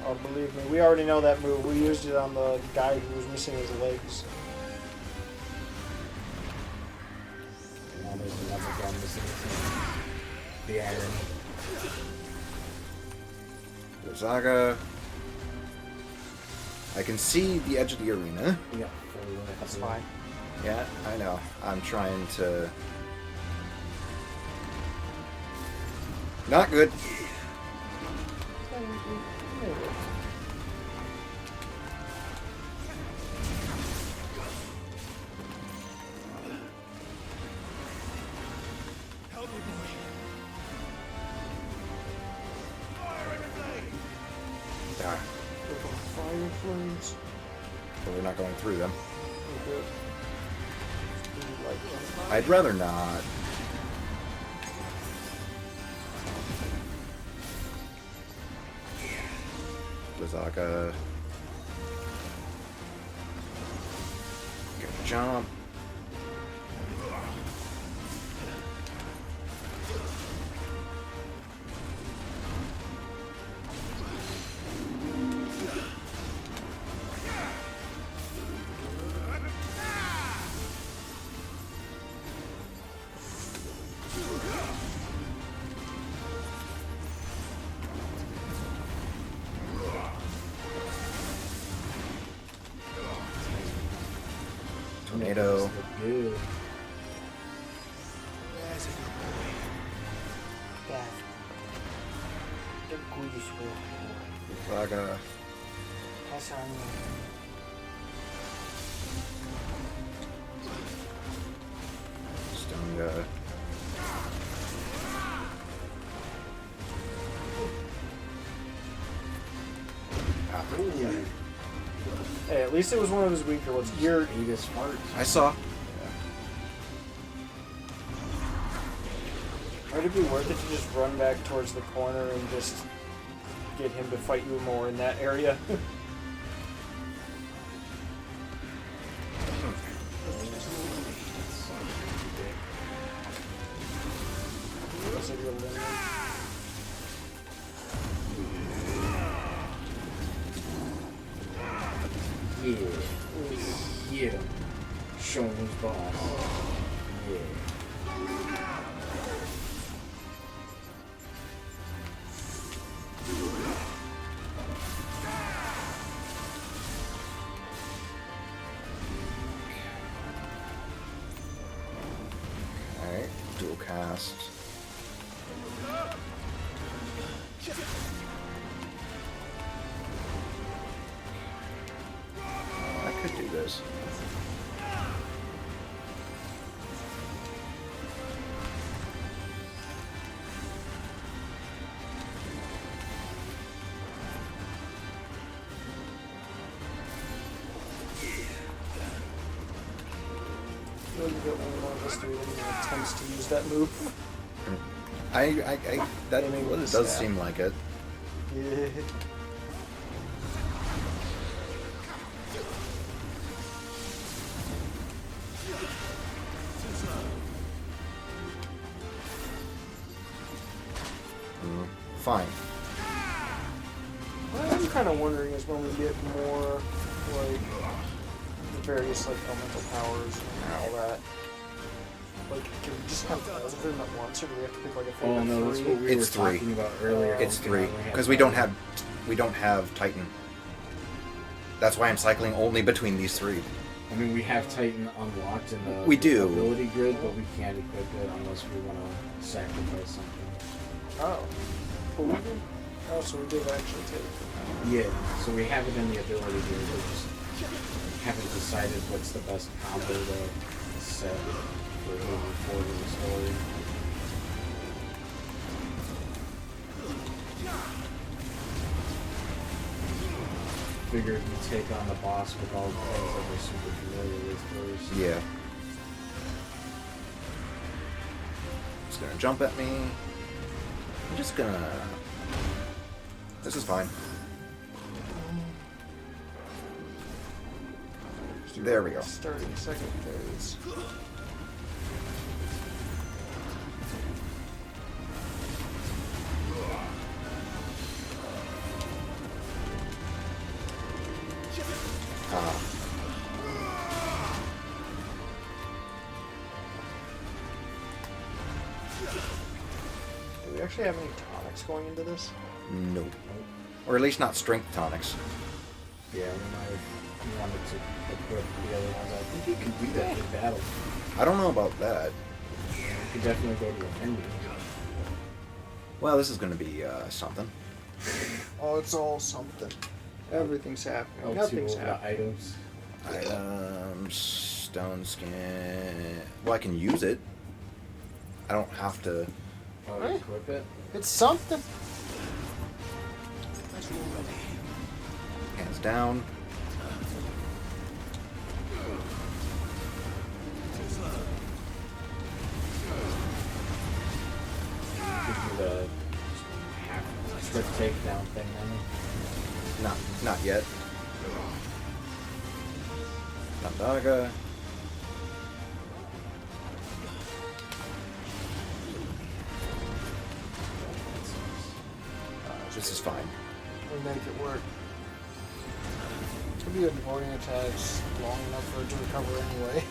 Oh, believe me, we already know that move. We used it on the guy who was missing his legs. Now there's another guy missing his hand. The iron. Zaga. I can see the edge of the arena. Yeah, that's fine. Yeah, I know. I'm trying to... Not good. Ah, Fire flames. but we're not going through them. Oh, good. I'd rather not. Zaga. Good jump. Tornado. Good. Zaga. Stunga. Hey, at least it was one of his weaker ones. You're Vegas farts. I saw. Might it be worth it to just run back towards the corner and just get him to fight you more in that area? Because of your limit. Yeah. Get him. Show him who's boss. Yeah. Alright, dual cast. I could do this. You get one of us three that attempts to use that move. That does seem like it. Yeah. Fine. What I'm kind of wondering is when we get more, like, the various, like, elemental powers and all that. Like, can we just have all of them at once, or do we have to pick, like, a favorite no, that's what we It's were three. talking about earlier. It's three. Because we don't have Titan. That's why I'm cycling only between these three. I mean, we have Titan unlocked in the We do. ability grid, but we can't equip it unless we want to sacrifice something. Oh. But we did? Oh, so we did actually take it. Yeah, so we have it in the ability grid. We just haven't decided what's the best combo to set for moving forward in the story. Figured we take on the boss with all the things that we're super familiar with first. Yeah. It's gonna jump at me. I'm just gonna... This is fine. There we go. Starting second phase. Do we actually have any tonics going into this? Nope. Or at least not strength tonics. Yeah, we wanted to equip the other ones. I think you can do that in battle. I don't know about that. You could definitely go to a menu. Well, this is gonna be something. Oh, it's all something. Everything's happening. L2 Nothing's of the happening. Items, stone skin. Well, I can use it. I don't have to. Equip it. It's something. Hands down. Give you the quick takedown thing then. Not yet. Nandaga. This is fine. We make it work. It's gonna be avoiding attacks long enough for it to recover anyway.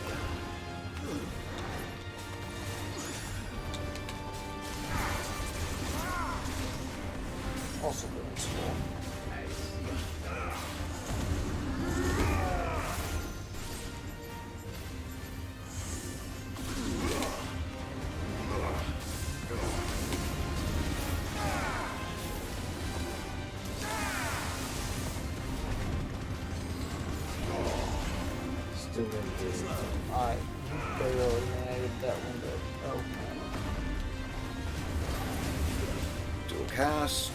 Also doing slow. Still in the I barely eliminated that window. Oh. Dual cast.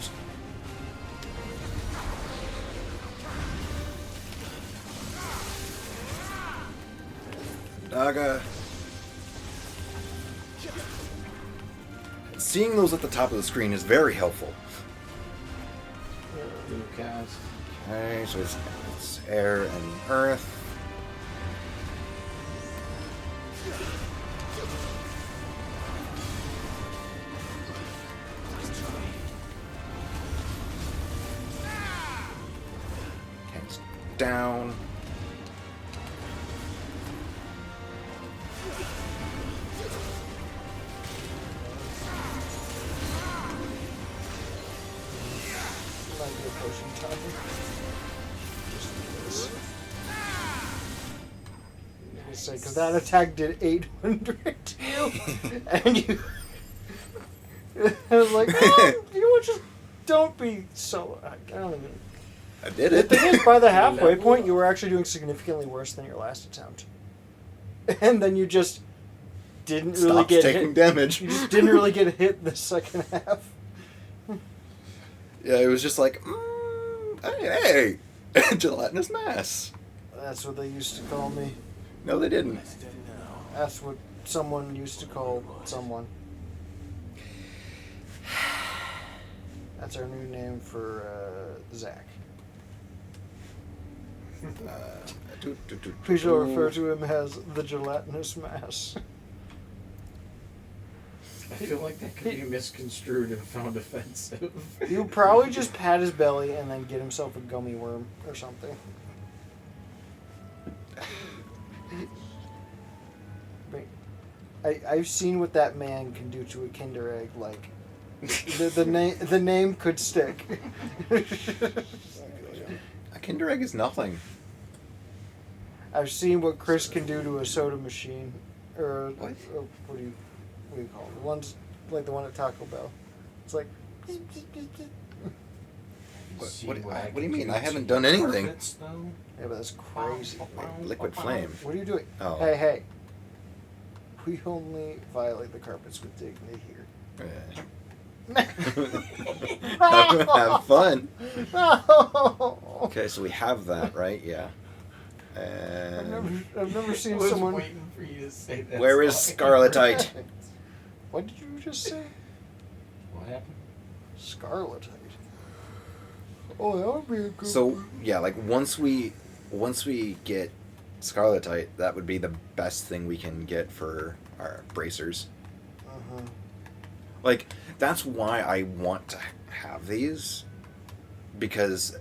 Daga. Seeing those at the top of the screen is very helpful. Dual cast. Okay, so it's air and earth. down. Might be a potion time. Just in case. I was gonna say, because that attack did 800 to you, and you. I was like, oh, you know what? Just don't be so. I don't even. I did it. The thing is, by the halfway point, you were actually doing significantly worse than your last attempt, and then you just didn't really Stopped get taking hit. damage. You just didn't really get hit in the second half. Yeah, it was just like, hey, gelatinous mass. That's what they used to call me. No, they didn't. That's what someone used to call someone. That's our new name for Zach. We shall refer to him as the gelatinous mass. I feel like that could be misconstrued and found offensive. He would probably just pat his belly and then get himself a gummy worm or something. I've seen what that man can do to a Kinder Egg. Like, the name could stick. A Kinder Egg is nothing. I've seen what Chris can do to a soda machine, or what? What do you call it? The one's like the one at Taco Bell. It's like. What do you mean? I haven't done anything. Yeah, but that's crazy. Liquid flame. What are you doing? Oh. Hey. We only violate the carpets with dignity here. Have fun. No. Okay, so we have that, right? Yeah. And I've never seen I was someone. waiting for you to say that. where is Scarletite? What did you just say? What happened? Scarletite. Oh, that would be a good. So yeah, like once we get Scarletite, that would be the best thing we can get for our bracers. Uh-huh. Like that's why I want to have these, because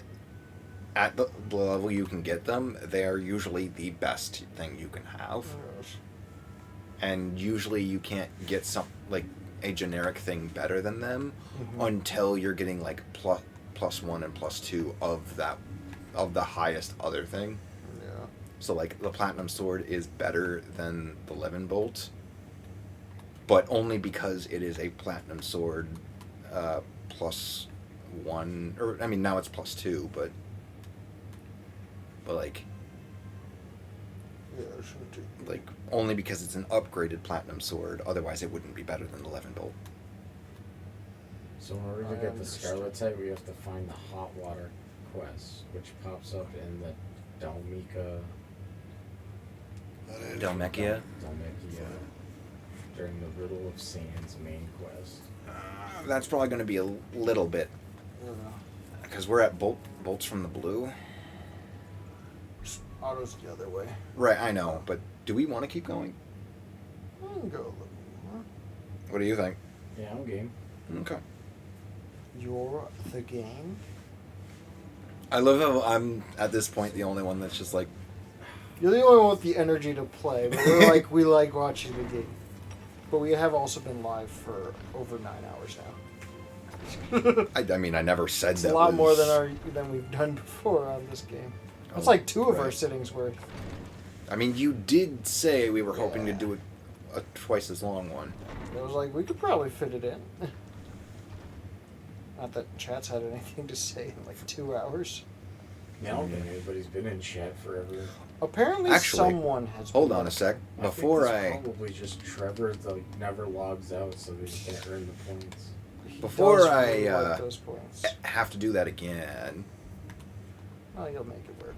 at the level you can get them, they are usually the best thing you can have. Yes. And usually you can't get some like a generic thing better than them until you're getting like plus 1 and plus 2 of the highest other thing. Yeah. So like the Platinum Sword is better than the Levin Bolt, but only because it is a Platinum Sword plus 1, or I mean now it's plus 2, but like Yeah, it shouldn't do. like only because it's an upgraded Platinum Sword. Otherwise, it wouldn't be better than the Levin Bolt. So in order to get the Scarletite, we have to find the Hot Water quest, which pops up in the Dalmekia? Dalmekia during the Riddle of Sands main quest. That's probably going to be a little bit, because we're at bolts from the blue. Auto's the other way. Right, I know, but do we want to keep going? I can go a little more. What do you think? Yeah, I'm game. Okay. You're the game. I love how I'm at this point the only one that's just like. You're the only one with the energy to play, but we're like we like watching the game. But we have also been live for over 9 hours now. I mean, I never said It's that. a lot was... more than we've done before on this game. That's like 2 of our sittings worth. I mean, you did say we were hoping to do a twice as long one. It was like, we could probably fit it in. Not that chat's had anything to say in like 2 hours. I don't think anybody's been in chat forever. Apparently someone has Hold been on a sec. I Before think it's probably just Trevor that never logs out so that he can't earn the points. Before does I really like those points. have to do that again. Oh, you'll make it work.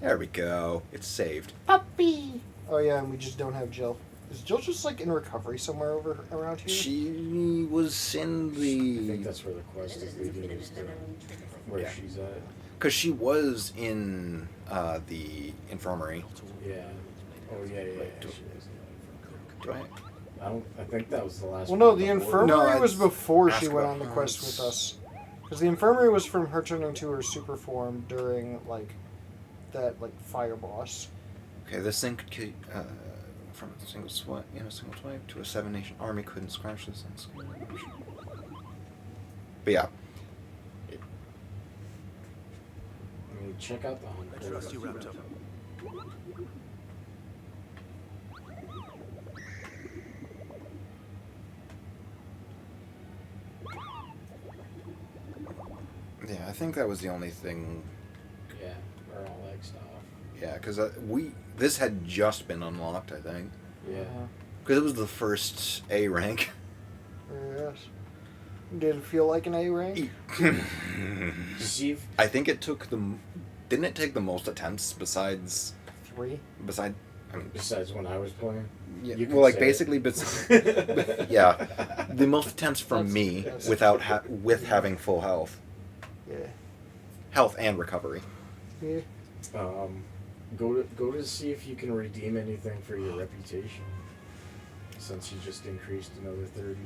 There we go. It's saved. Puppy! Oh yeah, and we just don't have Jill. Is Jill just like in recovery somewhere over around here? She was in the. I think that's where the quest is leading us to. Where she's at. Because she was in the infirmary. Yeah. Oh yeah. Right. I think that was the last. Well, no, one the before. infirmary was before she ask went about on the her. quest with us. Because the infirmary was from her turning to her super form during like that like fire boss. Okay, this thing could kill from a single swipe to a 7-nation army couldn't scratch this. But yeah. I mean, check out the hunt. I trust you, Raptor. Yeah, I think that was the only thing. Yeah, or all that stuff. Yeah, because this had just been unlocked, I think. Yeah. Because it was the first A rank. Yes. Did it feel like an A rank? I think it took didn't it take the most attempts besides 3? Besides when I was playing. Yeah, You well, like say basically, yeah, the most attempts from me without with having full health. Yeah. Health and recovery. Yeah. Go to see if you can redeem anything for your reputation. Since you just increased another 30.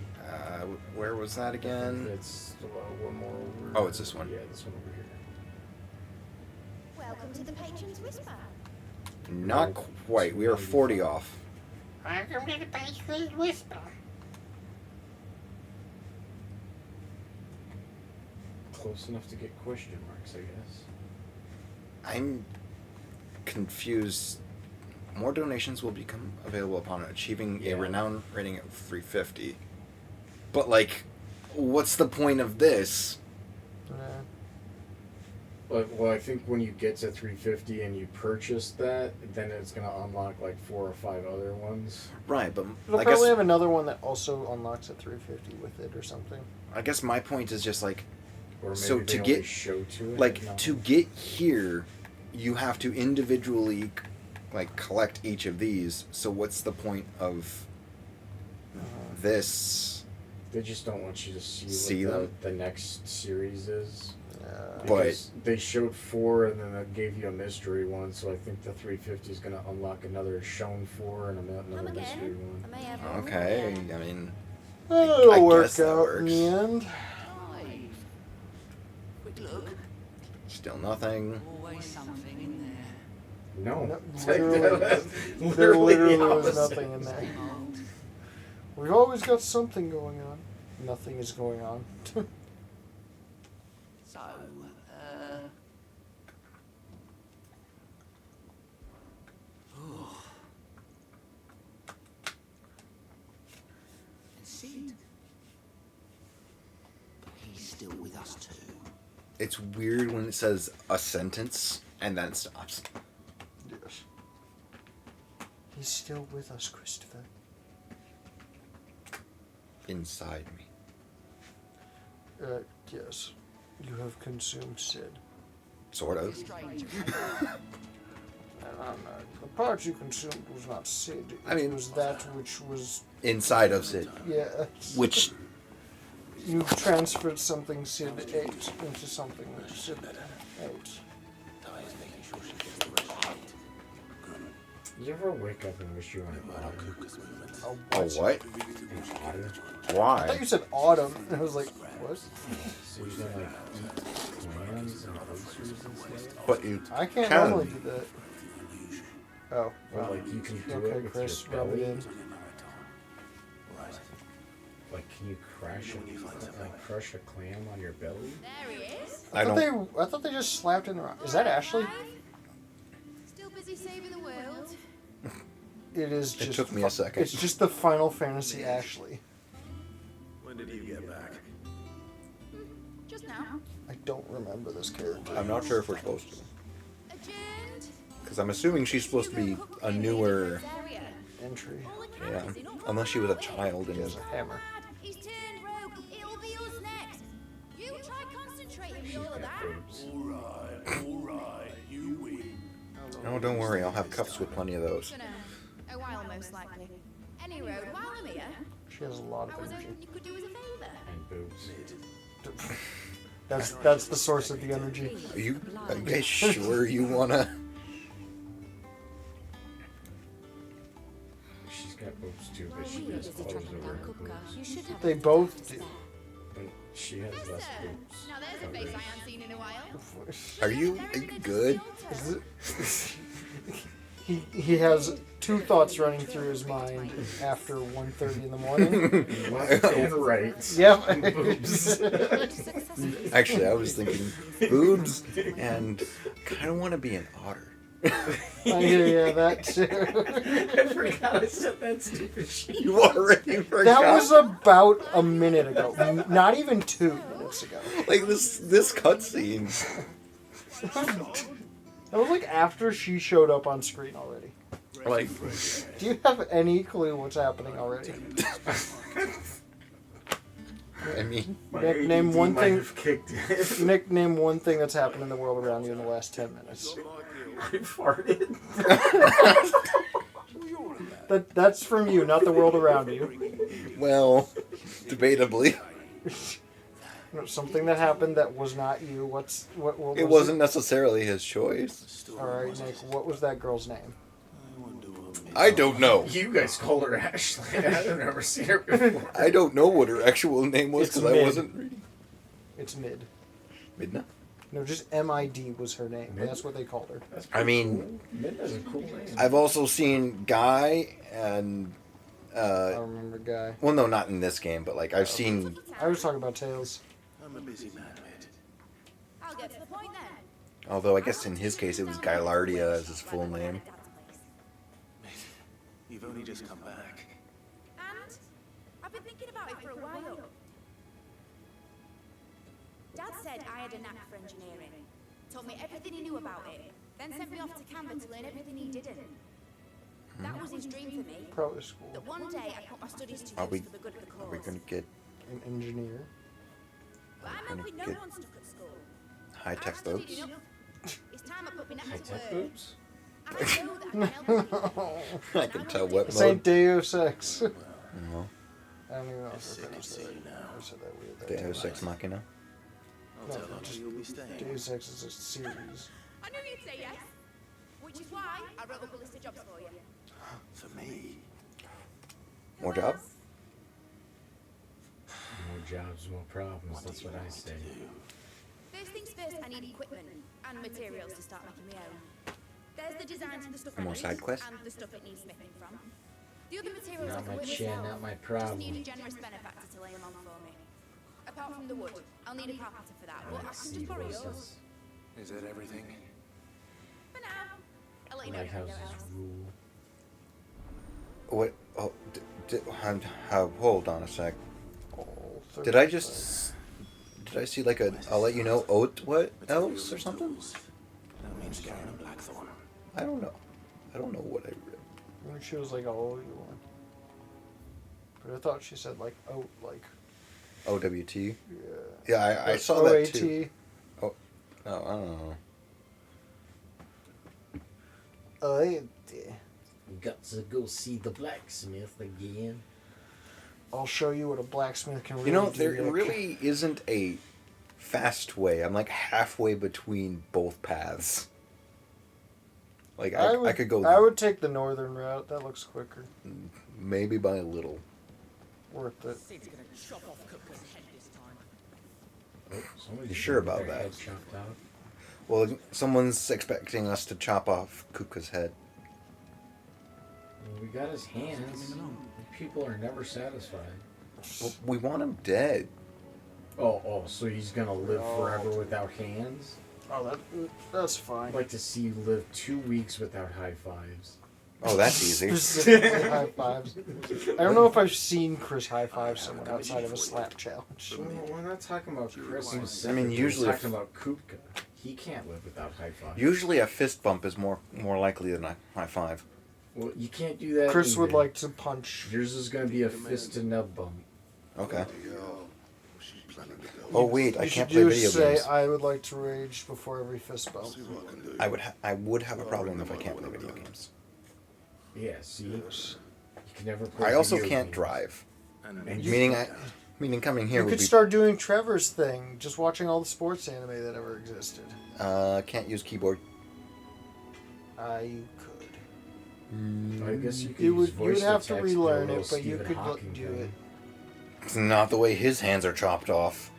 Where was that again? It's one more over. Oh, it's this one. Yeah, this one over here. Welcome to the Patron's Whisper. Not quite. We are 40 off. Welcome to the Patron's Whisper. Close enough to get question marks, I guess. I'm confused. More donations will become available upon achieving a renown rating of 350. But, like, what's the point of this? Well, I think when you get to 350 and you purchase that, then it's going to unlock like 4 or 5 other ones. Right, but They'll probably have another one that also unlocks at 350 with it or something. I guess my point is just like, Or maybe so they to only get show to it, like no. to get here, you have to individually like collect each of these. So what's the point of this? They just don't want you to See what them? the next series is. But- Because they showed 4 and then they gave you a mystery one, so I think the 350 is going to unlock another shown 4 and another mystery one. Okay, I mean, It'll I work guess that out in works. the end. Quick look. Still nothing. Always something in there. No. There literally the was opposite. nothing in there. We've always got something going on. Nothing is going on. So, and Sid. He's still with us too. It's weird when it says a sentence and then it stops. Yes. He's still with us, Christopher. Inside me. Yes. You have consumed Sid. Sort of. The part you consumed was not Sid. I mean- it was that which was... Inside of Sid. Yeah. Which You transferred something Sid ate into something that Sid ate. You ever wake up and wish you were in a bottle? Oh, what? I Why? thought you said autumn, and I was like, what? So you don't like eat clams and oysters and stuff? But you I can't can. normally do that. Oh, Or well. like you can do Okay, it with Chris, your rub it belly? in. Like, can you crush a clam on your belly? There he is. I don't. I thought they just slapped in around. Is that Ashley? Still busy saving the world. It is It just. took me a second. It's just the Final Fantasy Ashley. When did you get back? Just now. I don't remember this character. I'm not sure if we're supposed to. Adjourned. Because I'm assuming she's supposed to be a newer. Area. Entry. Yeah. Unless she was a child and He has a hammer. He's turned rogue. It'll be us next. You try concentrating with all of that. Alright, you win. No, don't worry. I'll have cups with plenty of those. Dunno. A while most likely. Any road, while I'm here, She has a lot I of was energy. hoping you could do us a favour. And boobs. That's the source of the energy. Are you guys sure you wanna? She's got boobs too, but she We has visit clothes over her Kupka. boobs. You should have They a both do. But She has less boobs. Now there's a face I haven't seen in a while. Are you good? He has two thoughts running through his mind after 1:30 in the morning. Left and right. Yep. Boobs. Actually, I was thinking boobs and kind of want to be an otter. Yeah, that too. I forgot I said that stupid shit. You already forgot. That was about a minute ago. Not even 2 minutes ago. Like this cutscene. That was like after she showed up on screen already. Like, do you have any clue what's happening already? I mean, Nick, name one thing. Nick, name one thing that's happened in the world around you in the last 10 minutes. I farted. That's from you, not the world around you. well, debatably. Something that happened that was not you. What was It wasn't necessarily his choice. All right, Nick. What was that girl's name? I don't know. You guys called her Ashley. I've never seen her before. I don't know what her actual name was It's because I Mid. wasn't reading. It's Mid. Midna? No, just MID was her name. Mid? That's what they called her. I mean, Midna's a cool name. I've also seen Guy and. I remember Guy. Well, no, not in this game, but like I've seen. I was talking about Tails. I'm a busy man, mate. I'll get to the point then. Although I guess in his case it was Guylardia as his full name. You've only just come back. And I've been thinking about it for a while. Dad said I had a knack for engineering. Told me everything he knew about it. Then sent me off to Canva to learn everything he didn't. That was his dream for me. Probably school. That one day I put my studies to Are we? use for the good of the cause. Are we gonna get An engineer. But I'm hoping no one's stuck at school. high-tech I've studied boats? enough. It's time I put my knack to High-tech work. boobs? I know that I can help people. I can tell what This ain't mode. Deus Ex. No. I don't even know if I finished that. I said that weird. that Deus time. Ex Machina. No, just Deus Ex is a series. I knew you'd say yes. Which is why I wrote up a list of jobs for you. For me? More jobs? More jobs, more problems. That's what I say. First things first, I need equipment and materials to start making my own. There's the designs for the stuff I More need side quests? and the stuff it needs smithing from. The other materials Not I can my whip chin, myself. not my Just problem. need a generous benefactor to lay them on for me. Apart from the wood, I'll need a carpenter for that, but I can just borrow yours. Is that everything? For now, I'll let you know if I know Lighthouses else. rule. What? Oh, hold on a sec. Oh, Did I just? Did I see like a? I'll let you know. Oat what else or something? That means carrying a blackthorn. I don't know. I don't know what I read. I mean, she was like, "Oh, you want?" But I thought she said like, "Oh, like." OWT. Yeah. Yeah, I saw that OAT. too. Oh, I don't know. Got to go see the blacksmith again. I'll show you what a blacksmith can really You know, do. there Nick. really isn't a fast way. I'm like halfway between both paths. Like I could go I would take the northern route. That looks quicker. maybe by a little. Worth it. Sid's gonna chop off Cooker's head this time. You sure about that? Well, someone's expecting us to chop off Kuka's head. We got his hands. People are never satisfied. Well, we want him dead. Oh, so he's gonna live forever without hands? Oh, that's fine. I'd like to see you live 2 weeks without high fives. Oh, that's easy. Specifically high fives. I don't know if I've seen Chris high five someone outside of a slap challenge. We're not talking about Chris. I mean, usually we're talking about Kutka. He can't live without high fives. Usually a fist bump is more likely than a high five. Well, you can't do that. Chris would either. like to punch. Yours is going to be a fist to nub bump. Okay. Oh wait, I You can't should play just video say, games. I would like to rage before every fist bump. I would have a problem if I can't play video games. Yeah, see, you can never play I also video can't games. drive. And Meaning coming here You would could be. start doing Trevor's thing, just watching all the sports anime that ever existed. Can't use keyboard. You could. I guess you could You use would. You would voice have to text, relearn do a it, but you Stephen could Hawking do thing. it. It's not the way his hands are chopped off.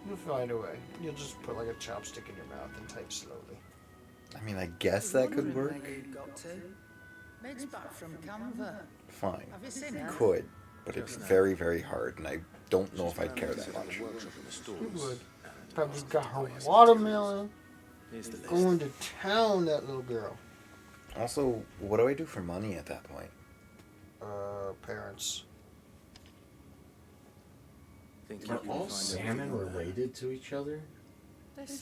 You'll find a way. You'll just put like a chopstick in your mouth and type slowly. I mean, I guess that could work. Where you'd got to. Meg's back from Canva. Fine. Have you seen her? Could, but it's very, very hard, and I don't know if I'd care that much. You would. Probably got her watermelon. Going to town, that little girl. Also, what do I do for money at that point? Parents. Are all salmon related to each other?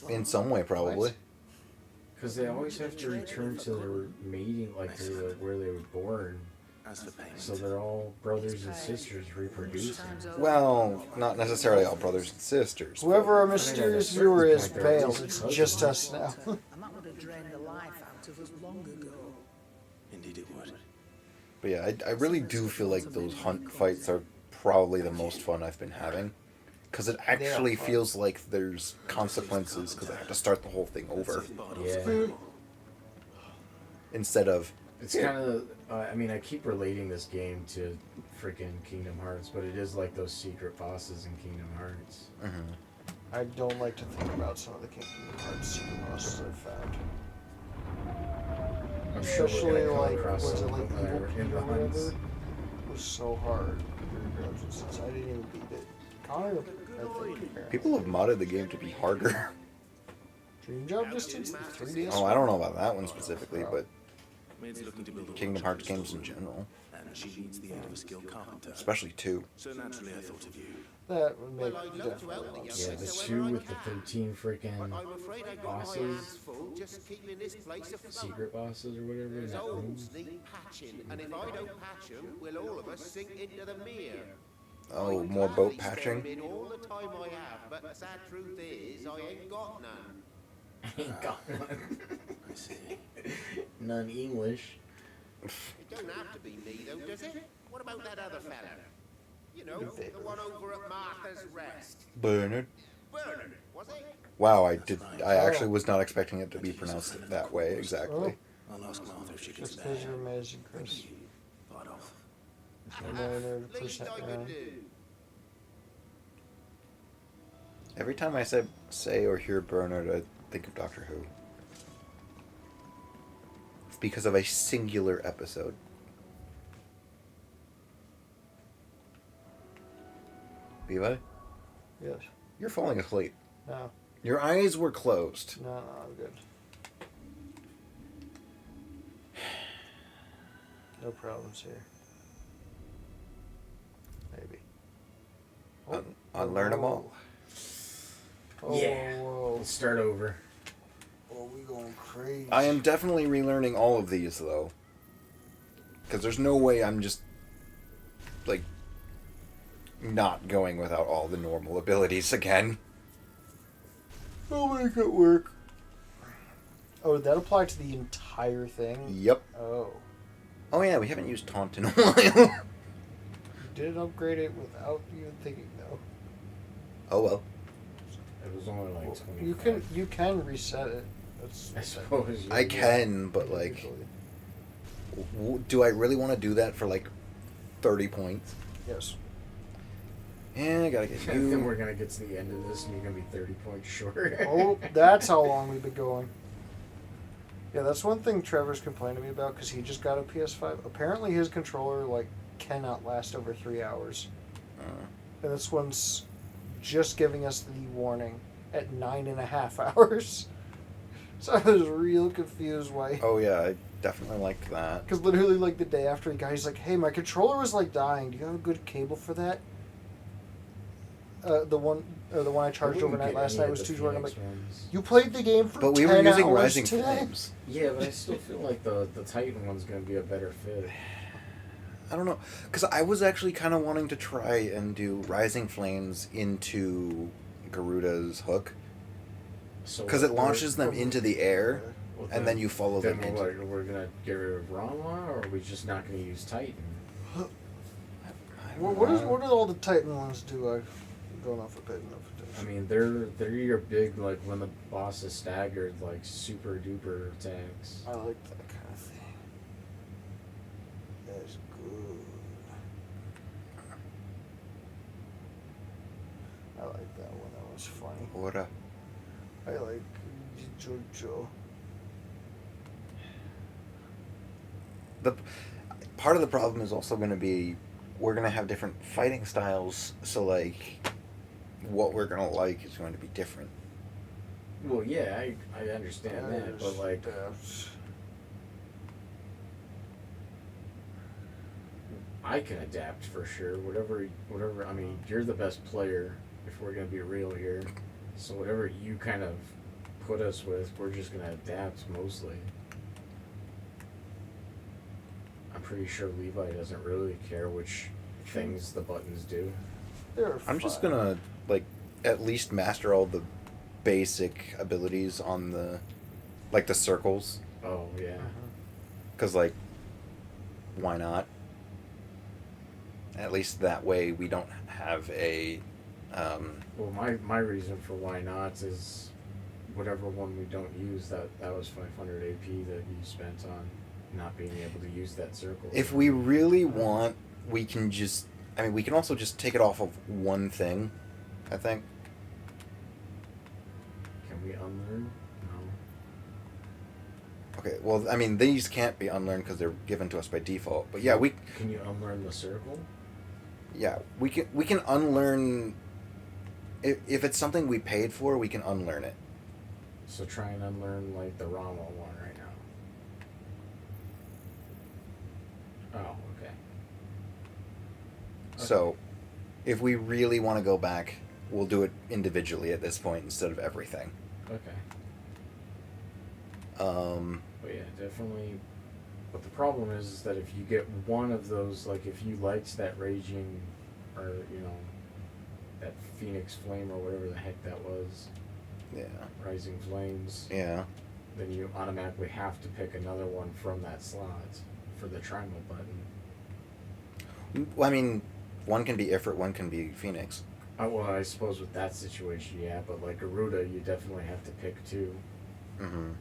In some way, probably. Because they always have to return to their mating, like to where they were born. So they're all brothers and sisters reproducing. Well, not necessarily all brothers and sisters. Whoever our mysterious viewer is bailed. It's just us now. And that would have drained the life out of us long ago. Indeed it would. But yeah, I really do feel like those hunt fights are probably the most fun I've been having. Because it actually feels like there's consequences because I have to start the whole thing over. Yeah. Instead of... It's kind of... I mean, I keep relating this game to freaking Kingdom Hearts, but it is like those secret bosses in Kingdom Hearts. Mm-hmm. I don't like to think about some of the Kingdom Hearts secret bosses I've found. I'm sure Especially we're gonna come like, across was it some like of them Evil that are in Pete the or whatever? hunts. It was so hard. Since I didn't even beat it. Connor, I think. People have modded the game to be harder. Dream Job Distance, the 3DS. Oh, I don't know about that one specifically, but Kingdom Hearts games in general. And she needs the aid of a skilled carpenter. Especially 2. So naturally I thought of you. That would make definitely Yeah, the 2 with the 13 freaking bosses, secret bosses or whatever in that room. Need patching, and if I don't patch them, we'll all of us sink into the mere. Oh, more boat patching? All the time I have, but the sad truth is, I ain't got none. Ain't got none. I see. None English. It don't have to be me, though, does it? What about that other fella? You know, the one over at Martha's Rest. Bernard. Bernard, was it? Wow, I actually was not expecting it to be pronounced that way exactly. I'll ask Martha if she can Just because you're amazing, Chris. Part off. 100% right. Every time I say or hear Bernard, I think of Doctor Who. It's because of a singular episode. Levi? Yes. You're falling asleep. No. Your eyes were closed. No, I'm good. No problems here. Maybe. Unlearn them all. Oh, Yeah. whoa. Let's start over. Oh, we going crazy. I am definitely relearning all of these, though. Because there's no way I'm just, like, not going without all the normal abilities again. I'll make it work. Oh, did that apply to the entire thing? Yep. Oh. Oh yeah, we haven't used taunt in a while. You did upgrade it without even thinking, though. Oh well. It was only like 20. You can reset it. That's I suppose. I can, but like, do I really want to do that for like 30 points? Yes. Yeah, I gotta get Then you. we're gonna get to the end of this and you're gonna be 30 points short. Oh, that's how long we've been going. Yeah, that's one thing Trevor's complaining to me about because he just got a PS5. Apparently, his controller like cannot last over 3 hours, and this one's just giving us the warning at 9.5 hours. So I was real confused why. Oh yeah, I definitely liked that. Because literally, like the day after he got, he's like, "Hey, my controller was like dying. Do you have a good cable for that?" The one I charged overnight last night was 2 short. I'm like, "You played the game for 10 hours But we were using Rising today?" Flames. Yeah, but I still feel like the Titan one's gonna be a better fit. I don't know, because I was actually kind of wanting to try and do Rising Flames into Garuda's hook. Because it launches them into the air, and then you follow them into... We're gonna get rid of Rama, or are we just not gonna use Titan? What do all the Titan ones do? I've gone off a bit enough. I mean, they're your big, like, when the boss is staggered, like, super duper attacks. I like that kind of thing. That's good. I like that one. That was funny. What I like Jojo. the part of the problem is also going to be we're going to have different fighting styles, so like what we're going to like is going to be different. Well, yeah, I understand that, but like, I can adapt for sure. Whatever. I mean, you're the best player if we're gonna be real here. So whatever you kind of put us with, we're just gonna adapt mostly. I'm pretty sure Levi doesn't really care which things the buttons do. I'm just gonna like at least master all the basic abilities on the like the circles. Oh yeah. Because like, why not? At least that way we don't have a. Well, my reason for why not is whatever one we don't use, that was 500 AP that you spent on not being able to use that circle. If we really want, we can just. I mean, we can also just take it off of one thing, I think. Can we unlearn? No. Okay, well, I mean, these can't be unlearned because they're given to us by default. But yeah, we. Can you unlearn the circle? Yeah, we can unlearn. If it's something we paid for, we can unlearn it. So try and unlearn like the Rama one right now. Oh, okay. So, if we really want to go back, we'll do it individually at this point instead of everything. Okay. But yeah, definitely. But the problem is that if you get one of those, like if you liked that Raging, or that Phoenix Flame or whatever the heck that was. Yeah. Rising Flames. Yeah. Then you automatically have to pick another one from that slot for the triangle button. Well, I mean, one can be Ifrit, one can be Phoenix. Well, I suppose with that situation, yeah, but like Garuda, you definitely have to pick two. Mm-hmm.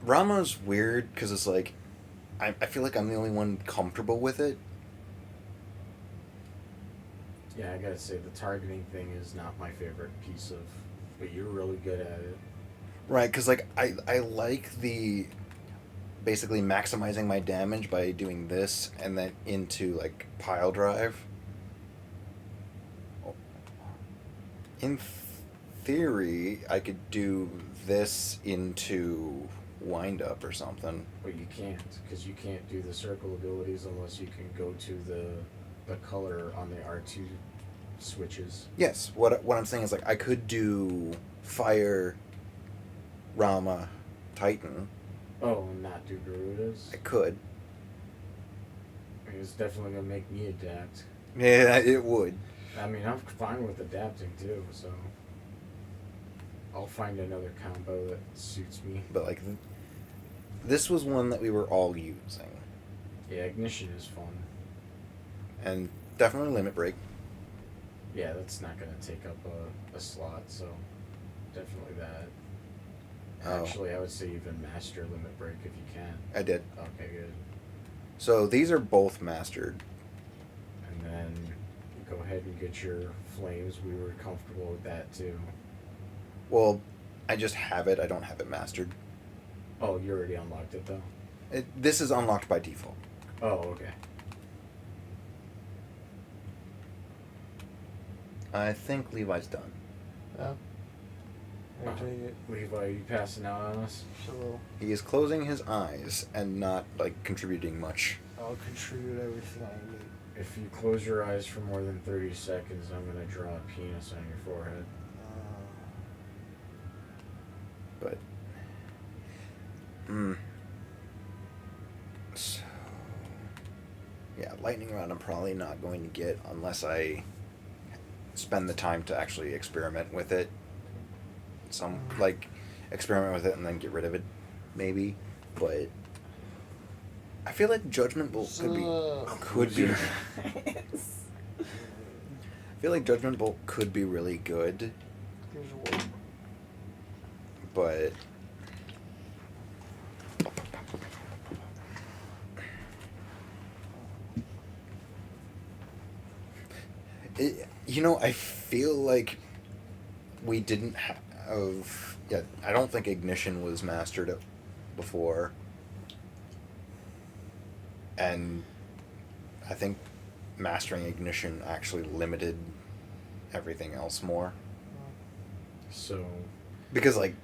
Rama's weird because it's like, I feel like I'm the only one comfortable with it. Yeah, I gotta say, the targeting thing is not my favorite piece of, but you're really good at it. Right, because like I like the basically maximizing my damage by doing this and then into like pile drive. In theory, I could do this into wind up or something. But you can't, because you can't do the circle abilities unless you can go to the color on the R2 switches. Yes, what I'm saying is like I could do Fire, Rama, Titan. Oh, and not do Garudas? I could. I mean, it's definitely gonna make me adapt. Yeah, it would. I mean, I'm fine with adapting too, so I'll find another combo that suits me. But like, this was one that we were all using. Yeah, Ignition is fun. And definitely Limit Break. Yeah, that's not gonna take up a slot, so definitely that. Oh. Actually, I would say even master Limit Break if you can. I did. Okay, good. So these are both mastered. And then go ahead and get your flames. We were comfortable with that too. Well, I just have it. I don't have it mastered. Oh, you already unlocked it though? This is unlocked by default. Oh, okay. I think Levi's done. Yeah. I take it. Levi, you passing out on us? So He is closing his eyes and not like contributing much. I'll contribute everything I need. If you close your eyes for more than 30 seconds, I'm gonna draw a penis on your forehead. But so yeah, lightning round I'm probably not going to get unless I spend the time to actually experiment with it. Experiment with it and then get rid of it, maybe. But I feel like Judgment Bolt could be. I feel like Judgment Bolt could be really good. But I feel like we didn't have. Yeah, I don't think ignition was mastered before, and I think mastering ignition actually limited everything else more. So, because like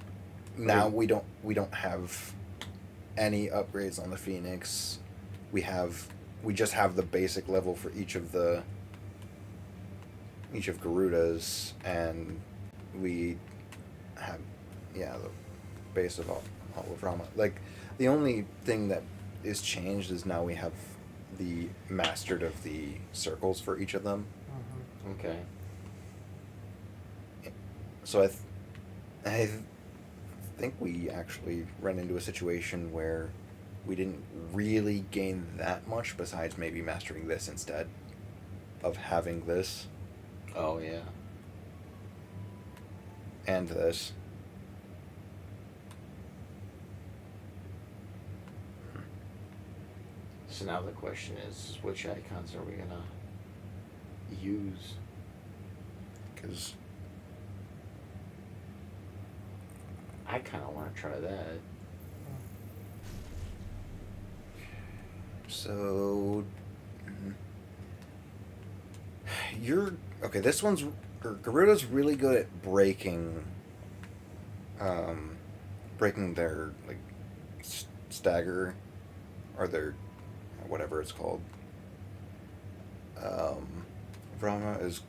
now we don't have any upgrades on the Phoenix. We just have the basic level for each of Garuda's, and we have the base of all of Rama. Like the only thing that is changed is now we have the mastered of the circles for each of them. Okay. So I think we actually ran into a situation where we didn't really gain that much besides maybe mastering this instead of having this. Oh, yeah. And this. So now the question is, which icons are we going to use? Because I kind of want to try that. So this one's Garuda's really good at breaking their like stagger or their whatever it's called. Brahma is.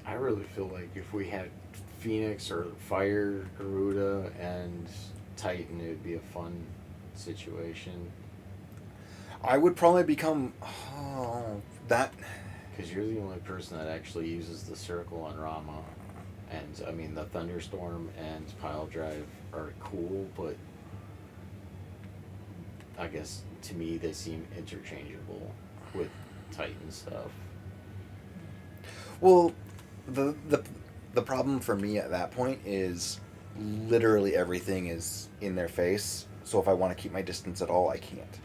I really feel like if we had Phoenix or Fire, Garuda, and Titan, it would be a fun situation. I would probably become that. Because you're the only person that actually uses the circle on Rama. And, I mean, the Thunderstorm and Pile Drive are cool, but I guess, to me, they seem interchangeable with Titan stuff. Well, the problem for me at that point is literally everything is in their face. So if I want to keep my distance at all, I can't.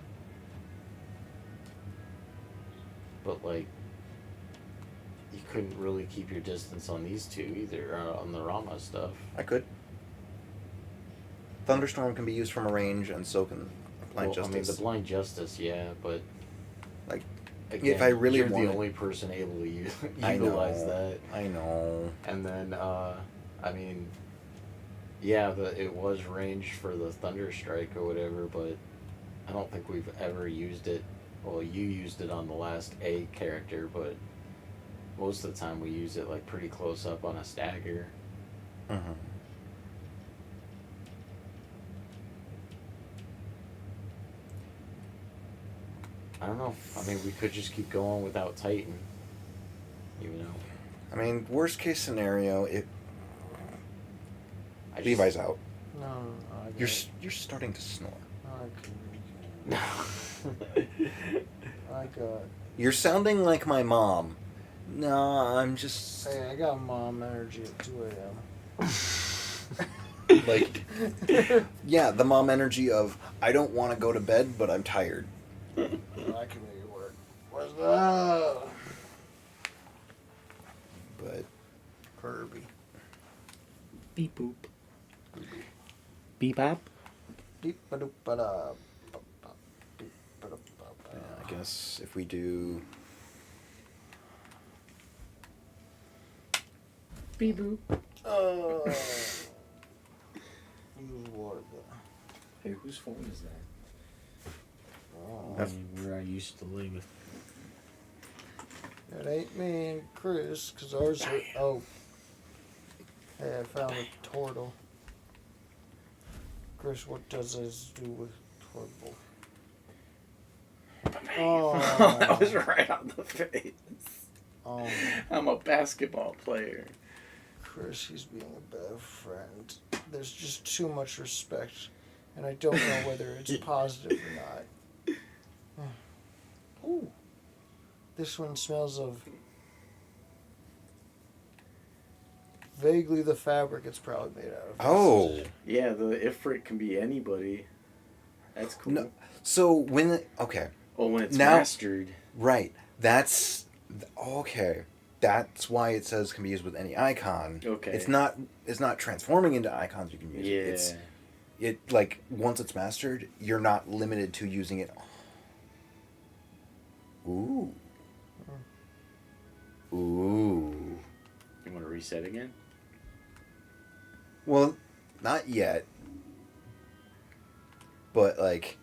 But, like, you couldn't really keep your distance on these two either, on the Rama stuff. I could. Thunderstorm can be used from a range, and so can Blind Justice. I mean, the Blind Justice, yeah, but... Like, again, if I really you're wanted... the only person able to utilize that. I know. And then, I mean... Yeah, it was ranged for the Thunder Strike or whatever, but I don't think we've ever used it. Well, you used it on the last A character, but most of the time we use it like pretty close up on a stagger. Mm-hmm. I don't know. I mean, we could just keep going without Titan. You know. I mean, worst case scenario, Levi's out. No, You're starting to snore. No. I got. You're sounding like my mom. No, I'm just. Hey, I got mom energy at 2 a.m. Like, yeah, the mom energy of I don't want to go to bed, but I'm tired. I can make it work. What's that? But Kirby. Beep boop. Beep bop. Beep ba doop ba da. I guess if we do. Beep boop. Use water. Hey, whose phone is that? Oh. I mean, where I used to live. It ain't me and Chris, because ours are. Oh. Hey, I found a turtle. Chris, what does this do with turtle? Oh. That was right on the face. I'm a basketball player. Chris, he's being a bad friend. There's just too much respect, and I don't know whether it's positive or not. Ooh. This one smells of vaguely the fabric it's probably made out of. Oh. Yeah, the Ifrit can be anybody. That's cool. No, so when okay. Well, when it's now, mastered. Right. That's okay. that's why it says can be used with any icon. Okay. It's not transforming into icons you can use. Yeah. It like once it's mastered, you're not limited to using it. Ooh. Ooh. You want to reset again? Well, not yet. But like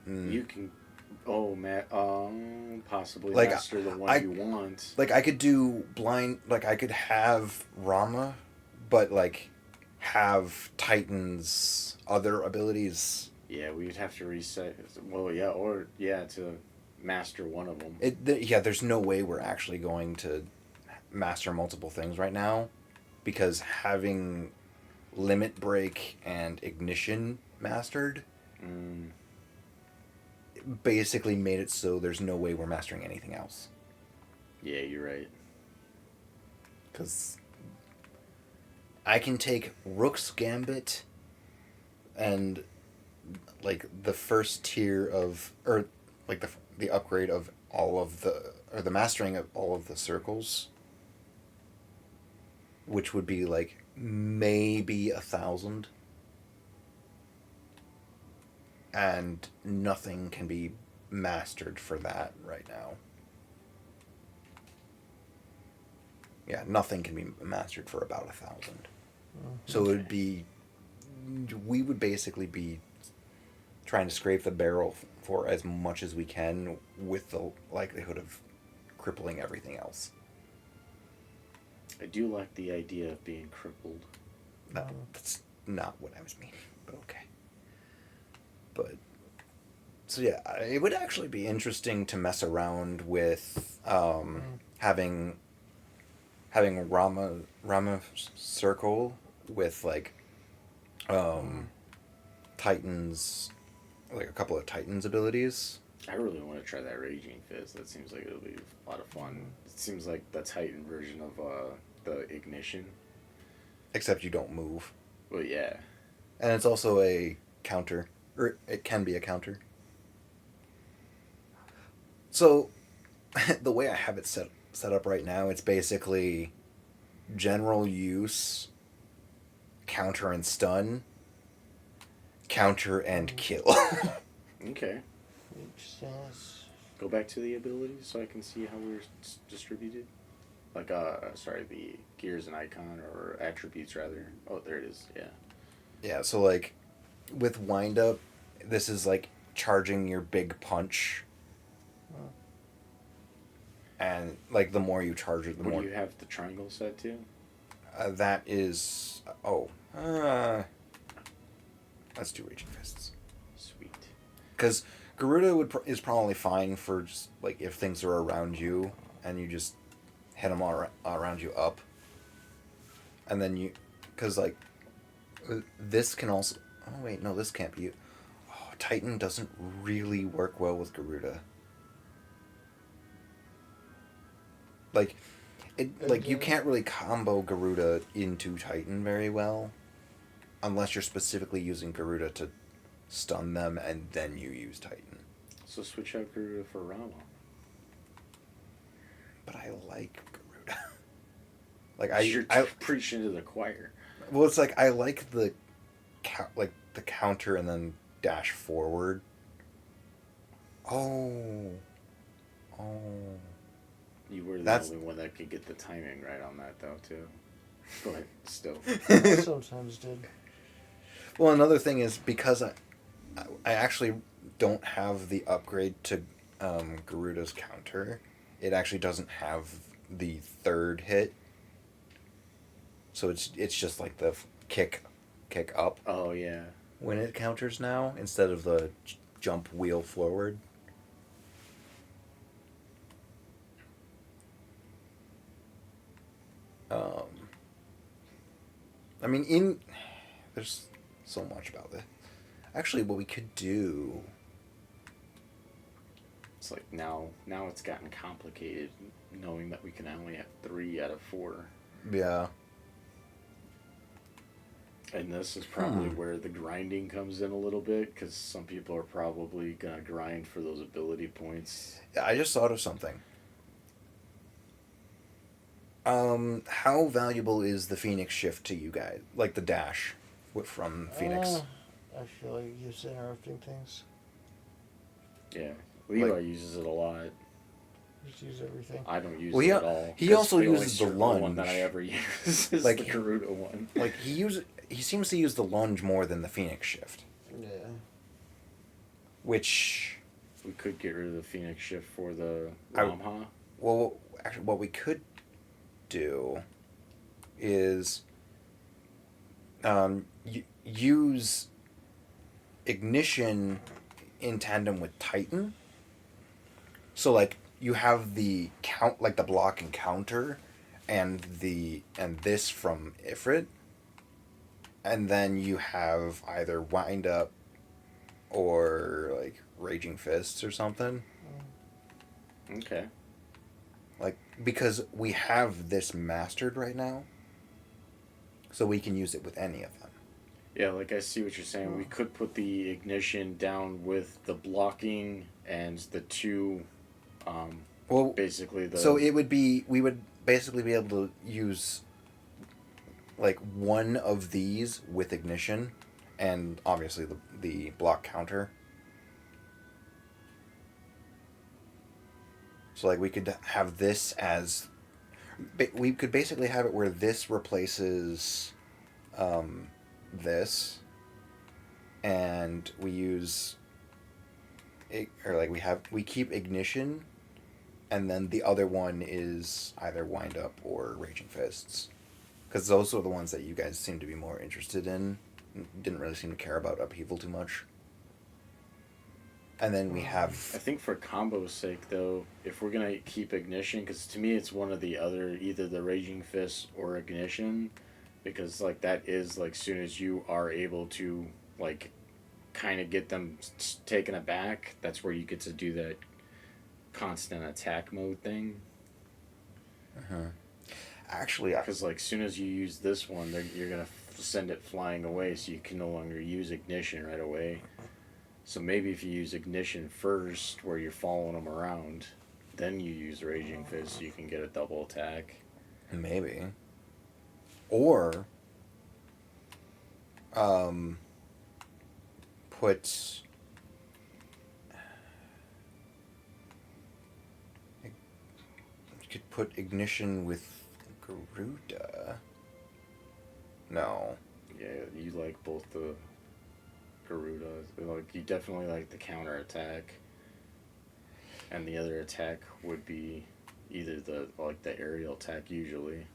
you can possibly like master the one you want. Like I could do blind, like I could have Rama, but like have Titan's other abilities. Yeah, we'd have to reset. Well, yeah, or to master one of them. There's no way we're actually going to master multiple things right now, because having Limit Break and Ignition mastered basically made it so there's no way we're mastering anything else. Yeah, you're right. Because I can take Rook's Gambit and like the first tier of, or like the upgrade of all of the, or the mastering of all of the circles, which would be like maybe 1,000, and nothing can be mastered for that right now. Yeah, nothing can be mastered for about 1,000. So it would be, we would basically be trying to scrape the barrel for as much as we can, with the likelihood of crippling everything else. I do like the idea of being crippled. No, that's not what I was meaning, but okay. But, so yeah, it would actually be interesting to mess around with having Rama Circle with like Titans, like a couple of Titans abilities. I really want to try that Raging Fist. That seems like it'll be a lot of fun. It seems like the Titan version of the Ignition. Except you don't move. Well, yeah. And it's also a counter. Or it can be a counter. So, the way I have it set up right now, it's basically general use, counter and stun, counter and kill. Okay. Makes sense. Go back to the abilities so I can see how we're distributed. Like, the gears and icon, or attributes rather. Oh, there it is, yeah. Yeah, so like, with wind up, this is like charging your big punch. And like the more you charge it, the more. Do you have the triangle set too? That is let's do Raging Fists. Sweet. Because Garuda is probably fine for just like if things are around you and you just hit them all around you up. And then because like this can also. Oh wait, no, this can't be. Oh, Titan doesn't really work well with Garuda. Like, you can't really combo Garuda into Titan very well, unless you're specifically using Garuda to stun them and then you use Titan. So switch out Garuda for Rama. But I like Garuda. You're preaching to the choir. Well, it's like I like the counter and then dash forward. Oh. You were the only one that could get the timing right on that, though, too. But still. I sometimes did. Well, another thing is because I actually don't have the upgrade to Garuda's counter. It actually doesn't have the third hit. So it's just like the kick up. Oh, yeah. When it counters now, instead of the jump wheel forward. I mean, there's so much about this. Actually, what we could do. It's like now it's gotten complicated, knowing that we can only have 3 out of 4. Yeah. And this is probably where the grinding comes in a little bit, because some people are probably gonna grind for those ability points. Yeah, I just thought of something. How valuable is the Phoenix shift to you guys? Like the dash from Phoenix? I feel like it's interrupting things. Yeah, Levi uses it a lot. Just use everything. I don't use Well, it at all. He also the only uses the circle lunge. one that I ever use is Like the Garuda one. Like he seems to use the lunge more than the Phoenix shift. Yeah. Which we could get rid of the Phoenix shift for the Ramha. Well, actually, what we could do is use ignition in tandem with Titan. So like you have the the block and counter, and this from Ifrit, and then you have either wind up or like raging fists or something. Okay. Like, because we have this mastered right now, so we can use it with any of them. Yeah, like I see what you're saying. We could put the ignition down with the blocking and the two, basically the... So we would basically be able to use, like, one of these with ignition, and obviously the block counter. So, like, we could have this as... We could basically have it where this replaces this, and we use... we keep ignition, and then the other one is either wind up or raging fists. Because those are the ones that you guys seem to be more interested in. Didn't really seem to care about upheaval too much. And then we have... I think for combo's sake, though, if we're going to keep ignition, because to me it's one of the other, either the Raging Fist or ignition, because, like, that is, like, soon as you are able to, like, kind of get them taken aback, that's where you get to do that constant attack mode thing. Uh-huh. Actually, because, like, soon as you use this one, you're going to send it flying away, so you can no longer use ignition right away. So maybe if you use ignition first, where you're following them around, then you use Raging Fist, so you can get a double attack. Maybe. Or, put... You could put ignition with Garuda. No. Yeah, you like both the Garuda. Like, you definitely like the counter attack, and the other attack would be either the aerial attack usually.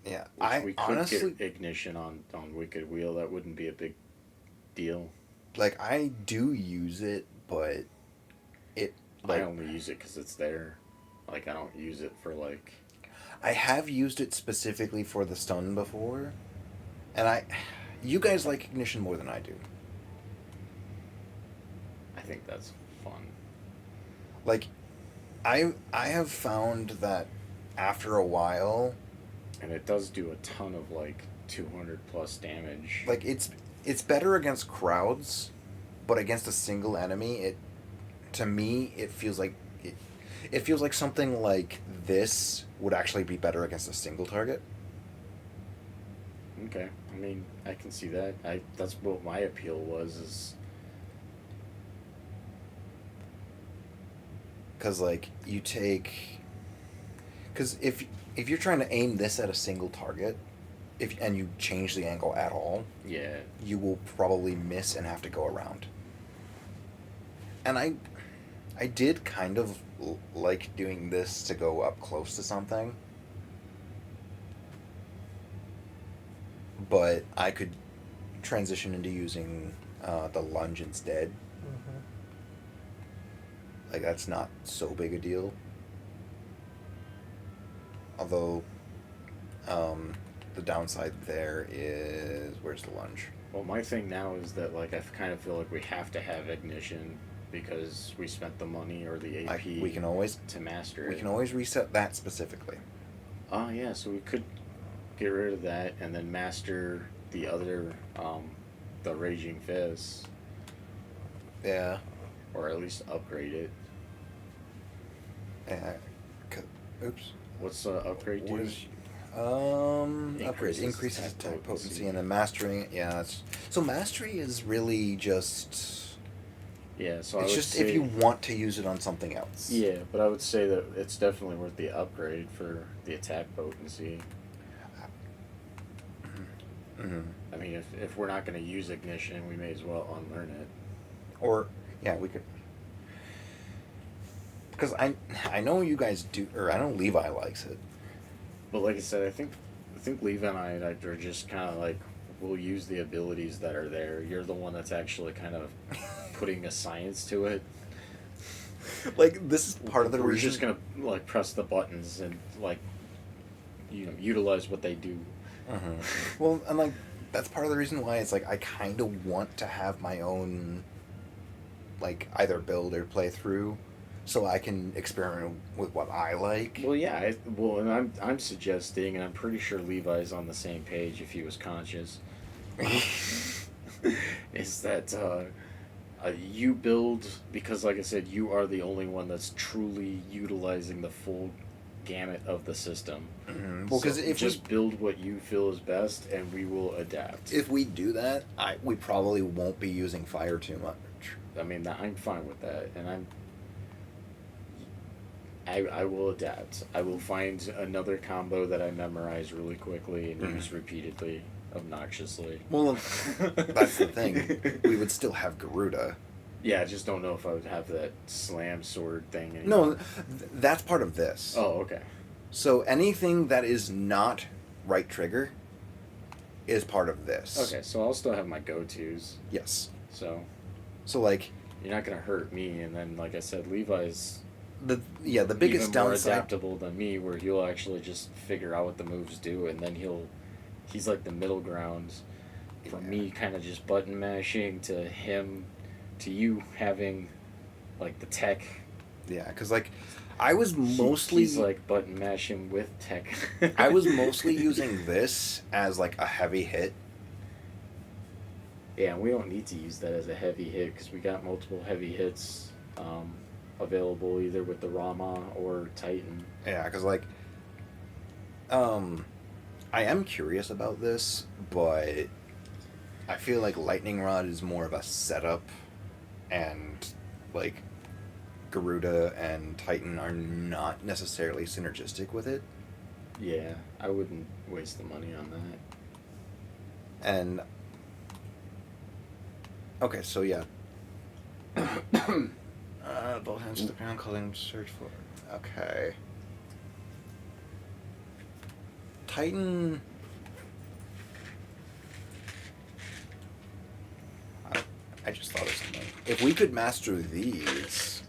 Yeah, we could honestly get ignition on Wicked Wheel. That wouldn't be a big deal. Like, I do use it, but it... Like, I only use it because it's there. Like, I don't use it for, like... I have used it specifically for the stun before, and you guys like ignition more than I do. I think that's fun. Like, I have found that after a while... And it does do a ton of, like, 200 plus damage. Like, it's better against crowds, but against a single enemy, to me, it feels like... It feels like something like this would actually be better against a single target. Okay, I mean, I can see that. That's what my appeal was, is... Because, like, you take... Because if you're trying to aim this at a single target, and you change the angle at all... Yeah. You will probably miss and have to go around. And I did kind of like doing this to go up close to something. But I could transition into using the lunge instead. Mm-hmm. Like, that's not so big a deal. Although, the downside there is... Where's the lunge? Well, my thing now is that, like, I kind of feel like we have to have ignition because we spent the money or the AP we can always, to master it. We can always reset that specifically. Oh, yeah, so we could get rid of that and then master the other, the Raging Fist. Yeah. Or at least upgrade it. Yeah. Oops. What's upgrade do? What is upgrade increases attack potency and then mastering. Yeah, that's so mastery is really just. Yeah, so it's I would just say, if you want to use it on something else. Yeah, but I would say that it's definitely worth the upgrade for the attack potency. Mm-hmm. I mean, if we're not going to use ignition, we may as well unlearn it. Or yeah, we could. Because I know you guys do, or I know Levi likes it. But like I said, I think Levi and I are just kind of like, we'll use the abilities that are there. You're the one that's actually kind of putting a science to it. Like, this is part of the We're reason. just gonna like press the buttons and like, utilize what they do. Well, and like that's part of the reason why it's like I kind of want to have my own, like, either build or play through, so I can experiment with what I like. Well, yeah. And I'm suggesting, and I'm pretty sure Levi's on the same page if he was conscious. Is that you build, because like I said, you are the only one that's truly utilizing the full gamut of the system. Well, because so if just build what you feel is best, and we will adapt. If we do that, we probably won't be using fire too much. I mean, I'm fine with that, and I will adapt. I will find another combo that I memorize really quickly and use repeatedly, obnoxiously. Well, that's the thing. We would still have Garuda. Yeah, I just don't know if I would have that slam sword thing anymore. No, that's part of this. Oh, okay. So anything that is not right trigger is part of this. Okay, so I'll still have my go-tos. Yes. So like, you're not gonna hurt me, and then like I said, Levi's the biggest even more downside, adaptable than me, where he'll actually just figure out what the moves do, and then he's like the middle ground from me kind of just button mashing to him to you having like the tech. Yeah, because like I was mostly he's like button mashing with tech. I was mostly using this as like a heavy hit. Yeah, and we don't need to use that as a heavy hit because we got multiple heavy hits available either with the Rama or Titan. Yeah, because like I am curious about this, but I feel like Lightning Rod is more of a setup, and like Garuda and Titan are not necessarily synergistic with it. Yeah, I wouldn't waste the money on that. And okay, so yeah. Both hands to the ground, calling search for. Okay. Titan. I just thought of something. If we could master these.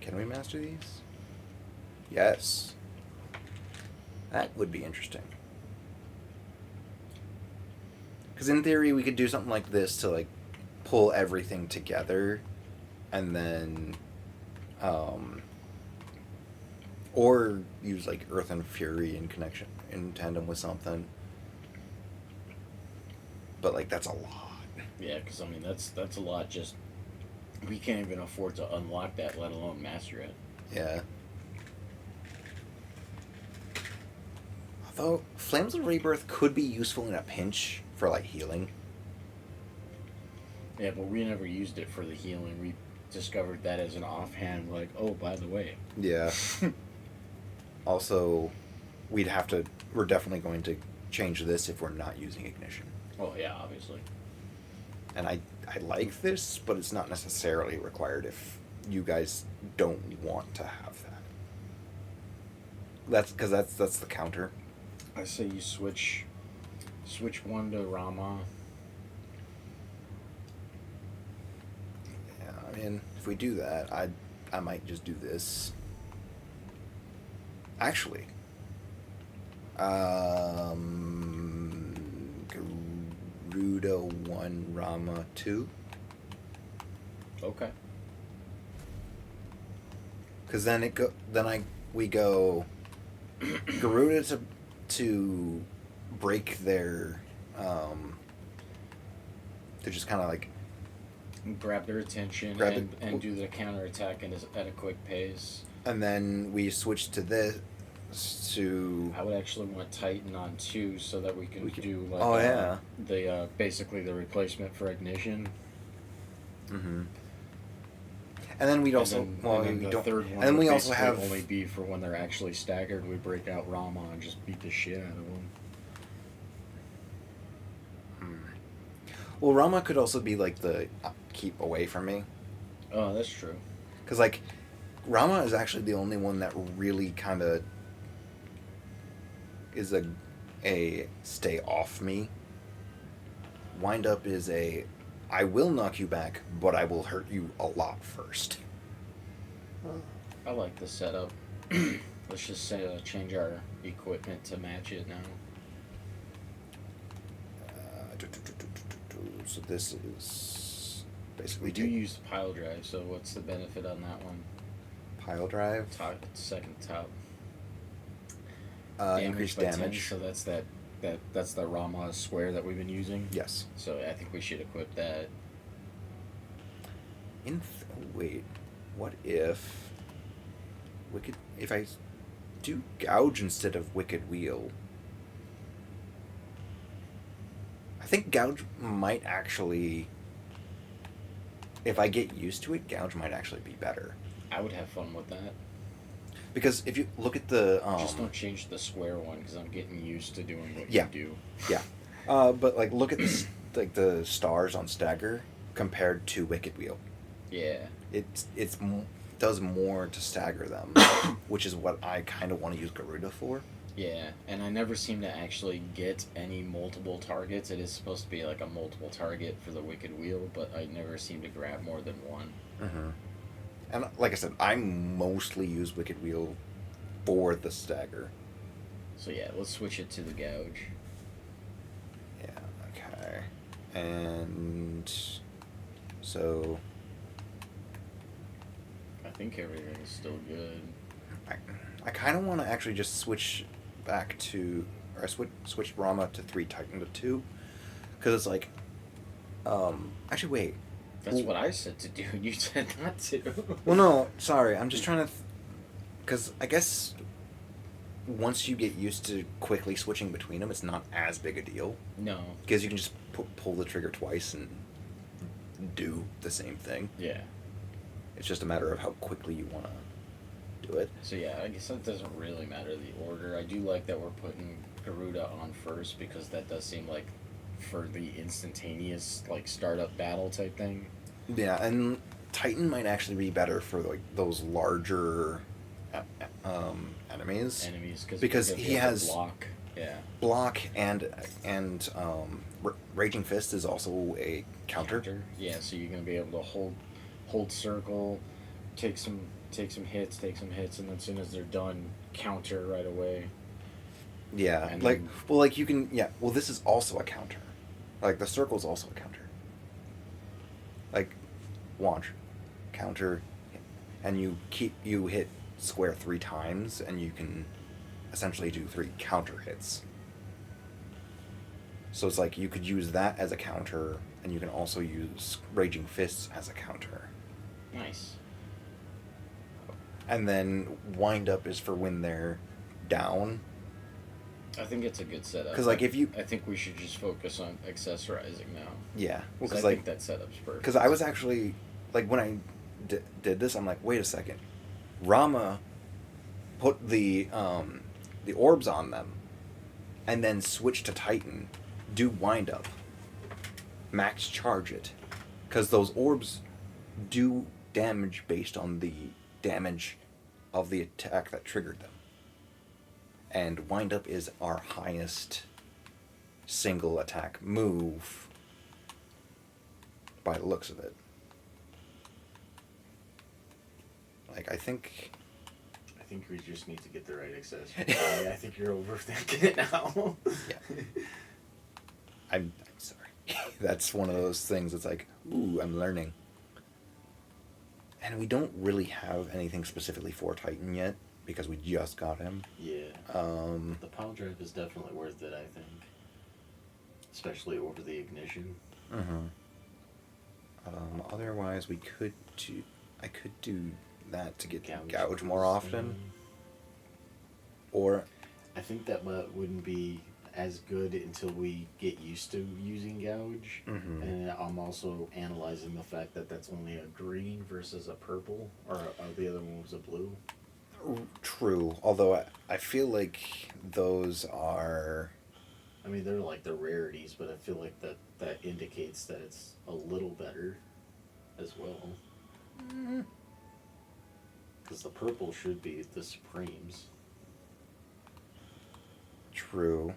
Can we master these? Yes. That would be interesting. Because in theory, we could do something like this to like pull everything together, and then, or use like Earth and Fury in connection, in tandem with something. But like that's a lot. Yeah, because I mean that's a lot. Just we can't even afford to unlock that, let alone master it. Yeah. Although Flames of Rebirth could be useful in a pinch for like healing. Yeah, but we never used it for the healing. We discovered that as an offhand, like, oh, by the way. Yeah. Also, we're definitely going to change this if we're not using ignition. Oh, yeah, obviously. And I like this, but it's not necessarily required if you guys don't want to have that. That's the counter. I say you switch one to Rama. Yeah, I mean, if we do that, I might just do this. Actually, Garuda 1, Rama 2. Okay. Because then we go Garuda to break their to just kind of like grab their attention and do the counterattack at a quick pace. And then we switched to this to. I would actually want Titan on 2 so that we can do like Oh, yeah. the basically the replacement for ignition. Mm-hmm. And then we'd also the don't. third one And then would we also basically have only be for when they're actually staggered. We break out Rama and just beat the shit out of them. Well, Rama could also be like the keep away from me. Oh, that's true. Because like, Rama is actually the only one that really kind of is a stay off me. Wind up is a I will knock you back, but I will hurt you a lot first. I like the setup. Let's just say change our equipment to match it now. So this is basically We do use the pile drive, so what's the benefit on that one? Pile drive? Second top. Increased by 10, damage. so that's the Rama square that we've been using. Yes. So I think we should equip that. Wait, what if if I do gouge instead of wicked wheel? I think gouge might actually, if I get used to it, gouge might actually be better. I would have fun with that. Because if you look at the just don't change the square one because I'm getting used to doing what yeah, you do. Yeah, but like look at the stars on stagger compared to wicked wheel. Yeah, it's does more to stagger them, which is what I kind of want to use Garuda for. Yeah, and I never seem to actually get any multiple targets. It is supposed to be like a multiple target for the wicked wheel, but I never seem to grab more than one. Mm-hmm. And like I said, I mostly use wicked wheel for the stagger. So yeah, let's switch it to the gouge. Yeah, okay. And so I think everything is still good. I kind of want to actually just switch back to, or switch Rama to 3, Titan to 2, because it's like, actually wait. That's what I said to do, and you said not to. Well, no, sorry. I'm just trying to, because I guess once you get used to quickly switching between them, it's not as big a deal. No. Because you can just pull the trigger twice and do the same thing. Yeah. It's just a matter of how quickly you want to do it. So yeah, I guess that doesn't really matter the order. I do like that we're putting Garuda on first because that does seem like for the instantaneous like startup battle type thing. Yeah, and Titan might actually be better for like those larger enemies. Because he has block. Yeah. Block and Raging Fist is also a counter. Yeah, so you're gonna be able to hold circle, take some hits, and then as soon as they're done, counter right away. Yeah, And like then, you can this is also a counter. Like the circle's also a counter. Like launch, counter, and you hit square 3 times and you can essentially do 3 counter hits. So it's like you could use that as a counter and you can also use Raging Fists as a counter. Nice. And then wind up is for when they're down. I think it's a good setup. 'Cause, like, if you... I think we should just focus on accessorizing now. Yeah. Well, I like, think that setup's perfect. Because I was actually... Like, when I did this, I'm like, wait a second. Rama put the orbs on them and then switch to Titan, do wind up, max charge it. Because those orbs do damage based on the damage of the attack that triggered them. And wind up is our highest single attack move by the looks of it. Like, I think we just need to get the right accessory. I think you're overthinking it now. Yeah. I'm sorry. That's one of those things that's like, ooh, I'm learning. And we don't really have anything specifically for Titan yet, because we just got him. Yeah. The pile drive is definitely worth it, I think. Especially over the ignition. Mm-hmm. Otherwise, I could do that to get Gouge gouge more often. Or I think that wouldn't be as good until we get used to using gouge. Mhm. And I'm also analyzing the fact that that's only a green versus a purple, or the other one was a blue. true, although I feel like those are. I mean, they're like the rarities, but I feel like that indicates that it's a little better as well. Because the purple should be the Supremes. True.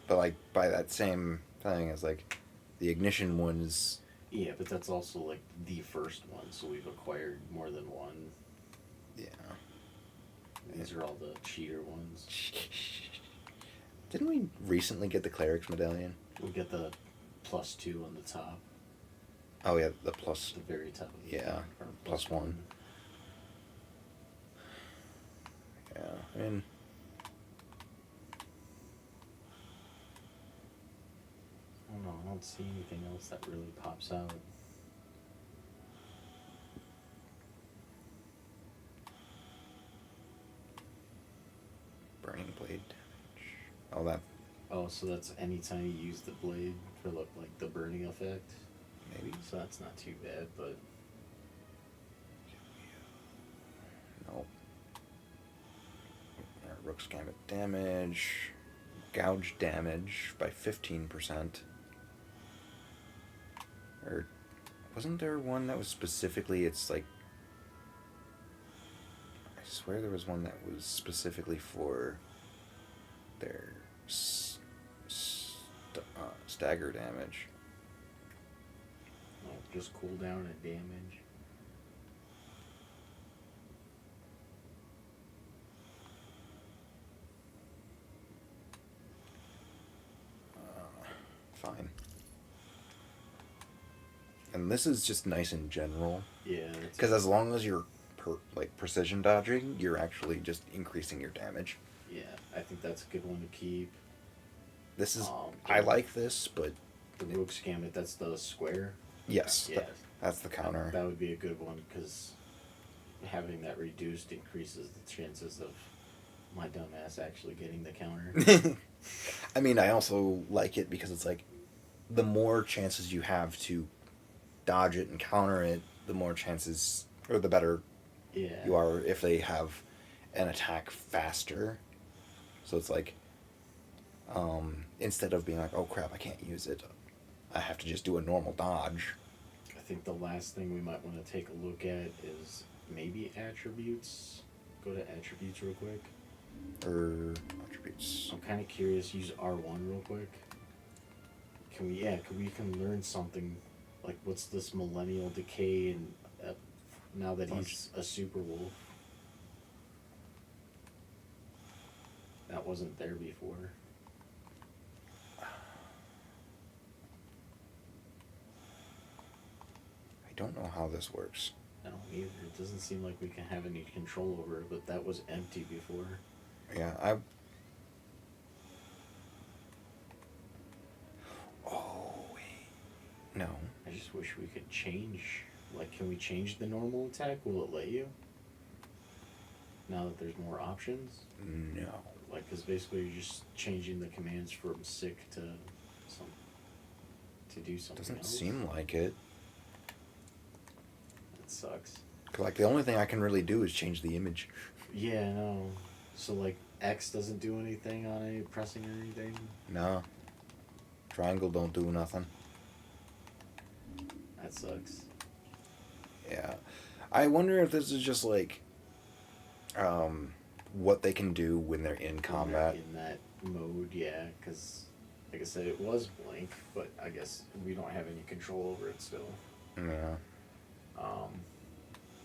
But like by that same thing as like the ignition ones. Yeah, but that's also like the first one, so we've acquired more than one. Yeah. These are all the cheater ones. Didn't we recently get the cleric's medallion? We get the +2 on the top. Oh yeah, the plus. The very top. Of the Yeah, top, or +1. Yeah, I mean. I don't know. I don't see anything else that really pops out. Burning blade damage. Oh, that. Oh, so that's anytime you use the blade for like the burning effect. Maybe. So that's not too bad, but. No. Rook's Gambit damage. Gouge damage by 15%. Or wasn't there one that was specifically, it's like, I swear there was one that was specifically for their stagger damage. Oh, just cooldown and damage. Fine. And this is just nice in general. Yeah. Because as long as you're precision dodging, you're actually just increasing your damage. Yeah, I think that's a good one to keep. This is I like this, but the Rook's Gambit, that's the square. Yes, Yeah, that's the counter. That would be a good one because having that reduced increases the chances of my dumbass actually getting the counter. I mean, I also like it because it's like the more chances you have to dodge it and counter it, the more chances, or the better you are if they have an attack faster. So it's like, instead of being like, oh crap, I can't use it, I have to just do a normal dodge. I think the last thing we might want to take a look at is maybe attributes. Go to attributes real quick. Or attributes. I'm kind of curious. Use R1 real quick. Can we learn something? Like, what's this millennial decay and now that he's a super wolf? That wasn't there before. I don't know how this works. I don't either. It doesn't seem like we can have any control over it, but that was empty before. Yeah, Oh, wait. No. I just wish we could change. Like, can we change the normal attack? Will it let you? Now that there's more options? No. Like, because basically you're just changing the commands from sick to do something Doesn't else. seem like it. That sucks. 'Cause, like, the only thing I can really do is change the image. Yeah, no. So, like, X doesn't do anything on any pressing or anything? No. Triangle don't do nothing. That sucks. Yeah. I wonder if this is just like what they can do when they're in combat. In that mode, yeah, because, like I said, it was blank, but I guess we don't have any control over it still. Yeah.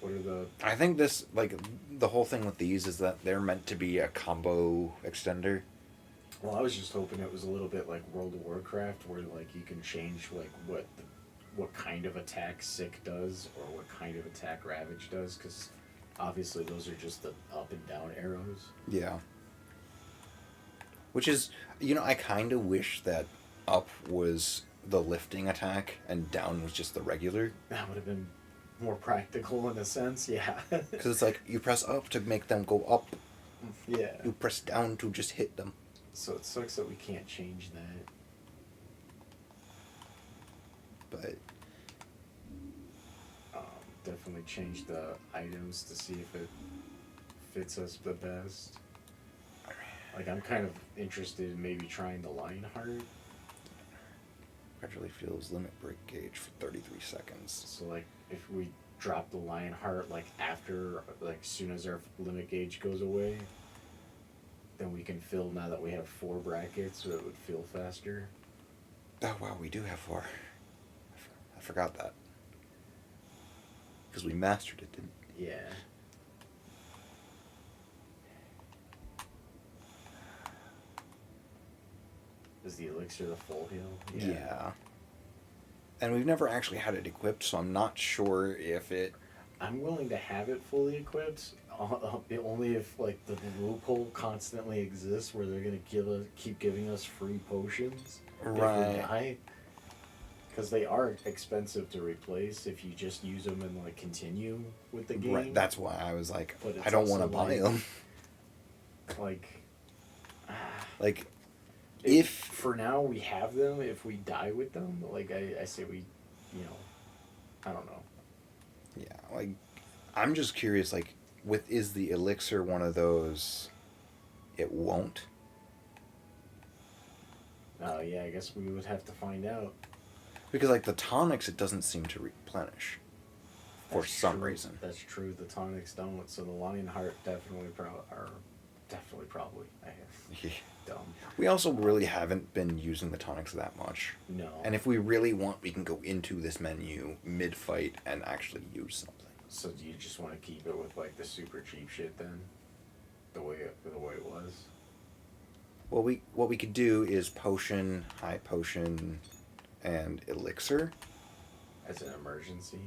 What are the... I think this, like, the whole thing with these is that they're meant to be a combo extender. Well, I was just hoping it was a little bit like World of Warcraft, where, like, you can change, like, what kind of attack Sick does, or what kind of attack Ravage does, because obviously those are just the up and down arrows. Yeah. Which is, I kind of wish that up was the lifting attack and down was just the regular. That would have been more practical in a sense, yeah. Because it's like you press up to make them go up. Yeah. You press down to just hit them. So it sucks that we can't change that. But definitely change the items to see if it fits us the best. Like, I'm kind of interested in maybe trying the Lionheart. gradually feels limit break gauge for 33 seconds. So, like, if we drop the Lionheart, like, after, like, as soon as our limit gauge goes away, then we can fill, now that we have 4 brackets, so it would fill faster. Oh, wow, we do have 4. I forgot that. Because we mastered it, didn't we? Yeah. Is the elixir the full heal? Yeah. And we've never actually had it equipped, so I'm not sure if it... I'm willing to have it fully equipped, only if, like, the loophole constantly exists where they're going to keep giving us free potions Right. if we die. Because they are expensive to replace if you just use them and, like, continue with the game. Right, that's why I was like, But it's I don't want to also, buy like- them. Like, if for now we have them, if we die with them, like, I say we, you know, I don't know. Yeah, like, I'm just curious, like, is the elixir one of those, it won't? Oh, yeah, I guess we would have to find out. Because, like, the tonics, it doesn't seem to replenish. For That's some true. reason. That's true, the tonics don't, so the Lionheart definitely probably, I guess, dumb. We also really haven't been using the tonics that much. No. And if we really want, we can go into this menu mid-fight and actually use something. So do you just want to keep it with, like, the super cheap shit then? The way it was? What we could do is potion, high potion, and elixir. As an emergency?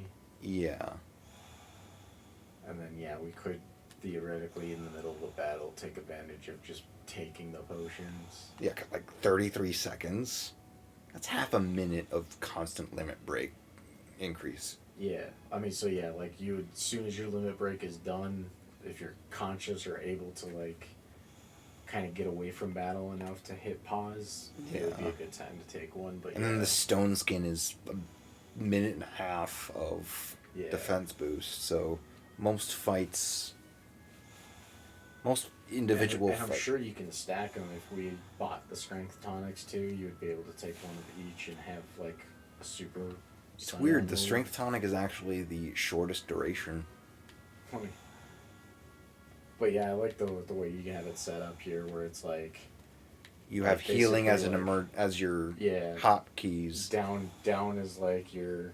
Yeah. And then, yeah, we could theoretically, in the middle of a battle, take advantage of just taking the potions. Yeah, like 33 seconds. That's half a minute of constant limit break increase. Yeah, I mean, so yeah, like, you, as soon as your limit break is done, if you're conscious or able to, like, kind of get away from battle enough to hit pause, it would be a good time to take one. But And then the stone skin is a minute and a half of defense boost, so most fights, most individual and I'm fight- sure you can stack them. If we bought the strength tonics too, you would be able to take one of each and have, like, a super. It's sign weird, on the move. strength tonic is actually the shortest duration. Funny. But yeah, I like the way you have it set up here, where it's like You have healing as basically, an as your yeah, hotkeys. Down is like your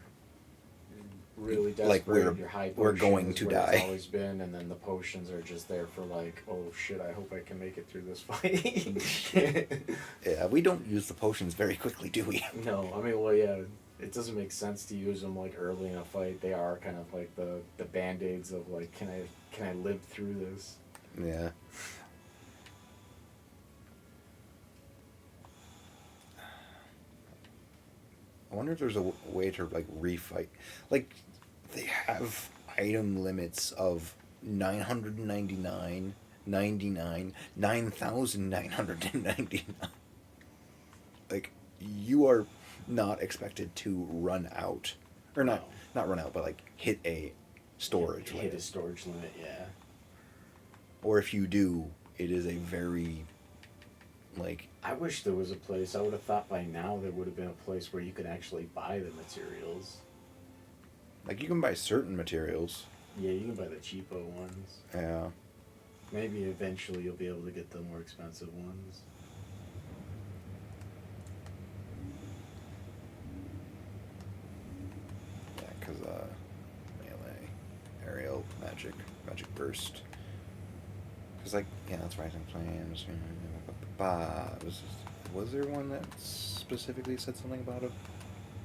really desperate, Like we're- your high we're potions going is to where it's die. always been, and then the potions are just there for, like, oh shit, I hope I can make it through this fight. Yeah, we don't use the potions very quickly, do we? No, I mean, well, yeah, it doesn't make sense to use them, like, early in a fight. They are kind of like the band-aids of, like, can I live through this? Yeah. I wonder if there's a way to, like, refight. Like, they have item limits of 999, 99, 9,999. Like, you are not expected to run out. Or not run out, but, like, hit a storage Hit limit. a storage limit, yeah. Or if you do, it is a very, like... I wish there was a place. I would have thought by now there would have been a place where you could actually buy the materials. Like, you can buy certain materials. Yeah, you can buy the cheapo ones. Yeah. Maybe eventually you'll be able to get the more expensive ones. Yeah, because, melee, aerial, magic burst. Because, like, yeah, that's Rising Flames. Was there one that specifically said something about a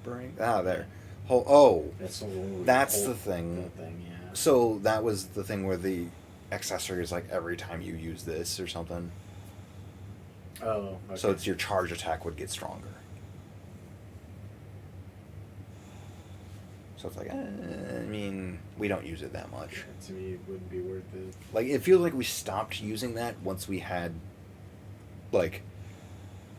burning? Ah, there. That's the one That's the thing. The thing, yeah. So that was the thing where the accessory is, like, every time you use this or something. Oh, okay. So it's your charge attack would get stronger. So it's like, I mean, we don't use it that much. To me, it wouldn't be worth it. Like, it feels like we stopped using that once we had, like,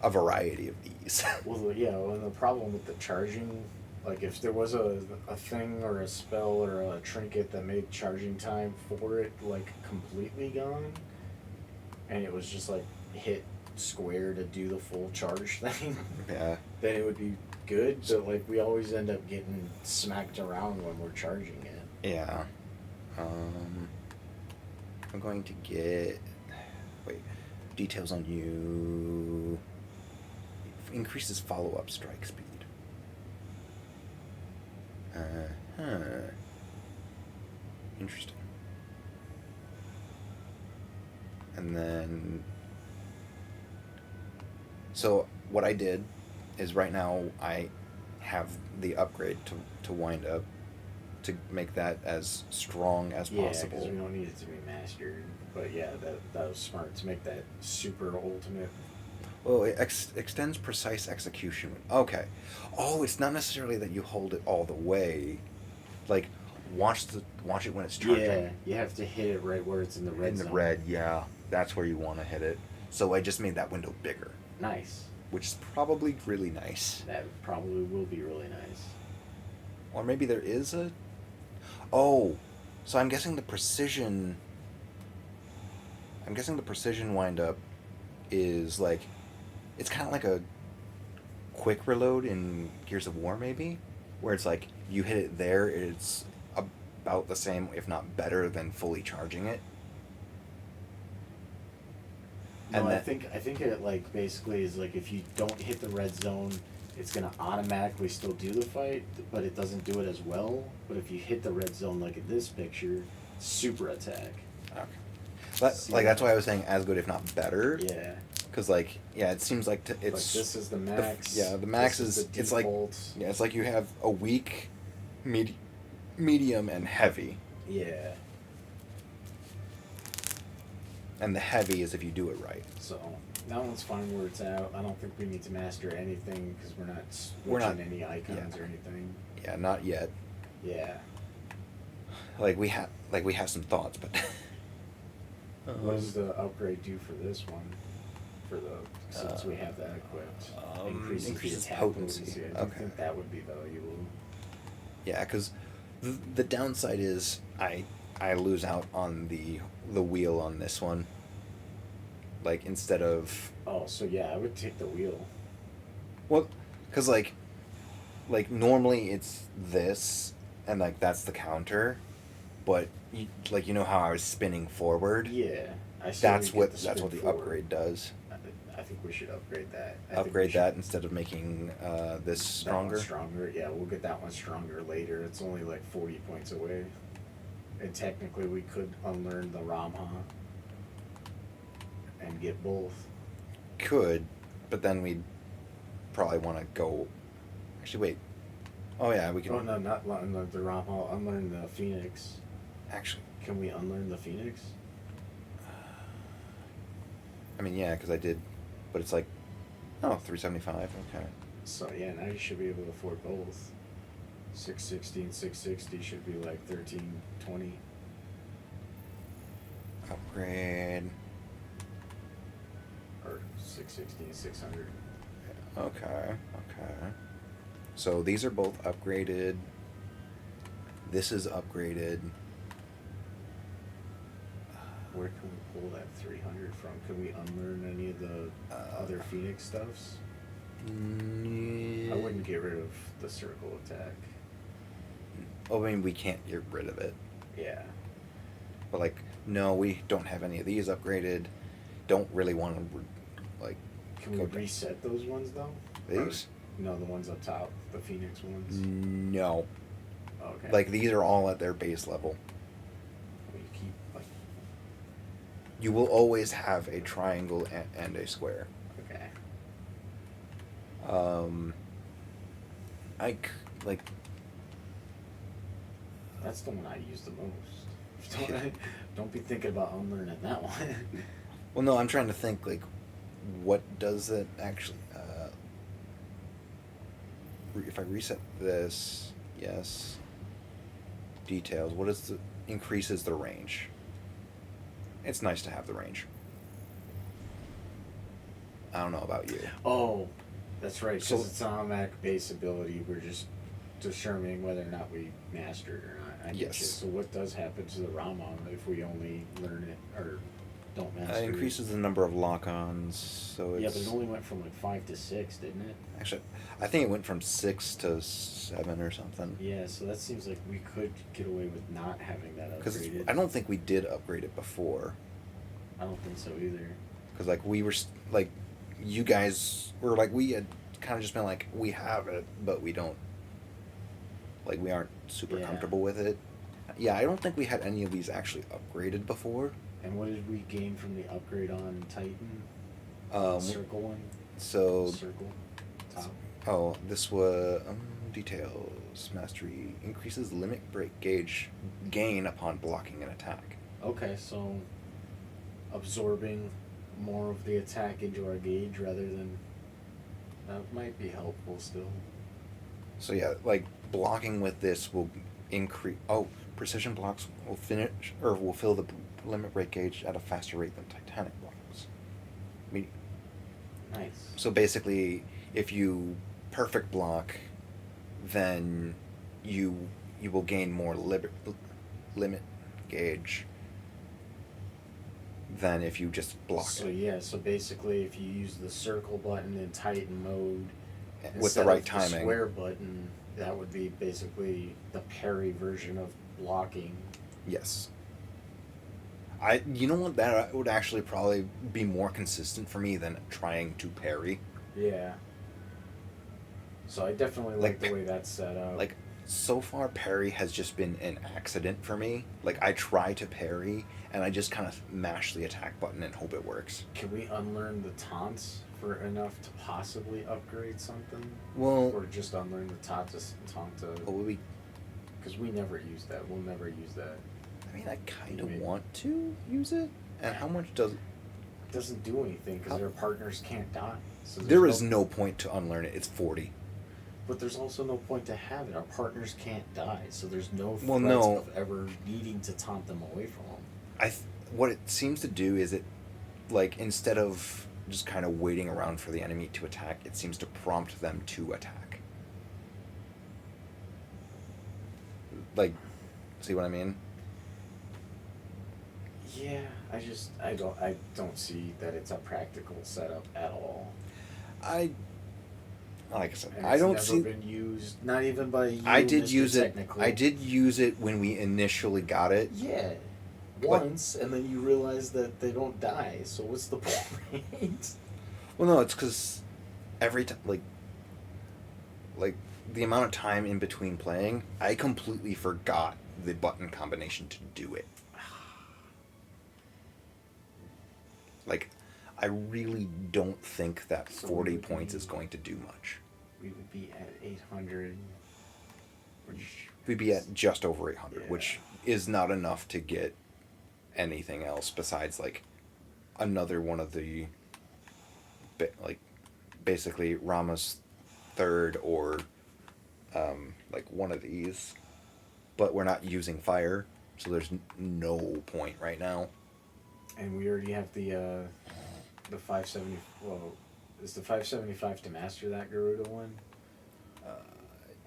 a variety of these. Well, yeah, and the problem with the charging, like, if there was a thing or a spell or a trinket that made charging time for it, like, completely gone, and it was just, like, hit square to do the full charge thing, Yeah. then it would be good, but, like, we always end up getting smacked around when we're charging it. Yeah. I'm going to get... Wait. Details on you... Increases follow-up strike speed. Interesting. And then... So, what I did is right now I have the upgrade to wind up to make that as strong as Yeah, possible. because we don't need it to be mastered. But yeah, that was smart to make that super ultimate. Well, it extends precise execution. Okay. Oh, it's not necessarily that you hold it all the way. Like, watch it when it's charging. Yeah, you have to hit it right where it's in the red In the zone. red, yeah. That's where you want to hit it. So I just made that window bigger. Nice. Which is probably really nice. That probably will be really nice. Or maybe there is a... Oh, so I'm guessing the precision... wind-up is like... It's kind of like a quick reload in Gears of War, maybe? Where it's like, you hit it there, it's about the same, if not better, than fully charging it. No, And I that- think it like basically is like if you don't hit the red zone, it's gonna automatically still do the fight, but it doesn't do it as well. But if you hit the red zone like in this picture, super attack. Okay. But, like, that's why I was saying as good, if not better. Yeah. Because, like, yeah, it seems like it's... Like this is the max. the max this is... the It's like... default. Yeah, it's like you have a weak, medium, and heavy. Yeah. And the heavy is if you do it right. So that one's fine where it's at. I don't think we need to master anything because we're not switching We're not- any icons yeah. or anything. Yeah, not yet. Yeah. Like, we have some thoughts, but... What does the upgrade do for this one? Since we have that equipped, increases increases the attack potency. I Okay. think that would be valuable. Yeah, because the downside is I lose out on the wheel on this one. Like, instead of... Oh, so yeah, I would take the wheel. Well, because, like, normally it's this, and, like, that's the counter, but, you know how I was spinning forward? Yeah, That's what the upgrade does. I think we should upgrade that. Upgrade that instead of making this stronger? Stronger, yeah, we'll get that one stronger later. It's only like 40 points away. And technically we could unlearn the Ramha and get both. Could, but then we'd probably want to go... Actually, wait. Oh, yeah, we can... Oh, no, not unlearn the Ramha, unlearn the Phoenix. Actually... Can we unlearn the Phoenix? I mean, yeah, because I did... But it's like... Oh, 375, okay. So, yeah, now you should be able to afford both. 660 and 660 should be like 1320. Upgrade... Or 660 and 600. Okay. So these are both upgraded. This is upgraded. Where can we pull that 300 from? Can we unlearn any of the other Phoenix stuffs? I wouldn't get rid of the circle attack. Oh, I mean, we can't get rid of it. Yeah. But, like, no, we don't have any of these upgraded. Don't really want to, like... Can we reset those ones, though? These? Or, no, the ones up top. The Phoenix ones? No. Okay. Like, these are all at their base level. We keep, like... You will always have a triangle and a square. Okay. Like... That's the one I use the most. Don't be thinking about unlearning that one. Well, no, I'm trying to think, like, what does it actually... if I reset this, yes. details. What is the increases the range? It's nice to have the range. I don't know about you. Oh, that's right. Because So- it's an automatic base ability. We're just determining whether or not we master it or not. I get Yes. you. So what does happen to the Ramon if we only learn it or don't master It increases the number of lock-ons, so it? Yeah, it's... but it only went from like 5 to 6, didn't it? Actually, I think it went from 6 to 7 or something. Yeah, so that seems like we could get away with not having that Because upgraded. I don't think we did upgrade it before. I don't think so either. Because, like, we were, like, you guys were, like, we had kind of just been like, we have it, but we don't, like, we aren't super Yeah. comfortable with it. Yeah, I don't think we had any of these actually upgraded before. And what did we gain from the upgrade on Titan? Circle one? So, Circle? Top? oh, this was, details, mastery, increases limit break gauge gain upon blocking an attack. Okay, so absorbing more of the attack into our gauge rather than... That might be helpful still. So yeah, like, blocking with this will increase, precision blocks will finish, or will fill the limit break gauge at a faster rate than Titanic blocks. Nice. So basically, if you perfect block, then you will gain more limit gauge than if you just block So it yeah, so basically if you use the circle button in Titan mode with the instead right of the timing. square button, that would be basically the parry version of blocking. Yes. You know what, that would actually probably be more consistent for me than trying to parry. Yeah. So I definitely like the way that's set up. Like, so far parry has just been an accident for me. Like, I try to parry and I just kind of mash the attack button and hope it works. Can we unlearn the taunts for enough to possibly upgrade something? Well, or just unlearn the taunt to... Because we never use that. We'll never use that. I mean, I kind of want to use it. And how much does... It doesn't do anything because their partners can't die. So There is no point to unlearn it. It's 40. But there's also no point to have it. Our partners can't die, so there's no Well, threat no. of ever needing to taunt them away from them. What it seems to do is it, like, instead of just kind of waiting around for the enemy to attack, it seems to prompt them to attack. Like, see what I mean? Yeah, I don't see that it's a practical setup at all. Like I said, And I it's don't never see. been used, not even by you. I did Mr. use it. Technical. I did use it when we initially got it. Yeah, But- once, and then you realize that they don't die. So what's the point? Well, no, it's because every time, like the amount of time in between playing, I completely forgot the button combination to do it. Like, I really don't think that So 40 we would points be- is going to do much. We would be at 800. We'd be at just over 800, Yeah. which is not enough to get anything else besides, like, another one of the, like, basically Rama's third or, like, one of these. But we're not using fire, so there's no point right now. And we already have the 570. Well, is the 575 to master that Garuda one?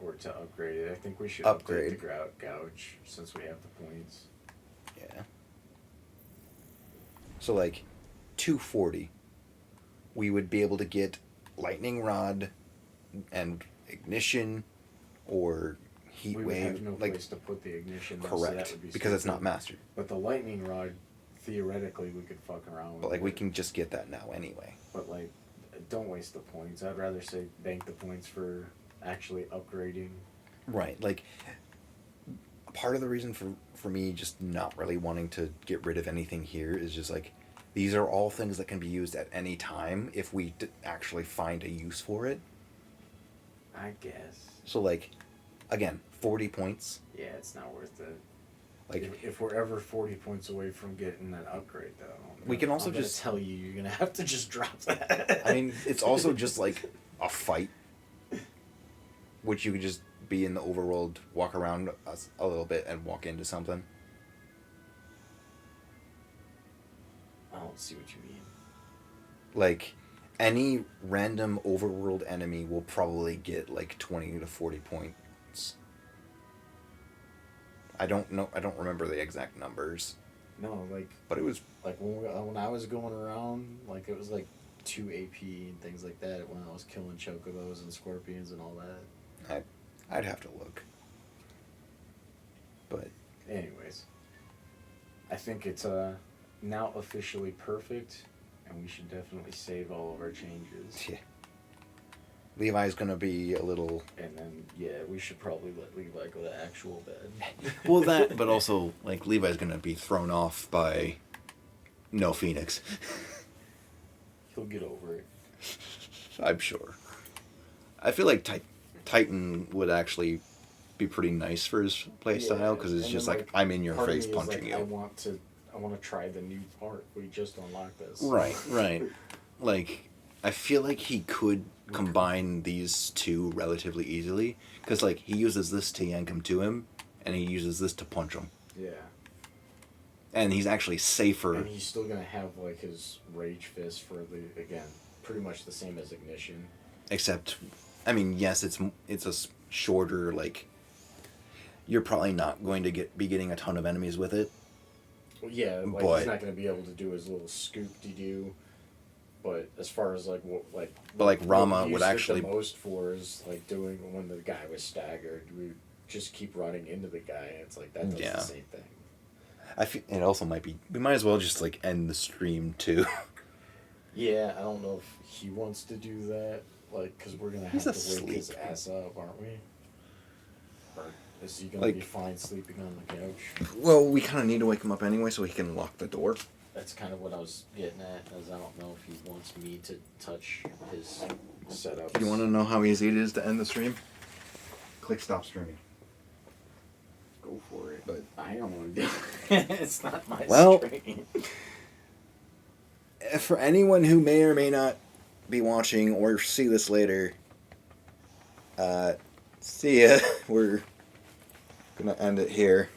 Or to upgrade it? I think we should upgrade the gouge since we have the points. Yeah. So, like, 240, we would be able to get lightning rod and ignition or heat We would wave. have no like, place to put the ignition. though, so correct, that would be because it's not stupid. mastered. But the lightning rod, theoretically, we could fuck around with. But, like, it. we can just get that now anyway. But like, don't waste the points. I'd rather say bank the points for actually upgrading. Right. Like, part of the reason for me just not really wanting to get rid of anything here is just, like, these are all things that can be used at any time if we actually find a use for it. I guess. So, like, again, 40 points. Yeah, it's not worth it. Like, if we're ever 40 points away from getting that upgrade, though, we can also I'm gonna just tell you you're gonna have to just drop that. I mean, it's also just like a fight, which you could just be in the overworld, walk around us a little bit, and walk into something. I don't see what you mean. Like, any random overworld enemy will probably get like 20 to 40 points. I don't know. I don't remember the exact numbers. No, like, but it was like when I was going around, like it was like 2 AP and things like that when I was killing chocobos and scorpions and all that. I'd have to look. But anyways, I think it's now officially perfect, and we should definitely save all of our changes. Yeah. Levi's gonna be a little. And then we should probably let Levi go to actual bed. Well, that, but also like Levi's gonna be thrown off by no Phoenix. He'll get over it. I'm sure. I feel like Titan would actually be pretty nice for his playstyle because it's just like I'm in your face punching you. I want to try the new part. We just unlocked this. Right. Like, I feel like he could combine these two relatively easily because like he uses this to yank him to him, and he uses this to punch him. Yeah. And he's actually safer. And he's still gonna have like his rage fist for pretty much the same as Ignition. Except, I mean, yes, it's a shorter, like, you're probably not going to be getting a ton of enemies with it. Well, yeah, like but, he's not gonna be able to do his little scoop-de-doo. But as far as like what Rama we would used it actually the most for is like doing when the guy was staggered, we just keep running into the guy, and it's like that does the same thing. I feel it also might be. We might as well just like end the stream too. Yeah, I don't know if he wants to do that, like, because we're gonna have to wake his ass up, aren't we? Or is he gonna be fine sleeping on the couch? Well, we kind of need to wake him up anyway so he can lock the door. That's kind of what I was getting at, as I don't know if he wants me to touch his setup. You want to know how easy it is to end the stream? Click stop streaming. Go for it. But I don't want to do it. It's not my stream. For anyone who may or may not be watching or see this later, see ya. We're gonna end it here.